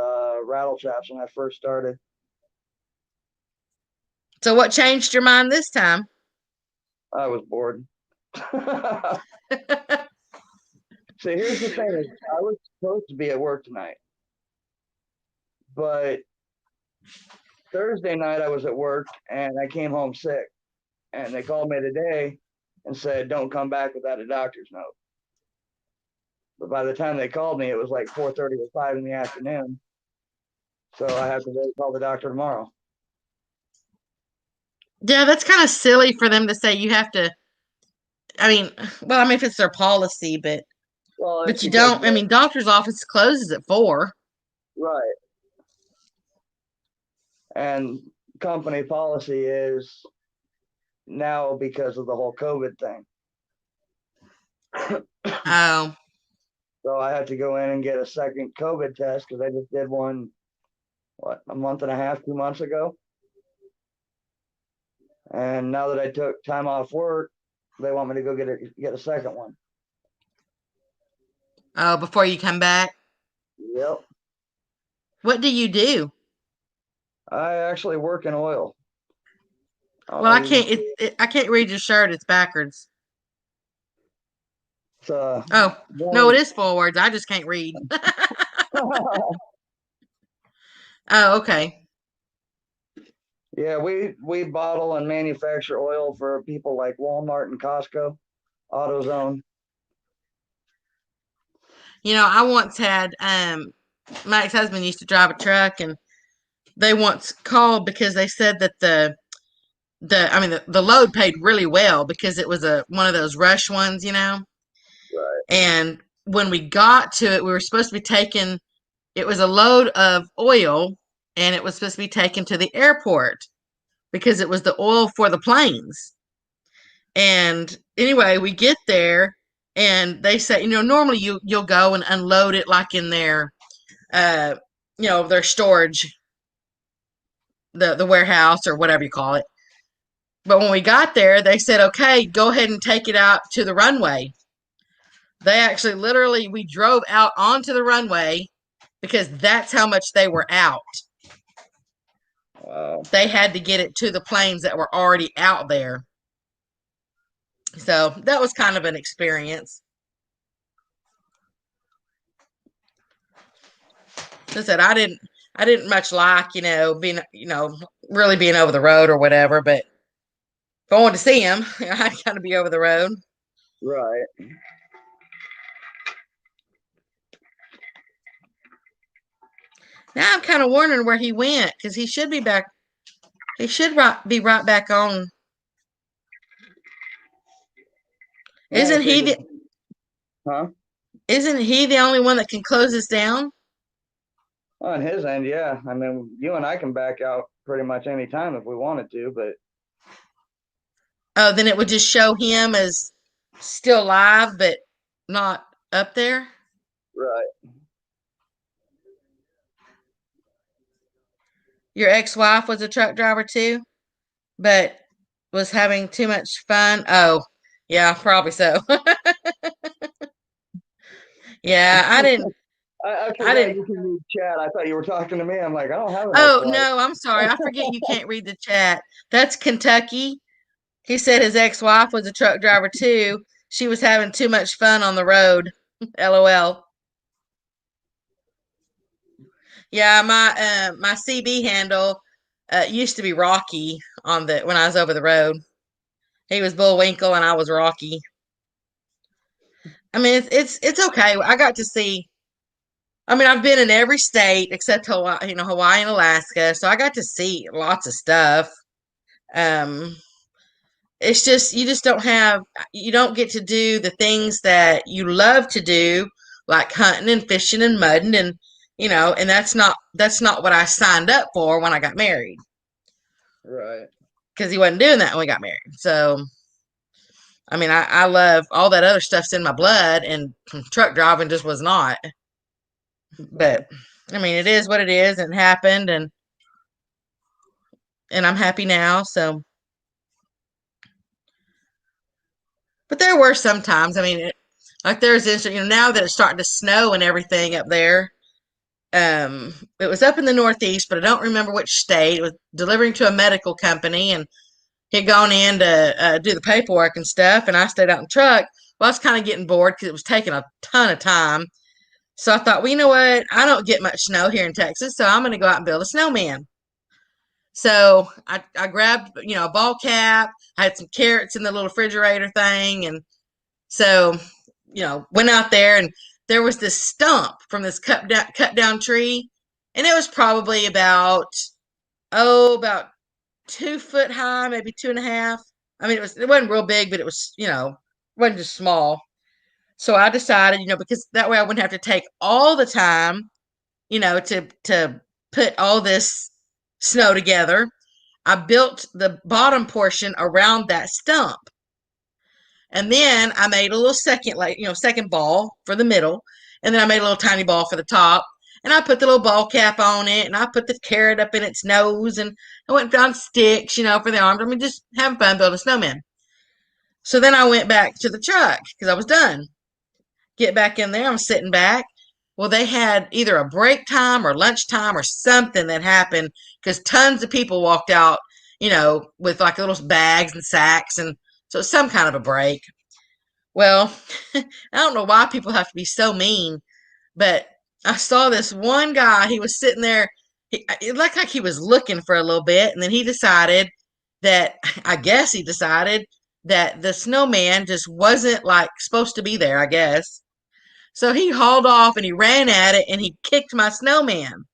Rattle Traps when I first started.
So what changed your mind this time?
I was bored. See, here's the thing. I was supposed to be at work tonight. But Thursday night I was at work, and I came home sick. And they called me today and said, don't come back without a doctor's note. But by the time they called me, it was like 4:30 or 5 in the afternoon. So I have to go call the doctor tomorrow.
Yeah, that's kind of silly for them to say you have to. I mean, if it's their policy, but you don't. I mean, doctor's office closes at 4.
Right. And company policy is now because of the whole COVID thing.
Oh.
So I had to go in and get a second COVID test because I just did one, a month and a half, 2 months ago. And now that I took time off work, they want me to go get a second one.
Oh, before you come back?
Yep.
What do you do?
I actually work in oil.
Well, I can't. I can't read your shirt. It's backwards. Oh no, it is forwards. I just can't read. Oh, okay.
Yeah, we bottle and manufacture oil for people like Walmart and Costco, AutoZone.
I once had my ex-husband used to drive a truck, and they once called because they said that the load paid really well because it was one of those rush ones,
Right.
And when we got to it, we were supposed to be taking. It was a load of oil, and it was supposed to be taken to the airport because it was the oil for the planes. And anyway, we get there, and they say, normally you'll go and unload it like in their, their storage, the warehouse or whatever you call it. But when we got there, they said, okay, go ahead and take it out to the runway. They actually we drove out onto the runway because that's how much they were out.
Wow.
They had to get it to the planes that were already out there. So that was kind of an experience. As I said, I didn't much like, being, really being over the road or whatever, but if I wanted to see him, I'd kind of be over the road.
Right.
Now I'm kind of wondering where he went because he should be back. He should be right back on Isn't he the Isn't he the only one that can close this down?
On his end, yeah. I mean, you and I can back out pretty much any time if we wanted to, but
oh, then it would just show him as still live, but not up there.
Right.
Your ex-wife was a truck driver too, but was having too much fun. Oh, yeah, probably so. Yeah, I didn't.
I forgot you can read chat. I thought you were talking to me. I'm like, I don't have an
Oh,
ex-wife.
no, I'm sorry. I forget you can't read the chat. That's Kentucky. He said his ex-wife was a truck driver too. She was having too much fun on the road. LOL. Yeah, my CB handle used to be Rocky when I was over the road. He was Bullwinkle and I was Rocky. I mean, it's okay. I got to see. I mean, I've been in every state except Hawaii, Hawaii and Alaska, so I got to see lots of stuff. It's just you don't get to do the things that you love to do, like hunting and fishing and mudding, and and that's not what I signed up for when I got married.
Right.
Because he wasn't doing that when we got married. So, I mean, I love all that other stuff's in my blood, and truck driving just was not. But I mean, it is what it is, and it happened, and I'm happy now. So, but there were some times. I mean, like there's this, now that it's starting to snow and everything up there. It was up in the Northeast, but I don't remember which state. It was delivering to a medical company, and he'd gone in to do the paperwork and stuff, and I stayed out in the truck. Well, I was kind of getting bored because it was taking a ton of time. So I thought, well, you know what? I don't get much snow here in Texas, so I'm going to go out and build a snowman. So I grabbed, a ball cap. I had some carrots in the little refrigerator thing, and so, went out there, and there was this stump from this cut down tree, and it was probably about 2 foot high, maybe 2.5. I mean, it wasn't real big, but it was, it wasn't just small. So I decided, because that way I wouldn't have to take all the time, to put all this snow together. I built the bottom portion around that stump. And then I made a little second ball for the middle. And then I made a little tiny ball for the top. And I put the little ball cap on it. And I put the carrot up in its nose. And I went and found sticks, for the arms. I mean, just having fun building a snowman. So then I went back to the truck because I was done. Get back in there. I'm sitting back. Well, they had either a break time or lunchtime or something that happened because tons of people walked out, with like little bags and sacks. And so it's some kind of a break. Well, I don't know why people have to be so mean, but I saw this one guy. He was sitting there. It looked like he was looking for a little bit, and then he decided that the snowman just wasn't like supposed to be there, I guess. So he hauled off and he ran at it and he kicked my snowman.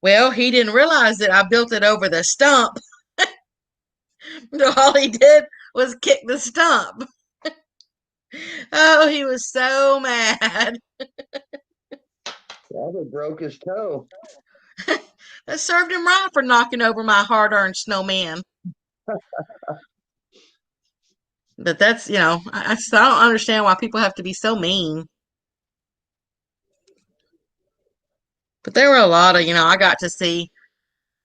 Well, he didn't realize that I built it over the stump. All he did was kick the stump. Oh, he was so mad.
Probably broke his toe.
That served him right for knocking over my hard-earned snowman. But that's, I don't understand why people have to be so mean. But there were a lot of, I got to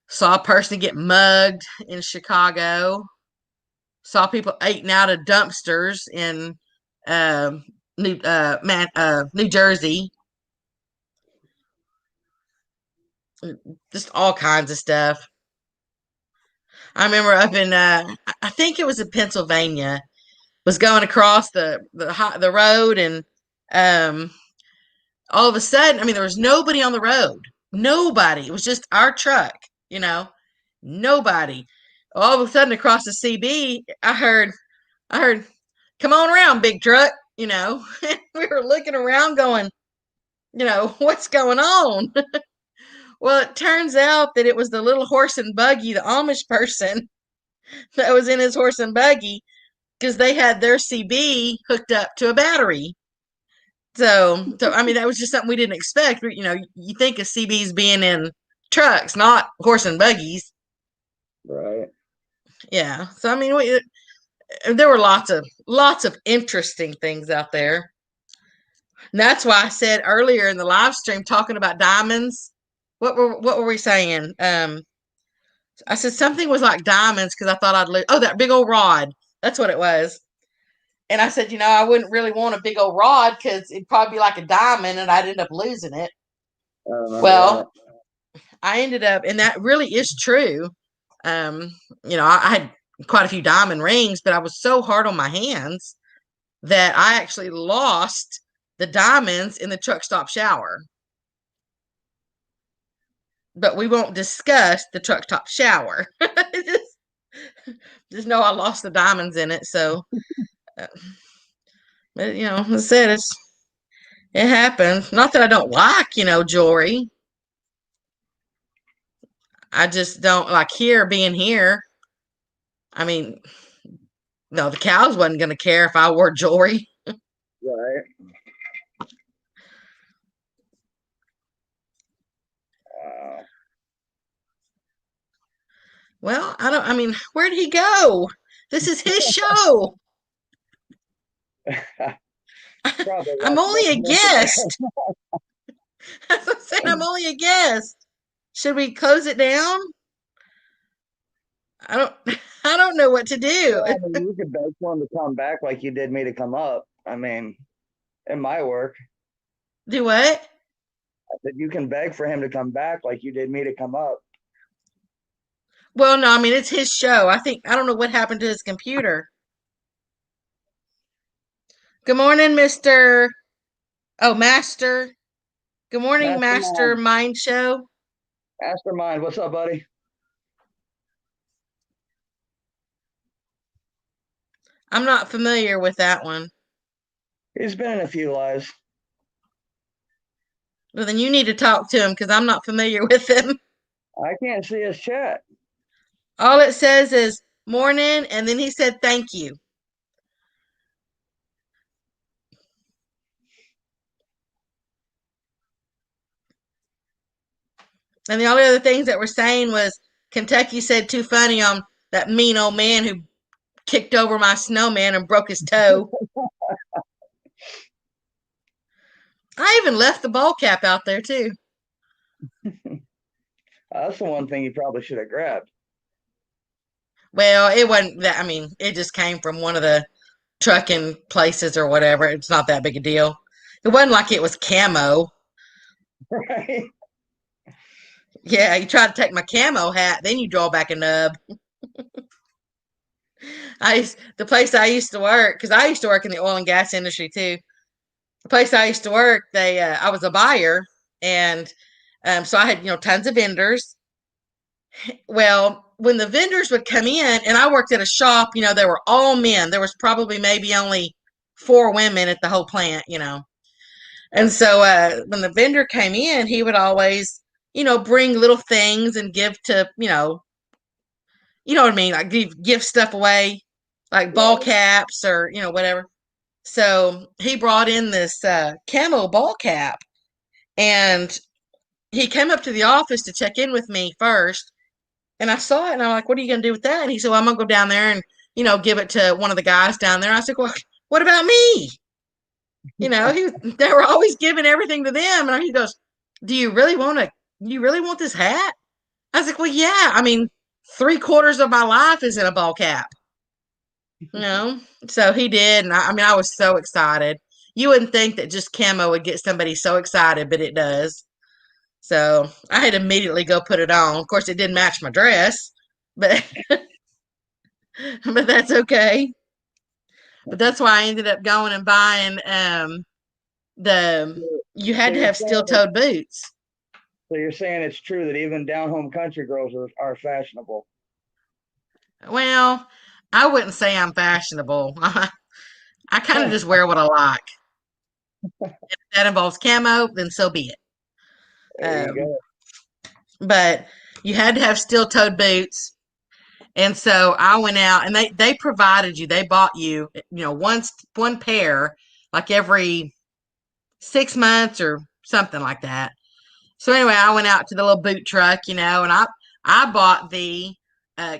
saw a person get mugged in Chicago. Saw people eating out of dumpsters in New Jersey. Just all kinds of stuff. I remember up in, I think it was in Pennsylvania, was going across the road, and all of a sudden, I mean, there was nobody on the road. Nobody. It was just our truck, nobody. All of a sudden, across the CB, I heard, come on around, big truck, We were looking around going, what's going on? Well, it turns out that it was the little horse and buggy, the Amish person that was in his horse and buggy because they had their CB hooked up to a battery. So I mean, that was just something we didn't expect. You know, you think of CBs being in trucks, not horse and buggies.
Right.
Yeah. So I mean, there were lots of interesting things out there. And that's why I said earlier in the live stream talking about diamonds. What were we saying? I said something was like diamonds because I thought I'd lose. Oh, that big old rod. That's what it was. And I said, I wouldn't really want a big old rod because it'd probably be like a diamond and I'd end up losing it. Well, I ended up, and that really is true. I had quite a few diamond rings, but I was so hard on my hands that I actually lost the diamonds in the truck stop shower. But we won't discuss the truck stop shower. Just know I lost the diamonds in it. So, but as I said, it happens. Not that I don't like, jewelry. I just don't like being here. I mean, no, the cows wasn't going to care if I wore jewelry.
Right.
Well, where'd he go? This is his show. I'm only a guest. As I'm saying, I'm only a guest. Should we close it down? I don't know what to do.
Well, you could beg for him to come back like you did me to come up. I mean, it might work.
Do what?
I said you can beg for him to come back like you did me to come up.
Well, no, it's his show. I don't know what happened to his computer. Good morning, Master. Good morning, Mastermind Show.
Mastermind, what's up, buddy?
I'm not familiar with that one.
He's been in a few lives.
Well, then you need to talk to him because I'm not familiar with him.
I can't see his chat.
All it says is morning, and then he said thank you. And the only other things that we're saying was Kentucky said too funny on that mean old man who kicked over my snowman and broke his toe. I even left the ball cap out there too.
That's the one thing you probably should have grabbed.
Well, it wasn't that. It just came from one of the trucking places or whatever. It's not that big a deal. It wasn't like it was camo.
Right.
Yeah, you try to take my camo hat, then you draw back a nub. The place I used to work, because I used to work in the oil and gas industry too. The place I used to work, I was a buyer, and so I had tons of vendors. Well, when the vendors would come in, and I worked at a shop, they were all men. There was probably maybe only 4 women at the whole plant, And so when the vendor came in, he would always, bring little things and give to, you know what I mean? Like give stuff away, like ball caps or, whatever. So he brought in this camo ball cap, and he came up to the office to check in with me first. And I saw it, and I'm like, what are you going to do with that? And he said, well, I'm going to go down there and, give it to one of the guys down there. I said, well, what about me? They were always giving everything to them. And he goes, do you really want this hat? I was like, well, yeah. 3/4 of my life is in a ball cap. So he did. And I was so excited. You wouldn't think that just camo would get somebody so excited, but it does. So I had to immediately go put it on. Of course, it didn't match my dress, but but that's okay. But that's why I ended up going and buying you had to have steel-toed boots.
So you're saying it's true that even down-home country girls are fashionable?
Well, I wouldn't say I'm fashionable. I kind of just wear what I like. If that involves camo, then so be it.
There you go.
But you had to have steel-toed boots. And so I went out, and they provided you, they bought you, one pair, like every 6 months or something like that. So anyway, I went out to the little boot truck, and I bought the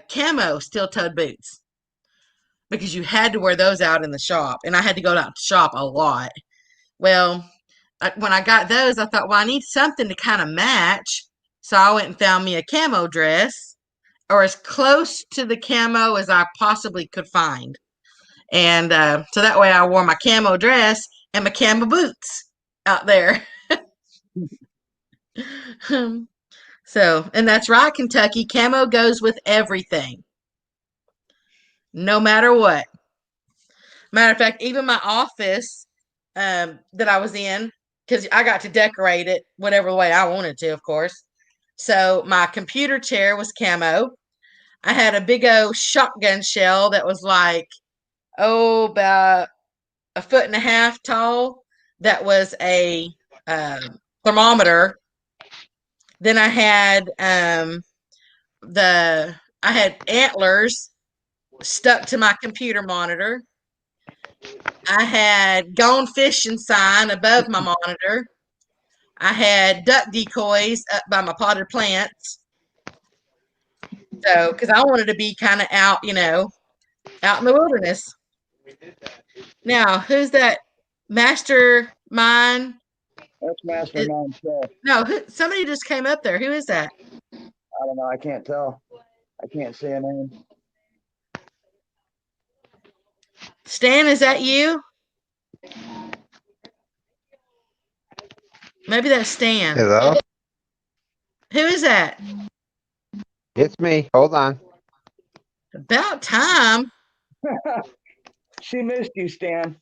camo steel-toed boots because you had to wear those out in the shop, and I had to go out to shop a lot. Well, when I got those, I thought, well, I need something to kind of match. So I went and found me a camo dress, or as close to the camo as I possibly could find. And so that way I wore my camo dress and my camo boots out there. So, and that's right, Kentucky. Camo goes with everything, no matter what. Matter of fact, even my office that I was in, because I got to decorate it whatever way I wanted to, of course. So my computer chair was camo. I had a big old shotgun shell that was like, about 1.5 feet tall. That was a thermometer. Then I had I had antlers stuck to my computer monitor. I had gone fishing sign above my monitor. I had duck decoys up by my potted plants. So, because I wanted to be kind of out, out in the wilderness. Now, who's that? Mastermind?
That's Mastermind Chef.
No, somebody just came up there. Who is that?
I don't know. I can't tell. I can't see a name.
Stan, is that you? Maybe that's Stan.
Hello?
Who is that?
It's me. Hold on.
About time.
She missed you, Stan.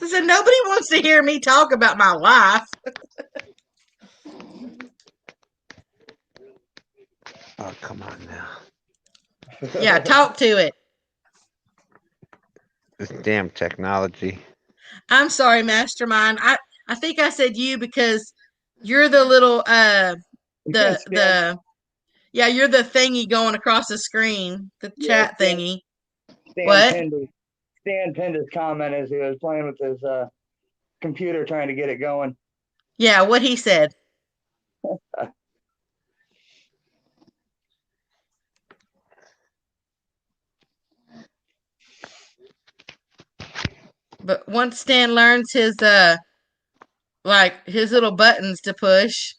I said, nobody wants to hear me talk about my life.
Oh, come on now.
Yeah, talk to it.
This damn technology.
I'm sorry, Mastermind. I think I said you because you're the little you're the thingy going across the screen, the chat thingy. What?
Stan pinned his comment as he was playing with his computer trying to get it going.
Yeah, what he said. But once Stan learns his his little buttons to push,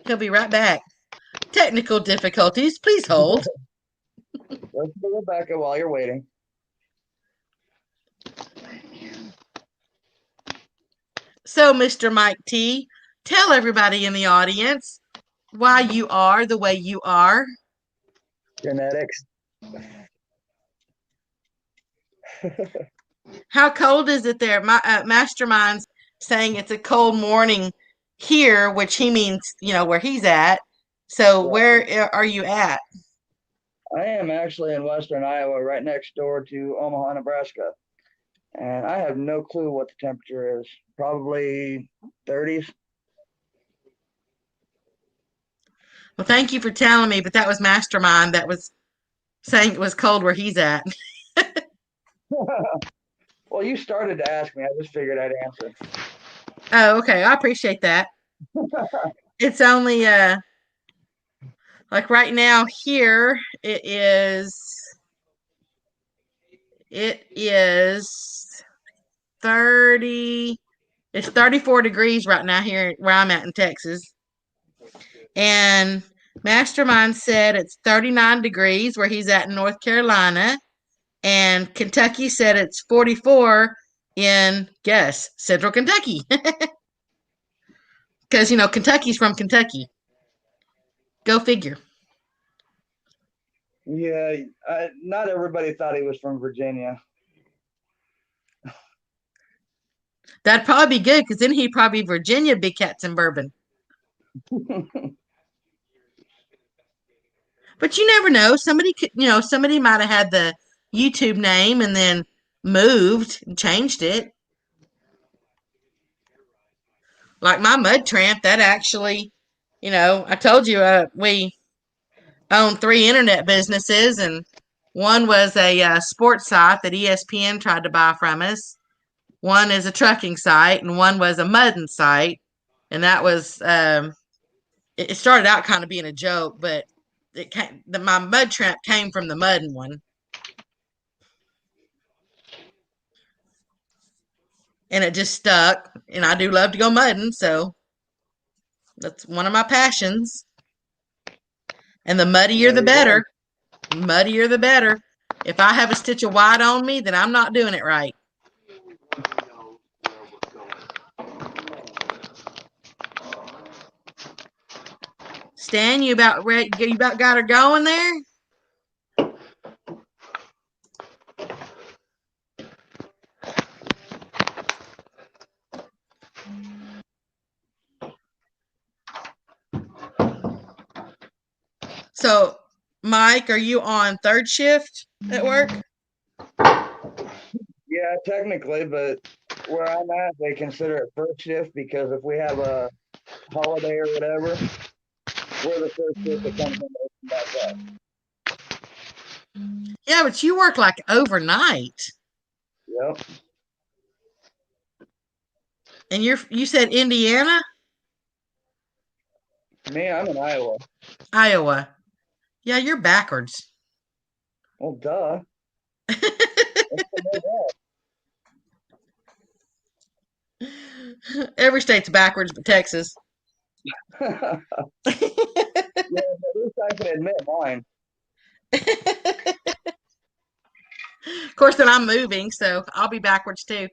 he'll be right back. Technical difficulties, please hold.
Let's go, Rebecca, while you're waiting.
So, Mr. Mike T, tell everybody in the audience why you are the way you are.
Genetics.
How cold is it there? My Mastermind's saying it's a cold morning here, which he means, where he's at. So where are you at?
I am actually in western Iowa, right next door to Omaha, Nebraska. And I have no clue what the temperature is. Probably 30s.
Well, thank you for telling me, but that was Mastermind that was saying it was cold where he's at.
Well, you started to ask me. I just figured I'd answer.
Oh, okay. I appreciate that. It's only like right now here it is 30. It's 34 degrees right now here where I'm at in Texas. And Mastermind said it's 39 degrees where he's at in North Carolina. And Kentucky said it's 44 in, guess, Central Kentucky. Because, Kentucky's from Kentucky. Go figure.
Yeah, not everybody thought he was from Virginia.
That'd probably be good, because then he'd probably be Virginia Big Cats and Bourbon. But you never know. Somebody could, somebody might have had the YouTube name and then moved and changed it. Like my Mud Tramp, that actually, I told you we owned 3 internet businesses, and one was a sports site that ESPN tried to buy from us. One is a trucking site, and one was a mudding site. And that was it started out kind of being a joke, but my mud trap came from the mudding one. And it just stuck. And I do love to go mudding, so that's one of my passions. And the muddier the better. Muddier the better. If I have a stitch of white on me, then I'm not doing it right. Stan, you about ready? You about got her going there? So, Mike, are you on third shift at work?
Yeah, technically, but where I'm at, they consider it first shift because if we have a holiday or whatever, we're the first shift that comes in to open back up.
Yeah, but you work like overnight.
Yep.
And you said Indiana?
Me, I'm in Iowa.
Iowa. Yeah, you're backwards.
Well, duh.
Every state's backwards but Texas.
Yeah, but at least I can admit mine.
Of course, then I'm moving, so I'll be backwards too.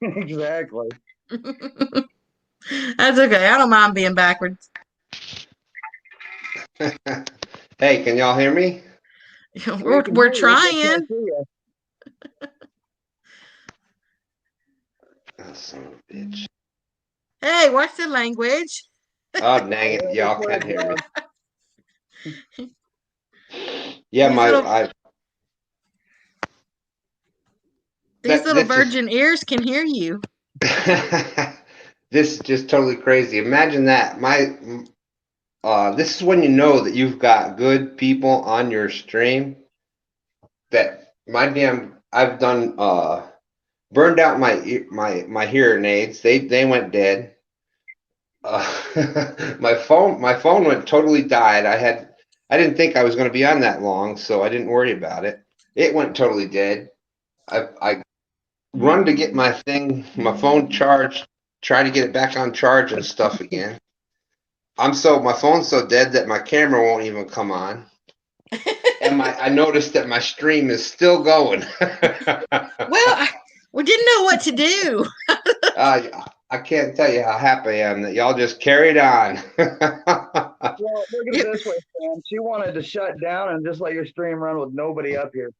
Exactly.
That's okay. I don't mind being backwards.
Hey, can y'all hear me?
We're trying.
Oh, son of a bitch.
Hey, what's the language?
Oh, dang it. Y'all can't hear me. Yeah,
these little virgin ears can hear you.
This is just totally crazy. Imagine that. This is when you know that you've got good people on your stream. That I've done burned out my hearing aids. They went dead. My phone went totally died. I didn't think I was going to be on that long, so I didn't worry about it. It went totally dead. I run to get my phone charged, try to get it back on charge and stuff again. My phone's so dead that my camera won't even come on. And I noticed that my stream is still going.
Well, we didn't know what to do.
I can't tell you how happy I am that y'all just carried on.
Well, look at it this way, Sam. She wanted to shut down and just let your stream run with nobody up here.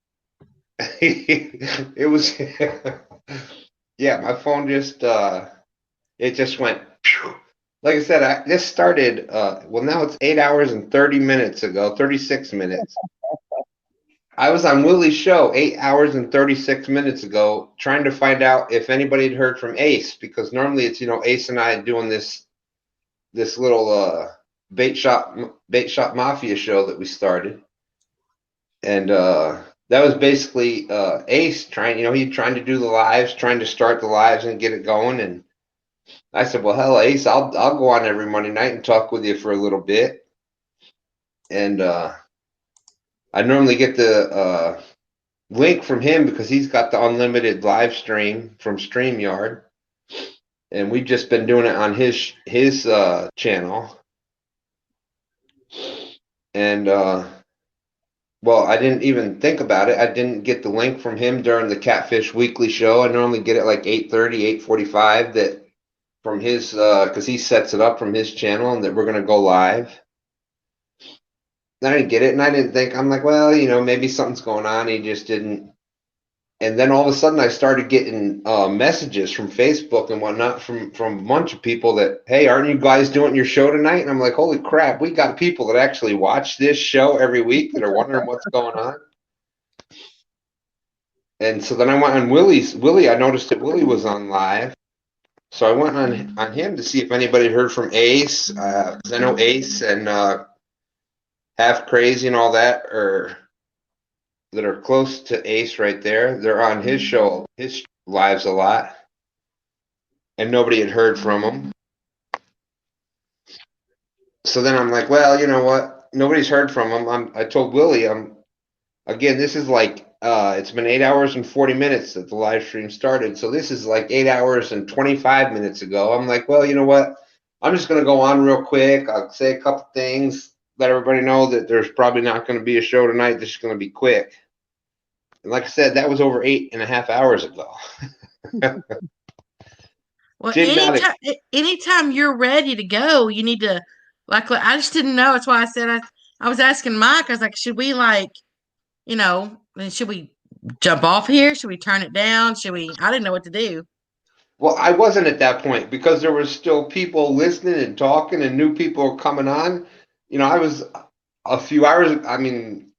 It was, yeah, my phone just, it just went, phew. Like I said, this started, well, now it's 8 hours and 30 minutes ago, 36 minutes. I was on Willie's show 8 hours and 36 minutes ago trying to find out if anybody had heard from Ace, because normally it's, Ace and I doing this little bait shop Mafia show that we started. And that was basically Ace trying to do the lives, trying to start the lives and get it going. And I said, well, hell, Ace, I'll go on every Monday night and talk with you for a little bit. And I normally get the link from him because he's got the unlimited live stream from StreamYard. And we've just been doing it on his channel. And well, I didn't even think about it. I didn't get the link from him during the Catfish weekly show. I normally get it like 8:30, 8:45 that from his because he sets it up from his channel and that we're gonna go live. I didn't get it, and I didn't think. I'm like, well, maybe something's going on. He just didn't. And then all of a sudden, I started getting messages from Facebook and whatnot from a bunch of people that, hey, aren't you guys doing your show tonight? And I'm like, holy crap, we got people that actually watch this show every week that are wondering what's going on. And so then I went on Willie. I noticed that Willie was on live. So I went on him to see if anybody heard from Ace, because I know Ace and Half Crazy and all that are close to Ace right there. They're on his show, his lives a lot, and nobody had heard from him. So then I'm like, well, you know what? Nobody's heard from him. I told Willie, again, this is like, it's been 8 hours and 40 minutes that the live stream started. So this is like 8 hours and 25 minutes ago. I'm like, well, you know what? I'm just going to go on real quick. I'll say a couple things, let everybody know that there's probably not going to be a show tonight. This is going to be quick. And like I said, that was over 8.5 hours ago.
Well, anytime you're ready to go, you need to, like, I just didn't know. That's why I said I was asking Mike. I was like, should we should we jump off here? Should we turn it down? I didn't know what to do.
Well, I wasn't at that point because there was still people listening and talking and new people coming on. I was a few hours. I mean,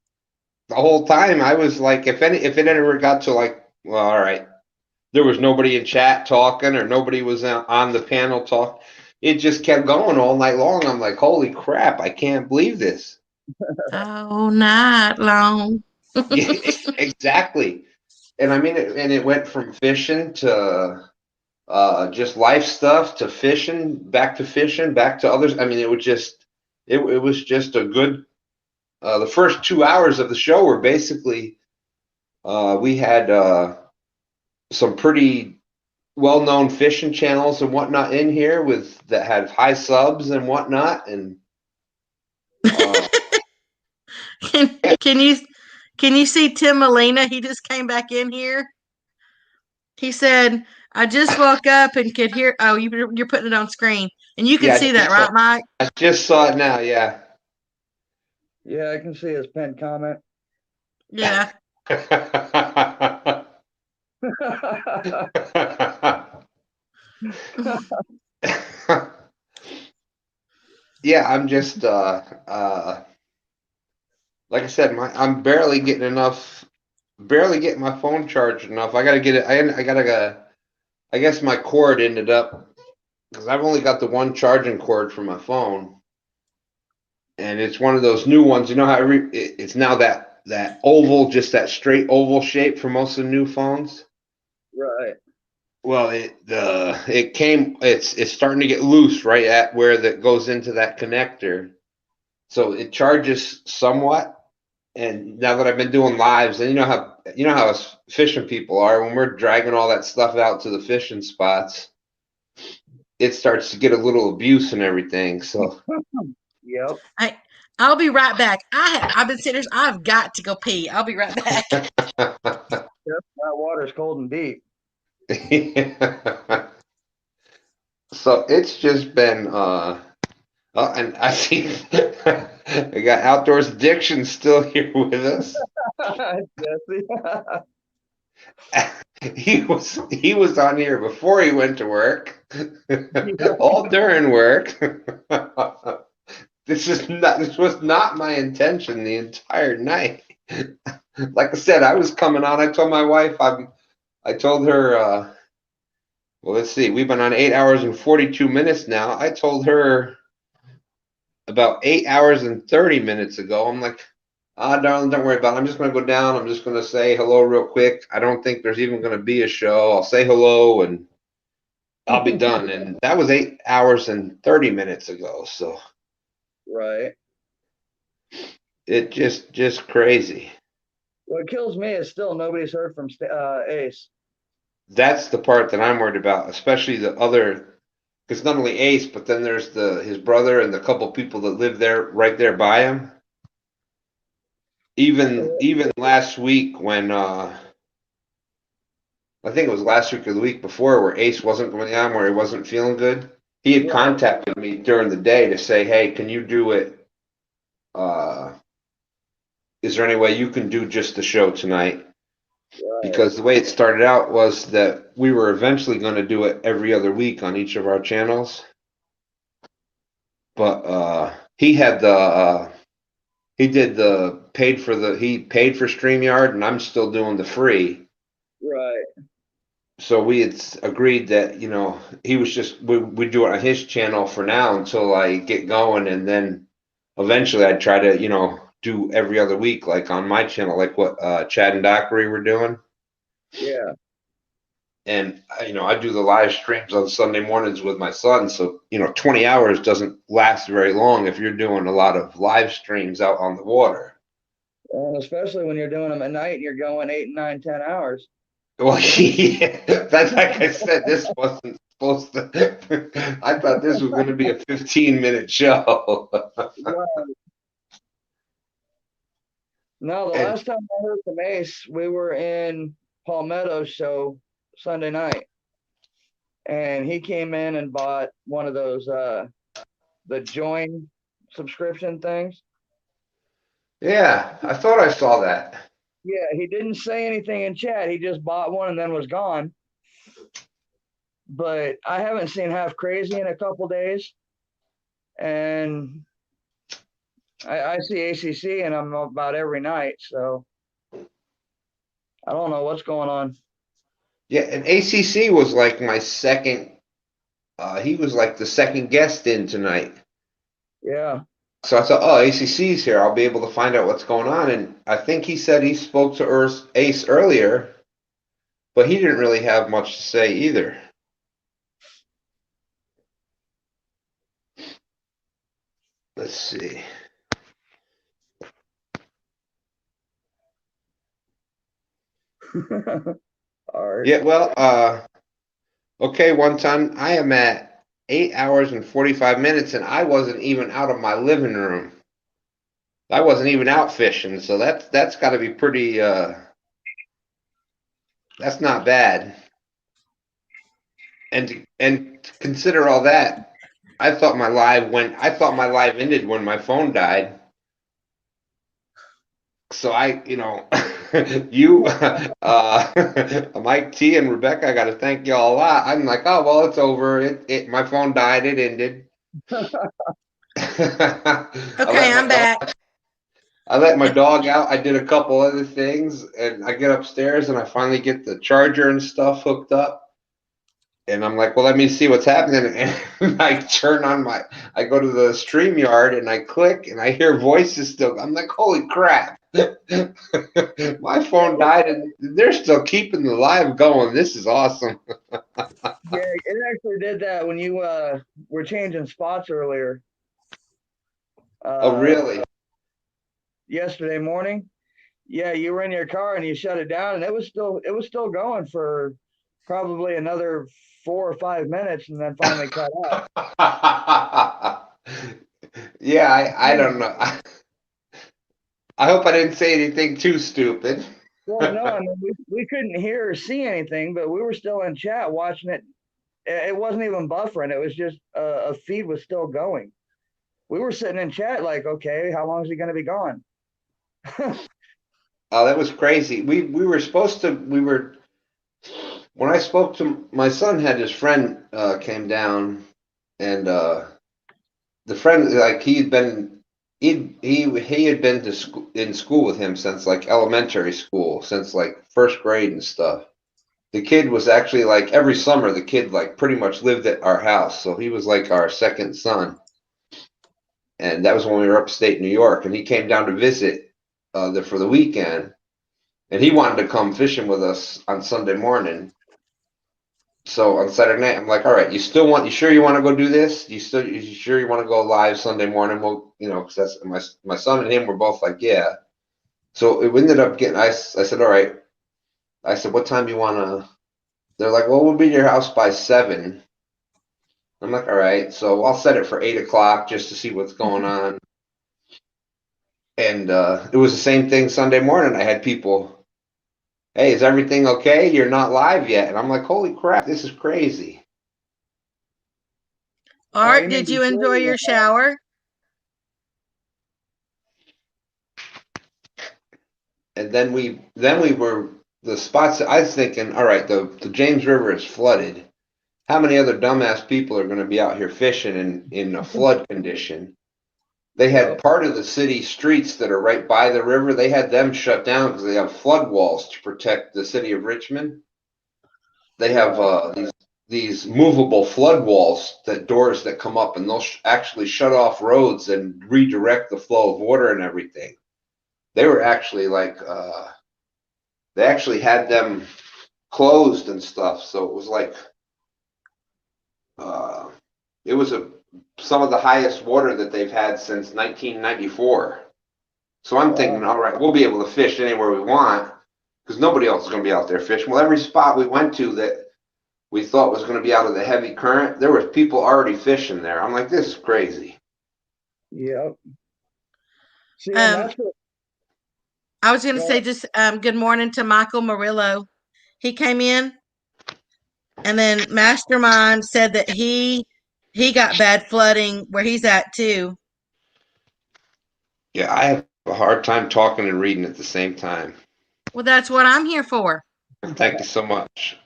the whole time I was like, if it ever got to like, well, all right, there was nobody in chat talking or nobody was on the panel talk. It just kept going all night long. I'm like, holy crap, I can't believe this.
All night long.
Yeah, exactly. And I mean, it went from fishing to just life stuff to fishing, back to others. I mean, it was just a good. The first 2 hours of the show were basically we had some pretty well-known fishing channels and whatnot in here that had high subs and whatnot, and
can you see Tim Molina? He just came back in here. He said, "I just woke up and could hear." Oh, you're putting it on screen, and you can see that, right, Mike?
I just saw it now. Yeah.
Yeah, I can see his pinned comment.
Yeah.
Yeah, I'm just like I said, I'm barely getting my phone charged enough. I gotta get it. I guess my cord ended up because I've only got the one charging cord for my phone, and it's one of those new ones. You know how it's now that oval, just that straight oval shape for most of the new phones.
Right.
Well, it's starting to get loose right at where that goes into that connector, so it charges somewhat. And now that I've been doing lives, and you know how us fishing people are, when we're dragging all that stuff out to the fishing spots, it starts to get a little abuse and everything. So,
yep.
I'll be right back. I've been sitting there. I've got to go pee. I'll be right back.
Yep, that water's cold and deep.
So it's just been and I see we got Outdoors Addiction still here with us. He was on here before he went to work, all during work. This was not my intention the entire night. Like I said, I was coming on. I told my wife, I told her, well, let's see, we've been on 8 hours and 42 minutes now. I told her about 8 hours and 30 minutes ago. I'm like, darling, don't worry about it. I'm just going to go down. I'm just going to say hello real quick. I don't think there's even going to be a show. I'll say hello and I'll be done. And that was 8 hours and 30 minutes ago. So,
right.
It just crazy.
What kills me is still nobody's heard from Ace.
That's the part that I'm worried about, especially the other. Because not only Ace, but then there's his brother and the couple people that live there, right there by him. Even last week when I think it was last week or the week before, where Ace wasn't going on, where he wasn't feeling good, he had contacted me during the day to say, "Hey, can you do it? Is there any way you can do just the show tonight?" Right. Because the way it started out was that we were eventually going to do it every other week on each of our channels. But he paid for StreamYard, and I'm still doing the free.
Right.
So we had agreed that, he was just, we do it on his channel for now until I get going, and then eventually I'd try to, do every other week, like on my channel, like what Chad and Dockery were doing.
Yeah.
And, I do the live streams on Sunday mornings with my son. So, 20 hours doesn't last very long if you're doing a lot of live streams out on the water.
And especially when you're doing them at night and you're going 8, 9, 10 hours.
Well, yeah, that's like I said, this wasn't supposed to. I thought this was going to be a 15-minute show.
No, the last time I heard from Ace, we were in Palmetto's show Sunday night, and he came in and bought one of those the join subscription things.
Yeah, I thought I saw that.
Yeah, he didn't say anything in chat. He just bought one and then was gone. But I haven't seen Half Crazy in a couple days, and I see ACC and I'm about every night, so I don't know what's going on.
Yeah, and ACC was like my second. He was like the second guest in tonight.
Yeah.
So I thought, oh, ACC's here. I'll be able to find out what's going on. And I think he said he spoke to Ace earlier, but he didn't really have much to say either. Let's see.
All right.
Yeah, well, okay, one time I am at 8 hours and 45 minutes, and I wasn't even out of my living room. I wasn't even out fishing, so that's got to be pretty. That's not bad. And to consider all that, I thought my live ended when my phone died. So you, Mike T and Rebecca, I got to thank y'all a lot. I'm like, oh well, it's over. My phone died. It ended.
Okay, I'm back.
I let my dog out. I did a couple other things, and I get upstairs and I finally get the charger and stuff hooked up. And I'm like, well, let me see what's happening. And I turn on I go to the StreamYard and I click and I hear voices still. I'm like, holy crap. My phone died and they're still keeping the live going. This is awesome.
Yeah, it actually did that when you were changing spots earlier.
Oh, really?
Yesterday morning. Yeah, you were in your car and you shut it down, and it was still going for probably another 4 or 5 minutes, and then finally cut out.
Yeah, I don't know. I hope I didn't say anything too stupid.
Well, no, I mean, we couldn't hear or see anything, but we were still in chat watching it. It wasn't even buffering. It was just a feed was still going. We were sitting in chat like, okay, how long is he going to be gone?
Oh, that was crazy. When I spoke to my son, had his friend came down, and the friend, like, he had been in school with him since like elementary school, since like first grade and stuff. The kid was actually like every summer the kid like pretty much lived at our house, so he was like our second son. And that was when we were upstate New York, and he came down to visit for the weekend, and he wanted to come fishing with us on Sunday morning. So on Saturday night, I'm like, all right, you sure you want to go do this? You sure you want to go live Sunday morning? Well, because that's my son and him were both like, yeah. So it ended up getting, I said, all right. I said, what time do you want to? They're like, well, we'll be at your house by 7. I'm like, all right. So I'll set it for 8 o'clock just to see what's going on. And it was the same thing Sunday morning. I had people, hey, is everything okay? You're not live yet. And I'm like, holy crap, this is crazy.
Art, did you enjoy your shower?
And then we were the spots that I was thinking, all right, the James River is flooded. How many other dumbass people are going to be out here fishing in a flood condition? They had part of the city streets that are right by the river. They had them shut down because they have flood walls to protect the city of Richmond. They have these movable flood walls, that doors that come up, and they'll actually shut off roads and redirect the flow of water and everything. They were actually like, they actually had them closed and stuff. So it was like, it was some of the highest water that they've had since 1994. So I'm thinking, all right, we'll be able to fish anywhere we want because nobody else is going to be out there fishing. Well, every spot we went to that we thought was going to be out of the heavy current, there was people already fishing there. I'm like, this is crazy.
Yep. See,
I was going to say just good morning to Michael Murillo. He came in, and then Mastermind said that he got bad flooding where he's at too.
Yeah, I have a hard time talking and reading at the same time.
Well, that's what I'm here for.
Thank you so much.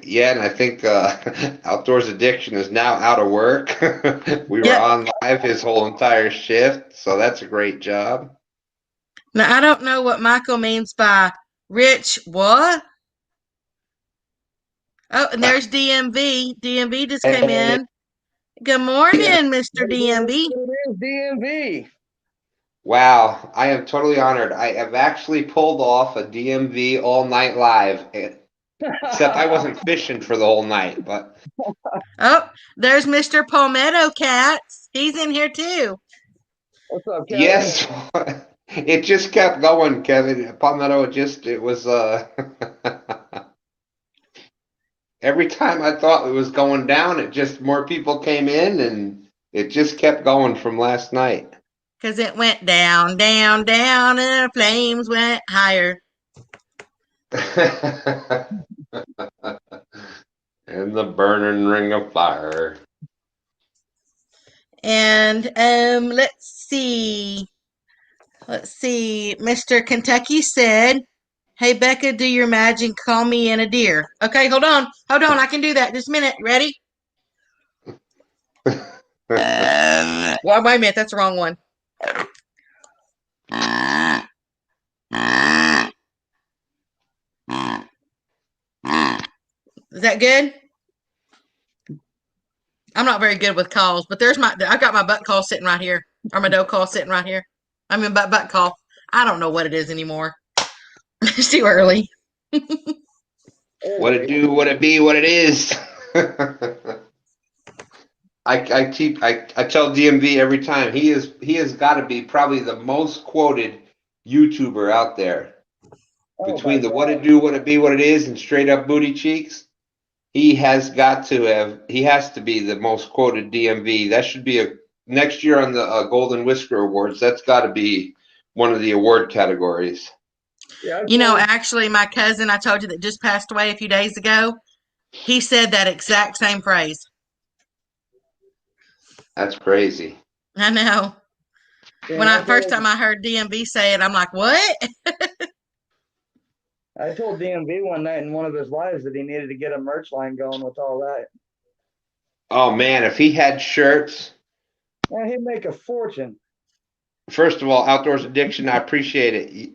Yeah, and I think Outdoors Addiction is now out of work. We were on live his whole entire shift, so that's a great job.
Now, I don't know what Michael means by rich what? Oh, and there's DMV. DMV just came in. Good morning, Mr. DMV.
It is DMV.
Wow, I am totally honored. I have actually pulled off a DMV all night live, except I wasn't fishing for the whole night. But
oh, there's Mr. Palmetto Cats. He's in here too.
What's up, Kevin?
Yes, it just kept going, Kevin. Palmetto, it was every time I thought it was going down, it just more people came in, and it just kept going from last night.
Because it went down, down, down, and the flames went higher.
And the burning ring of fire.
And let's see. Mr. Kentucky said, "Hey Becca, do your magic, call me in a deer." Okay, hold on. I can do that. Just a minute. Ready? Well, wait a minute. That's the wrong one. Is that good? I'm not very good with calls, but I got my butt call sitting right here, or my doe call sitting right here. I mean, butt call. I don't know what it is anymore. It's too early.
What it do, what it be, what it is. I tell DMV every time he has got to be probably the most quoted YouTuber out there. Between the what it do, what it be, what it is, and straight up booty cheeks, he has to be the most quoted DMV. That should be next year on the Golden Whisker Awards. That's got to be one of the award categories.
Yeah,
actually, my cousin I told you that just passed away a few days ago, he said that exact same phrase.
That's crazy.
I know. Yeah, first time I heard DMV say it, I'm like, what?
I told DMV one night in one of his lives that he needed to get a merch line going with all that.
Oh man, if he had shirts,
yeah, he'd make a fortune.
First of all, Outdoors Addiction, I appreciate it,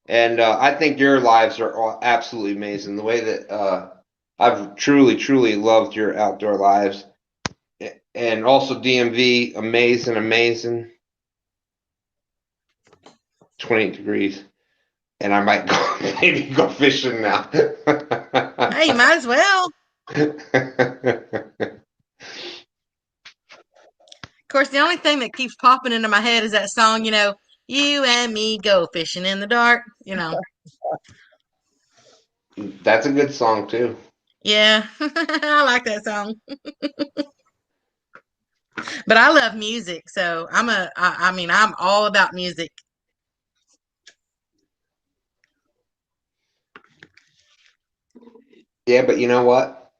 and I think your lives are absolutely amazing. The way that I've truly loved your outdoor lives, and also DMV, amazing. 28 degrees. And I might maybe go fishing now.
Hey, you might as well. Of course, the only thing that keeps popping into my head is that song, you and me go fishing in the dark,
That's a good song, too.
Yeah, I like that song. But I love music, so I'm all about music.
Yeah, but you know what?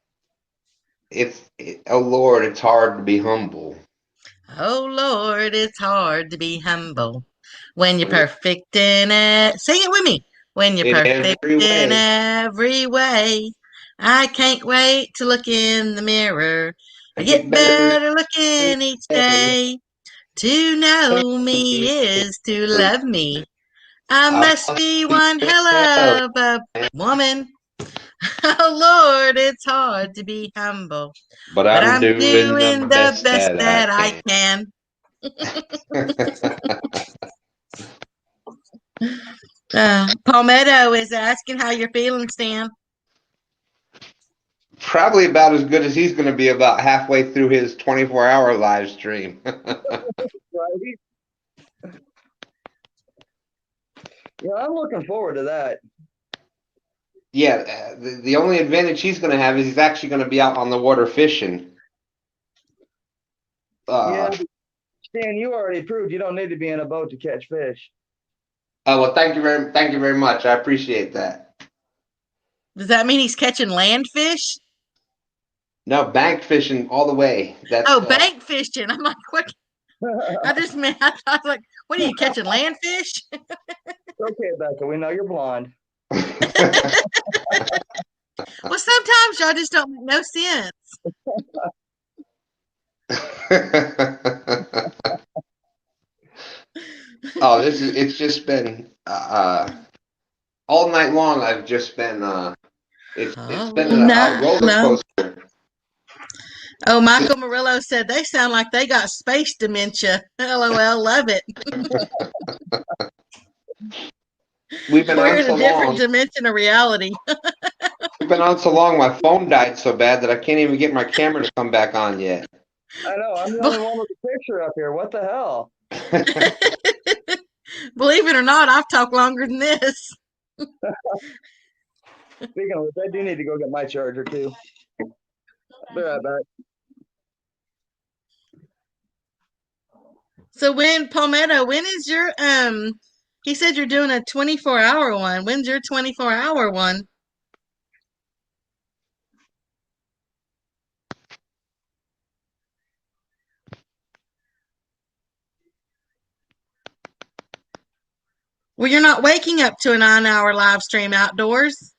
Oh Lord, it's hard to be humble.
Oh Lord, it's hard to be humble when you're perfect in it. Sing it with me. When you're perfect in every way. I can't wait to look in the mirror. I get better looking each day. To know me is to love me. I must be one hell of a woman. Oh Lord, it's hard to be humble,
but I'm doing the best that I
can. Palmetto is asking how you're feeling, Stan.
Probably about as good as he's going to be about halfway through his 24-hour live stream.
Yeah, I'm looking forward to that.
Yeah, the only advantage he's going to have is he's actually going to be out on the water fishing.
Yeah, Stan, you already proved you don't need to be in a boat to catch fish.
Oh well, thank you very much. I appreciate that.
Does that mean he's catching land fish?
No, bank fishing all the way. That's
bank fishing. I'm like, what? I was like, what are you catching, land fish?
Okay, Becca, we know you're blonde.
Well, sometimes y'all just don't make no sense.
Oh, it's just been all night long. I've just been it's been a roller coaster.
Oh, Michael Murillo said they sound like they got space dementia. LOL, love it.
We've been
We're
on
in
so
a different
long.
dimension of reality.
We've been on so long. My phone died so bad that I can't even get my camera to come back on yet.
I know. I'm the only one with a picture up here. What the hell?
Believe it or not, I've talked longer than this.
Speaking of which, I do need to go get my charger too. Be right back.
So Palmetto, when is your he said you're doing a 24-hour one. When's your 24-hour one? Well, you're not waking up to a 9-hour live stream outdoors.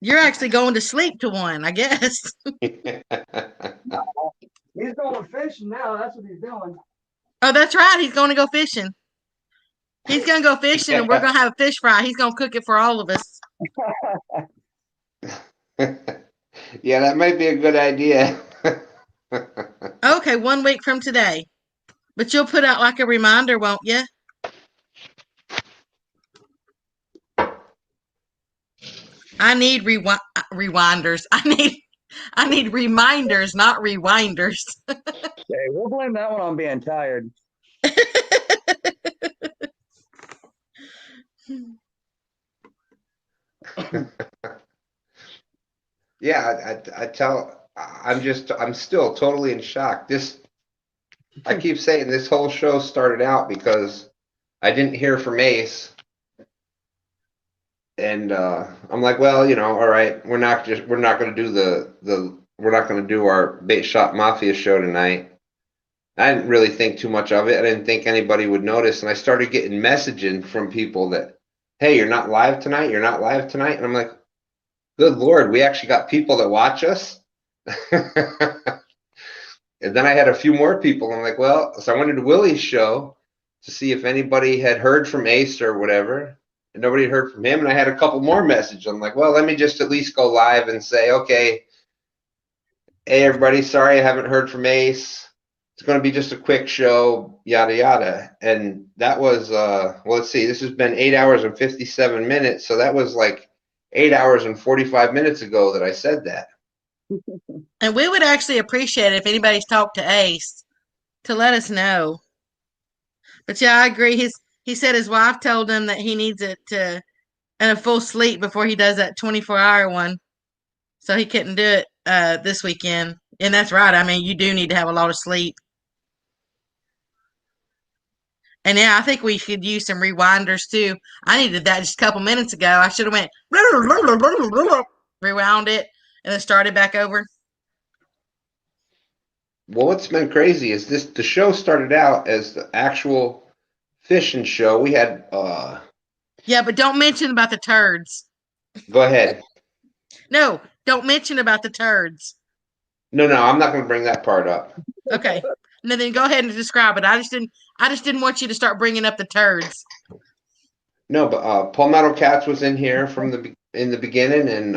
You're actually going to sleep to one, I guess.
He's going fishing now. That's what he's doing.
Oh, that's right. He's going to go fishing. He's going to go fishing, and we're going to have a fish fry. He's going to cook it for all of us.
Yeah, that might be a good idea.
Okay, 1 week from today. But you'll put out like a reminder, won't you? I need rewinders. I need reminders, not rewinders.
Okay, we'll blame that one on being tired.
Yeah, I'm still totally in shock. I keep saying this whole show started out because I didn't hear from Ace. And I'm like, well, all right, we're not going to do our bait shop Mafia show tonight. I didn't really think too much of it. I didn't think anybody would notice. And I started getting messaging from people that, hey, you're not live tonight. You're not live tonight. And I'm like, good Lord, we actually got people that watch us. And then I had a few more people. I'm like, well, so I went to Willie's show to see if anybody had heard from Ace or whatever. And nobody heard from him. And I had a couple more messages. I'm like, well, let me just at least go live and say, okay, hey, everybody, sorry I haven't heard from Ace. It's going to be just a quick show, yada, yada. And that was, well, let's see, this has been 8 hours and 57 minutes. So that was like 8 hours and 45 minutes ago that I said that.
And we would actually appreciate it if anybody's talked to Ace to let us know. But yeah, I agree. He said his wife told him that he needs it in a full sleep before he does that 24-hour one. So he couldn't do it this weekend. And that's right. I mean, you do need to have a lot of sleep. And yeah, I think we should use some rewinders too. I needed that just a couple minutes ago. I should have went rewound it and then started back over.
Well, what's been crazy is the show started out as the actual fishing show. We had
yeah, but don't mention about the turds.
Go ahead.
No, don't mention about the turds.
No, I'm not going to bring that part up.
Okay. No, then go ahead and describe it. I just didn't want you to start bringing up the turds.
No, but Palmetto Cats was in here from the in the beginning and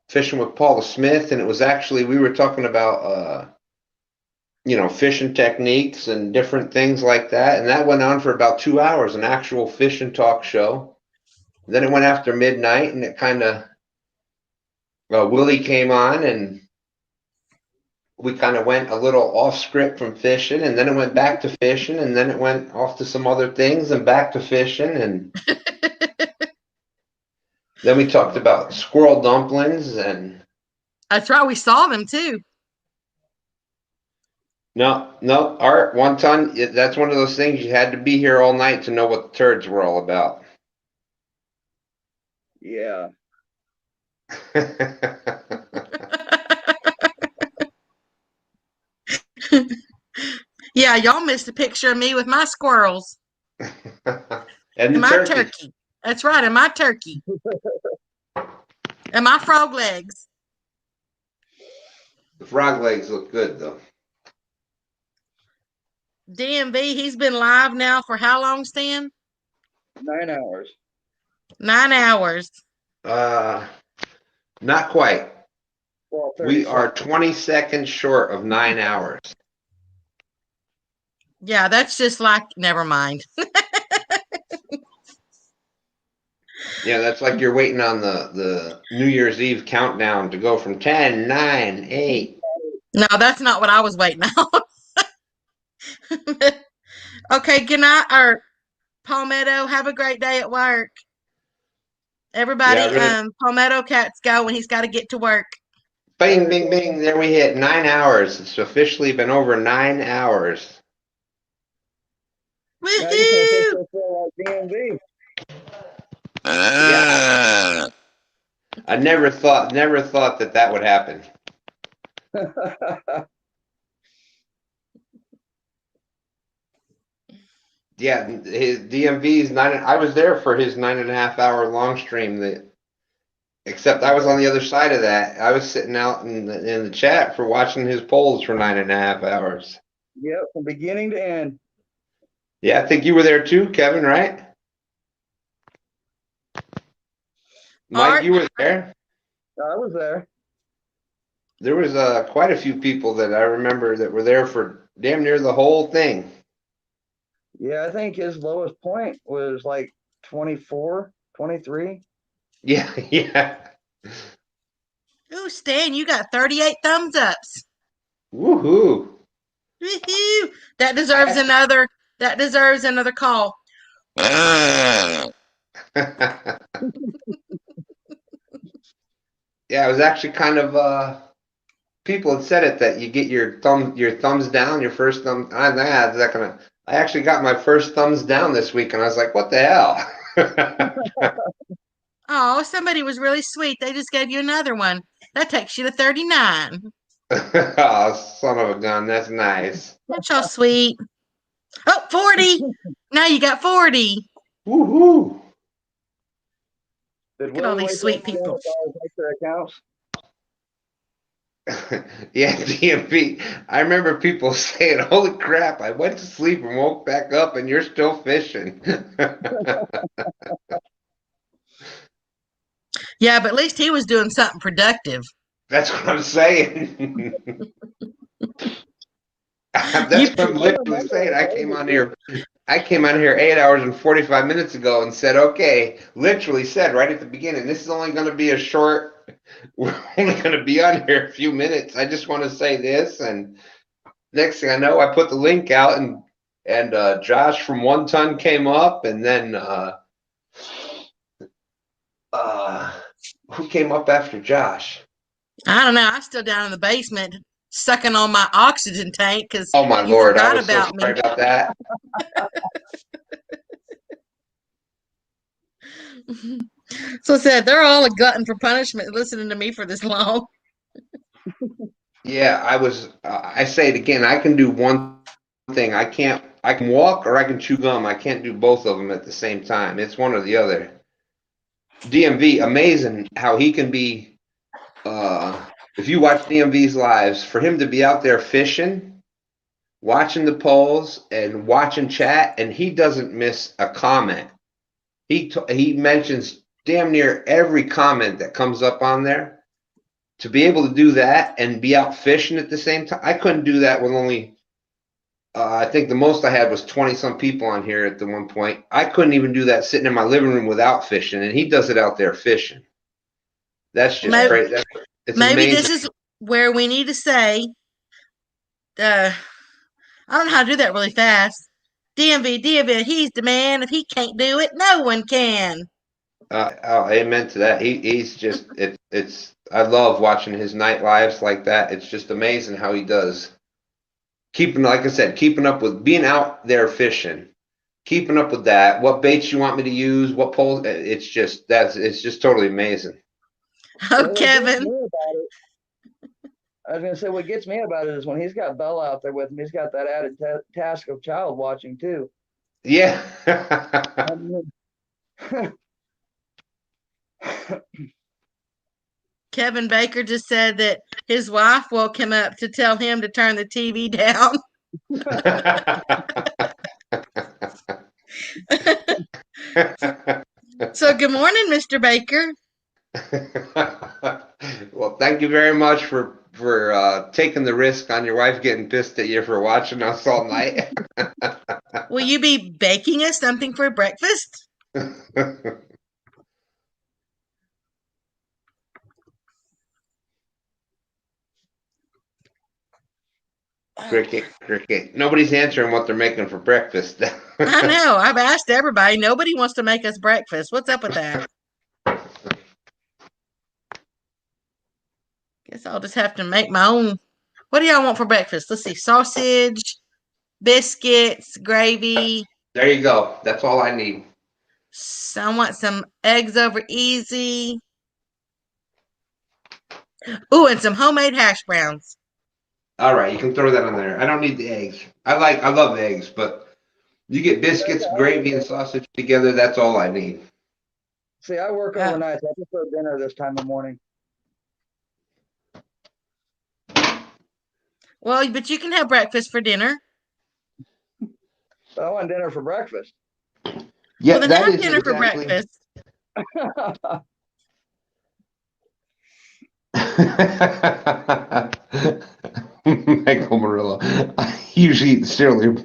fishing with Paula Smith, and it was actually we were talking about fishing techniques and different things like that, and that went on for about 2 hours, an actual fishing talk show. Then it went after midnight, and it kind of Willie came on, and we kind of went a little off script from fishing, and then it went back to fishing, and then it went off to some other things and back to fishing, and then we talked about squirrel dumplings, and
that's right, we saw them too.
No, Art, 1 ton, that's one of those things you had to be here all night to know what the turds were all about.
Yeah.
Yeah, y'all missed a picture of me with my squirrels.
And
my turkey. That's right, and my turkey. And my frog legs.
The frog legs look good, though.
DMV, he's been live now for how long, Stan?
9 hours.
9 hours.
Not quite.
Well,
we are 20 seconds short of 9 hours.
Yeah, that's just like, never mind.
Yeah, that's like you're waiting on the New Year's Eve countdown to go from 10, 9, 8.
No, that's not what I was waiting on. Okay, good night, or Palmetto. Have a great day at work. Everybody, Palmetto Cat's going. He's got to get to work.
Bing, bing, bing. There we hit 9 hours. It's officially been over 9 hours.
Woohoo!
Yeah. I never thought that would happen. Yeah, his DMV's 9. I was there for his 9.5 hour long stream. Except I was on the other side of that. I was sitting out in the chat for watching his polls for 9.5 hours.
Yep, from beginning to end.
Yeah, I think you were there too, Kevin, right? Mike, you were there?
I was there.
There was quite a few people that I remember that were there for damn near the whole thing.
Yeah, I think his lowest point was like 24, 23.
Yeah, yeah.
Ooh, Stan, you got 38 thumbs ups.
Woohoo.
Woohoo. That deserves another call.
Yeah, it was actually kind of people had said it that you get your thumbs down, your first thumb. I actually got my first thumbs down this week, and I was like, what the hell?
Oh, somebody was really sweet. They just gave you another one. That takes you to 39.
Oh, son of a gun. That's nice.
That's so sweet. Oh, 40. Now you got 40.
Woohoo.
Look at all these sweet people.
Yeah, DMV. I remember people saying, holy crap, I went to sleep and woke back up and you're still fishing.
Yeah, but at least he was doing something productive.
That's what I'm saying. That's what I'm literally saying. I came on here 8 hours and 45 minutes ago and said, okay, literally said right at the beginning, this is only going to be a short, we're only going to be on here a few minutes. I just want to say this. And next thing I know, I put the link out and Josh from 1 Ton came up, and then who came up after Josh?
I don't know. I'm still down in the basement sucking on my oxygen tank because
oh my Lord, I was
about
so sorry about that.
So I said they're all a glutton for punishment listening to me for this long.
Yeah, I say it again. I can do one thing. I can walk or I can chew gum. I can't do both of them at the same time. It's one or the other. DMV, amazing how he can be, if you watch DMV's lives, for him to be out there fishing, watching the polls and watching chat, and he doesn't miss a comment. He mentions damn near every comment that comes up on there. To be able to do that and be out fishing at the same time, I couldn't do that with only. I think the most I had was 20-some people on here at the one point. I couldn't even do that sitting in my living room without fishing, and he does it out there fishing. That's just crazy. It's
maybe
amazing.
this is where we need to say, I don't know how to do that really fast. DMV, he's the man. If he can't do it, no one can.
Amen to that. He's just it's. I love watching his night lives like that. It's just amazing how he does. Like I said, keeping up with being out there fishing, keeping up with that. What baits you want me to use? What poles? It's just totally amazing.
Oh, Kevin.
I was gonna say what gets me about it is when he's got Bella out there with him. He's got that added task of child watching too.
Yeah.
Kevin Baker just said that his wife woke him up to tell him to turn the TV down. So good morning, Mr. Baker.
Well, thank you very much for taking the risk on your wife getting pissed at you for watching us all night.
Will you be baking us something for breakfast?
Cricket. Nobody's answering what they're making for breakfast.
I know. I've asked everybody. Nobody wants to make us breakfast. What's up with that? Guess I'll just have to make my own. What do y'all want for breakfast? Let's see. Sausage, biscuits, gravy.
There you go. That's all I need.
So I want some eggs over easy. Ooh, and some homemade hash browns.
All right, you can throw that on there. I don't need the eggs. I love eggs, but you get biscuits, gravy, and sausage together. That's all I need.
See, I work overnight. So I prefer dinner this time of morning.
Well, but you can have breakfast for dinner.
But I want dinner for breakfast.
Yeah,
well, then have dinner for breakfast.
Michael Murillo. I usually eat cereal.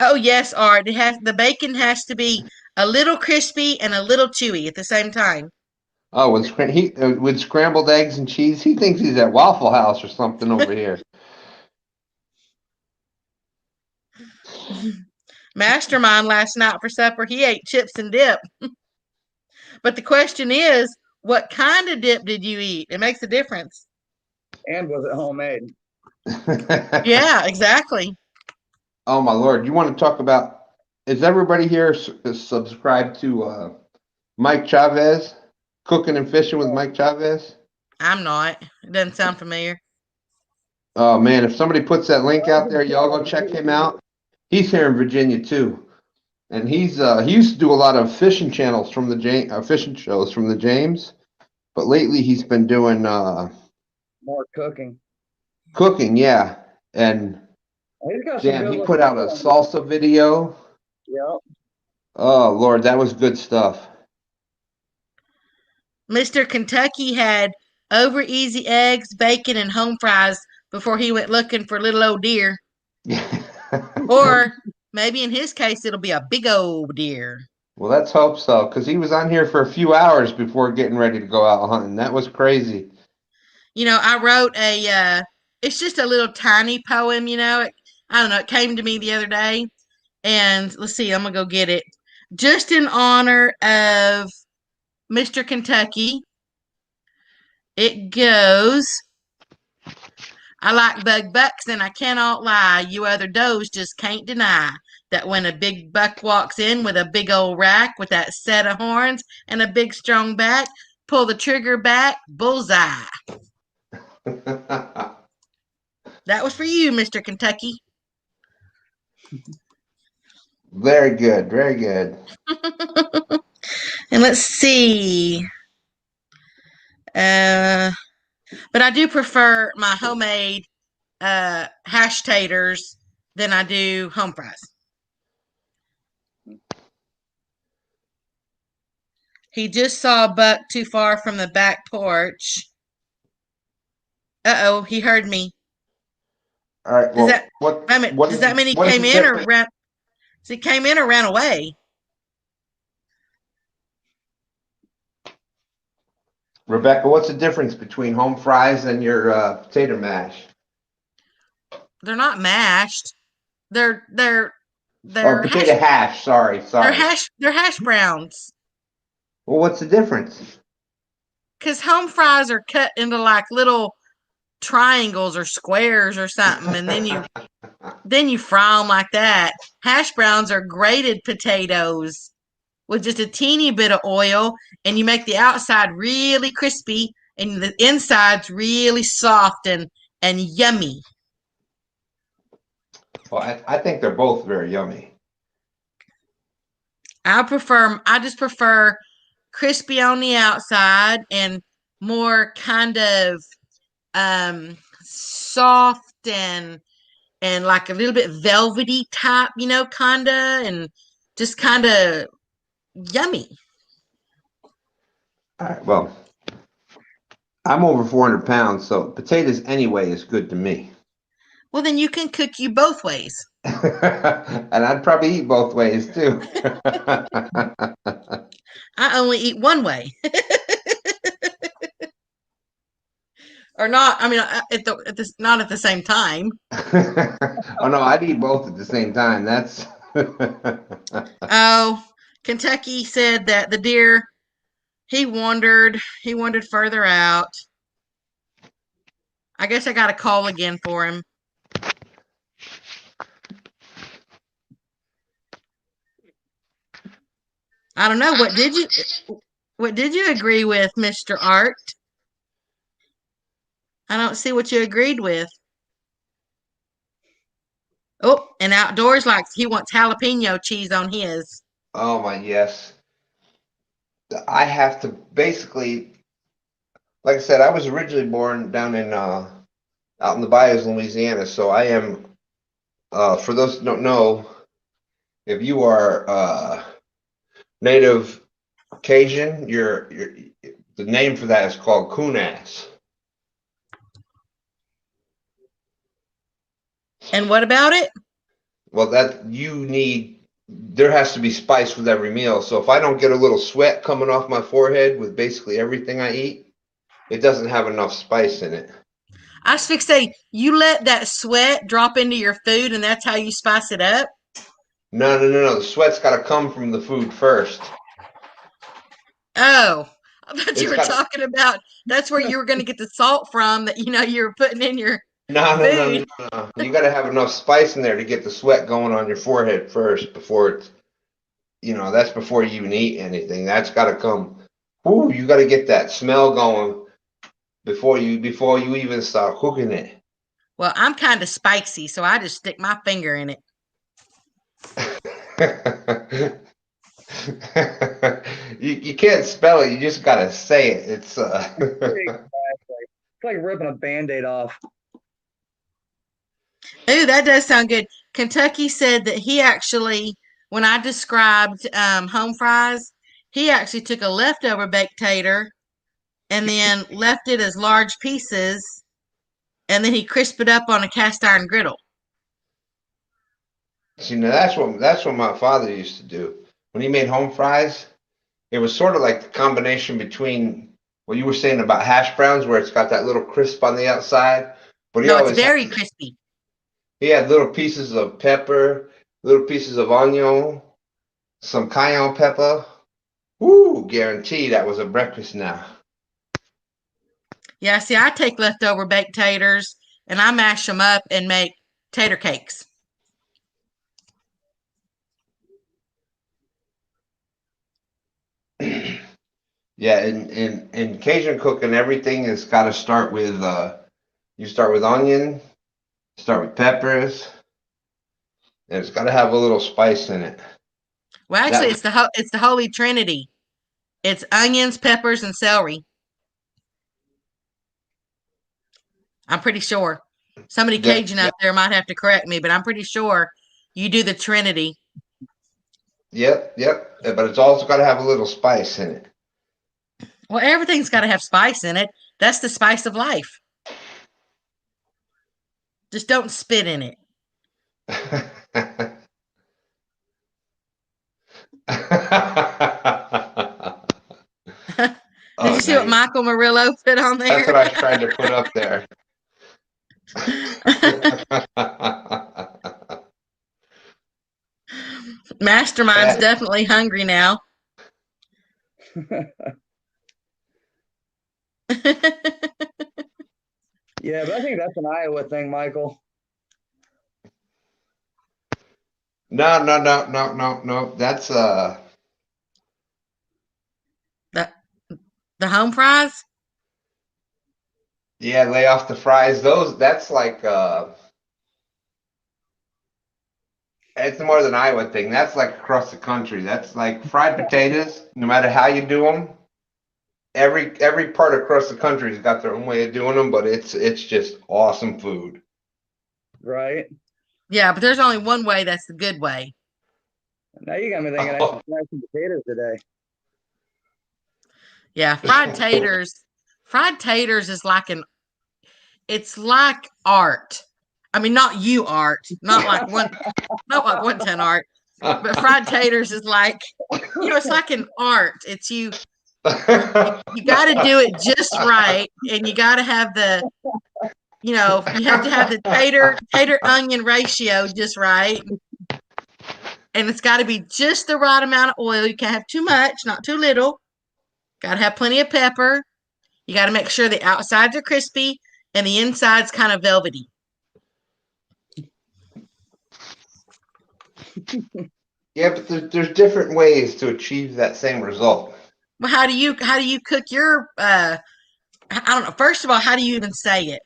Oh yes, Art. The bacon has to be a little crispy and a little chewy at the same time.
Oh, with scrambled eggs and cheese, he thinks he's at Waffle House or something over here.
Mastermind last night for supper, he ate chips and dip. But the question is, what kind of dip did you eat? It makes a difference.
And was it homemade?
Yeah, exactly.
Oh my Lord! You want to talk about? Is everybody here subscribed to Mike Chavez, Cooking and Fishing with Mike Chavez?
I'm not. It doesn't sound familiar.
Oh man, if somebody puts that link out there, y'all go check him out. He's here in Virginia too, and he used to do a lot of fishing channels from the fishing shows from the James, but lately he's been doing
more cooking.
Cooking, yeah, and damn, he put out a salsa video.
Yep.
Oh Lord, that was good stuff.
Mr. Kentucky had over easy eggs, bacon, and home fries before he went looking for little old deer. Or maybe in his case, it'll be a big old deer.
Well, let's hope so, because he was on here for a few hours before getting ready to go out hunting. That was crazy.
You know, I wrote it's just a little tiny poem, I don't know, it came to me the other day. And let's see, I'm going to go get it. Just in honor of Mr. Kentucky, it goes, I like bug bucks and I cannot lie. You other does just can't deny that when a big buck walks in with a big old rack with that set of horns and a big strong back, pull the trigger back, bullseye. That was for you, Mr. Kentucky.
Very good, very good.
And let's see. But I do prefer my homemade hash taters than I do home fries. He just saw a buck too far from the back porch. Uh-oh, he heard me.
All right. Well,
does that mean he came in or ran? He came in or ran away?
Rebecca, what's the difference between home fries and your potato mash?
They're not mashed. They're
potato hash. Sorry.
They're hash browns.
Well, what's the difference?
Because home fries are cut into like little triangles or squares or something, and then you fry them like that. Hash browns are grated potatoes with just a teeny bit of oil, and you make the outside really crispy and the inside's really soft and yummy.
Well, I think they're both very yummy.
I just prefer crispy on the outside and more kind of soft and like a little bit velvety type, kinda, and just kinda yummy.
All right, well, I'm over 400 pounds, so potatoes anyway is good to me.
Well, then you can cook you both ways.
And I'd probably eat both ways too.
I only eat one way. Or not, I mean, not at the same time.
Oh, no, I'd eat both at the same time. That's...
Oh, Kentucky said that the deer, he wandered further out. I guess I got a call again for him. I don't know. What did you agree with, Mr. Art? I don't see what you agreed with. Oh, and Outdoors likes he wants jalapeno cheese on his.
Oh my, yes. I have to basically, like I said, I was originally born down in out in the bayous, Louisiana. So I am, for those who don't know, if you are native Cajun, you're the name for that is called coon-ass.
And what about it?
Well, there has to be spice with every meal. So if I don't get a little sweat coming off my forehead with basically everything I eat, it doesn't have enough spice in it.
I was fixed to say, you let that sweat drop into your food and that's how you spice it up?
No. The sweat's got to come from the food first.
Oh, I thought you were talking about that's where you were going to get the salt from that you were putting in your food.
No. You got to have enough spice in there to get the sweat going on your forehead first before it's, that's before you even eat anything. That's got to come. Ooh, you got to get that smell going before you even start cooking it.
Well, I'm kind of spicy, so I just stick my finger in it.
You can't spell it. You just gotta say it. It's
It's like ripping a Band-Aid off.
Ooh, that does sound good. Kentucky said that he actually, when I described home fries, he actually took a leftover baked tater and then left it as large pieces, and then he crisped it up on a cast iron griddle.
See, now that's what my father used to do. When he made home fries, it was sort of like the combination between what you were saying about hash browns, where it's got that little crisp on the outside. But
it's very crispy.
He had little pieces of pepper, little pieces of onion, some cayenne pepper. Woo, guarantee that was a breakfast now.
Yeah, see, I take leftover baked taters and I mash them up and make tater cakes.
Yeah, in Cajun cooking, everything has got to start with you start with onion, start with peppers, and it's got to have a little spice in it.
Well, actually, it's the Holy Trinity. It's onions, peppers, and celery. I'm pretty sure. Somebody Cajun out there might have to correct me, but I'm pretty sure you do the Trinity.
Yep. But it's also got to have a little spice in it.
Well, everything's got to have spice in it. That's the spice of life. Just don't spit in it. Did you see what Michael Murillo put on there?
That's what I was trying to put up there.
Mastermind's definitely hungry now.
Yeah, but I think that's an Iowa thing, Michael.
No. That's
the home fries.
Yeah, lay off the fries. That's like it's more than Iowa thing. That's like across the country. That's like fried potatoes. No matter how you do them, every part across the country's got their own way of doing them, but it's just awesome food.
Right.
Yeah, but there's only one way. That's the good way.
Now you got me thinking I should try some potatoes today.
Yeah, fried taters. Fried taters is like it's like art. I mean, not you art, not like 110 art, but fried taters is like, it's like an art. It's you got to do it just right, and you got to have you have to have the tater onion ratio just right, and it's got to be just the right amount of oil. You can't have too much, not too little. Got to have plenty of pepper. You got to make sure the outsides are crispy and the inside's kind of velvety.
Yeah, but there's different ways to achieve that same result.
Well, how do you cook your I don't know. First of all, how do you even say it?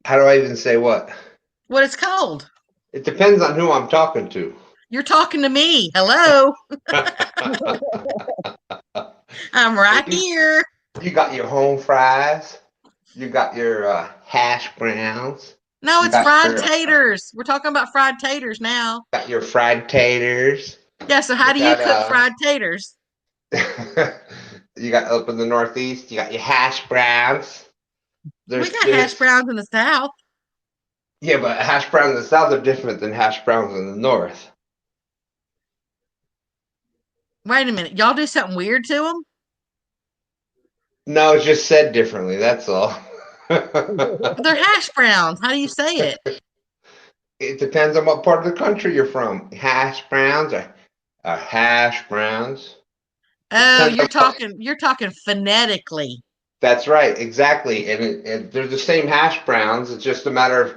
How do I even say what?
What it's called?
It depends on who I'm talking to.
You're talking to me. Hello. I'm right here.
You got your home fries. You got your hash browns.
No, it's fried taters. We're talking about fried taters now.
Got your fried taters.
Yeah, so how do you cook fried taters?
You got up in the Northeast, you got your hash browns.
We got hash browns in the South.
Yeah, but hash browns in the South are different than hash browns in the North.
Wait a minute. Y'all do something weird to them?
No, it's just said differently. That's all.
They're hash browns. How do you say it?
It depends on what part of the country you're from. Hash browns are hash browns.
Oh, you're talking phonetically.
That's right, exactly. And they're the same hash browns. It's just a matter of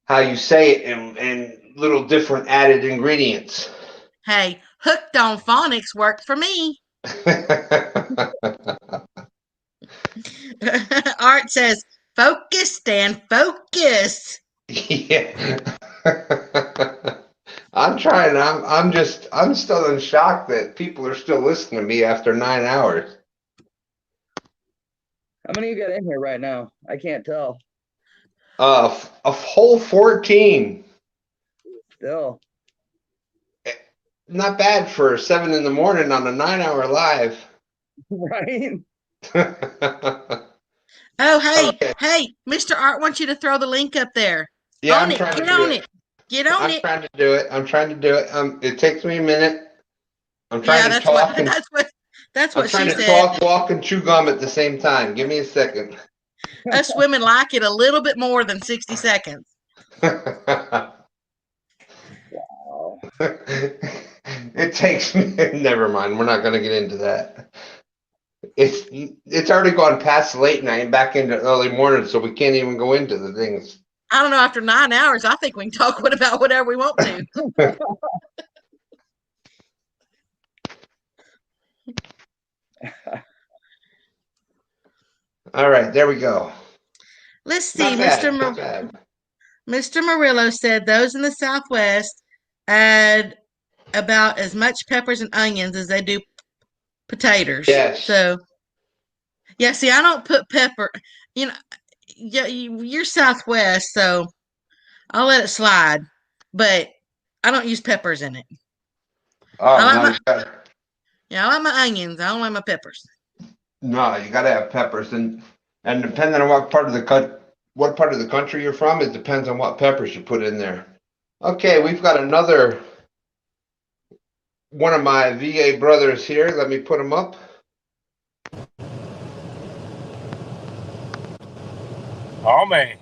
how you say it and little different added ingredients.
Hey, hooked on phonics worked for me. Art says, focus, Stan, focus.
Yeah. I'm trying. I'm still in shock that people are still listening to me after 9 hours.
How many you got in here right now? I can't tell.
A whole 14.
Still.
Not bad for 7 in the morning on a 9-hour live.
Right.
Oh, hey, okay. Hey, Mr. Art wants you to throw the link up there.
Yeah,
Get on it. Get on it.
I'm trying to do it. It takes me a minute. I'm trying to talk.
That's what she said.
I'm trying to talk, walk, and chew gum at the same time. Give me a second.
Us women like it a little bit more than 60 seconds.
Wow.
It takes me. Never mind. We're not going to get into that. It's already gone past late night and back into early morning, so we can't even go into the things.
I don't know. After 9 hours, I think we can talk about whatever we want to.
All right, there we go.
Let's see. Mr. Murillo said those in the Southwest add about as much peppers and onions as they do potatoes.
Yes.
So, yeah, see, I don't put pepper. you're Southwest, so I'll let it slide. But I don't use peppers in it.
Oh,
I
no,
like I like my onions. I don't like my peppers.
no, you gotta have peppers, and depending on what part of the country you're from, it depends on what peppers you put in there. Okay, we've got another one of my VA brothers here. Let me put him up.
Oh man.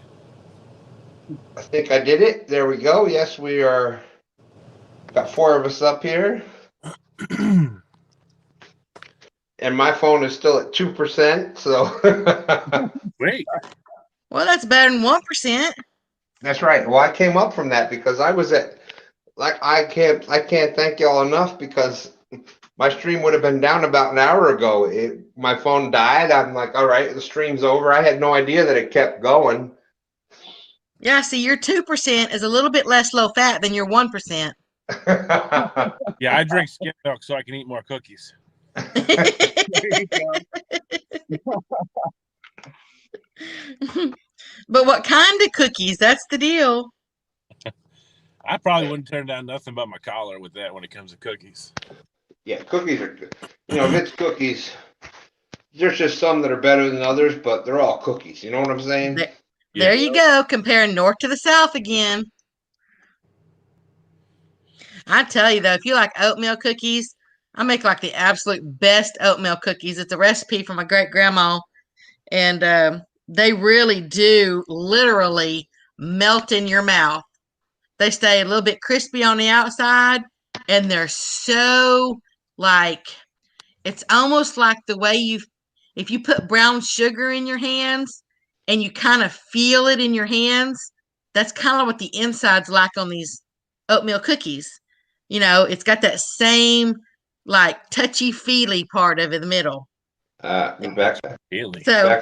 I think I did it. There we go. Yes, we are. Got 4 of us up here. And my phone is still at 2%, so.
Great.
Well, that's better than 1%.
That's right. Well, I came up from that because I was at, like, I can't thank y'all enough, because my stream would have been down about an hour ago. My phone died. I'm like, all right, the stream's over. I had no idea that it kept going.
Yeah, see, your 2% is a little bit less low fat than your 1%.
Yeah, I drink skim milk so I can eat more cookies.
But what kind of cookies? That's the deal.
I probably wouldn't turn down nothing but my collar with that when it comes to cookies.
Yeah, cookies are good. If it's cookies, there's just some that are better than others, but they're all cookies. You know what I'm saying?
There you go, comparing north to the south again. I tell you though, if you like oatmeal cookies, I make like the absolute best oatmeal cookies. It's a recipe from my great grandma, and they really do literally melt in your mouth. They stay a little bit crispy on the outside, and they're so like, it's almost like the way if you put brown sugar in your hands and you kind of feel it in your hands, that's kind of what the inside's like on these oatmeal cookies. It's got that same like touchy-feely part of it in the middle.
Rebecca.
Really?
So,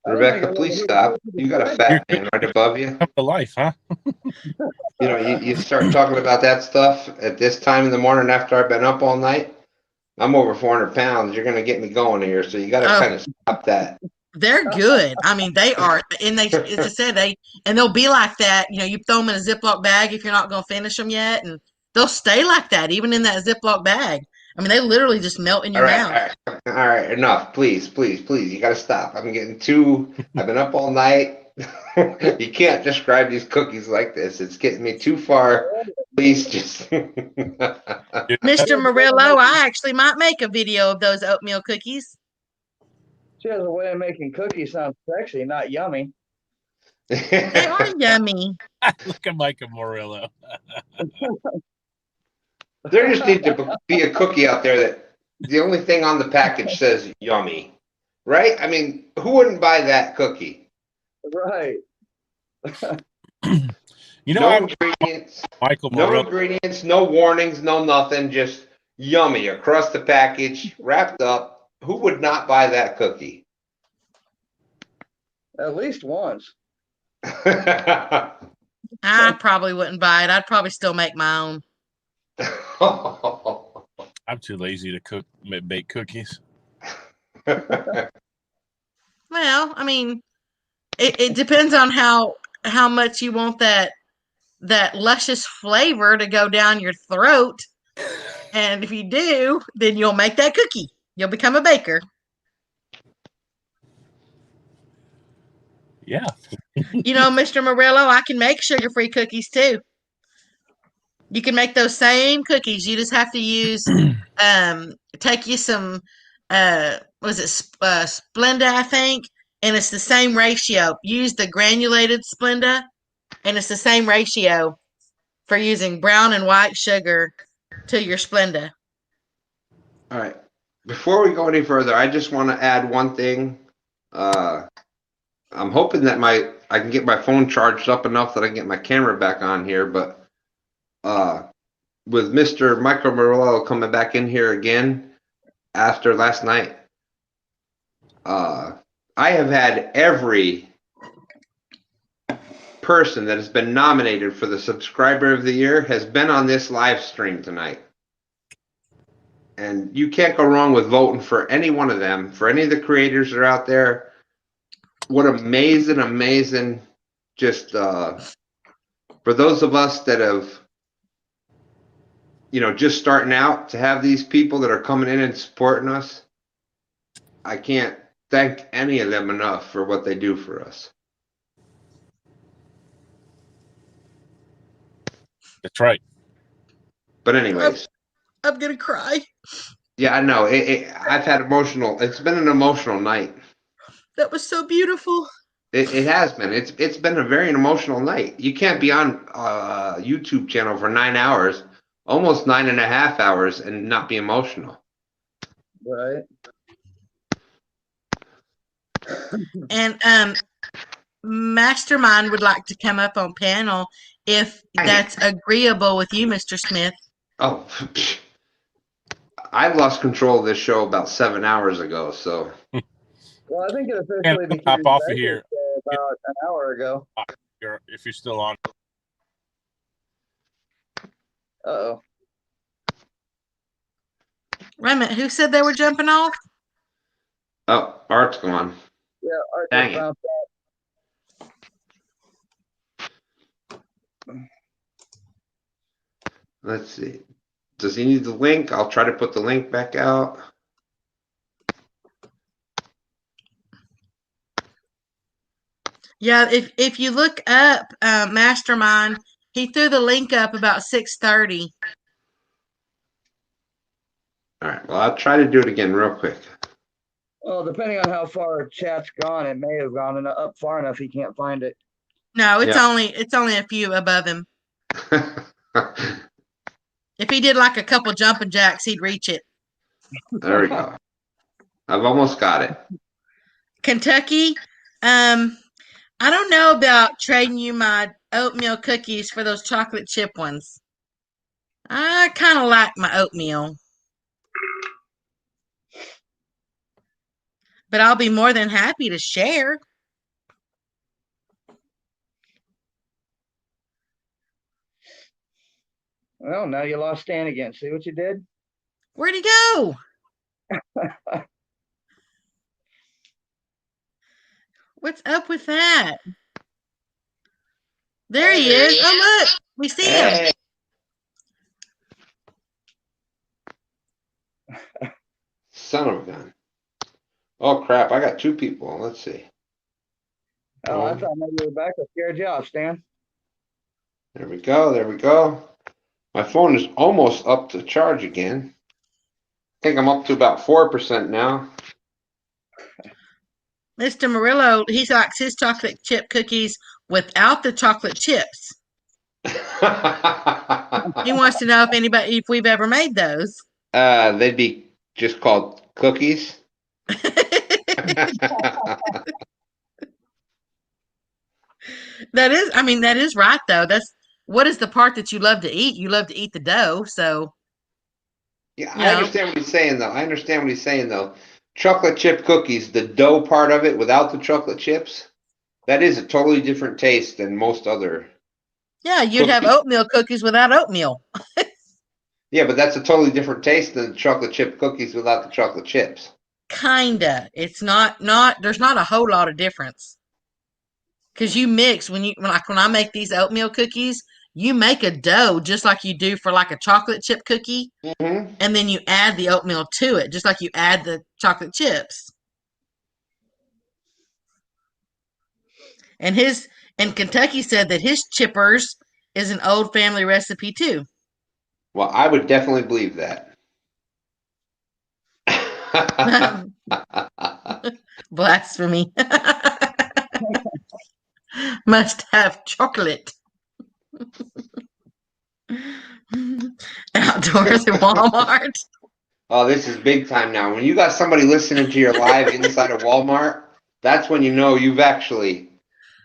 Rebecca, please stop. You got a fat man right above you.
Come to life, huh?
You start talking about that stuff at this time in the morning after I've been up all night. I'm over 400 pounds. You're going to get me going here, so you got to kind of stop that.
They're good. I mean, they are, and as I said, they'll be like that. You throw them in a Ziploc bag if you're not going to finish them yet, and they'll stay like that even in that Ziploc bag. I mean, they literally just melt in your mouth.
All right, enough. Please. You got to stop. I've been up all night. You can't describe these cookies like this. It's getting me too far. Please just.
Mr. Murillo, I actually might make a video of those oatmeal cookies.
She has a way of making cookies sound sexy, not yummy.
They are yummy.
Look at Micah Murillo.
There just needs to be a cookie out there that the only thing on the package says yummy, right? I mean, who wouldn't buy that cookie?
Right.
No ingredients, no warnings, no nothing, just yummy across the package, wrapped up. Who would not buy that cookie?
At least once.
I probably wouldn't buy it. I'd probably still make my own.
I'm too lazy to bake cookies.
Well, I mean, it depends on how much you want that luscious flavor to go down your throat. And if you do, then you'll make that cookie. You'll become a baker.
Yeah.
Mr. Murillo, I can make sugar-free cookies too. You can make those same cookies. You just have to use, take you some, Splenda, I think, and it's the same ratio. Use the granulated Splenda, and it's the same ratio for using brown and white sugar to your Splenda.
All right. Before we go any further, I just want to add one thing. I'm hoping that I can get my phone charged up enough that I can get my camera back on here, but with Mr. Michael Murillo coming back in here again after last night, I have had every person that has been nominated for the Subscriber of the Year has been on this live stream tonight. And you can't go wrong with voting for any one of them, for any of the creators that are out there. what amazing, just for those of us that have, just starting out, to have these people that are coming in and supporting us. I can't thank any of them enough for what they do for us.
That's right.
But anyways,
I'm gonna cry.
Yeah, I know. I've had it's been an emotional night.
That was so beautiful.
It has been. It's been a very emotional night. You can't be on a YouTube channel for 9 hours, almost 9.5 hours, and not be emotional.
Right.
And Mastermind would like to come up on panel if that's agreeable with you, Mr. Smith.
Oh, I lost control of this show about 7 hours ago. So.
Well, I think it officially became
hop off of here
about an hour ago.
If you're still on.
Uh-oh.
Wait a minute. Who said they were jumping off?
Oh, Art's gone.
Yeah, Art
Dang
just bounced out.
Let's see. Does he need the link? I'll try to put the link back out.
Yeah, if you look up Mastermind, he threw the link up about 6:30.
All right. Well, I'll try to do it again real quick.
Well, depending on how far chat's gone, it may have gone up far enough he can't find it.
No, it's only a few above him. If he did like a couple jumping jacks, he'd reach it.
There we go. I've almost got it.
Kentucky, I don't know about trading you my oatmeal cookies for those chocolate chip ones. I kind of like my oatmeal. But I'll be more than happy to share.
Well, now you lost Stan again. See what you did?
Where'd he go? What's up with that? There he is. Oh, look. We see him.
Son of a gun. Oh, crap. I got 2 people. Let's see.
Oh, I thought maybe Rebecca scared you off, Stan.
There we go. There we go. My phone is almost up to charge again. I think I'm up to about 4% now.
Mr. Murillo, he likes his chocolate chip cookies without the chocolate chips. He wants to know if we've ever made those.
They'd be just called cookies.
That is right though. What is the part that you love to eat? You love to eat the dough, so.
Yeah, I understand what he's saying though. Chocolate chip cookies, the dough part of it without the chocolate chips, that is a totally different taste than most other.
Yeah, you'd have oatmeal cookies without oatmeal.
Yeah, but that's a totally different taste than chocolate chip cookies without the chocolate chips.
Kinda. It's not there's not a whole lot of difference. Because you mix when I make these oatmeal cookies, you make a dough just like you do for like a chocolate chip cookie, and then you add the oatmeal to it, just like you add the chocolate chips. And Kentucky said that his chippers is an old family recipe too.
Well, I would definitely believe that.
Blasphemy. Must have chocolate. Outdoors at Walmart.
Oh, this is big time now. When you got somebody listening to your live inside of Walmart, that's when you know you've actually.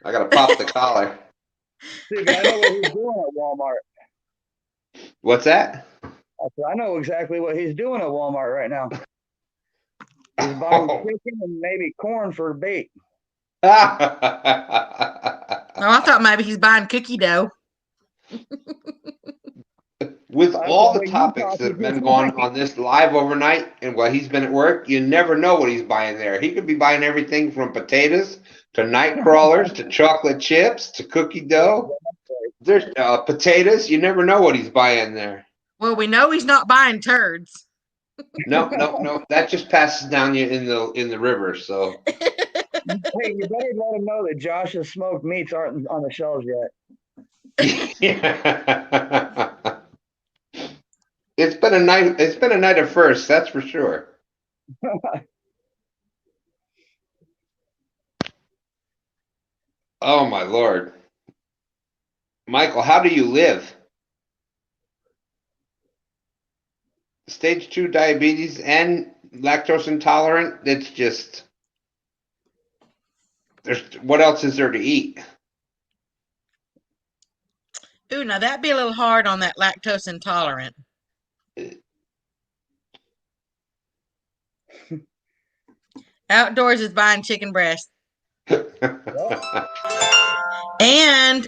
I gotta pop the collar.
See, I know what he's doing at Walmart.
What's that?
I know exactly what he's doing at Walmart right now. He's buying chicken and maybe corn for bait.
Oh, I thought maybe he's buying cookie dough.
With all the topics that have been going on this live overnight and while he's been at work, you never know what he's buying there. He could be buying everything from potatoes to night crawlers to chocolate chips to cookie dough. There's potatoes. You never know what he's buying there.
Well, we know he's not buying turds.
No. That just passes down you in the river. So.
Hey, you better let him know that Josh's smoked meats aren't on the shelves yet.
It's been a night. It's been a night of firsts, that's for sure. Oh my Lord, Michael, how do you live? Stage 2 diabetes and lactose intolerant. It's just what else is there to eat?
Ooh, now that'd be a little hard on that lactose intolerant. Outdoors is buying chicken breast. And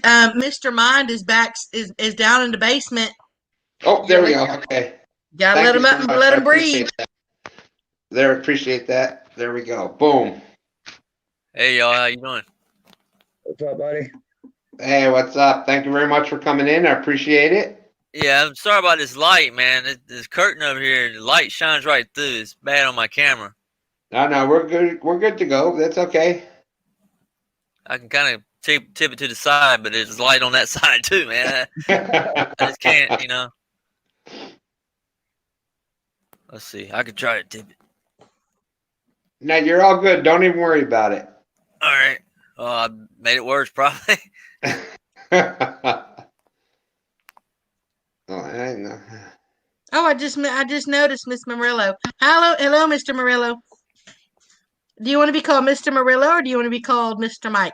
Mr. Mind is back is down in the basement.
Oh, there we go. Okay.
Gotta let him up and let him breathe.
There, appreciate that. There we go. Boom.
Hey y'all, how you doing?
What's up, buddy?
Hey, what's up? Thank you very much for coming in. I appreciate it.
Yeah, I'm sorry about this light, man. This curtain over here, the light shines right through. It's bad on my camera.
No, we're good. We're good to go. That's okay.
I can kind of tip it to the side, but there's light on that side too, man. I just can't, Let's see. I could try to tip it.
No, you're all good. Don't even worry about it.
All right. Oh, I made it worse, probably.
Oh, I just noticed Miss Murillo. Hello, Mr. Murillo. Do you want to be called Mr. Murillo or do you want to be called Mr. Mike?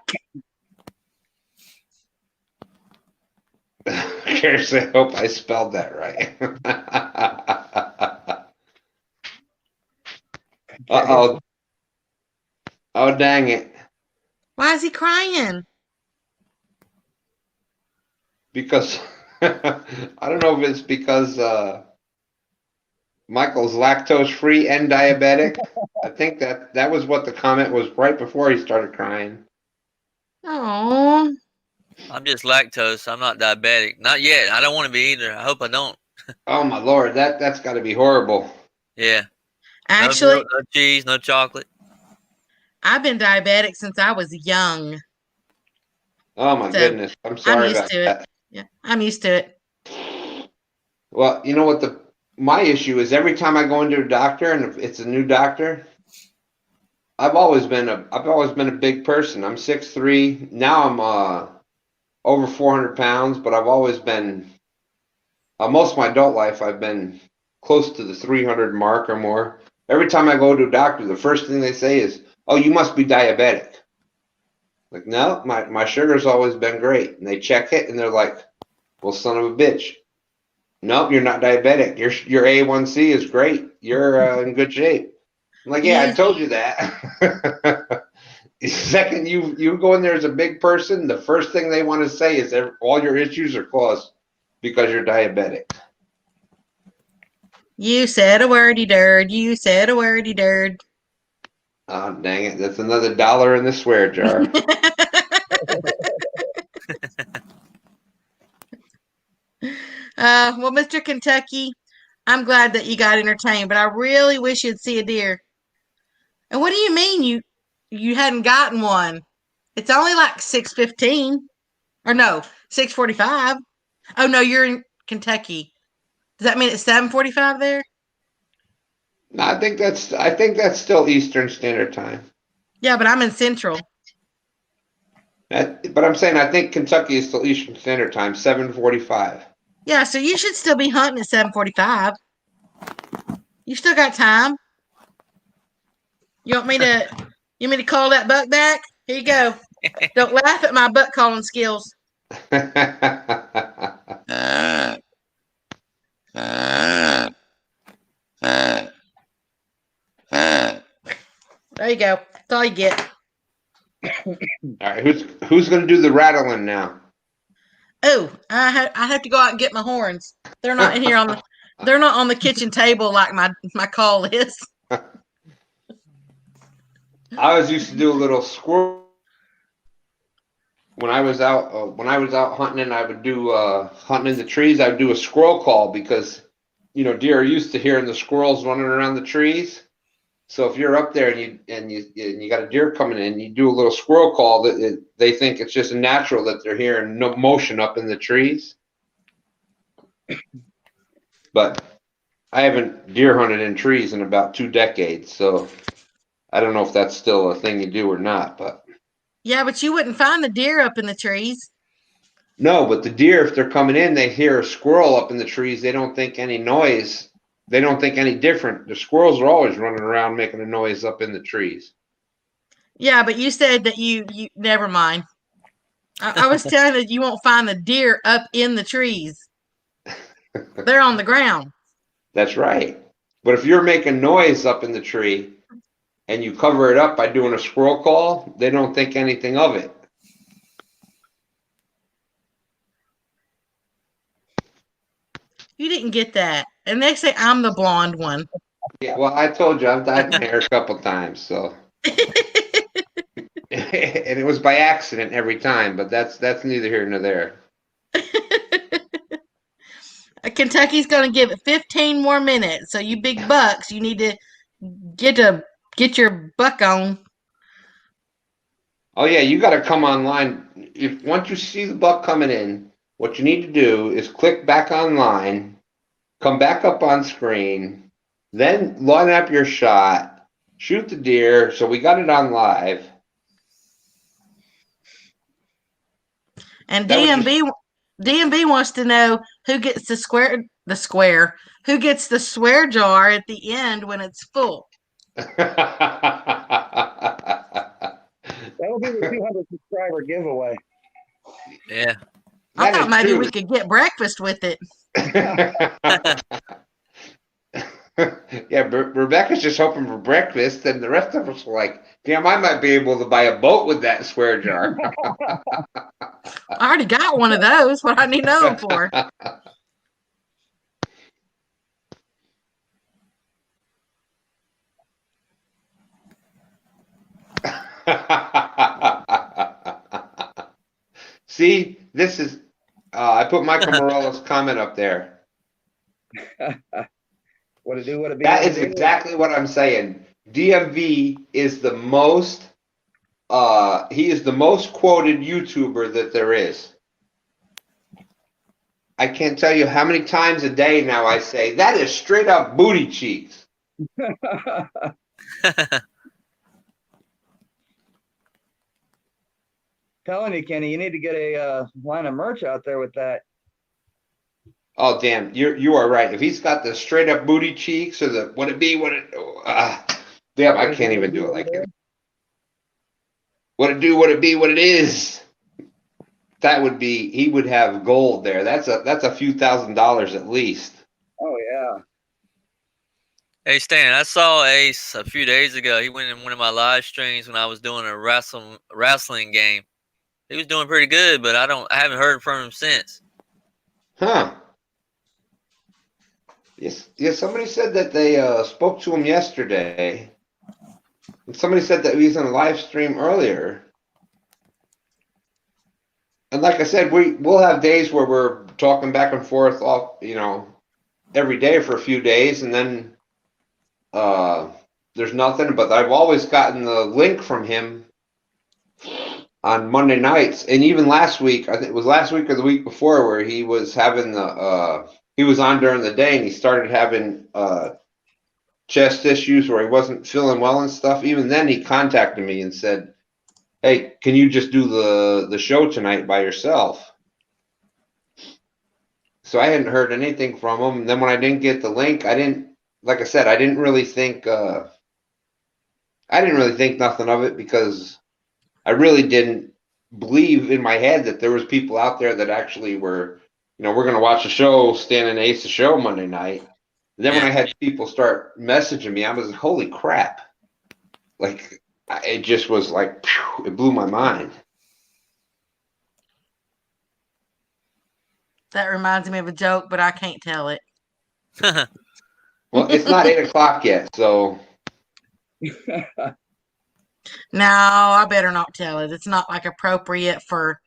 Seriously, I hope I spelled that right. Uh-oh. Oh, dang it.
Why is he crying?
Because I don't know if it's because Michael's lactose free and diabetic. I think that was what the comment was right before he started crying.
Oh.
I'm just lactose. I'm not diabetic. Not yet. I don't want to be either. I hope I don't.
Oh my Lord, that's got to be horrible.
Yeah.
Actually,
no cheese, no chocolate.
I've been diabetic since I was young.
Oh my goodness. I'm sorry about that.
Yeah, I'm used to it.
Well, you know what my issue is every time I go into a doctor and if it's a new doctor, I've always been a big person. I'm 6'3". Now I'm over 400 pounds, but I've always been most of my adult life I've been close to the 300 mark or more. Every time I go to a doctor, the first thing they say is, "Oh, you must be diabetic." Like, no, my sugar's always been great. And they check it and they're like, "Well, son of a bitch. Nope, you're not diabetic. Your A1C is great. You're in good shape." I'm like, "Yeah, I told you that." The second you go in there as a big person, the first thing they want to say is all your issues are caused because you're diabetic.
You said a wordy dird. You said a wordy dird.
Oh, dang it. That's another $1 in the swear jar.
Well, Mr. Kentucky, I'm glad that you got entertained, but I really wish you'd see a deer. And what do you mean you hadn't gotten one? It's only like 6:15. Or no, 6:45. Oh no, you're in Kentucky. Does that mean it's 7:45 there?
No, I think that's still Eastern Standard Time.
Yeah, but I'm in Central.
But I'm saying I think Kentucky is still Eastern Standard Time, 7:45.
Yeah, so you should still be hunting at 7:45. You still got time. You want me to call that buck back? Here you go. Don't laugh at my buck calling skills. There you go. That's all you get.
All right, who's going to do the rattling now?
Oh, I have to go out and get my horns. They're not in here they're not on the kitchen table like my call is.
I always used to do a little squirrel when I was out hunting, and I would do hunting in the trees. I would do a squirrel call because deer are used to hearing the squirrels running around the trees. So if you're up there and you got a deer coming in, you do a little squirrel call. They think it's just natural that they're hearing no motion up in the trees. But I haven't deer hunted in trees in about 2 decades, so I don't know if that's still a thing you do or not. But
yeah, but you wouldn't find the deer up in the trees.
no, but the deer, if they're coming in, they hear a squirrel up in the trees. They don't think any noise. They don't think any different. The squirrels are always running around making a noise up in the trees.
Yeah, but you said that you never mind. I was telling you that you won't find the deer up in the trees. They're on the ground.
That's right. But if you're making noise up in the tree and you cover it up by doing a squirrel call, they don't think anything of it.
You didn't get that. And they say I'm the blonde one.
Yeah, well, I told you I've dyed my hair a couple times, so. And it was by accident every time, but that's neither here nor there.
Kentucky's going to give it 15 more minutes. So you big bucks, you need to get your buck on.
Oh yeah, you got to come online. Once you see the buck coming in, what you need to do is click back online, come back up on screen, then line up your shot, shoot the deer. So we got it on live.
And DMB wants to know who gets the square, who gets the swear jar at the end when it's full.
That'll be the 200 subscriber giveaway.
Yeah.
I thought maybe we could get breakfast with it.
Yeah, Rebecca's just hoping for breakfast, and the rest of us are like, damn, I might be able to buy a boat with that swear jar.
I already got one of those. What I need to know them for?
See, this is I put Michael Morello's comment up there.
What it do, what it be.
That is exactly what I'm saying. DMV is the most he is the most quoted YouTuber that there is. I can't tell you how many times a day now I say that is straight up booty cheeks.
Telling you, Kenny, you need to get a line of merch out there with that.
Oh damn, you are right. If he's got the straight up booty cheeks or the damn, I can't even do it like him. What it do, what it be, what it is. That would be, he would have gold there. That's a few $1,000s at least.
Oh yeah.
Hey Stan, I saw Ace a few days ago. He went in one of my live streams when I was doing a wrestling game. He was doing pretty good, but I haven't heard from him since.
Huh. Yes, somebody said that they spoke to him yesterday. And somebody said that he was on a live stream earlier. And like I said, we'll have days where we're talking back and forth off, every day for a few days, and then there's nothing. But I've always gotten the link from him on Monday nights, and even last week, I think it was last week or the week before, where he was having he was on during the day, and he started having chest issues where he wasn't feeling well and stuff. Even then, he contacted me and said, hey, can you just do the show tonight by yourself? So I hadn't heard anything from him. And then when I didn't get the link, I didn't really think nothing of it, because I really didn't believe in my head that there was people out there that actually were, we're going to watch a show, Stan and Ace the show Monday night. And then when I had people start messaging me, I was like, holy crap. Like, it just was like, phew, it blew my mind.
That reminds me of a joke, but I can't tell it.
Well, it's not 8 o'clock yet, so.
No, I better not tell it. It's not like appropriate for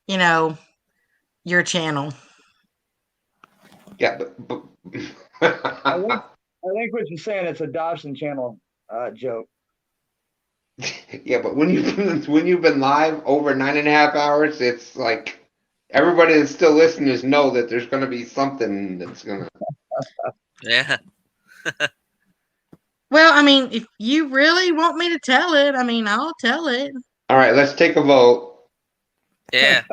your channel.
Yeah, but
I think what you're saying, it's a Dobson channel joke.
yeah, but when you've been live over 9.5 hours, it's like everybody that's still listening know that there's going to be something that's going to.
Yeah.
Well, I mean, if you really want me to tell it, I mean, I'll tell it.
All right, let's take a vote.
Yeah.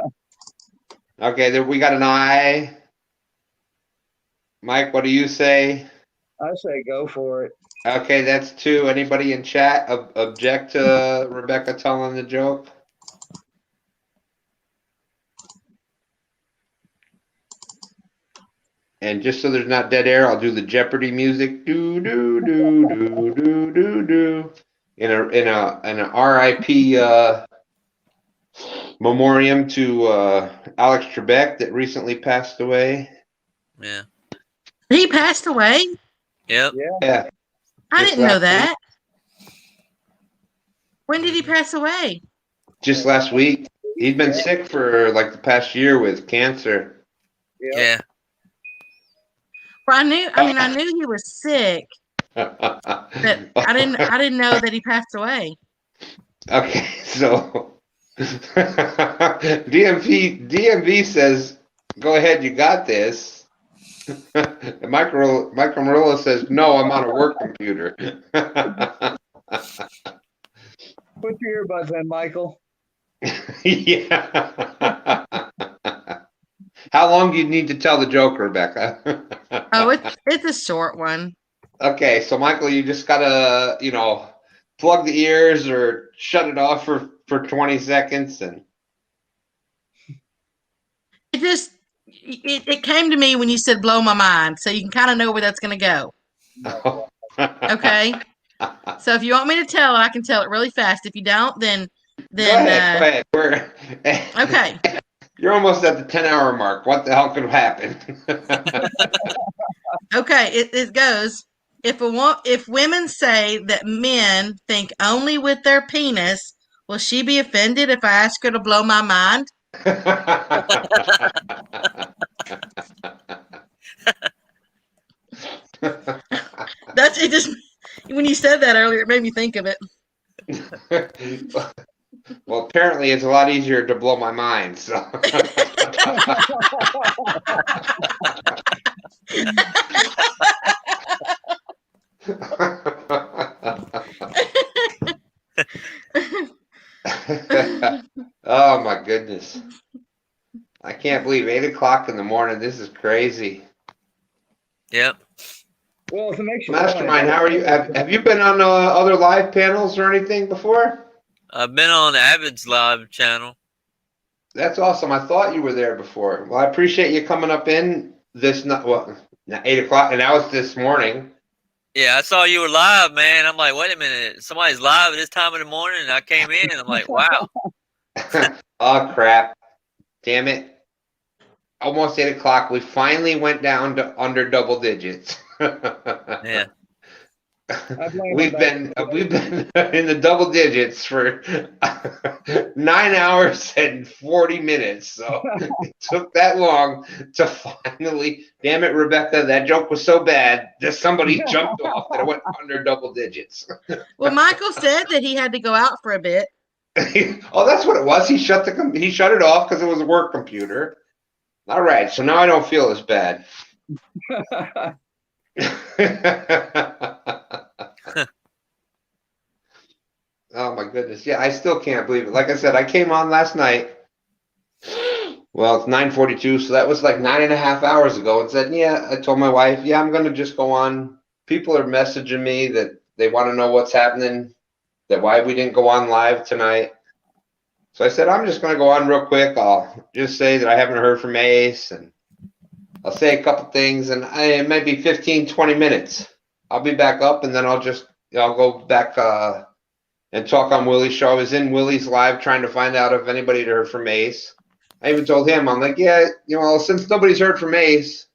Okay, there we got an aye. Mike, what do you say?
I say go for it.
Okay, that's 2. Anybody in chat object to Rebecca telling the joke? And just so there's not dead air, I'll do the Jeopardy music. Do do do do do do do. In a RIP memoriam to Alex Trebek that recently passed away.
Yeah.
He passed away?
Yep.
Yeah.
I
Just
didn't know
last
that.
week.
When did he pass away?
Just last week. He's been sick for like the past year with cancer.
Yeah.
Well, I knew he was sick, but I didn't know that he passed away.
Okay, so DMV says, "Go ahead, you got this." And Michael Marilla says, "No, I'm on a work computer."
Put your earbuds in, Michael.
Yeah. How long do you need to tell the joke, Rebecca?
Oh, it's a short one.
Okay, so Michael, you just gotta, plug the ears or shut it off for 20 seconds and
It came to me when you said blow my mind, so you can kind of know where that's going to go. Okay? So if you want me to tell it, I can tell it really fast. If you don't, then
go ahead.
Okay.
You're almost at the 10-hour mark. What the hell could happen?
Okay, it goes. If women say that men think only with their penis, will she be offended if I ask her to blow my mind? That's it. Just when you said that earlier, it made me think of it.
Well, apparently it's a lot easier to blow my mind. So. Oh my goodness. I can't believe 8 o'clock in the morning. This is crazy.
Yep.
Well, if it makes you
Mastermind, how are you? Have you been on other live panels or anything before?
I've been on Avid's live channel.
That's awesome. I thought you were there before. Well, I appreciate you coming up in this, 8 o'clock, and that was this morning.
Yeah, I saw you were live, man. I'm like, wait a minute. Somebody's live at this time of the morning, and I came in, and I'm like, wow.
Oh, crap. Damn it. Almost 8 o'clock. We finally went down to under double digits.
Yeah.
We've been in the double digits for 9 hours and 40 minutes. So it took that long to finally. Damn it, Rebecca! That joke was so bad that somebody jumped off that it went under double digits.
Well, Michael said that he had to go out for a bit.
Oh, that's what it was. He shut it off because it was a work computer. All right, so now I don't feel as bad. Oh my goodness. Yeah, I still can't believe it. Like I said, I came on last night. Well, it's 9:42, so that was like 9.5 hours ago, and said, yeah, I told my wife, yeah, I'm gonna just go on. People are messaging me that they want to know what's happening, that why we didn't go on live tonight. So I said, I'm just gonna go on real quick. I'll just say that I haven't heard from Ace, and I'll say a couple things, and it might be 15, 20 minutes. I'll be back up, and then I'll go back and talk on Willie's show. I was in Willie's live trying to find out if anybody had heard from Ace. I even told him, I'm like, yeah, since nobody's heard from Ace,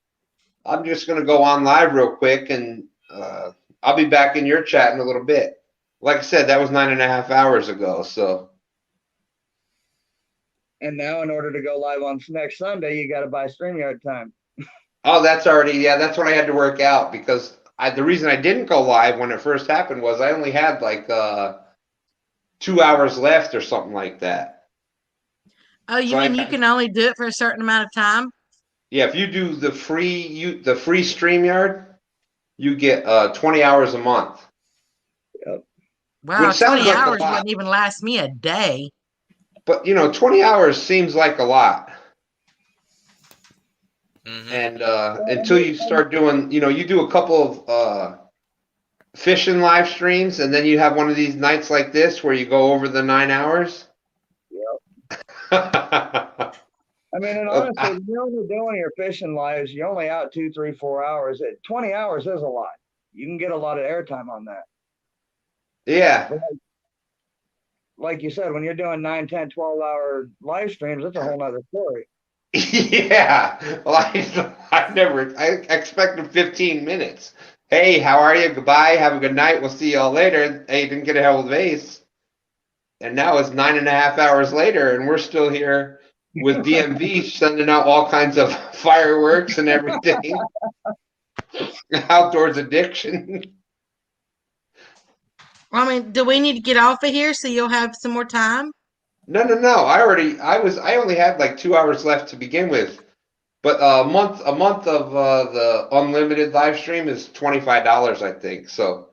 I'm just going to go on live real quick, and I'll be back in your chat in a little bit. Like I said, that was 9.5 hours ago, so.
And now, in order to go live on next Sunday, you got to buy StreamYard time.
Oh, that's already, that's what I had to work out, because the reason I didn't go live when it first happened was I only had like 2 hours left or something like that.
Oh, you mean you can only do it for a certain amount of time?
Yeah, if you do the free StreamYard, you get 20 hours a month.
Yep.
Wow,
Which sounds
20
like a
hours
lot.
wouldn't even last me a day.
But 20 hours seems like a lot. And until you start doing, you do a couple of fishing live streams, and then you have one of these nights like this where you go over the 9 hours.
Yep. I mean, and honestly, when you're only doing your fishing lives, you're only out 2, 3, 4 hours. 20 hours is a lot. You can get a lot of airtime on that.
Yeah.
But like you said, when you're doing 9, 10, 12-hour live streams, it's a whole nother story.
Yeah. Well, I expected 15 minutes. Hey, how are you? Goodbye. Have a good night. We'll see y'all later. Hey, didn't get a hold of Ace. And now it's 9.5 hours later, and we're still here with DMV sending out all kinds of fireworks and everything. Outdoors addiction.
I mean, do we need to get off of here so you'll have some more time?
No. I only had like 2 hours left to begin with. But a month of the unlimited live stream is $25, I think. So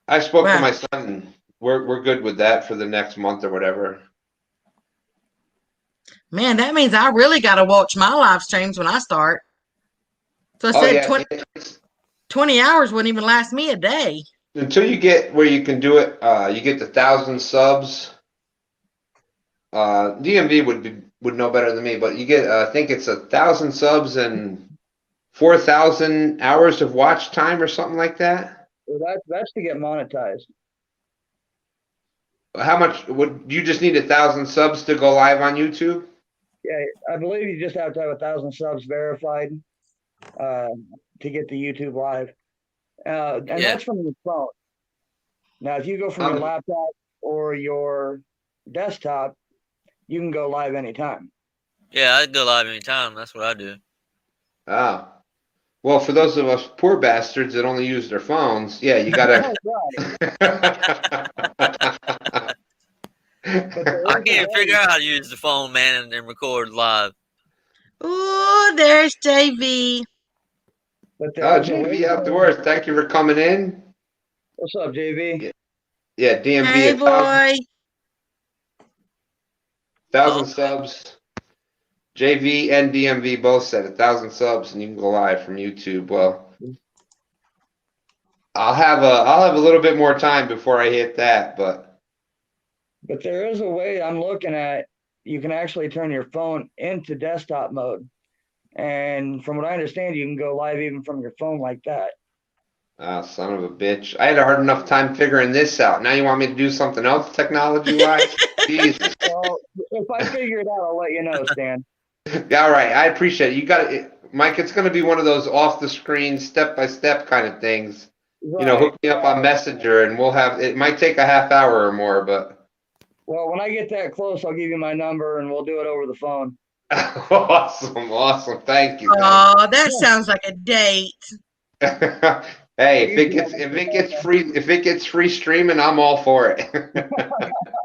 I spoke to my son. We're good with that for the next month or whatever.
Man, that means I really got to watch my live streams when I start. So I said 20 hours wouldn't even last me a day.
Until you get where you can do it, you get the 1,000 subs. DMV would know better than me, but you get I think it's 1,000 subs and 4,000 hours of watch time or something like that.
Well, that's to get monetized.
How much would you just need 1,000 subs to go live on YouTube?
Yeah, I believe you just have to have 1,000 subs verified to get the YouTube live, and that's from your phone. Now, if you go from your laptop or your desktop, you can go live anytime.
Yeah, I go live anytime. That's what I do.
Oh. Well, for those of us poor bastards that only use their phones, yeah, you gotta.
I can't figure out how to use the phone, man, and record live.
Ooh, there's JV.
JV Outdoors, thank you for coming in.
What's up, JV?
Yeah, DMV.
Hey, boy.
1,000 subs. JV and DMV both said 1,000 subs, and you can go live from YouTube. Well, I'll have a little bit more time before I hit that, but
there is a way I'm looking at. You can actually turn your phone into desktop mode, and from what I understand, you can go live even from your phone like that.
Ah, son of a bitch! I had a hard enough time figuring this out. Now you want me to do something else, technology-wise? Jesus.
Well, if I figure it out, I'll let you know, Stan.
Yeah, all right. I appreciate it. You got it, Mike. It's going to be one of those off-the-screen, step-by-step kind of things. Right. Hook me up on Messenger, and we'll have. It might take a half hour or more, but.
Well, when I get that close, I'll give you my number, and we'll do it over the phone.
Awesome. Thank you.
Oh, that sounds like a date.
Hey, if it gets free streaming, I'm all for it.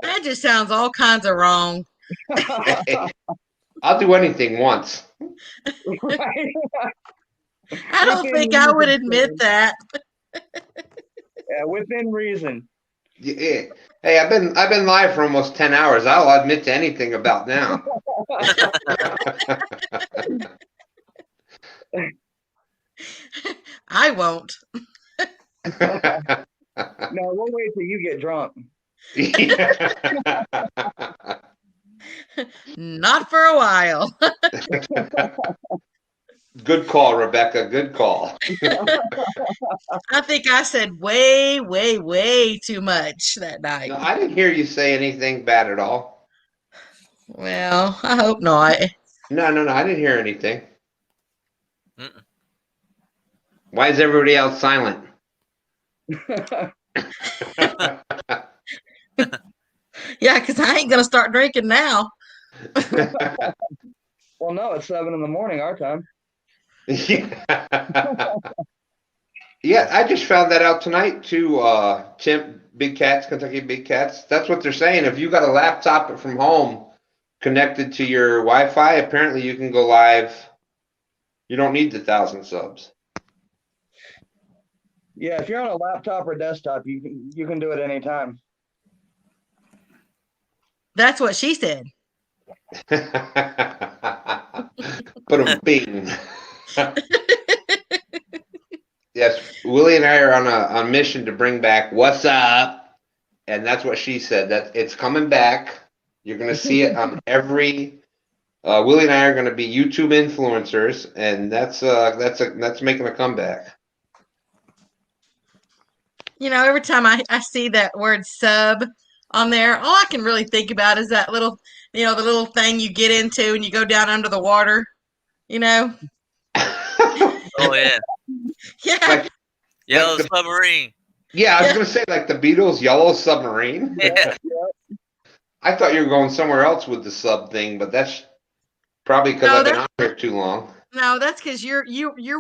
That just sounds all kinds of wrong.
Hey, I'll do anything once.
I don't think I would admit that.
Yeah, within reason.
Yeah. Hey, I've been live for almost 10 hours. I'll admit to anything about now.
I won't.
No, we'll wait till you get drunk.
Not for a while.
Good call, Rebecca. Good call.
I think I said way, way, way too much that night.
No, I didn't hear you say anything bad at all.
Well, I hope not.
No. I didn't hear anything. Why is everybody else silent?
Yeah, because I ain't going to start drinking now.
Well, no, it's 7 in the morning our time.
Yeah, I just found that out tonight too. Tim, Big Cats, Kentucky Big Cats. That's what they're saying. If you got a laptop from home connected to your Wi-Fi, apparently you can go live. You don't need the 1,000 subs.
Yeah, if you're on a laptop or desktop, you can do it anytime.
That's what she said.
Put them bing. Yes, Willie and I are on a mission to bring back What's Up, and that's what she said. That it's coming back. You're gonna see it on every. Willie and I are gonna be YouTube influencers, and that's making a comeback.
You know, every time I see that word sub on there, all I can really think about is that little, the little thing you get into and you go down under the water,
Oh, yeah.
Yeah.
Like,
Yellow Submarine.
Yeah, I was gonna say like the Beatles' Yellow Submarine.
Yeah.
I thought you were going somewhere else with the sub thing, but that's probably because I've been on here too long.
No, that's because you're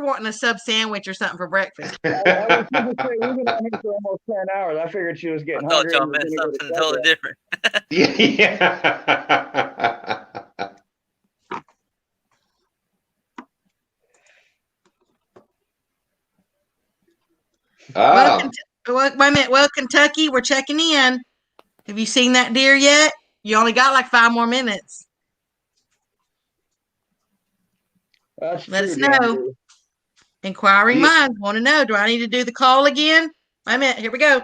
wanting a sub sandwich or something for breakfast.
I was going to say, we've been on here for almost 10 hours. I figured she was getting hungry.
I thought y'all meant something totally different.
Yeah.
Well, wait a minute. Well, Kentucky, we're checking in. Have you seen that deer yet? You only got like 5 more minutes.
Let
us know. Inquiring minds want to know. Do I need to do the call again? Wait a minute. Here we go.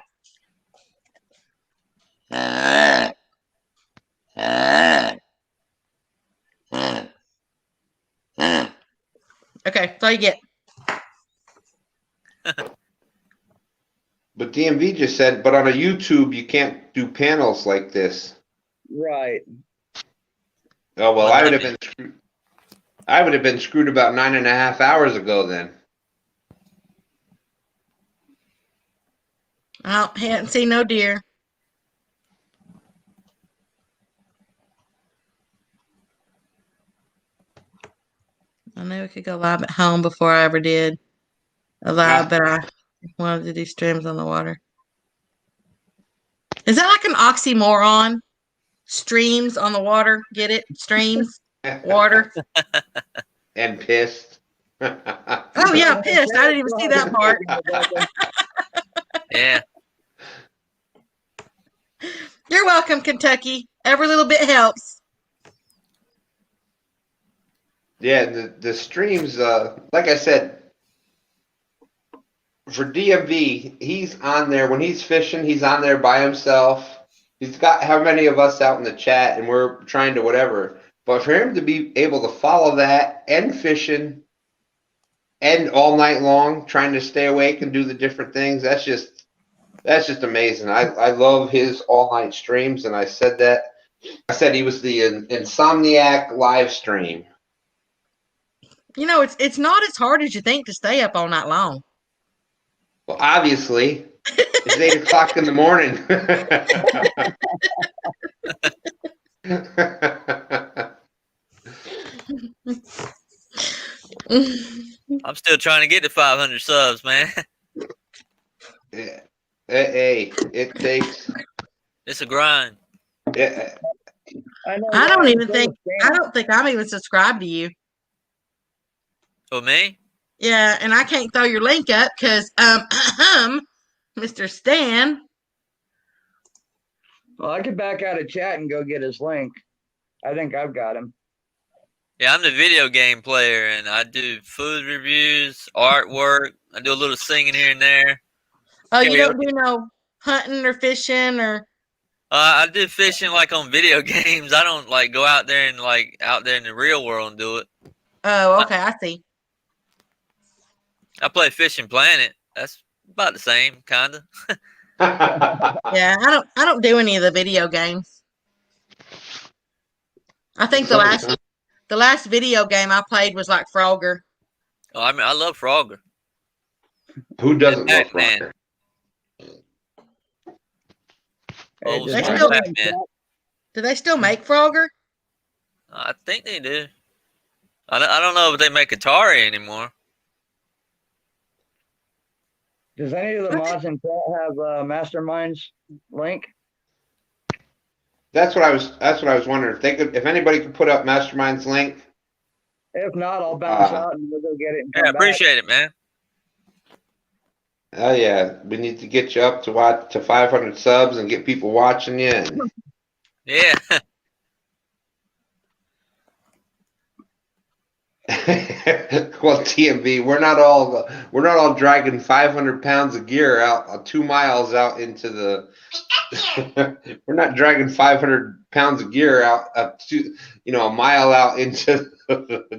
Okay, that's all you get.
But DMV just said, but on a YouTube you can't do panels like this.
Right.
Oh well, I would have been screwed about 9.5 hours ago then.
I hadn't seen no deer. I knew we could go live at home before I ever did a live, but I wanted to do streams on the water. Is that like an oxymoron? Streams on the water? Get it? Streams, water.
And pissed.
Oh yeah, pissed. I didn't even see that part.
Yeah.
You're welcome, Kentucky. Every little bit helps.
Yeah, the streams, like I said, for DMV, he's on there. When he's fishing, he's on there by himself. He's got how many of us out in the chat, and we're trying to whatever. But for him to be able to follow that and fishing and all night long, trying to stay awake and do the different things, that's just amazing. I love his all-night streams, and I said that. I said he was the insomniac live stream.
You know, it's not as hard as you think to stay up all night long.
Well, obviously, it's 8 o'clock in the morning.
I'm still trying to get to 500 subs, man.
Yeah. Hey, it takes.
It's a grind.
Yeah.
I don't think I'm even subscribed to you.
For me?
Yeah, and I can't throw your link up because Mr. Stan.
Well, I could back out of chat and go get his link. I think I've got him.
Yeah, I'm the video game player, and I do food reviews, artwork. I do a little singing here and there.
Oh, you don't do no hunting or fishing or?
I do fishing like on video games. I don't like go out there and like out there in the real world and do it.
Oh, okay, I see.
I play Fishing Planet. That's about the same, kinda.
Yeah, I don't do any of the video games. I think the last video game I played was like Frogger.
Oh, I mean, I love Frogger.
Who doesn't love Frogger?
Oh,
do they still make Frogger?
I think they do. I don't know if they make Atari anymore.
Does any of the mods in chat have Mastermind's link?
That's what I was wondering. If anybody could put up Mastermind's link.
If not, I'll bounce out and we'll go get it and come
Yeah, appreciate it, man.
Oh yeah, we need to get you up to 500 subs and get people watching you. And...
Yeah.
Well, TMV, we're not all dragging 500 pounds of gear out 2 miles out into the. We're not dragging 500 pounds of gear out to a mile out into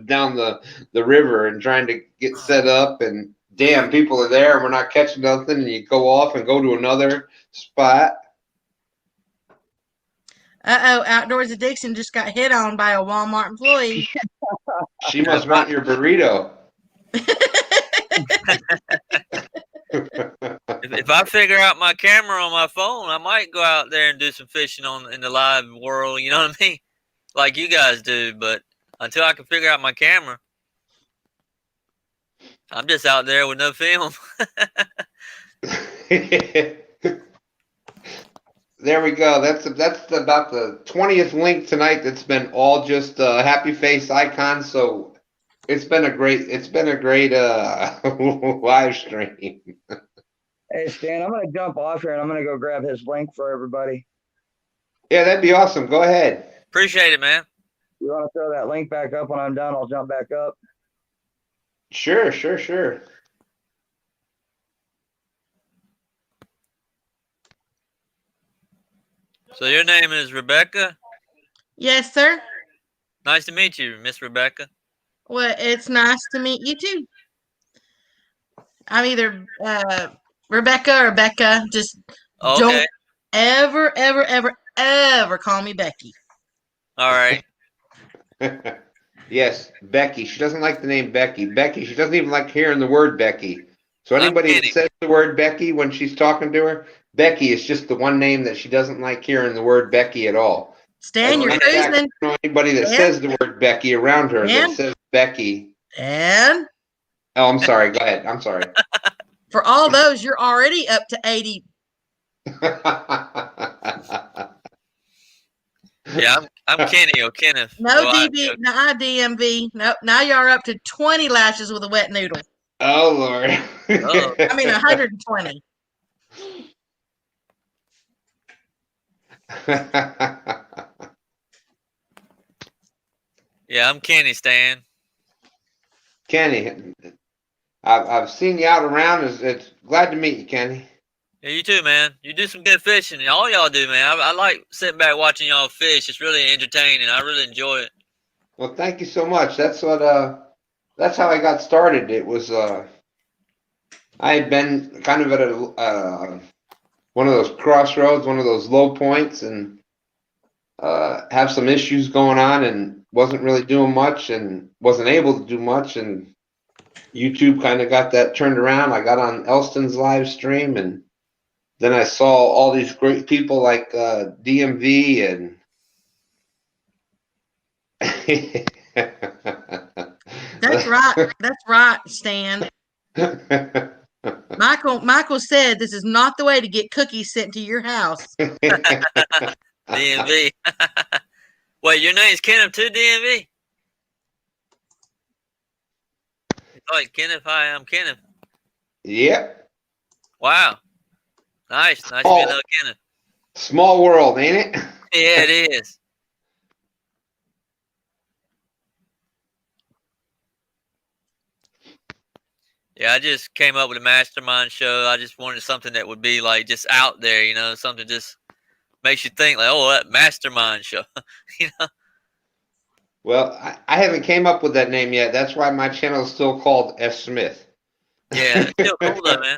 down the river and trying to get set up, and damn, people are there and we're not catching nothing, and you go off and go to another spot.
Outdoors Addiction just got hit on by a Walmart employee.
She must want your burrito.
If I figure out my camera on my phone, I might go out there and do some fishing in the live world. You know what I mean? Like you guys do. But until I can figure out my camera, I'm just out there with no film.
There we go. That's about the 20th link tonight. That's been all just happy face icons. So it's been a great live stream.
Hey Stan, I'm gonna jump off here and I'm gonna go grab his link for everybody.
Yeah, that'd be awesome. Go ahead.
Appreciate it, man.
You want to throw that link back up when I'm done? I'll jump back up.
Sure.
So your name is Rebecca?
Yes, sir.
Nice to meet you, Miss Rebecca.
Well, it's nice to meet you too. I'm either Rebecca or Becca. Just don't ever call me Becky.
All right.
Yes, Becky. She doesn't like the name Becky. Becky. She doesn't even like hearing the word Becky. So anybody that says the word Becky when she's talking to her, Becky is just the one name that she doesn't like hearing the word Becky at all.
Stan, you're cruising.
I don't know anybody that says the word Becky around her that says Becky.
And?
Oh, I'm sorry. Go ahead. I'm sorry.
For all those, you're already up to 80.
Yeah, I'm Kenny or Kenneth.
No DMV. Nope. Now you're up to 20 lashes with a wet noodle.
Oh, Lord.
I mean, 120.
Yeah, I'm Kenny, Stan.
Kenny, I've seen you out around. It's glad to meet you, Kenny.
Yeah, you too, man. You do some good fishing. All y'all do, man. I like sitting back watching y'all fish. It's really entertaining. I really enjoy it.
Well, thank you so much. That's how I got started. It was I had been kind of at one of those crossroads, one of those low points, and have some issues going on, and wasn't really doing much, and wasn't able to do much, and YouTube kind of got that turned around. I got on Elston's live stream, and then I saw all these great people like DMV and
That's right. That's right, Stan. Michael said this is not the way to get cookies sent to your house.
DMV. Wait, your name's Kenneth too, DMV? Like Kenneth, hi, I'm Kenneth.
Yep.
Wow. Nice to meet another Kenneth.
Small world, ain't it?
Yeah, it is. Yeah, I just came up with a mastermind show. I just wanted something that would be like just out there, you know, something just makes you think like, oh, that mastermind show, you know.
Well, I haven't came up with that name yet. That's why my channel is still called S. Smith.
Yeah, it's still cool though, man.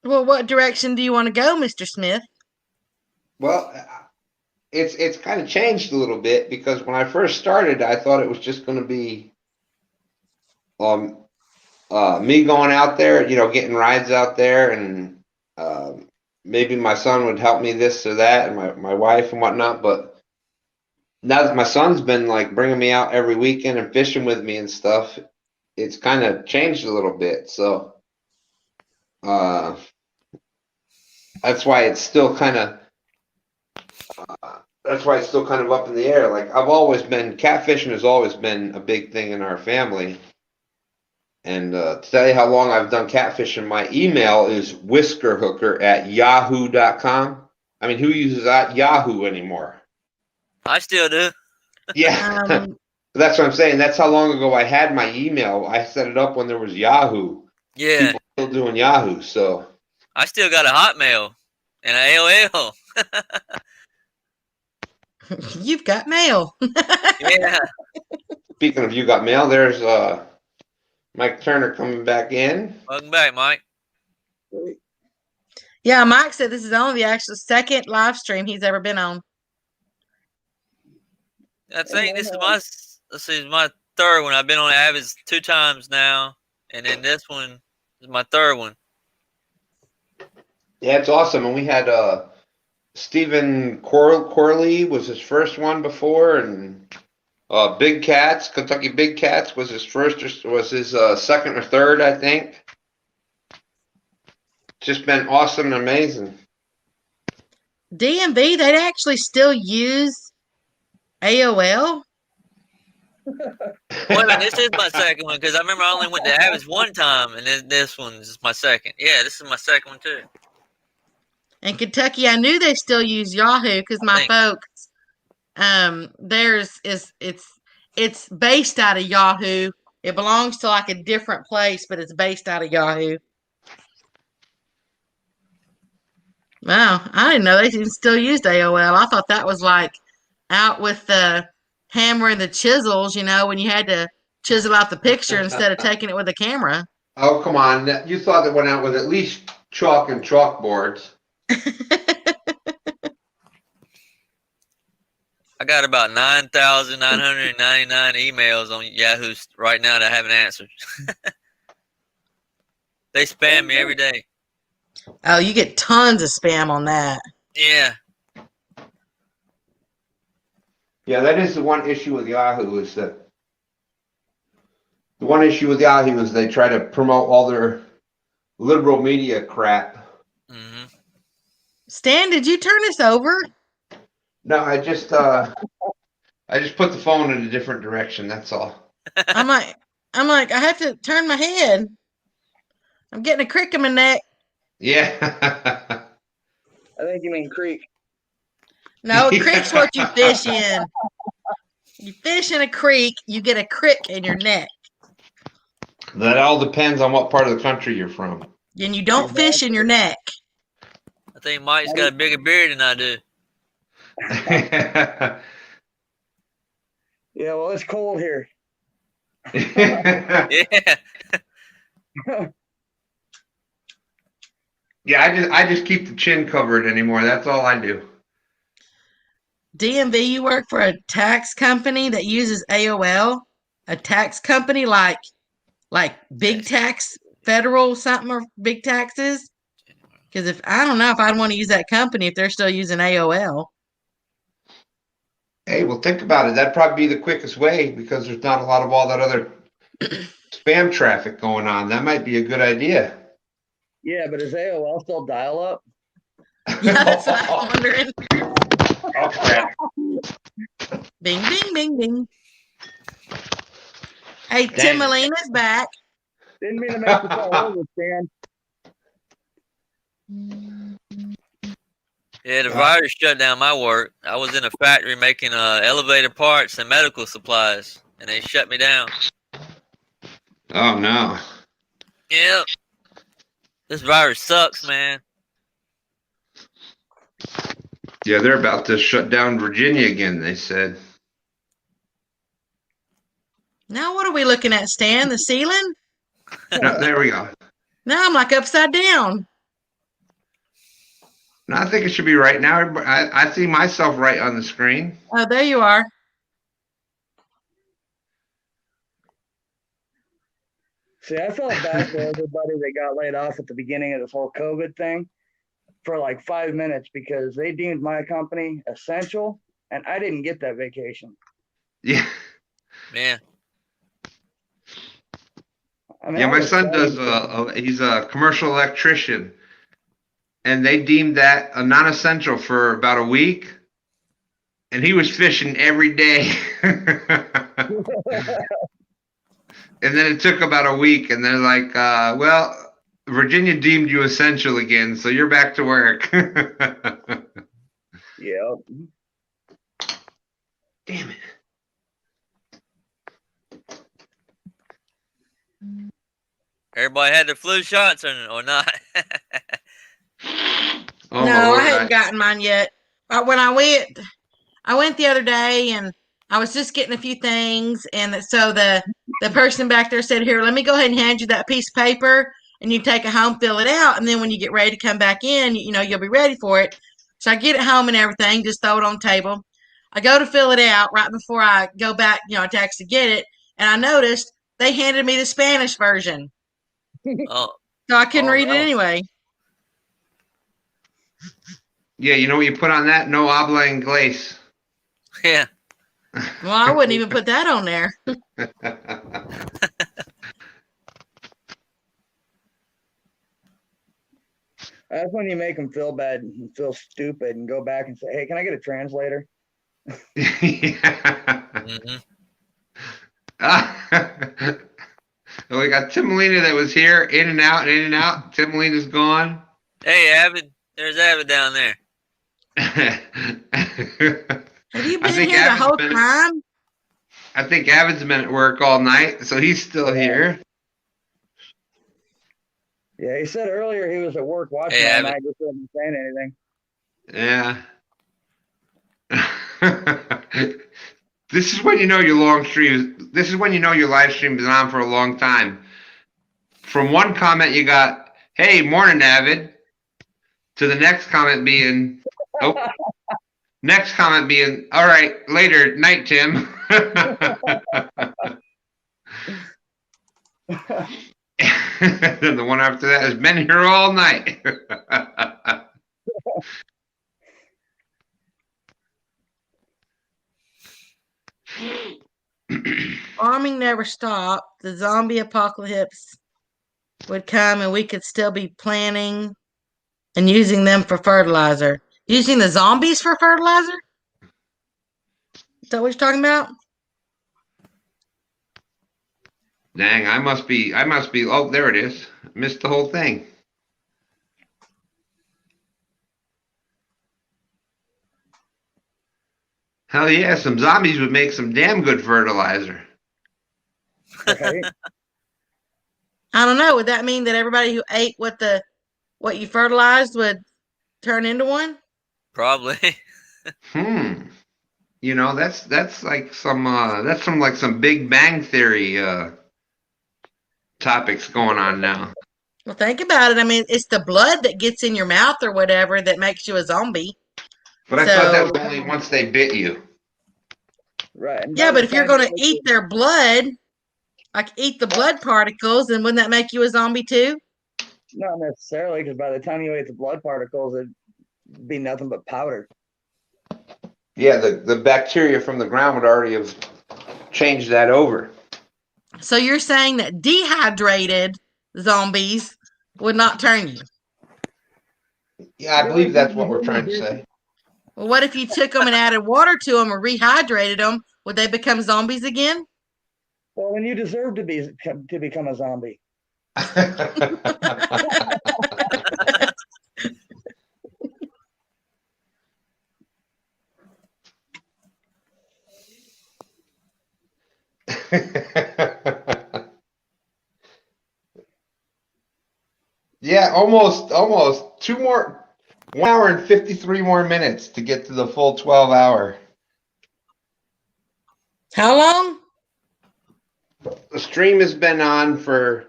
Well, what direction do you want to go, Mr. Smith?
Well, it's kind of changed a little bit, because when I first started, I thought it was just going to be me going out there, you know, getting rides out there and maybe my son would help me this or that, and my wife and whatnot. But now that my son's been like bringing me out every weekend and fishing with me and stuff, it's kind of changed a little bit. So that's why it's still kind of up in the air. Like catfishing has always been a big thing in our family. And to tell you how long I've done catfishing, my email is whiskerhooker@yahoo.com. I mean, who uses Yahoo anymore?
I still do.
Yeah. That's what I'm saying. That's how long ago I had my email. I set it up when there was Yahoo.
Yeah.
People are still doing Yahoo, so.
I still got a Hotmail and an AOL.
You've got mail.
Yeah.
Speaking of you got mail, there's Mike Turner coming back in.
Welcome back, Mike.
Yeah, Mike said this is only the actual second live stream he's ever been on.
I think this is my third one. I've been on Avis 2 times now, and then this one is my third one.
Yeah, it's awesome. And we had Stephen Corley was his first one before, and Big Cats, Kentucky Big Cats was his second or third, I think. Just been awesome and amazing.
DMV, they'd actually still use AOL?
Wait a minute, this is my second one because I remember I only went to Avis one time, and then this one is my second. Yeah, this is my second one too.
In Kentucky, I knew they still use Yahoo because my folks, theirs it's based out of Yahoo. It belongs to like a different place, but it's based out of Yahoo. Wow, I didn't know they still used AOL. I thought that was like out with the hammer and the chisels, when you had to chisel out the picture instead of taking it with a camera.
Oh, come on. You thought it went out with at least chalk and chalkboards.
I got about 9,999 emails on Yahoo right now that I haven't answered. They spam me every day.
Oh, you get tons of spam on that.
Yeah.
Yeah, that is the one issue with Yahoo is they try to promote all their liberal media crap.
Mm-hmm.
Stan, did you turn this over?
No, I just put the phone in a different direction. That's all.
I'm like, I have to turn my head. I'm getting a crick in my neck.
Yeah.
I think you mean creek.
No, a creek's what you fish in. You fish in a creek, you get a crick in your neck.
That all depends on what part of the country you're from.
And you don't fish in your neck.
I think Mike's got a bigger beard than I do.
Yeah, well, it's cold here.
Yeah.
Yeah, I just keep the chin covered anymore. That's all I do.
DMV, you work for a tax company that uses AOL? A tax company like big tax, federal something, or big taxes? Because I don't know if I'd want to use that company if they're still using AOL.
Hey, well, think about it. That'd probably be the quickest way because there's not a lot of all that other spam traffic going on. That might be a good idea.
Yeah, but is AOL still dial up?
Yeah, that's what I'm wondering.
Oh, crap.
Bing, bing, bing, bing. Hey, Tim Molina's back.
Didn't mean to make you fall over, Stan.
Yeah, the virus shut down my work. I was in a factory making elevator parts and medical supplies, and they shut me down.
Oh, no.
Yep. This virus sucks, man.
Yeah, they're about to shut down Virginia again, they said.
Now what are we looking at, Stan? The ceiling?
No, there we go.
Now I'm like upside down.
No, I think it should be right now. I see myself right on the screen.
Oh, there you are.
See, I felt bad for everybody that got laid off at the beginning of this whole COVID thing. for like 5 minutes because they deemed my company essential, and I didn't get that vacation.
Yeah.
Man.
I mean,
Yeah,
I
my
was
son does.
excited.
He's a commercial electrician, and they deemed that a non-essential for about a week, and he was fishing every day. And then it took about a week, and they're like, "Well, Virginia deemed you essential again, so you're back to work."
Yeah.
Damn it.
Everybody had their flu shots or not?
Oh,
No,
my Lord,
I hadn't gotten mine yet. When I went the other day and I was just getting a few things, and so the person back there said, "Here, let me go ahead and hand you that piece of paper, and you take it home, fill it out, and then when you get ready to come back in, you'll be ready for it." So I get it home and everything, just throw it on the table. I go to fill it out right before I go back, to actually get it, and I noticed they handed me the Spanish version,
Oh.
so I couldn't read it anyway.
Yeah, you know what you put on that? No habla inglés.
Yeah.
Well, I wouldn't even put that on there.
That's when you make them feel bad and feel stupid and go back and say, "Hey, can I get a translator?"
Mm-hmm.
We got Tim Molina that was here, in and out, in and out. Tim Molina's gone.
Hey, Avid. There's Avid down there.
Have you been here the whole time?
I think Avid's been at work all night, so he's still here.
Yeah, he said earlier he was at work watching all night, just wasn't saying anything.
Yeah. This is when you know your long stream. This is when you know your live stream has been on for a long time. From one comment you got, "Hey, morning, Avid," to the next comment being, "Oh." Next comment being, "All right, later, night, Tim." Then the one after that has been here all night.
Farming never stopped. The zombie apocalypse would come and we could still be planting and using them for fertilizer. Using the zombies for fertilizer? Is that what you're talking about?
Dang, I must be, oh, there it is. Missed the whole thing. Hell yeah, some zombies would make some damn good fertilizer.
Right?
I don't know. Would that mean that everybody who ate what you fertilized would turn into one?
Probably.
You know, that's like some Big Bang Theory topics going on now.
Well, think about it. I mean, it's the blood that gets in your mouth or whatever that makes you a zombie.
But I thought that was only once they bit you.
Right.
Yeah, but if you're going to eat their blood, like eat the blood particles, then wouldn't that make you a zombie too?
Not necessarily, because by the time you ate the blood particles, it'd be nothing but powder.
Yeah, the bacteria from the ground would already have changed that over.
So you're saying that dehydrated zombies would not turn you?
Yeah, I believe that's what we're trying to say.
Well, what if you took them and added water to them or rehydrated them? Would they become zombies again?
Well, then you deserve to become a zombie.
Yeah, almost 1 hour and 53 more minutes to get to the full 12 hour.
How long?
The stream has been on for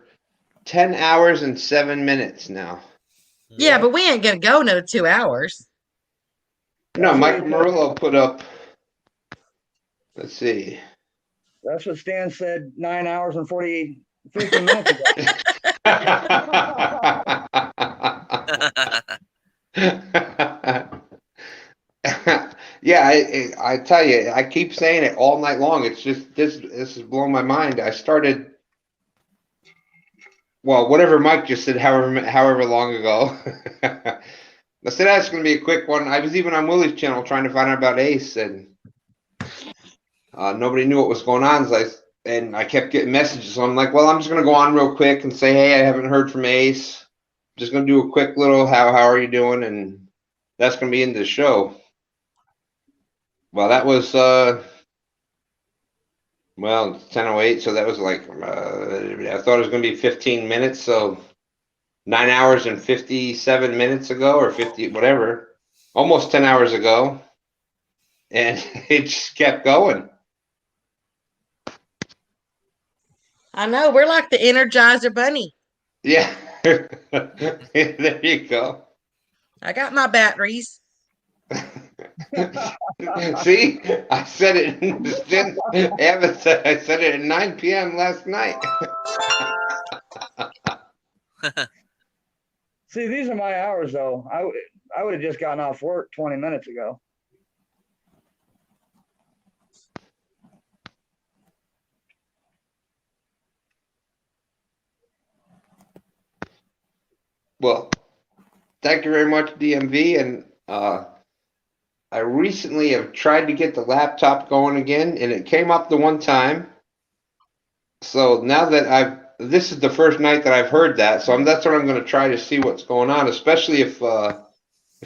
10 hours and 7 minutes now.
Yeah, but we ain't going to go another 2 hours.
No, Michael Murillo put up, let's see.
That's what Stan said 9 hours and 50 minutes ago.
Yeah, I tell you, I keep saying it all night long. It's just this is blowing my mind. I started, well, whatever Mike just said, however long ago. I said that's going to be a quick one. I was even on Willie's channel trying to find out about Ace, and nobody knew what was going on. And I kept getting messages. So I'm like, well, I'm just going to go on real quick and say, hey, I haven't heard from Ace. Just going to do a quick little how are you doing, and that's going to be in the show. Well, that was well, it's 10:08, so that was like I thought it was going to be 15 minutes, so 9 hours and 57 minutes ago, or 50 whatever, almost 10 hours ago, and it just kept going.
I know, we're like the Energizer Bunny.
Yeah. There you go.
I got my batteries.
See, I said it. I said it at 9 p.m. last night.
See, these are my hours, though. I would have just gotten off work 20 minutes ago.
Well, thank you very much, DMV, and I recently have tried to get the laptop going again, and it came up the one time. So now that this is the first night that I've heard that, so that's what I'm going to try to see what's going on, especially if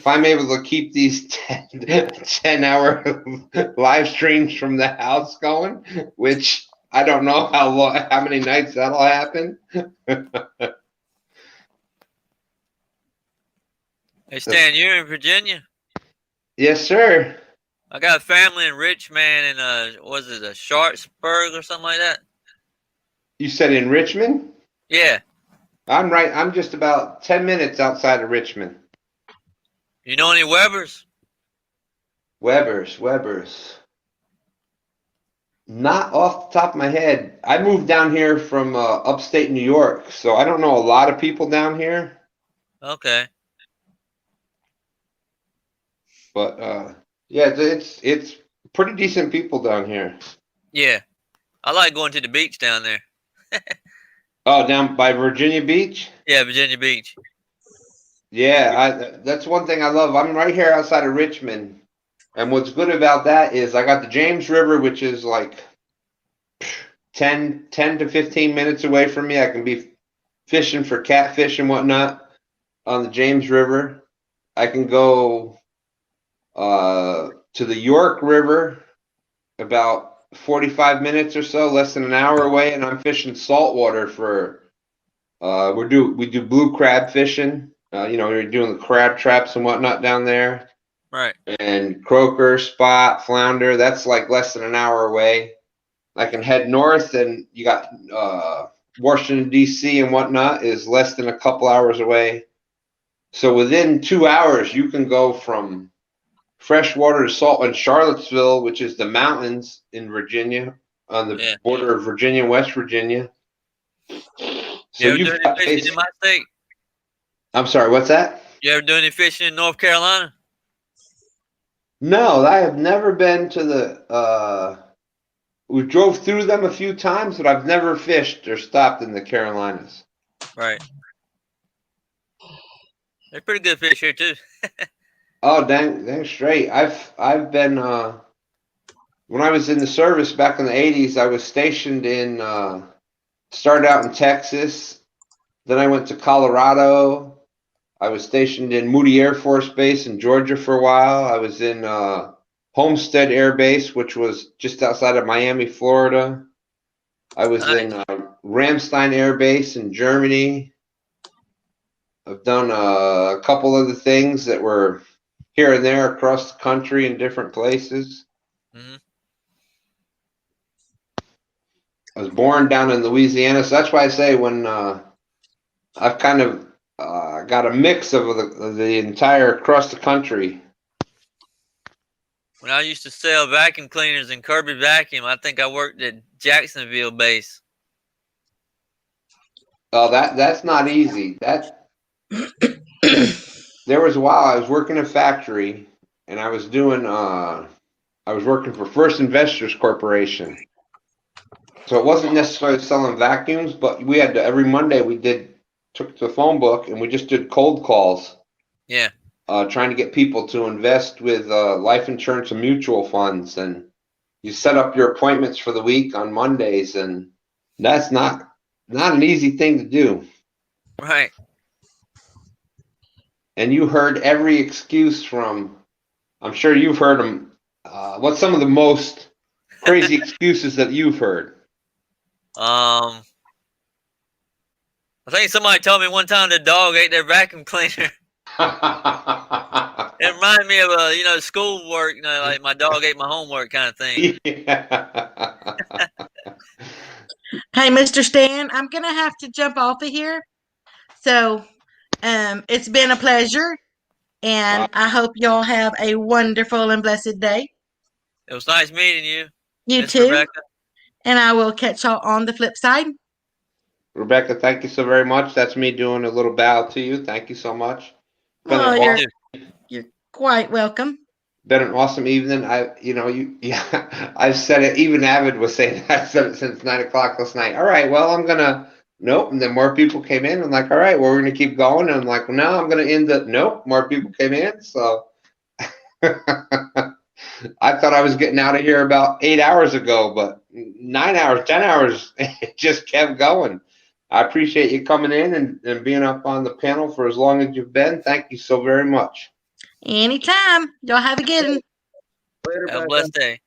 I'm able to keep these 10-hour live streams from the house going, which I don't know how many nights that'll happen.
Hey, Stan, you're in Virginia?
Yes, sir.
I got a family in Richmond and was it a Sharpsburg or something like that?
You said in Richmond?
Yeah.
I'm right. I'm just about 10 minutes outside of Richmond.
You know any Webbers?
Webbers. Not off the top of my head. I moved down here from upstate New York, so I don't know a lot of people down here.
Okay.
But yeah, it's pretty decent people down here.
Yeah. I like going to the beach down there.
Oh, down by Virginia Beach?
Yeah, Virginia Beach.
Yeah, that's one thing I love. I'm right here outside of Richmond. And what's good about that is I got the James River, which is like 10 to 15 minutes away from me. I can be fishing for catfish and whatnot on the James River. I can go to the York River about 45 minutes or so, less than an hour away, and I'm fishing saltwater for we do blue crab fishing. We're doing the crab traps and whatnot down there.
Right.
And croaker, spot, flounder, that's like less than an hour away. I can head north, and you got Washington, D.C. and whatnot is less than a couple hours away. So within 2 hours, you can go from freshwater to salt in Charlottesville, which is the mountains in Virginia, on the border of Virginia and West Virginia. So
you ever do any fishing in my state?
I'm sorry, what's that?
You ever do any fishing in North Carolina?
No, I have never been to the we drove through them a few times, but I've never fished or stopped in the Carolinas.
Right. They're pretty good fish here too.
Oh, dang straight. I've been when I was in the service back in the 80s, I was stationed in started out in Texas, then I went to Colorado. I was stationed in Moody Air Force Base in Georgia for a while. I was in Homestead Air Base, which was just outside of Miami, Florida. I was in Ramstein Air Base in Germany. I've done a couple other things that were here and there across the country in different places.
Mm-hmm.
I was born down in Louisiana, so that's why I say when I've kind of got a mix of the entire across the country.
When I used to sell vacuum cleaners in Kirby Vacuum, I think I worked at Jacksonville base.
Oh, that's not easy. there was a while I was working in a factory, and I was doing I was working for First Investors Corporation. So it wasn't necessarily selling vacuums, but we had to, every Monday took the phone book and we just did cold calls.
Yeah.
Trying to get people to invest with life insurance and mutual funds, and you set up your appointments for the week on Mondays, and that's not an easy thing to do.
Right.
And you heard every excuse from, I'm sure you've heard them. What's some of the most crazy excuses that you've heard?
I think somebody told me one time the dog ate their vacuum cleaner. It reminded me of schoolwork, like my dog ate my homework kind of thing.
Hey, Mr. Stan, I'm gonna have to jump off of here. So, it's been a pleasure, and I hope y'all have a wonderful and blessed day.
It was nice meeting you.
You
Miss
too.
Rebecca.
And I will catch y'all on the flip side.
Rebecca, thank you so very much. That's me doing a little bow to you. Thank you so much.
Well, you're quite welcome.
Been an awesome evening. I've said it. Even Avid was saying that. I said it since 9 o'clock last night. All right, well, I'm gonna nope. And then more people came in. I'm like, all right, well, we're gonna keep going. And I'm like, well, no, I'm gonna end it. Nope, more people came in. So I thought I was getting out of here about 8 hours ago, but 9 hours, 10 hours, it just kept going. I appreciate you coming in and being up on the panel for as long as you've been. Thank you so very much.
Anytime. Y'all have a good one.
Later,
Have a blessed day.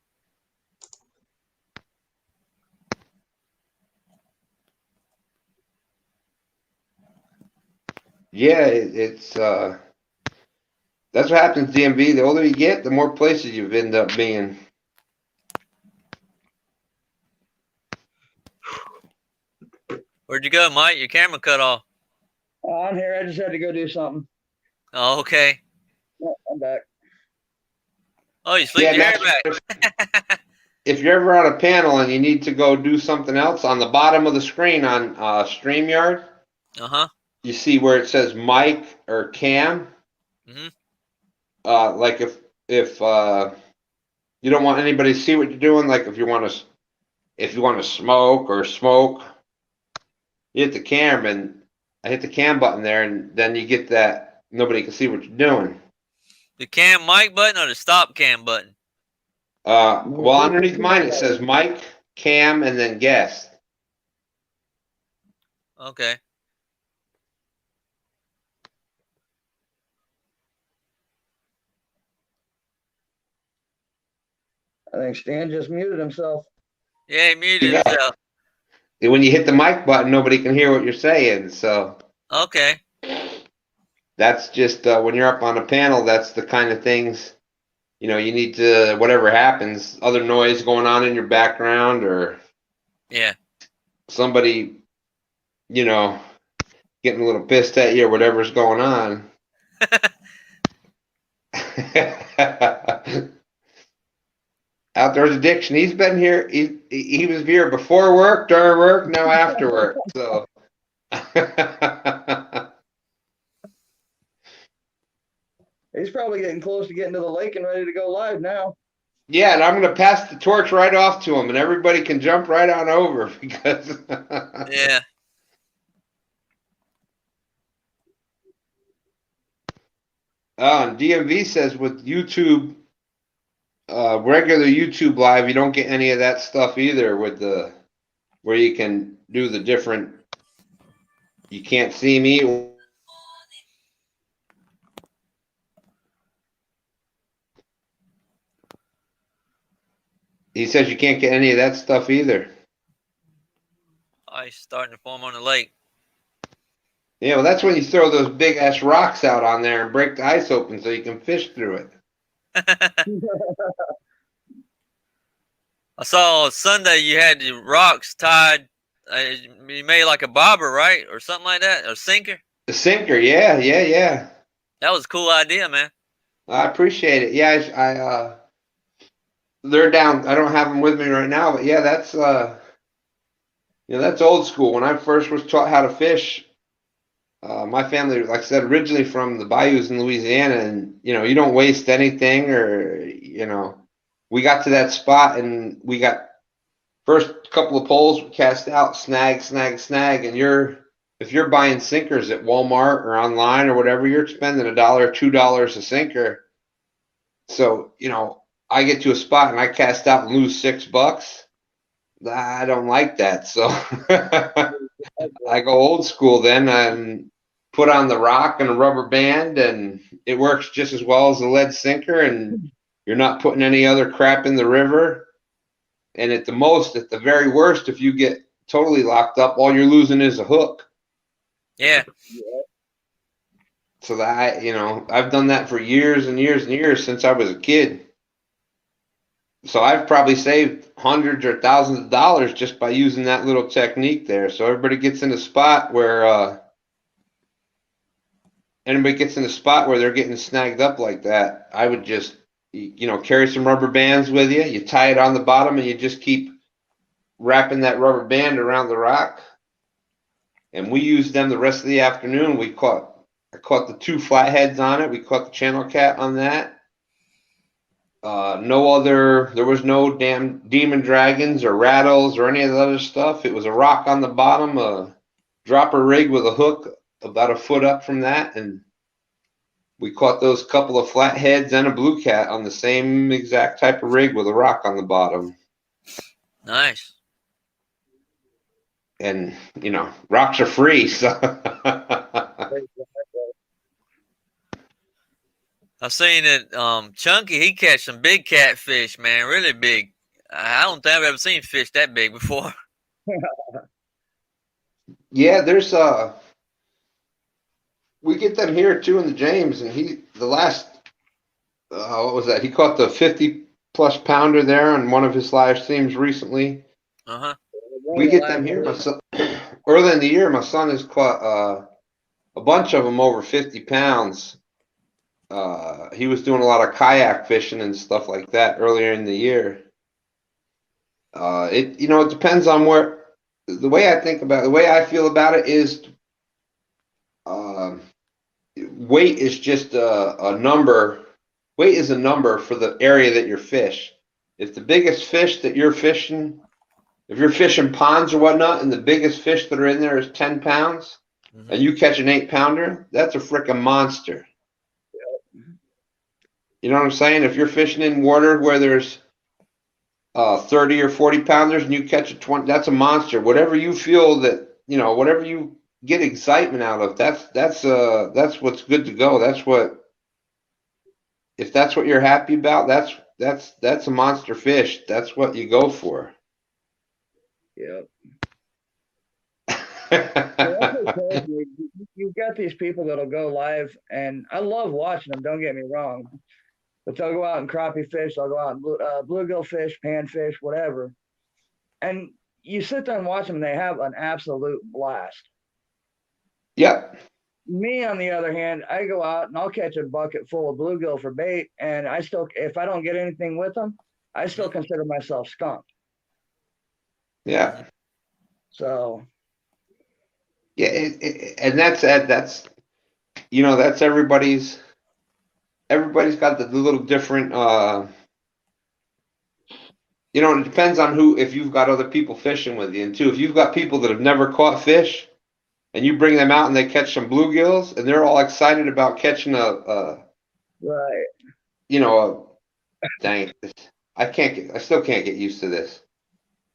Yeah, it's that's what happens, DMV. The older you get, the more places you've ended up being.
Where'd you go, Mike? Your camera cut off.
I'm here. I just had to go do something.
Oh, okay.
Yeah, I'm back.
Oh, you sleep your hair back.
If you're ever on a panel and you need to go do something else, on the bottom of the screen on StreamYard, you see where it says mic or cam. Like if you don't want anybody to see what you're doing, like if you want to smoke, you hit the cam, and I hit the cam button there, and then you get that nobody can see what you're doing.
The cam mic button or the stop cam button?
Well, underneath mine it says mic, cam, and then guest.
Okay.
I think Stan just muted himself.
Yeah, he muted himself.
When you hit the mic button, nobody can hear what you're saying. So.
Okay.
That's just when you're up on a panel. That's the kind of things, you need to, whatever happens, other noise going on in your background, or somebody, getting a little pissed at you or whatever's going on. Outdoors Addiction. He's been here. He was here before work, during work, now after work. So.
He's probably getting close to getting to the lake and ready to go live now.
Yeah, and I'm going to pass the torch right off to him, and everybody can jump right on over because.
Yeah.
And DMV says with YouTube, regular YouTube live, you don't get any of that stuff either. With where you can do the different. You can't see me. He says you can't get any of that stuff either.
Ice starting to form on the lake.
Yeah, well, that's when you throw those big ass rocks out on there and break the ice open so you can fish through it.
I saw Sunday you had the rocks tied. You made like a bobber, right, or something like that, or sinker.
The sinker, yeah.
That was a cool idea, man.
I appreciate it. Yeah, they're down. I don't have them with me right now, but yeah, that's that's old school. When I first was taught how to fish, my family, like I said, originally from the bayous in Louisiana, and you don't waste anything, or we got to that spot and we got first couple of poles we cast out, snag, snag, snag, and if you're buying sinkers at Walmart or online or whatever, you're spending $1, $2 a sinker. So I get to a spot and I cast out and lose $6. I don't like that, so I go old school then and put on the rock and a rubber band, and it works just as well as the lead sinker, and you're not putting any other crap in the river. And at the very worst, if you get totally locked up, all you're losing is a hook.
Yeah.
So that I've done that for years and years and years since I was a kid. So I've probably saved hundreds or thousands of dollars just by using that little technique there. So everybody gets in a spot where they're getting snagged up like that, I would just carry some rubber bands with you. You tie it on the bottom and you just keep wrapping that rubber band around the rock. And we used them the rest of the afternoon. I caught the 2 flatheads on it. We caught the channel cat on that. There was no damn demon dragons or rattles or any of the other stuff. It was a rock on the bottom, a dropper rig with a hook about a foot up from that, and we caught those couple of flatheads and a blue cat on the same exact type of rig with a rock on the bottom.
Nice.
And rocks are free, so
I've seen it. Chunky, he catch some big catfish, man, really big. I don't think I've ever seen fish that big before.
Yeah, there's we get them here too in the James, and what was that? He caught the 50+ pounder there on one of his live streams recently. We get them here. Early in the year, my son has caught a bunch of them over 50 pounds. He was doing a lot of kayak fishing and stuff like that earlier in the year. It depends on the way I feel about it is weight is just a number. Weight is a number for the area that you're fish. If the biggest fish that you're fishing, if you're fishing ponds or whatnot, and the biggest fish that are in there is 10 pounds, and you catch an 8-pounder, that's a freaking monster. You know what I'm saying? If you're fishing in water where there's 30 or 40 pounders and you catch a 20, that's a monster. Whatever you feel that, whatever you get excitement out of, that's what's good to go. If that's what you're happy about, that's a monster fish. That's what you go for.
Yep. You've got these people that'll go live, and I love watching them, don't get me wrong, but they'll go out and crappie fish, they'll go out and bluegill fish, panfish, whatever, and you sit there and watch them and they have an absolute blast.
Yep.
Me, on the other hand, I go out and I'll catch a bucket full of bluegill for bait, and if I don't get anything with them, I still consider myself skunked.
Yeah.
So.
Yeah, and that's everybody's got the little different. It depends on if you've got other people fishing with you, and too, if you've got people that have never caught fish, and you bring them out and they catch some bluegills, and they're all excited about catching
right.
Dang it, I still can't get used to this.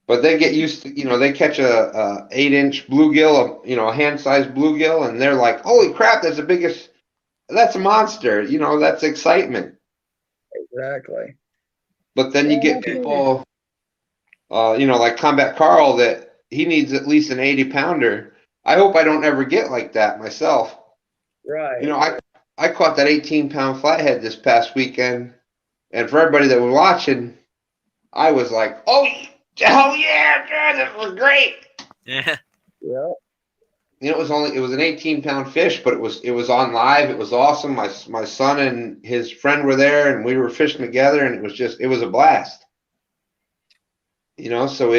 But they get used to, they catch a 8-inch bluegill, a hand-sized bluegill, and they're like, "Holy crap, that's a monster!" That's excitement.
Exactly.
But then you get people, like Combat Carl, that he needs at least an 80-pounder. I hope I don't ever get like that myself.
Right.
I caught that 18-pound flathead this past weekend, and for everybody that was watching, I was like, "Oh yeah, that was great."
Yeah.
Yeah.
It was an 18-pound fish, but it was on live. It was awesome. My son and his friend were there, and we were fishing together, and it was a blast. So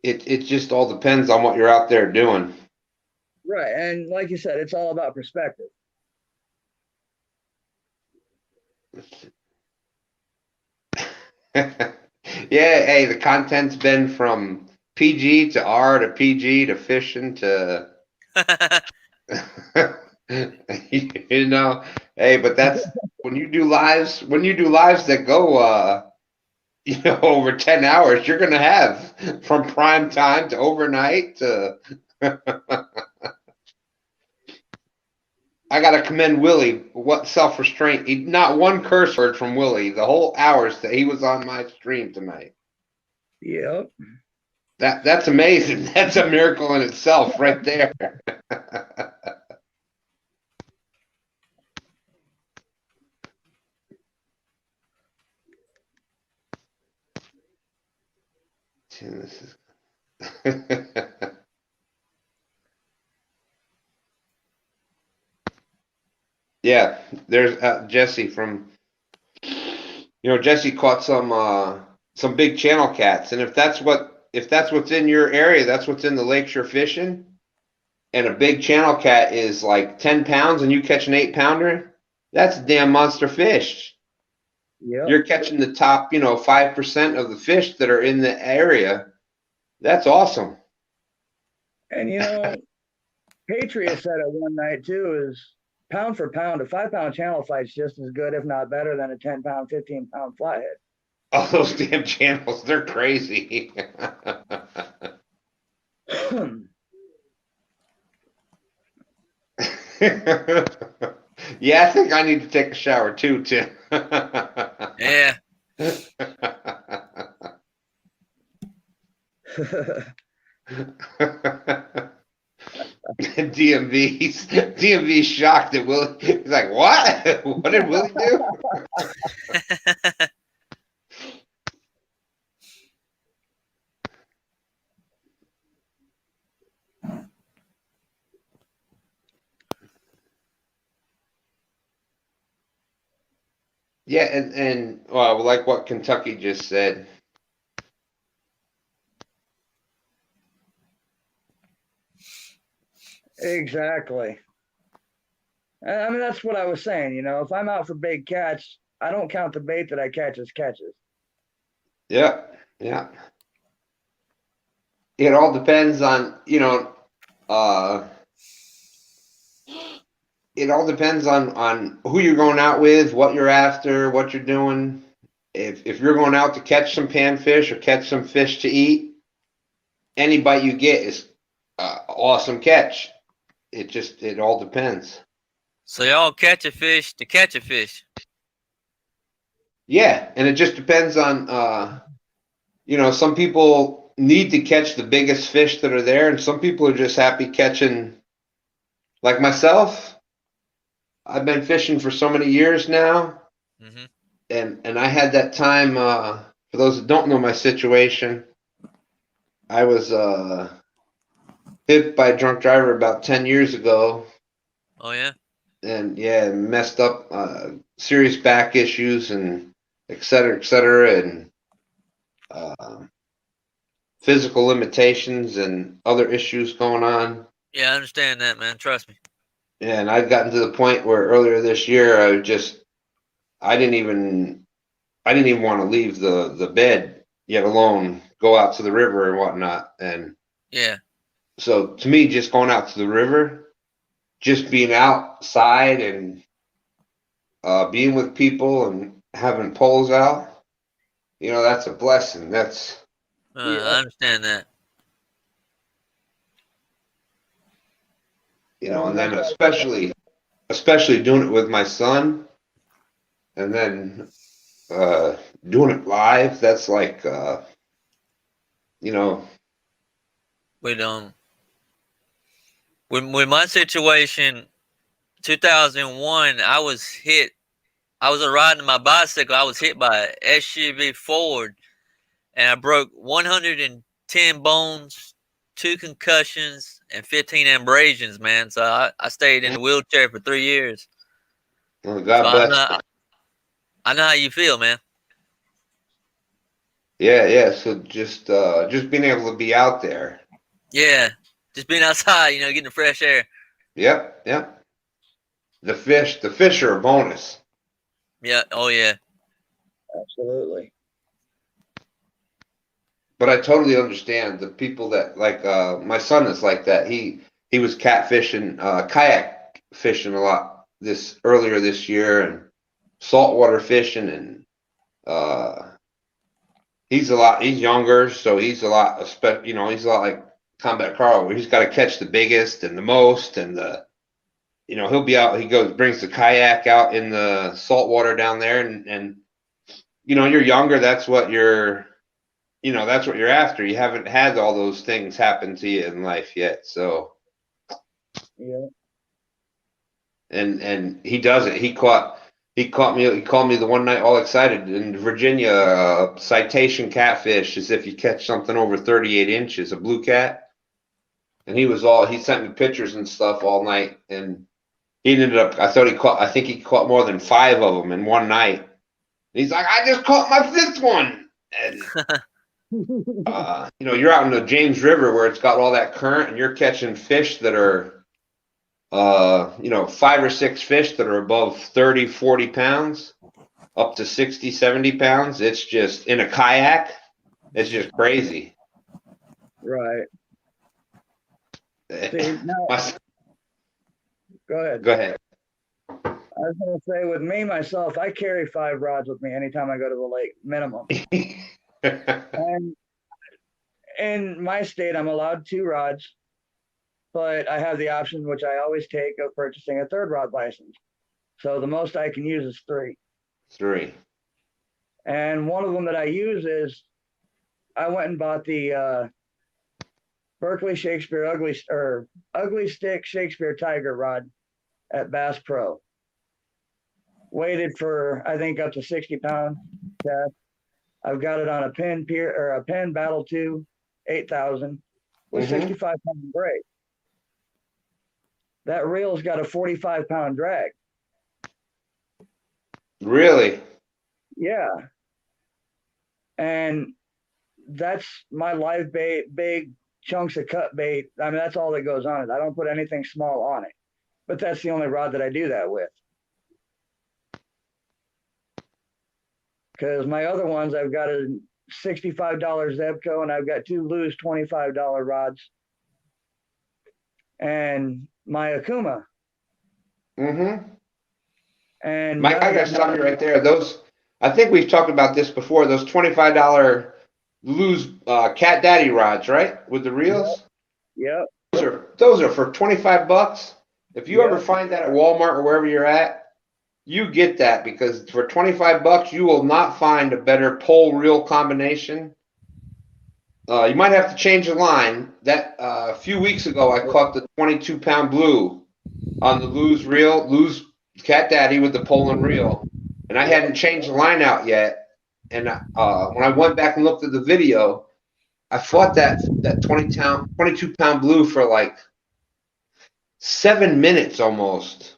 it just all depends on what you're out there doing.
Right. And like you said, it's all about perspective.
Yeah, hey, the content's been from PG to R to PG to fishing to you know, hey, but that's when you do lives that go over 10 hours, you're gonna have from prime time to overnight to I gotta commend Willie. What self-restraint. Not one curse word from Willie the whole hours that he was on my stream tonight.
Yep.
That's amazing. That's a miracle in itself right there. This is yeah, there's Jesse from Jesse caught some big channel cats, and if that's what's in your area, that's what's in the lakeshore fishing, and a big channel cat is like 10 pounds and you catch an 8-pounder, that's a damn monster fish.
Yep.
You're catching the top 5% of the fish that are in the area. That's awesome.
And Patriot said it one night too, is pound for pound, a 5-pound channel fight's just as good, if not better, than a 10-pound, 15-pound flathead.
Oh, those damn channels, they're crazy. Yeah, I think I need to take a shower too, Tim.
Yeah.
DMV's shocked at Willie. He's like, what? What did Willie do? Yeah, and like what Kentucky just said.
Exactly. I mean, that's what I was saying. If I'm out for big catch, I don't count the bait that I catch as catches.
Yeah. It all depends on, it all depends on who you're going out with, what you're after, what you're doing. If you're going out to catch some panfish or catch some fish to eat, any bite you get is awesome catch. It all depends.
So y'all catch a fish to catch a fish.
Yeah, and it just depends on some people need to catch the biggest fish that are there, and some people are just happy catching, like myself. I've been fishing for so many years now, and I had that time. For those that don't know my situation, I was hit by a drunk driver about 10 years ago.
Oh yeah.
And messed up, serious back issues, and et cetera, and physical limitations and other issues going on.
Yeah, I understand that, man. Trust me.
Yeah, and I'd gotten to the point where earlier this year I didn't even want to leave the bed, yet alone go out to the river and whatnot. And
yeah,
so to me, just going out to the river, just being outside and being with people and having poles out, that's a blessing. That's
I understand that.
And then especially doing it with my son, and then doing it live. That's like,
With my situation, 2001, I was riding my bicycle. I was hit by an SUV Ford, and I broke 110 bones, 2 concussions, and 15 abrasions, man. So I stayed in the wheelchair for 3 years.
Well, God bless.
I know how you feel, man.
Yeah. So just being able to be out there.
Yeah, just being outside, getting the fresh air.
Yep. The fish are a bonus.
Yeah. Oh yeah.
Absolutely.
But I totally understand the people that like my son is like that. He was catfishing, kayak fishing a lot earlier this year, and saltwater fishing, and he's younger, so he's a lot he's a lot like Combat Carl, where he's got to catch the biggest and the most, and he'll be out. He brings the kayak out in the saltwater down there, and you're younger. That's what you're after. You haven't had all those things happen to you in life yet, so.
Yeah.
And he does it. He called me the one night all excited in Virginia. Citation catfish is if you catch something over 38 inches, a blue cat. And he sent me pictures and stuff all night, and he ended up. I think he caught more than 5 of them in one night. And he's like, I just caught my 5th one. And you're out in the James River where it's got all that current, and you're catching fish that are 5 or 6 fish that are above 30, 40 pounds, up to 60, 70 pounds. It's just in a kayak. It's just crazy.
Right. See, now, go ahead.
Go ahead.
I was going to say, with me, myself, I carry 5 rods with me anytime I go to the lake, minimum. And in my state, I'm allowed 2 rods. But I have the option, which I always take, of purchasing a 3rd rod license. So the most I can use is 3.
3.
And one of them that I use is, I went and bought the Berkeley Shakespeare Ugly Stick Shakespeare Tiger rod at Bass Pro. Weighted for, I think, up to 60 pound cast. I've got it on a Penn Battle 2 8000 with 65 pound braid. That reel's got a 45 pound drag.
Really?
Yeah. And that's my live bait, big chunks of cut bait. I mean, that's all that goes on it. I don't put anything small on it. But that's the only rod that I do that with. Because my other ones, I've got a $65 Zebco, and I've got 2 loose $25 rods. And my Akuma. And
Mike, I got to stop you right there. I think we've talked about this before. Those $25 Lose Cat Daddy rods, right? With the reels.
Yep.
Those are for $25. If you ever find that at Walmart or wherever you're at, you get that, because for $25 you will not find a better pole reel combination. You might have to change the line. That a few weeks ago I caught the 22 pound blue on the Lose reel, Lose Cat Daddy with the pole and reel, and I hadn't changed the line out yet. And when I went back and looked at the video, I fought that 22 pound blue for like 7 minutes almost,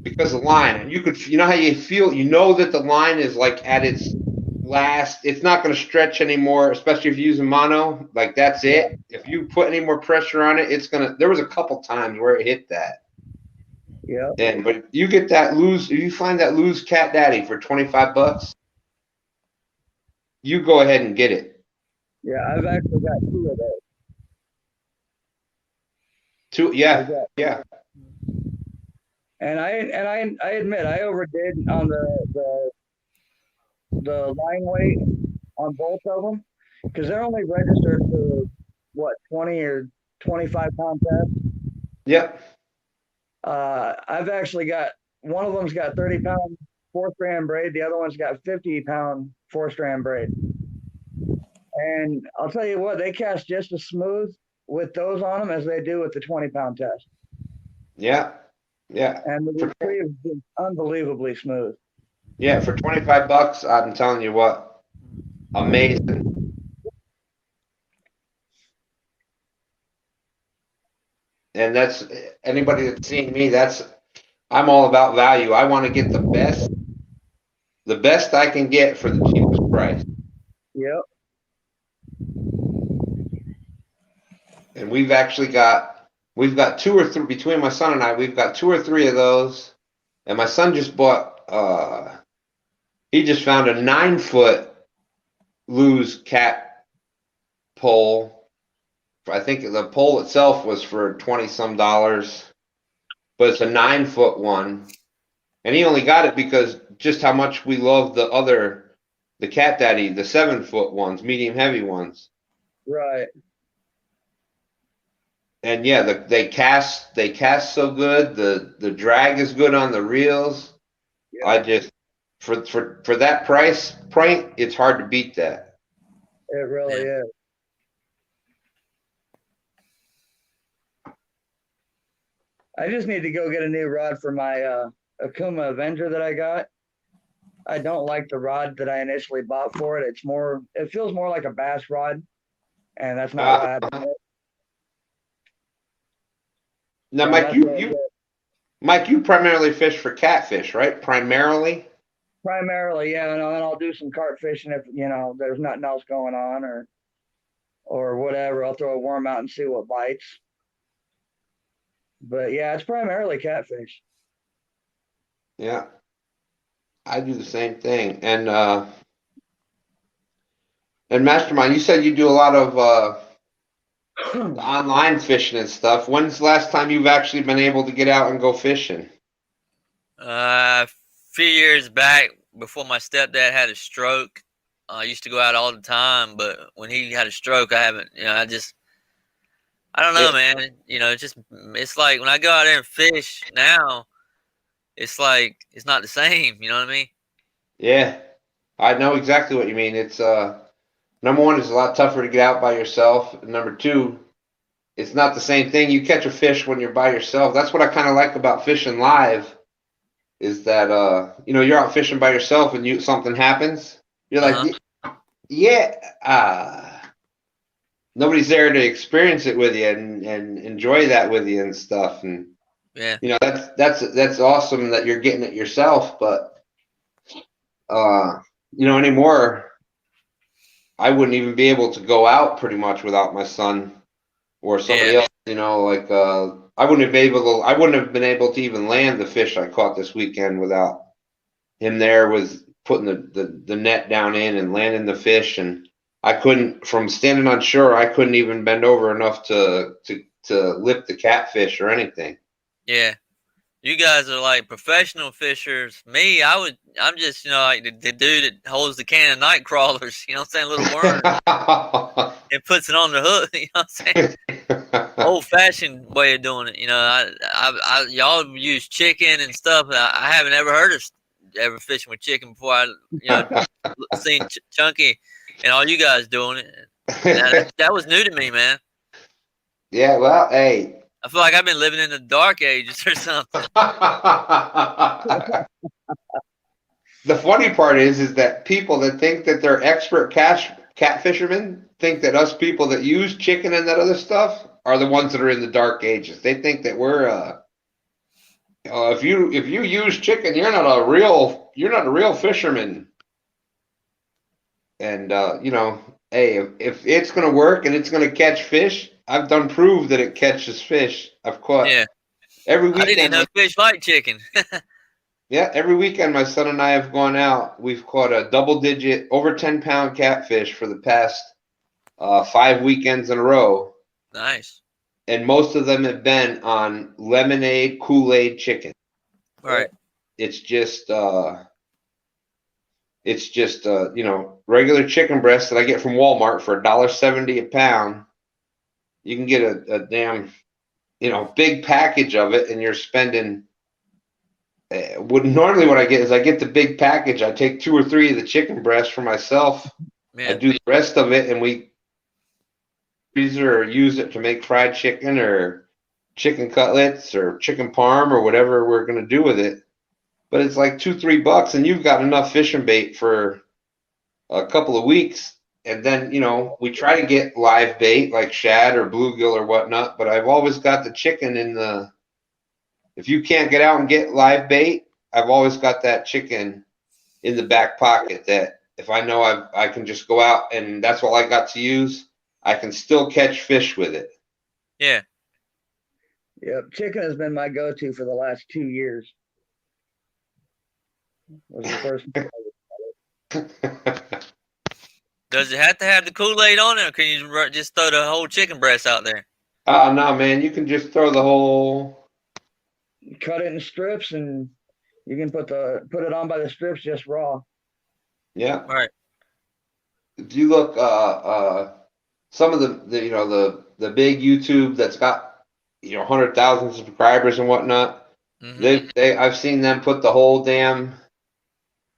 because of the line. And you know how you feel, that the line is like at its last, it's not going to stretch anymore, especially if you're using mono. Like, that's it. If you put any more pressure on it, there was a couple times where it hit that.
Yeah.
But you get that you find that Lose Cat Daddy for $25, you go ahead and get it.
Yeah, I've actually got 2 of those.
2, yeah.
And I admit I overdid on the line weight on both of them, because they're only registered for what, 20 or 25 pound test.
Yep.
I've actually got, one of them's got 30 pound 4-strand braid, the other one's got 50 pound 4-strand braid. And I'll tell you what, they cast just as smooth with those on them as they do with the 20 pound test.
Yeah.
And the retrieve is unbelievably smooth.
Yeah, for $25, I'm telling you what, amazing. And that's, anybody that's seeing me, I'm all about value. I want to get the best I can get for the cheapest price.
Yep.
and we've got 2 or 3 between my son and I. We've got 2 or 3 of those, and my son just bought. He just found a 9-foot Lew's cat pole. I think the pole itself was for $20-some, but it's a 9-foot one, and he only got it because just how much we love the Cat Daddy, the 7-foot ones, medium heavy ones.
Right.
And yeah, they cast so good. The drag is good on the reels. Yeah. I just for that price point, it's hard to beat that.
It really is. I just need to go get a new rod for my Akuma Avenger that I got. I don't like the rod that I initially bought for it. It feels more like a bass rod, and that's not what I have.
Now, Mike, you primarily fish for catfish, right? Primarily,
yeah. And I'll do some carp fishing if there's nothing else going on or whatever. I'll throw a worm out and see what bites. But yeah, it's primarily catfish.
Yeah, I do the same thing. And Mastermind, you said you do a lot of online fishing and stuff. When's the last time you've actually been able to get out and go fishing?
A few years back, before my stepdad had a stroke, I used to go out all the time. But when he had a stroke, I haven't. I don't know, man. It's like when I go out there and fish now, it's like it's not the same. You know what I mean?
Yeah, I know exactly what you mean. It's number one, it's a lot tougher to get out by yourself. And number two, it's not the same thing. You catch a fish when you're by yourself. That's what I kind of like about fishing live, is that you're out fishing by yourself and something happens. You're like, nobody's there to experience it with you and enjoy that with you and stuff. And
yeah,
that's awesome that you're getting it yourself. But anymore, I wouldn't even be able to go out pretty much without my son or somebody else. I wouldn't have been able to even land the fish I caught this weekend without him there with putting the net down in and landing the fish. And I couldn't, from standing on shore, I couldn't even bend over enough to lift the catfish or anything.
Yeah. You guys are like professional fishers. Me, I'm just, like the dude that holds the can of night crawlers, you know what I'm saying? Little worm. And puts it on the hook, you know what I'm saying? Old fashioned way of doing it. Y'all use chicken and stuff. I haven't ever heard of ever fishing with chicken before. I seen Chunky and all you guys doing it. That was new to me, man.
Yeah, well, hey.
I feel like I've been living in the dark ages or something.
The funny part is that people that think that they're expert cat fishermen think that us people that use chicken and that other stuff are the ones that are in the dark ages. They think that we're if you use chicken, you're not a real fisherman. And hey, if it's gonna work and it's gonna catch fish, I've done prove that it catches fish. I've caught every weekend.
I didn't know fish like chicken.
Yeah, every weekend my son and I have gone out. We've caught a double-digit, over 10-pound catfish for the past 5 weekends in a row.
Nice.
And most of them have been on lemonade, Kool-Aid chicken.
Right.
It's just regular chicken breast that I get from Walmart for $1.70 a pound. You can get a damn, big package of it, and you're spending. Normally what I get is I get the big package. I take 2 or 3 of the chicken breasts for myself. Man. I do the rest of it, and we freezer or use it to make fried chicken or chicken cutlets or chicken parm or whatever we're gonna do with it. But it's like $2-3, and you've got enough fishing bait for a couple of weeks. And then, we try to get live bait like shad or bluegill or whatnot, but I've always got the chicken if you can't get out and get live bait, I've always got that chicken in the back pocket that if I know I can just go out and that's all I got to use, I can still catch fish with it.
Yeah.
Yep, chicken has been my go-to for the last 2 years. Was the first.
Does it have to have the Kool-Aid on it, or can you just throw the whole chicken breast out there?
Oh no, man! You can just throw the whole.
Cut it in strips, and you can put it on by the strips just raw.
Yeah.
Right.
If you look, some of the big YouTube that's got 100,000 subscribers and whatnot, I've seen them put the whole damn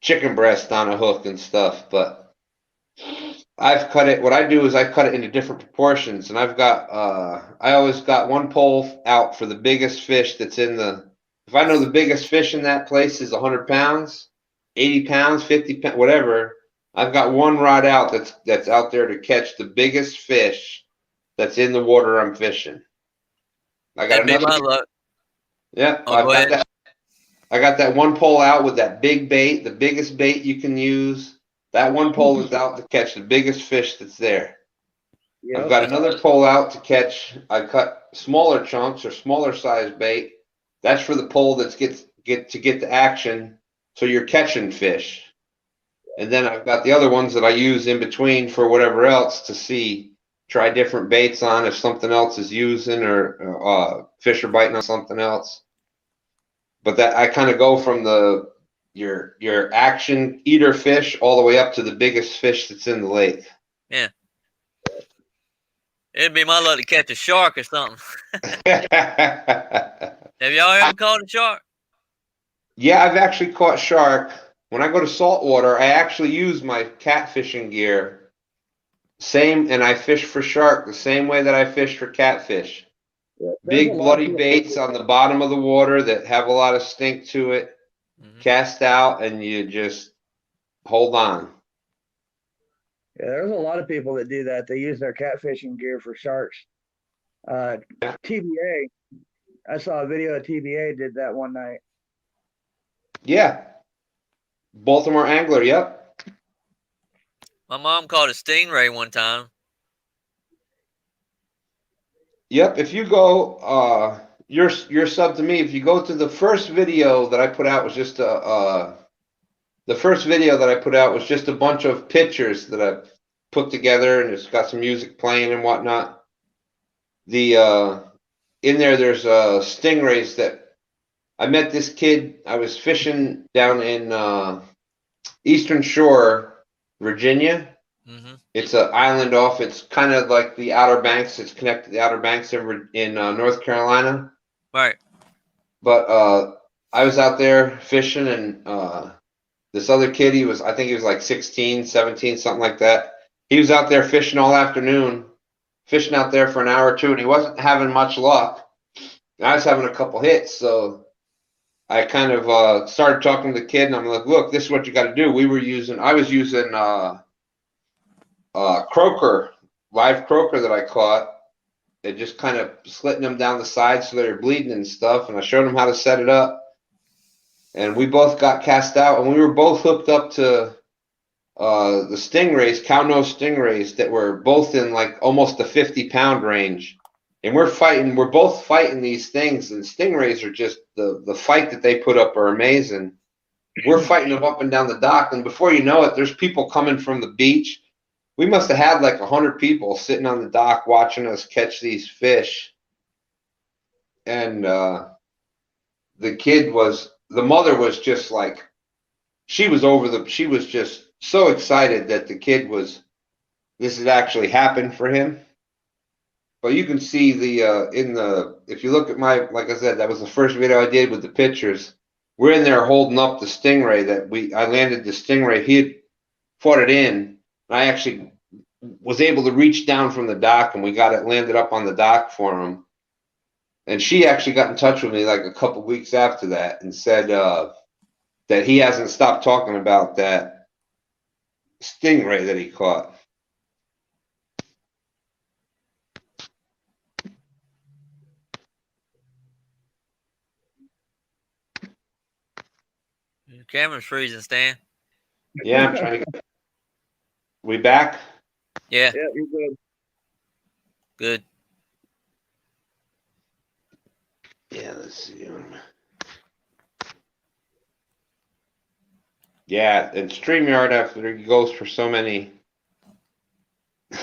chicken breast on a hook and stuff. But I've cut it. What I do is I cut it into different proportions, and I've got I always got one pole out for the biggest fish that's in the. If I know the biggest fish in that place is 100 pounds, 80 pounds, 50 pounds, whatever. I've got one rod out that's out there to catch the biggest fish that's in the water I'm fishing. I got
That'd be my luck.
Yeah,
Oh, go ahead.
I got that one pole out with that big bait, the biggest bait you can use. That one pole is out to catch the biggest fish that's there. I've got another pole out to catch. I cut smaller chunks or smaller size bait. That's for the pole that's get the action, so you're catching fish. And then I've got the other ones that I use in between for whatever else to try different baits on if something else is using or fish are biting on something else. But that I kind of go from your action eater fish all the way up to the biggest fish that's in the lake.
Yeah. It'd be my luck to catch a shark or something. Have y'all ever caught a shark?
Yeah, I've actually caught shark. When I go to saltwater, I actually use my catfishing gear. And I fish for shark the same way that I fish for catfish. Yeah, big bloody baits on the bottom of the water that have a lot of stink to it. Cast out, and you just hold on.
Yeah, there's a lot of people that do that. They use their catfishing gear for sharks. TBA, I saw a video of TBA did that one night.
Yeah. Baltimore angler, yep.
My mom caught a stingray one time.
Yep, if you go, you're sub to me. If you go to the first video that I put out was just a bunch of pictures that I put together, and it's got some music playing and whatnot. In there, there's stingrays that I met this kid. I was fishing down in Eastern Shore, Virginia. It's an island off. It's kind of like the Outer Banks. It's connected to the Outer Banks in North Carolina.
Right.
But I was out there fishing, and this other kid, I think he was like 16, 17, something like that. He was out there fishing all afternoon, fishing out there for an hour or two, and he wasn't having much luck. I was having a couple hits, so I kind of started talking to the kid, and I'm like, look, this is what you got to do. I was using croaker, live croaker that I caught. It just kind of slitting them down the side so they're bleeding and stuff, and I showed him how to set it up. And we both got cast out, and we were both hooked up to the stingrays, cow nose stingrays that were both in like almost the 50-pound range. And we're both fighting these things, and stingrays are just the fight that they put up are amazing. We're fighting them up and down the dock, and before you know it, there's people coming from the beach. We must have had like 100 people sitting on the dock watching us catch these fish. And the mother was just like, she was just so excited that the kid this had actually happened for him. But you can see if you look at like I said, that was the first video I did with the pictures. We're in there holding up the stingray I landed the stingray. He had fought it in. I actually was able to reach down from the dock, and we got it landed up on the dock for him. And she actually got in touch with me like a couple weeks after that and said that he hasn't stopped talking about that stingray that he caught.
Your camera's freezing, Stan.
Yeah, I'm trying to. We back?
Yeah.
Yeah, you're good.
Good.
Yeah, let's see. Yeah, and StreamYard after it goes for so many.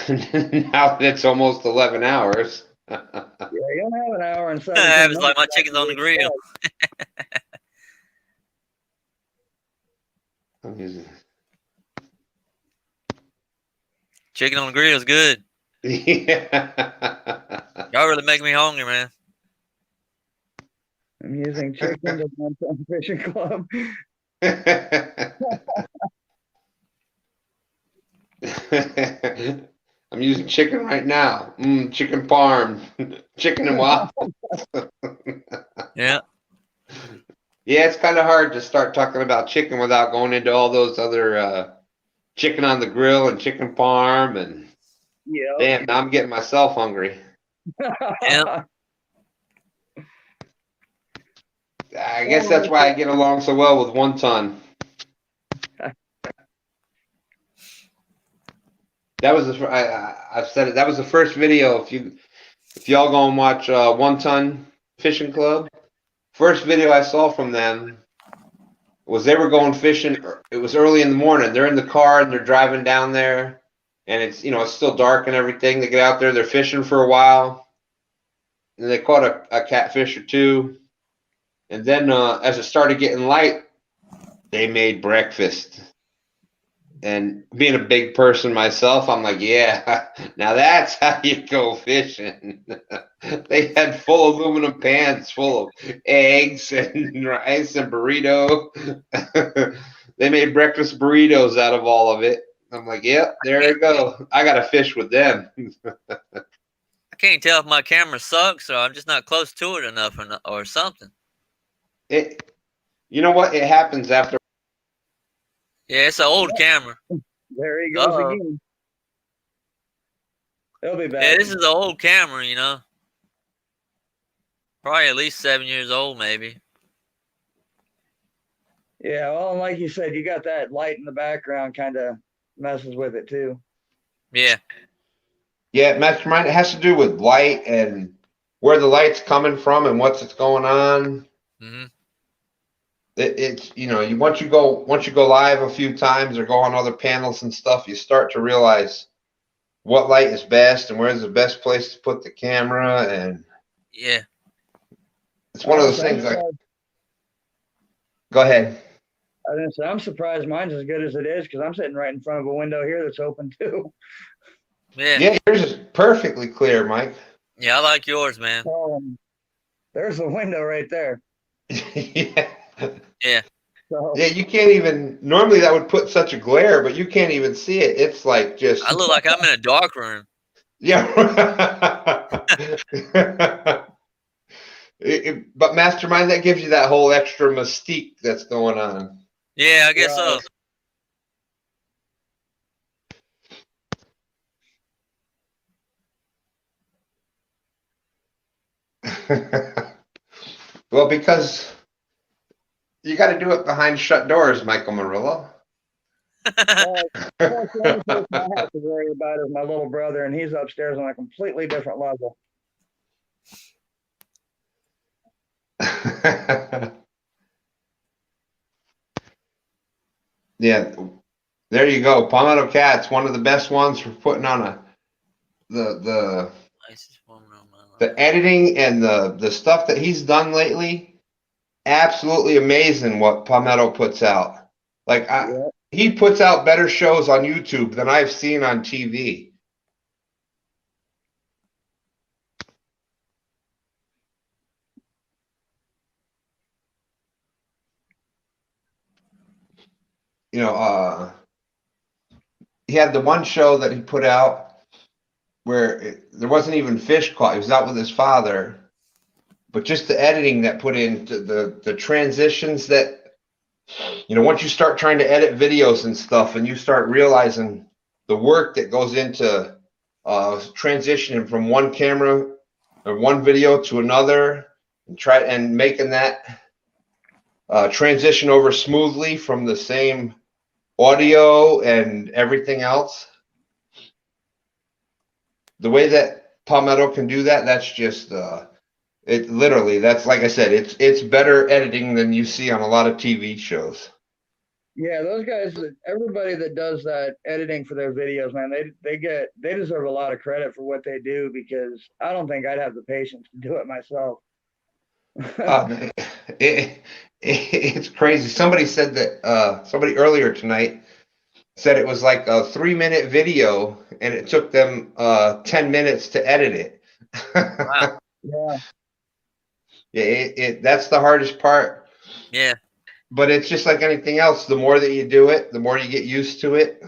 Now it's almost 11 hours.
Yeah, you don't have an hour and 17
It was
minutes.
like my chicken's on the grill.
I'm using.
Chicken on the grill is good.
Yeah.
Y'all really make me hungry, man.
I'm using chicken to Dobson Fishing Club.
I'm using chicken right now. Chicken parm. Chicken and waffles.
Yeah.
Yeah, it's kind of hard to start talking about chicken without going into all those other chicken on the grill and chicken parm and damn, now I'm getting myself hungry.
Yeah.
I guess that's why I get along so well with 1 Ton. That was I've said it. That was the first video. If y'all go and watch 1 Ton Fishing Club, first video I saw from them was they were going fishing. It was early in the morning. They're in the car and they're driving down there, and it's it's still dark and everything. They get out there, they're fishing for a while, and they caught a catfish or two, and then as it started getting light, they made breakfast. And being a big person myself, I'm like, yeah, now that's how you go fishing. They had full aluminum pans full of eggs and rice and burrito. They made breakfast burritos out of all of it. I'm like, yep, there you go. I got to fish with them.
I can't tell if my camera sucks or I'm just not close to it enough or something.
You know what? It happens after.
Yeah, it's an old camera.
There he goes again. He'll be back.
Yeah, this is an old camera, Probably at least 7 years old, maybe.
Yeah, well, like you said, you got that light in the background kind of messes with it too.
Yeah.
Yeah, Mastermind, it has to do with light and where the light's coming from and what's going on.
Mm-hmm.
It's once you go live a few times or go on other panels and stuff, you start to realize what light is best and where's the best place to put the camera, and
yeah,
it's one of those things. Go ahead.
I'm surprised mine's as good as it is because I'm sitting right in front of a window here that's open too.
Yeah,
yours is perfectly clear, Mike.
Yeah, I like yours, man.
There's the window right there.
Yeah.
Yeah.
So,
yeah, you can't even. Normally, that would put such a glare, but you can't even see it. It's like just.
I look like I'm in a dark room.
Yeah. But Mastermind, that gives you that whole extra mystique that's going on.
Yeah, I guess so.
Well, because you got to do it behind shut doors, Michael Murillo.
the only person I have to worry about is my little brother, and he's upstairs on a completely different level.
Yeah, there you go. Palmetto Cat's one of the best ones for putting on the editing and the stuff that he's done lately. Absolutely amazing what Palmetto puts out. Like he puts out better shows on YouTube than I've seen on TV. He had the one show that he put out where there wasn't even fish caught. He was out with his father, but just the editing that put into the transitions that, once you start trying to edit videos and stuff and you start realizing the work that goes into transitioning from one camera or one video to another and making that transition over smoothly from the same audio and everything else. The way that Palmetto can do that, that's just It literally, that's like I said, it's better editing than you see on a lot of TV shows.
Yeah, those guys, everybody that does that editing for their videos, man, they deserve a lot of credit for what they do, because I don't think I'd have the patience to do it myself.
It's crazy. Somebody said that somebody earlier tonight said it was like a 3-minute video and it took them 10 minutes to edit it.
Wow.
Yeah.
Yeah, that's the hardest part.
Yeah.
But it's just like anything else. The more that you do it, the more you get used to it.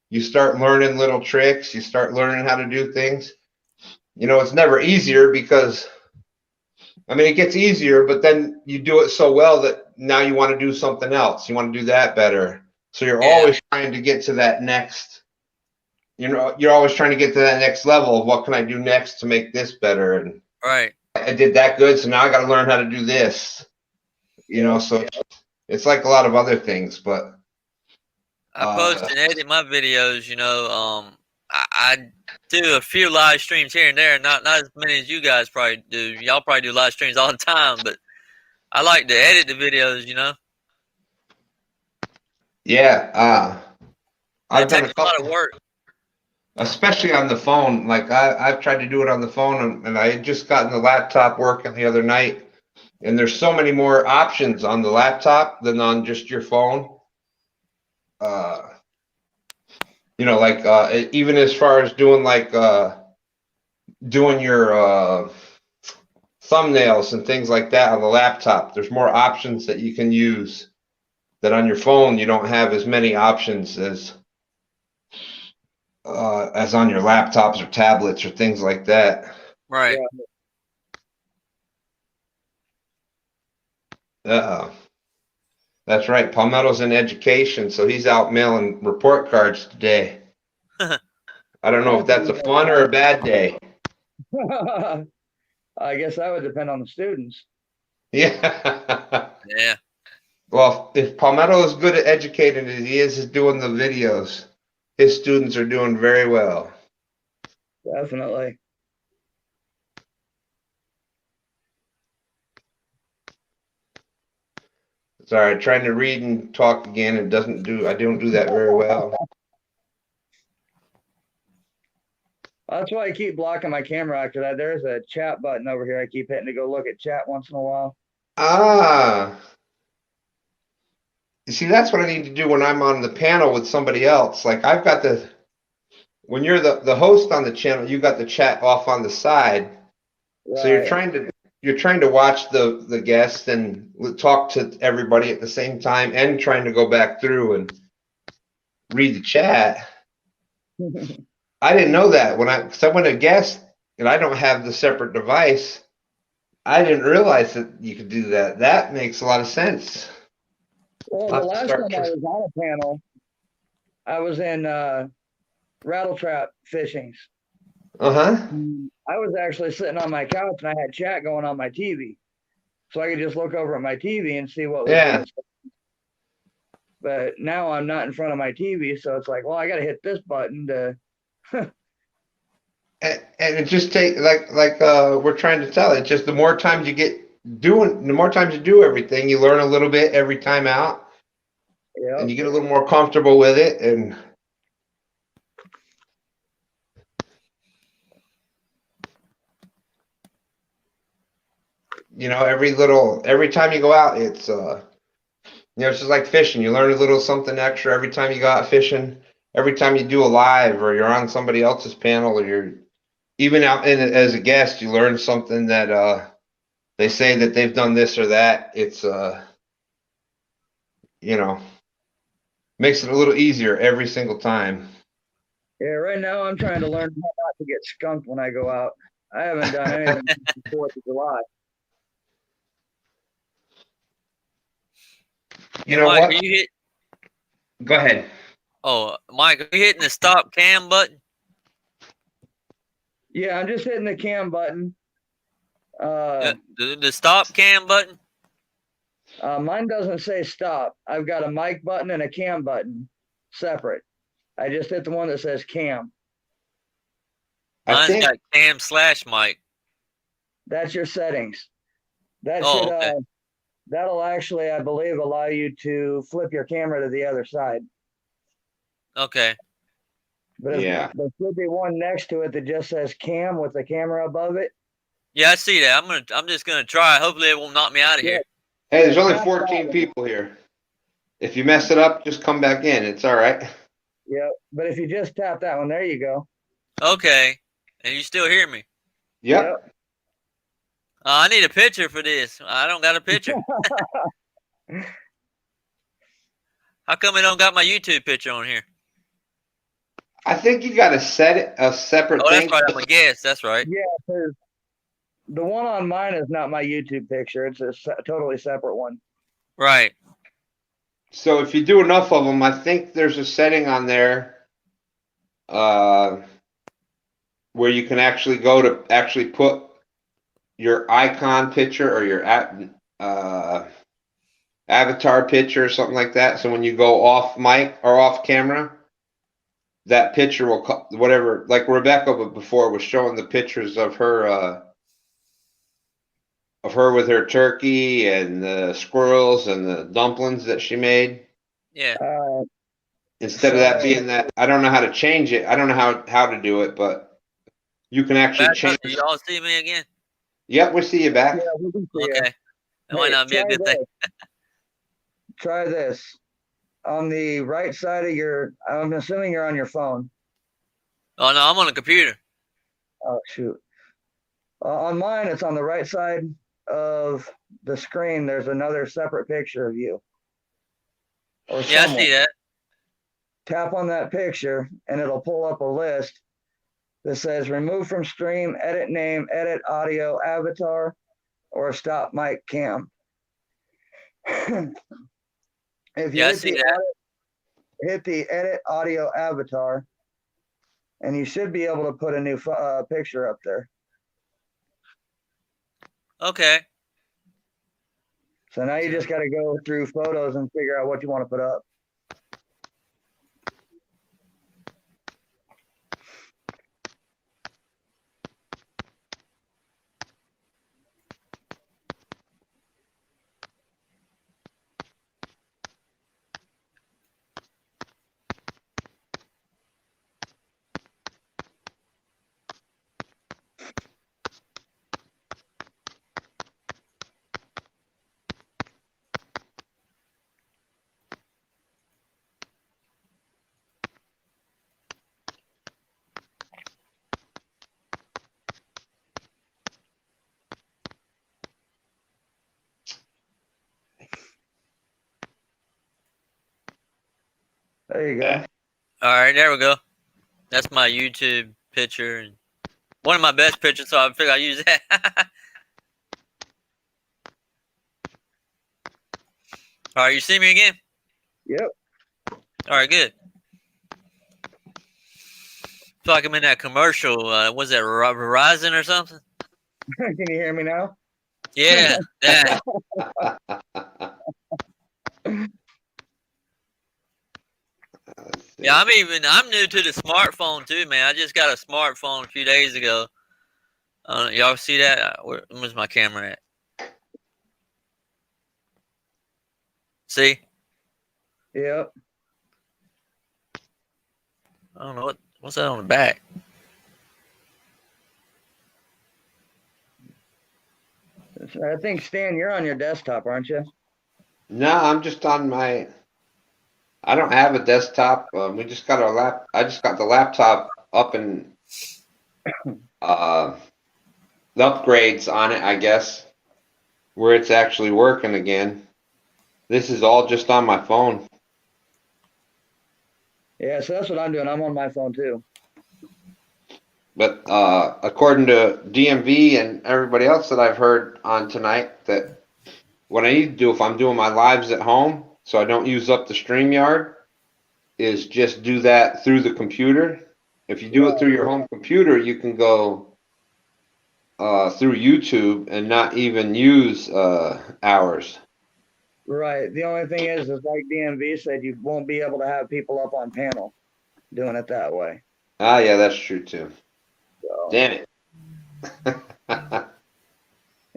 You start learning little tricks. You start learning how to do things. You know, it's never easier because, I mean, it gets easier, but then you do it so well that now you want to do something else. You want to do that better. So you're always trying to get to that next, you know, you're always trying to get to that next level of what can I do next to make this better. And
Right.
I did that good, so now I got to learn how to do this. You know, so it's like a lot of other things, but
I post and edit my videos, you know. I do a few live streams here and there, not as many as you guys probably do. Y'all probably do live streams all the time, but I like to edit the videos, you know.
Yeah, I've done a couple,
lot of work,
especially on the phone. Like I've tried to do it on the phone, and I had just gotten the laptop working the other night, and there's so many more options on the laptop than on just your phone. You know, like even as far as doing like doing your thumbnails and things like that on the laptop, there's more options that you can use that on your phone. You don't have as many options as on your laptops or tablets or things like that.
right?
That's right. Palmetto's in education, so he's out mailing report cards today. I don't know if that's a fun or a bad day.
I guess that would depend on the students.
Yeah.
Yeah.
Well, if Palmetto is good at educating as he is doing the videos, his students are doing very well.
Definitely.
Sorry, trying to read and talk again. I don't do that very well.
That's why I keep blocking my camera, because there's a chat button over here. I keep hitting to go look at chat once in a while.
You see, that's what I need to do when I'm on the panel with somebody else. Like I've got when you're the host on the channel, you got the chat off on the side. Right. So you're trying to watch the guest and talk to everybody at the same time, and trying to go back through and read the chat. I didn't know that when I a guest and I don't have the separate device. I didn't realize that you could do that. That makes a lot of sense.
Well, the last time I was on a panel, I was in rattle trap fishings. I was actually sitting on my couch and I had chat going on my TV, so I could just look over at my TV and see what was going on. But now I'm not in front of my TV, so it's like, well, I got to hit this button to.
And it just takes like we're trying to tell. It's just the more times you the more times you do everything, you learn a little bit every time out, and you get a little more comfortable with it. And you know, every time you go out, it's it's just like fishing. You learn a little something extra every time you go out fishing. Every time you do a live, or you're on somebody else's panel, or you're even out as a guest, you learn something that they say that they've done this or that. It's makes it a little easier every single time.
Yeah, right now I'm trying to learn how not to get skunked when I go out. I haven't done anything since the 4th of July.
You know
Mike,
what?
Go
ahead.
Oh, Mike, are you hitting the stop cam button?
Yeah, I'm just hitting the cam button.
The stop cam button?
Mine doesn't say stop. I've got a mic button and a cam button separate. I just hit the one that says cam.
Mine's got cam/mic.
That's your settings. That
Oh,
should
okay.
that'll actually, I believe, allow you to flip your camera to the other side.
Okay.
But
Yeah.
there should be one next to it that just says cam with the camera above it.
Yeah, I see that. I'm just gonna try. Hopefully it won't knock me out of here.
Hey, there's only 14 people here. If you mess it up, just come back in. It's all right.
Yeah, but if you just tap that one, there you go.
Okay. And you still hear me?
Yep.
I need a picture for this. I don't got a picture. How come it don't got my YouTube picture on here?
I think you got to set it a separate
Oh,
thing.
that's right. I'm a guest. That's right.
Yeah, because the one on mine is not my YouTube picture. It's a totally separate one.
Right.
So if you do enough of them, I think there's a setting on there where you can actually go to actually put your icon picture or your avatar picture or something like that. So when you go off mic or off camera, that picture will whatever. Like Rebecca before was showing the pictures of her with her turkey and the squirrels and the dumplings that she made.
Yeah.
Instead of that being that, I don't know how to change it. I don't know how to do it, but you can actually change.
Do y'all see me again?
Yep, we see you back.
Yeah, we can see
Okay. That might not be a good thing.
Try this. On the right side of your, I'm assuming you're on your phone.
Oh, no, I'm on a computer.
Oh, shoot. On mine, it's on the right side of the screen. There's another separate picture of you. Or
yeah,
someone.
I see that.
Tap on that picture, and it'll pull up a list that says remove from stream, edit name, edit audio, avatar, or stop mic cam. If you hit the edit audio avatar, and you should be able to put a new picture up there.
Okay.
So now you just got to go through photos and figure out what you want to put up. There you go.
All right, there we go. That's my YouTube picture and one of my best pictures, so I figured I'd use that. All right, you see me again?
Yep.
All right, good. Feel like I'm in that commercial. Was that Verizon or something?
Can you hear me now?
Yeah, that. Yeah, I'm new to the smartphone too, man. I just got a smartphone a few days ago. Y'all see that? Where's my camera at? See?
Yep.
I don't know what's that on the back.
I think, Stan, you're on your desktop, aren't you?
No, I'm just on my. I don't have a desktop. We just got I just got the laptop up and the upgrades on it, I guess, where it's actually working again. This is all just on my phone.
Yeah, so that's what I'm doing. I'm on my phone too.
But according to DMV and everybody else that I've heard on tonight, that what I need to do if I'm doing my lives at home, so I don't use up the StreamYard, is just do that through the computer. If you do it through your home computer, you can go through YouTube and not even use hours.
Right. The only thing is like DMV said, you won't be able to have people up on panel doing it that way.
Ah, yeah, that's true too.
So.
Damn it.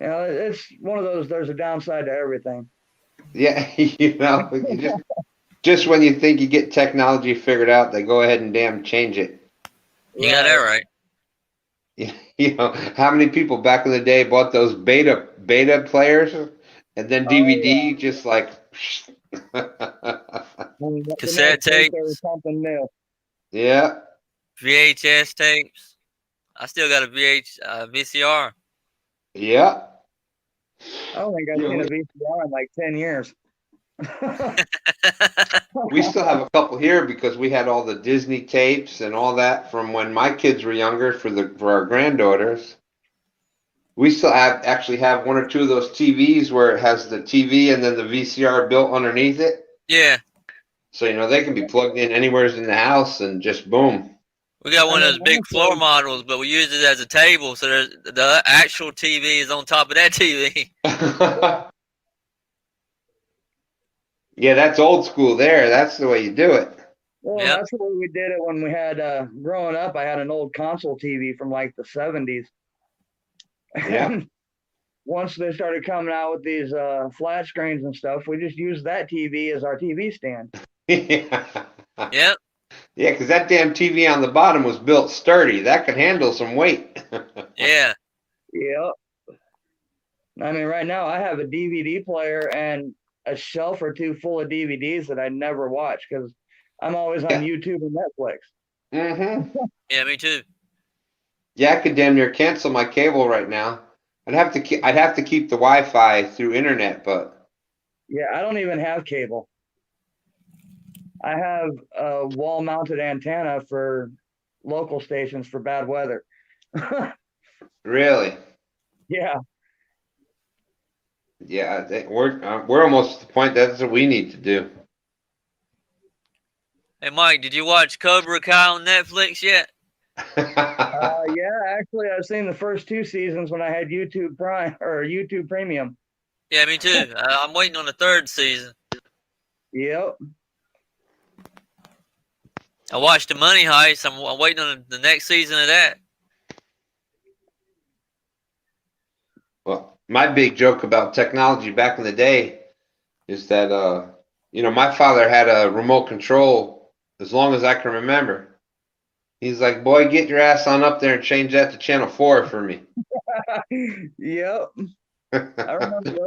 You know, it's one of those. There's a downside to everything.
Yeah, you know, just when you think you get technology figured out, they go ahead and damn change it.
You got that right.
You know, how many people back in the day bought those beta players and then DVD just like
cassette tapes,
something new.
Yeah.
VHS tapes. I still got a VCR.
Yeah.
I don't think I've seen a VCR in like 10 years.
We still have a couple here because we had all the Disney tapes and all that from when my kids were younger for our granddaughters. We still actually have one or two of those TVs where it has the TV and then the VCR built underneath it.
Yeah.
So, you know, they can be plugged in anywhere in the house and just boom.
We got one of those big floor models, but we use it as a table, so the actual TV is on top of that TV.
Yeah, that's old school there. That's the way you do it.
Well, that's the way we did it when we had, growing up, I had an old console TV from like the 70s.
Yeah.
Once they started coming out with these flat screens and stuff, we just used that TV as our TV stand.
Yeah.
Yep.
Yeah, because that damn TV on the bottom was built sturdy. That could handle some weight.
Yeah.
Yep. I mean, right now I have a DVD player and a shelf or two full of DVDs that I never watch because I'm always on YouTube and Netflix.
Mm-hmm.
Yeah, me too.
Yeah, I could damn near cancel my cable right now. I'd have to keep the Wi-Fi through internet, but
yeah, I don't even have cable. I have a wall-mounted antenna for local stations for bad weather.
Really?
Yeah.
Yeah, we're almost at the point that's what we need to do.
Hey, Mike, did you watch Cobra Kai on Netflix yet?
Yeah, actually, I've seen the first 2 seasons when I had YouTube Prime or YouTube Premium.
Yeah, me too. I'm waiting on the 3rd season.
Yep.
I watched the Money Heist. I'm waiting on the next season of that.
Well, my big joke about technology back in the day is that, you know, my father had a remote control as long as I can remember. He's like, boy, get your ass on up there and change that to channel 4 for me.
Yep. I remember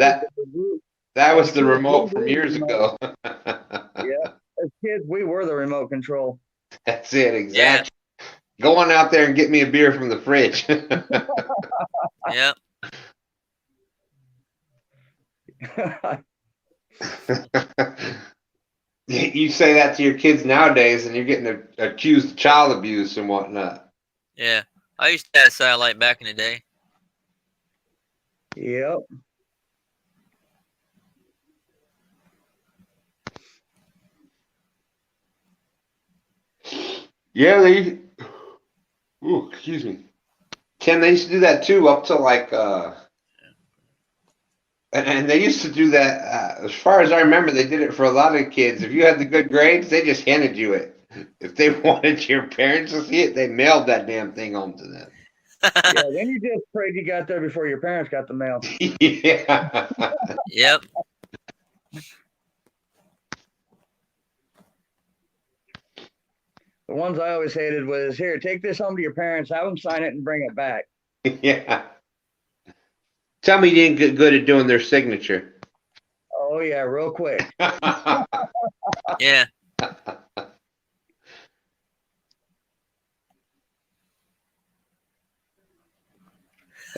that was the remote from years ago.
Yeah. As kids, we were the remote control.
That's it, exactly. Yeah. Go on out there and get me a beer from the fridge.
Yep.
You say that to your kids nowadays, and you're getting accused of child abuse and whatnot.
Yeah, I used to have satellite back in the day.
Yep.
Yeah, ooh, excuse me. Ken, they used to do that too, up to like, and they used to do that, as far as I remember, they did it for a lot of kids. If you had the good grades, they just handed you it. If they wanted your parents to see it, they mailed that damn thing home to them.
Yeah, then you just prayed you got there before your parents got the mail.
Yeah.
Yep.
The ones I always hated was, here, take this home to your parents, have them sign it and bring it back.
Yeah. Tell me you didn't get good at doing their signature.
Oh, yeah, real quick.
Yeah.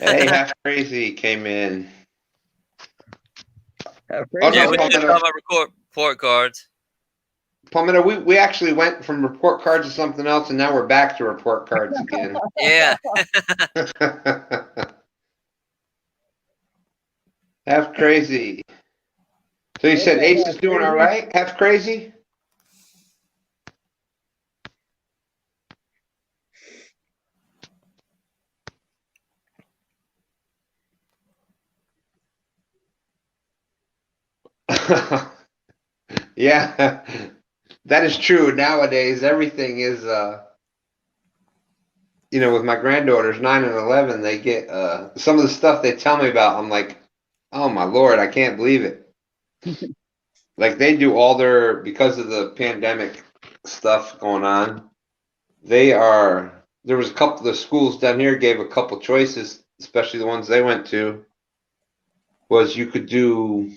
Hey, Half Crazy came in.
Half Crazy.
Yeah, we should talk about report cards.
Palmetto, we actually went from report cards to something else, and now we're back to report cards again.
Yeah.
Half Crazy. So you said Ace is doing all right? Half Crazy? Yeah, that is true. Nowadays, everything is, with my granddaughters, 9 and 11, they get some of the stuff they tell me about. I'm like, oh my Lord, I can't believe it. Like they do all because of the pandemic stuff going on. There was a couple of the schools down here gave a couple choices, especially the ones they went to, was you could do,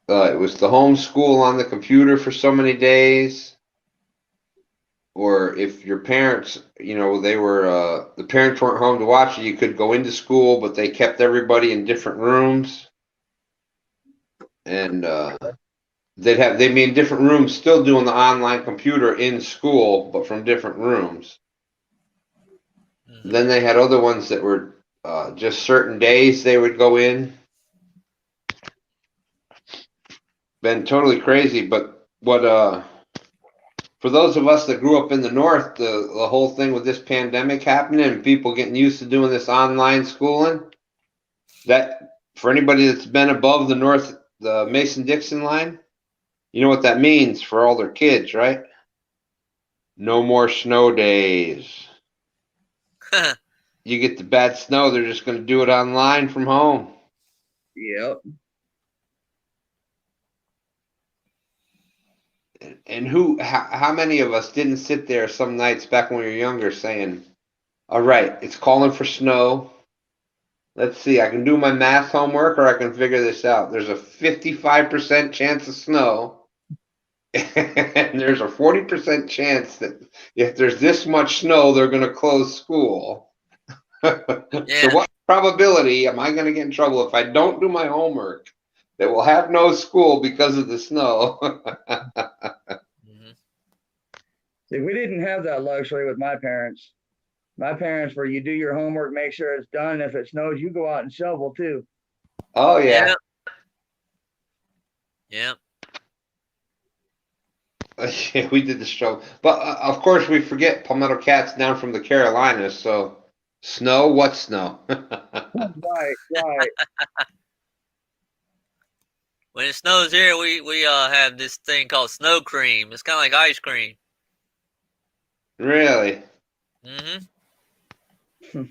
it was the homeschool on the computer for so many days. Or if your parents, the parents weren't home to watch it, you could go into school, but they kept everybody in different rooms. And they'd be in different rooms still doing the online computer in school, but from different rooms. Mm-hmm. Then they had other ones that were just certain days they would go in. Been totally crazy, but what for those of us that grew up in the North, the whole thing with this pandemic happening and people getting used to doing this online schooling, that for anybody that's been above the Mason-Dixon line, you know what that means for all their kids, right? No more snow days. You get the bad snow, they're just going to do it online from home.
Yep.
And how many of us didn't sit there some nights back when we were younger saying, all right, it's calling for snow. Let's see, I can do my math homework or I can figure this out. There's a 55% chance of snow. And there's a 40% chance that if there's this much snow, they're going to close school. So what probability am I going to get in trouble if I don't do my homework that we'll have no school because of the snow?
See, we didn't have that luxury with my parents. My parents were, you do your homework, make sure it's done. If it snows, you go out and shovel too.
Oh, yeah.
Yeah.
Yeah, we did the show. But, of course, we forget Palmetto Cat's down from the Carolinas, so snow? What snow?
Right.
When it snows here, we have this thing called snow cream. It's kind of like ice cream.
Really?
Mm-hmm.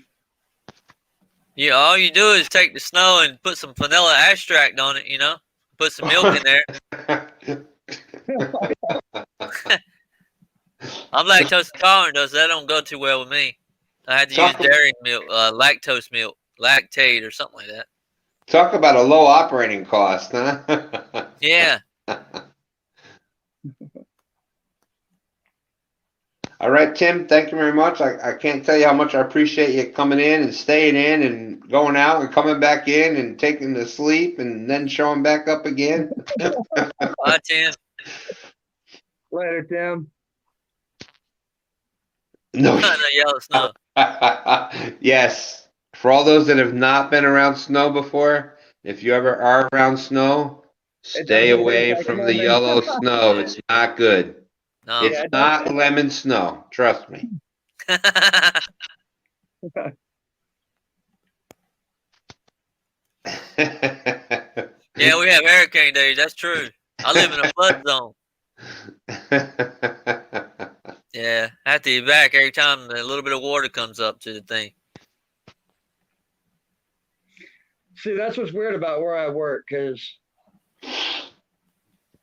Yeah, all you do is take the snow and put some vanilla extract on it, Put some milk in there. I'm lactose intolerant, though, so that don't go too well with me. I had to use dairy milk, lactose milk, lactate or something like that.
Talk about a low operating cost, huh?
Yeah.
All right, Tim, thank you very much. I can't tell you how much I appreciate you coming in and staying in and going out and coming back in and taking the sleep and then showing back up again.
Bye, Tim.
Later, Tim.
No.
Yellow snow.
Yes. For all those that have not been around snow before, if you ever are around snow, stay away from the yellow snow. It's not good.
No.
It's not lemon snow. Trust me.
Yeah, we have hurricane days. That's true. I live in a flood zone. Yeah, I have to be back every time a little bit of water comes up to the thing.
See, that's what's weird about where I work, because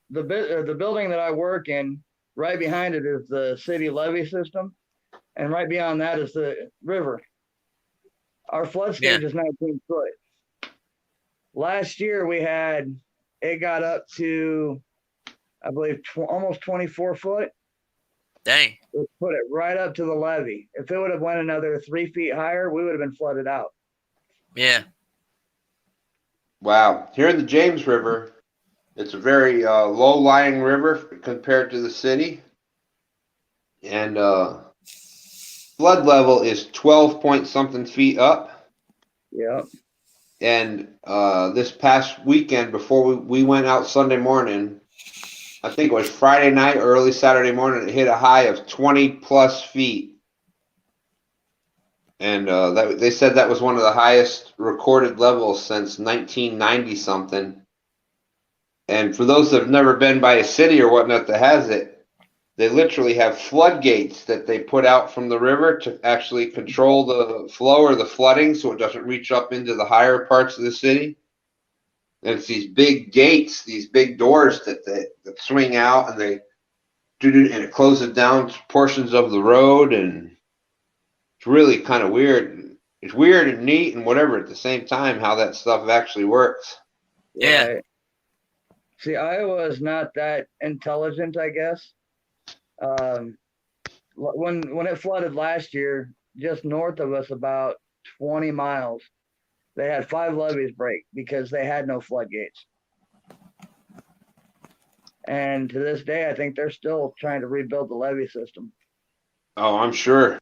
the building that I work in, right behind it is the city levee system, and right beyond that is the river. Our flood stage is 19 foot. Last year it got up to, I believe, almost 24 foot.
Dang.
It put it right up to the levee. If it would have went another 3 feet higher, we would have been flooded out.
Yeah.
Wow. Here in the James River, it's a very low-lying river compared to the city. And flood level is 12 point something feet up.
Yep.
And this past weekend, before we went out Sunday morning, I think it was Friday night or early Saturday morning, it hit a high of 20 plus feet. And they said that was one of the highest recorded levels since 1990 something. And for those that have never been by a city or whatnot that has it, they literally have floodgates that they put out from the river to actually control the flow or the flooding so it doesn't reach up into the higher parts of the city. And it's these big gates, these big doors that swing out, and they do, and it closes down portions of the road, and it's really kind of weird. It's weird and neat and whatever at the same time how that stuff actually works.
Yeah.
Right. See, Iowa is not that intelligent, I guess. When it flooded last year, just north of us, about 20 miles, they had 5 levees break because they had no floodgates. And to this day, I think they're still trying to rebuild the levee system.
Oh, I'm sure.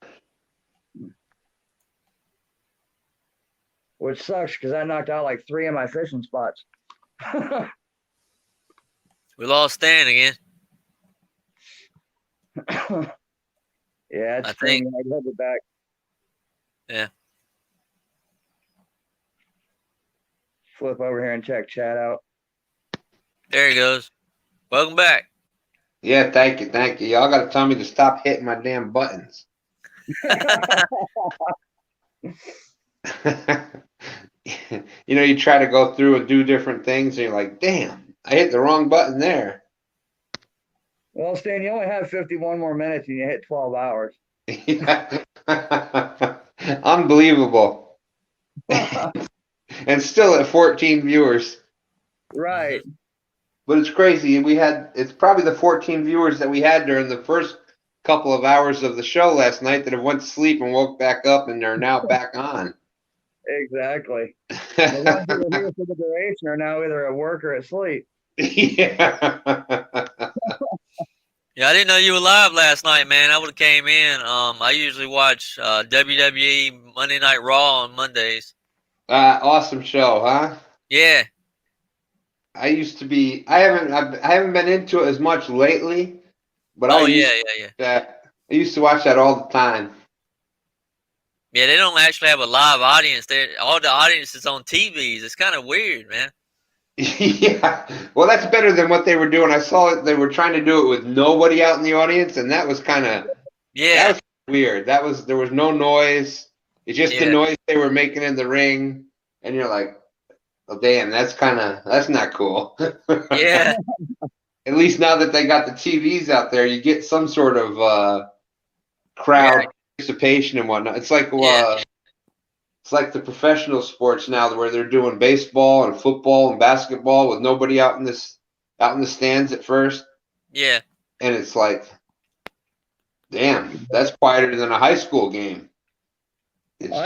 Which sucks because I knocked out like 3 of my fishing spots.
We lost Stan again.
Yeah, it's
I think.
I'd have it back.
Yeah.
Flip over here and check chat out.
There he goes. Welcome back.
Yeah, thank you. Y'all got to tell me to stop hitting my damn buttons. You know, you try to go through and do different things, and you're like, damn, I hit the wrong button there.
Well, Stan, you only have 51 more minutes and you hit 12 hours.
Unbelievable. And still at 14 viewers.
Right.
But it's crazy. It's probably the 14 viewers that we had during the first couple of hours of the show last night that have went to sleep and woke back up and are now back on.
Exactly. The ones that were here for the duration are now either at work or asleep.
Yeah.
Yeah, I didn't know you were live last night, man. I would have came in. I usually watch WWE Monday Night Raw on Mondays.
Awesome show, huh?
Yeah.
I used to be. I haven't been into it as much lately, but I used to watch that all the time.
Yeah, they don't actually have a live audience. All the audience is on TVs. It's kind of weird, man.
Yeah, well, that's better than what they were doing. I saw it. They were trying to do it with nobody out in the audience, and that was kind of that was weird. There was no noise. It's just the noise they were making in the ring, and you're like, oh damn, that's not cool.
Yeah.
At least now that they got the TVs out there, you get some sort of crowd participation and whatnot. It's like it's like the professional sports now where they're doing baseball and football and basketball with nobody out in the stands at first.
Yeah.
And it's like, damn, that's quieter than a high school game. It's
I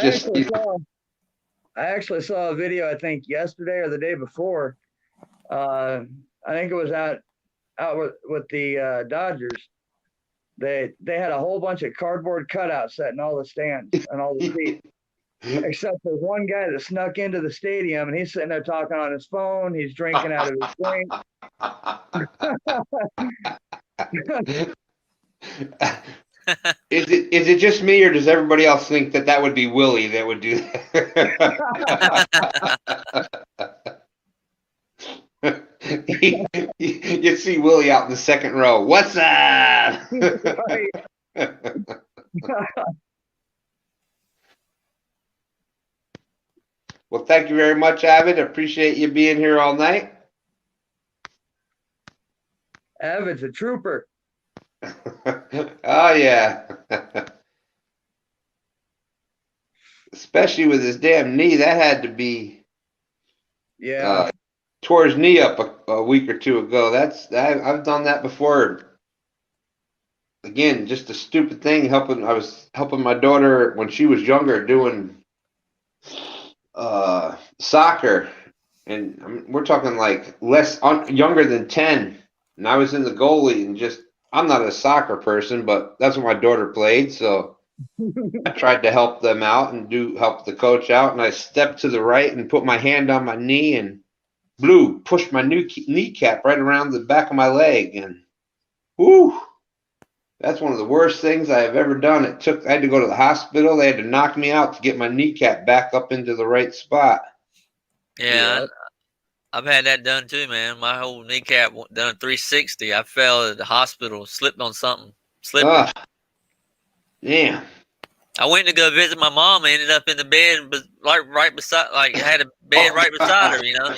actually saw a video, I think yesterday or the day before. I think it was out with the Dodgers. They had a whole bunch of cardboard cutouts set in all the stands and all the seats. Except there's one guy that snuck into the stadium and he's sitting there talking on his phone. He's drinking out of his drink.
Is it just me, or does everybody else think that would be Willie that would do that? You see Willie out in the second row. What's up? Well, thank you very much, Avid. Appreciate you being here all night.
Avid's a trooper.
Oh, yeah. Especially with his damn knee. That had to be.
Yeah.
Tore his knee up a week or two ago. I've done that before. Again, just a stupid thing. I was helping my daughter when she was younger doing soccer, and we're talking like younger than 10, and I was in the goalie, and I'm not a soccer person, but that's what my daughter played, so I tried to help them out and help the coach out, and I stepped to the right and put my hand on my knee and pushed my kneecap right around the back of my leg, and whoo, that's one of the worst things I have ever done. I had to go to the hospital. They had to knock me out to get my kneecap back up into the right spot.
Yeah. I've had that done too, man. My whole kneecap done a 360. I fell at the hospital, slipped on something, slippery.
Damn.
I went to go visit my mom and ended up in the bed, right beside, like had a bed right beside her, you know.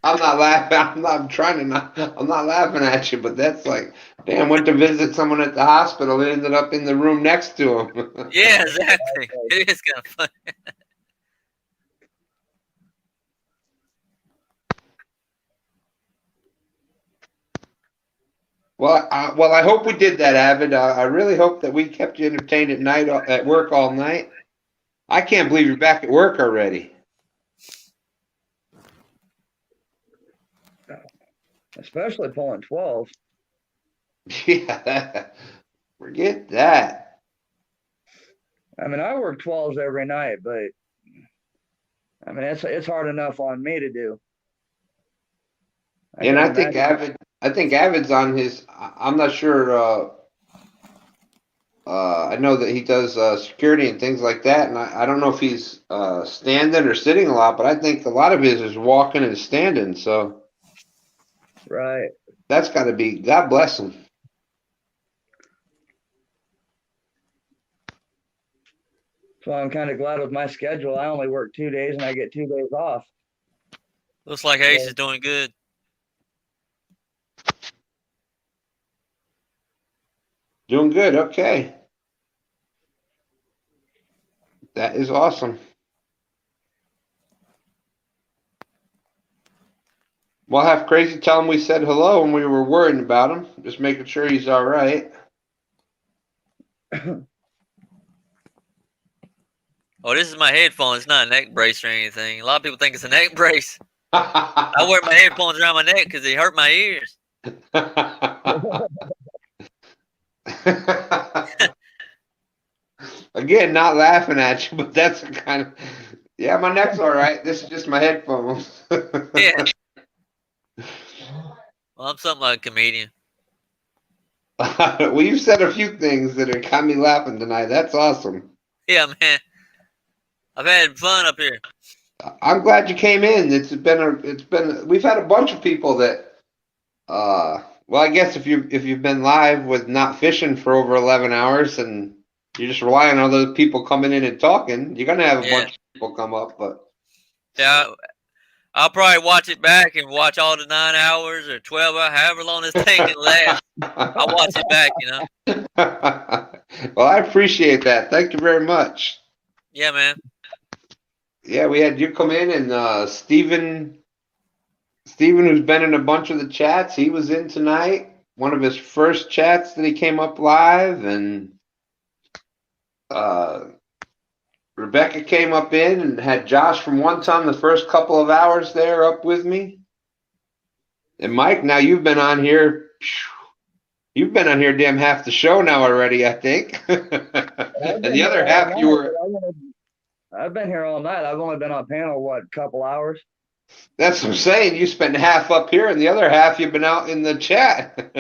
I'm not laughing. I'm not laughing at you, but that's like, damn, went to visit someone at the hospital and ended up in the room next to him.
Yeah, exactly. It is kind of funny.
Well, I hope we did that, Avid. I really hope that we kept you entertained at night, at work all night. I can't believe you're back at work already.
Especially pulling 12.
Yeah, forget that.
I mean, I work 12s every night, but I mean, it's hard enough on me to do.
And I think Avid's on his. I'm not sure. I know that he does security and things like that, and I don't know if he's standing or sitting a lot, but I think a lot of his is walking and standing. So,
right,
that's got to be. God bless him.
So I'm kind of glad with my schedule. I only work 2 days and I get 2 days off.
Looks like Ace is doing good.
Doing good. Okay. That is awesome. We'll have Crazy tell him we said hello and we were worried about him. Just making sure he's all right.
Oh, this is my headphone. It's not a neck brace or anything. A lot of people think it's a neck brace. I wear my headphones around my neck because they hurt my ears.
Again, not laughing at you, but that's the kind of. Yeah, my neck's all right. This is just my headphones.
Yeah. Well, I'm something like a comedian.
Well, you said a few things that have got me laughing tonight. That's awesome.
Yeah, man. I've had fun up here.
I'm glad you came in. We've had a bunch of people that well, I guess if you've been live with not fishing for over 11 hours and you're just relying on other people coming in and talking, you're gonna have a bunch of people come up, but
yeah, I'll probably watch it back and watch all the 9 hours or 12 hours, however long this thing can last. I'll watch it back, you know.
Well, I appreciate that. Thank you very much.
Yeah, man.
Yeah, we had you come in, and Steven, who's been in a bunch of the chats, he was in tonight. One of his first chats that he came up live, and Rebecca came up in and had Josh from One Ton the first couple of hours there up with me. And Mike, now you've been on here. You've been on here damn half the show now already, I think. And the other half you were.
I've been here all night. I've only been on panel, a couple hours?
That's what I'm saying. You spent half up here, and the other half you've been out in the chat.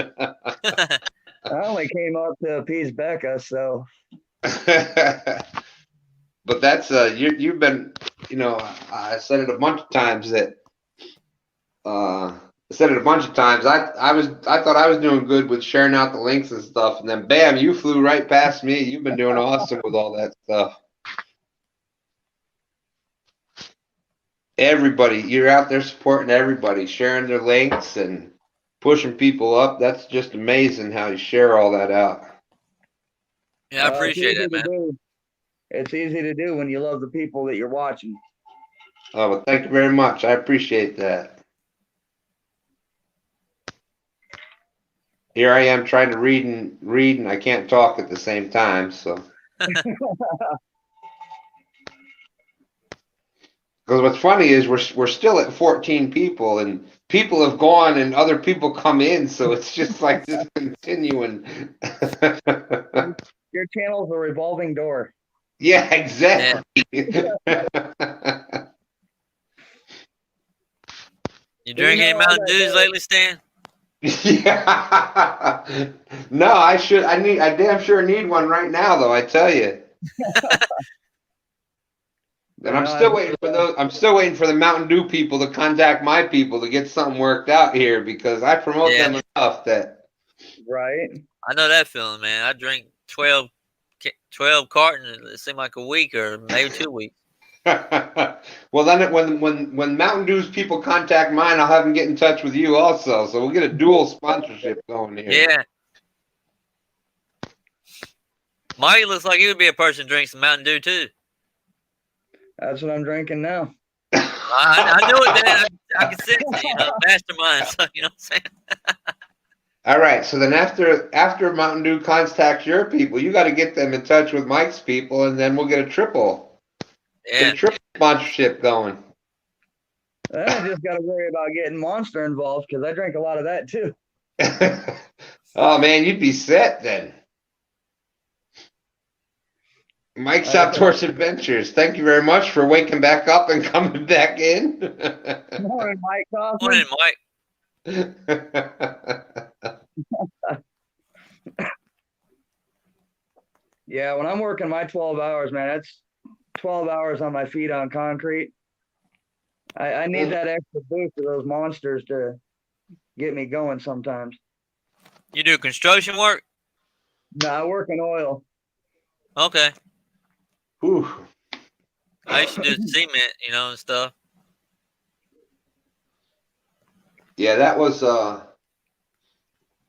I only came up to appease Becca, so.
But that's you've been, I said it a bunch of times that. I thought I was doing good with sharing out the links and stuff, and then bam, you flew right past me. You've been doing awesome with all that stuff. Everybody, you're out there supporting everybody, sharing their links and pushing people up. That's just amazing how you share all that out.
Yeah, I appreciate it, man.
It's easy to do when you love the people that you're watching.
Oh, well, thank you very much. I appreciate that. Here I am trying to read and I can't talk at the same time, so. Because what's funny is we're still at 14 people, and people have gone and other people come in, so it's just like this continuing.
Your channel's a revolving door.
Yeah, exactly.
Yeah. You drinking any Mountain Dews lately, Stan?
Yeah. No, I damn sure need one right now, though, I tell you. And I'm still waiting for those. I'm still waiting for the Mountain Dew people to contact my people to get something worked out here because I promote them enough that.
Right.
I know that feeling, man. I drink 12 cartons. It seemed like a week or maybe 2 weeks.
Well, then when Mountain Dew's people contact mine, I'll have them get in touch with you also. So we'll get a dual sponsorship going here.
Yeah. Mike looks like he would be a person who drinks some Mountain Dew too.
That's what I'm drinking now.
I know it, man. I can sense it, mastermind. So, you know what I'm saying?
All right. So then after Mountain Dew contacts your people, you got to get them in touch with Mike's people, and then we'll get a triple sponsorship going.
Then I just got to worry about getting Monster involved because I drink a lot of that too.
Oh man, you'd be set then. Mike's Outdoors Adventures. Thank you very much for waking back up and coming back in.
Morning, Mike.
Morning, Mike.
Yeah, when I'm working my 12 hours, man, that's 12 hours on my feet on concrete. I need that extra boost of those monsters to get me going sometimes.
You do construction work?
No, I work in oil.
Okay.
Ooh.
I used to do cement, and stuff.
Yeah, that was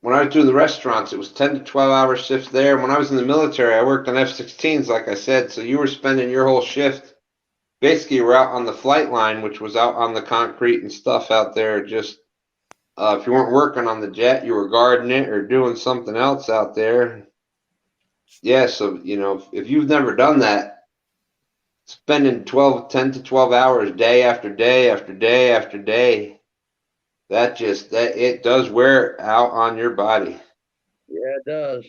when I was doing the restaurants, it was 10 to 12 hour shifts there. When I was in the military, I worked on F-16s, like I said. So you were spending your whole shift. Basically, you were out on the flight line, which was out on the concrete and stuff out there. Just if you weren't working on the jet, you were guarding it or doing something else out there. Yeah, so, if you've never done that, spending 10 to 12 hours day after day after day after day, it does wear out on your body.
Yeah, it does.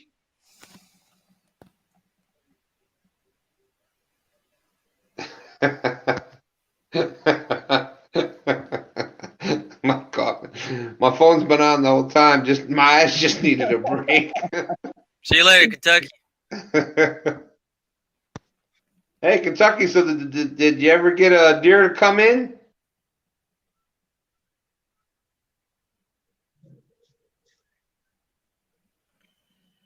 My God, my phone's been on the whole time. Just my eyes just needed a break.
See you later, Kentucky.
Hey, Kentucky. So did you ever get a deer to come in?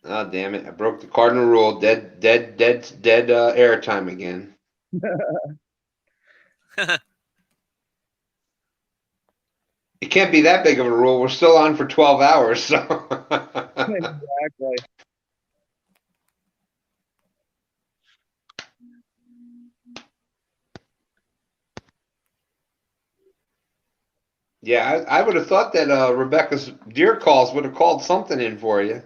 Oh, damn it. I broke the cardinal rule. Dead air time again. It can't be that big of a rule. We're still on for 12 hours. So.
Exactly.
Yeah, I would have thought that Rebecca's deer calls would have called something in for you.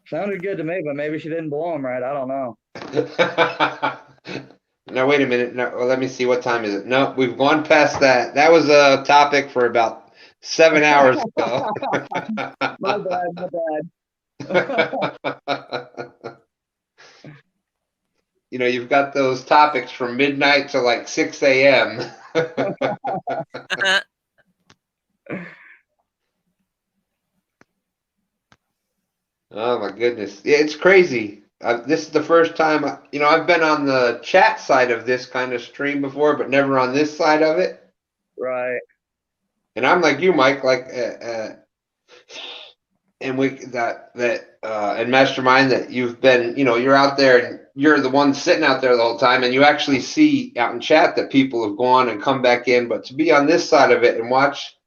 Sounded good to me, but maybe she didn't blow them right. I don't know.
Now, wait a minute. No, let me see. What time is it? No, we've gone past that. That was a topic for about 7 hours ago.
My bad.
You've got those topics from midnight to like 6 a.m. Oh my goodness. Yeah, it's crazy. This is the first time, I've been on the chat side of this kind of stream before, but never on this side of it.
Right.
And I'm like you, Mike, and and Mastermind that you've been, you're out there and you're the one sitting out there the whole time, and you actually see out in chat that people have gone and come back in. But to be on this side of it and watch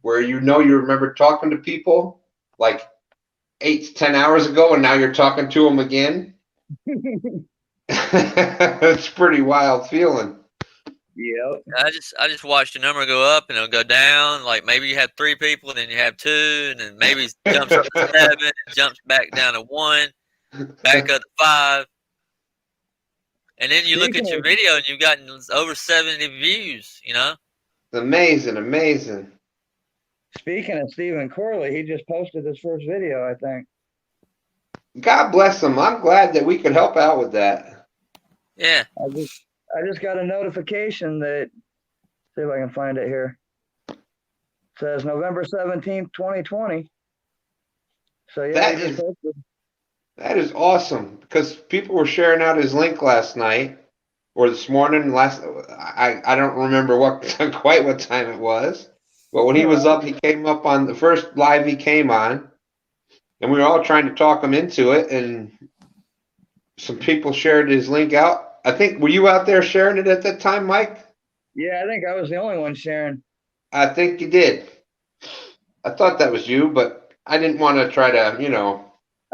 where you remember talking to people like 8 to 10 hours ago, and now you're talking to them again. It's pretty wild feeling.
Yep.
I just watched the number go up and it'll go down. Like maybe you have 3 people, then you have 2, and then maybe it jumps up to 7, and jumps back down to 1, back up to 5. And then you look at your video and you've gotten over 70 views,
Amazing.
Speaking of Stephen Corley, he just posted his first video, I think.
God bless him. I'm glad that we could help out with that.
Yeah.
I just got a notification that, see if I can find it here. It says November 17th, 2020. So yeah,
that is awesome because people were sharing out his link last night or this morning. I don't remember quite what time it was, but when he was up, he came up on the first live he came on, and we were all trying to talk him into it, and some people shared his link out. I think, were you out there sharing it at that time, Mike?
Yeah, I think I was the only one sharing.
I think you did. I thought that was you, but I didn't want to try to,
I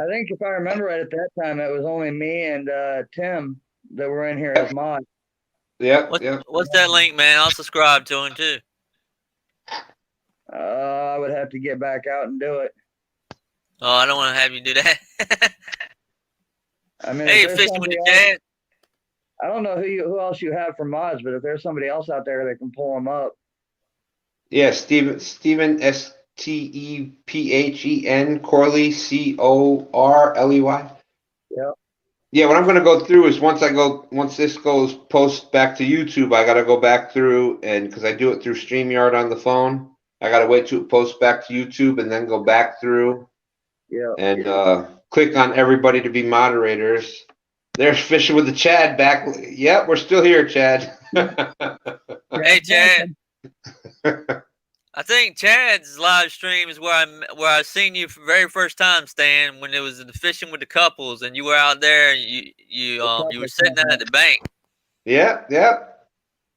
think if I remember right at that time, it was only me and Tim that were in here as mods.
Yep.
What's that link, man? I'll subscribe to him too.
I would have to get back out and do it.
Oh, I don't want to have you do that.
I mean,
hey, fishing with the Chad.
I don't know who else you have for mods, but if there's somebody else out there that can pull them up.
Yeah, Steven Stephen Corley Corley.
Yeah.
Yeah, what I'm going to go through is once this goes post back to YouTube, I got to go back through, and because I do it through StreamYard on the phone, I got to wait till it posts back to YouTube and then go back through.
Yeah.
And click on everybody to be moderators. There's Fishing with the Chad back. Yep, we're still here, Chad.
Hey, Chad. I think Chad's live stream is where I seen you for the very first time, Stan, when it was the fishing with the couples, and you were out there, and you were sitting out at the bank.
Yeah.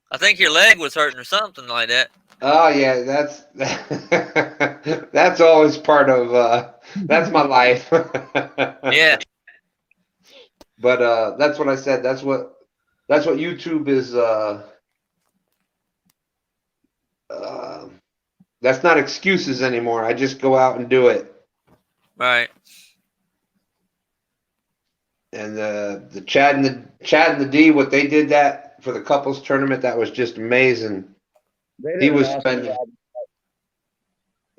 I think your leg was hurting or something like that.
Oh yeah, that's always part of that's my life.
Yeah.
But that's what I said. That's what YouTube is. That's not excuses anymore. I just go out and do it.
Right.
And the Chad and the D, what they did that for the couples tournament, that was just amazing. He was spending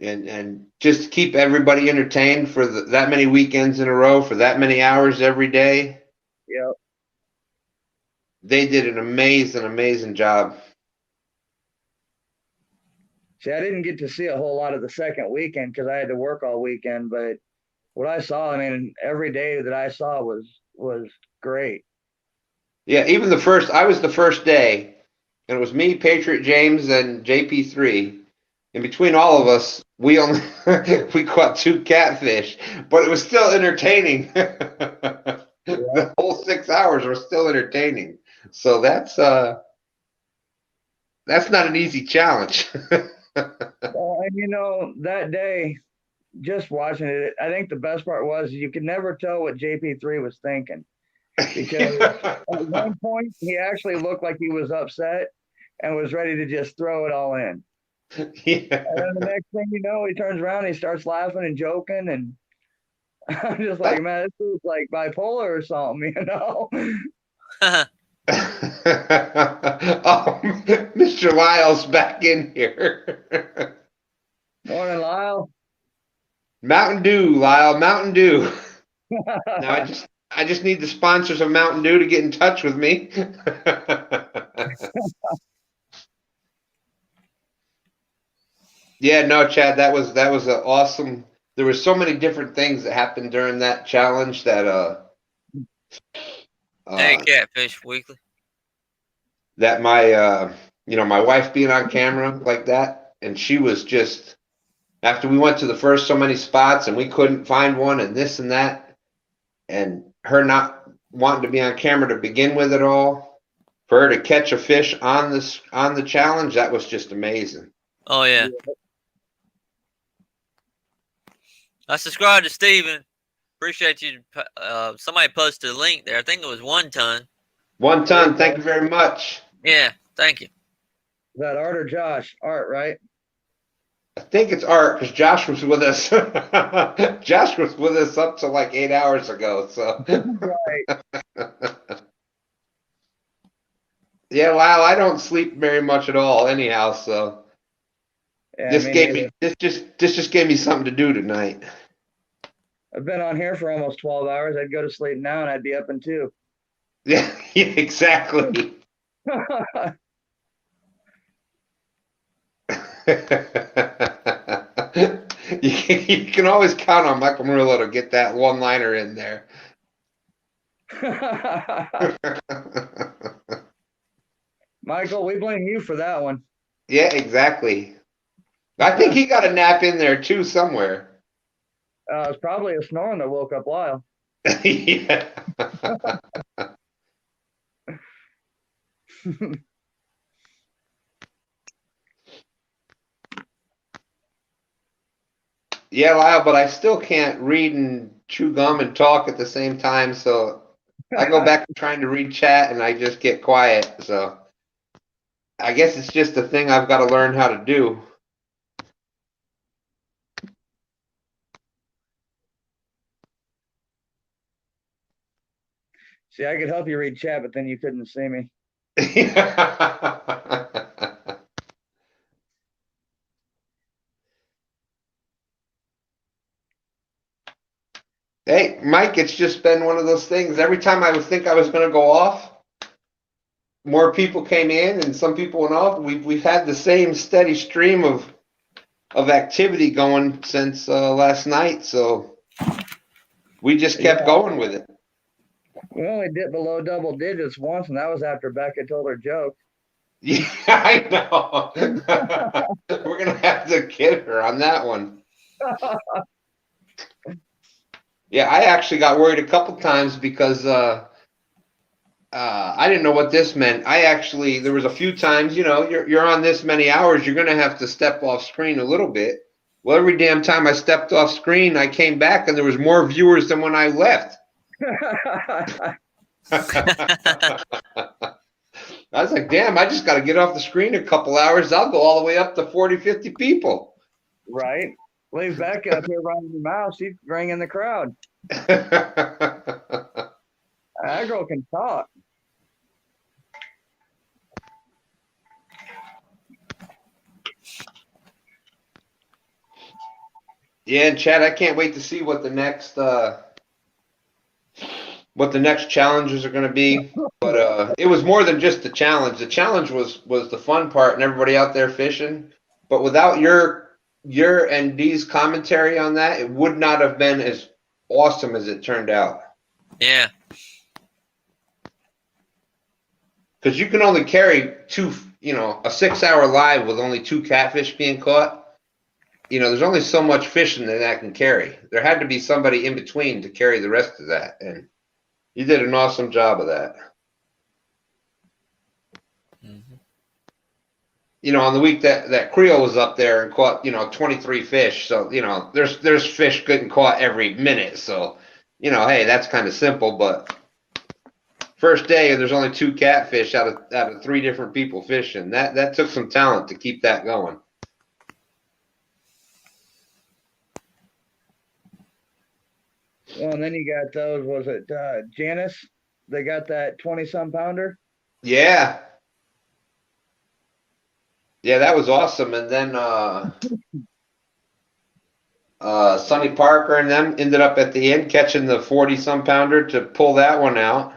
and just to keep everybody entertained for that many weekends in a row, for that many hours every day.
Yep.
They did an amazing job.
See, I didn't get to see a whole lot of the second weekend because I had to work all weekend, but what I saw, I mean, every day that I saw was great.
Yeah, even I was the first day, and it was me, Patriot James, and JP3. In between all of us, we caught 2 catfish, but it was still entertaining. The whole 6 hours were still entertaining. So that's not an easy challenge.
Well, and that day, just watching it, I think the best part was you could never tell what JP3 was thinking. Because at one point, he actually looked like he was upset and was ready to just throw it all in.
Yeah.
And then the next thing you know, he turns around and he starts laughing and joking. And I'm just like, man, this is like bipolar or something,
Oh, Mr. Lyle's back in here.
Morning, Lyle.
Mountain Dew, Lyle, Mountain Dew. Now I just need the sponsors of Mountain Dew to get in touch with me. Yeah, no, Chad, that was an awesome. There were so many different things that happened during that challenge that
hey, Catfish Weekly.
That my my wife being on camera like that, and she was just, after we went to the first so many spots and we couldn't find one and this and that, and her not wanting to be on camera to begin with at all, for her to catch a fish on the challenge, that was just amazing.
Oh yeah. I subscribed to Steven. Appreciate you. Somebody posted a link there. I think it was 1 ton.
1 ton. Thank you very much.
Yeah, thank you.
Is that Art or Josh? Art, right?
I think it's Art because Josh was with us. Josh was with us up to like 8 hours ago. So.
Right.
Yeah, Lyle, I don't sleep very much at all, anyhow. So
yeah,
this just gave me something to do tonight.
I've been on here for almost 12 hours. I'd go to sleep now and I'd be up in 2.
Yeah, exactly. You can always count on Michael Murillo to get that one-liner in there.
Michael, we blame you for that one.
Yeah, exactly. I think he got a nap in there too somewhere.
It's probably a snoring that woke up Lyle.
Yeah. Yeah, Lyle, but I still can't read and chew gum and talk at the same time, so I go back to trying to read chat and I just get quiet. So I guess it's just a thing I've got to learn how to do.
See, I could help you read chat, but then you couldn't see me.
Hey, Mike, it's just been one of those things. Every time I would think I was going to go off, more people came in and some people went off. We've had the same steady stream of activity going since last night, so we just kept going with it.
We only dipped below double digits once, and that was after Becca told her joke.
Yeah, I know. We're going to have to get her on that one. Yeah, I actually got worried a couple times because I didn't know what this meant. There was a few times, you're on this many hours, you're going to have to step off screen a little bit. Well, every damn time I stepped off screen, I came back and there was more viewers than when I left. I was like, damn, I just got to get off the screen a couple hours. I'll go all the way up to 40, 50 people.
Right. Leave Becca up here running your mouth. She's ringing the crowd. That girl can talk.
Yeah, and Chad, I can't wait to see what the next challenges are going to be. But it was more than just the challenge. The challenge was the fun part and everybody out there fishing. But without your and Dee's commentary on that, it would not have been as awesome as it turned out.
Yeah.
Because you can only carry a 6-hour live with only 2 catfish being caught. There's only so much fishing that can carry. There had to be somebody in between to carry the rest of that. And you did an awesome job of that. On the week that Creole was up there and caught, 23 fish. So, there's fish getting caught every minute. So, hey, that's kind of simple. But first day, there's only 2 catfish out of 3 different people fishing. That took some talent to keep that going.
Well, and then you got those, was it Janice? They got that 20-some pounder?
Yeah. Yeah, that was awesome. And then Sonny Parker and them ended up at the end catching the 40-some pounder to pull that one out.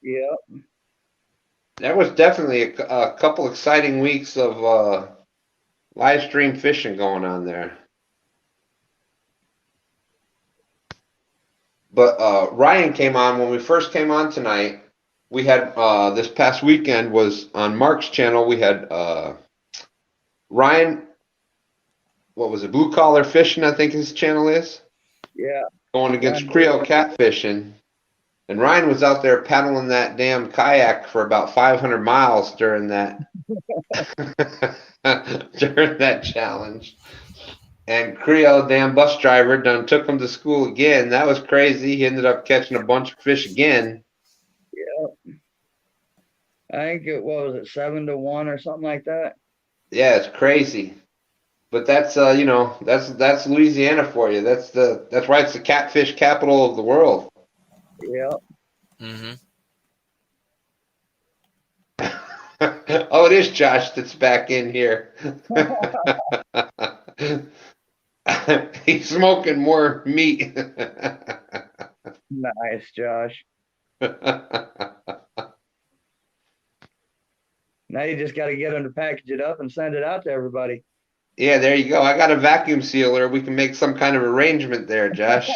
Yep.
That was definitely a couple exciting weeks of live stream fishing going on there. But Ryan came on when we first came on tonight. We had this past weekend was on Mark's channel. We had Ryan, what was it, Blue Collar Fishing, I think his channel is.
Yeah.
Going against Creole Catfishing. And Ryan was out there paddling that damn kayak for about 500 miles during that during that challenge. And Creole, damn bus driver, done took him to school again. That was crazy. He ended up catching a bunch of fish again.
Yeah. I think what was it, 7-1 or something like that?
Yeah, it's crazy. But that's that's Louisiana for you. That's why it's the catfish capital of the world.
Yeah.
Mm-hmm.
Oh, it is Josh that's back in here. He's smoking more meat.
Nice, Josh. Now you just got to get them to package it up and send it out to everybody.
Yeah, there you go. I got a vacuum sealer. We can make some kind of arrangement there, Josh.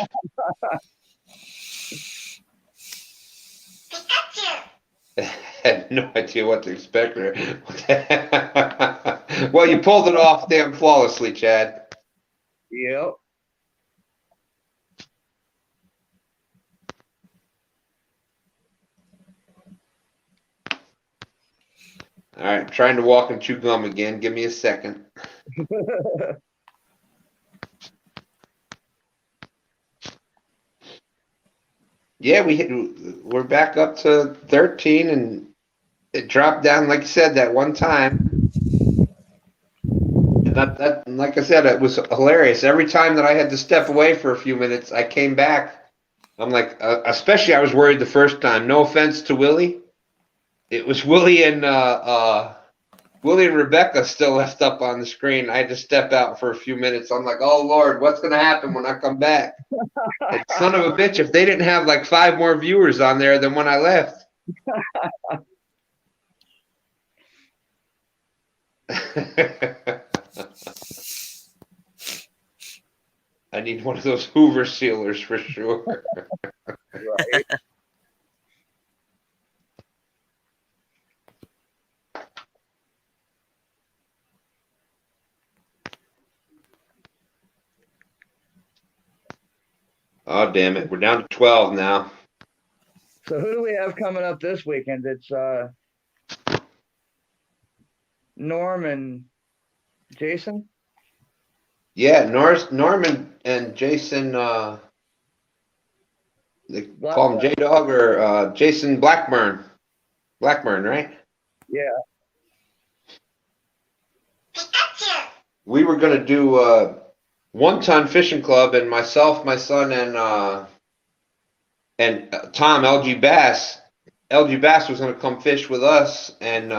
I had no idea what to expect there. Well, you pulled it off damn flawlessly, Chad.
Yep.
All right, trying to walk and chew gum again. Give me a second. Yeah, we're back up to 13, and it dropped down, like you said, that one time. And like I said, it was hilarious. Every time that I had to step away for a few minutes, I came back. I'm like, especially I was worried the first time. No offense to Willie. It was Willie and Rebecca still left up on the screen. I had to step out for a few minutes. I'm like, oh Lord, what's gonna happen when I come back? And son of a bitch, if they didn't have like 5 more viewers on there than when I left. I need one of those Hoover sealers for sure.
Right.
Oh, damn it. We're down to 12 now.
So who do we have coming up this weekend? It's Norm and Jason?
Yeah, Norman and Jason, they call him J-Dog or Jason Blackburn. Blackburn, right?
Yeah.
We were going to do one-ton fishing club, and myself, my son, and Tom, LG Bass. LG Bass was going to come fish with us, and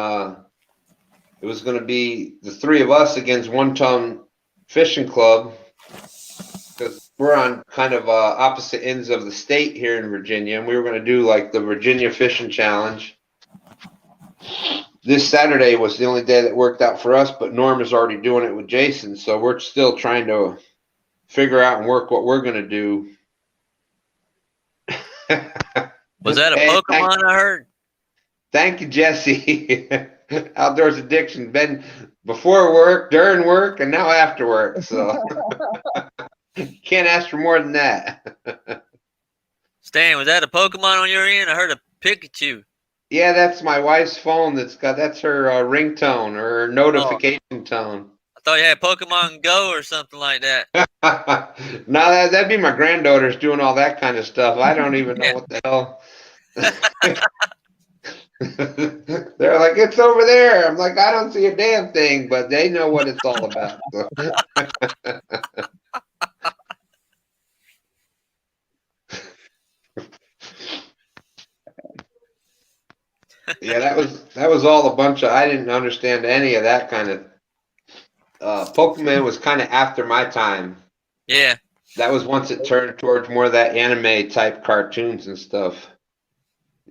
it was going to be the 3 of us against one-ton fishing club, because we're on kind of opposite ends of the state here in Virginia, and we were going to do like the Virginia Fishing Challenge. This Saturday was the only day that worked out for us, but Norm is already doing it with Jason, so we're still trying to figure out and work what we're going to do.
Was that a Pokemon I heard?
Thank you, Jesse. Outdoors Addiction. Been before work, during work, and now after work. So can't ask for more than that.
Stan, was that a Pokemon on your end? I heard a Pikachu.
Yeah, that's my wife's phone. That's her ringtone or her notification tone.
I thought you had Pokemon Go or something like that.
No, that'd be my granddaughters doing all that kind of stuff. I don't even know what the hell. They're like, it's over there. I'm like, I don't see a damn thing, but they know what it's all about. So. Yeah, that was all a bunch of. I didn't understand any of that kind of. Pokemon was kind of after my time.
Yeah.
That was once it turned towards more of that anime type cartoons and stuff.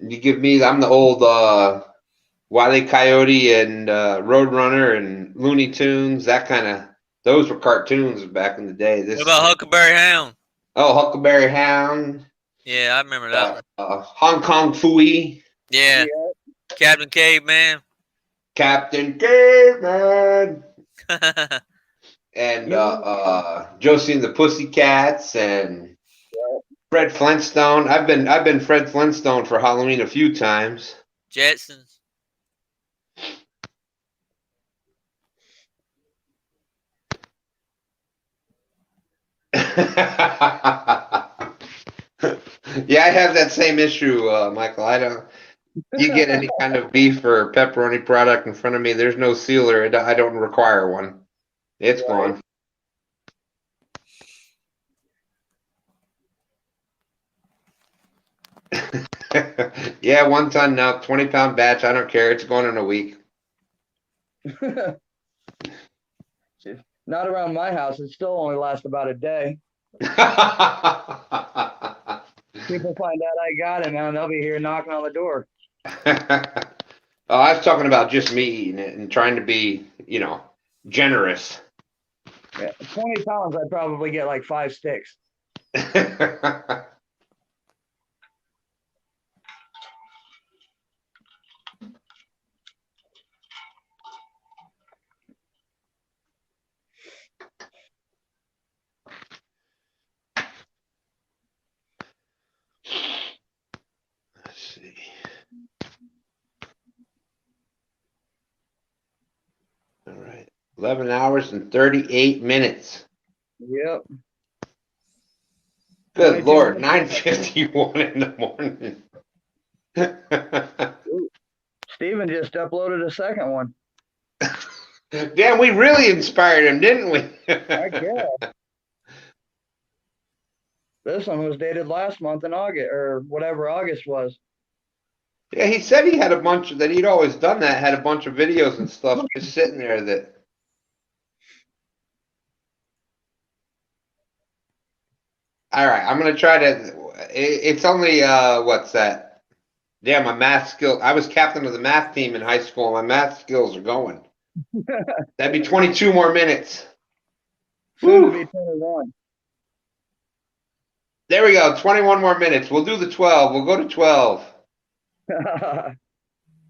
You give me, I'm the old Wile E. Coyote and Roadrunner and Looney Tunes, that kind of. Those were cartoons back in the day.
What about Huckleberry Hound?
Oh, Huckleberry Hound.
Yeah, I remember that one.
Hong Kong Phooey.
Yeah. Captain Caveman.
Captain Caveman. And Josie and the Pussycats and Fred Flintstone. I've been Fred Flintstone for Halloween a few times.
Jetsons.
Yeah, I have that same issue, Michael. I don't. You get any kind of beef or pepperoni product in front of me, there's no sealer. I don't require one. It's gone. Yeah, 1 ton now, 20-pound batch. I don't care. It's going in a week.
Not around my house. It still only lasts about a day. People find out I got it, man. They'll be here knocking on the door.
Oh, I was talking about just me eating it and trying to be, generous.
Yeah, 20 pounds, I'd probably get like 5 sticks.
Let's see. All right. 11 hours and 38 minutes.
Yep.
Good Lord, 9:51 in the morning.
Steven just uploaded a second one.
Damn, we really inspired him, didn't we?
I guess. This one was dated last month in August, or whatever August was.
Yeah, he said he had a bunch that he'd always done that, had a bunch of videos and stuff just sitting there that. All right, I'm going to try to, it's only, what's that? Damn, my math skill, I was captain of the math team in high school. My math skills are going. That'd be 22 more minutes.
Soon to be 21.
There we go, 21 more minutes. We'll do the 12. We'll go to 12.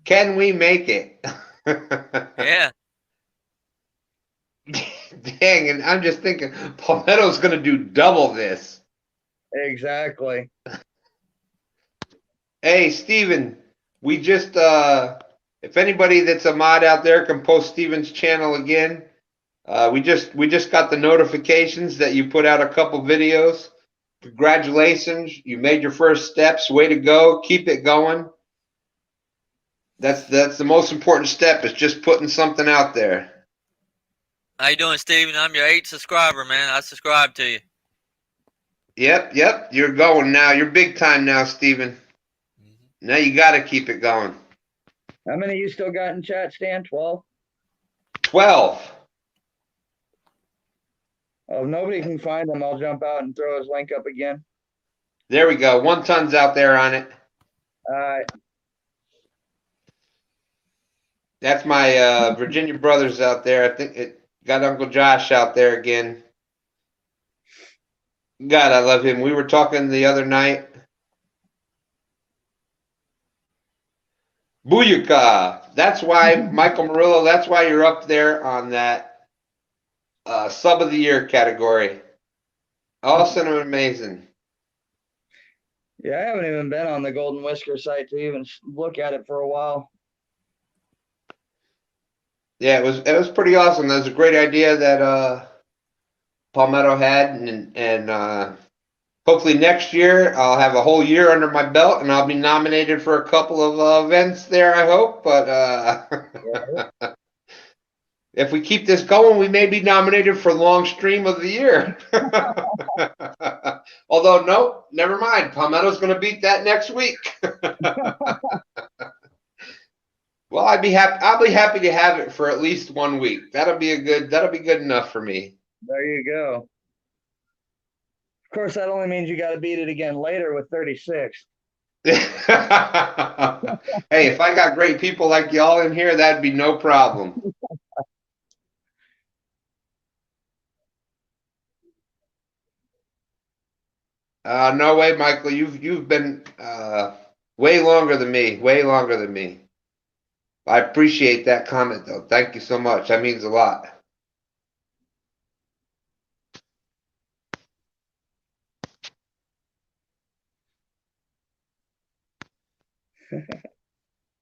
Can we make it?
Yeah.
Dang, and I'm just thinking, Palmetto's going to do double this.
Exactly.
Hey, Steven, we just, if anybody that's a mod out there can post Steven's channel again, we just got the notifications that you put out a couple videos. Congratulations, you made your first steps. Way to go. Keep it going. That's the most important step, is just putting something out there.
How you doing, Steven? I'm your 8th subscriber, man. I subscribe to you.
Yep. You're going now. You're big time now, Steven. Now you got to keep it going.
How many you still got in chat, Stan? 12?
12.
Oh, if nobody can find him, I'll jump out and throw his link up again.
There we go. 1 ton's out there on it.
All right.
That's my Virginia brothers out there. I think it got Uncle Josh out there again. God, I love him. We were talking the other night. Booyaka. That's why, Michael Murillo, that's why you're up there on that sub of the year category. Awesome and amazing.
Yeah, I haven't even been on the Golden Whisker site to even look at it for a while.
Yeah, it was pretty awesome. That was a great idea that Palmetto had, and hopefully next year I'll have a whole year under my belt and I'll be nominated for a couple of events there, I hope. But if we keep this going, we may be nominated for long stream of the year. Although, no, never mind. Palmetto's going to beat that next week. Well, I'll be happy to have it for at least 1 week. That'll be good enough for me.
There you go. Of course, that only means you got to beat it again later with 36.
Hey, if I got great people like y'all in here, that'd be no problem. No way, Michael. You've been way longer than me. Way longer than me. I appreciate that comment, though. Thank you so much. That means a lot.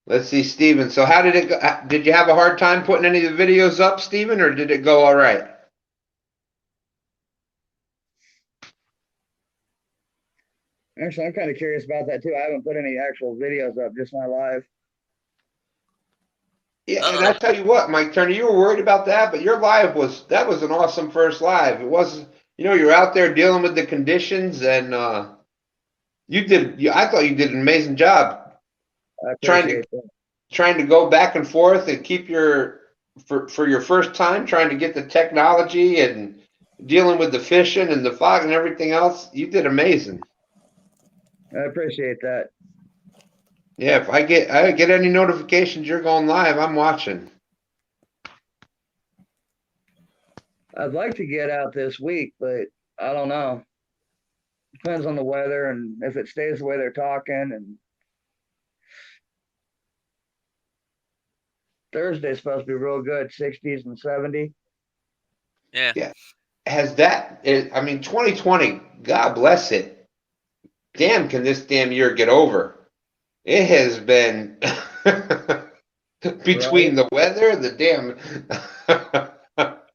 Let's see, Steven. So how did it go? Did you have a hard time putting any of the videos up, Steven, or did it go all right?
Actually, I'm kind of curious about that, too. I haven't put any actual videos up, just my live.
Yeah, and I tell you what, Mike Turner, you were worried about that, but your live was an awesome first live. It was, you're out there dealing with the conditions, and I thought you did an amazing job trying to go back and forth and keep for your first time trying to get the technology and dealing with the fishing and the fog and everything else. You did amazing.
I appreciate that.
Yeah, if I get any notifications you're going live, I'm watching.
I'd like to get out this week, but I don't know. Depends on the weather and if it stays the way they're talking. And Thursday's supposed to be real good, 60s and 70.
Yeah.
Yeah. I mean, 2020, God bless it. Damn, can this damn year get over? It has been between the weather, the damn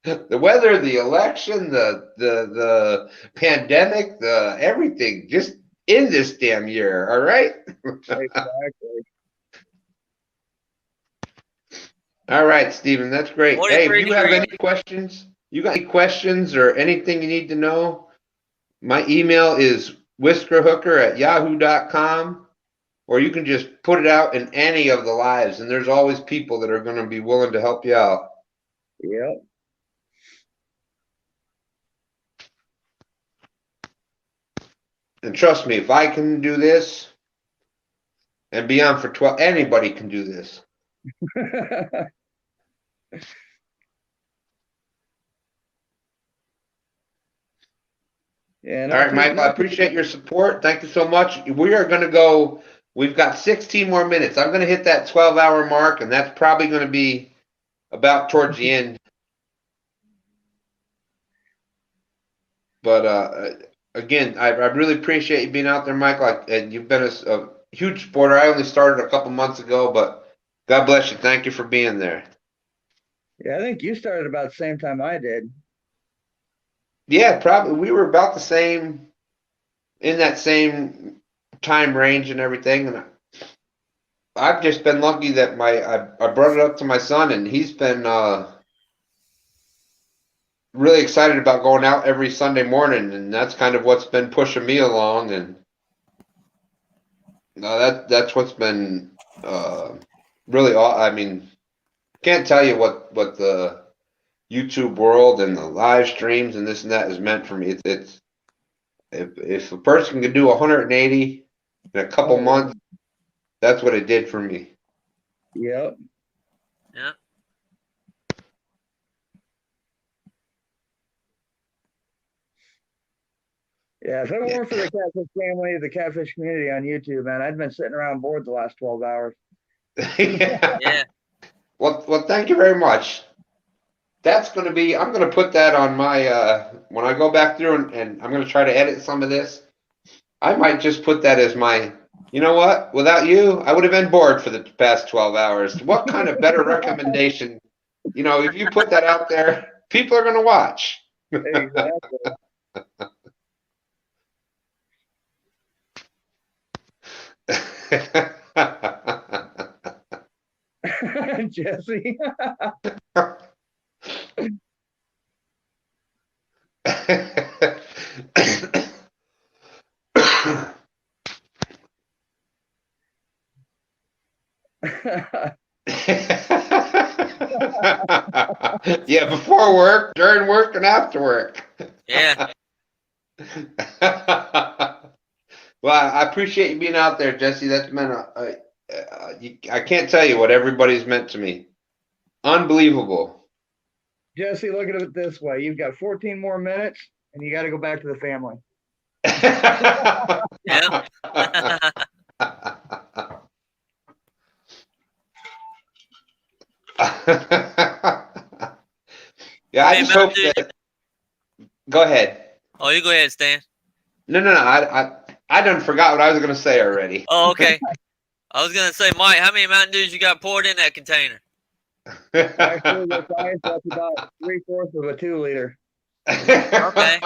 the weather, the election, the pandemic, the everything, just in this damn year. All right.
Exactly.
All right, Stephen, that's great. Hey, if you have any questions, you got any questions or anything you need to know, my email is whiskerhooker@yahoo.com, or you can just put it out in any of the lives, and there's always people that are going to be willing to help you out.
Yep.
And trust me, if I can do this and be on for 12, anybody can do this.
Yeah.
All right, Michael, I appreciate your support. Thank you so much. We are going to go, we've got 16 more minutes. I'm going to hit that 12-hour mark, and that's probably going to be about towards the end. But again, I really appreciate you being out there, Michael. And you've been a huge supporter. I only started a couple months ago, but God bless you. Thank you for being there.
Yeah, I think you started about the same time I did.
Yeah, probably. We were about the same, in that same time range and everything. And I've just been lucky that I brought it up to my son, and he's been really excited about going out every Sunday morning, and that's kind of what's been pushing me along. And that's what's been really. I mean, can't tell you what the YouTube world and the live streams and this and that has meant for me. It's if a person can do 180 in a couple months, that's what it did for me.
Yep.
Yeah.
Yeah, if it weren't for the Catfish family, the Catfish community on YouTube, man, I'd been sitting around bored the last 12 hours.
Yeah.
Well, thank you very much. That's going to be, I'm going to put that on my, when I go back through and I'm going to try to edit some of this, I might just put that as my, you know what, without you, I would have been bored for the past 12 hours. What kind of better recommendation, you know, if you put that out there, people are going to watch.
Exactly. Jesse.
Yeah, before work, during work, and after work.
Yeah.
Well, I appreciate you being out there, Jesse. That's meant I can't tell you what everybody's meant to me. Unbelievable.
Jesse, look at it this way. You've got 14 more minutes, and you got to go back to the family.
Yeah.
Yeah, I just hope that. Go ahead.
Oh, you go ahead, Stan.
No. I done forgot what I was going to say already.
Oh, okay. I was gonna say, Mike, how many Mountain Dews you got poured in that container?
Actually, the size, that's about 3/4 of a 2-liter.
Okay.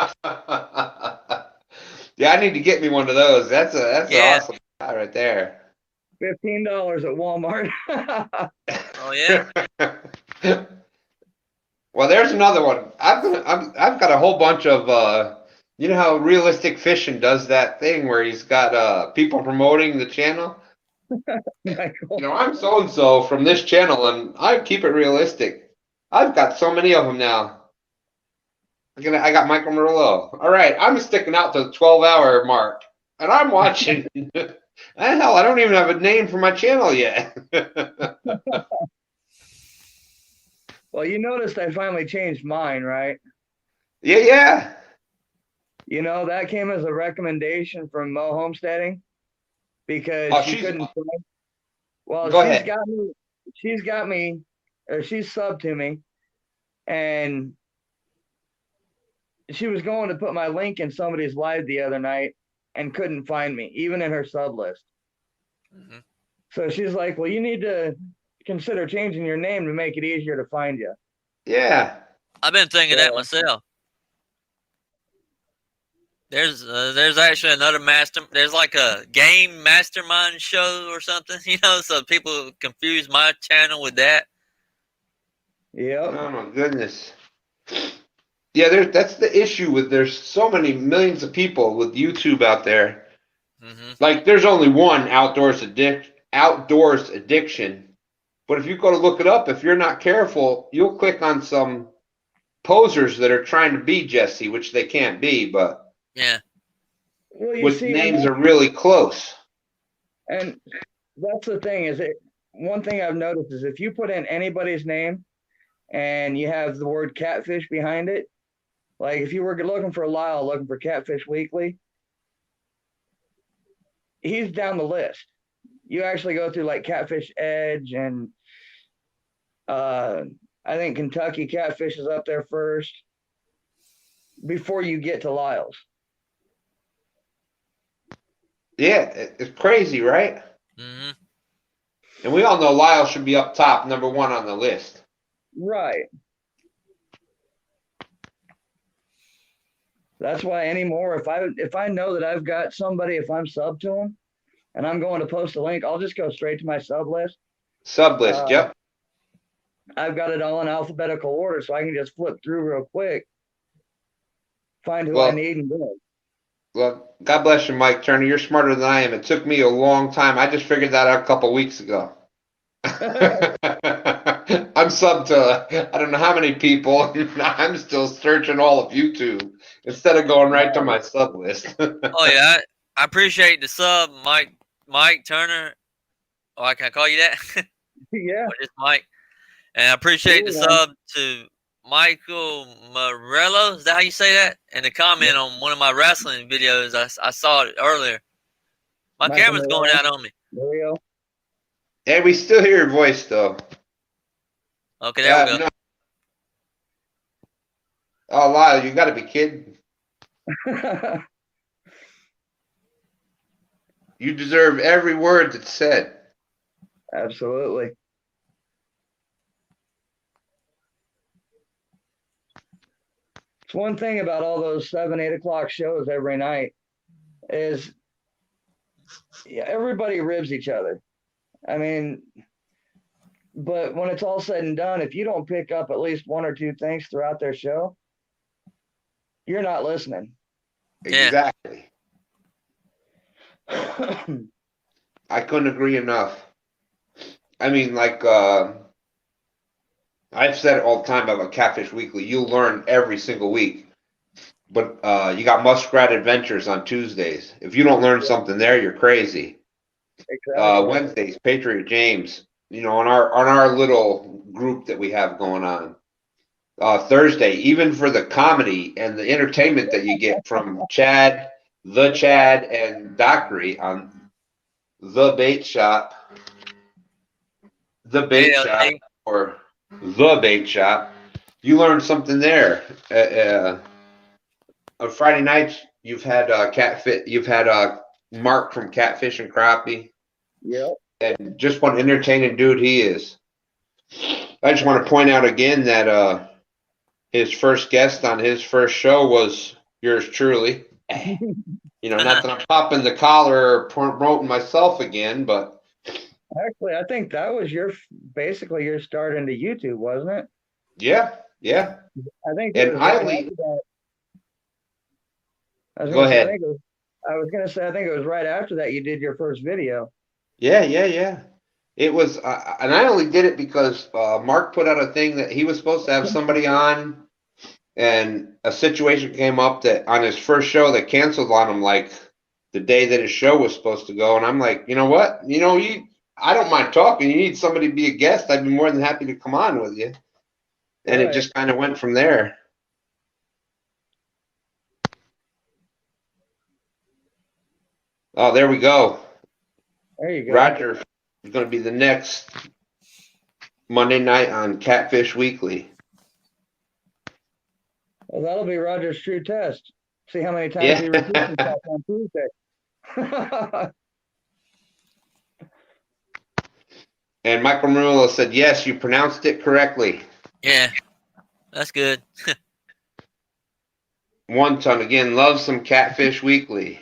Yeah, I need to get me one of those. That's an awesome guy right there.
$15 at Walmart.
Oh yeah.
Well, there's another one. I've got a whole bunch of you know how Realistic Fishing does that thing where he's got people promoting the channel. You know, I'm so and so from this channel, and I keep it realistic. I've got so many of them now. I got Michael Murillo. All right, I'm sticking out to the 12-hour mark, and I'm watching. Hell, I don't even have a name for my channel yet.
Well, you noticed I finally changed mine, right?
Yeah.
You know, that came as a recommendation from Mo Homesteading because she couldn't find. Well, she's got me, or she's subbed to me, and she was going to put my link in somebody's live the other night and couldn't find me, even in her sub list.
Mm-hmm.
So she's like, well, you need to consider changing your name to make it easier to find you.
Yeah.
I've been thinking that myself. There's actually another there's like a game mastermind show or something, you know, so people confuse my channel with that.
Yeah.
Oh my goodness. Yeah, that's the issue with there's so many millions of people with YouTube out there.
Mm-hmm.
Like there's only one outdoors addiction. But if you go to look it up, if you're not careful, you'll click on some posers that are trying to be Jesse, which they can't be, but
yeah.
Well,
with names are really close.
And that's the thing one thing I've noticed is if you put in anybody's name and you have the word catfish behind it, like if you were looking for Lyle, looking for Catfish Weekly, he's down the list. You actually go through like Catfish Edge and I think Kentucky Catfish is up there first before you get to Lyle's.
Yeah, it's crazy, right?
Mm-hmm.
And we all know Lyle should be up top, number one on the list.
Right. That's why anymore, if I know that I've got somebody, if I'm sub to them and I'm going to post a link, I'll just go straight to my sub list.
Sub list, yep.
I've got it all in alphabetical order, so I can just flip through real quick, find who
Well,
I need and go.
Well, God bless you, Mike Turner. You're smarter than I am. It took me a long time. I just figured that out a couple weeks ago. I'm sub to I don't know how many people. I'm still searching all of YouTube instead of going right to my sub list.
Oh yeah, I appreciate the sub, Mike Turner. Oh, I can call you that.
Yeah.
Or just Mike. And I appreciate the sub to Michael Morello. Is that how you say that? And the comment on one of my wrestling videos, I saw it earlier. My camera's going out on me.
Mario.
Hey, we still hear your voice though.
Okay, there we go.
No. Oh, Lyle, you got to be kidding. You deserve every word that's said.
Absolutely. It's one thing about all those 7, 8 o'clock shows every night is everybody ribs each other. I mean, but when it's all said and done, if you don't pick up at least one or two things throughout their show, you're not listening.
Exactly. I couldn't agree enough. I mean, like, I've said it all the time about Catfish Weekly. You'll learn every single week. But you got Muskrat Adventures on Tuesdays. If you don't learn something there, you're crazy.
Exactly.
Wednesdays, Patriot James. You know, on our little group that we have going on. Thursday, even for the comedy and the entertainment that you get from Chad, and Dockery on The Bait Shop. The Bait Shop or The Bait Shop. You learn something there. On Friday nights, you've had Mark from Catfish and Crappie.
Yep.
And just what an entertaining dude he is. I just want to point out again that his first guest on his first show was yours truly. You know, not that I'm popping the collar or promoting myself again, but
actually, I think that was basically your start into YouTube, wasn't it?
Yeah.
I think.
And I only. Go ahead.
I was gonna say I think it was right after that you did your first video.
Yeah. It was, and I only did it because Mark put out a thing that he was supposed to have somebody on, and a situation came up that on his first show they canceled on him like the day that his show was supposed to go, and I'm like, you know what? You know, I don't mind talking. You need somebody to be a guest. I'd be more than happy to come on with you. And It just kind of went from there. Oh, there we go.
There you go.
Roger is going to be the next Monday night on Catfish Weekly.
Well, that'll be Roger's true test. See how many times he repeats himself on Tuesday.
And Michael Marulo said, yes, you pronounced it correctly.
Yeah, that's good.
1 Ton, again, loves some Catfish Weekly.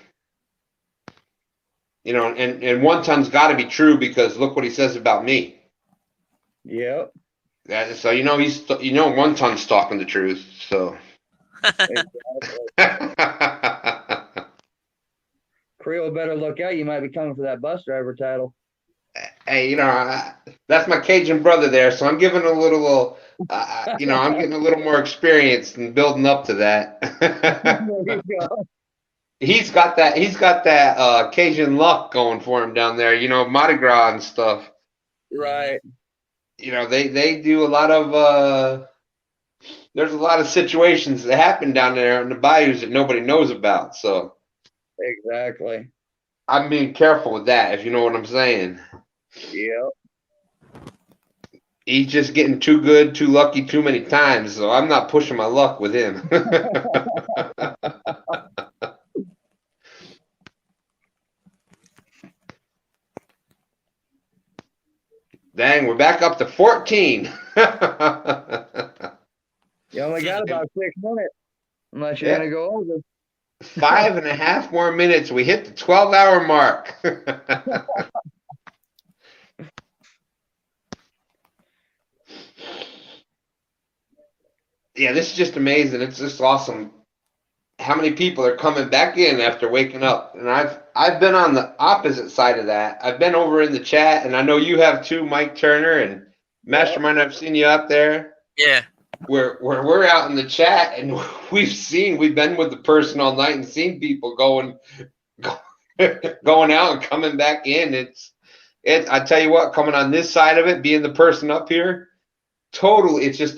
You know, and 1 Ton's got to be true because look what he says about me.
Yep.
So, you know, 1 Ton's talking the truth, so.
Creole better look out. You might be coming for that bus driver title.
Hey, you know, that's my Cajun brother there, so I'm giving a little, you know, I'm getting a little more experience and building up to that.
There you go.
He's got that Cajun luck going for him down there, you know, Mardi Gras and stuff.
Right.
You know, they do a lot of, there's a lot of situations that happen down there in the bayous that nobody knows about, so.
Exactly.
I'm being careful with that, if you know what I'm saying.
Yep.
He's just getting too good, too lucky, too many times, so I'm not pushing my luck with him. Dang, we're back up to 14.
You only got about 6 minutes, unless you're going to go over.
5.5 more minutes. We hit the 12-hour mark. Yeah, this is just amazing. It's just awesome how many people are coming back in after waking up. And I've been on the opposite side of that. I've been over in the chat, and I know you have too, Mike Turner and Mastermind. I've seen you out there.
Yeah.
Where we're out in the chat, and we've been with the person all night and seen people going out and coming back in. I tell you what, coming on this side of it, being the person up here, totally, it's just